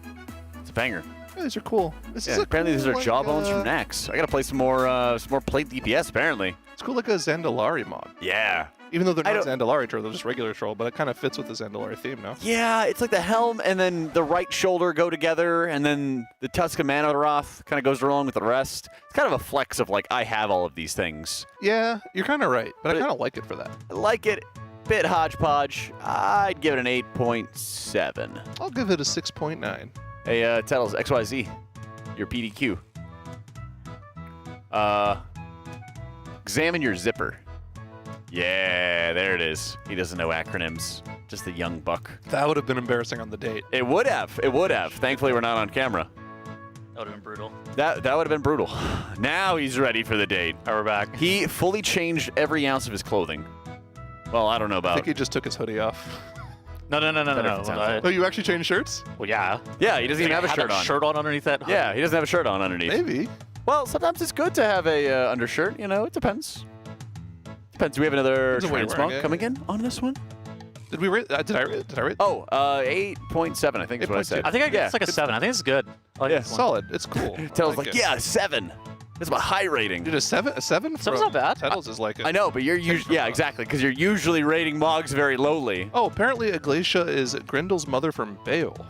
It's a banger. Yeah, these are cool. Apparently these are jawbones from Nax. I gotta play some more plate DPS, apparently. It's cool like a Zandalari mod. Yeah. Even though they're not Zandalari troll, they're just regular troll, but it kind of fits with the Zandalari theme, no? Yeah, it's like the helm and then the right shoulder go together, and then the Tusk of Manoroth kind of goes along with the rest. It's kind of a flex of like, I have all of these things. Yeah, you're kind of right, but I kind of like it for that. I like it. Bit hodgepodge. I'd give it an 8.7. I'll give it a 6.9. Hey, Tettles, XYZ, your PDQ. Examine your zipper. Yeah, there it is. He doesn't know acronyms. Just the young buck. That would have been embarrassing on the date. It would have. It would have. Thankfully, we're not on camera. That would have been brutal. That would have been brutal. Now he's ready for the date. All right, we're back. He fully changed every ounce of his clothing. Well, I don't know about. I think he just took his hoodie off. No. Oh, you actually changed shirts? Well, yeah. Yeah, he doesn't even have a shirt on. Shirt on underneath that hoodie? Yeah, he doesn't have a shirt on underneath. Maybe. Well, sometimes it's good to have a undershirt. You know, it depends. Depends. Do we have another transmog coming in on this one? Did we rate? Did I rate? Oh, 8.7, I think is what I said. I think I guess it's like a 7. I think it's good. Yeah, solid. It's cool. Tells like, yeah, 7. It's about high rating. Dude, a 7? A 7? Seven's not bad. Tettles is like I know, but you're usually, yeah, exactly, because you're usually rating Mogs very lowly. Oh, apparently Aglacia is Grindel's mother from Beowulf.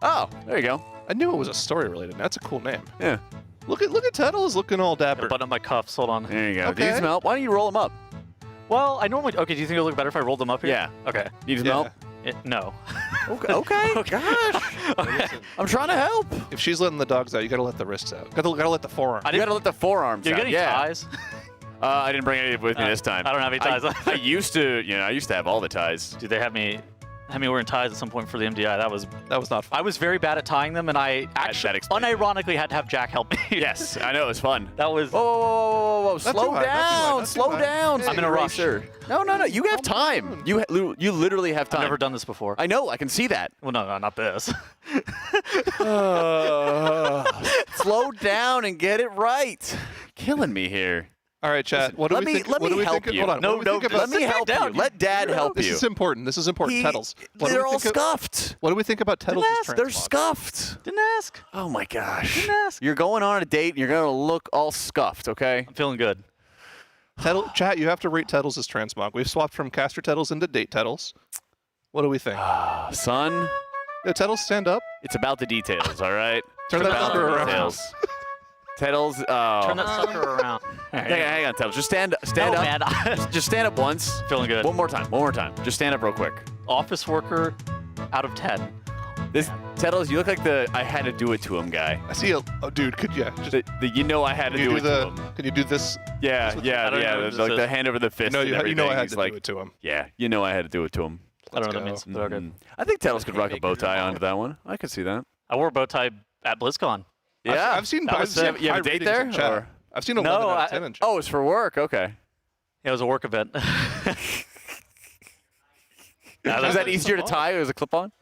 Oh, there you go. I knew it was a story related. That's a cool name. Yeah. Look at Tettles looking all dapper. Button up my cuffs. Hold on. There you go. Okay. Do you smell? Why don't you roll them up? Well, I normally. Okay, do you think it'll look better if I rolled them up here? Yeah. Okay. Need to smell? No. Okay. Gosh. Okay. I'm trying to help. If she's letting the dogs out, you gotta let the wrists out. Gotta let the forearms. You gotta let the forearms Do you out. get any ties? I didn't bring any with me this time. I don't have any ties. I used to, I used to have all the ties. Dude, they had me wearing ties at some point for the MDI. That was not fun. I was very bad at tying them, and I actually unironically had to have Jack help me. Yes, I know, it was fun. That was. Whoa. Slow down. Slow down. I'm in a rush. No. You have time. You literally have time. I've never done this before. I know. I can see that. Well, no, not this. Slow down and get it right. Killing me here. All right, chat. What do we think? Let me help you. Hold on. No, let me help you. Let Dad help you. This is important. Tettles. They're all scuffed. What do we think about Tettles' They're scuffed. Didn't ask. Oh my gosh. Didn't ask. You're going on a date and you're going to look all scuffed, okay? I'm feeling good. Chat, you have to rate Tettles as transmog. We've swapped from caster Tettles into date Tettles. What do we think? Son. Yeah, Tettles, stand up. It's about the details, all right? Turn that sucker around. Tettles, Turn that sucker around. Hang on, Tettles. Just stand up. Man. Just stand up once. Feeling good. One more time. Just stand up real quick. Office worker out of 10. This Tettles, you look like the I had to do it to him guy. I see dude, could you? I had to do it to him. Can you do this? Yeah. Like the hand over the fist. You know I had to do it to him. Yeah, I had to do it to him. I don't know what that means. But okay. I think Tettles could rock a bow tie onto that one. I could see that. I wore a bow tie at BlizzCon. Yeah, I've seen. You have a date there? Or? I've seen 11 out of 10 in chat. Oh, it's for work. Okay. Yeah, it was a work event. Was that easier to tie? It was a clip-on.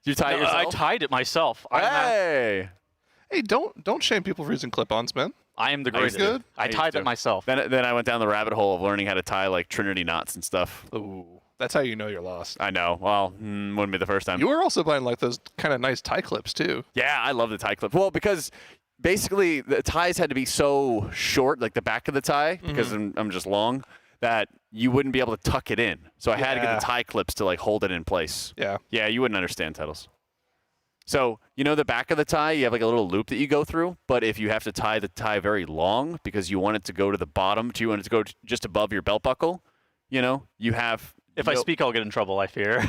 Did you tie it yourself? I tied it myself. Hey, don't shame people for using clip-ons, man. I am the greatest. Good. I tied it myself. Then I went down the rabbit hole of learning how to tie like Trinity knots and stuff. Ooh, that's how you know you're lost. I know. Well, wouldn't be the first time. You were also buying like those kind of nice tie clips too. Yeah, I love the tie clips. Well, because basically the ties had to be so short, like the back of the tie, because I'm just long, that you wouldn't be able to tuck it in. So I had to get the tie clips to like hold it in place. Yeah. Yeah, you wouldn't understand, Tettles. So, the back of the tie, you have like a little loop that you go through, but if you have to tie the tie very long because you want it to go to the bottom, you want it to go just above your belt buckle, you have... If I speak, I'll get in trouble, I fear.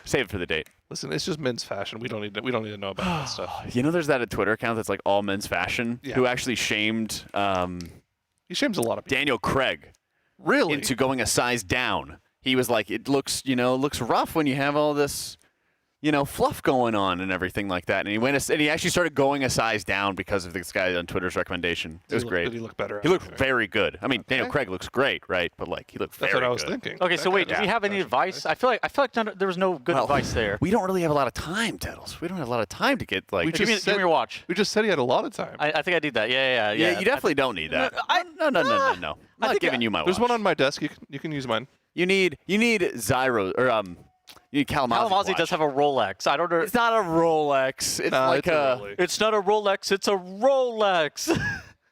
Save it for the date. Listen, it's just men's fashion. We don't need to know about that stuff. There's that Twitter account that's like all men's fashion who actually shamed... he shames a lot of people. Daniel Craig. Really? Into going a size down. He was like, it looks rough when you have all this... fluff going on and everything like that. And he actually started going a size down because of this guy on Twitter's recommendation. It was great. Did he look better? He looked very good. I mean, Daniel Craig looks great, right? But he looked very good. That's what I was thinking. Okay, so wait, do we have any advice? I feel like there was no good advice there. We don't really have a lot of time, Tettles. We don't have a lot of time to get give me your watch. We just said he had a lot of time. I think I need that. Yeah. Yeah, you definitely don't need that. No. I'm not giving you my watch. There's one on my desk. You can use mine. You need Zyro or You need Kalamazoo does have a Rolex. I don't know. It's not a Rolex. It's like It's not a Rolex. It's a Rolex.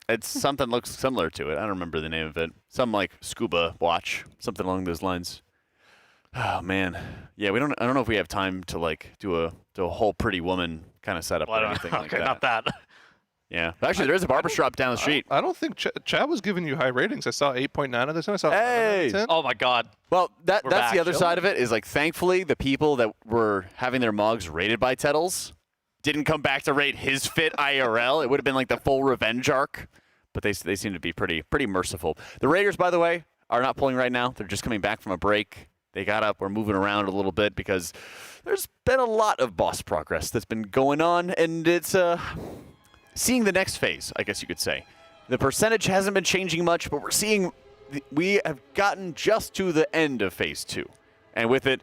It's something looks similar to it. I don't remember the name of it. Some like scuba watch, something along those lines. Oh man, yeah. I don't know if we have time to do a whole Pretty Woman kind of setup or anything like that. Not that. Yeah, actually, there is a barbershop down the street. I don't think Chad was giving you high ratings. I saw 8.9 on this, and I saw 10. Oh my God. Well, that's the other side of it. Is thankfully the people that were having their mugs rated by Tettles didn't come back to rate his fit IRL. It would have been like the full revenge arc, but they seem to be pretty merciful. The Raiders, by the way, are not pulling right now. They're just coming back from a break. They got up. We're moving around a little bit because there's been a lot of boss progress that's been going on, and it's seeing the next phase, I guess you could say. The percentage hasn't been changing much, but we have gotten just to the end of phase 2. And with it,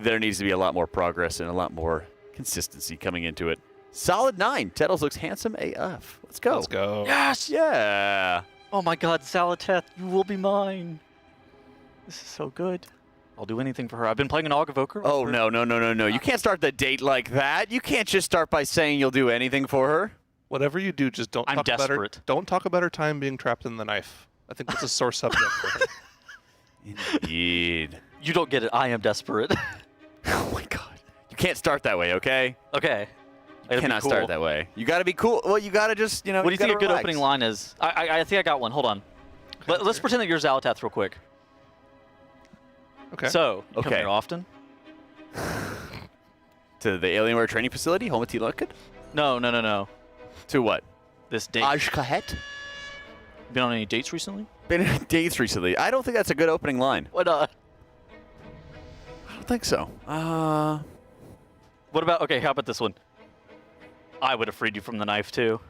there needs to be a lot more progress and a lot more consistency coming into it. Solid 9. Tettles looks handsome AF. Let's go. Let's go. Yes! Yeah. Oh my God, Salateth, you will be mine. This is so good. I'll do anything for her. I've been playing an Aug Evoker. Oh, no. You can't start the date like that. You can't just start by saying you'll do anything for her. Whatever you do, just don't talk about her. Don't talk about her time being trapped in the knife. I think that's a sore subject for her. Indeed. You don't get it. I am desperate. Oh my god. You can't start that way, okay? Okay. You cannot start that way. You gotta be cool. Well, you gotta just, you know. What do you think a good relax. opening line is? I think I got one. Hold on. Let's pretend that you're Xalatath real quick. Okay. So, you come Okay. here often? To the Alienware training facility, home of T-Lucked? No. To what? This date. Ajkahet? Been on any dates recently? Been on dates recently. I don't think that's a good opening line. Why not? I don't think so. What about, okay, how about this one? I would have freed you from the knife, too.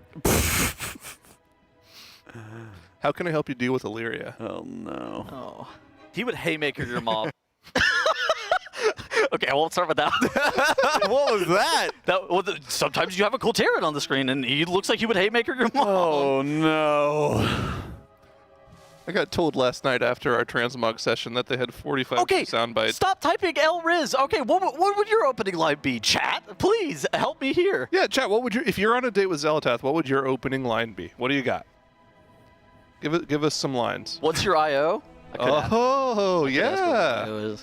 How can I help you deal with Illyria? Oh, no. Oh. He would haymaker your mom. Okay, I won't start with that. What was that? Sometimes you have a Colteran on the screen, and he looks like he would haymaker your mom. Oh, no. I got told last night after our transmog session that they had 45 sound bites. Stop typing L-Riz. Okay, what would your opening line be, chat? Please, help me here. Yeah, chat, what would if you're on a date with Xalatath, what would your opening line be? What do you got? Give us some lines. What's your IO? Oh, yeah.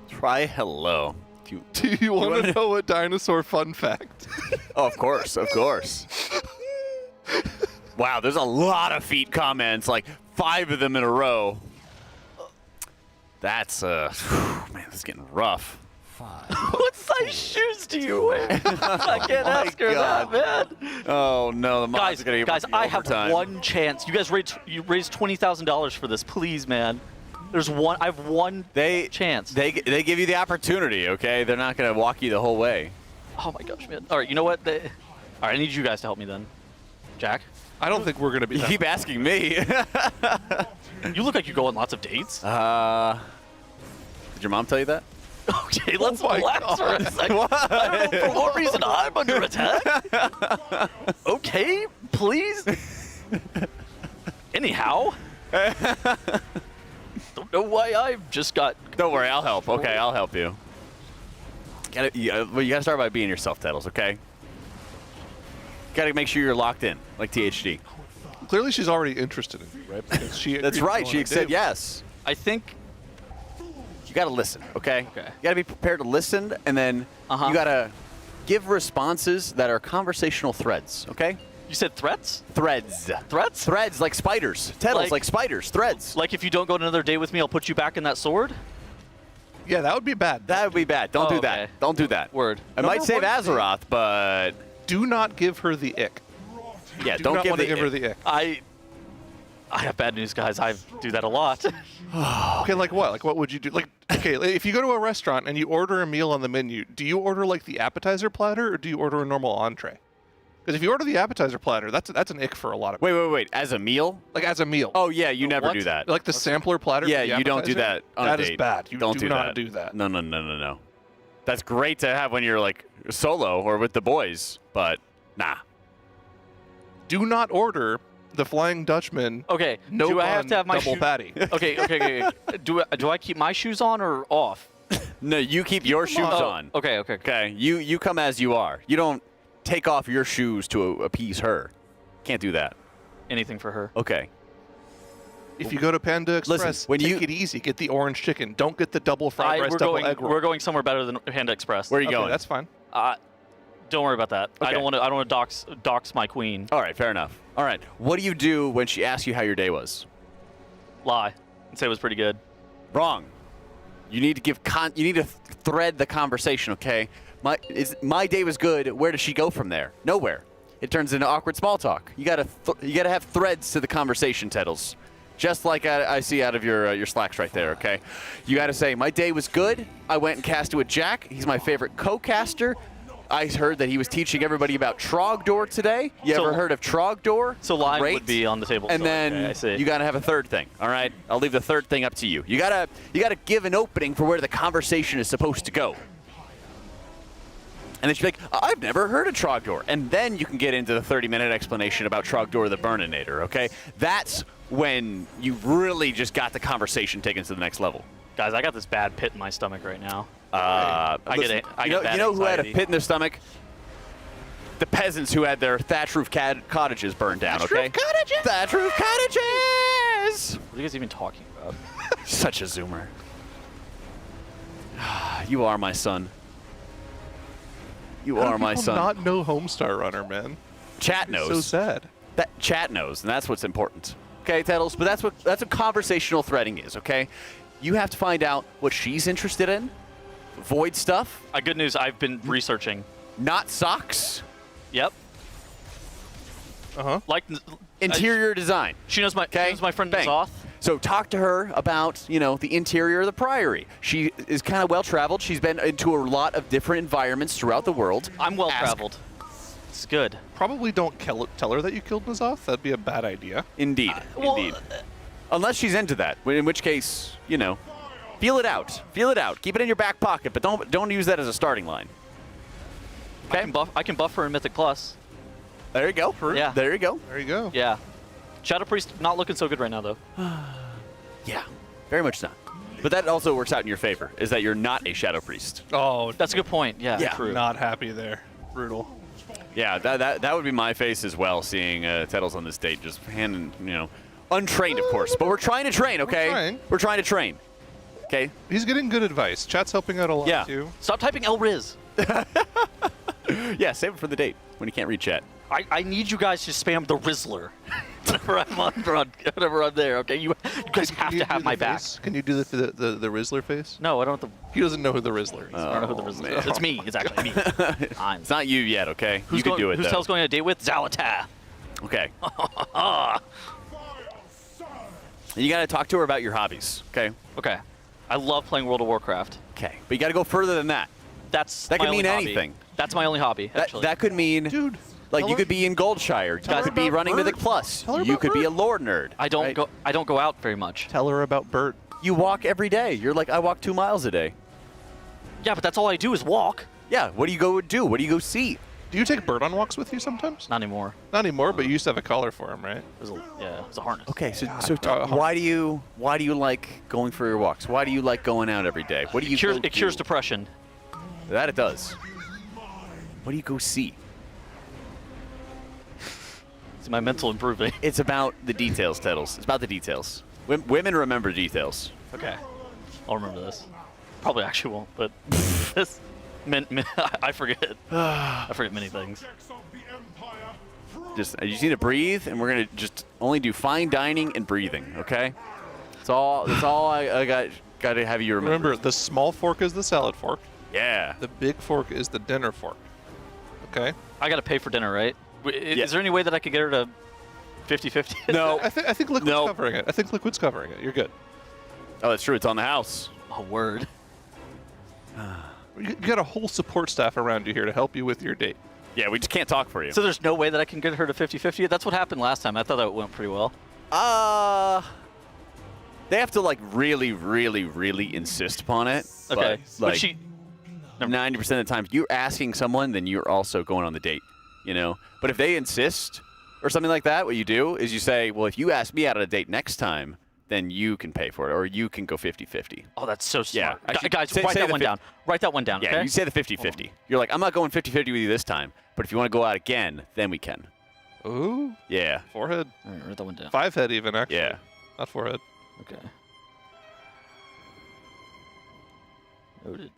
Try hello. Do you want to know a dinosaur fun fact? Oh, of course, of course. Wow, there's a lot of feet comments, like 5 of them in a row. That's, man, this is getting rough. What size shoes do you wear? I can't ask her that, man. Oh, no, the mom's going to Guys, I have one chance. You guys raised $20,000 for this. Please, man. I have one chance. They give you the opportunity, okay? They're not going to walk you the whole way. Oh, my gosh, man. All right, you know what? All right, I need you guys to help me then. Jack? I don't think we're going to be You keep asking me. You look like you go on lots of dates. Did your mom tell you that? Okay, let's relax for a second. I don't know for what reason I'm under attack. Okay, please. Anyhow. Don't know why I've just got... Don't worry, I'll help. Okay, I'll help you. You gotta start by being yourself, Tettles, okay? Gotta make sure you're locked in, like THD. Clearly she's already interested in you, right? Because she That's right, she said yes. I think... You gotta listen, okay? You gotta be prepared to listen, and then you gotta give responses that are conversational threads, okay? You said threats? Threads. Threats? Threads, like spiders. Tettles, like spiders. Threads. Like if you don't go on another date with me, I'll put you back in that sword? Yeah, that would be bad. That would be bad. Don't do that. Don't do that. Word. I might save Azeroth, but... Do not give her the ick. Yeah, Do don't not give want to give her the ick. I have bad news, guys. I do that a lot. Okay, like what? Like what would you do? Like, okay, if you go to a restaurant and you order a meal on the menu, do you order like the appetizer platter or do you order a normal entree? Because if you order the appetizer platter, that's an ick for a lot of people. Wait. As a meal? Like as a meal. Oh, yeah, you never do that. Like the sampler platter? Yeah, for the you don't do appetizer? that on a That date. is bad. You don't do do not that. do that. No. That's great to have when you're like solo or with the boys, but nah. Do not order the Flying Dutchman. Okay, no do I have to have my double patty? Okay. Do I keep my shoes on or off? No, you keep your shoes on. Okay. Okay, you come as you are. You don't take off your shoes to appease her. Can't do that. Anything for her. Okay. If you go to Panda Express, take it easy. Get the orange chicken. Don't get the double fried rice, double egg roll. We're going somewhere better than Panda Express. Where are you going? That's fine. Don't worry about that. Okay. I don't want to dox my queen. All right, fair enough. All right, what do you do when she asks you how your day was? Lie and say it was pretty good. Wrong. You need to give you need to thread the conversation. Okay, my day was good. Where does she go from there? Nowhere. It turns into awkward small talk. You gotta have threads to the conversation, Tettles. Just like I see out of your slacks right there. Okay, you gotta say my day was good. I went and casted with Jack. He's my favorite co-caster. I heard that he was teaching everybody about Trogdor today. You ever heard of Trogdor? So lying would be on the table. And then you gotta have a third thing. All right, I'll leave the third thing up to you. You gotta give an opening for where the conversation is supposed to go. And then she'll be like, I've never heard of Trogdor. And then you can get into the 30-minute explanation about Trogdor the Burninator, okay? That's when you really just got the conversation taken to the next level. Guys, I got this bad pit in my stomach right now. Listen, I get bad you know who had a anxiety. pit in their stomach? the peasants who had their thatch roof cottages burned down, Thatch okay? roof cottages! Thatch roof cottages! What are you guys even talking about? Such a zoomer. You are my son. You How are do my people son. not know Homestar Runner, man. Chat knows. So sad. That chat knows, and that's what's important. Okay, Tettles, but that's what conversational threading is, okay? You have to find out what she's interested in. Void stuff. Good news, I've been researching. Not socks. Yep. Uh-huh. Like Interior design. She knows my friend Bang. Zoth. So talk to her about, the interior of the Priory. She is kind of well-traveled. She's been into a lot of different environments throughout the world. I'm well-traveled. It's good. Probably don't tell her that you killed Nazoth. That'd be a bad idea. Indeed. Indeed. Unless she's into that, in which case, feel it out. Feel it out. Keep it in your back pocket, but don't use that as a starting line. Okay. I can buff her in Mythic Plus. There you go. Yeah. There you go. There you go. Yeah. Shadow Priest not looking so good right now, though. Yeah. Very much not. But that also works out in your favor, is that you're not a Shadow Priest. Oh, that's a good point. Yeah. True. Not happy there. Brutal. Yeah, that would be my face as well, seeing Tettles on this date, just handing, untrained, of course. But we're trying to train, okay? We're trying to train. Okay? He's getting good advice. Chat's helping out a lot, too. Stop typing Elriz. Yeah, save it for the date when you can't read chat. I need you guys to spam the Rizzler whenever I'm there, okay? You guys have to have my back. Can you do the Rizzler face? No, I don't have He doesn't know who the Rizzler is. I don't know who the Rizzler is. It's me. It's actually me. It's not you yet, okay? You can do it, Who's though. Tell's going on a date with? Zalatar. Okay. And you got to talk to her about your hobbies, okay? Okay. I love playing World of Warcraft. Okay. But you got to go further than that. That could mean anything. That's my only hobby, actually. That could mean... Dude. Like, you could be in Goldshire. You could be running Mythic Plus. You could be a lore nerd. I don't go out very much. Tell her about Bert. You walk every day. You're like, I walk 2 miles a day. Yeah, but that's all I do is walk. Yeah, what do you go do? What do you go see? Do you take Bert on walks with you sometimes? Not anymore. Not anymore, but you used to have a collar for him, right? It was a harness. Okay, why do you like going for your walks? Why do you like going out every day? What do you It cures depression. That it does. What do you go see? It's my mental improving. It's about the details, Tettles. It's about the details. Women remember details. Okay. I'll remember this. Probably actually won't, but this I forget. I forget many things. You just need to breathe, and we're gonna just only do fine dining and breathing. Okay. That's all I got to have you remember. Remember, the small fork is the salad fork. Yeah. The big fork is the dinner fork. Okay. I got to pay for dinner, right? Is there any way that I could get her to 50-50? No. I think Liquid's covering it. I think Liquid's covering it. You're good. Oh, that's true. It's on the house. Oh, word. You got a whole support staff around you here to help you with your date. Yeah, we just can't talk for you. So there's no way that I can get her to 50-50? That's what happened last time. I thought that went pretty well. They have to, like, really, really, really insist upon it. Okay. But, like, 90% of the time, you're asking someone, then you're also going on the date, But if they insist or something like that, what you do is you say, well, if you ask me out on a date next time, then you can pay for it, or you can go 50-50. Oh, that's so smart. Yeah. Guys, write that one down. Write that one down, Yeah, okay? you say the 50-50. You're like, I'm not going 50-50 with you this time, but if you want to go out again, then we can. Ooh. Yeah. Forehead. All right, write that one down. 5 head even, actually. Yeah. Not forehead. Okay. Noted.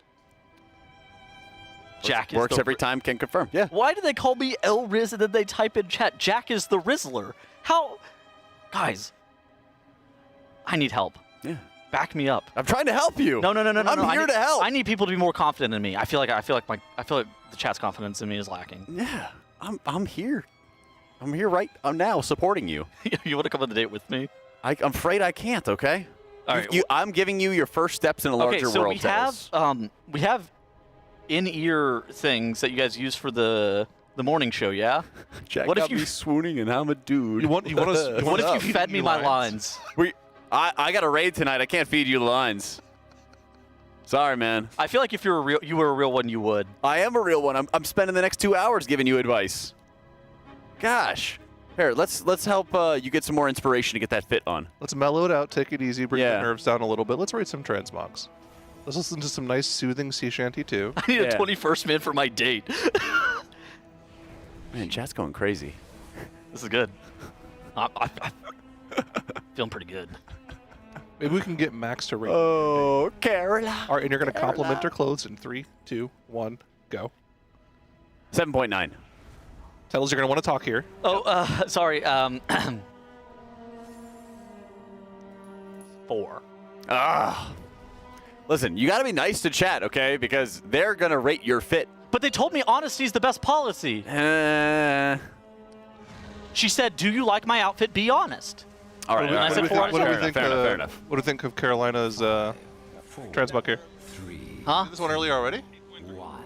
Jack Works every time, can confirm. Yeah. Why do they call me Elriz and then they type in chat, Jack is the Rizzler? How? Guys, I need help. Yeah. Back me up. I'm trying to help you. No. I'm here to help. I need people to be more confident in me. I feel like the chat's confidence in me is lacking. Yeah. I'm here. I'm here right now supporting you. You want to come on the date with me? I'm afraid I can't, okay? All right. I'm giving you your first steps in a larger world. Okay, so we have in-ear things that you guys use for the morning show, yeah? Jack got me swooning and I'm a dude. What if you fed me my lines? I got a raid tonight. I can't feed you the lines. Sorry, man. I feel like if you were a real one, you would. I am a real one. I'm spending the next 2 hours giving you advice. Gosh. Here, let's help you get some more inspiration to get that fit on. Let's mellow it out, take it easy, bring the nerves down a little bit. Let's write some transmogs. Let's listen to some nice, soothing sea shanty too. I need a 21st man for my date. Man, chat's going crazy. This is good. I'm feeling pretty good. Maybe we can get Max to rate. Oh, Caroline. All right, and you're going to compliment her clothes in 3, 2, 1, go. 7.9. Tettles, you're going to want to talk here. Oh, sorry. 4. Listen, you got to be nice to chat, okay? Because they're going to rate your fit. But they told me honesty is the best policy. She said, "Do you like my outfit? Be honest." All right. And I said 4 out of 10. Fair enough. What do you think of Carolina's transbuck here? Huh? This one earlier already?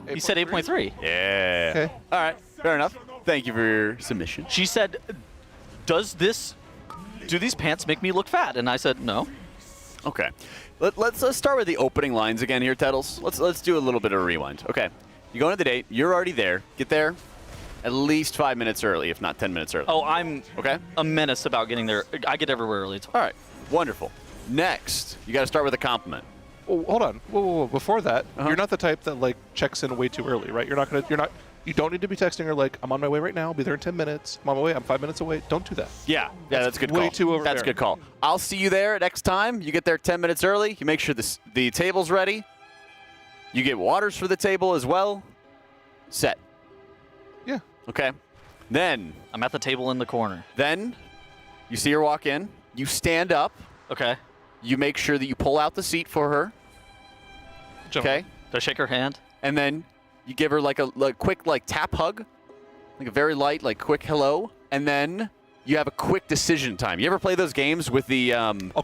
He said 8.3. Yeah. Okay. All right. Fair enough. Thank you for your submission. She said, do these pants make me look fat? And I said, no. Okay. Let's start with the opening lines again here, Tettles. Let's do a little bit of a rewind. Okay. You go into the date. You're already there. Get there at least 5 minutes early, if not 10 minutes early. Oh, I'm okay. A menace about getting there. I get everywhere early. All right. Wonderful. Next, you got to start with a compliment. Oh, hold on. Whoa. Before that, you're not the type that like checks in way too early, right? You don't need to be texting her like, I'm on my way right now. I'll be there in 10 minutes. I'm on my way. I'm 5 minutes away. Don't do that. Yeah, that's a good call. Way too overbearing. That's a good call. I'll see you there next time. You get there 10 minutes early. You make sure the table's ready. You get waters for the table as well. Set. Yeah. Okay. Then I'm at the table in the corner. Then you see her walk in. You stand up. Okay. You make sure that you pull out the seat for her. Okay. Do I shake her hand? And then you give her like a quick tap hug, like a very light quick hello, and then you have a quick decision time. You ever play those games with the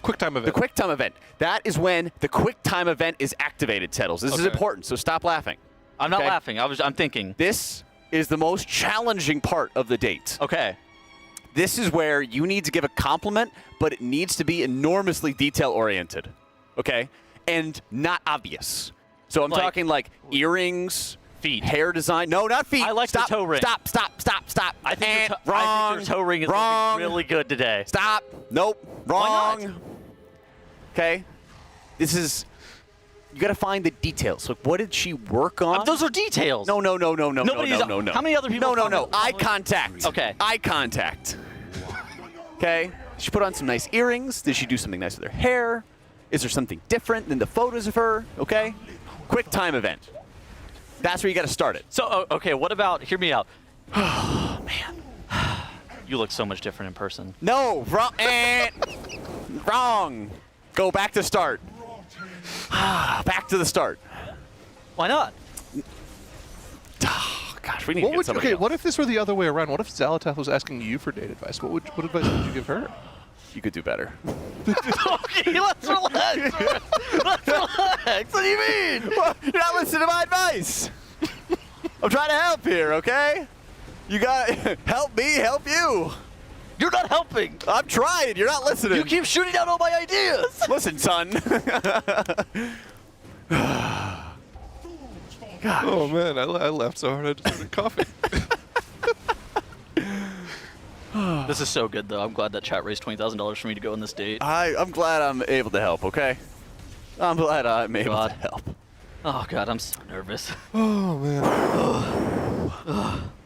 quick time event? The quick time event. That is when the quick time event is activated, Tettles. This is important, so stop laughing. I'm not laughing. I'm thinking. This is the most challenging part of the date. Okay. This is where you need to give a compliment, but it needs to be enormously detail-oriented, okay? And not obvious. So I'm talking like earrings, feet, hair design. No, not feet. I like stop, the toe ring. Stop. I think wrong. your toe ring is wrong. looking really good today. Stop. Nope. Wrong. Why not? Okay. This is... You got to find the details. Like, what did she work on? Those are details. No. No. How many other people? No. Eye contact. Okay. Eye contact. Okay. She put on some nice earrings. Did she do something nice with her hair? Is there something different than the photos of her? Okay. Quick time event. That's where you got to start it. So, okay, what about, hear me out. Oh, man. You look so much different in person. No, wrong. Wrong. Go back to start. Back to the start. Why not? Oh, gosh, we need to get somebody else. What if this were the other way around? What if Zalatath was asking you for date advice? What advice would you give her? You could do better. Okay, let's relax. Let's relax. What do you mean? Well, you're not listening to my advice. I'm trying to help here, okay? You got to help me, help you. You're not helping. I'm trying. You're not listening. You keep shooting down all my ideas. Listen, son. God. Oh, man. I laughed so hard I just started coughing. This is so good, though. I'm glad that chat raised $20,000 for me to go on this date. I'm glad I'm able to help, okay? I'm glad I'm able to help. Oh, God, I'm so nervous. Oh, man.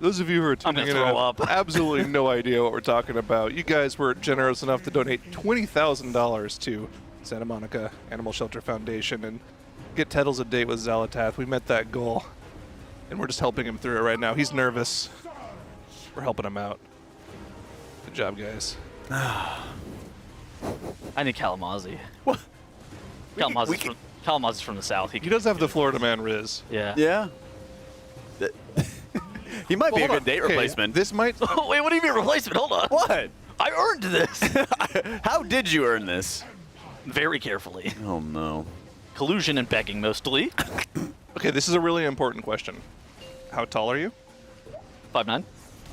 Those of you who are tuning in have absolutely no idea what we're talking about. You guys were generous enough to donate $20,000 to Santa Monica Animal Shelter Foundation and get Tettles a date with Zalatath. We met that goal, and we're just helping him through it right now. He's nervous. We're helping him out. Good job, guys. I need Kalamazoo. What? Kalamazoo's from the south. He does have the Florida man Riz. Yeah. Yeah. He might be a good date replacement. This might... Oh, wait, what do you mean replacement? Hold on. What? I earned this. How did you earn this? Very carefully. Oh, no. Collusion and begging, mostly. Okay, this is a really important question. How tall are you? 5'9".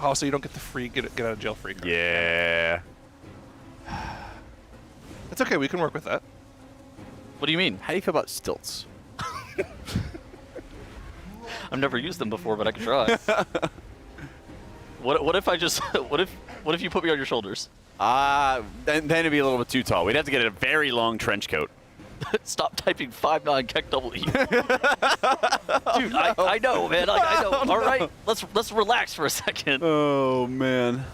Oh, so you don't get the free get out of jail free card. Yeah. It's okay. We can work with that. What do you mean? How do you feel about stilts? I've never used them before, but I can try. What if I just what if you put me on your shoulders? Then it'd be a little bit too tall. We'd have to get a very long trench coat. Stop typing 5'9" Keck double E. Shoot, I know, man. I know. All right, let's relax for a second. Oh man.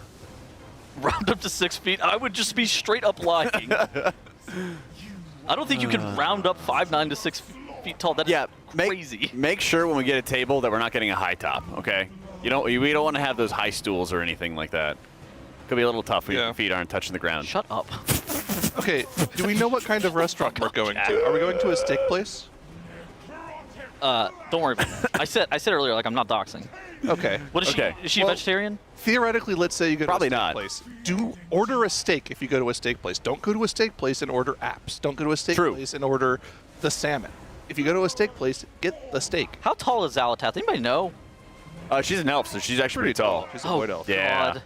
Round up to 6 feet. I would just be straight up lying. I don't think you can round up 5'9" to 6 feet tall. That's crazy. Make sure when we get a table that we're not getting a high top. Okay. We don't want to have those high stools or anything like that. Could be a little tough when your feet aren't touching the ground. Shut up. Okay, do we know what kind of restaurant we're going to? Are we going to a steak place? Don't worry about that. I said earlier, like, I'm not doxing. Okay. What is she? Is she a vegetarian? Theoretically, let's say you go to Probably a steak not. place. Order a steak if you go to a steak place. Don't go to a steak place and order apps. Don't go to a steak place and order the salmon. If you go to a steak place, get the steak. How tall is Zalatath? Anybody know? She's an elf, so she's actually pretty tall. She's a void elf. Yeah. God.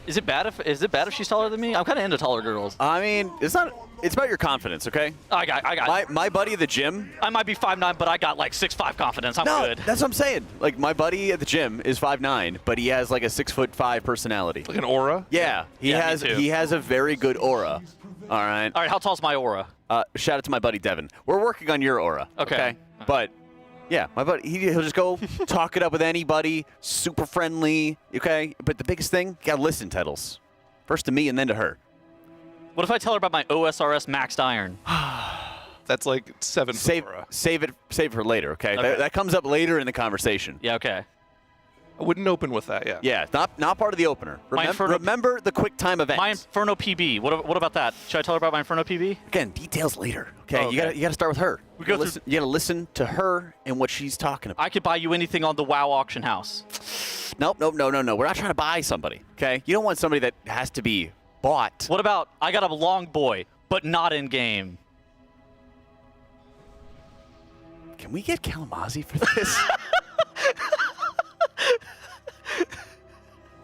Is it bad if she's taller than me? I'm kind of into taller girls. I mean, it's about your confidence, okay? I got. My buddy at the gym. I might be 5'9", but I got like 6'5" confidence. I'm good. That's what I'm saying. Like my buddy at the gym is 5'9", but he has like a 6'5" personality. Like an aura. Yeah, he has a very good aura. All right. All right. How tall's my aura? Shout out to my buddy Devin. We're working on your aura. Okay. But. Yeah, my buddy, he'll just go talk it up with anybody, super friendly, okay? But the biggest thing, you gotta listen, Tettles. First to me and then to her. What if I tell her about my OSRS maxed iron? That's like 7 Save it for later, okay? That comes up later in the conversation. Yeah, okay. I wouldn't open with that, yeah. Yeah, not part of the opener. Remember the quick time events. My Inferno PB. What about that? Should I tell her about my Inferno PB? Again, details later. Okay, you gotta start with her. You gotta listen to her and what she's talking about. I could buy you anything on the WoW auction house. Nope, no. We're not trying to buy somebody. Okay, you don't want somebody that has to be bought. What about I got a long boy, but not in game? Can we get Kalamazoo for this?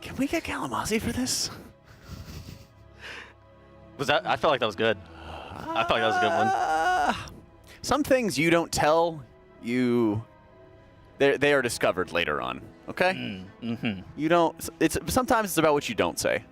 Can we get Kalamazoo for this? Was that? I felt like that was good. I felt like that was a good one. Some things you don't tell, they are discovered later on. Okay. You don't. Sometimes it's about what you don't say.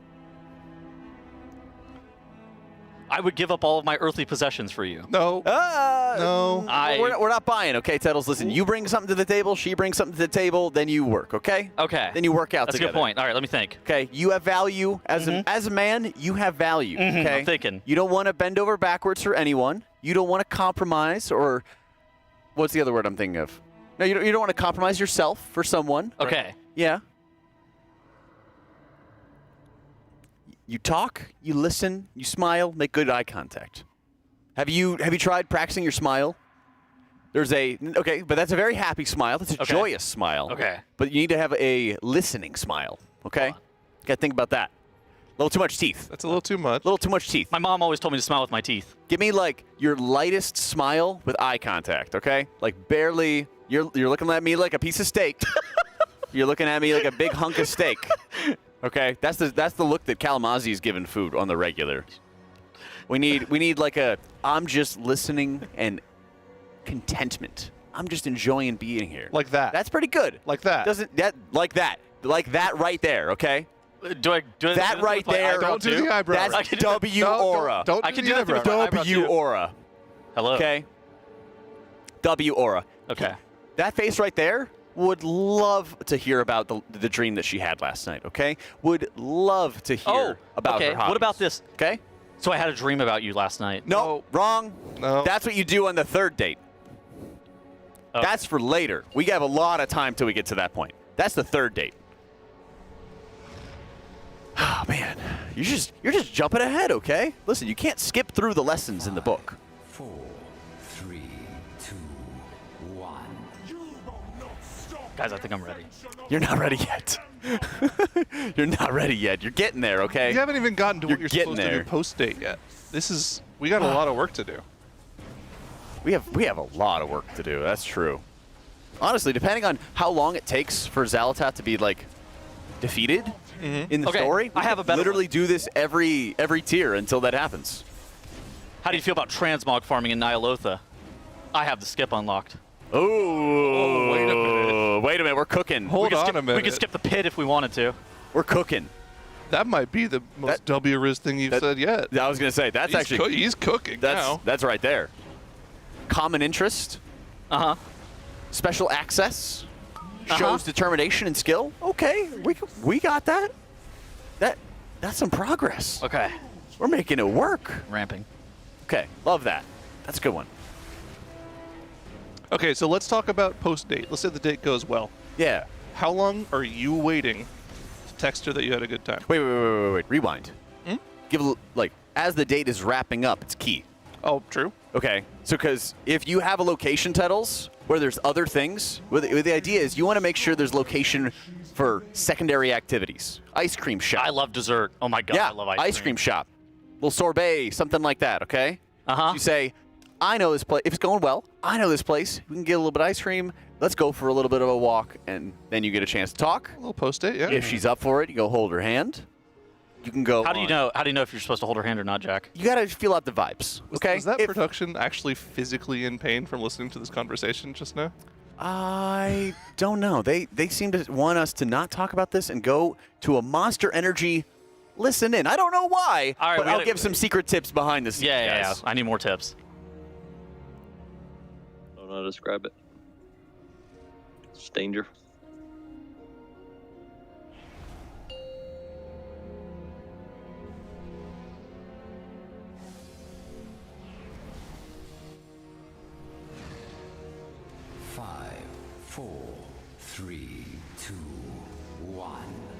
I would give up all of my earthly possessions for you. No. No. We're not buying, okay, Tettles? Listen, you bring something to the table, she brings something to the table, then you work, okay? Okay. Then you work out together. That's a good point. All right, let me think. Okay, you have value. As a man, you have value, okay? I'm thinking. You don't want to bend over backwards for anyone. You don't want to compromise, or what's the other word I'm thinking of? No, you don't want to compromise yourself for someone. Okay. Yeah. You talk, you listen, you smile, make good eye contact. Have you tried practicing your smile? But that's a very happy smile. That's a joyous smile. Okay. But you need to have a listening smile, okay? You gotta think about that. A little too much teeth. That's a little too much. A little too much teeth. My mom always told me to smile with my teeth. Give me like your lightest smile with eye contact, okay? Like barely, you're looking at me like a piece of steak. You're looking at me like a big hunk of steak. Okay, that's the look that Kalamazoo is giving food on the regular. We need like a I'm just listening and contentment. I'm just enjoying being here. Like that. That's pretty good. Like that. Like that right there. Okay. Do I that right there? Don't do the eyebrows. That's W aura. Don't I do can the do that through eyebrows. my W aura. Hello. Okay. W aura. Okay. That face right there. Would love to hear about the dream that she had last night, okay? Would love to hear about her hobbies. What about this? Okay? So I had a dream about you last night. No, wrong. No. That's what you do on the third date. Oh. That's for later. We have a lot of time till we get to that point. That's the third date. Oh, man. You're just jumping ahead, okay? Listen, you can't skip through the lessons in the book. 4, 3, 2, 1. Guys, I think I'm ready. You're not ready yet. You're not ready yet. You're getting there, okay? You haven't even gotten to what you're supposed to do post-date yet. We got a lot of work to do. We have a lot of work to do. That's true. Honestly, depending on how long it takes for Zalatath to be like defeated in the story, I have a better literally do this every tier until that happens. How do you feel about transmog farming in Nyalotha? I have the skip unlocked. Oh, wait a minute. Wait a minute, we're cooking. Hold on a minute. We could skip the pit if we wanted to. We're cooking. That might be the most W-Riz thing you've said yet. I was going to say, he's cooking now. That's right there. Common interest. Uh-huh. special access. Shows determination and skill. Okay, we got that. That's some progress. Okay. We're making it work. Ramping. Okay, love that. That's a good one. Okay, so let's talk about post-date. Let's say the date goes well. Yeah. How long are you waiting to text her that you had a good time? Wait. Rewind. Give as the date is wrapping up, it's key. Oh, true. Okay, so because if you have a location titles where there's other things, the idea is you want to make sure there's location for secondary activities. Ice cream shop. I love dessert. Oh my god, yeah, I love ice cream shop. Little sorbet, something like that, okay? Uh-huh. So you say, I know this place. If it's going well, I know this place. We can get a little bit of ice cream. Let's go for a little bit of a walk, and then you get a chance to talk. A little post-date, yeah. If she's up for it, you go hold her hand. You can go. How do you know? How do you know if you're supposed to hold her hand or not, Jack? You gotta feel out the vibes. Okay. Was that production actually physically in pain from listening to this conversation just now? I don't know. They seem to want us to not talk about this and go to a Monster Energy listen in. I don't know why, All right, but I'll give some secret tips behind the scenes. Yeah. I need more tips. I don't know how to describe it. It's danger. Five, 4, 3, 2, 1.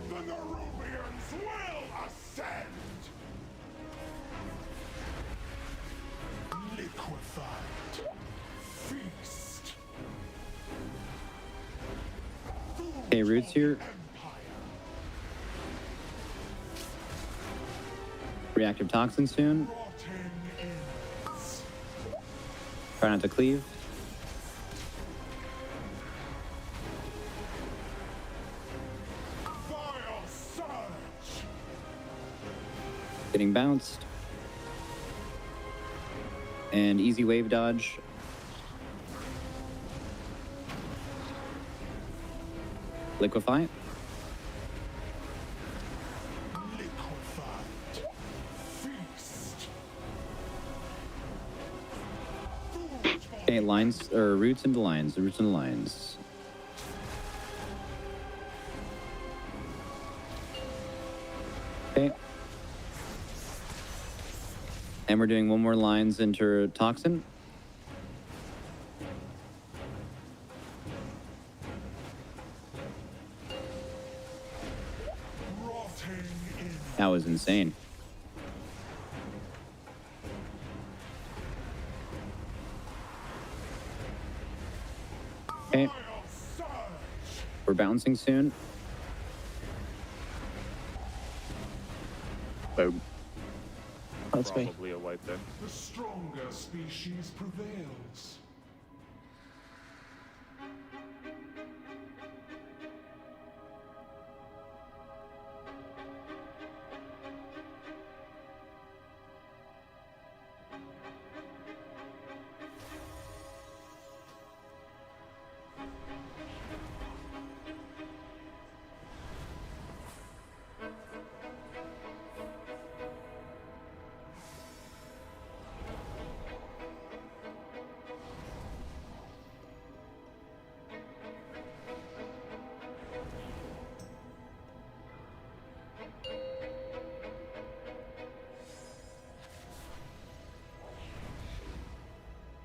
The Nerubians will ascend! Liquefied. Feast. Okay, Roots here. Reactive toxin soon. Try not to cleave. Getting bounced. And easy wave dodge. Liquefy. Okay, lines or roots into lines. Roots into lines. Okay. And we're doing one more lines into toxin. That was insane. Okay. We're bouncing soon. Boom. That's me. Probably a wipe then. The stronger species prevails.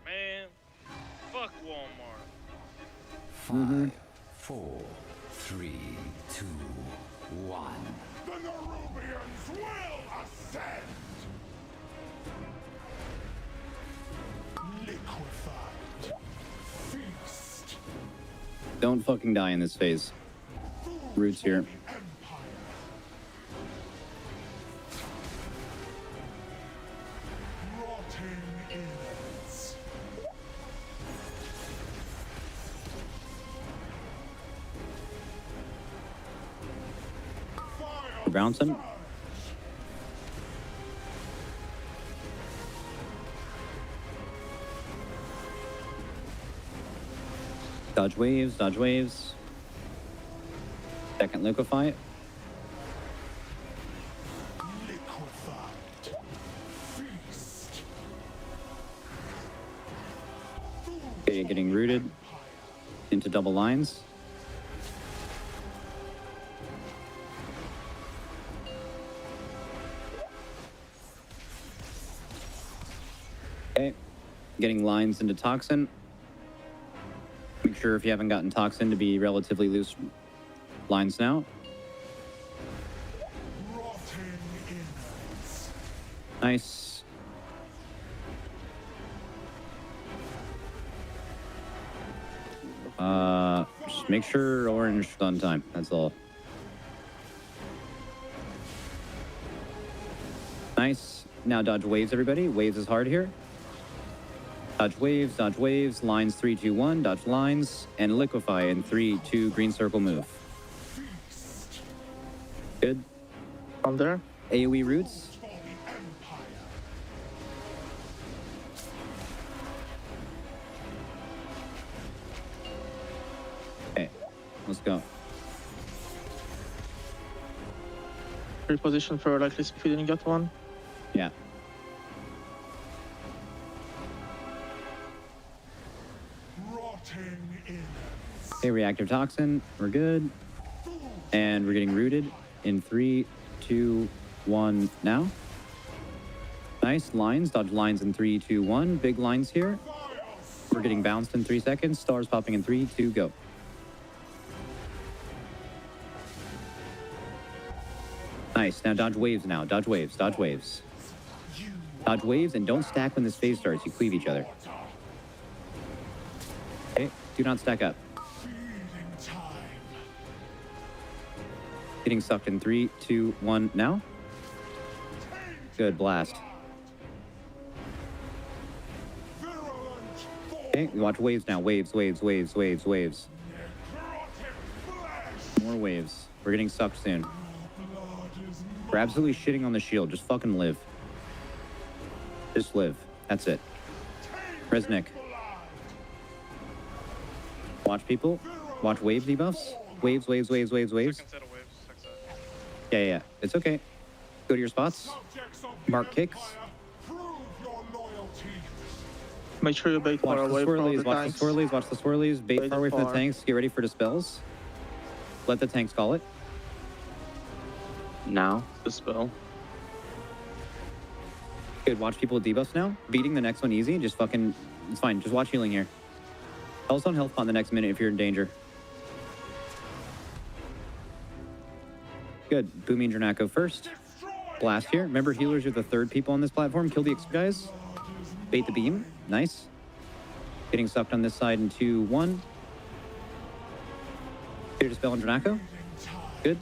Man, fuck Walmart. 5, 4, 3, 2, 1. The Nerubians will ascend! Liquefied. Feast. Don't fucking die in this phase. Roots here. We're bouncing. Dodge waves, dodge waves. Second liquefy. Okay, getting rooted. into double lines. Okay, getting lines into toxin. Make sure if you haven't gotten toxin to be relatively loose lines now. Nice. Just make sure orange is on time. That's all. Nice. Now dodge waves, everybody. Waves is hard here. Dodge waves, lines 3, 2, 1, dodge lines, and liquefy in 3, 2, green circle move. Good. On there. AoE roots. Okay, let's go. Reposition for like this if you didn't get one. Yeah. Okay, reactive toxin, we're good. And we're getting rooted in 3, 2, 1 now. Nice, lines, dodge lines in 3, 2, 1. Big lines here. We're getting bounced in 3 seconds. Stars popping in 3, 2, go. Nice, now dodge waves now. Dodge waves, dodge waves. Dodge waves and don't stack when this phase starts. You cleave each other. Okay, do not stack up. Getting sucked in 3, 2, 1 now. Good, blast. Okay, watch waves now. Waves. More waves. We're getting sucked soon. We're absolutely shitting on the shield. Just fucking live. Just live. That's it. Resnick. Watch people. Watch wave debuffs. Waves. Yeah. It's okay. Go to your spots. Mark kicks. Make sure you bait far away from the tanks. Watch the swirlies. Bait far away from the tanks. Get ready for dispels. Let the tanks call it. Now, dispel. Good, watch people with debuffs now. Beating the next one easy. Just fucking, it's fine. Just watch healing here. Pulse on health on the next minute if you're in danger. Good, Boomy and Dranako first. Blast here. Remember, healers are the third people on this platform. Kill the guys. Bait the beam. Nice. Getting sucked on this side in 2, 1. Clear dispel on Dranako. Good.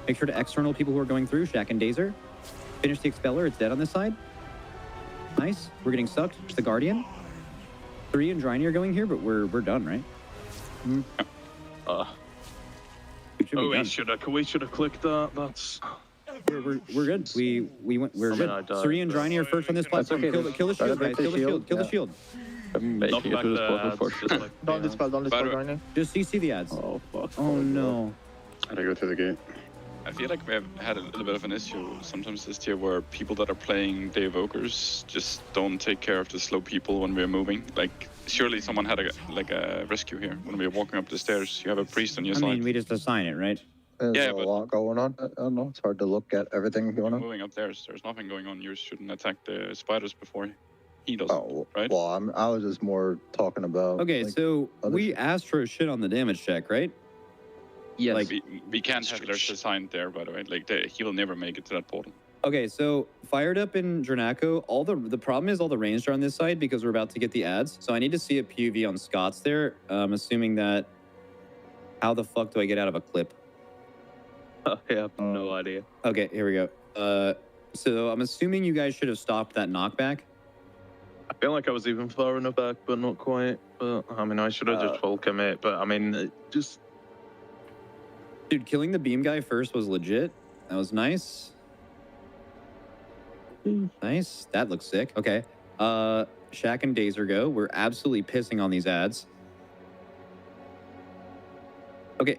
Make sure to external people who are going through. Shack and Dazer. Finish the Expeller. It's dead on this side. Nice. We're getting sucked. It's the Guardian. 3 and Draenei are going here, but we're done, right? We should have clicked that. That's. We're good. We're good. 3 and Draenei are first on this platform. Kill the shield, guys. Kill the shield. I'm making it to the spot before. Don't dispel Draenei. Just CC the ads. Oh fuck. Oh no. I gotta go through the gate. I feel like we have had a little bit of an issue sometimes this year where people that are playing the Evokers just don't take care of the slow people when we're moving. Like, surely someone had a rescue here. When we were walking up the stairs, you have a priest on your side. I mean, we just assign it, right? There's a lot going on. I don't know. It's hard to look at everything going on. Moving up there, there's nothing going on. You shouldn't attack the spiders before he does. Oh, right? Well, I was just more talking about. Okay, like, so we asked for a shit on the damage check, right? Yes. Like, we can't have healers assigned there, by the way. Like, he will never make it to that portal. Okay, so fired up in Dranako, the problem is all the ranged are on this side because we're about to get the ads. So I need to see a PUV on Scott's there. Assuming that, how the fuck do I get out of a clip? I have no idea. Okay, here we go. So I'm assuming you guys should have stopped that knockback. I feel like I was even far enough back, but not quite. But I mean, I should have just full commit. But I mean, just. Dude, killing the beam guy first was legit. That was nice. Nice. That looks sick. Okay. Shack and Dazer go. We're absolutely pissing on these ads. Okay.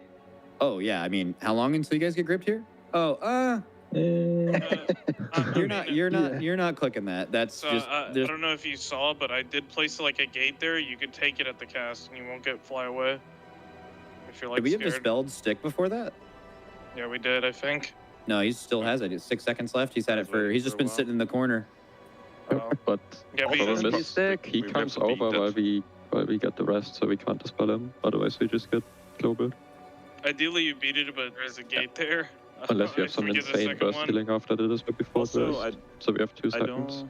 Oh, yeah. I mean, how long until you guys get gripped here? Oh, You're not clicking that. That's So just. I don't know if you saw, but I did place like a gate there. You could take it at the cast, and you won't get fly away. If you're like Did we have scared. dispelled stick before that? Yeah, we did. I think. No, he still has it. It's 6 seconds left. He's had it for. He's just been sitting in the corner. But Yeah, but problem he- is, he comes over while we get the rest, so we can't dispel him. Otherwise, we just get global. Ideally, you beat it, but there's a gate there. Unless you have If some we get the insane second burst one. healing after the display before Also, burst. So we have 2 seconds.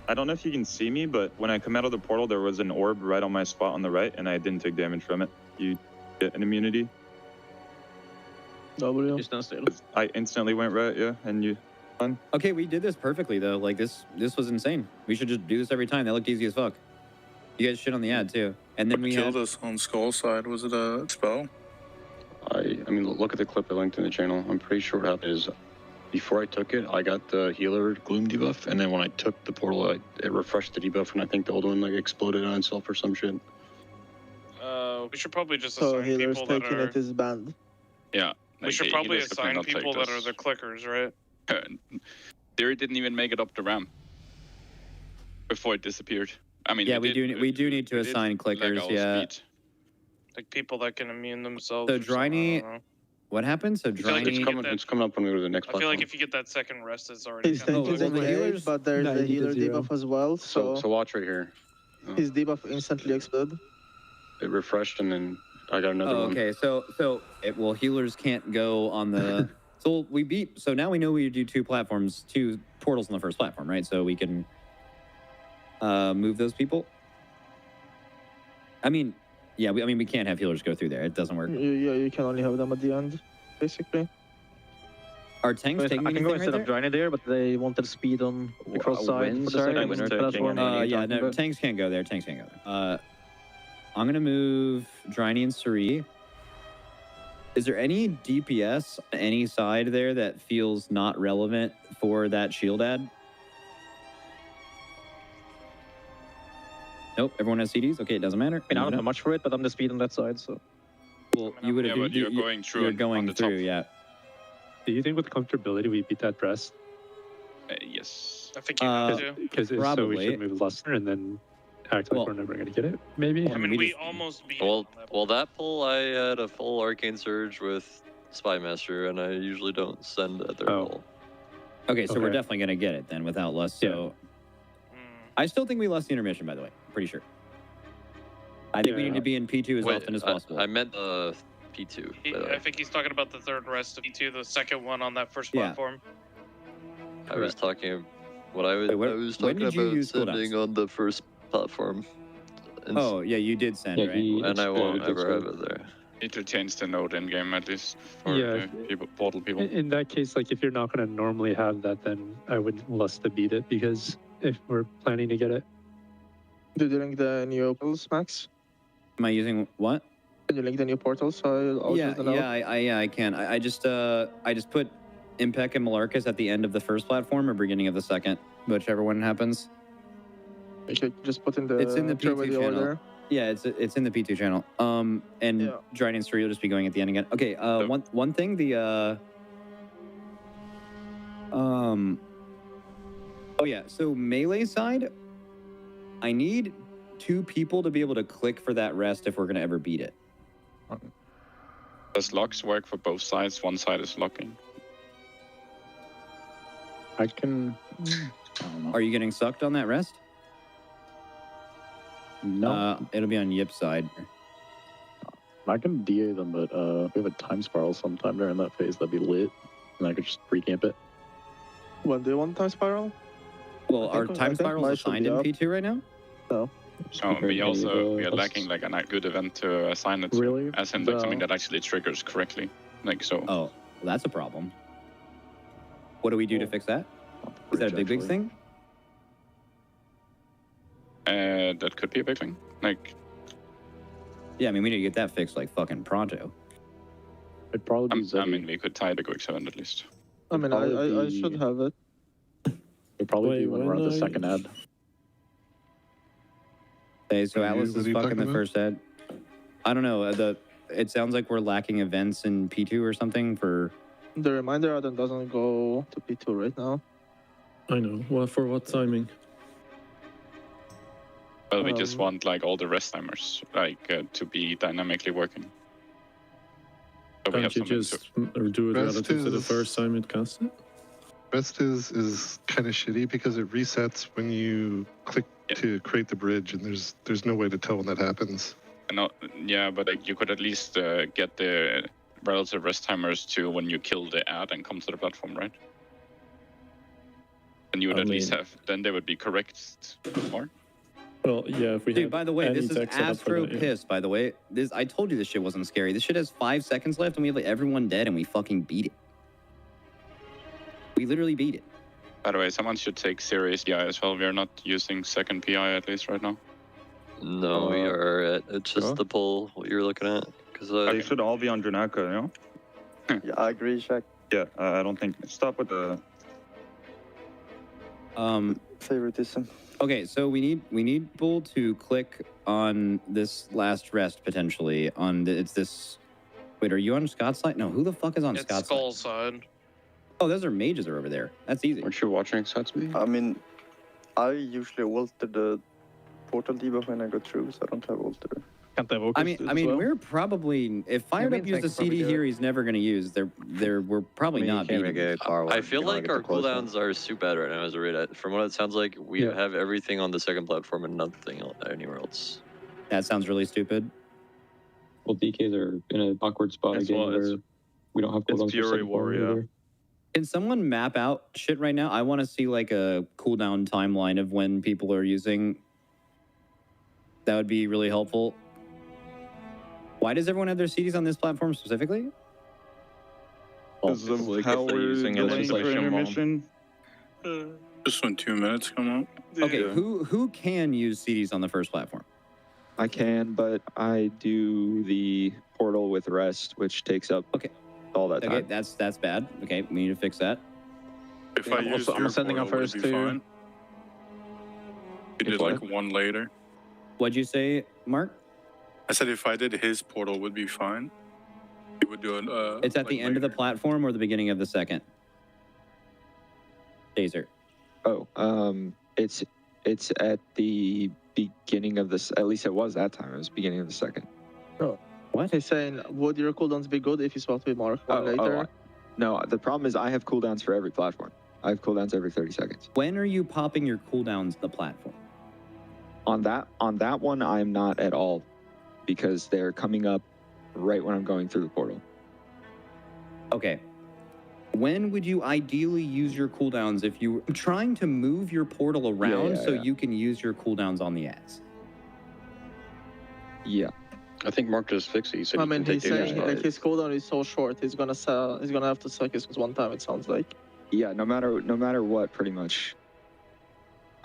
I don't know if you can see me, but when I come out of the portal, there was an orb right on my spot on the right, and I didn't take damage from it. You get an immunity. W. You stand still. I instantly went right, yeah, and you. Okay, we did this perfectly though. Like this was insane. We should just do this every time. That looked easy as fuck. You guys shit on the ad too. And then we killed had us on Skull side. Was it a spell? I mean, look at the clip I linked in the channel. I'm pretty sure what happened is, before I took it, I got the healer gloom debuff, and then when I took the portal, it refreshed the debuff, and I think the old one like exploded on itself or some shit. We should probably just So assign healers people that taking are. it is banned. Yeah. We like, should the probably healers could assign not take people that are this. the clickers, right? Theory didn't even make it up the ramp before it disappeared. I mean, yeah, it we did- do need to it did assign lag clickers. our Yeah. speed. Like people that can immune themselves. So or something, I Dryny, don't know. what happened? So feel like Dryny. it's coming up when we go to the next I feel like platform. if you get that second rest, it's already. He's kind of taking well, the the healers- healers, but there's the 90 to healer 0. debuff as well, so So watch right here. his debuff instantly explode. It refreshed, and then I got another Oh, one. okay. So well, healers can't go on the. So we beat. So now we know we do 2 platforms, 2 portals on the first platform, right? So we can move those people. I mean, yeah. We can't have healers go through there. It doesn't work. Yeah, you can only have them at the end, basically. Are tanks taking I can anything go right instead there? of Dryny there, but they wanted speed on the cross side when, for the sorry? second When are platform. Yeah, no, tanks can't go there. Tanks can't go there. I'm gonna move Dryny and Suri. Is there any DPS on any side there that feels not relevant for that shield ad? Nope, everyone has CDs? Okay, it doesn't matter. I mean, I don't have much for it, but I'm the speed on that side, so. Well, you would have. Yeah, but you're going through You're on going the through, top. yeah. Do you think with comfortability we beat that press? Yes. I think you have to. Because so we Probably. should move Luster and then act like we're never going to get it, maybe? I mean, we almost beat. Well, that pull, I had a full Arcane Surge with Spy Master, and I usually don't send at their pull. Okay, so we're Okay. definitely gonna get it then without lust. So I still think we lost the intermission, by the way. Pretty sure. I think we need to be in P2 as often as possible. I meant the P2. by the way. I think he's talking about the third rest of E2, the second one on that first Yeah. platform. I was talking. What I was, Wait, what- I was when talking did you about use cooldowns? sending on the first platform. And Oh, yeah, you did send, Yeah, right? he- and I won't exploded, ever have so- it there. Need to change the node in game at least for Yeah. the people, portal people. In that case, like if you're not going to normally have that, then I would lust to beat it because if we're planning to get it. Did you link the new portals, Max? Am I using what? Can you link the new portals? I'll Yeah, use the node. yeah, I can. I just put Impec and Malarcus at the end of the first platform or beginning of the second, whichever one happens. You should just put in the. It's in the throw away P2 the channel. order. Yeah, it's in the P2 channel. And Dryden and Suri will just be going at the end again. Okay, one thing, oh yeah, so melee side, I need 2 people to be able to click for that rest if we're gonna ever beat it. Does locks work for both sides? One side is locking. I can. Are you getting sucked on that rest? No. It'll be on Yip's side. I can DA them, but we have a time spiral sometime during that phase that'd be lit, and I could just pre-camp it. When do you want time spiral? Well, I are think- I time think spirals mine should assigned be in up. P2 right now? No. So we are lacking like a good event to assign it to, Really? as in like something No. that actually triggers correctly. Like so. Oh, well, that's a problem. What do we do to fix that? Is that a big actually. thing? That could be a big thing. Like Yeah, I mean, we need to get that fixed like fucking pronto. It'd probably be I mean, we could tie the quick event at least. I mean, I Probably should have it. It'd probably be when we're on the when second ad. Hey, so What are you- Atlas what is are you fucking talking the about? first head. I don't know. It sounds like we're lacking events in P2 or something for The reminder item doesn't go to P2 right now. I know. Well, for what timing? Well, we just want like all the rest timers to be dynamically working. So we have Can't you just do it Rest relative to the is- first time it casts it? Rest is kind of shitty because it resets when you click to create the bridge, and there's no way to tell when that happens. Yeah, but like, you could at least get the relative rest timers to when you kill the ad and come to the platform, right? And you would at least have, then they would be correct more. Well, yeah, if we Dude, had by the way, any this is tech set up for Astro that, yeah. Piss, by the way. I told you this shit wasn't scary. This shit has 5 seconds left, and we have like everyone dead, and we fucking beat it. We literally beat it. By the way, someone should take serious PI as well. We are not using second PI at least right now. No, we are at it's just the pull what you're looking at. Because They should all be on Dranaka, you know? Yeah, I agree, Shaq. Yeah, I don't think. Stop with the favoritism. Okay, so we need people to click on this last rest potentially. It's this. Wait, are you on Scott's side? No, who the fuck is on It's Scott's Skull side. Oh, those are mages are over there. That's easy. Aren't you watching Scott's me? I mean, I usually alter the portal debuff when I go through, so I don't have alter. Can't they I mean, we're probably if Fired Up used a CD here, he's never going to use. We're probably not beating. I feel like our cooldowns are super bad right now as a raid. From what it sounds like, we have everything on the second platform and nothing anywhere else. That sounds really stupid. Well, DKs are in an awkward spot again where we don't have cooldowns. It's Fury Warrior. Can someone map out shit right now? I want to see like a cooldown timeline of when people are using. That would be really helpful. Why does everyone have their CDs on this platform specifically? Because of how we're delaying for intermission. Just when 2 minutes come up. Okay, who can use CDs on the first platform? I can, but I do the portal with rest, which takes up all that time. Okay, that's bad. Okay, we need to fix that. If I use I'm sending portal, off first would it be too. fine? You did like one later. What'd you say, Mark? I said if I did his portal, would be fine. He would do it. It's at the end of the platform or the beginning of the second? Dazer. Oh, it's at the beginning of this. At least it was that time. It was beginning of the second. Oh, what? He's saying, would your cooldowns be good if you swap with Mark later? No, the problem is I have cooldowns for every platform. I have cooldowns every 30 seconds. When are you popping your cooldowns the platform? On that one, I'm not at all, because they're coming up right when I'm going through the portal. Okay. When would you ideally use your cooldowns if you were trying to move your portal around so you can use your cooldowns on the ads? Yeah. I think Mark just fixed it. He said I mean, he's saying like his cooldown is so short. He's gonna have to suck his one time. It sounds like. Yeah, no matter what, pretty much.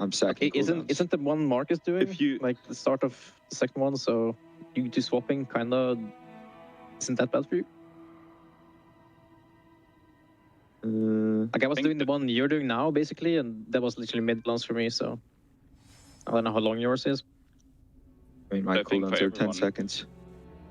I'm sacking. Isn't the one Mark is doing like the start of the second one? So you two swapping kind of isn't that bad for you? Like I was doing the one you're doing now, basically, and that was literally mid balance for me. So I don't know how long yours is. I mean, my cooldowns are 10 seconds.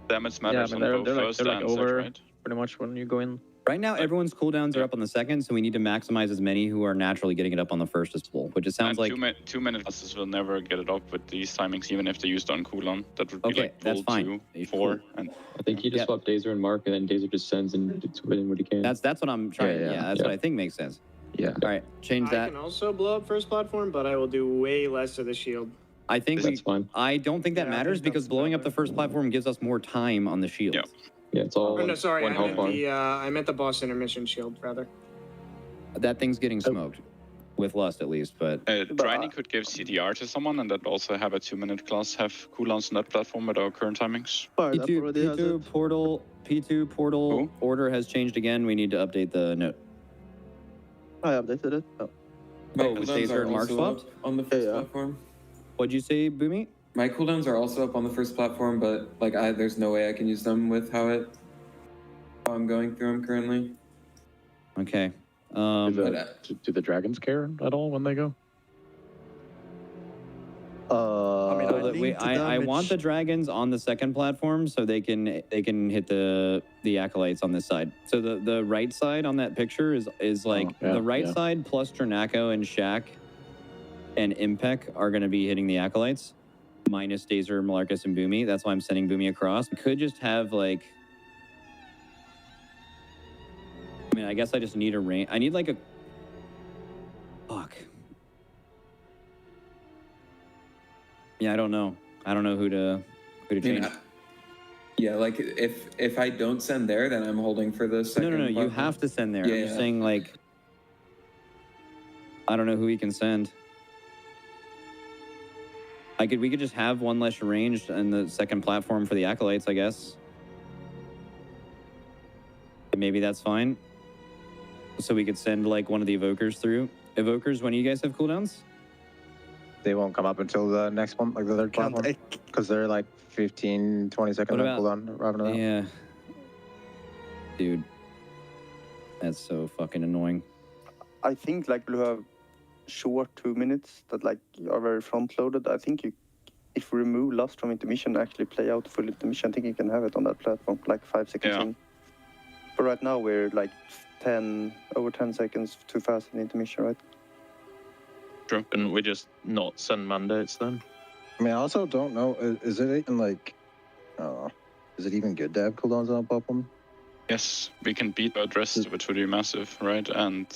Damage Yeah, I matters mean, on both they're first like and over second, right? pretty much when you go in. Right now, everyone's cooldowns are up on the second, so we need to maximize as many who are naturally getting it up on the first as possible, which it sounds like... 2 minute classes will never get it up with these timings, even if they used on cooldown. That would be Okay, like that's pull fine. 2, 4, and... I think he just swapped Dazer and Mark, and then Dazer just sends and it's within what he can. That's what I'm trying. Yeah, that's what I think makes sense. Yeah. All right, change I that. can also blow up first platform, but I will do way less of the shield. I think That's fine. I don't think that matters because blowing up the first platform gives us more time on the shield. Yeah, it's all Oh, no, sorry, one I health meant bar. I meant the boss intermission shield rather. That thing's getting smoked, with Lust at least. But Drying could give CDR to someone, and that also have a 2 minute class have cooldowns on that platform with our current timings. P2 portal order has changed again. We need to update the note. I updated it. Oh, Dazer and Mark swapped on the first platform. What'd you say, Boomy? My cooldowns are also up on the first platform, but like there's no way I can use them with how I'm going through them currently. Okay. Do the dragons care at all when they go? I mean, I want the dragons on the second platform so they can hit the acolytes on this side. So the right side on that picture is like the right side plus Dranaco and Shaq and Impec are going to be hitting the acolytes, minus Dazer, Malarcus, and Boomy. That's why I'm sending Boomy across. We could just have like, I mean, I guess I just need a range. I need like a, fuck. Yeah, I don't know. I don't know who to change. Yeah, like if I don't send there, then I'm holding for the second. No. You have to send there. I'm just saying, like, I don't know who we can send. We could just have one less ranged in the second platform for the acolytes, I guess. Maybe that's fine. So we could send like one of the evokers through. Evokers, when do you guys have cooldowns? They won't come up until the next one, like the third platform, because they're like 15, 20 seconds on cooldown. Yeah. Dude. That's so fucking annoying. I think like we'll have short 2 minutes that like are very front loaded. I think if we remove Lust from intermission and actually play out full intermission, I think you can have it on that platform like 5 seconds in. But right now we're like over 10 seconds too fast in intermission, right? True. Can we just not send mandates then? I mean, I also don't know, is it even like, is it even good to have cooldowns on a platform? Yes, we can beat our dress, which would be massive, right? And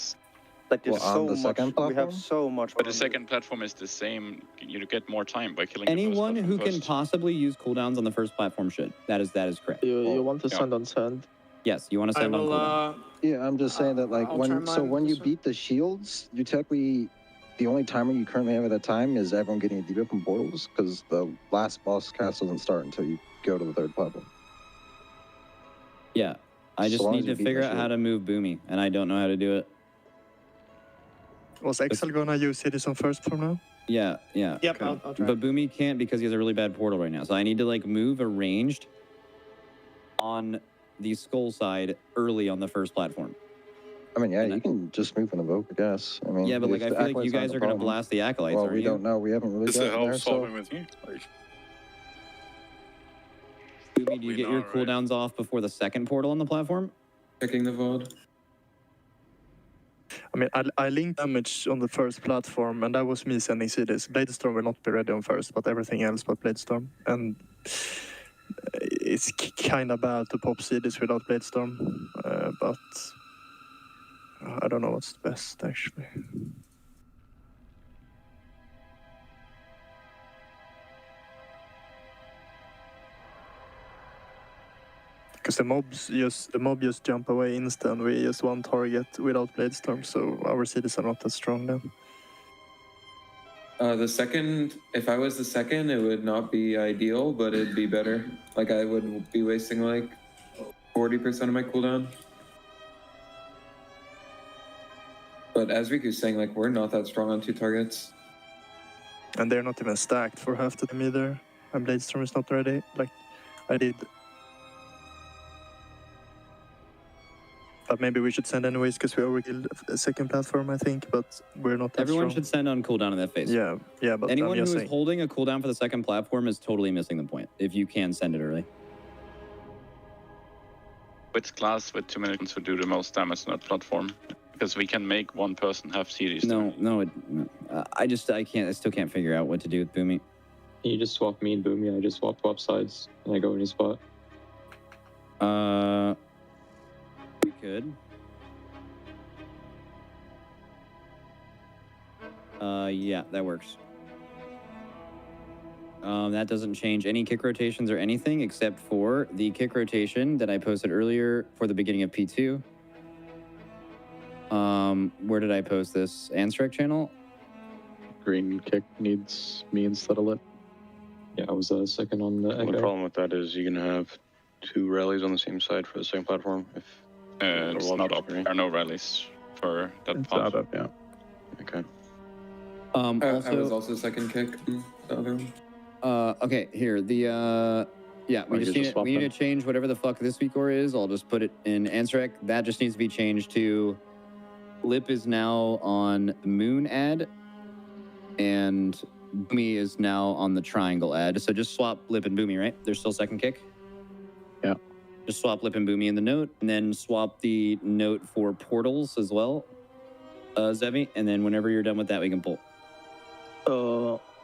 like there's on the second platform? We have so much. But the second platform is the same. You get more time by killing anyone the who first. Can possibly use cooldowns on the first platform should. That is correct. You want to send on send? Yes, you want to send on cooldown. Yeah, I'm just saying that like when you beat the shields, you technically. The only timer you currently have at that time is everyone getting a debuff from portals, because the last boss cast doesn't start until you go to the third platform. Yeah, I just need to figure out how to move Boomy, and I don't know how to do it. Was Excel gonna use Citizen first for now? Yeah. Yep, okay. I'll try. But Boomy can't because he has a really bad portal right now, so I need to like move arranged on the skull side early on the first platform. I mean, yeah, you can just move an evoke, I guess. I mean, yeah, but like I feel like you guys are going to blast the acolytes, well, aren't we you? don't know. We haven't really gotten there, so... with you. Like, Boomy, do you get your cooldowns off before the second portal on the platform? Checking the VOD. I mean, I linked damage on the first platform, and that was me sending CDs. Bladestorm will not be ready on first, but everything else but Bladestorm. And it's kind of bad to pop CDs without Bladestorm, but... I don't know what's the best, actually. Because the mob just jump away instant. We just one target without Bladestorm, so our cities are not that strong then. The second, if I was the second, it would not be ideal, but it'd be better. Like I would be wasting like 40% of my cooldown. But as Riku's saying, like, we're not that strong on 2 targets. And they're not even stacked for half the time either. And Bladestorm is not ready, like I did. But maybe we should send anyways, because we overkilled a second platform, I think, but we're not that Everyone strong. should send on cooldown in that phase. Yeah, but anyone who is holding a cooldown for the second platform is totally missing the point, if you can send it early. Which class with 2 minutes would do the most damage on that platform? Because we can make one person have CDs. No, I still can't figure out what to do with Boomy. You just swap me and Boomy. I just swap sides and I go in his spot. We could. Yeah, that works. That doesn't change any kick rotations or anything except for the kick rotation that I posted earlier for the beginning of P2. Where did I post this? Anstrek channel? Green kick needs me instead of Lip. Yeah, I was second on the The problem with that is you can have 2 rallies on the same side for the same platform. If it's not up. There are no rallies for that part. Up, yeah. Okay. Also, I was also second kick. The other one. Okay, here the yeah, we need to change whatever the fuck this Vicor is. I'll just put it in Anstrek. That just needs to be changed to Lip is now on Moon ad, and Boomy is now on the triangle ad. So just swap Lip and Boomy, right? There's still second kick? Yeah. Just swap Lip and Boomy in the note, and then swap the note for portals as well, Zevi. And then whenever you're done with that, we can pull.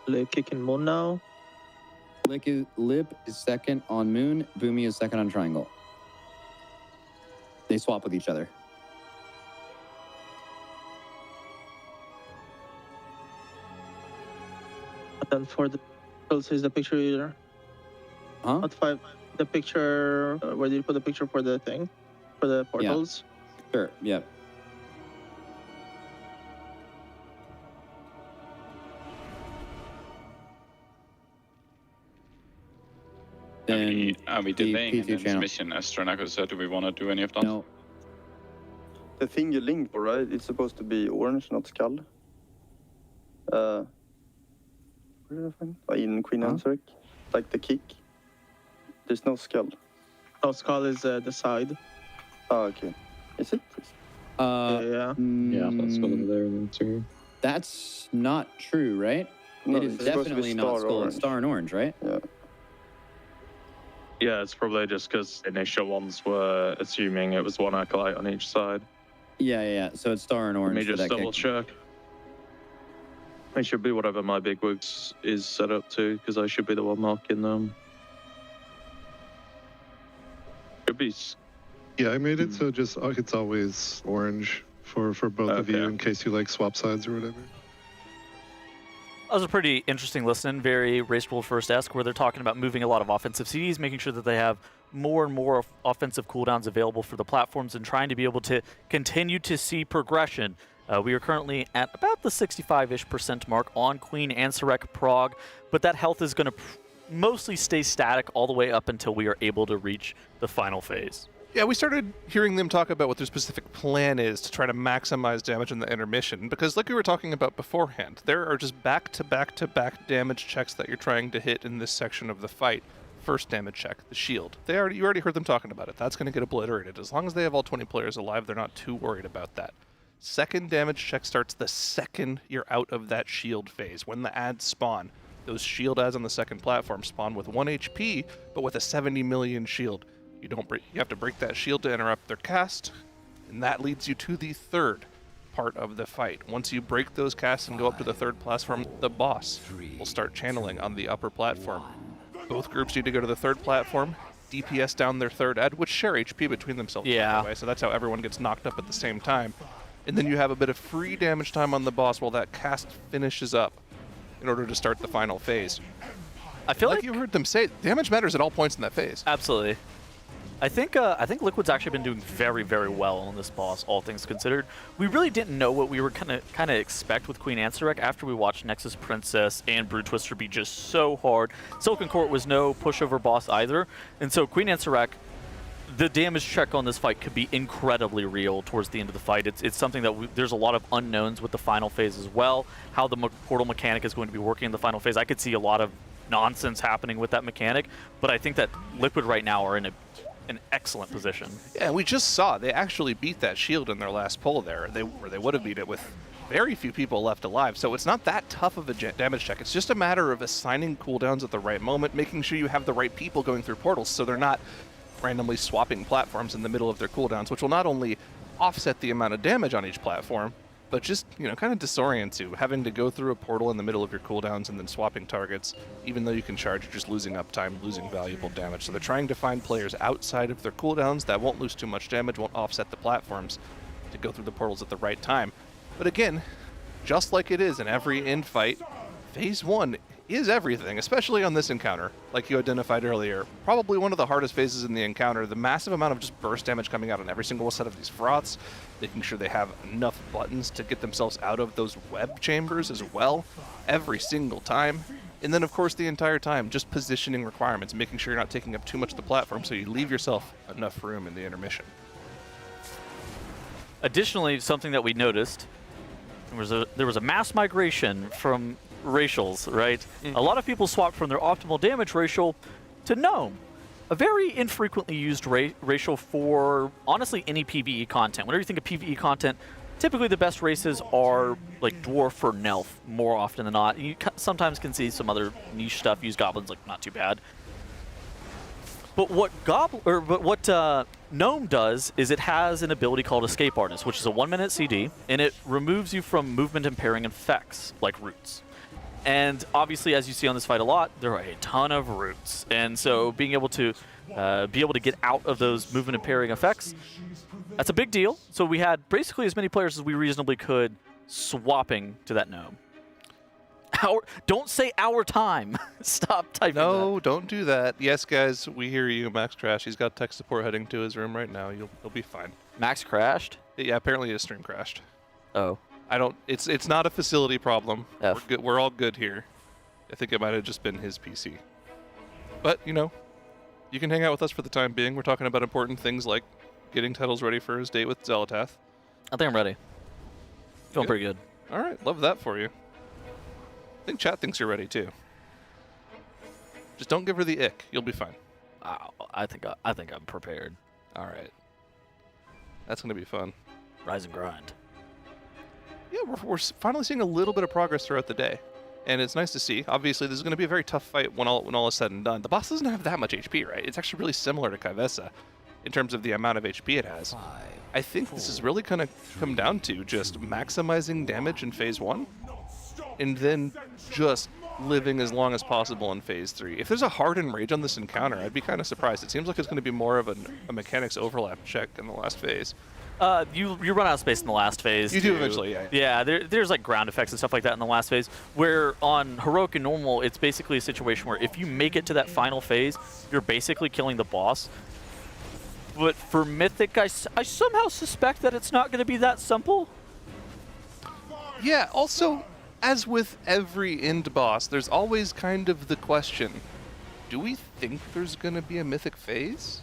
Lip kicking Moon now. Lip is second on Moon. Boomy is second on triangle. They swap with each other. And then for the portals is the picture either. Huh? Not 5. The picture. Where did you put the picture for the thing? For the portals? Yeah. Sure. Yeah. Are we delaying in this mission, as Stranako said? Do we want to do any of that? No. The thing you linked for, right? It's supposed to be orange, not skull. Where did I find it? In Queen Anseric. Like the kick. There's no skull. No, skull is the side. Oh, okay. Is it? Yeah. Yeah, that's skull over there and then too. That's not true, right? No, it is definitely not skull. It's star and orange, right? Yeah. Yeah, it's probably just because initial ones were assuming it was one acolyte on each side. Yeah. So it's star and orange. Let me just for that double kick. check. It should be whatever my big wigs is set up to, because I should be the one marking them. Should be. Yeah, I made it so just it's always orange for both of you in case you like swap sides or whatever. That was a pretty interesting listen, very Race World First-esque, where they're talking about moving a lot of offensive CDs, making sure that they have more and more offensive cooldowns available for the platforms, and trying to be able to continue to see progression. We are currently at about the 65-ish% mark on Queen Anseric Prague, but that health is going to mostly stay static all the way up until we are able to reach the final phase. Yeah, we started hearing them talk about what their specific plan is to try to maximize damage in the intermission, because like we were talking about beforehand, there are just back-to-back-to-back damage checks that you're trying to hit in this section of the fight. First damage check, the shield. You already heard them talking about it. That's going to get obliterated. As long as they have all 20 players alive, they're not too worried about that. Second damage check starts the second you're out of that shield phase. When the ads spawn, those shield ads on the second platform spawn with 1 HP, but with a 70 million shield. You have to break that shield to interrupt their cast, and that leads you to the third part of the fight. Once you break those casts and go up to the third platform, the boss will start channeling on the upper platform. Both groups need to go to the third platform, DPS down their third ad, which share HP between themselves, by the way, so that's how everyone gets knocked up at the same time. And then you have a bit of free damage time on the boss while that cast finishes up in order to start the final phase. I feel like you heard them say, damage matters at all points in that phase. Absolutely. I think Liquid's actually been doing very, very well on this boss, all things considered. We really didn't know what we were kind of expect with Queen Anseric after we watched Nexus Princess and Brood Twister be just so hard. Silken Court was no pushover boss either, and so Queen Anseric, the damage check on this fight could be incredibly real towards the end of the fight. It's something that there's a lot of unknowns with the final phase as well. How the portal mechanic is going to be working in the final phase, I could see a lot of nonsense happening with that mechanic, but I think that Liquid right now are in an excellent position. Yeah, we just saw they actually beat that shield in their last pull there. They would have beat it with very few people left alive, so it's not that tough of a damage check. It's just a matter of assigning cooldowns at the right moment, making sure you have the right people going through portals so they're not randomly swapping platforms in the middle of their cooldowns, which will not only offset the amount of damage on each platform, but just, kind of disorient you. Having to go through a portal in the middle of your cooldowns and then swapping targets, even though you can charge, you're just losing uptime, losing valuable damage. So they're trying to find players outside of their cooldowns that won't lose too much damage, won't offset the platforms, to go through the portals at the right time. But again, just like it is in every end fight, Phase 1 is everything, especially on this encounter, like you identified earlier. Probably one of the hardest phases in the encounter, the massive amount of just burst damage coming out on every single set of these froths, making sure they have enough buttons to get themselves out of those web chambers as well, every single time. And then, of course, the entire time, just positioning requirements, making sure you're not taking up too much of the platform so you leave yourself enough room in the intermission. Additionally, something that we noticed, there was a mass migration from racials, right? A lot of people swapped from their optimal damage racial to Gnome, a very infrequently used racial for, honestly, any PvE content. Whenever you think of PvE content, typically the best races are like Dwarf or Nelf more often than not. You sometimes can see some other niche stuff use Goblins, like not too bad. But what Gnome does is it has an ability called Escape Artist, which is a 1-minute CD, and it removes you from movement impairing effects like roots. And obviously, as you see on this fight a lot, there are a ton of roots, and so being able to get out of those movement impairing effects, that's a big deal. So we had basically as many players as we reasonably could swapping to that Gnome. Don't say our time. Stop typing No, that. Don't do that. Yes, guys, we hear you. Max crashed. He's got tech support heading to his room right now. You'll be fine. Max crashed? Yeah, apparently his stream crashed. Oh. I don't. It's not a facility problem. F. We're good. We're all good here. I think it might have just been his PC. But you know, you can hang out with us for the time being. We're talking about important things like getting Titles ready for his date with Zelatath. I think I'm ready. Feeling pretty good. All right, love that for you. I think chat thinks you're ready too. Just don't give her the ick. You'll be fine. I think I'm prepared. All right. That's gonna be fun. Rise and grind. Yeah, we're finally seeing a little bit of progress throughout the day, and it's nice to see. Obviously, this is going to be a very tough fight when all is said and done. The boss doesn't have that much HP, right? It's actually really similar to Kaivesa in terms of the amount of HP it has. I think this is really going to come down to just maximizing damage in Phase 1, and then just living as long as possible in Phase 3. If there's a hardened rage on this encounter, I'd be kind of surprised. It seems like it's going to be more of a mechanics overlap check in the last phase. You run out of space in the last phase. You do eventually, yeah. Yeah, there's like ground effects and stuff like that in the last phase, where on Heroic and Normal, it's basically a situation where if you make it to that final phase, you're basically killing the boss. But for Mythic, I somehow suspect that it's not going to be that simple. Yeah, also, as with every end boss, there's always kind of the question, do we think there's going to be a Mythic phase?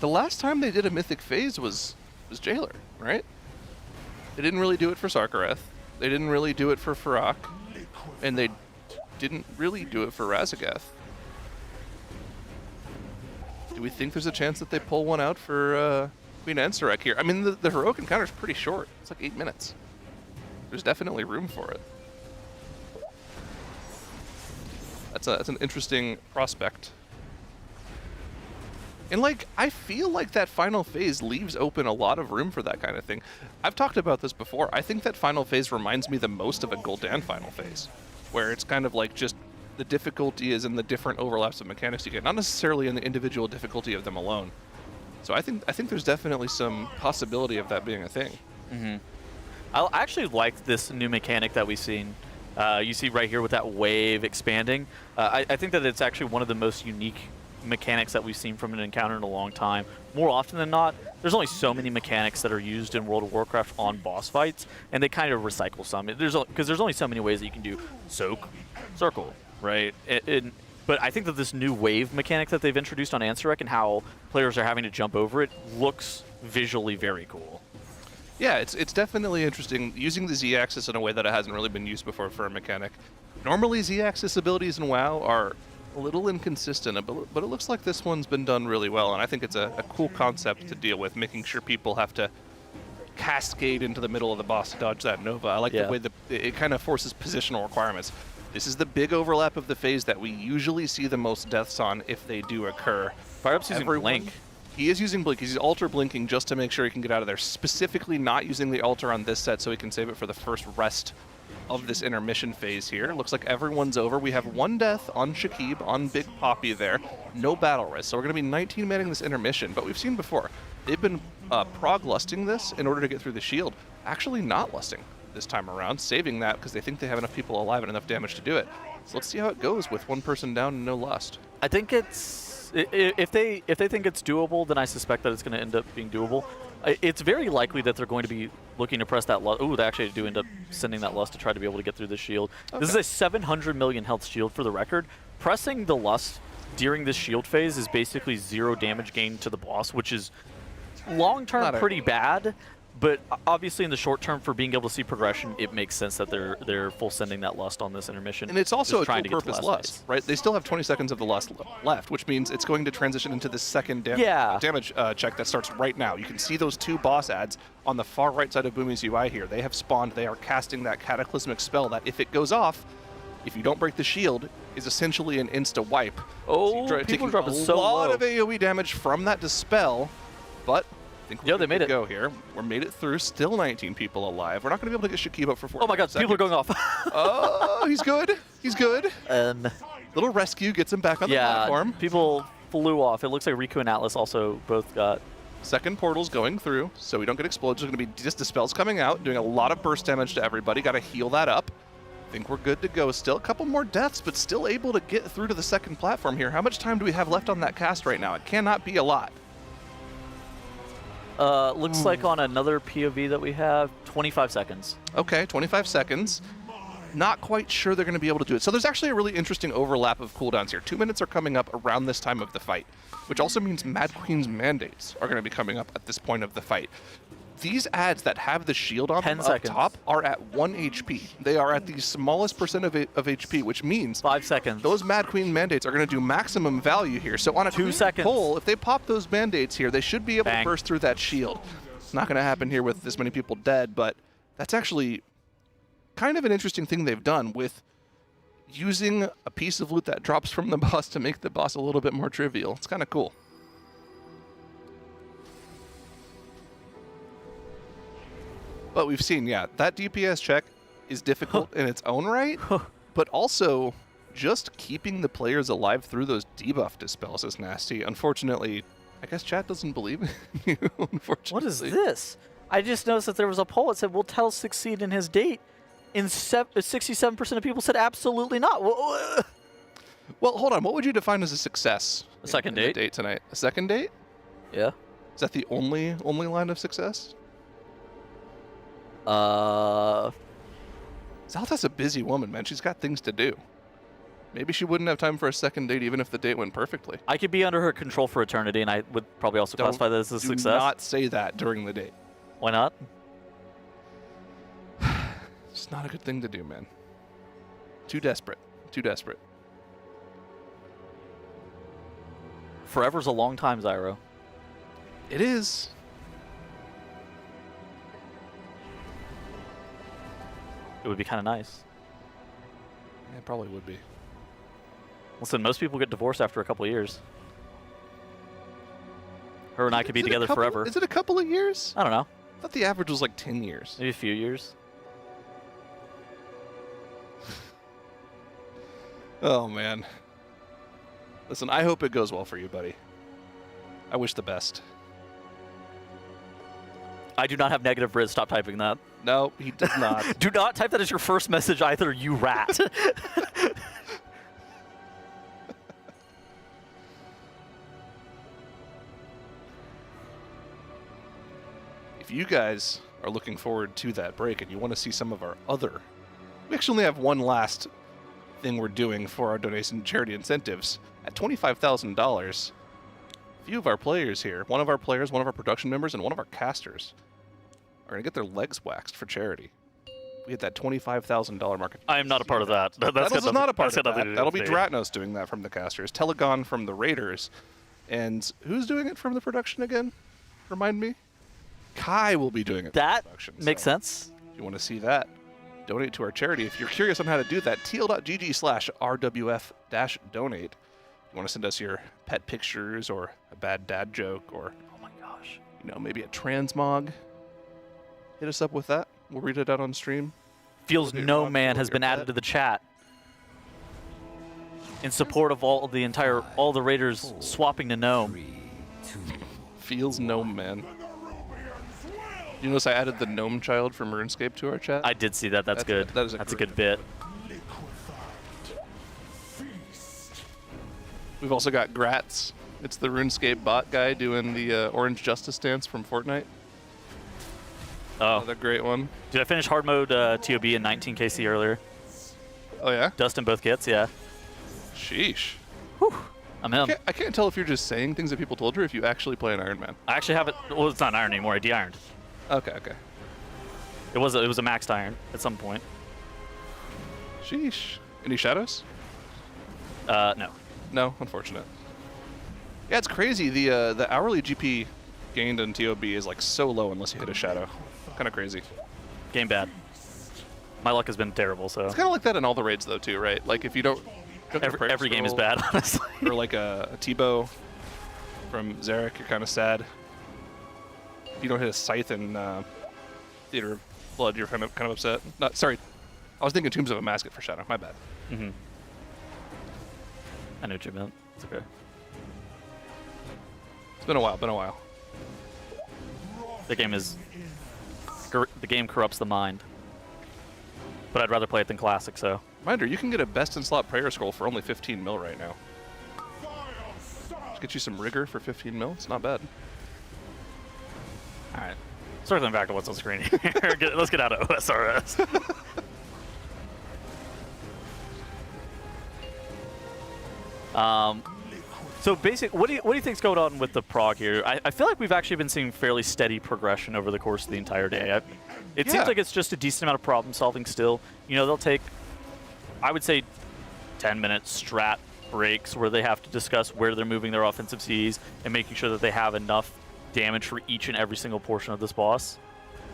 The last time they did a Mythic phase was Jailer, right? They didn't really do it for Sarkareth. They didn't really do it for Farak. And they didn't really do it for Razagath. Do we think there's a chance that they pull one out for Queen Ansarek here? I mean, the heroic encounter is pretty short. It's like 8 minutes. There's definitely room for it. That's an interesting prospect. And like, I feel like that final phase leaves open a lot of room for that kind of thing. I've talked about this before. I think that final phase reminds me the most of a Gul'dan final phase, where it's kind of like just the difficulty is in the different overlaps of mechanics you get, not necessarily in the individual difficulty of them alone. So I think there's definitely some possibility of that being a thing. Mm-hmm. I actually like this new mechanic that we've seen. You see right here with that wave expanding. I think that it's actually one of the most unique mechanics that we've seen from an encounter in a long time. More often than not, there's only so many mechanics that are used in World of Warcraft on boss fights, and they kind of recycle some. Because there's only so many ways that you can do soak, circle, right? But I think that this new wave mechanic that they've introduced on Ansarek and how players are having to jump over it looks visually very cool. Yeah, it's definitely interesting using the Z-axis in a way that it hasn't really been used before for a mechanic. Normally, Z-axis abilities in WoW are a little inconsistent, but it looks like this one's been done really well, and I think it's a cool concept to deal with, making sure people have to cascade into the middle of the boss to dodge that Nova. I like the way that it kind of forces positional requirements. This is the big overlap of the phase that we usually see the most deaths on if they do occur. Fireup's using Blink. He is using Blink. He's altar blinking just to make sure he can get out of there. Specifically not using the altar on this set so he can save it for the first rest of this intermission phase here. Looks like everyone's over. We have 1 death on Shakib, on Big Poppy there. No battle risk. So we're going to be 19 manning this intermission. But we've seen before, they've been prog lusting this in order to get through the shield. Actually not lusting this time around, saving that because they think they have enough people alive and enough damage to do it. So let's see how it goes with 1 person down and no lust. I think if they think it's doable, then I suspect that it's going to end up being doable. It's very likely that they're going to be looking to press that lust. Ooh, they actually do end up sending that lust to try to be able to get through the shield. Okay. This is a 700 million health shield for the record. Pressing the lust during this shield phase is basically 0 damage gain to the boss, which is long-term pretty bad. But obviously, in the short term, for being able to see progression, it makes sense that they're full sending that lust on this intermission. And it's also a trying dual purpose lust, right? They still have 20 seconds of the lust left, which means it's going to transition into the second damage check that starts right now. You can see those 2 boss ads on the far right side of Boomy's UI here. They have spawned. They are casting that cataclysmic spell that, if it goes off, if you don't break the shield, is essentially an insta wipe. Oh, so people are dropping so low. A lot low. of AoE damage from that dispel, but I think they made it. Go here. We made it through. Still 19 people alive. We're not going to be able to get Shakib up for 4 Oh my God, people are going off. Oh, he's good. He's good. Little rescue gets him back on the platform. People flew off. It looks like Riku and Atlas also both got. Second portal's going through, so we don't get explodes. There's going to be just dispels coming out, doing a lot of burst damage to everybody. Got to heal that up. I think we're good to go. Still a couple more deaths, but still able to get through to the second platform here. How much time do we have left on that cast right now? It cannot be a lot. Looks like on another POV that we have, 25 seconds. Okay, 25 seconds. Not quite sure they're going to be able to do it. So there's actually a really interesting overlap of cooldowns here. 2 minutes are coming up around this time of the fight, which also means Mad Queen's mandates are going to be coming up at this point of the fight. These ads that have the shield on them up top are at 1 HP. They are at the smallest percent of HP, which means 5 seconds. Those Mad Queen mandates are going to do maximum value here. So on a 2 seconds pull, if they pop those mandates here, they should be able to burst through that shield. It's not going to happen here with this many people dead, but that's actually kind of an interesting thing they've done with using a piece of loot that drops from the boss to make the boss a little bit more trivial. It's kind of cool. But we've seen, that DPS check is difficult in its own right, but also just keeping the players alive through those debuff dispels is nasty. Unfortunately, I guess chat doesn't believe in you, unfortunately. What is this? I just noticed that there was a poll that said, will Tell succeed in his date? And 67% of people said absolutely not. Well, hold on. What would you define as a success? A second date tonight. A second date? Yeah. Is that the only line of success? Zalta's a busy woman, man. She's got things to do. Maybe she wouldn't have time for a second date even if the date went perfectly. I could be under her control for eternity, and I would probably also classify that as a success. Do not say that during the date. Why not? It's not a good thing to do, man. Too desperate. Too desperate. Forever's a long time, Zyro. It is. It would be kind of nice. Yeah, it probably would be. Listen, most people get divorced after a couple of years. Her and I could be together forever. Is it a couple of years? I don't know. I thought the average was like 10 years. Maybe a few years. Oh, man. Listen, I hope it goes well for you, buddy. I wish the best. I do not have negative Riz. Stop typing that. No, he does not. Do not type that as your first message either, you rat. If you guys are looking forward to that break and you want to see some of our other... We actually only have one last thing we're doing for our donation charity incentives. At $25,000, a few of our players here, one of our production members, and one of our casters are going to get their legs waxed for charity. We hit that $25,000 mark. I am not a part of that. That's not a part of that. That'll be Dratnos doing that from the casters. Telegon from the Raiders. And who's doing it from the production again? Remind me? Kai will be doing it. That from the production, makes sense. If you want to see that, donate to our charity. If you're curious on how to do that, teal.gg/RWF-donate. You want to send us your pet pictures or a bad dad joke or, oh my gosh, maybe a transmog. Hit us up with that. We'll read it out on stream. Feels No Man has been added to the chat in support of all the Raiders swapping to Gnome. Feels No Man. You notice I added the Gnome Child from RuneScape to our chat? I did see that. That's good. That's a good bit. We've also got Gratz. It's the RuneScape bot guy doing the Orange Justice dance from Fortnite. Oh. Another great one. Did I finish hard mode TOB in 19 KC earlier? Oh, yeah? Dust in both kits, yeah. Sheesh. Whew. I'm in. I can't tell if you're just saying things that people told you or if you actually play an Iron Man. I actually have it. Well, it's not Iron anymore. I de-ironed. Okay, okay. It was a maxed iron at some point. Sheesh. Any shadows? No. No, unfortunate. Yeah, it's crazy. The hourly GP gained in TOB is like so low unless you hit a shadow. Kind of crazy. Game bad. My luck has been terrible, so. It's kind of like that in all the raids though too, right? Like if you don't every game is bad, honestly. Or like a T-bow from Zarek, you're kind of sad. If you don't hit a scythe in Theater of Blood, you're kind of upset. Not sorry, I was thinking Tombs of a Masket for Shadow. My bad. Mm-hmm. I know what you meant. It's okay. It's been a while. Been a while. The game corrupts the mind. But I'd rather play it than Classic, so. Reminder, you can get a best in slot prayer scroll for only 15 mil right now. Just get you some rigor for 15 mil. It's not bad. All right. Circling back to what's on screen here. Let's get out of OSRS. So basic, what do you think's going on with the prog here? I feel like we've actually been seeing fairly steady progression over the course of the entire day. It seems like it's just a decent amount of problem solving still. You know, they'll take, I would say, 10-minute strat breaks where they have to discuss where they're moving their offensive Cs and making sure that they have enough damage for each and every single portion of this boss.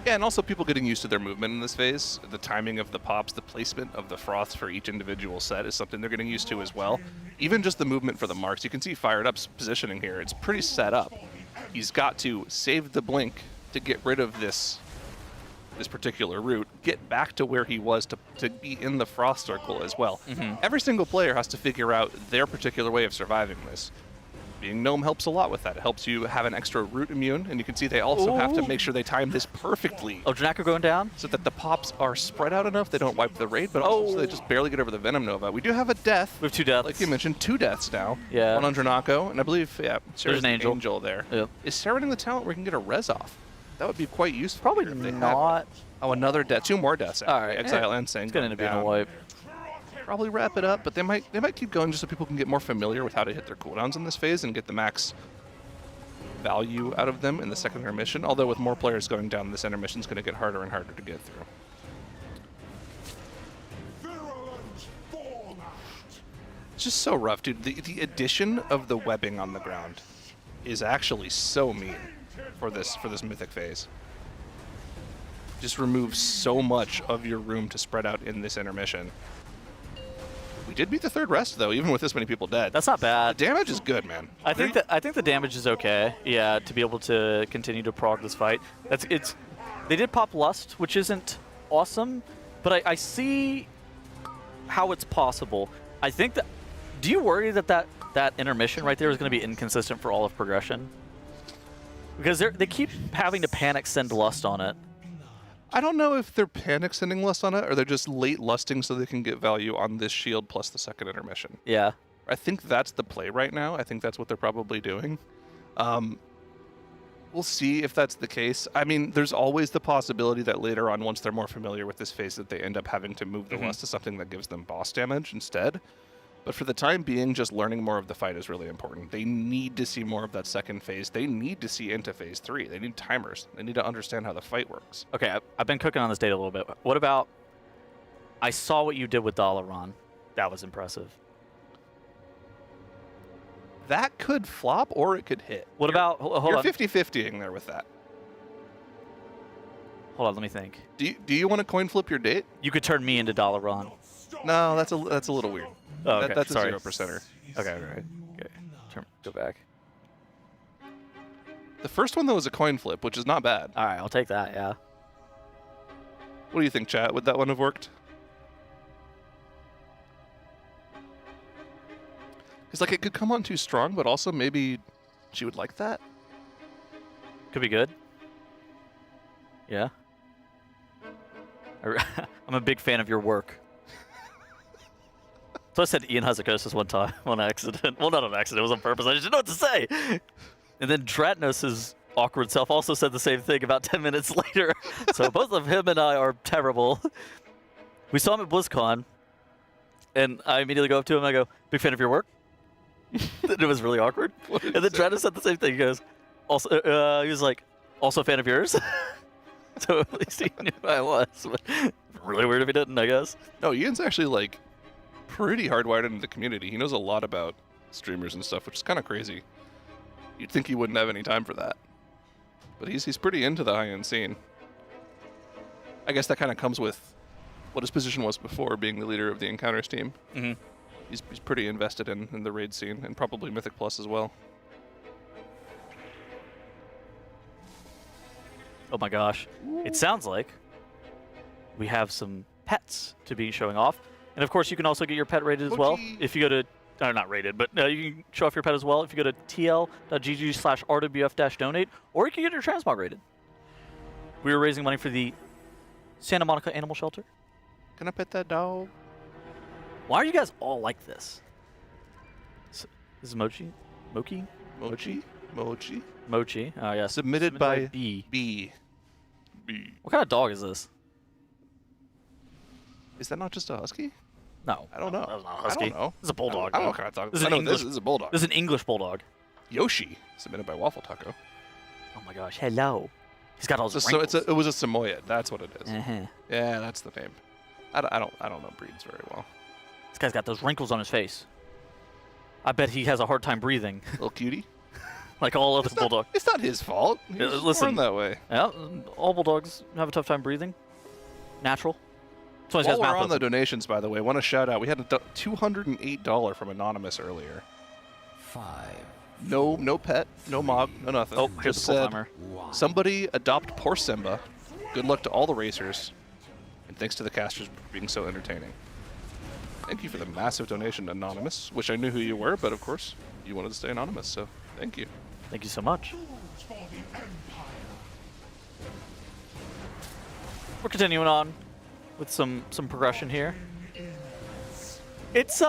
Yeah, and also people getting used to their movement in this phase. The timing of the pops, the placement of the froths for each individual set is something they're getting used to as well. Even just the movement for the marks. You can see Fired Up's positioning here. It's pretty set up. He's got to save the blink to get rid of this particular route, get back to where he was to be in the frost circle as well. Mm-hmm. Every single player has to figure out their particular way of surviving this. Being Gnome helps a lot with that. It helps you have an extra root immune, and you can see they also have to make sure they time this perfectly. Oh, Janaka going down? So that the pops are spread out enough they don't wipe the raid, but also so they just barely get over the Venom Nova. We do have a death. We have 2 deaths. Like you mentioned, 2 deaths now. Yeah. One on Dranako, and I believe, yeah, there's an angel there. Yep. Is Serenading the talent where we can get a res off? That would be quite useful. Probably if they not. Oh, another death. 2 more deaths. All right. Exile and Sang. It's going to end up being a wipe. Probably wrap it up, but they might keep going just so people can get more familiar with how to hit their cooldowns in this phase and get the max value out of them in the second intermission. Although with more players going down, this intermission is going to get harder and harder to get through. It's just so rough, dude. The addition of the webbing on the ground is actually so mean for this mythic phase. Just removes so much of your room to spread out in this intermission. We did beat the 3rd rest though, even with this many people dead. That's not bad. The damage is good, man. I think the damage is okay. Yeah, to be able to continue to prog this fight. They did pop Lust, which isn't awesome, but I see how it's possible. I think that. Do you worry that intermission right there is going to be inconsistent for all of progression? Because they keep having to panic send Lust on it. I don't know if they're panic sending Lust on it or they're just late lusting so they can get value on this shield plus the second intermission. Yeah. I think that's the play right now. I think that's what they're probably doing. We'll see if that's the case. I mean, there's always the possibility that later on, once they're more familiar with this phase, that they end up having to move the Lust to something that gives them boss damage instead. But for the time being, just learning more of the fight is really important. They need to see more of that second phase. They need to see into phase 3. They need timers. They need to understand how the fight works. Okay, I've been cooking on this data a little bit. What about, I saw what you did with Dalaran. That was impressive. That could flop or it could hit. What about, hold on. You're 50-50ing there with that. Hold on, let me think. Do you want to coin flip your date? You could turn me into Dalaran. No, that's a little weird. Oh, okay. That's Sorry. a 0%er. Okay, right. Okay. Go back. The first one, though, was a coin flip, which is not bad. All right, I'll take that, yeah. What do you think, chat? Would that one have worked? Because, like, it could come on too strong, but also maybe she would like that. Could be good. Yeah. I'm a big fan of your work. So I said Ian Hazakosis one time on accident. Well, not on accident. It was on purpose. I just didn't know what to say. And then Dratnos' awkward self also said the same thing about 10 minutes later. So both of him and I are terrible. We saw him at BlizzCon, and I immediately go up to him and I go, big fan of your work. And it was really awkward. And then Dratnos said the same thing. He goes, also, he was like, also a fan of yours. So at least he knew who I was. But really weird if he didn't, I guess. No, Ian's actually like pretty hardwired into the community. He knows a lot about streamers and stuff, which is kind of crazy. You'd think he wouldn't have any time for that. But he's pretty into the high-end scene. I guess that kind of comes with what his position was before, being the leader of the Encounters team. Mm-hmm. He's pretty invested in the raid scene, and probably Mythic Plus as well. Oh my gosh. It sounds like we have some pets to be showing off. And of course, you can also get your pet rated as well. If you go to, not rated, but you can show off your pet as well if you go to tl.gg/rwf-donate, or you can get your transmog rated. We were raising money for the Santa Monica Animal Shelter. Can I pet that dog? Why are you guys all like this? This is Mochi? Mochi? Mochi? Mochi? Mochi. Oh, yeah. Submitted by B. B. What kind of dog is this? Is that not just a husky? No. I don't know. That's not a husky. I don't know. This is a bulldog. I don't know what kind of dog. This is a bulldog. This is an English bulldog. Yoshi. Submitted by Waffle Taco. Oh my gosh. Hello. He's got all those So it was a Samoyed. That's what it is. Uh-huh. Yeah, that's the name. I don't know breeds very well. This guy's got those wrinkles on his face. I bet he has a hard time breathing. Little cutie. Like all other bulldogs. It's not his fault. He was born that way. Yeah, all bulldogs have a tough time breathing. Natural. While we're on the donations, by the way, I want to shout out. We had a $208 from Anonymous earlier. 5. No pet, no mob, no nothing. Oh, here's the full timer. Somebody adopt poor Simba. Good luck to all the racers. And thanks to the casters for being so entertaining. Thank you for the massive donation, Anonymous. Wish I knew who you were, but of course, you wanted to stay anonymous, so thank you. Thank you so much. We're continuing on with some progression here. It's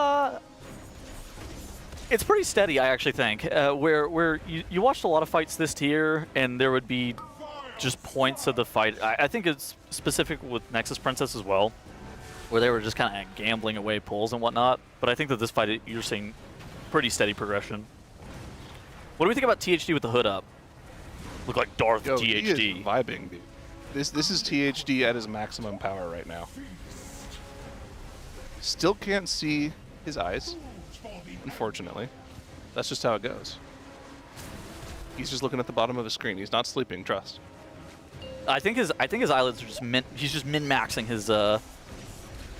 pretty steady, I actually think. Where you watched a lot of fights this tier, and there would be just points of the fight. I think it's specific with Nexus Princess as well, where they were just kind of gambling away pulls and whatnot. But I think that this fight, you're seeing pretty steady progression. What do we think about THD with the hood up? Look like Darth THD. He is vibing, dude. This is THD at his maximum power right now. Still can't see his eyes, unfortunately. That's just how it goes. He's just looking at the bottom of his screen. He's not sleeping, trust. I think his eyelids are just he's just min-maxing his amount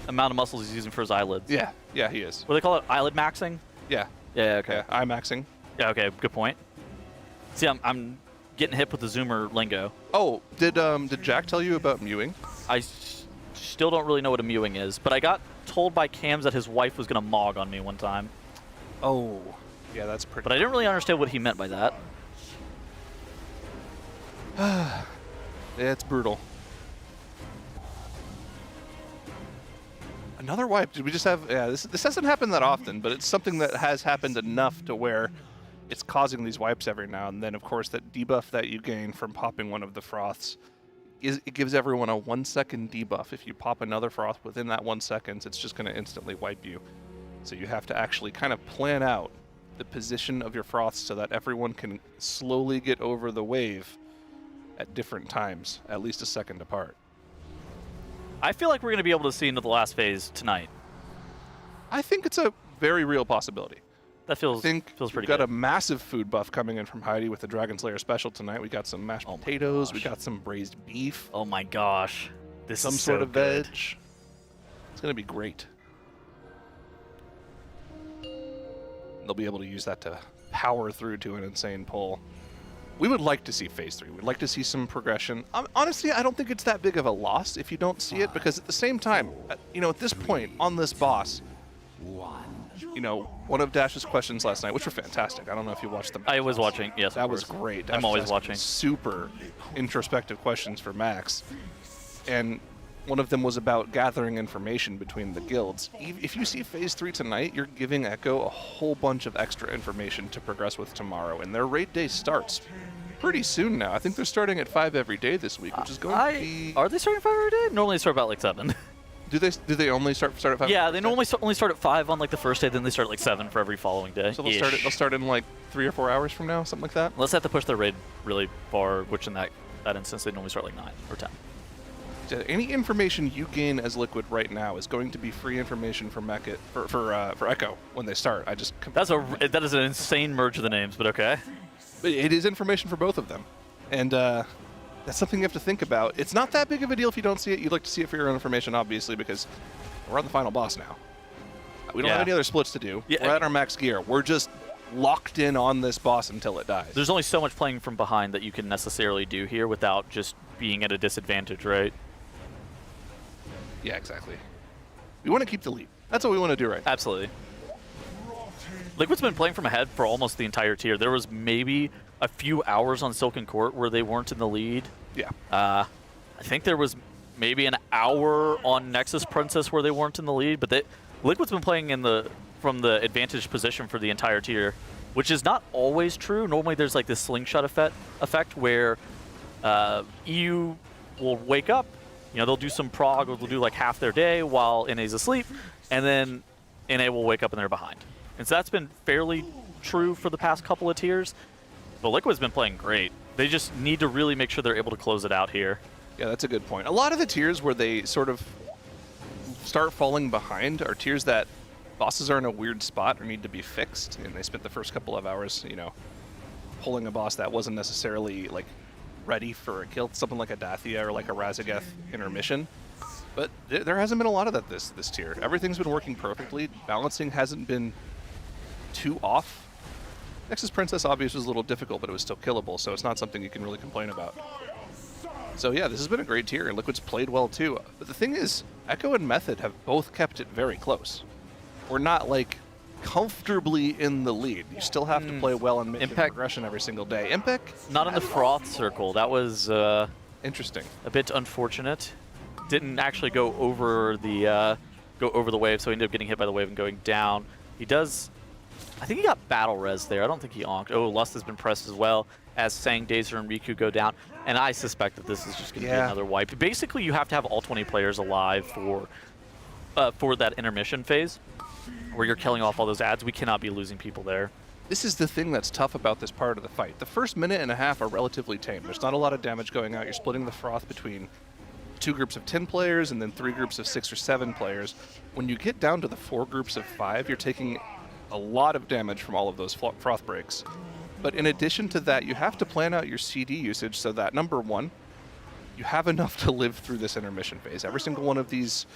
of muscles he's using for his eyelids. Yeah, he is. What do they call it? Eyelid maxing? Yeah. Yeah, okay. Yeah, eye maxing. Yeah, okay, good point. See, I'm getting hip with the zoomer lingo. Oh, did Jack tell you about mewing? I still don't really know what a mewing is, but I got told by Cams that his wife was gonna mog on me one time. Oh, yeah, that's pretty. But I didn't really understand what he meant by that. Yeah, it's brutal. Another wipe. Did we just have? Yeah, this hasn't happened that often, but it's something that has happened enough to where it's causing these wipes every now and then. Of course, that debuff that you gain from popping one of the froths, it gives everyone a 1 second debuff. If you pop another froth within that 1 second, it's just going to instantly wipe you. So you have to actually kind of plan out the position of your froths so that everyone can slowly get over the wave at different times, at least a second apart. I feel like we're going to be able to see into the last phase tonight. I think it's a very real possibility. That feels pretty good. We've got a massive food buff coming in from Heidi with the Dragon Slayer special tonight. We got some mashed potatoes. We got some braised beef. Oh my gosh. This some is sort so of good. veg. It's going to be great. They'll be able to use that to power through to an insane pull. We would like to see Phase 3. We'd like to see some progression. Honestly, I don't think it's that big of a loss if you don't see it, because at the same time, at this point, on this boss, one of Dash's questions last night, which were fantastic. I don't know if you watched them. I was watching, yes. That was great. Dash I'm always was watching. Super introspective questions for Max. And one of them was about gathering information between the guilds. If you see Phase 3 tonight, you're giving Echo a whole bunch of extra information to progress with tomorrow. And their raid day starts pretty soon now. I think they're starting at 5 every day this week, which is going to be... Are they starting 5 every day? Normally they start about like 7. Do they only start at 5? Yeah, they normally only start at 5 on like the first day, then they start at like 7 for every following day. So they'll start in like 3 or 4 hours from now, something like that? Unless they have to push their raid really far, which in that that instance. They normally start like 9 or 10. Any information you gain as Liquid right now is going to be free information for Echo when they start. That is an insane merge of the names, but okay. But it is information for both of them, and that's something you have to think about. It's not that big of a deal if you don't see it. You'd like to see it for your own information, obviously, because we're on the final boss now. We don't have any other splits to do. We're at our max gear. We're just locked in on this boss until it dies. There's only so much playing from behind that you can necessarily do here without just being at a disadvantage, right? Yeah, exactly. We want to keep the lead. That's what we want to do right now. Absolutely. Liquid's been playing from ahead for almost the entire tier. There was maybe a few hours on Silken Court where they weren't in the lead. Yeah. I think there was maybe an hour on Nexus Princess where they weren't in the lead, but Liquid's been playing from the advantage position for the entire tier, which is not always true. Normally there's like this slingshot effect where EU will wake up, they'll do some prog, or they'll do like half their day while NA's asleep, and then NA will wake up and they're behind. And so that's been fairly true for the past couple of tiers, but Liquid's been playing great. They just need to really make sure they're able to close it out here. Yeah, that's a good point. A lot of the tiers where they sort of start falling behind are tiers that bosses are in a weird spot or need to be fixed, and they spent the first couple of hours, pulling a boss that wasn't necessarily like ready for a kill, something like a Dathia or like a Razageth intermission. But there hasn't been a lot of that this tier. Everything's been working perfectly. Balancing hasn't been too off. Nexus Princess obviously was a little difficult, but it was still killable, so it's not something you can really complain about. So yeah, this has been a great tier, and Liquid's played well too. But the thing is, Echo and Method have both kept it very close. We're not like comfortably in the lead. You still have to play well and make progression every single day. Impec? Not in the Froth circle. That was interesting. A bit unfortunate. Didn't actually go over the wave, so he ended up getting hit by the wave and going down. He does, I think he got battle res there. I don't think he onked. Oh, Lust has been pressed as well as Sang, Dazer, and Riku go down. And I suspect that this is just going to be another wipe. Basically, you have to have all 20 players alive for that intermission phase, where you're killing off all those ads. We cannot be losing people there. This is the thing that's tough about this part of the fight. The first minute and a half are relatively tame. There's not a lot of damage going out. You're splitting the froth between 2 groups of 10 players and then 3 groups of 6 or 7 players. When you get down to the 4 groups of 5, you're taking a lot of damage from all of those froth breaks. But in addition to that, you have to plan out your CD usage so that, number one, you have enough to live through this intermission phase. Every single one of these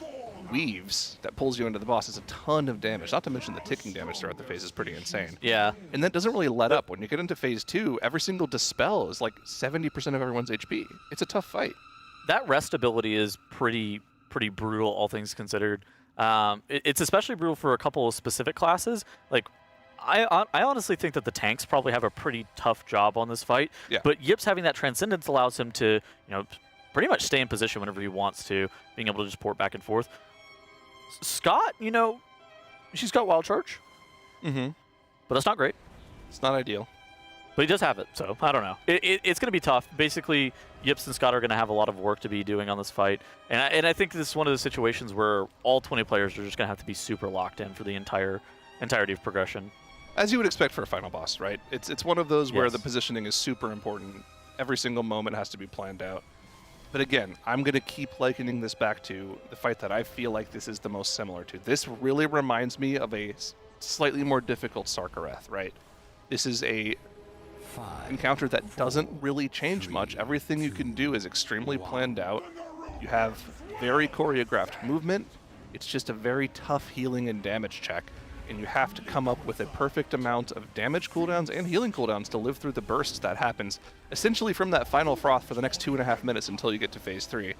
weaves that pulls you into the boss is a ton of damage, not to mention the ticking damage throughout the phase is pretty insane. Yeah. And that doesn't really let up. When you get into phase 2, every single dispel is like 70% of everyone's HP. It's a tough fight. That rest ability is pretty brutal, all things considered. It's especially brutal for a couple of specific classes. Like, I honestly think that the tanks probably have a pretty tough job on this fight. Yeah. But Yips having that Transcendence allows him to, pretty much stay in position whenever he wants to, being able to just port back and forth. Scott, she's got Wild Charge. Mm-hmm. But that's not great. It's not ideal. But he does have it, so I don't know. It's going to be tough. Basically, Yips and Scott are going to have a lot of work to be doing on this fight. And I think this is one of the situations where all 20 players are just going to have to be super locked in for the entirety of progression. As you would expect for a final boss, right? It's one of those where the positioning is super important. Every single moment has to be planned out. But again, I'm going to keep likening this back to the fight that I feel like this is the most similar to. This really reminds me of a slightly more difficult Sarkareth, right? This is a encounter that doesn't really change much. Everything you can do is extremely planned out. You have very choreographed movement. It's just a very tough healing and damage check. And you have to come up with a perfect amount of damage cooldowns and healing cooldowns to live through the bursts that happens, essentially from that final froth for the next 2.5 minutes until you get to phase 3.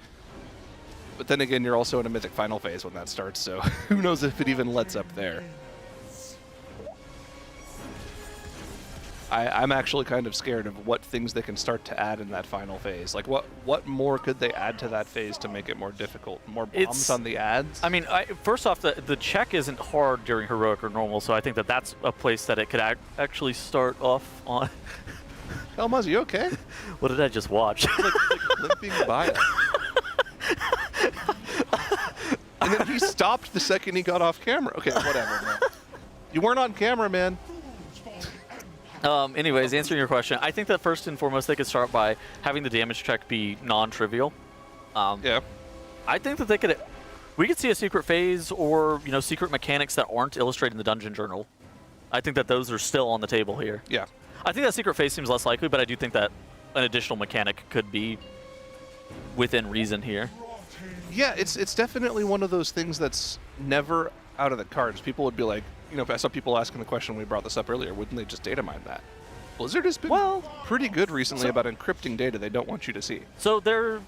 But then again, you're also in a mythic final phase when that starts, so who knows if it even lets up there. I'm actually kind of scared of what things they can start to add in that final phase. Like, what more could they add to that phase to make it more difficult? More bombs on the ads? I mean, first off, the check isn't hard during Heroic or Normal, so I think that's a place that it could actually start off on. Elmaz, you okay? What did I just watch? like limping by it. And then he stopped the second he got off camera. Okay, whatever, man. You weren't on camera, man. Anyways, answering your question, I think that first and foremost they could start by having the damage check be non-trivial. Yeah. I think that we could see a secret phase or secret mechanics that aren't illustrated in the dungeon journal. I think that those are still on the table here. Yeah. I think that secret phase seems less likely, but I do think that an additional mechanic could be within reason here. Yeah, it's definitely one of those things that's never out of the cards. People would be like, I saw people asking the question when we brought this up earlier, wouldn't they just data mine that? Blizzard has been pretty good recently about encrypting data they don't want you to see. So there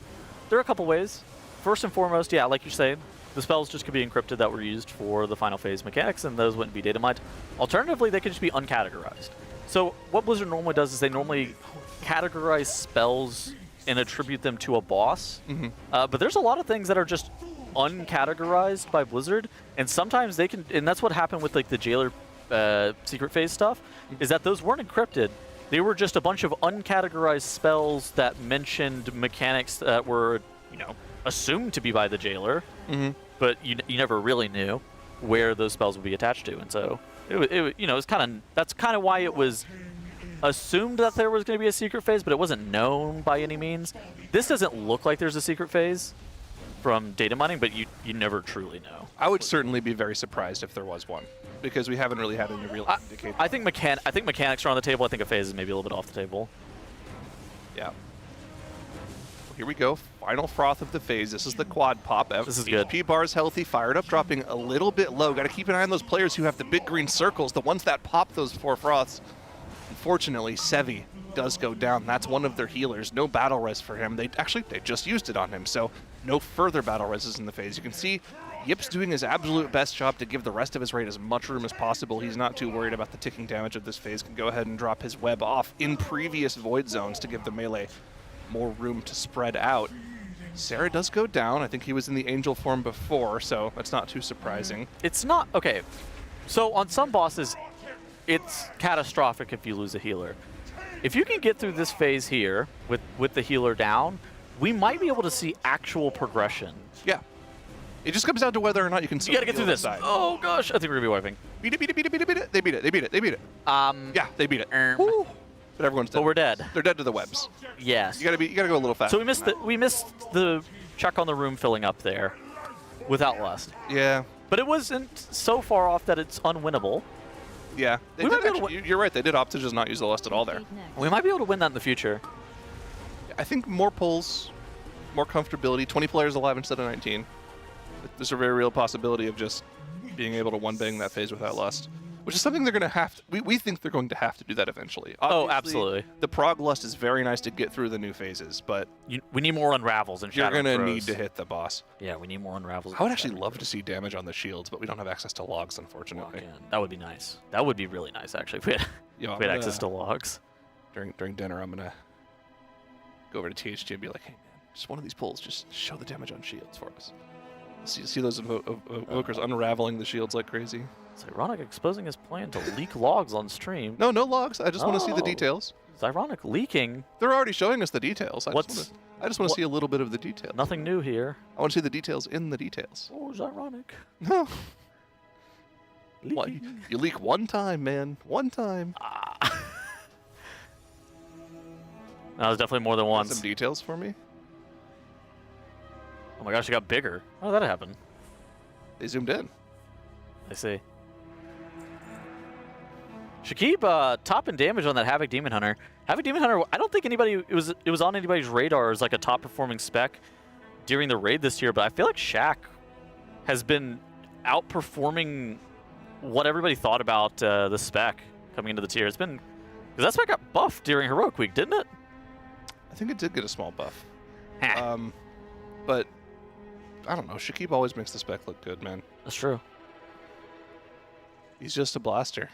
are a couple ways. First and foremost, yeah, like you say, the spells just could be encrypted that were used for the final phase mechanics, and those wouldn't be data mined. Alternatively, they could just be uncategorized. So what Blizzard normally does is they normally categorize spells and attribute them to a boss. But there's a lot of things that are just uncategorized by Blizzard, and sometimes they can, and that's what happened with like the Jailer secret phase stuff, is that those weren't encrypted. They were just a bunch of uncategorized spells that mentioned mechanics that were, assumed to be by the Jailer, but you never really knew where those spells would be attached to, and so it's that's kind of why it was assumed that there was going to be a secret phase, but it wasn't known by any means. This doesn't look like there's a secret phase from data mining, but you never truly know. I would certainly be very surprised if there was one, because we haven't really had any real indicator. I think mechanics are on the table. I think a phase is maybe a little bit off the table. Yeah. Here we go. Final froth of the phase. This is the quad pop. This is good. HP bar is healthy, fired up, dropping a little bit low. Got to keep an eye on those players who have the big green circles, the ones that pop those 4 froths. Unfortunately, Sevi does go down. That's one of their healers. No battle res for him. They just used it on him, so no further battle reses in the phase. You can see Yip's doing his absolute best job to give the rest of his raid as much room as possible. He's not too worried about the ticking damage of this phase. Can go ahead and drop his web off in previous void zones to give the melee more room to spread out. Sarah does go down. I think he was in the angel form before, so that's not too surprising. It's not, okay. So on some bosses, it's catastrophic if you lose a healer. If you can get through this phase here with the healer down, we might be able to see actual progression. Yeah. It just comes down to whether or not you can. You gotta get through this. Oh gosh, I think we're gonna be wiping. Beat it. They beat it. Yeah, they beat it. Woo. But everyone's dead. But we're dead. They're dead to the webs. Yes. You gotta go a little faster. So we missed the check on the room filling up there without lust. Yeah. But it wasn't so far off that it's unwinnable. Yeah. You're right. They did opt to just not use the lust at all there. We might be able to win that in the future. I think more pulls, more comfortability. 20 players alive instead of 19. There's a very real possibility of just being able to one-bang that phase without lust, which is something they're going to have to, we think they're going to have to do that eventually. Obviously, absolutely. The prog lust is very nice to get through the new phases, but we need more unravels and shadow You're going to throws. need to hit the boss. Yeah, we need more unravels. I would actually love to see damage on the shields, but we don't have access to logs, unfortunately. That would be nice. That would be really nice, actually, if we had access to logs. During dinner, I'm going to go over to THG and be like, hey, man, just one of these pulls, just show the damage on shields for us. See those evokers unraveling the shields like crazy. It's ironic exposing his plan to leak logs on stream. No logs. I just want to see the details. It's ironic leaking. They're already showing us the details. I just want to see a little bit of the detail. Nothing new here. I want to see the details in the details. Oh, it's ironic. No. You leak one time, man. One time. That was definitely more than once. Some details for me. Oh my gosh, it got bigger. How did that happen? They zoomed in. I see. Shakib top in damage on that Havoc Demon Hunter. Havoc Demon Hunter, I don't think it was on anybody's radar as like a top performing spec during the raid this year, but I feel like Shaq has been outperforming what everybody thought about the spec coming into the tier. It's been, because that spec got buffed during Heroic Week, didn't it? I think it did get a small buff. But I don't know. Shakib always makes the spec look good, man. That's true. He's just a blaster.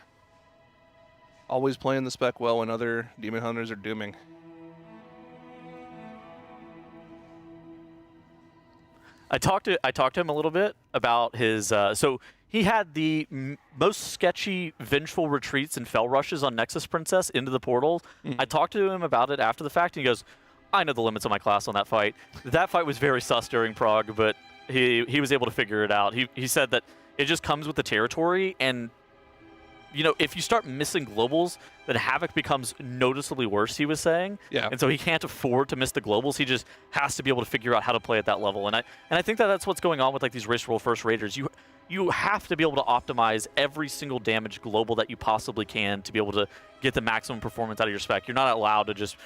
Always playing the spec well when other demon hunters are dooming. I talked to him a little bit about his. So he had the most sketchy vengeful retreats and fell rushes on Nexus Princess into the portal. I talked to him about it after the fact, and he goes, I know the limits of my class on that fight. That fight was very sus during Prague, but he was able to figure it out. He said that it just comes with the territory, and you know, if you start missing globals, then Havoc becomes noticeably worse, he was saying. Yeah. And so he can't afford to miss the globals. He just has to be able to figure out how to play at that level. And I think that that's what's going on with like these race roll first raiders. You have to be able to optimize every single damage global that you possibly can to be able to get the maximum performance out of your spec. You're not allowed to just,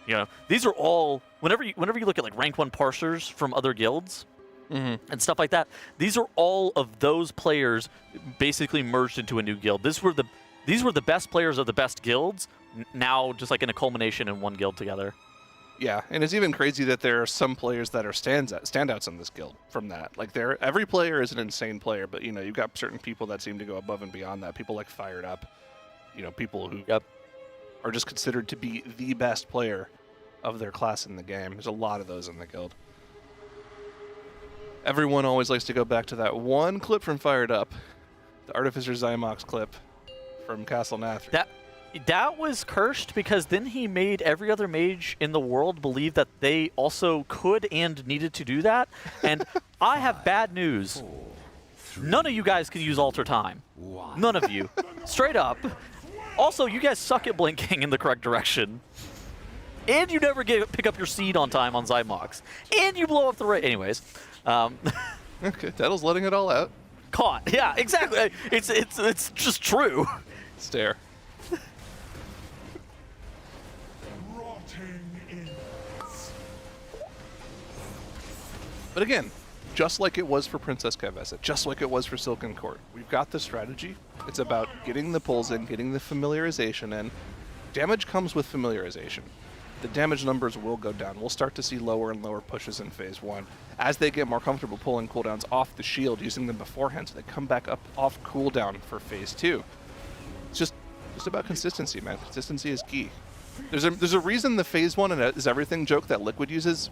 you know, these are all, whenever you look at like rank 1 parsers from other guilds, and stuff like that, these are all of those players basically merged into a new guild. These were the best players of the best guilds, now just like in a culmination in one guild together. Yeah, and it's even crazy that there are some players that are standouts in this guild from that. Like every player is an insane player, but you know, you've got certain people that seem to go above and beyond that. People like Fired Up, you know, people who are just considered to be the best player of their class in the game. There's a lot of those in the guild. Everyone always likes to go back to that one clip from Fired Up, the Artificer Zymox clip from Castle Nathri. That was cursed because then he made every other mage in the world believe that they also could and needed to do that. And I have bad news. None of you guys can use Alter Time. None of you. Straight up. Also, you guys suck at blinking in the correct direction. And you never pick up your seed on time on Zymox. And you blow up the rate. Anyways. Okay, Dettle's letting it all out. Caught. Yeah, exactly. It's just true. Stare. But again, just like it was for Princess Kevessa, just like it was for Silken Court, we've got the strategy. It's about getting the pulls in, getting the familiarization in. Damage comes with familiarization. The damage numbers will go down. We'll start to see lower and lower pushes in Phase 1 as they get more comfortable pulling cooldowns off the shield, using them beforehand, so they come back up off cooldown for Phase 2. It's just about consistency, man. Consistency is key. There's a reason the Phase 1 and is everything joke that Liquid uses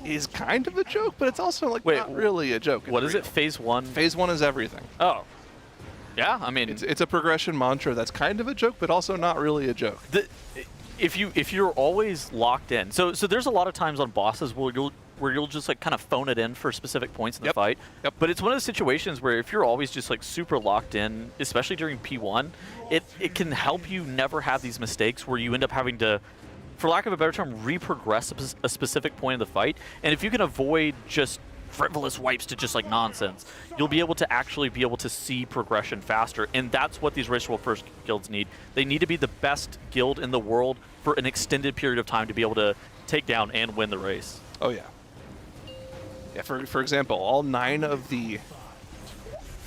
is kind of a joke, but it's also like not really a joke. What is it? Phase 1? Phase 1 is everything. Oh. Yeah, I mean, it's a progression mantra that's kind of a joke, but also not really a joke. If you're always locked in, so there's a lot of times on bosses where you'll just like kind of phone it in for specific points in the fight. Yep. But it's one of those situations where if you're always just like super locked in, especially during P1, it can help you never have these mistakes where you end up having to, for lack of a better term, reprogress a specific point in the fight. And if you can avoid just frivolous wipes to just like nonsense, you'll be able to actually be able to see progression faster. And that's what these race roll first guilds need. They need to be the best guild in the world for an extended period of time to be able to take down and win the race. Oh yeah. Yeah, for example, all 9 of the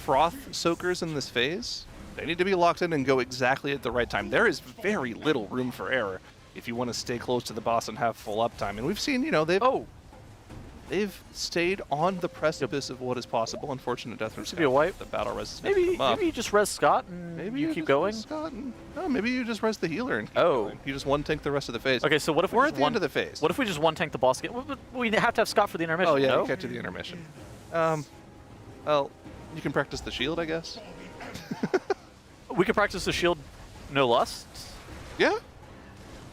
Froth Soakers in this phase, they need to be locked in and go exactly at the right time. There is very little room for error if you want to stay close to the boss and have full uptime. And we've seen, you know, they've stayed on the precipice of what is possible. Unfortunate death from Scott. Be a wipe. The battle res. Maybe you just res Scott and maybe you keep going. No, maybe you just res the healer and keep going. You just one tank the rest of the phase. Okay, so what if we're at the end of the phase? What if we just one tank the boss again? We have to have Scott for the intermission. Oh yeah, no? you get to the intermission. Well, you can practice the shield, I guess. We can practice the shield, no lust. Yeah.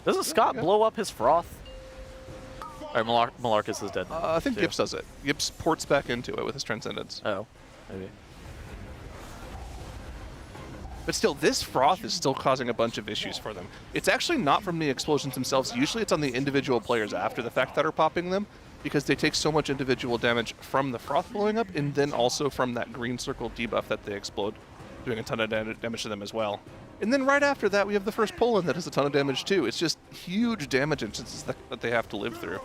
Doesn't Scott blow up his froth? Or Malarcus is dead. I think Gibbs does it. Gibbs ports back into it with his Transcendence. Oh, maybe. But still, this froth is still causing a bunch of issues for them. It's actually not from the explosions themselves. Usually it's on the individual players after the fact that are popping them, because they take so much individual damage from the froth blowing up, and then also from that green circle debuff that they explode, doing a ton of damage to them as well. And then right after that, we have the first pull-in that does a ton of damage too. It's just huge damage instances that they have to live through.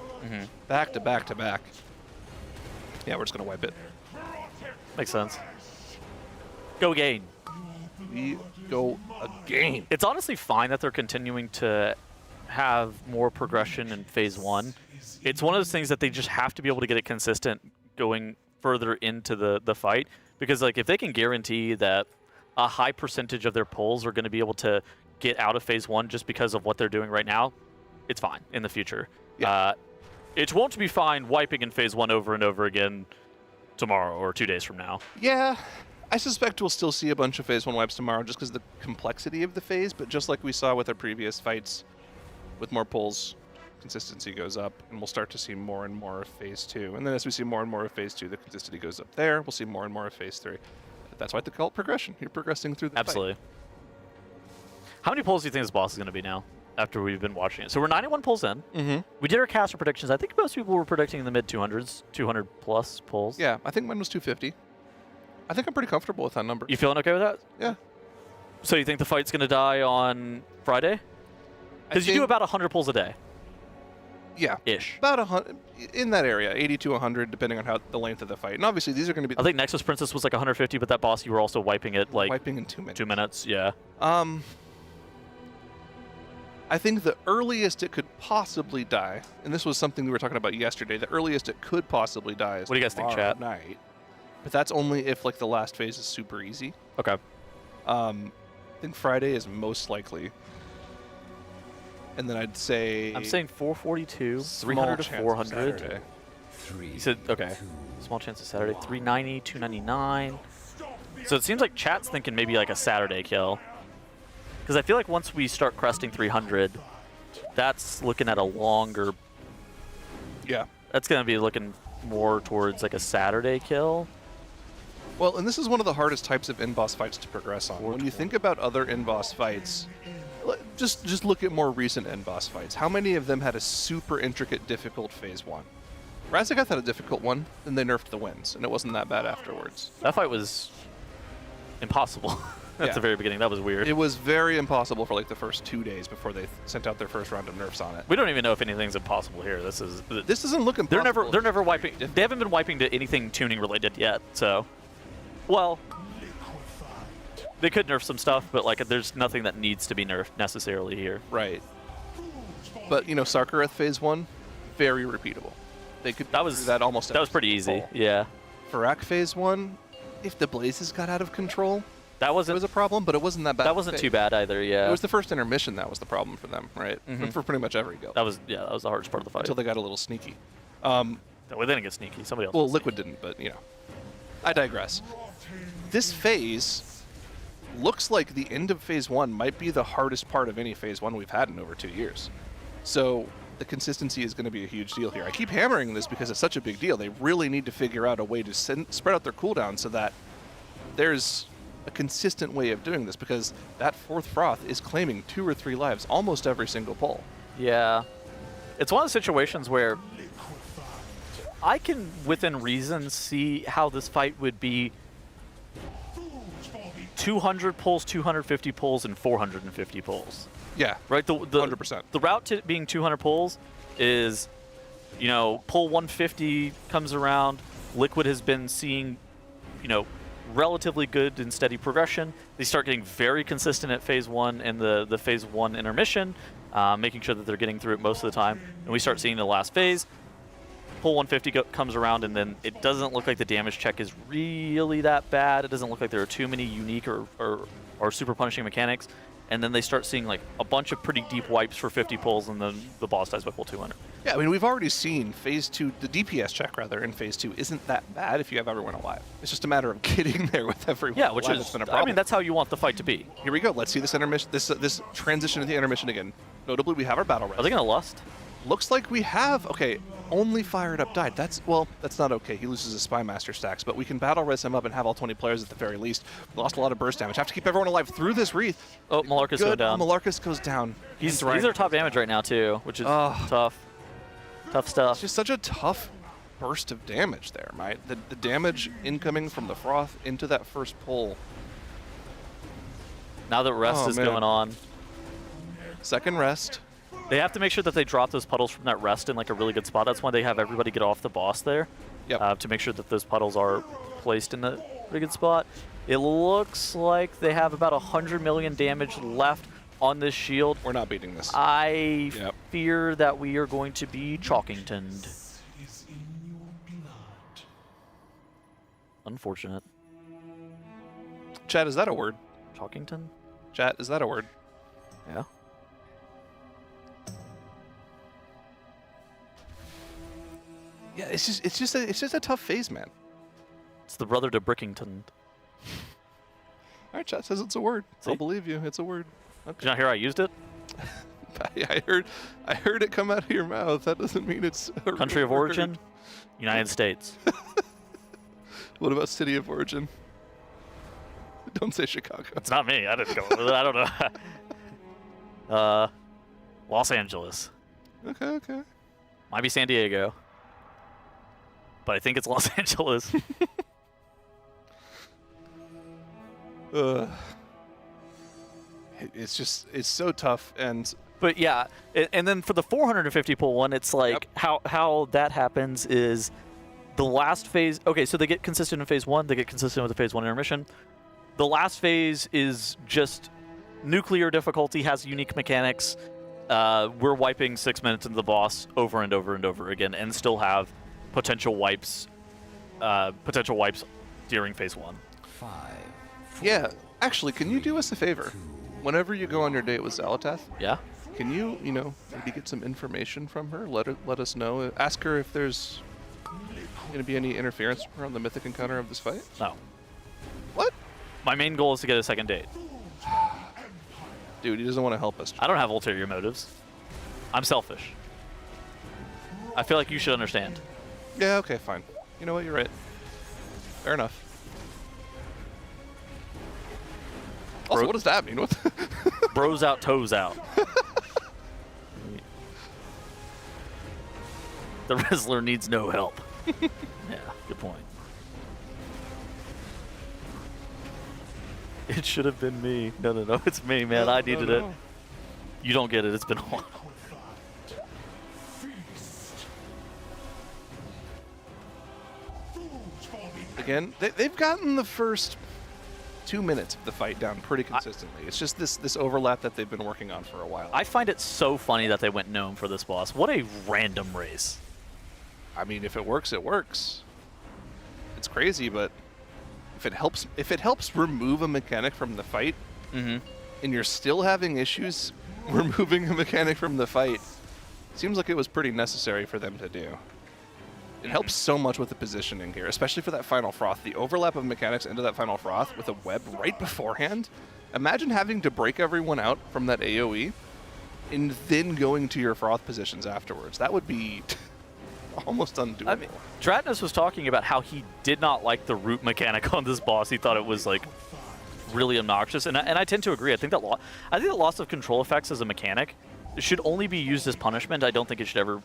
Back to back to back. Yeah, we're just going to wipe it. Makes sense. Go again. We go again. It's honestly fine that they're continuing to have more progression in Phase 1. It's one of those things that they just have to be able to get it consistent going further into the fight. Because like if they can guarantee that a high percentage of their pulls are going to be able to get out of Phase 1 just because of what they're doing right now, it's fine in the future. Yeah. It won't be fine wiping in Phase 1 over and over again tomorrow or 2 days from now. Yeah, I suspect we'll still see a bunch of Phase 1 wipes tomorrow just because of the complexity of the phase, but just like we saw with our previous fights, with more pulls, consistency goes up, and we'll start to see more and more of Phase 2. And then as we see more and more of Phase 2, the consistency goes up there. We'll see more and more of Phase 3. That's why they call it progression. You're progressing through the Absolutely. fight. How many pulls do you think this boss is going to be now after we've been watching it? So we're 91 pulls in. We did our caster predictions. I think most people were predicting in the mid 200s, 200 plus pulls. Yeah, I think mine was 250. I think I'm pretty comfortable with that number. You feeling okay with that? Yeah. So you think the fight's going to die on Friday? Because you do about 100 pulls a day. Yeah. Ish. About 100, in that area, 80 to 100, depending on how the length of the fight. And obviously, these are going to be... I think Nexus Princess was like 150, but that boss, you were also wiping it like... Wiping in 2 minutes. 2 minutes, yeah. I think the earliest it could possibly die, and this was something we were talking about yesterday, the earliest it could possibly die is what do you guys think, chat? Night. But that's only if like the last phase is super easy. Okay. I think Friday is most likely. And then I'd say... I'm saying 442, 300 to 400. You said, okay. Small chance of Saturday. 390, 299. So it seems like chat's thinking maybe like a Saturday kill. Because I feel like once we start cresting 300, that's looking at a longer... Yeah. That's going to be looking more towards like a Saturday kill. Well, and this is one of the hardest types of in-boss fights to progress on. When you think about other in-boss fights, just look at more recent in-boss fights. How many of them had a super intricate, difficult phase 1? Razagath had a difficult one, then they nerfed the winds, and it wasn't that bad afterwards. That fight was impossible. At the very beginning. That was weird. It was very impossible for like the first 2 days before they sent out their first round of nerfs on it. We don't even know if anything's impossible here. This doesn't look impossible. They're never wiping. They haven't been wiping to anything tuning related yet. So, well, they could nerf some stuff, but like there's nothing that needs to be nerfed necessarily here. Right. But you know, Sarkareth phase 1, very repeatable. They could do that almost. That was pretty easy. Yeah. Farak phase 1, if the blazes got out of control. That was a problem, but it wasn't that bad. That wasn't too bad either, yeah. It was the first intermission that was the problem for them, right? For pretty much every guild. That was the hardest part of the fight. Until they got a little sneaky. Well, they didn't get sneaky. Somebody else. Well, Liquid didn't, but you know. I digress. This phase looks like the end of phase 1 might be the hardest part of any phase 1 we've had in over 2 years. So the consistency is going to be a huge deal here. I keep hammering this because it's such a big deal. They really need to figure out a way to spread out their cooldown so that there's a consistent way of doing this, because that 4th Froth is claiming 2 or 3 lives almost every single pull. Yeah. It's one of the situations where I can, within reason, see how this fight would be 200 pulls, 250 pulls, and 450 pulls. Yeah. Right? 100%. The route to being 200 pulls is, you know, pull 150 comes around. Liquid has been seeing, you know, relatively good and steady progression. They start getting very consistent at phase 1 and the phase 1 intermission, making sure that they're getting through it most of the time. And we start seeing the last phase. Pull 150 comes around, and then it doesn't look like the damage check is really that bad. It doesn't look like there are too many unique or super punishing mechanics. And then they start seeing like a bunch of pretty deep wipes for 50 pulls, and then the boss dies by pull 200. Yeah, I mean, we've already seen phase 2, the DPS check rather, in phase 2 isn't that bad if you have everyone alive. It's just a matter of getting there with everyone alive. Which is, been a problem. I mean, that's how you want the fight to be. Here we go. Let's see this intermission, this transition to the intermission again. Notably, we have our battle rest. Are they going to lust? Looks like we have. Okay, only fired up died. That's not okay. He loses his Spy Master stacks, but we can battle res him up and have all 20 players at the very least. We lost a lot of burst damage. Have to keep everyone alive through this Wreath. Oh, Malarcus goes down. Malarcus goes down. He's our top damage right now too, which is tough. Tough stuff. It's just such a tough burst of damage there, right? The damage incoming from the Froth into that first pull. Now that rest is going on. Second rest. They have to make sure that they drop those puddles from that rest in like a really good spot. That's why they have everybody get off the boss there. Yep. To make sure that those puddles are placed in a pretty good spot. It looks like they have about 100 million damage left on this shield. We're not beating this. I fear that we are going to be Chalkingtoned. Unfortunate. Chat, is that a word? Chalkington? Chat, is that a word? Yeah. Yeah, it's just a tough phase, man. It's the brother to Brickington. All right, chat says it's a word. I'll believe you. It's a word. Okay. Did you not hear I used it? I heard it come out of your mouth. That doesn't mean it's a country of origin, United States. What about city of origin? Don't say Chicago. It's not me. I didn't go with it. I don't know. Los Angeles. Okay. Might be San Diego. But I think it's Los Angeles. It's so tough. But yeah, and then for the 450 pull one, it's like how that happens is the last phase. Okay, so they get consistent in phase 1, they get consistent with the phase 1 intermission. The last phase is just nuclear difficulty, has unique mechanics. We're wiping 6 minutes into the boss over and over and over again, and still have potential wipes during phase 1. Yeah, actually, can you do us a favor? Whenever you go on your date with Zalatath, yeah, can you, maybe get some information from her? Let us know. Ask her if there's going to be any interference around the mythic encounter of this fight. No. What? My main goal is to get a second date. Dude, he doesn't want to help us. I don't have ulterior motives. I'm selfish. I feel like you should understand. Yeah, okay, fine. You know what? You're right. Fair enough. Also, what does that mean? What? Bros out, toes out. The wrestler needs no help. Yeah, good point. It should have been me. No, it's me, man. I needed it. You don't get it. It's been a while. Again, they've gotten the first 2 minutes of the fight down pretty consistently. It's just this overlap that they've been working on for a while. I find it so funny that they went gnome for this boss. What a random race. I mean, if it works, it works. It's crazy, but if it helps remove a mechanic from the fight, and you're still having issues removing a mechanic from the fight, seems like it was pretty necessary for them to do. It helps so much with the positioning here, especially for that final froth. The overlap of mechanics into that final froth with a web right beforehand. Imagine having to break everyone out from that AoE and then going to your froth positions afterwards. That would be almost undoable. I mean, Dratnus was talking about how he did not like the root mechanic on this boss. He thought it was like really obnoxious, and I tend to agree. I think that loss of control effects as a mechanic should only be used as punishment. I don't think it should ever.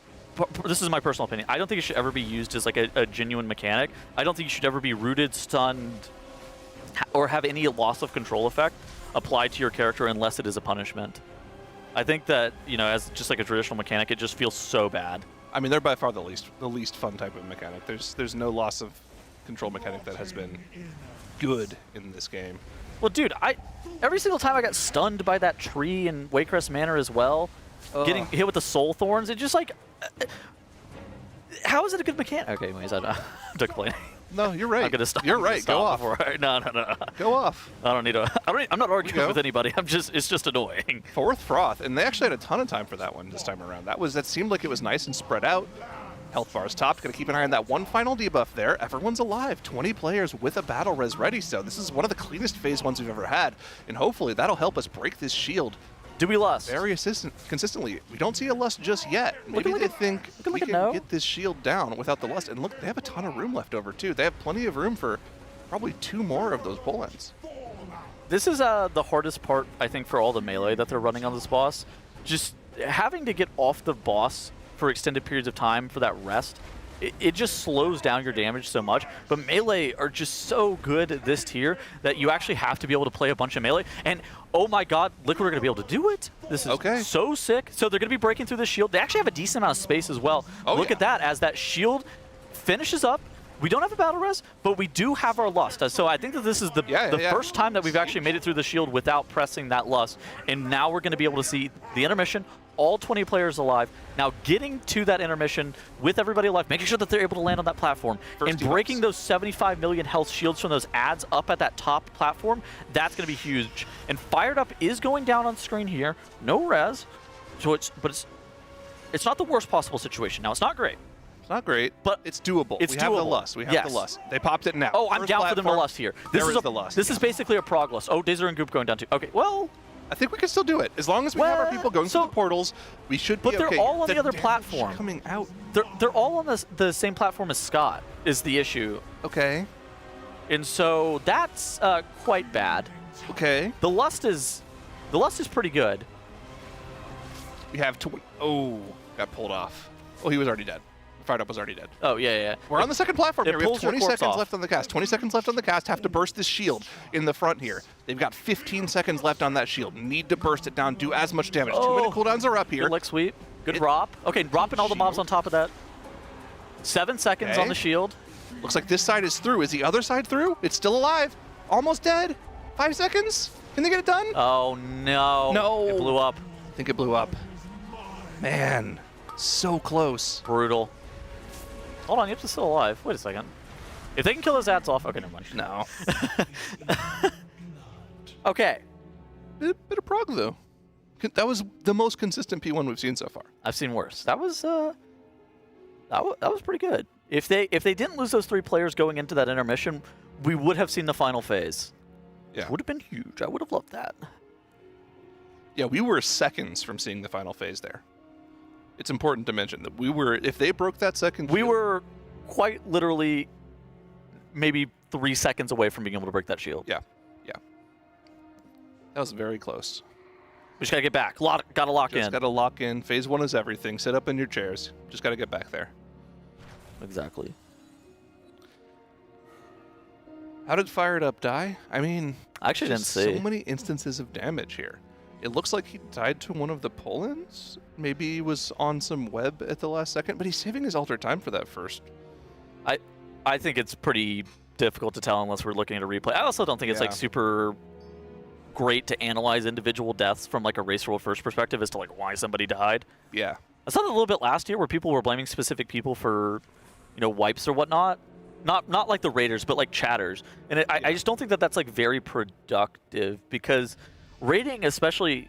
This is my personal opinion. I don't think it should ever be used as like a genuine mechanic. I don't think you should ever be rooted, stunned, or have any loss of control effect applied to your character unless it is a punishment. I think that, as just like a traditional mechanic, it just feels so bad. I mean, they're by far the least fun type of mechanic. There's no loss of control mechanic that has been good in this game. Well, dude, every single time I got stunned by that tree in Waycrest Manor as well, getting hit with the soul thorns, it just like, how is it a good mechanic? Okay, anyways, I'm complaining. No, you're right. I'm gonna stop. You're right. Go off. No. Go off. I don't need to. I'm not arguing with anybody. It's just annoying. Fourth froth, and they actually had a ton of time for that one this time around. That seemed like it was nice and spread out. Health bar's top. Gotta keep an eye on that one final debuff there. Everyone's alive. 20 players with a battle res ready. So this is one of the cleanest phase ones we've ever had, and hopefully that'll help us break this shield. Do we lust? Very consistently. We don't see a lust just yet. Maybe they think we can get this shield down without the lust. And look, they have a ton of room left over too. They have plenty of room for probably 2 more of those bullets. This is the hardest part, I think, for all the melee that they're running on this boss. Just having to get off the boss for extended periods of time for that rest, it just slows down your damage so much. But melee are just so good at this tier that you actually have to be able to play a bunch of melee. And oh my god, Liquid are going to be able to do it. This is so sick. So they're going to be breaking through the shield. They actually have a decent amount of space as well. Look at that. As that shield finishes up, we don't have a battle res, but we do have our lust. So I think that this is the first time that we've actually made it through the shield without pressing that lust. And now we're going to be able to see the intermission, all 20 players alive. Now getting to that intermission with everybody alive, making sure that they're able to land on that platform, and breaking those 75 million health shields from those ads up at that top platform, that's going to be huge. And Fired Up is going down on screen here. No res, so it's not the worst possible situation. Now, it's not great. It's not great, but it's doable. It's we have the lust. We have the lust. They popped it now. Oh, I'm down for them to lust here. This is the lust. This is basically a prog lust. Oh, Dazer and Goop going down too. Okay, well, I think we can still do it. As long as we have our people going through the portals, we should be okay. But they're all on the other platform. Coming out. They're all on the same platform as Scott is the issue. Okay. And so that's quite bad. Okay. The lust is pretty good. We have got pulled off. Oh, he was already dead. Fired Up was already dead. Oh, yeah. We're on the second platform here. We have 20 seconds off. left on the cast. 20 seconds left on the cast. Have to burst this shield in the front here. They've got 15 seconds left on that shield. Need to burst it down, do as much damage. 2-minute cooldowns are up here. Good lick sweep. Good drop. Okay, dropping all the mobs on top of that. 7 seconds on the shield. Looks like this side is through. Is the other side through? It's still alive. Almost dead. 5 seconds. Can they get it done? Oh, no. No. It blew up. I think it blew up. Man, so close. Brutal. Hold on, Yips is still alive. Wait a second. If they can kill his ads off, okay, never mind. No. Okay. Bit of prog though. That was the most consistent P1 we've seen so far. I've seen worse. That was pretty good. If they didn't lose those 3 players going into that intermission, we would have seen the final phase. Yeah. Would have been huge. I would have loved that. Yeah, we were seconds from seeing the final phase there. It's important to mention that if they broke that second, we were quite literally maybe 3 seconds away from being able to break that shield. Yeah. That was very close. We just gotta get back. Gotta lock in. Just gotta lock in. Phase 1 is everything. Sit up in your chairs. Just gotta get back there. Exactly. How did Fired Up die? I mean, I actually didn't see. So many instances of damage here. It looks like he died to one of the pull-ins. Maybe he was on some web at the last second, but he's saving his alter time for that first. I think it's pretty difficult to tell unless we're looking at a replay. I also don't think it's like super great to analyze individual deaths from like a race rule first perspective as to like why somebody died. Yeah. I saw that a little bit last year where people were blaming specific people for, wipes or whatnot. Not like the raiders, but like chatters. And I just don't think that that's like very productive because raiding especially,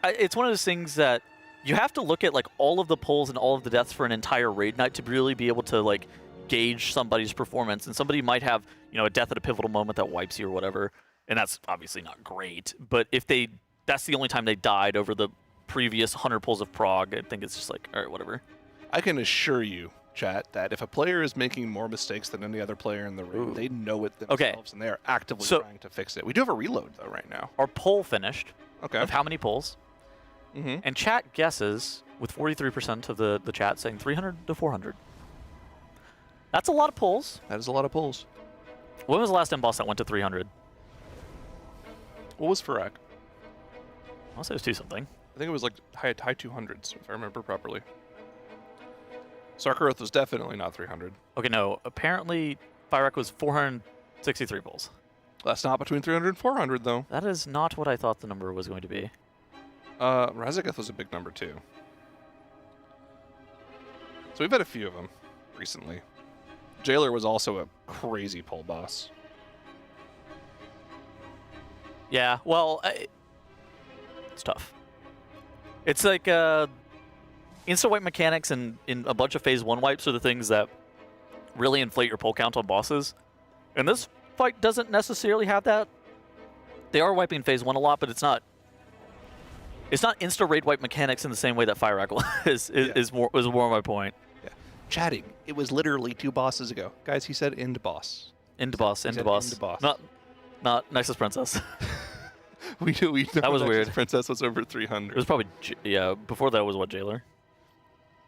it's one of those things that you have to look at like all of the pulls and all of the deaths for an entire raid night to really be able to like gauge somebody's performance. And somebody might have, a death at a pivotal moment that wipes you or whatever. And that's obviously not great. But if that's the only time they died over the previous 100 pulls of prog, I think it's just like, all right, whatever. I can assure you, chat, that if a player is making more mistakes than any other player in the raid, they know it themselves and they are actively trying to fix it. We do have a reload though right now. Our poll finished. Okay. Of how many pulls? Mm-hmm. And chat guesses with 43% of the chat saying 300 to 400. That's a lot of pulls. That is a lot of pulls. When was the last boss that went to 300? What was Farak? I'll say it was 2 something. I think it was like high 200s, if I remember properly. Sarkaroth was definitely not 300. Okay, no. Apparently, Fyrek was 463 pulls. That's not between 300 and 400, though. That is not what I thought the number was going to be. Razageth was a big number, too. So we've had a few of them recently. Jailer was also a crazy pull boss. Yeah, well, it's tough. It's like insta-wipe mechanics and in a bunch of Phase 1 wipes are the things that really inflate your pull count on bosses. And this fight doesn't necessarily have that. They are wiping Phase 1 a lot, but it's not insta-raid wipe mechanics in the same way that Fire Rackle is more my point. Yeah. Chatting. It was literally 2 bosses ago. Guys, he said end boss. End boss. Not Nexus Princess. we know that was Nexus weird. Princess was over 300. It was probably, before that was what, Jailer?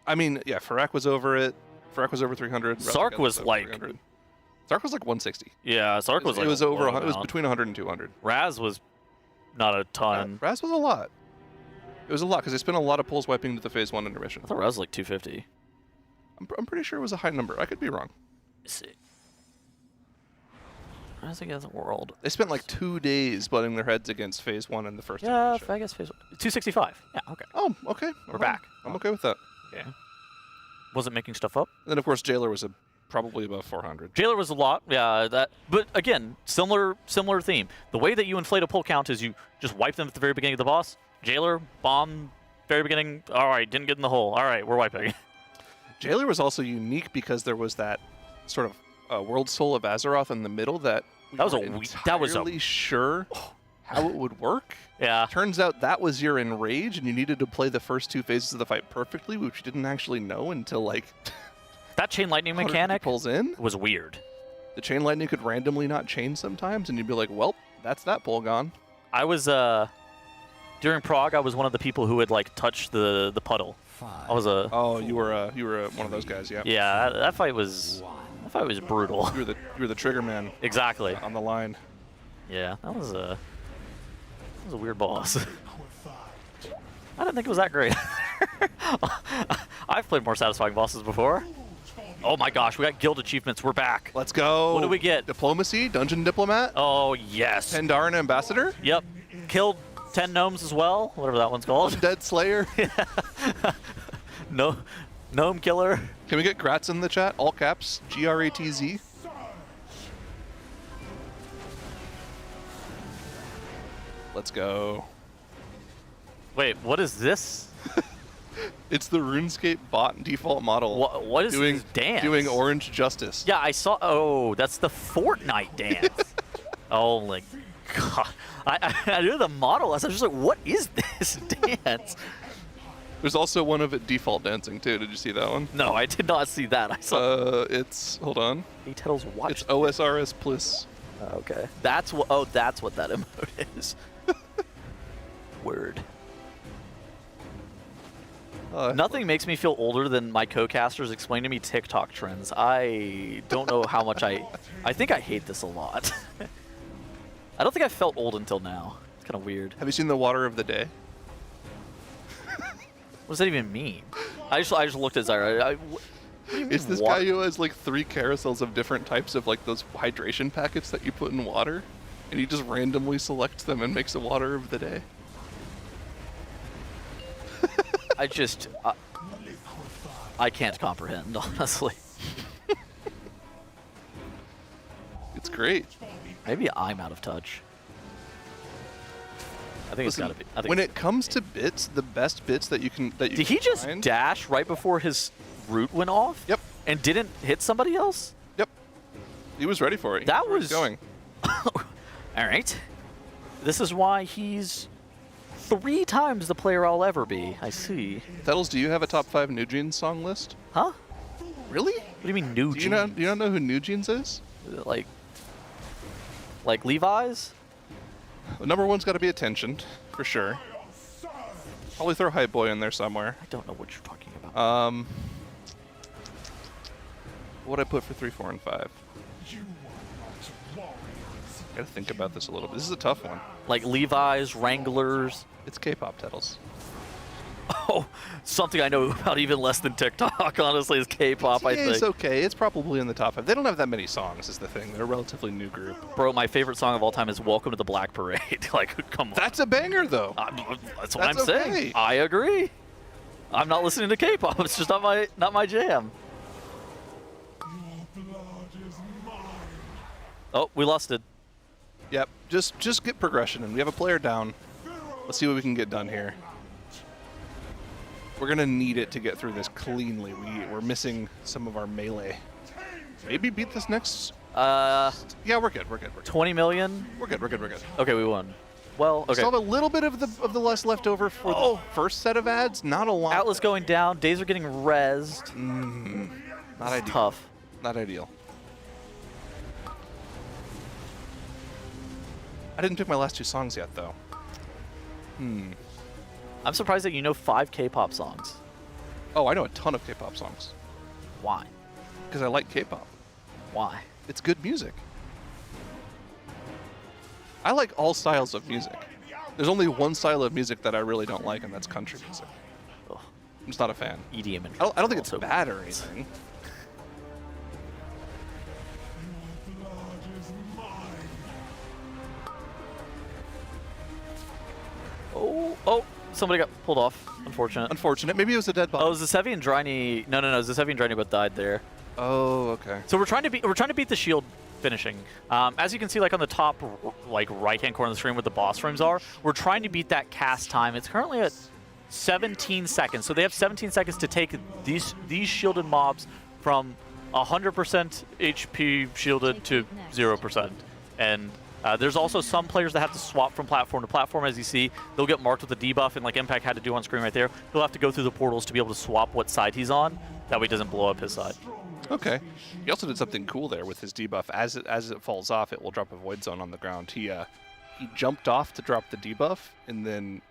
I mean, yeah, Farak was over it. Farak was over 300. Sark was like... 300. Sark was like 160. Yeah, Sark was like... It was over, it was between 100 and 200. Raz was not a ton. Raz was a lot. It was a lot, because they spent a lot of pulls wiping to the Phase 1 intermission. I thought Raz was like 250. I'm pretty sure it was a high number. I could be wrong. Let's see. Raz against the world. They spent like 2 days butting their heads against Phase 1 in the first intermission. I guess Phase 1. 265. Yeah, okay. Oh, okay. We're back. I'm okay with that. Yeah. Wasn't making stuff up. And then, of course, Jailer was probably above 400. Jailer was a lot, yeah. But again, similar theme. The way that you inflate a pull count is you just wipe them at the very beginning of the boss. Jailer, bomb, very beginning. All right, didn't get in the hole. All right, we're wiping. Jailer was also unique because there was that sort of World Soul of Azeroth in the middle that was entirely sure how it would work. Yeah. Turns out that was your enrage, and you needed to play the first 2 phases of the fight perfectly, which you didn't actually know until like that chain lightning mechanic pulls in. Was weird. The chain lightning could randomly not chain sometimes, and you'd be like, "Well, that's that pull gone." I was During Prague, I was one of the people who would like touch the puddle. I was a. Oh, you were one of those guys, yeah. Yeah, that fight was brutal. You were the trigger man. Exactly. On the line. Yeah, that was a weird boss. I didn't think it was that great. I've played more satisfying bosses before. Oh my gosh, we got guild achievements. We're back. Let's go. What do we get? Diplomacy, Dungeon Diplomat. Oh yes. Pendaran Ambassador. Yep. Killed 10 gnomes as well, whatever that one's called. Undead Slayer. No, gnome killer. Can we get Gratz in the chat? All caps, GRATZ. Let's go. Wait, what is this? It's the RuneScape bot default model. What is this dance? Doing Orange Justice. Yeah, I saw. Oh, that's the Fortnite dance. Oh my god. I knew the model. I was just like, what is this dance? There's also one of it default dancing too. Did you see that one? No, I did not see that. I saw. It's hold on. Titles watch. It's OSRS Plus. Okay. That's what. Oh, that's what that emote is. Word. Nothing makes me feel older than my co-casters explain to me TikTok trends. I don't know how much I think I hate this a lot. I don't think I felt old until now. It's kind of weird. Have you seen the Water of the Day? What does that even mean? I just looked at Zyra. It's this guy who has like 3 carousels of different types of like those hydration packets that you put in water, and he just randomly selects them and makes a Water of the Day. I can't comprehend, honestly. It's great. Maybe I'm out of touch. I think Listen, it's gotta be. When it comes to bits, the best bits that you can Did he just dash right before his root went off? Yep. And didn't hit somebody else? Yep. He was ready for it. That was going. All right. This is why he's 3 times the player I'll ever be. I see. Tettles, do you have a top 5 New Jeans song list? Huh? Really? What do you mean New Jeans? Do you not know who New Jeans is? Like Levi's? Well, number 1's got to be Attention, for sure. Probably throw Hype Boy in there somewhere. I don't know what you're talking about. What would I put for 3, 4, and 5? Gotta think about this a little bit. This is a tough one. Like Levi's, Wranglers. It's K-pop, Tettles. Oh, something I know about even less than TikTok, honestly, is K-pop, I think. It's okay. It's probably in the top 5. They don't have that many songs, is the thing. They're a relatively new group. Bro, my favorite song of all time is Welcome to the Black Parade. Like, come on. That's a banger, though. That's what I'm saying. I agree. I'm not listening to K-pop. It's just not my jam. Oh, we lost it. Yep. Just get progression, and we have a player down. Let's see what we can get done here. We're gonna need it to get through this cleanly. We're missing some of our melee. Maybe beat this next. Yeah, we're good. We're good. 20 million. We're good. Okay, we won. Well, okay. We still have a little bit of the less left over for the first set of ads. Not a lot. Atlas going down. Days are getting rezzed. Not ideal. Tough. Not ideal. I didn't pick my last 2 songs yet, though. I'm surprised that you know 5 K-pop songs. Oh, I know a ton of K-pop songs. Why? Because I like K-pop. Why? It's good music. I like all styles of music. There's only one style of music that I really don't like, and that's country music. Ugh. I'm just not a fan. EDM and I don't think it's bad or anything. Oh, somebody got pulled off. Unfortunate. Maybe it was a dead body. Oh, Zasevi and Dryny. No. Zasevi and Dryny both died there. Oh, okay. So we're trying to beat the shield finishing. As you can see, like on the top, like right-hand corner of the screen where the boss frames are, we're trying to beat that cast time. It's currently at 17 seconds. So they have 17 seconds to take these shielded mobs from 100% HP shielded to 0%. And there's also some players that have to swap from platform to platform. As you see, they'll get marked with a debuff, and like Impact had to do on screen right there, he'll have to go through the portals to be able to swap what side he's on. That way he doesn't blow up his side. Okay. He also did something cool there with his debuff. As it falls off, it will drop a void zone on the ground. He jumped off to drop the debuff, and then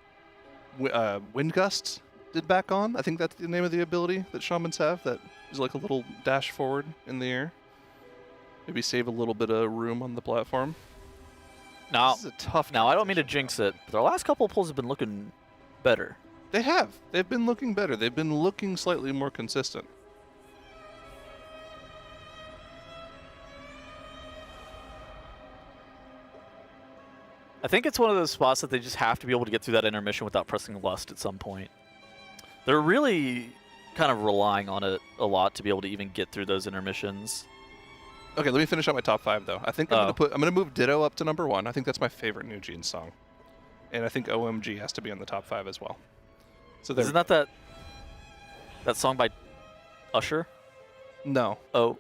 Wind Gust did back on. I think that's the name of the ability that shamans have. That is like a little dash forward in the air. Maybe save a little bit of room on the platform. Now, this is a tough. Now, I don't mean to jinx it, but our last couple of pulls have been looking better. They have. They've been looking better. They've been looking slightly more consistent. I think it's one of those spots that they just have to be able to get through that intermission without pressing lust at some point. They're really kind of relying on it a lot to be able to even get through those intermissions. Okay, let me finish out my top 5 though. I think I'm gonna move Ditto up to number 1. I think that's my favorite New Jeans song, and I think OMG has to be on the top 5 as well. So isn't that song by Usher? No. Oh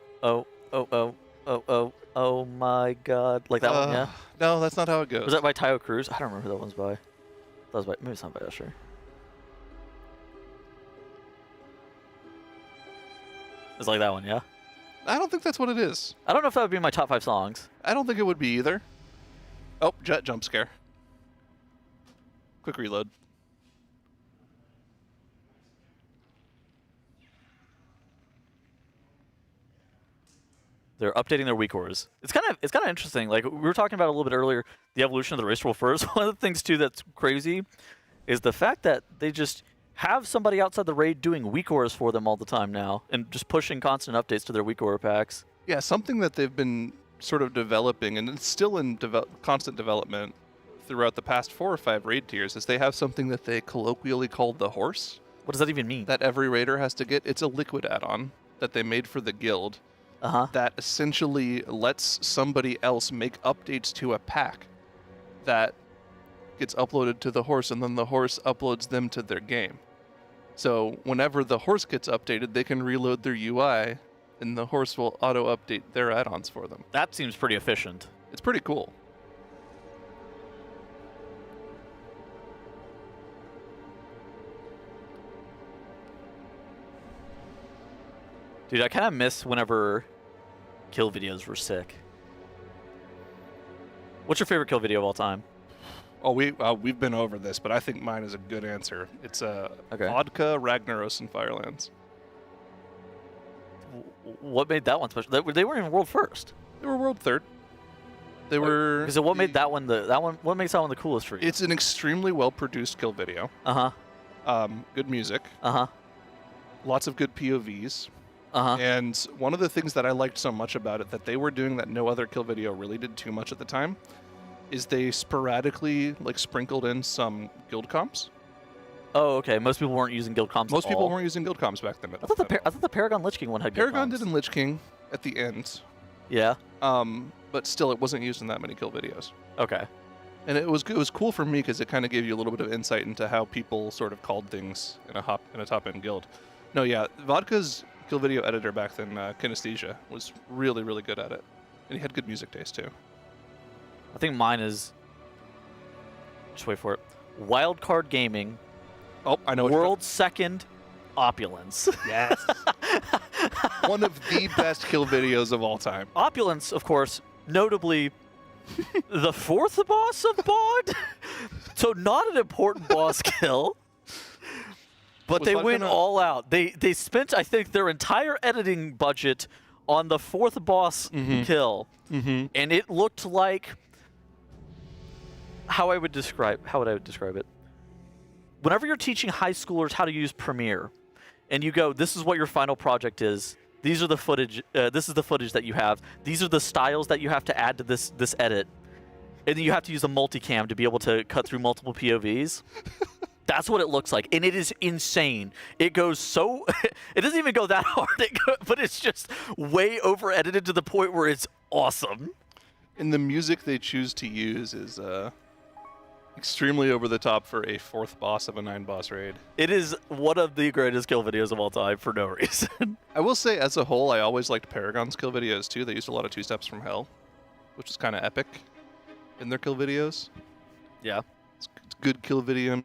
my God! Like that one, yeah. No, that's not how it goes. Was that by Tayo Cruz? I don't remember who that one's by. That was by, maybe it's not by Usher. It's like that one, yeah. I don't think that's what it is. I don't know if that would be my top 5 songs. I don't think it would be either. Oh, Jet jump scare. Quick reload. They're updating their weak ores. It's kind of interesting. Like we were talking about a little bit earlier, the evolution of the race roll first. One of the things too that's crazy is the fact that they just have somebody outside the raid doing weak ores for them all the time now, and just pushing constant updates to their weak ore packs. Yeah, something that they've been sort of developing, and it's still in constant development throughout the past 4 or 5 raid tiers, is they have something that they colloquially called the horse. What does that even mean? That every raider has to get. It's a liquid add-on that they made for the guild. That essentially lets somebody else make updates to a pack that gets uploaded to the horse, and then the horse uploads them to their game. So whenever the horse gets updated, they can reload their UI, and the horse will auto-update their add-ons for them. That seems pretty efficient. It's pretty cool. Dude, I kind of miss whenever kill videos were sick. What's your favorite kill video of all time? Oh, we've been over this, but I think mine is a good answer. It's Vodka, Ragnaros, and Firelands. What made that one special? They weren't even world first. They were world third. They were. Because what made that one what makes that one the coolest for you? It's an extremely well-produced kill video. Good music. Lots of good POVs. And one of the things that I liked so much about it that they were doing that no other kill video really did too much at the time is they sporadically sprinkled in some guild comps. Oh, okay. Most people weren't using guild comps. Most people weren't using guild comps back then. I thought the Paragon Lich King one had guild Paragon comps. did in Lich King at the end. Yeah. But still, it wasn't used in that many kill videos. Okay. And it was cool for me because it kind of gave you a little bit of insight into how people sort of called things in a top end guild. No, yeah, Vodka's kill video editor back then, Kinesthesia, was really, really good at it. And he had good music taste, too. I think mine is... Just wait for it. Wildcard Gaming. Oh, I know. World's second Opulence. Yes. One of the best kill videos of all time. Opulence, of course, notably the 4th boss of Bod. So not an important boss kill. But they went all out. They spent, I think, their entire editing budget on the 4th boss kill, and it looked like how would I describe it? Whenever you're teaching high schoolers how to use Premiere, and you go, "This is what your final project is. These are the footage. This is the footage that you have. These are the styles that you have to add to this edit, and then you have to use a multicam to be able to cut through multiple POVs." That's what it looks like, and it is insane. It goes so... it doesn't even go that hard, but it's just way over-edited to the point where it's awesome. And the music they choose to use is extremely over the top for a 4th boss of a 9-boss raid. It is one of the greatest kill videos of all time for no reason. I will say, as a whole, I always liked Paragon's kill videos, too. They used a lot of 2 Steps from Hell, which is kind of epic in their kill videos. Yeah. It's good kill video.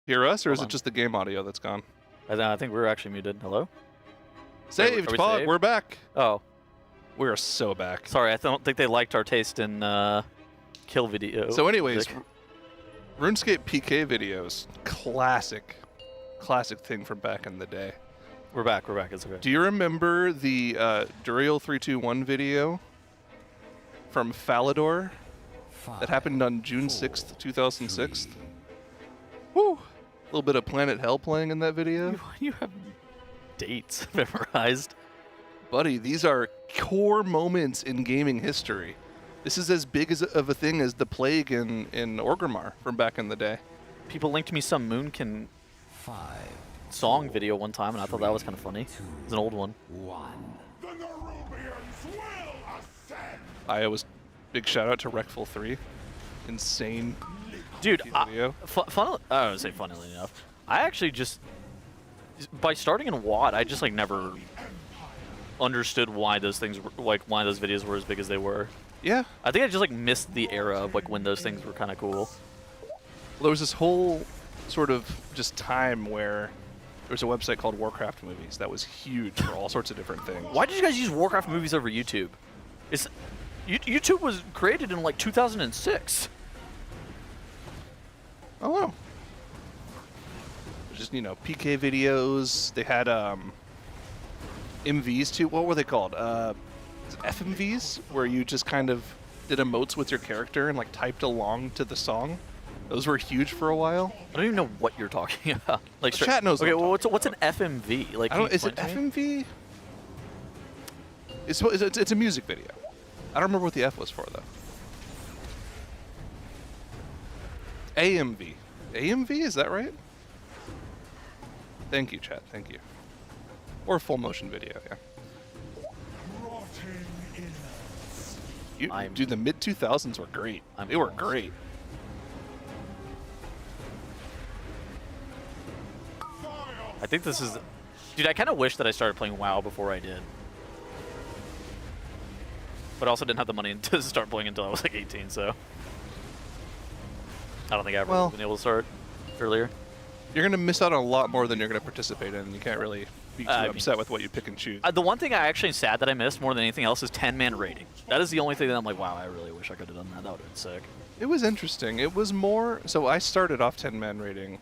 Hear us, or is it just the game audio that's gone? I think we're actually muted. Hello? Saved, Pod. Saved? We're back. Oh. We're so back. Sorry, I don't think they liked our taste in kill video. So anyways, RuneScape PK videos. Classic thing from back in the day. We're back. It's okay. Do you remember the Duriel 321 video from Falador that happened on June 6th, 2006? Woo! A little bit of Planet Hell playing in that video. You have dates memorized. Buddy, these are core moments in gaming history. This is as big of a thing as the plague in Orgrimmar from back in the day. People linked me some Moonkin song video one time, and I thought that was kind of funny. It was an old one. I was big shout out to Recful 3. Insane. Dude, I don't say funnily enough. I actually just, by starting in WoD, I just like never understood why those things were, like why those videos were as big as they were. Yeah. I think I just like missed the era of like when those things were kind of cool. Well, there was this whole sort of just time where there was a website called Warcraft Movies that was huge for all sorts of different things. Why did you guys use Warcraft Movies over YouTube? YouTube was created in like 2006. Oh, wow. Just, PK videos. They had MVs too. What were they called? FMVs, where you just kind of did emotes with your character and like typed along to the song. Those were huge for a while. I don't even know what you're talking about. Like, chat knows. Okay, well, what's an FMV? Like, is it FMV? It's a music video. I don't remember what the F was for though. AMV. AMV, is that right? Thank you, chat. Thank you. Or full motion video, yeah. Dude, the mid 2000s were great. They were great. I think this is, dude. I kind of wish that I started playing WoW before I did, but I also didn't have the money to start playing until I was like 18. So I don't think I ever would have been able to start earlier. You're gonna miss out on a lot more than you're gonna participate in. You can't really be too upset with what you pick and choose. The one thing I actually am sad that I missed more than anything else is 10-man raiding. That is the only thing that I'm like, wow, I really wish I could have done that. That would have been sick. It was interesting. It was more. So I started off 10-man raiding,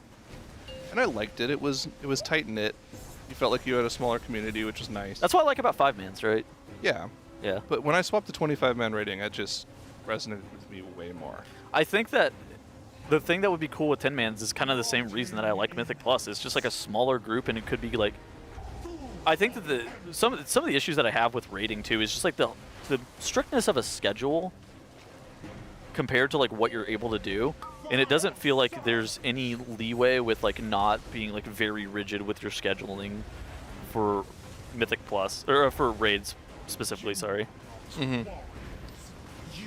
and I liked it. It was tight knit. You felt like you had a smaller community, which was nice. That's what I like about 5-mans, right? Yeah. Yeah. But when I swapped to 25-man raiding, it just resonated with me way more. I think that the thing that would be cool with 10-mans is kind of the same reason that I like Mythic Plus. It's just like a smaller group, and it could be like, I think that some of the issues that I have with raiding too is just like the strictness of a schedule compared to like what you're able to do, and it doesn't feel like there's any leeway with like not being like very rigid with your scheduling for Mythic Plus or for raids specifically. Sorry. Mm-hmm.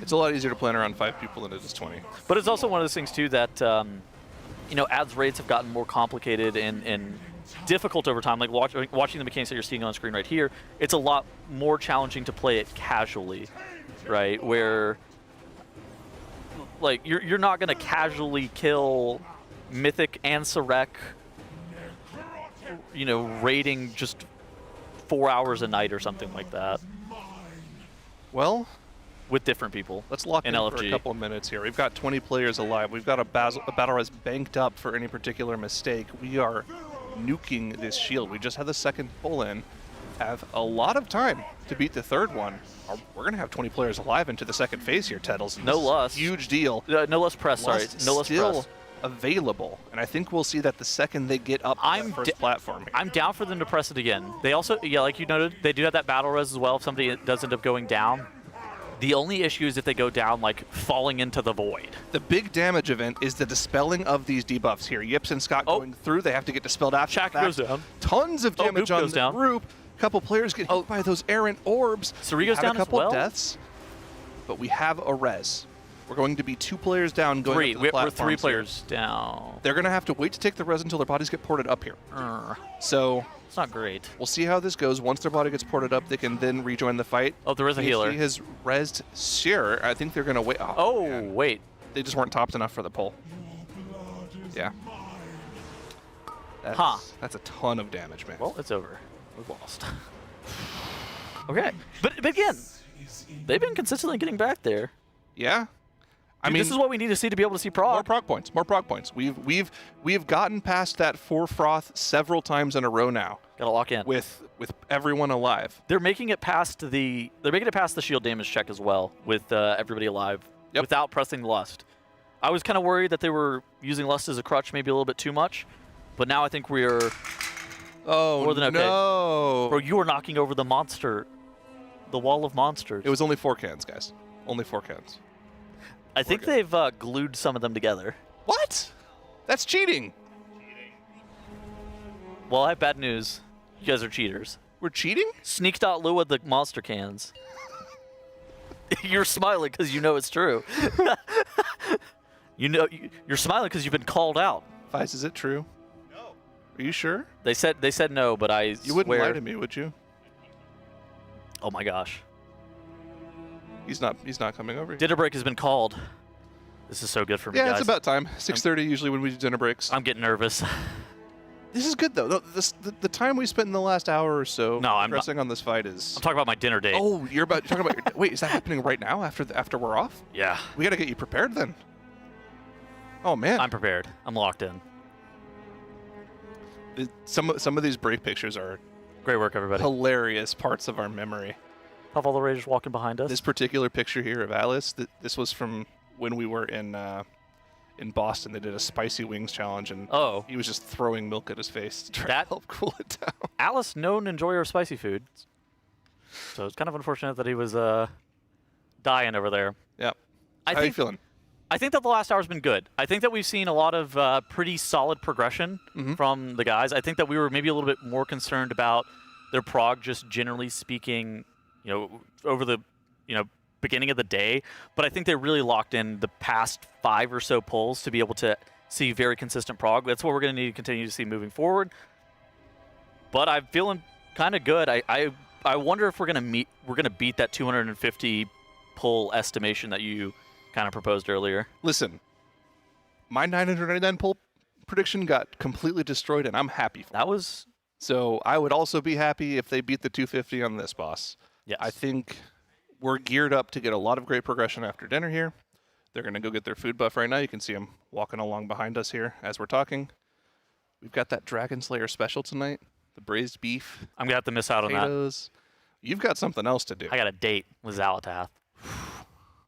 It's a lot easier to plan around 5 people than it is 20. But it's also one of those things too that ads raids have gotten more complicated and difficult over time. Like watching the mechanics that you're seeing on screen right here, it's a lot more challenging to play it casually, right? Where like you're not gonna casually kill Mythic and Sarek, raiding just 4 hours a night or something like that. Well, with different people. Let's lock in LFG. for a couple of minutes here. We've got 20 players alive. We've got a battle res banked up for any particular mistake. We are nuking this shield. We just had the second pull in. Have a lot of time to beat the third one. We're going to have 20 players alive into the second phase here, Teddles. No less. Huge deal. No less press, sorry. No less still press. Available. And I think we'll see that the second they get up to the first platform here. I'm down for them to press it again. They also, like you noted, they do have that battle res as well if somebody does end up going down. The only issue is if they go down, like, falling into the void. The big damage event is the dispelling of these debuffs here. Yips and Scott going through. They have to get dispelled after Shaq goes down. Tons of damage on the group. A couple players get hit by those errant orbs. Suri goes down a couple as well. Deaths, but we have a res. We're going to be 2 players down going up to the We're 3 players here. down. They're going to have to wait to take the res until their bodies get ported up here. So it's not great. We'll see how this goes. Once their body gets ported up, they can then rejoin the fight. Oh, there is a healer. He has resed Shearer. I think they're going to wait. Oh, wait. They just weren't topped enough for the pull. Yeah. That's a ton of damage, man. Well, it's over. We've lost. Okay, but again, they've been consistently getting back there. Yeah. I mean, this is what we need to see to be able to see prog. More prog points. More prog points. We've gotten past that 4 froth several times in a row now. Gotta lock in with everyone alive. They're making it past the shield damage check as well with everybody alive without pressing lust. I was kind of worried that they were using lust as a crutch maybe a little bit too much, but now I think we are more than okay. No. Bro, you are knocking over the monster, the wall of monsters. It was only 4 cans, guys. Only 4 cans. I think they've glued some of them together. What? That's cheating. Well, I have bad news. You guys are cheaters. We're cheating? Sneak.lua the monster cans. You're smiling because you know it's true. You're smiling because you've been called out. Vice, is it true? No. Are you sure? They said no, but I You wouldn't lie to me, would you? Oh my gosh. He's not coming over. Dinner break has been called. This is so good for me, guys. Yeah, it's about time. 6:30 usually when we do dinner breaks. I'm getting nervous. This is good though. The time we spent in the last hour or so pressing on this fight is. I'm talking about my dinner date. Oh, you're talking about your. Wait, is that happening right now after we're off? Yeah. We got to get you prepared then. Oh man. I'm prepared. I'm locked in. Some of these break pictures are great work, everybody. Hilarious parts of our memory. Have all the Raiders walking behind us. This particular picture here of Alice, this was from when we were in Boston. They did a spicy wings challenge, and he was just throwing milk at his face to try to help cool it down. Alice, known enjoyer of spicy food, so it's kind of unfortunate that he was dying over there. Yep. How are you feeling? I think that the last hour's been good. I think that we've seen a lot of pretty solid progression from the guys. I think that we were maybe a little bit more concerned about their prog, just generally speaking, over the, beginning of the day. But I think they really locked in the past 5 or so polls to be able to see very consistent prog. That's what we're going to need to continue to see moving forward. But I'm feeling kind of good. I wonder if we're going to beat that 250 pull estimation that you kind of proposed earlier. Listen, my 999 pull prediction got completely destroyed, and I'm happy for that. So I would also be happy if they beat the 250 on this boss. Yes. I think we're geared up to get a lot of great progression after dinner here. They're going to go get their food buff right now. You can see them walking along behind us here as we're talking. We've got that Dragon Slayer special tonight, the braised beef. I'm going to have to miss out on that. You've got something else to do. I got a date with Zalatath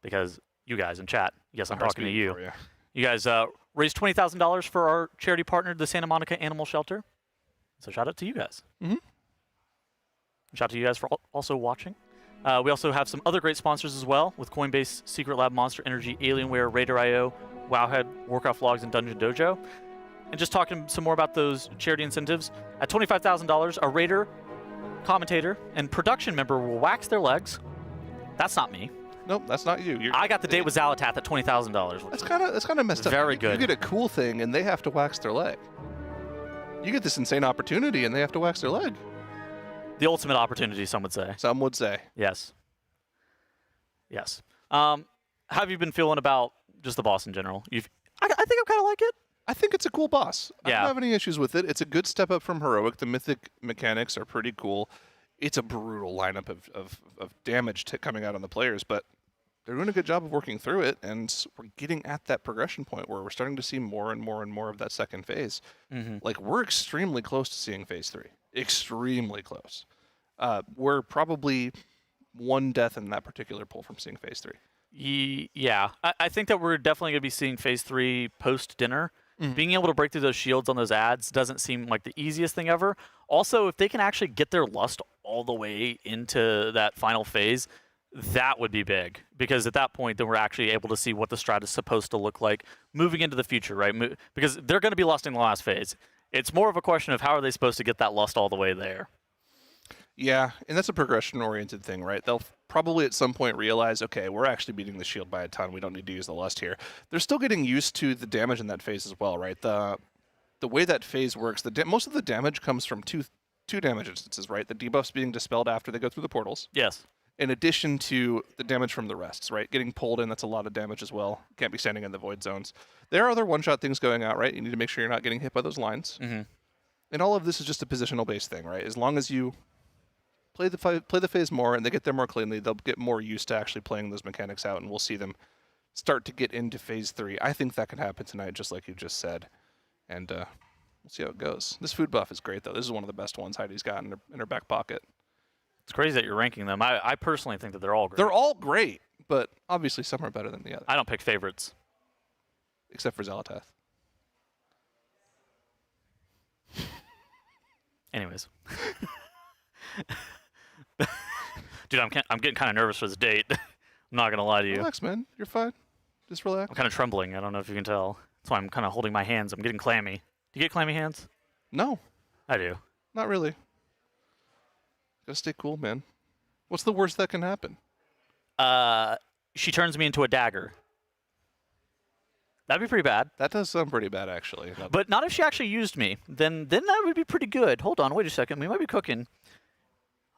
because you guys in chat, yes, I'm talking to you. You guys raised $20,000 for our charity partner, the Santa Monica Animal Shelter. So shout out to you guys. Shout out to you guys for also watching. We also have some other great sponsors as well with Coinbase, Secret Lab, Monster Energy, Alienware, RaiderIO, Wowhead, Warcraft Logs, and DungeonDojo. And just talking some more about those charity incentives. At $25,000, a Raider, commentator, and production member will wax their legs. That's not me. Nope, that's not you. I got the date with Zalatath at $20,000. That's kind of messed up. Very good. You get a cool thing, and they have to wax their leg. You get this insane opportunity, and they have to wax their leg. The ultimate opportunity, some would say. Some would say. Yes. Yes. How have you been feeling about just the boss in general? I think I kind of like it. I think it's a cool boss. Yeah. I don't have any issues with it. It's a good step up from Heroic. The mythic mechanics are pretty cool. It's a brutal lineup of damage coming out on the players, but they're doing a good job of working through it, and we're getting at that progression point where we're starting to see more and more and more of that second phase. Like, we're extremely close to seeing phase 3. Extremely close. We're probably one death in that particular pull from seeing phase 3. Yeah. I think that we're definitely going to be seeing phase 3 post-dinner. Being able to break through those shields on those ads doesn't seem like the easiest thing ever. Also, if they can actually get their lust all the way into that final phase, that would be big. Because at that point, then we're actually able to see what the strat is supposed to look like moving into the future, right? Because they're going to be lusting the last phase. It's more of a question of how are they supposed to get that lust all the way there. Yeah, and that's a progression-oriented thing, right? They'll probably at some point realize, okay, we're actually beating the shield by a ton. We don't need to use the lust here. They're still getting used to the damage in that phase as well, right? The way that phase works, most of the damage comes from two damage instances, right? The debuffs being dispelled after they go through the portals. Yes. In addition to the damage from the rests, right? Getting pulled in, that's a lot of damage as well. Can't be standing in the void zones. There are other one-shot things going out, right? You need to make sure you're not getting hit by those lines. And all of this is just a positional-based thing, right? As long as you play the phase more and they get there more cleanly, they'll get more used to actually playing those mechanics out, and we'll see them start to get into phase 3. I think that can happen tonight, just like you just said. And we'll see how it goes. This food buff is great, though. This is one of the best ones Heidi's got in her back pocket. It's crazy that you're ranking them. I personally think that they're all great. They're all great, but obviously some are better than the other. I don't pick favorites. Except for Xalatath. Anyways. Dude, I'm getting kind of nervous for this date. I'm not going to lie to you. Relax, man. You're fine. Just relax. I'm kind of trembling. I don't know if you can tell. That's why I'm kind of holding my hands. I'm getting clammy. Do you get clammy hands? No. I do. Not really. Gotta stay cool, man. What's the worst that can happen? She turns me into a dagger. That'd be pretty bad. That does sound pretty bad, actually. But not if she actually used me. Then that would be pretty good. Hold on, wait a second. We might be cooking.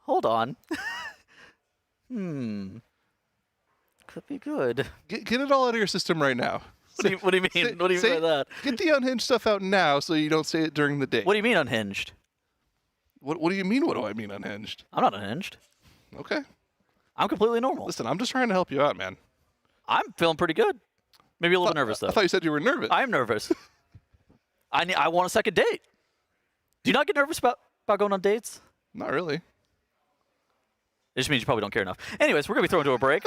Hold on. Could be good. Get it all out of your system right now. What do you mean? What do you mean by that? Get the unhinged stuff out now so you don't say it during the day. What do you mean unhinged? What do you mean? What do I mean unhinged? I'm not unhinged. Okay. I'm completely normal. Listen, I'm just trying to help you out, man. I'm feeling pretty good. Maybe a little nervous, though. I thought you said you were nervous. I am nervous. I want a second date. Do you not get nervous about going on dates? Not really. It just means you probably don't care enough. Anyways, we're going to be thrown to a break.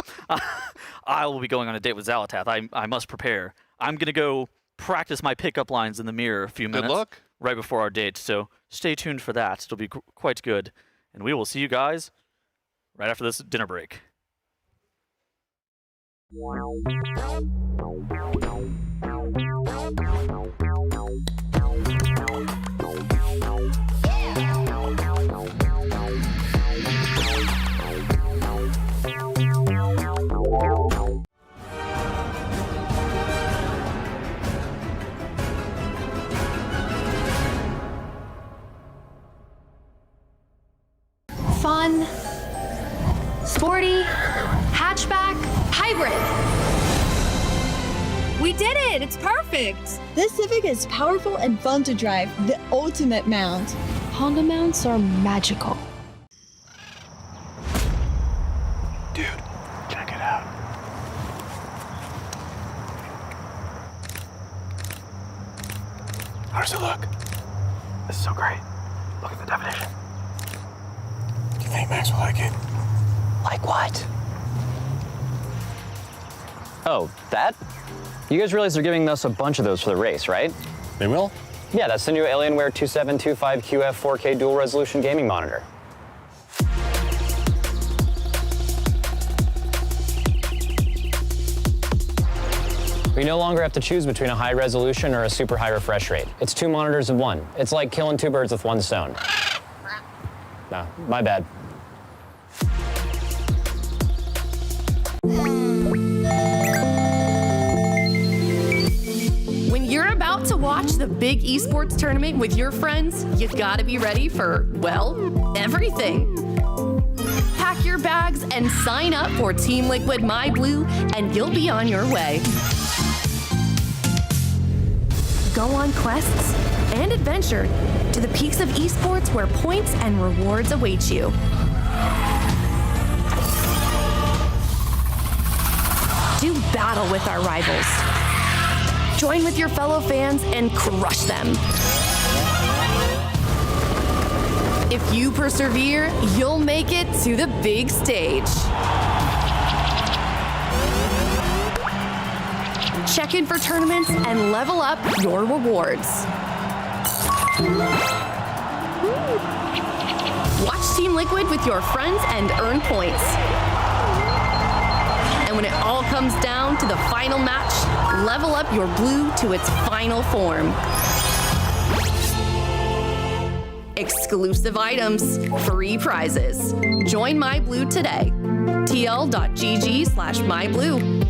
I will be going on a date with Xalatath. I must prepare. I'm going to go practice my pickup lines in the mirror a few minutes. Good luck. Right before our date, so stay tuned for that. It'll be quite good. And we will see you guys right after this dinner break. Fun, sporty, hatchback, hybrid. We did it! It's perfect! This Civic is powerful and fun to drive, the ultimate mount. Honda mounts are magical. Dude, check it out. How does it look? This is so great. Look at the definition. Do you think Max will like it? Like what? Oh, that? You guys realize they're giving us a bunch of those for the race, right? They will? Yeah, that's the new Alienware 2725QF 4K dual resolution gaming monitor. We no longer have to choose between a high resolution or a super high refresh rate. It's 2 monitors in one. It's like killing 2 birds with 1 stone. No, my bad. When you're about to watch the big esports tournament with your friends, you gotta be ready for, well, everything. Pack your bags and sign up for Team Liquid MyBlue, and you'll be on your way. Go on quests and adventure to the peaks of esports where points and rewards await you. Do battle with our rivals. Join with your fellow fans and crush them. If you persevere, you'll make it to the big stage. Check in for tournaments and level up your rewards. Watch Team Liquid with your friends and earn points. And when it all comes down to the final match, level up your blue to its final form. Exclusive items, free prizes. Join MyBlue today. tl.gg/myblue.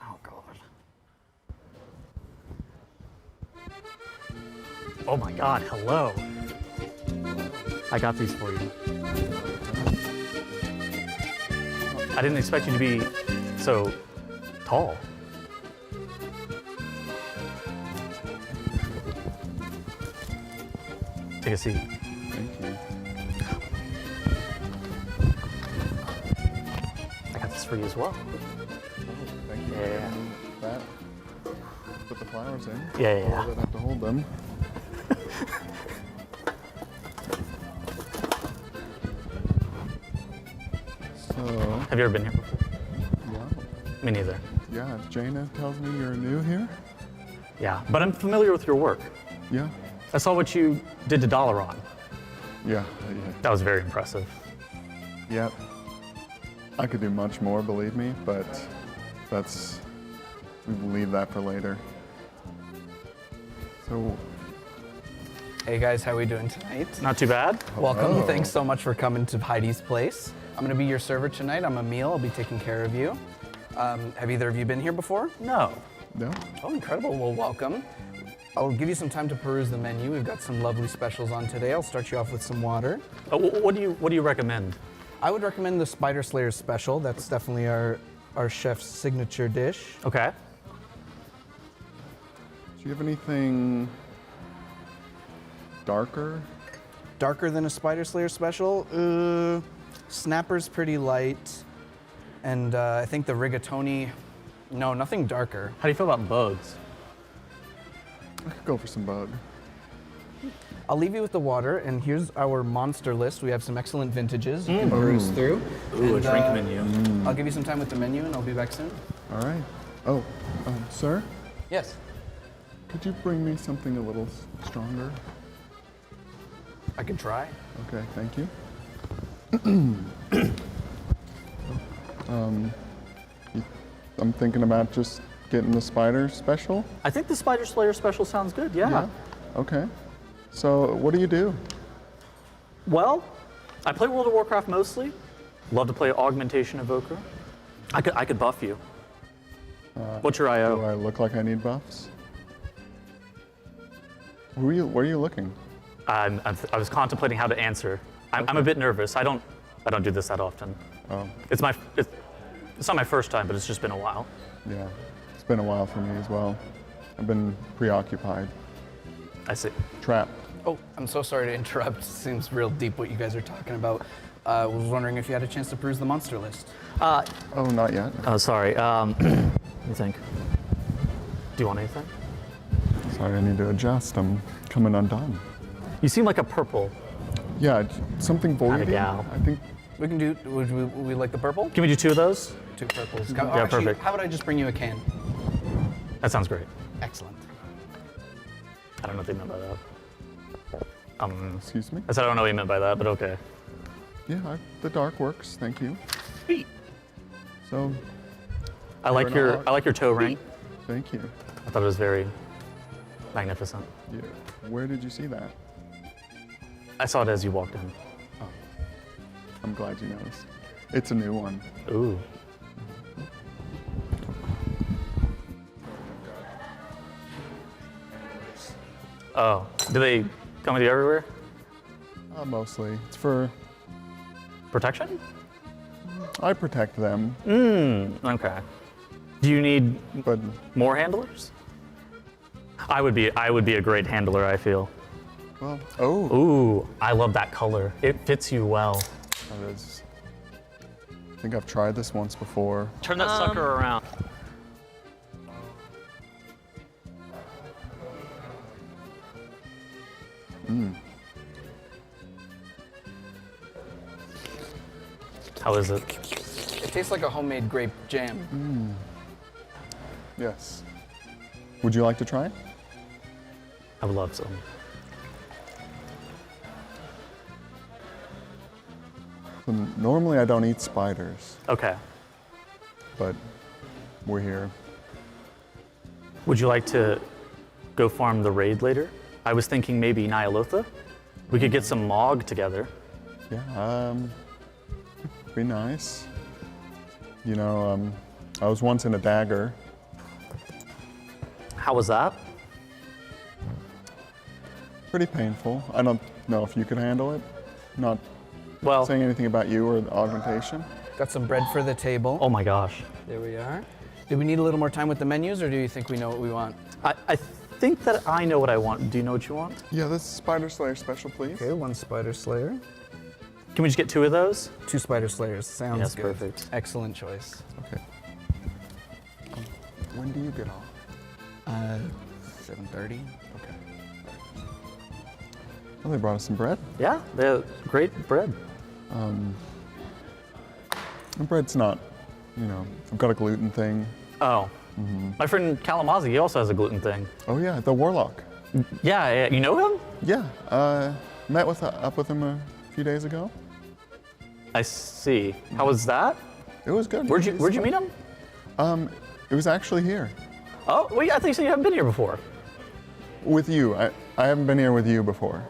Oh, God. Oh, my God. Hello. I got these for you. I didn't expect you to be so tall. Take a seat. Thank you. I got this for you as well. Thank you. Yeah. That. Put the flowers in. Yeah, yeah. I have to hold them. So. Have you ever been here before? Yeah. Me neither. Yeah. Jaina tells me you're new here. Yeah, but I'm familiar with your work. Yeah. I saw what you did to Dalaran. Yeah. That was very impressive. Yep. I could do much more, believe me, but we'll leave that for later. So. Hey guys, how are we doing tonight? Not too bad. Welcome. Hello. Thanks so much for coming to Heidi's place. I'm gonna be your server tonight. I'm Emil. I'll be taking care of you. Have either of you been here before? No. No. Oh, incredible. Well, welcome. I'll give you some time to peruse the menu. We've got some lovely specials on today. I'll start you off with some water. What do you recommend? I would recommend the Spider Slayer special. That's definitely our chef's signature dish. Okay. Do you have anything darker? Darker than a Spider Slayer special? Snapper's pretty light. And I think the rigatoni, no, nothing darker. How do you feel about bugs? I could go for some bug. I'll leave you with the water, and here's our monster list. We have some excellent vintages you can peruse through. Ooh, And, a drink menu. I'll give you some time with the menu, and I'll be back soon. All right. Oh, sir? Yes. Could you bring me something a little stronger? I can try. Okay, thank you. I'm thinking about just getting the spider special. I think the Spider Slayer special sounds good, yeah. Okay. So what do you do? Well, I play World of Warcraft mostly. Love to play Augmentation Evoker. I could buff you. What's your IO? Do I look like I need buffs? Where are you looking? I was contemplating how to answer. I'm a bit nervous. I don't do this that often. Oh. It's not my first time, but it's just been a while. Yeah, it's been a while for me as well. I've been preoccupied. I see. Trapped. Oh, I'm so sorry to interrupt. Seems real deep what you guys are talking about. I was wondering if you had a chance to peruse the monster list. Oh, not yet. Oh, sorry. What do you think? Do you want anything? Sorry, I need to adjust. I'm coming undone. You seem like a purple. Yeah, something voidy. gal. I think We can do, would we like the purple? Can we do two of those? Two purples. Yeah, Actually, perfect. how about I just bring you a can? That sounds great. Excellent. I don't know what they meant by that. Excuse me? I said I don't know what you meant by that, but okay. Yeah, the dark works. Thank you. Sweet. So. I like your toe ring. Thank you. I thought it was very magnificent. Yeah. Where did you see that? I saw it as you walked in. Oh. I'm glad you noticed. It's a new one. Ooh. Oh, do they come with you everywhere? Mostly. It's for protection? I protect them. Okay. Do you need more handlers? I would be a great handler, I feel. Well, Ooh, I love that color. It fits you well. That is. I think I've tried this once before. Turn that sucker around. How is it? It tastes like a homemade grape jam. Yes. Would you like to try? I would love some. Normally I don't eat spiders. Okay. But we're here. Would you like to go farm the raid later? I was thinking maybe Nyalotha. We could get some Mog together. Yeah, be nice. You know, I was once in a dagger How was that? Pretty painful. I don't know if you could handle it. Not well saying anything about you or the augmentation. Got some bread for the table. Oh my gosh. There we are. Do we need a little more time with the menus, or do you think we know what we want? I think that I know what I want. Do you know what you want? Yeah, this is Spider Slayer special, please. Okay, 1 Spider Slayer. Can we just get 2 of those? 2 Spider Slayers. Sounds yes, good. Perfect. Excellent choice. Okay. When do you get off? 7:30. Okay. Well, they brought us some bread. Yeah, they're great bread. The bread's not, you know, I've got a gluten thing. Oh. My friend Kalamazoo, he also has a gluten thing. Oh yeah, the Warlock. Yeah, you know him? Yeah, met up with him a few days ago. I see. How was that? It was good. Where'd you meet him? It was actually here. Oh, well, I think you said you haven't been here before. With you, I haven't been here with you before.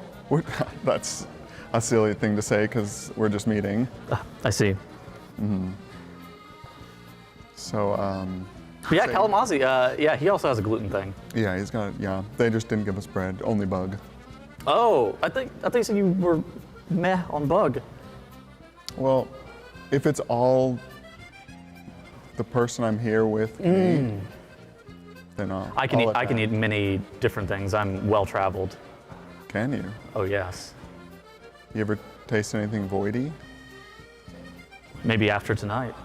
That's a silly thing to say because we're just meeting. I see. So, yeah, Kalamazoo, yeah, he also has a gluten thing. Yeah, he's got, yeah. They just didn't give us bread, only bug. Oh, I think you said you were meh on bug. Well, if it's all the person I'm here with can eat, then I can eat many different things. I'm well traveled. Can you? Oh yes. You ever taste anything voidy? Maybe after tonight.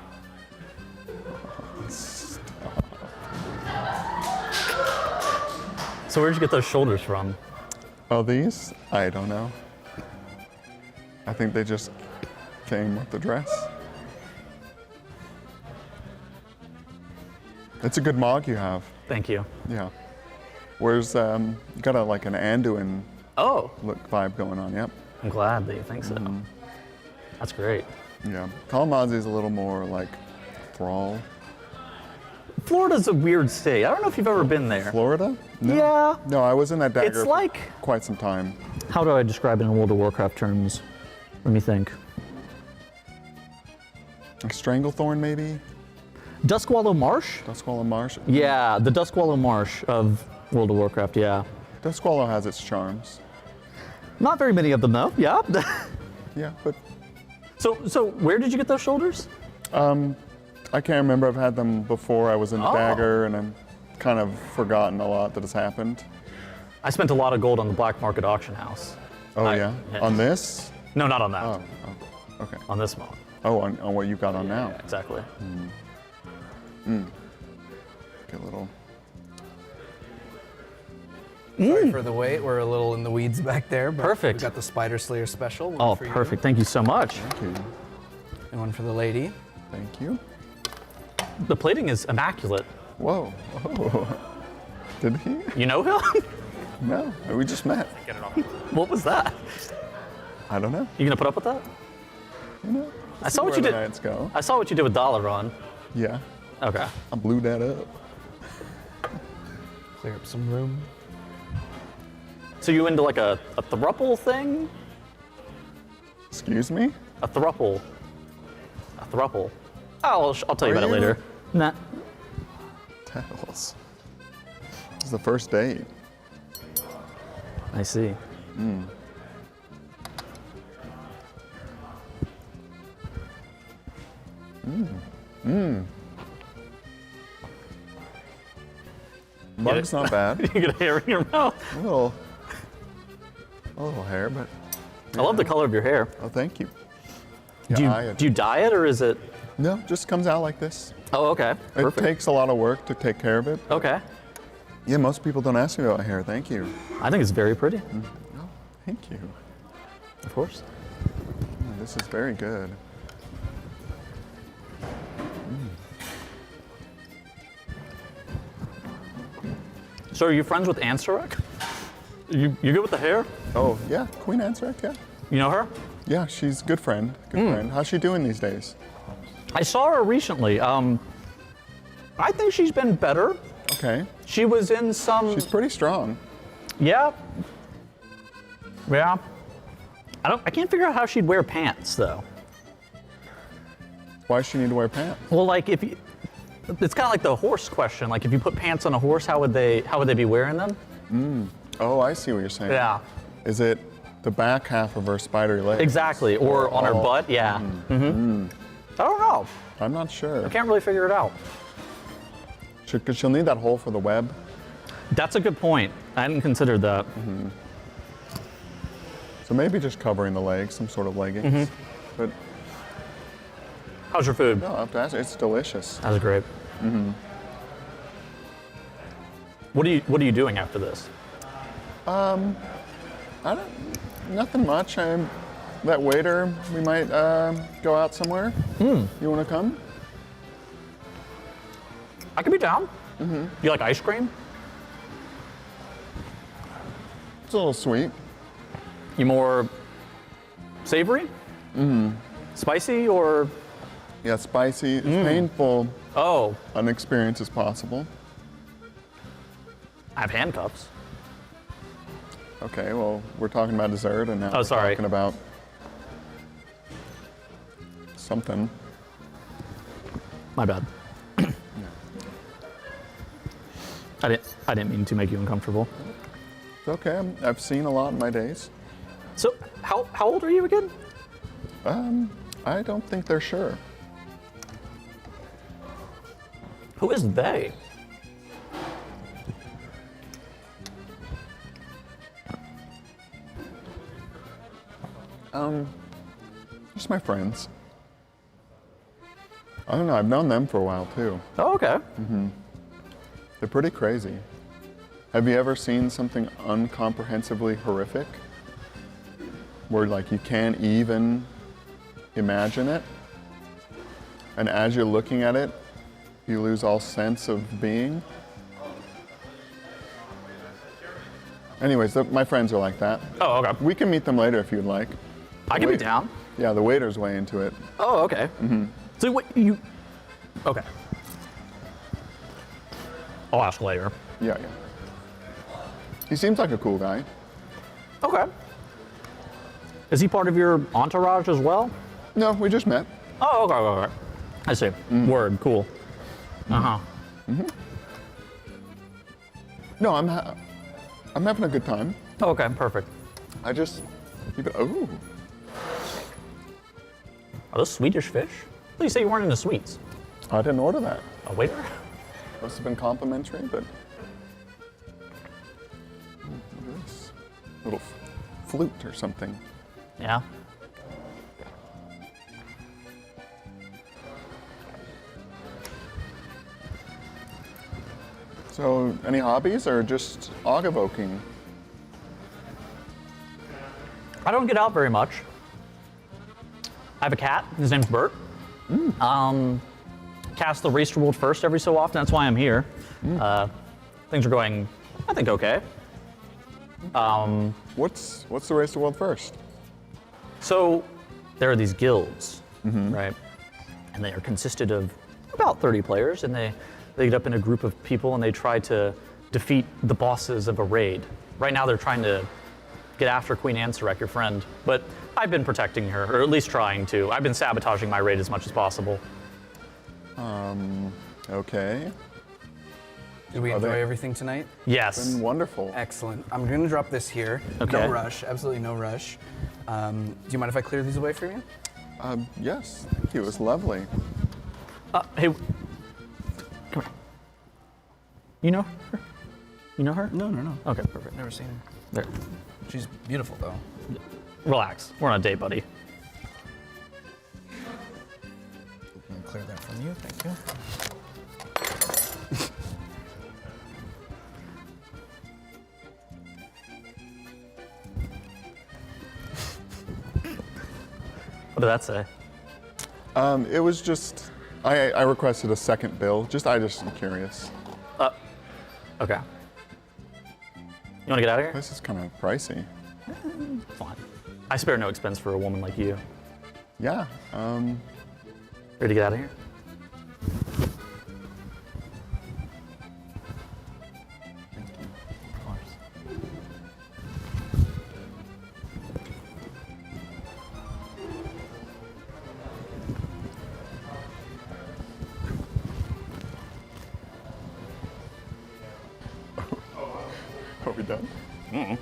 So where'd you get those shoulders from? Oh, these? I don't know. I think they just came with the dress. It's a good mog you have. Thank you. Yeah. Where's you got like an Anduin look vibe going on? Yep. I'm glad that you think so. That's great. Yeah. Kalamazoo's a little more like Thrall. Florida's a weird state. I don't know if you've ever been there. Florida? No. Yeah. No, I was in that dagger It's like for quite some time. How do I describe it in World of Warcraft terms? Let me think. Like Stranglethorn, maybe? Duskwallow Marsh? Duskwallow Marsh? Yeah, the Duskwallow Marsh of World of Warcraft, yeah. Duskwallow has its charms. Not very many of them, though, yeah. Yeah, but... So where did you get those shoulders? I can't remember. I've had them before. I was in the dagger, and I'm kind of forgotten a lot that has happened. I spent a lot of gold on the black market auction house. Oh, yeah? On this? No, not on that. Oh, okay. On this mod. Oh, on what you've got on now? Yeah, exactly. Get a little... Sorry for the wait. We're a little in the weeds back there. But Perfect. We got the Spider Slayer special. One Oh, for perfect. You. Thank you so much. Thank you. And one for the lady. Thank you. The plating is immaculate. Whoa. Oh. Did he? You know him? No, we just met. Get it off. What was that? I don't know. You gonna put up with that? You know, I saw what you did. Nights go. I saw what you did with Dalaran. Yeah. Okay. I blew that up. Clear up some room. So you into like a thruple thing? Excuse me? A thruple. A thruple. I'll tell you about it later. Nah. Tails. This is the first date. I see. Bug's not bad. You get a hair in your mouth. A little hair, but... I love the color of your hair. Oh, thank you. Do you dye it, or is it? No, just comes out like this. Oh, okay. Perfect. It takes a lot of work to take care of it. Okay. Yeah, most people don't ask me about hair. Thank you. I think it's very pretty. Oh, thank you. Of course. Oh, this is very good. So are you friends with Ansarek? You good with the hair? Oh, yeah. Queen Ansarek, yeah. You know her? Yeah, she's a good friend. Good friend. How's she doing these days? I saw her recently. I think she's been better. Okay. She was in some... She's pretty strong. Yeah. Yeah. I can't figure out how she'd wear pants, though. Why does she need to wear pants? Well, like, if you... It's kind of like the horse question. Like if you put pants on a horse, how would they be wearing them? Oh, I see what you're saying. Yeah. Is it the back half of her spidery leg? Exactly, or on her butt, yeah. I don't know. I'm not sure. I can't really figure it out. Because she'll need that hole for the web. That's a good point. I hadn't considered that. So maybe just covering the legs, some sort of leggings. But how's your food? No, I have to ask. It's delicious. That was great. What are you doing after this? Nothing much. That waiter, we might go out somewhere. You want to come? I could be down. You like ice cream? It's a little sweet. You more savory? Spicy or? Yeah, spicy. It's painful. Oh. An experience as possible. I have handcuffs. Okay, well, we're talking about dessert, and now we're talking about something. My bad. I didn't mean to make you uncomfortable. It's okay. I've seen a lot in my days. So, how old are you again? I don't think they're sure. Who is they? Just my friends. I don't know. I've known them for a while too. Oh, okay. They're pretty crazy. Have you ever seen something incomprehensibly horrific? Where like you can't even imagine it? And as you're looking at it, you lose all sense of being? Anyways, my friends are like that. Oh, okay. We can meet them later if you'd like. I can be down. Yeah, the waiter's way into it. Oh, okay. So what you? Okay. I'll ask later. Yeah. He seems like a cool guy. Okay. Is he part of your entourage as well? No, we just met. Oh, okay. I see. Word, cool. No, I'm having a good time. Oh, okay, perfect. I just keep it. Oh. Are those Swedish fish? Well, you say you weren't into sweets. I didn't order that. A waiter? Must have been complimentary, but. Look at this. Little flute or something. Yeah. So, any hobbies or just og evoking? I don't get out very much. I have a cat. His name's Bert. Cast the Race to World first every so often. That's why I'm here. Things are going, I think, okay. What's the Race to World first? So there are these guilds, right? And they are consisted of about 30 players, and they get up in a group of people and they try to defeat the bosses of a raid. Right now they're trying to get after Queen Ansarek, your friend, but I've been protecting her, or at least trying to. I've been sabotaging my raid as much as possible. Okay. Did we enjoy everything tonight? Yes. It's been wonderful. Excellent. I'm going to drop this here. Okay. No rush, absolutely no rush. Do you mind if I clear these away for you? Yes, thank you. It was lovely. Hey, come here. You know her? You know her? No. Okay, perfect. Never seen her. There. She's beautiful, though. Relax. We're on a date, buddy. I'm going to clear that from you. Thank you. What did that say? It was just, I requested a second bill. I just am curious. Okay. You want to get out of here? This is kind of pricey. Fine. I spare no expense for a woman like you. Yeah. Ready to get out of here? Are we done? Mm.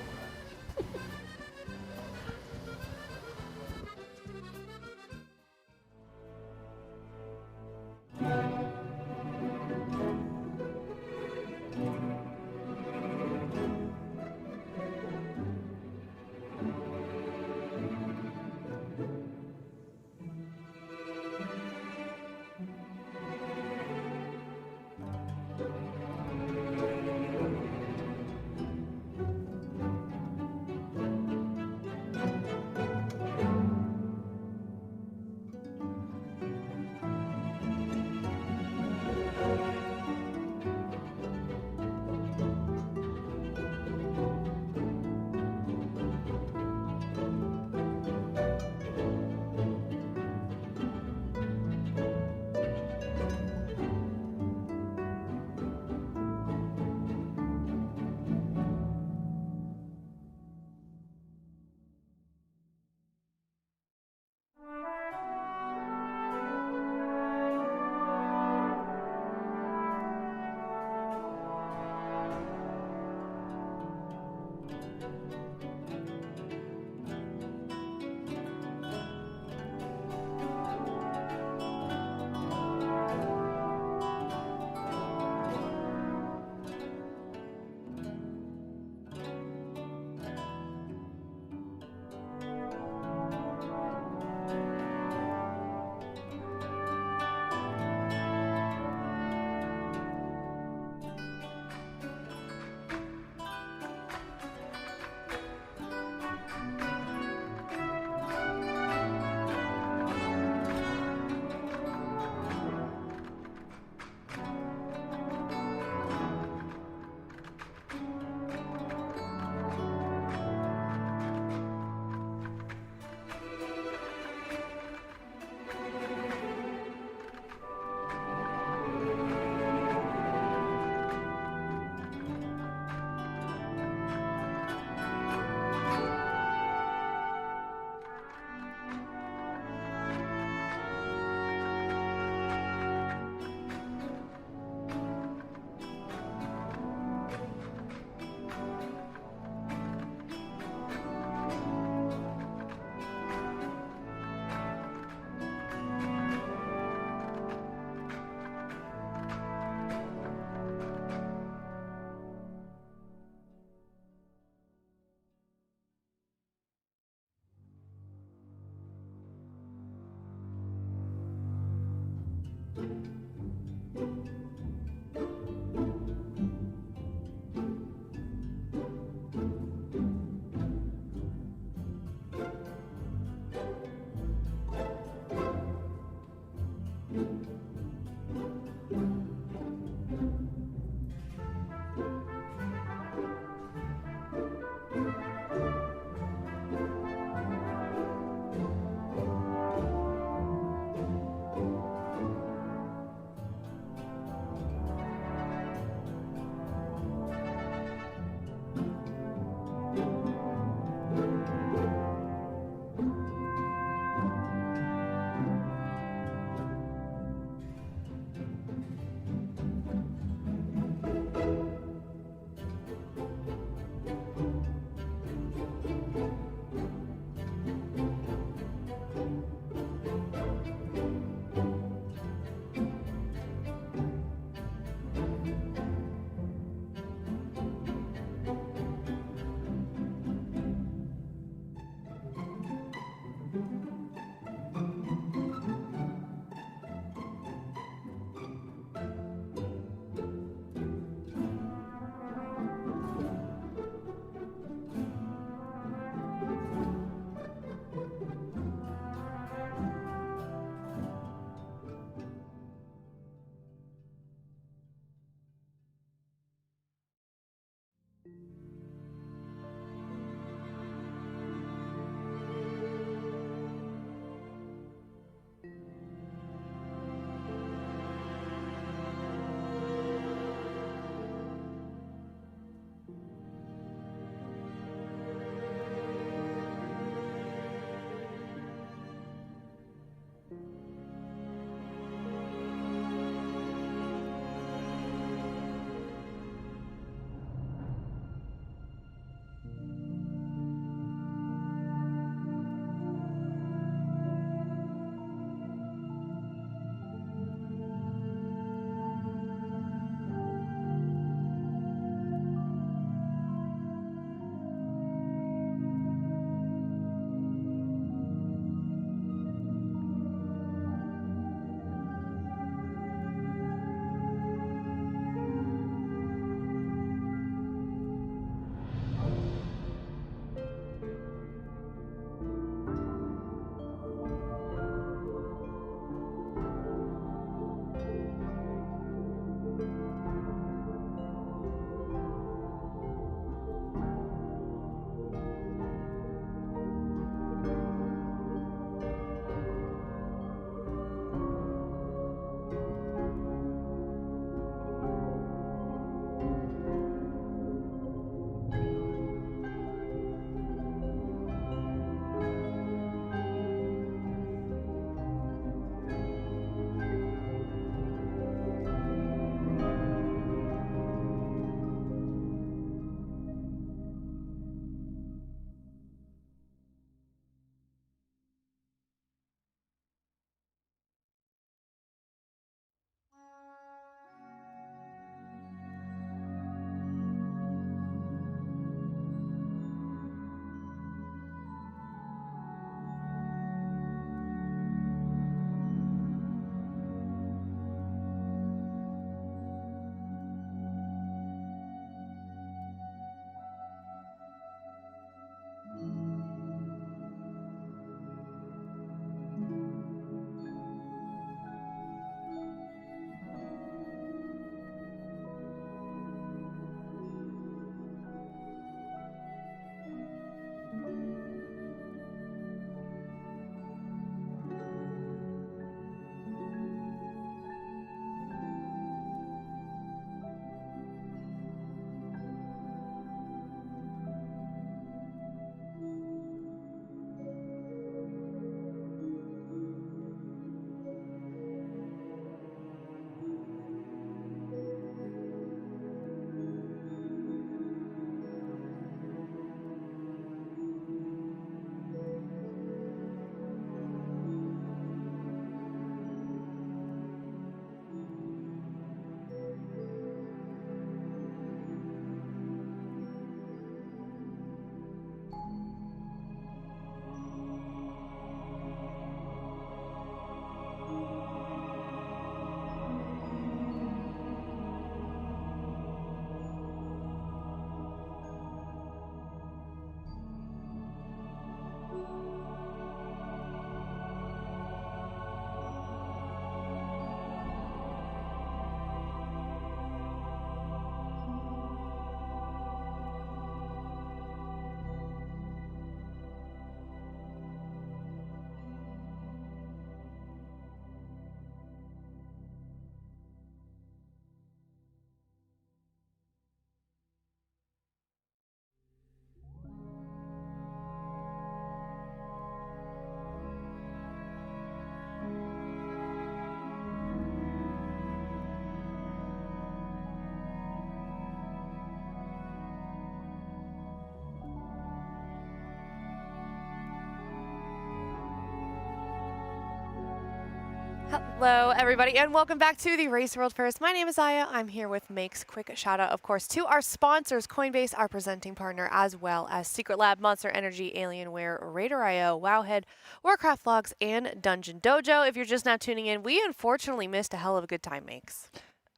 Hello, everybody, and welcome back to the Race World First. My name is Aya. I'm here with Makes. Quick shout out, of course, to our sponsors, Coinbase, our presenting partner, as well as Secret Lab, Monster Energy, Alienware, RaiderIO, Wowhead, Warcraft Logs, and DungeonDojo. If you're just now tuning in, we unfortunately missed a hell of a good time, Makes.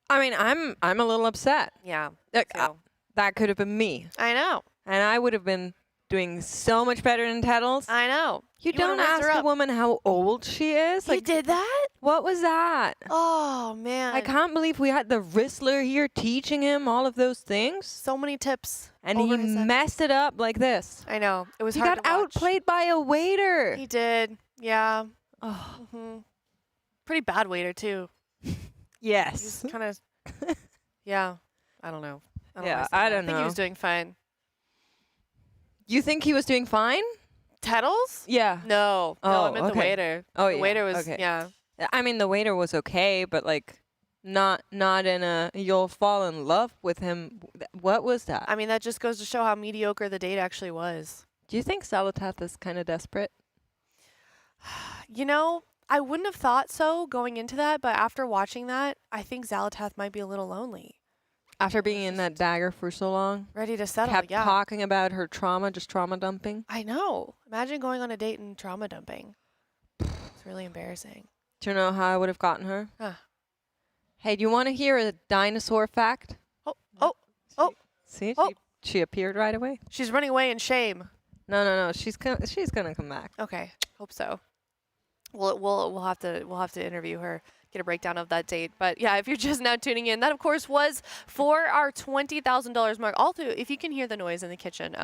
I mean, I'm a little upset. Yeah. That could have been me. I know. And I would have been doing so much better than Tettles. I know. You don't ask a woman how old she is. You did that? What was that? Oh, man. I can't believe we had the Whistler here teaching him all of those things. So many tips. And he messed it up like this. I know. It was he hard got to watch. outplayed by a waiter. He did. Yeah. Oh. Pretty bad waiter, too. Yes. He was kind of, yeah. I don't know. I I don't think he know. was doing fine. You think he was doing fine? Tettles? Yeah. No. No, I meant the waiter. Oh, the waiter was, yeah. I mean, the waiter was okay, but like, not in a you'll fall in love with him. What was that? I mean, that just goes to show how mediocre the date actually was. Do you think Salatath is kind of desperate? You know, I wouldn't have thought so going into that, but after watching that, I think Salatath might be a little lonely. After being in that dagger for so long? Ready to settle, Kept yeah. talking about her trauma, just trauma dumping. I know. Imagine going on a date and trauma dumping. It's really embarrassing. Do you know how I would have gotten her? Huh. Hey, do you want to hear a dinosaur fact? Oh. See, she appeared right away. She's running away in shame. No. She's gonna come back. Okay, hope so. We'll have to interview her, get a breakdown of that date. But yeah, if you're just now tuning in, that of course was for our $20,000 mark. Also, if you can hear the noise in the kitchen,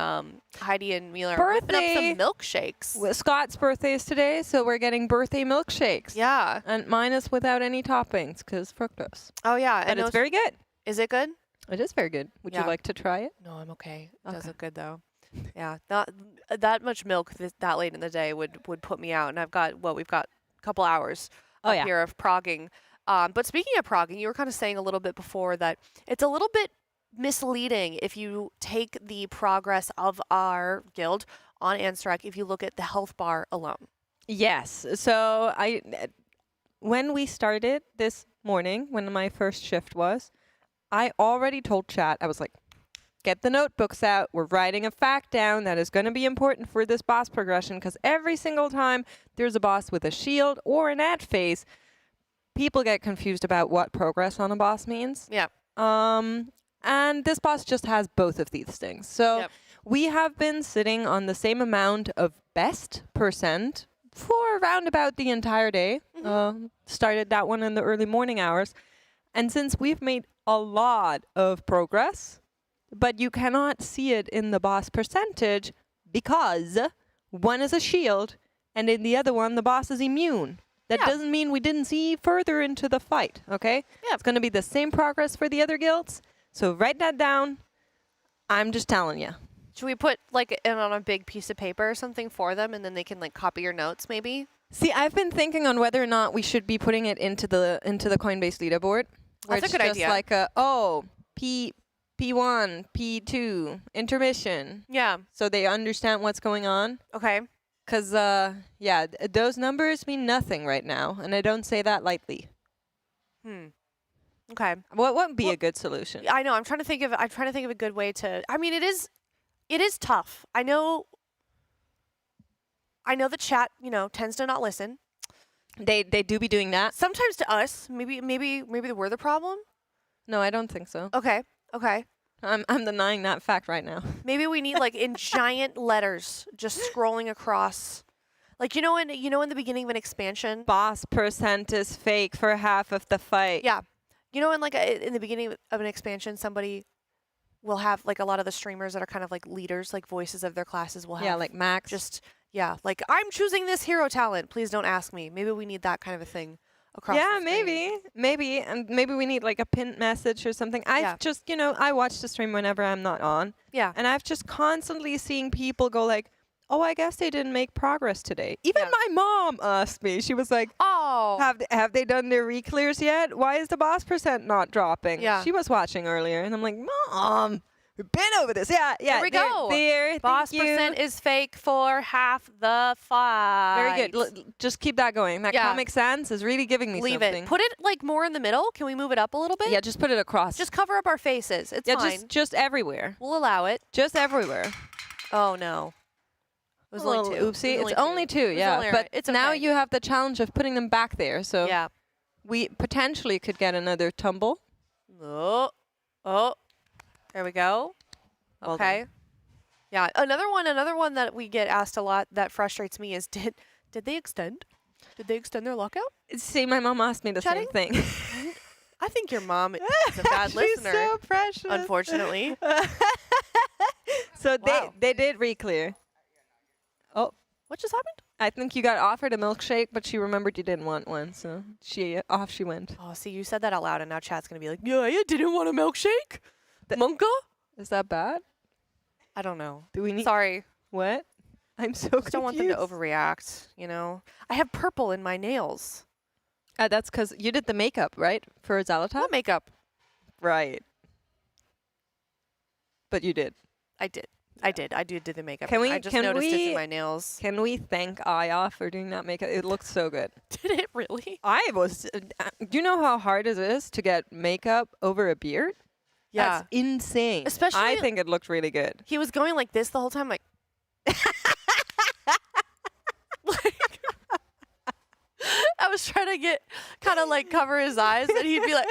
Heidi and Mila are whipping up some milkshakes. Well, Scott's birthday is today, so we're getting birthday milkshakes. Yeah. And mine is without any toppings because fructose. Oh yeah, But it's very good. Is it good? It is very good. Would you like to try it? No, I'm okay. It does look good though. Yeah, not that much milk that late in the day would put me out. And we've got a couple hours up here of progging. But speaking of progging, you were kind of saying a little bit before that it's a little bit misleading if you take the progress of our guild on Anstrack if you look at the health bar alone. Yes. So when we started this morning, when my first shift was, I already told chat, I was like, get the notebooks out. We're writing a fact down that is going to be important for this boss progression because every single time there's a boss with a shield or an ad phase, people get confused about what progress on a boss means. Yeah. And this boss just has both of these things. So we have been sitting on the same amount of best percent for around about the entire day. Started that one in the early morning hours. And since we've made a lot of progress, but you cannot see it in the boss percentage because one is a shield and in the other one the boss is immune. That doesn't mean we didn't see further into the fight, okay? Yeah. It's going to be the same progress for the other guilds. So write that down. I'm just telling you. Should we put like it on a big piece of paper or something for them and then they can like copy your notes maybe? See, I've been thinking on whether or not we should be putting it into the Coinbase leaderboard. That's a good idea. Like P1, P2, intermission. Yeah. So they understand what's going on. Okay. Because, those numbers mean nothing right now, and I don't say that lightly. Okay. What would be a good solution? I know. I'm trying to think of a good way to. I mean, it is tough. I know the chat, tends to not listen. They do be doing that. Sometimes to us. Maybe we're the problem. No, I don't think so. Okay. I'm denying that fact right now. Maybe we need like in giant letters, just scrolling across, like in the beginning of an expansion. Boss percent is fake for half of the fight. Yeah, in the beginning of an expansion, somebody will have like a lot of the streamers that are kind of like leaders, like voices of their classes will have. Like Max. Like I'm choosing this hero talent. Please don't ask me. Maybe we need that kind of a thing. Yeah, maybe, and maybe we need like a pinned message or something. I've just, I watch the stream whenever I'm not on. Yeah. And I've just constantly seeing people go like, oh, I guess they didn't make progress today. Even my mom asked me. She was like, oh, have they done their reclears yet? Why is the boss percent not dropping? Yeah. She was watching earlier, and I'm like, Mom, We've been over this. Yeah. There we go. There. Boss Thank you. percent is fake for half the fight. Very good. Just keep that going. That Comic Sans is really giving me Leave something. it. Put it like more in the middle. Can we move it up a little bit? Yeah, just put it across. Just cover up our faces. It's fine. Just everywhere. We'll allow it. Just everywhere. Oh no. It was a little only two. oopsie. It was It's only two, yeah. only But right. It's now okay. you have the challenge of putting them back there. So Yeah. we potentially could get another tumble. Oh. There we go. Well Okay. done. Yeah. Another one that we get asked a lot that frustrates me is did they extend? Did they extend their lockout? See, my mom asked me the same thing. I think your mom is a bad She's listener. so precious. Unfortunately. So Wow. they did Reclear. Oh. What just happened? I think you got offered a milkshake, but she remembered you didn't want one, so off she went. Oh, see, you said that out loud, and now chat's gonna be like, "Yeah, you didn't want a milkshake, Monka." Is that bad? I don't know. Do we need? Sorry. What? I'm so I just don't want them to overreact. You know, I have purple in my nails. That's because you did the makeup, right, for Zalata? What makeup? Right. But you did. I did. I did the makeup. Can we? I just can noticed we, it in my nails. Can we thank Aya for doing that makeup? It looks so good. Did it really? I was. Do you know how hard it is to get makeup over a beard? Yeah. That's insane. Especially, I think it looked really good. He was going like this the whole time, like. I was trying to get kind of like cover his eyes, and he'd be like.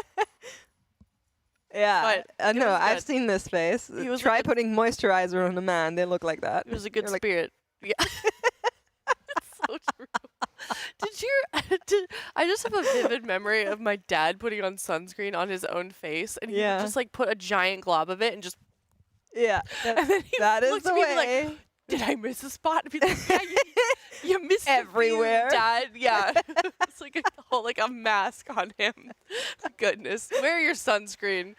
Yeah, But no, was I've good. seen this face. He was Try like putting moisturizer on a man; they look like that. It was a good You're like, spirit. Yeah. It's so true. I just have a vivid memory of my dad putting on sunscreen on his own face, and he would just like put a giant glob of it and just. Yeah, And then he that is looked the at me and be way. like, "Did I miss a spot?" And be like, "Yeah, you missed Everywhere. a few, Dad." Yeah, it's like a whole like a mask on him. Goodness, wear your sunscreen.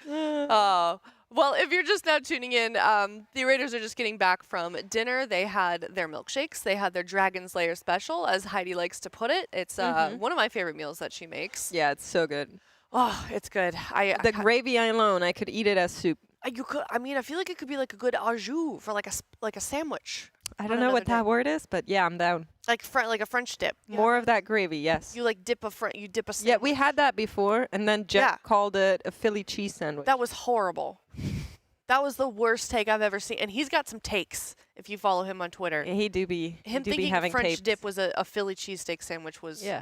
Well, if you're just now tuning in, the Raiders are just getting back from dinner. They had their milkshakes. They had their Dragon Slayer special, as Heidi likes to put it. It's one of my favorite meals that she makes. Yeah, it's so good. Oh, it's good. The gravy alone, I could eat it as soup. You could. I mean, I feel like it could be like a good au jus for like a sandwich. I don't know what that word is, but yeah, I'm down. Like a French dip. More of that gravy, yes. You like dip a sandwich. Yeah, we had that before, and then Jeff called it a Philly cheese sandwich. That was horrible. That was the worst take I've ever seen. And he's got some takes if you follow him on Twitter. Yeah, he do be Thinking having French tapes. dip was a Philly cheesesteak sandwich was Yeah.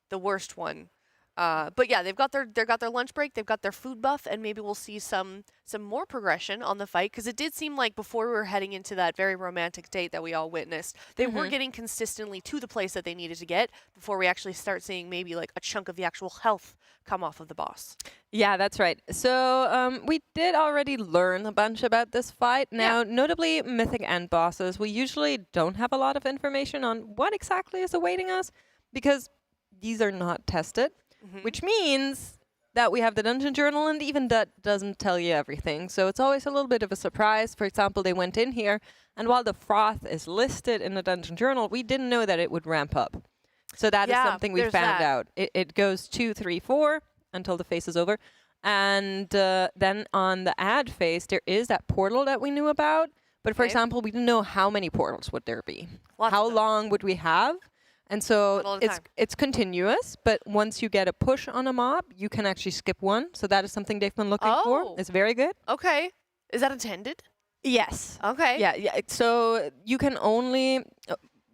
the worst one. But yeah, they've got their lunch break, they've got their food buff, and maybe we'll see some more progression on the fight, because it did seem like before we were heading into that very romantic date that we all witnessed, they were getting consistently to the place that they needed to get before we actually start seeing maybe like a chunk of the actual health come off of the boss. Yeah, that's right. So we did already learn a bunch about this fight. Now, notably mythic end bosses, we usually don't have a lot of information on what exactly is awaiting us, because these are not tested. Which means that we have the dungeon journal, and even that doesn't tell you everything. So it's always a little bit of a surprise. For example, they went in here, and while the froth is listed in the dungeon journal, we didn't know that it would ramp up. So that is something we found out. It goes 2, 3, 4 until the phase is over. And then on the ad phase, there is that portal that we knew about. But for example, we didn't know how many portals would there be. How long would we have? And so it's continuous, but once you get a push on a mob, you can actually skip one. So that is something they've been looking for. It's very good. Okay. Is that intended? Yes. Okay. Yeah. So you can only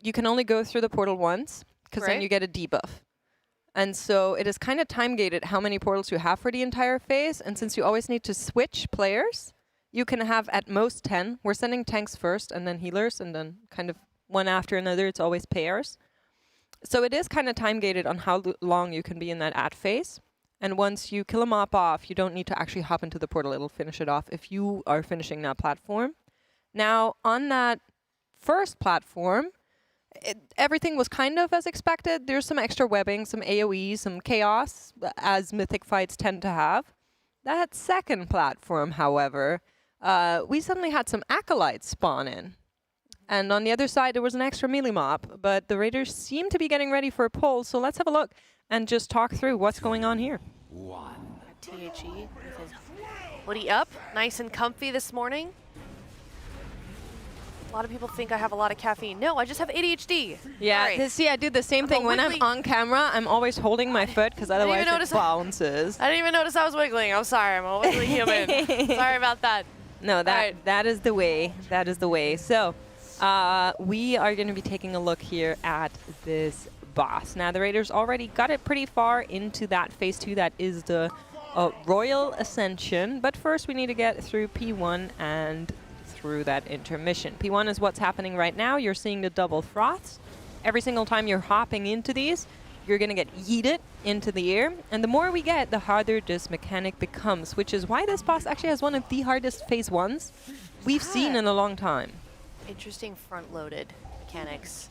go through the portal once, because then you get a debuff. And so it is kind of time gated how many portals you have for the entire phase. And since you always need to switch players, you can have at most 10. We're sending tanks first and then healers, and then kind of one after another. It's always pairs. So it is kind of time gated on how long you can be in that ad phase. And once you kill a mob off, you don't need to actually hop into the portal. It'll finish it off if you are finishing that platform. Now, on that first platform, everything was kind of as expected. There's some extra webbing, some AoE, some chaos, as mythic fights tend to have. That second platform, however, we suddenly had some acolytes spawn in. And on the other side, there was an extra melee mob, but the Raiders seem to be getting ready for a pull, so let's have a look and just talk through what's going on here. THE with his Hoodie up, nice and comfy this morning. A lot of people think I have a lot of caffeine. No, I just have ADHD. Yeah, see, I do the same thing. When I'm on camera, I'm always holding my foot because otherwise it bounces. I didn't even notice I was wiggling. I'm sorry, I'm a wiggly human. Sorry about that. No, that is the way. That is the way. So we are going to be taking a look here at this boss. Now, the Raiders already got it pretty far into that phase 2. That is the Royal Ascension. But first, we need to get through P1 and through that intermission. P1 is what's happening right now. You're seeing the double froths. Every single time you're hopping into these, you're going to get yeeted into the air. And the more we get, the harder this mechanic becomes, which is why this boss actually has one of the hardest phase 1s we've seen in a long time. Interesting front-loaded mechanics.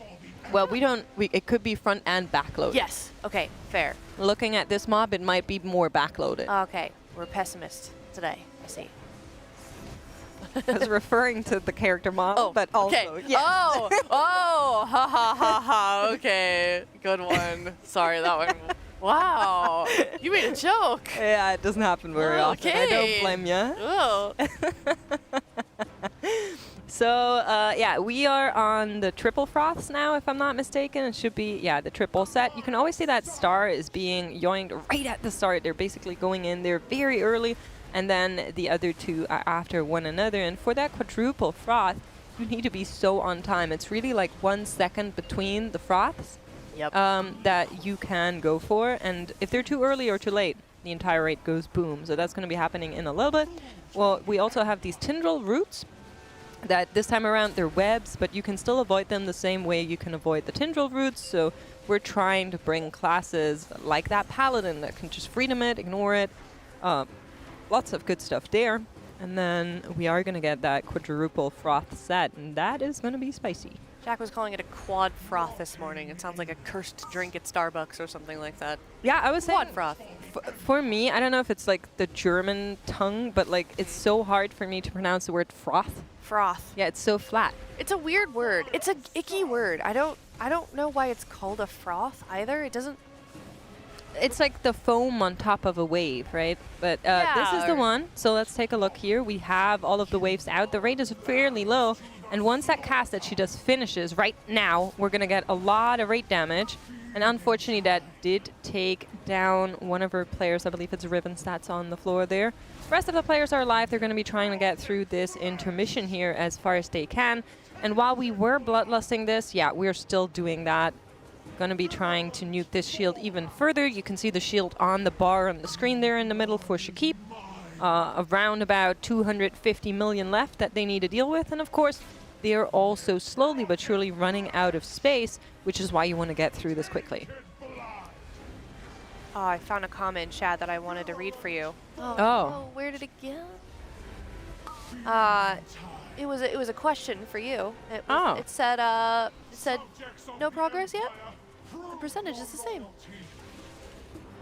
Well, it could be front and back-loaded. Yes. Okay, fair. Looking at this mob, it might be more back-loaded. Okay, we're pessimists today. I see. I was referring to the character model, but also, yes. Ha ha ha ha. Okay, good one. Sorry, that one. Wow, you made a joke. Yeah, it doesn't happen very often. I don't blame you. Oh. So, yeah, we are on the triple froths now, if I'm not mistaken. It should be, the triple set. You can always see that star is being yoinked right at the start. They're basically going in there very early, and then the other two are after one another. And for that quadruple froth, you need to be so on time. It's really like 1 second between the froths that you can go for. And if they're too early or too late, the entire rate goes boom. So that's going to be happening in a little bit. Well, we also have these tendril roots that this time around they're webs, but you can still avoid them the same way you can avoid the tendril roots. So we're trying to bring classes like that paladin that can just freedom it, ignore it. Lots of good stuff there. And then we are going to get that quadruple froth set, and that is going to be spicy. Jack was calling it a quad froth this morning. It sounds like a cursed drink at Starbucks or something like that. Yeah, I was saying quad froth. For me, I don't know if it's like the German tongue, but like it's so hard for me to pronounce the word froth. Froth. Yeah, it's so flat. It's a weird word. It's an icky word. I don't know why it's called a froth either. It doesn't. It's like the foam on top of a wave, right? But this is the one. So let's take a look here. We have all of the waves out. The rate is fairly low. And once that cast that she does finishes right now, we're going to get a lot of rate damage. And unfortunately, that did take down one of her players. I believe it's Riven Stats on the floor there. The rest of the players are alive. They're going to be trying to get through this intermission here as far as they can. And while we were bloodlusting this, we're still doing that. Going to be trying to nuke this shield even further. You can see the shield on the bar on the screen there in the middle for Shakib. Around about 250 million left that they need to deal with. And of course, they are also slowly but surely running out of space, which is why you want to get through this quickly. Oh, I found a comment in chat that I wanted to read for you. Oh. Where did it go? It was a question for you. It said no progress yet. The percentage is the same.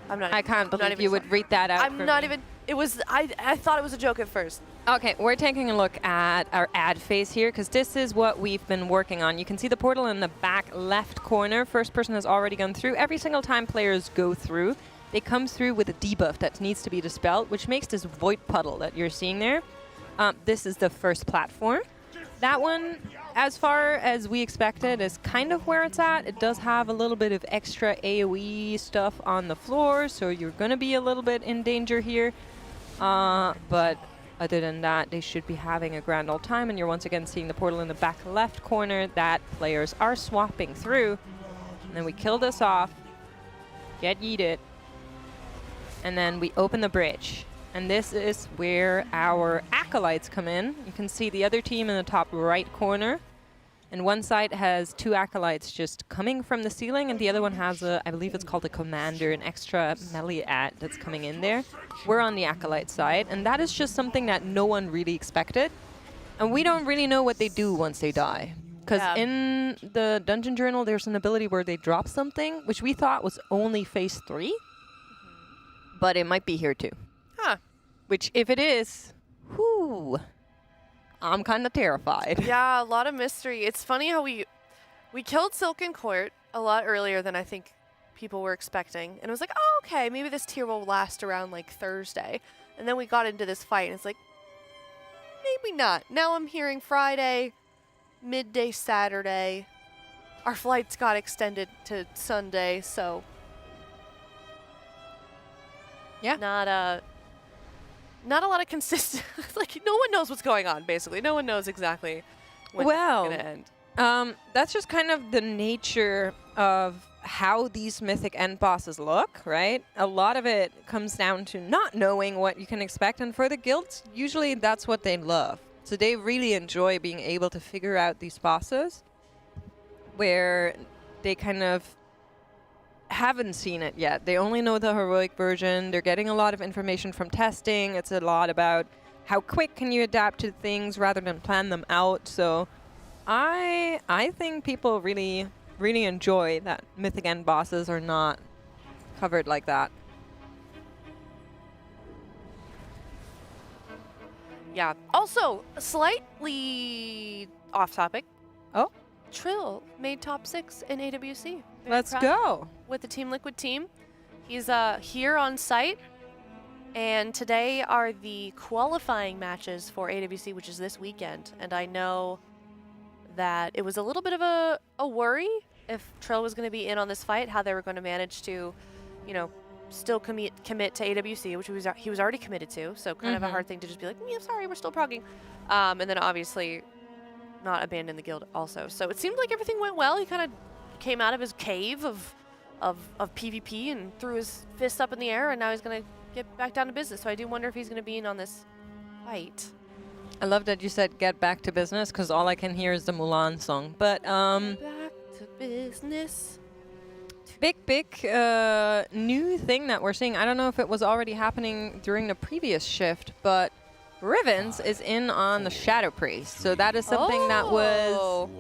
I can't believe you would read that out. I'm not even. It was. I thought it was a joke at first. Okay, we're taking a look at our ad phase here because this is what we've been working on. You can see the portal in the back left corner. First person has already gone through. Every single time players go through, they come through with a debuff that needs to be dispelled, which makes this void puddle that you're seeing there. This is the first platform. That one, as far as we expected, is kind of where it's at. It does have a little bit of extra AoE stuff on the floor, so you're going to be a little bit in danger here. But other than that, they should be having a grand old time, and you're once again seeing the portal in the back left corner that players are swapping through. And then we kill this off, get yeeted, and then we open the bridge. And this is where our acolytes come in. You can see the other team in the top right corner. And one side has 2 acolytes just coming from the ceiling, and the other one has I believe it's called a commander, an extra melee ad that's coming in there. We're on the acolyte side, and that is just something that no one really expected. And we don't really know what they do once they die. Because in the Dungeon Journal, there's an ability where they drop something, which we thought was only phase 3. But it might be here too. Huh. Which, if it is, whoo, I'm kind of terrified. Yeah, a lot of mystery. It's funny how we killed Silken Court a lot earlier than I think people were expecting. And it was like, oh, okay, maybe this tier will last around like Thursday. And then we got into this fight, and it's like, maybe not. Now I'm hearing Friday, midday Saturday. Our flights got extended to Sunday, so yeah, not a lot of consistent. Like no one knows what's going on. Basically, no one knows exactly when it's gonna end. That's just kind of the nature of how these mythic end bosses look, right? A lot of it comes down to not knowing what you can expect, and for the guilds, usually that's what they love. So they really enjoy being able to figure out these bosses where they kind of haven't seen it yet. They only know the heroic version. They're getting a lot of information from testing. It's a lot about how quick can you adapt to things rather than plan them out. So I think people really enjoy that mythic end bosses are not covered like that. Yeah. Also, slightly off topic. Oh. Trill made top 6 in AWC. Very Let's proud go. with the Team Liquid team. He's here on site, and today are the qualifying matches for AWC, which is this weekend. And I know that it was a little bit of a worry if Trill was going to be in on this fight, how they were going to manage to, still commit to AWC, which he was already committed to. So kind of a hard thing to just be like, yeah, sorry, we're still progging. And then obviously not abandon the guild also. So it seemed like everything went well. He kind of came out of his cave of PvP and threw his fist up in the air, and now he's going to get back down to business. So I do wonder if he's going to be in on this fight. I love that you said get back to business, because all I can hear is the Mulan song. But Back to business. big new thing that we're seeing. I don't know if it was already happening during the previous shift, but Rivens is in on the Shadow Priest. So that is something that was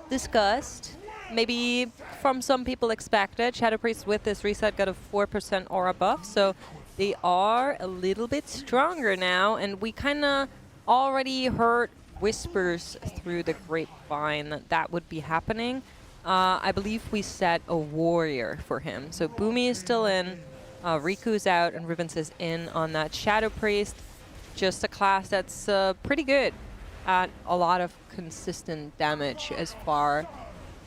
discussed. Maybe from some people expected. Shadow Priest with this reset got a 4% aura buff. So they are a little bit stronger now. And we kind of already heard whispers through the grapevine that that would be happening. I believe we set a warrior for him. So Boomy is still in, Riku's out, and Rivens is in on that Shadow Priest. Just a class that's pretty good at a lot of consistent damage as far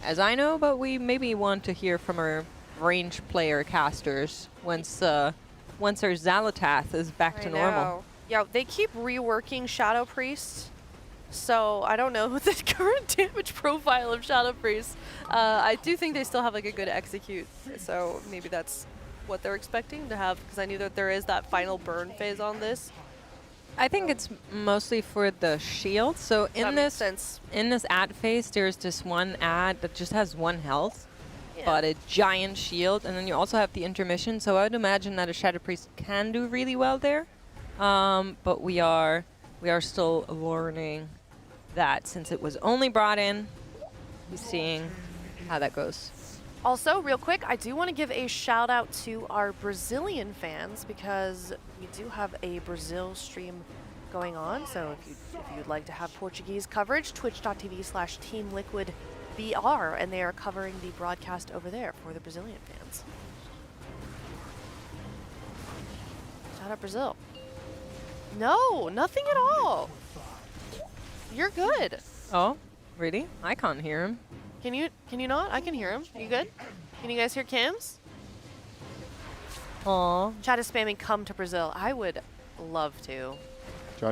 as I know, but we maybe want to hear from our range player casters once our Xalatath is back to normal. Yeah, they keep reworking Shadow Priest, so I don't know the current damage profile of Shadow Priest. I do think they still have like a good execute, so maybe that's what they're expecting to have, because I knew that there is that final burn phase on this. I think it's mostly for the shield. So in this ad phase, there's this one ad that just has 1 health, but a giant shield, and then you also have the intermission. So I would imagine that a Shadow Priest can do really well there, but we are still learning that since it was only brought in. We're seeing how that goes. Also, real quick, I do want to give a shout out to our Brazilian fans, because we do have a Brazil stream going on. So if you'd like to have Portuguese coverage, twitch.tv/TeamLiquidBR, and they are covering the broadcast over there for the Brazilian fans. Shout out Brazil. No, nothing at all. You're good. Oh, really? I can't hear him. Can you not? I can hear him. You good? Can you guys hear Cams? Aw. Chat is spamming come to Brazil. I would love to.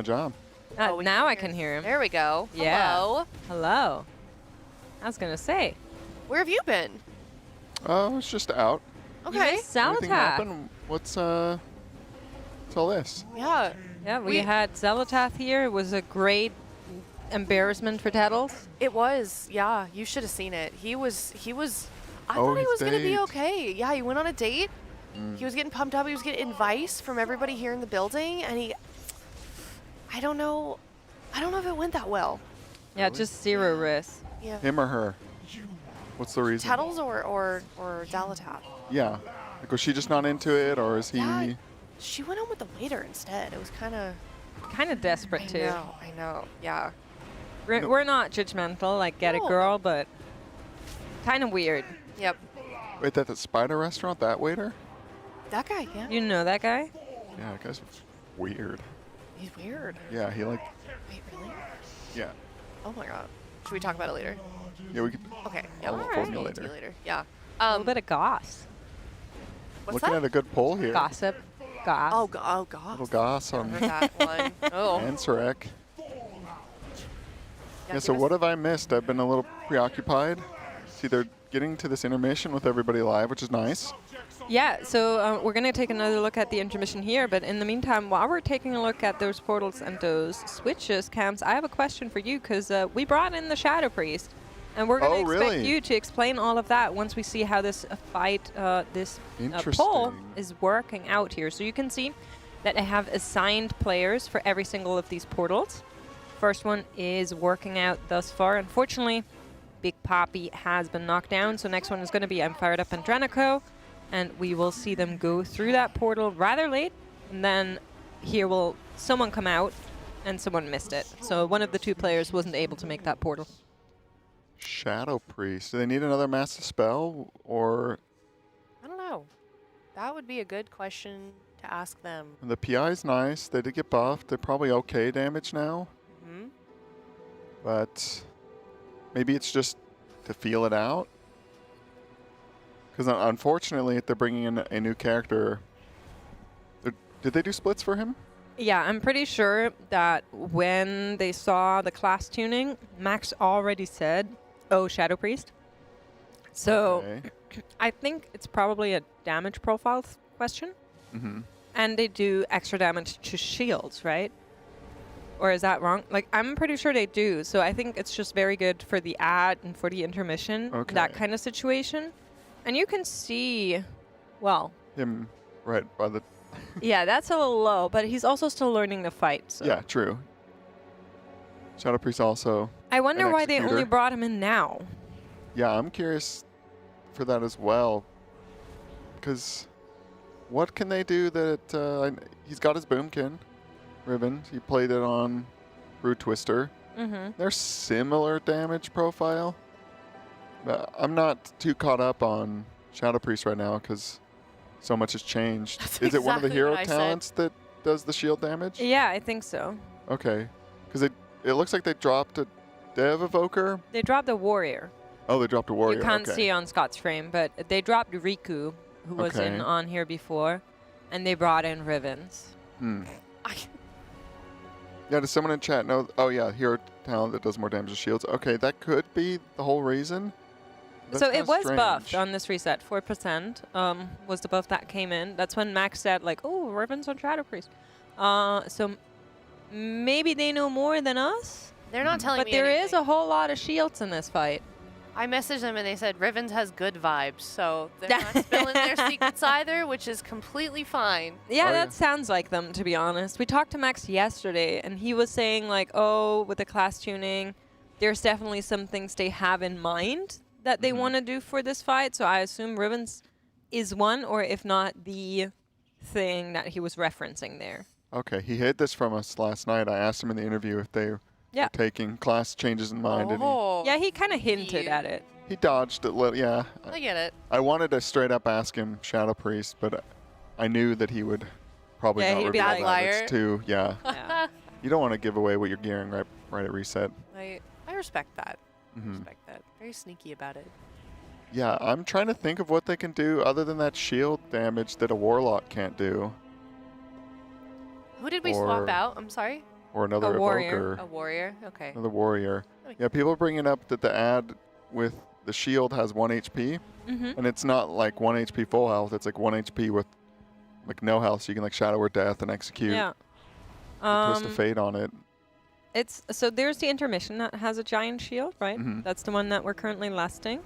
Job. Now I can hear him. There we go. Yeah. Hello. Hello. I was going to say. Where have you been? I was just out. Okay. Anything happen? What's all this? Yeah. Yeah, we had Xalatath here. It was a great embarrassment for Tattles. It was. Yeah, you should have seen it. He was I thought he was going to be okay. Yeah, he went on a date. He was getting pumped up. He was getting advice from everybody here in the building, and I don't know if it went that well. Yeah, just 0 risk. Yeah. Him or her? What's the reason? Tattles or Xalatath? Yeah. Like, was she just not into it, or is he? Yeah, she went on with the waiter instead. It was kind of desperate too. I know. Yeah. We're not judgmental, like get it, girl, but kind of weird. Yep. Wait, that the spider restaurant, that waiter? That guy, yeah. You know that guy? Yeah, that guy's weird. He's weird. Yeah, he like. Wait, really? Yeah. Oh my god. Should we talk about it later? Yeah, we could. Okay. Yeah. I'll inform you later. Later. Yeah. A little bit of goss. What's Looking that? at a good poll here. Gossip. Goss. Oh, goss. Little goss on Heard that one. Oh. Ansarek. Yeah, Yeah, so what have I missed? I've been a little preoccupied. See, they're getting to this intermission with everybody live, which is nice. Yeah, so we're going to take another look at the intermission here, but in the meantime, while we're taking a look at those portals and those switches, Camps, I have a question for you, because we brought in the Shadow Priest, and we're going to expect you to explain all of that once we see how this fight, this poll is working out here. So you can see that I have assigned players for every single of these portals. First one is working out thus far. Unfortunately, Big Poppy has been knocked down, so next one is going to be I'm Fired Up and Drenico, and we will see them go through that portal rather late, and then here will someone come out, and someone missed it. So one of the two players wasn't able to make that portal. Shadow Priest. Do they need another massive spell, or? I don't know. That would be a good question to ask them. The PI's nice. They did get buffed. They're probably okay damage now. Mm-hmm. But maybe it's just to feel it out. Because unfortunately, if they're bringing in a new character, did they do splits for him? Yeah, I'm pretty sure that when they saw the class tuning, Max already said, oh, Shadow Priest. So I think it's probably a damage profile question. Mm-hmm. And they do extra damage to shields, right? Or is that wrong? Like, I'm pretty sure they do. So I think it's just very good for the ad and for the intermission, that kind of situation. And you can see, well... Him right by the... yeah, that's a little low, but he's also still learning the fight. So. Yeah, true. Shadow Priest also. I wonder why they only brought him in now. Yeah, I'm curious for that as well. Because what can they do that... he's got his Boomkin ribbon. He played it on Brood Twister. Mm-hmm. They're similar damage profile. But I'm not too caught up on Shadow Priest right now because so much has changed. Is it one of the hero talents that does the shield damage? Yeah, I think so. Okay. Because it looks like they dropped a Dev Evoker. They dropped a warrior. Oh, they dropped a warrior. You can't see on Scott's frame, but they dropped Riku, who was in on here before, and they brought in Rivens. Yeah, does someone in chat know? Oh, yeah, hero talent that does more damage to shields. Okay, that could be the whole reason. That's so it was strange. buffed on this reset. 4% was the buff that came in. That's when Max said, like, oh, Rivens on Shadow Priest. So maybe they know more than us? They're not telling me But there is a whole lot of shields in this fight. I messaged them and they said Rivens has good vibes, so they're not spilling their secrets either, which is completely fine. Yeah, that sounds like them, to be honest. We talked to Max yesterday, and he was saying, like, oh, with the class tuning, there's definitely some things they have in mind that they want to do for this fight, so I assume Rivens is one, or if not, the thing that he was referencing there. Okay, he hid this from us last night. I asked him in the interview if they were taking class changes in mind. And yeah, he kind of hinted at it. he dodged it. Yeah. I get it. I wanted to straight up ask him Shadow Priest, but I knew that he would probably not reveal that. Liar. It's too, yeah. You don't want to give away what you're gearing right at reset. I respect that. Mm-hmm. Respect that. Very sneaky about it. Yeah, I'm trying to think of what they can do other than that shield damage that a Warlock can't do. Who did we swap out? I'm sorry? Or another warrior. Evoker. A warrior? Okay. Another warrior. Yeah, people are bringing up that the ad with the shield has 1 HP. Mm-hmm. And it's not like 1 HP full health. It's like 1 HP with like no health. So you can like Shadow or Death and execute. Yeah. Twist of Fate on it. So there's the intermission that has a giant shield, right? Mhm. That's the one that we're currently lasting.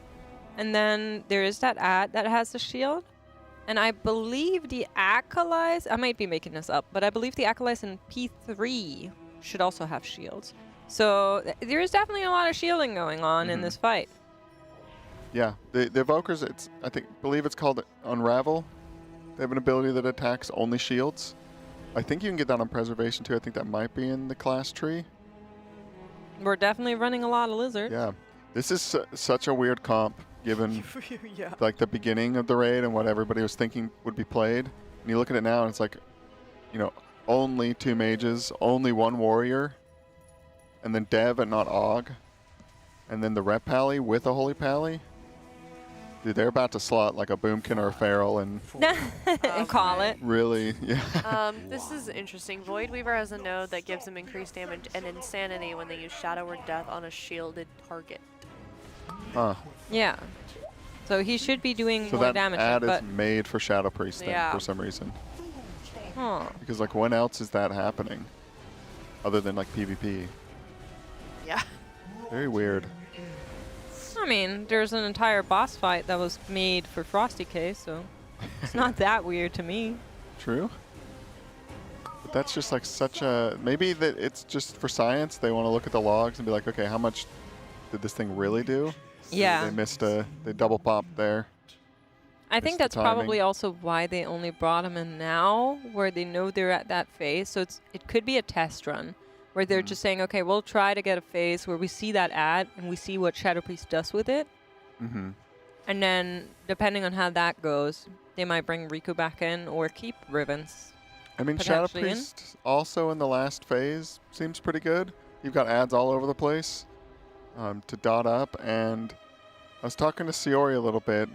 And then there is that ad that has the shield. And I believe the Acolytes, I might be making this up, but I believe the Acolytes in P3 should also have shields. So there is definitely a lot of shielding going on in this fight. Yeah, the Evokers, believe it's called Unravel. They have an ability that attacks only shields. I think you can get that on Preservation too. I think that might be in the class tree. We're definitely running a lot of Lizard. Yeah, this is such a weird comp given like the beginning of the raid and what everybody was thinking would be played. And you look at it now and it's like, only 2 mages, only 1 warrior, and then Dev and not Og, and then the Rep Pally with a Holy Pally. Dude, they're about to slot like a Boomkin or a Feral and and call it. Really, yeah. This is interesting. Void Weaver has a node that gives them increased damage and insanity when they use Shadow or Death on a shielded target. Huh. Yeah. So he should be doing So more that damage. ad but is made for Shadow Priest then, Yeah. for some reason. Huh. Because like when else is that happening? Other than like PvP. Yeah. Very weird. I mean, there's an entire boss fight that was made for Frosty K, so it's not that weird to me. True. But that's just like such a, maybe that it's just for science. They want to look at the logs and be like, okay, how much did this thing really do? Yeah. They missed they double popped there. I think Missed the that's probably timing. also why they only brought him in now, where they know they're at that phase. So it could be a test run, where they're just saying, okay, we'll try to get a phase where we see that ad and we see what Shadow Priest does with it. Mm-hmm. And then, depending on how that goes, they might bring Riku back in or keep Ribbons. I mean, Shadow potentially in. Priest also in the last phase seems pretty good. You've got ads all over the place to dot up, and I was talking to Siori a little bit,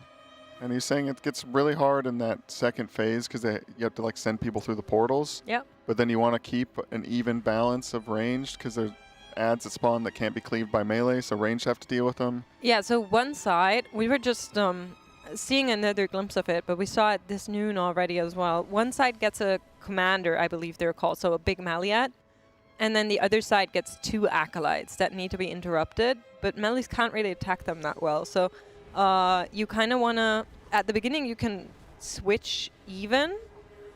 and he's saying it gets really hard in that second phase because you have to like send people through the portals. Yep. But then you want to keep an even balance of ranged because there's ads that spawn that can't be cleaved by melee, so ranged have to deal with them. Yeah, so one side, we were just seeing another glimpse of it, but we saw it this noon already as well. One side gets a commander, I believe they're called, so a big Maliat. And then the other side gets 2 acolytes that need to be interrupted, but melees can't really attack them that well. So you kind of want to, at the beginning you can switch even,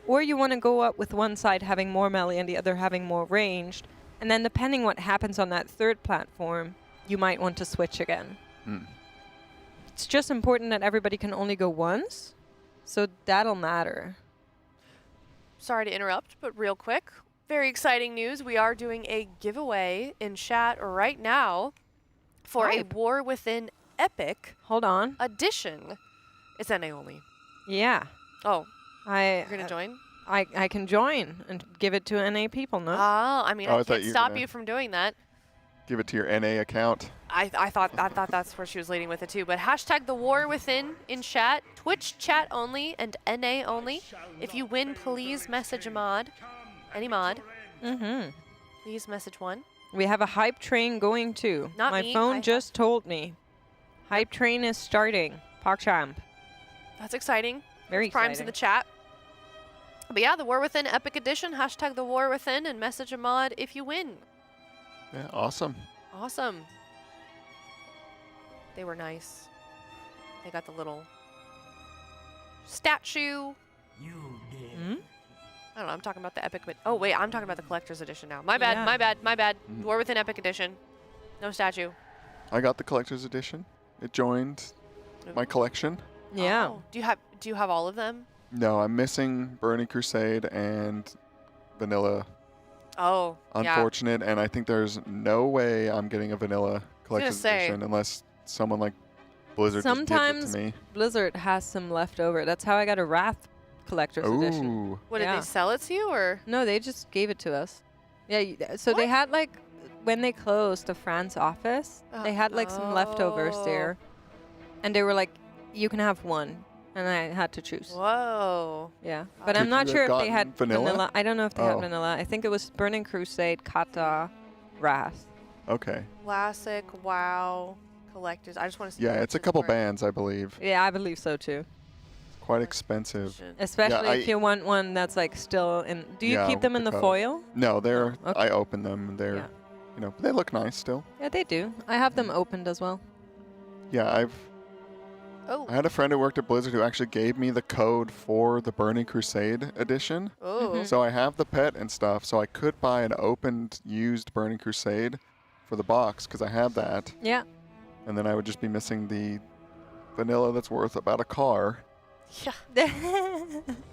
or you want to go up with one side having more melee and the other having more ranged. And then depending what happens on that third platform, you might want to switch again. Mm. It's just important that everybody can only go once, so that'll matter. Sorry to interrupt, but real quick, very exciting news. We are doing a giveaway in chat right now for a War Within Epic Hold on. edition. It's NA only. Yeah. Oh, you're going to join? I can join and give it to NA people, no? I mean, Oh, I I thought can't you were stop gonna- you from doing that. Give it to your NA account. I thought that's where she was leading with it too. But hashtag the War Within in chat, Twitch chat only and NA only. If you win, please message a mod, any mod. Mm-hmm. Please message one. We have a hype train going too. Not My me, phone just told me. Hype train is starting. PogChamp. That's exciting. Very Prime's exciting. in the chat. But yeah, the War Within Epic Edition, hashtag the War Within and message a mod if you win. Yeah, awesome. Awesome. They were nice. They got the little statue. Hmm? I don't know, I'm talking about the Epic, but oh wait, I'm talking about the Collector's Edition now. My bad, Yeah. my bad, my bad. War Within Epic Edition. No statue. I got the collector's edition. It joined my collection. Yeah. Oh, do you have all of them? No, I'm missing Burning Crusade and Vanilla. Oh, Unfortunate, and I think there's no way I'm getting a Vanilla collector's say. edition unless someone like Blizzard just gives it Sometimes to me. Blizzard has some left over. That's how I got a Wrath Collector's Edition. Ooh. What, did they sell it to you or? No, they just gave it to us. Yeah, so they had like, when they closed the France office, they had like some leftovers there. And they were like, you can have one. And I had to choose. Whoa. Yeah. But Could I'm not you sure have if they had gotten vanilla? I don't know if they had Oh. vanilla. I think it was Burning Crusade, Kata, Wrath. Okay. Classic, WoW, Collectors. I just want to see. Yeah, it's a couple bands, I believe. Yeah, I believe so too. Quite expensive. Especially Yeah, if you want one that's like still in. Do you Yeah, keep them in the cover. foil? No, they're. Okay. I open them. And they're, you know, they look nice still. Yeah, they do. I have them opened as well. Yeah, Oh. I had a friend who worked at Blizzard who actually gave me the code for the Burning Crusade edition. Oh. So I have the pet and stuff, so I could buy an opened, used Burning Crusade for the box because I have that. Yeah. And then I would just be missing the vanilla that's worth about a car. Yeah.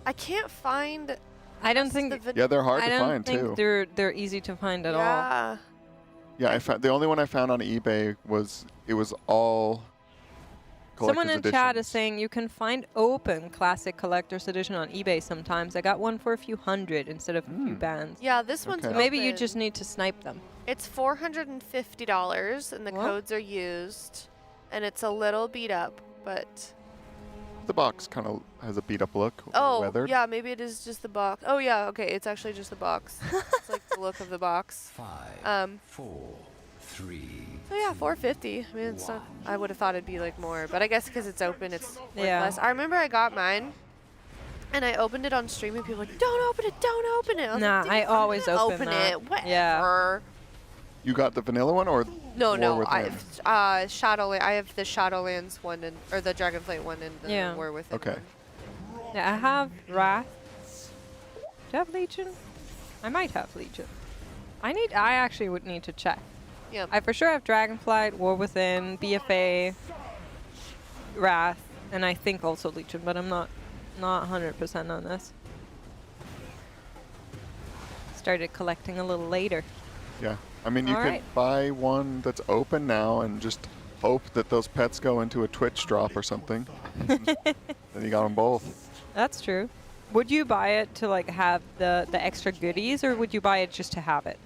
I can't find. I don't think. Yeah, they're hard I to don't find think too. they're easy to find at all. Yeah. Yeah, I found the only one I found on eBay was it was all Someone in editions. chat is saying you can find open classic collector's edition on eBay sometimes. I got one for a few hundred instead of a few bands. Yeah, this one's So open. maybe you just need to snipe them. It's $450, and the codes are used, and it's a little beat up, but... The box kind of has a beat up look. Oh, weathered. yeah, maybe it is just the box. Oh, yeah, okay, it's actually just the box. It's like the look of the box. 5, 4, 3. So yeah, 450. I mean, it's not, I would have thought it'd be like more, but I guess because it's open, it's worth Yeah. less. I remember I got mine, and I opened it on stream, and people were like, "Don't open it! Don't open it!" I was Nah, like, "Dude, I I'm always gonna open that. it. Whatever. Yeah. You got the vanilla one or No, War no. Within? I have the Shadowlands one or the Dragonflight one and the War Within. Okay. Yeah, I have Wrath. Do you have Legion? I might have Legion. I actually would need to check. Yeah. I for sure have Dragonflight, War Within, BFA, Wrath, and I think also Legion, but I'm not 100% on this. Started collecting a little later. Yeah. I mean, you All could right. buy one that's open now and just hope that those pets go into a Twitch drop or something. Then you got them both. That's true. Would you buy it to like have the extra goodies, or would you buy it just to have it?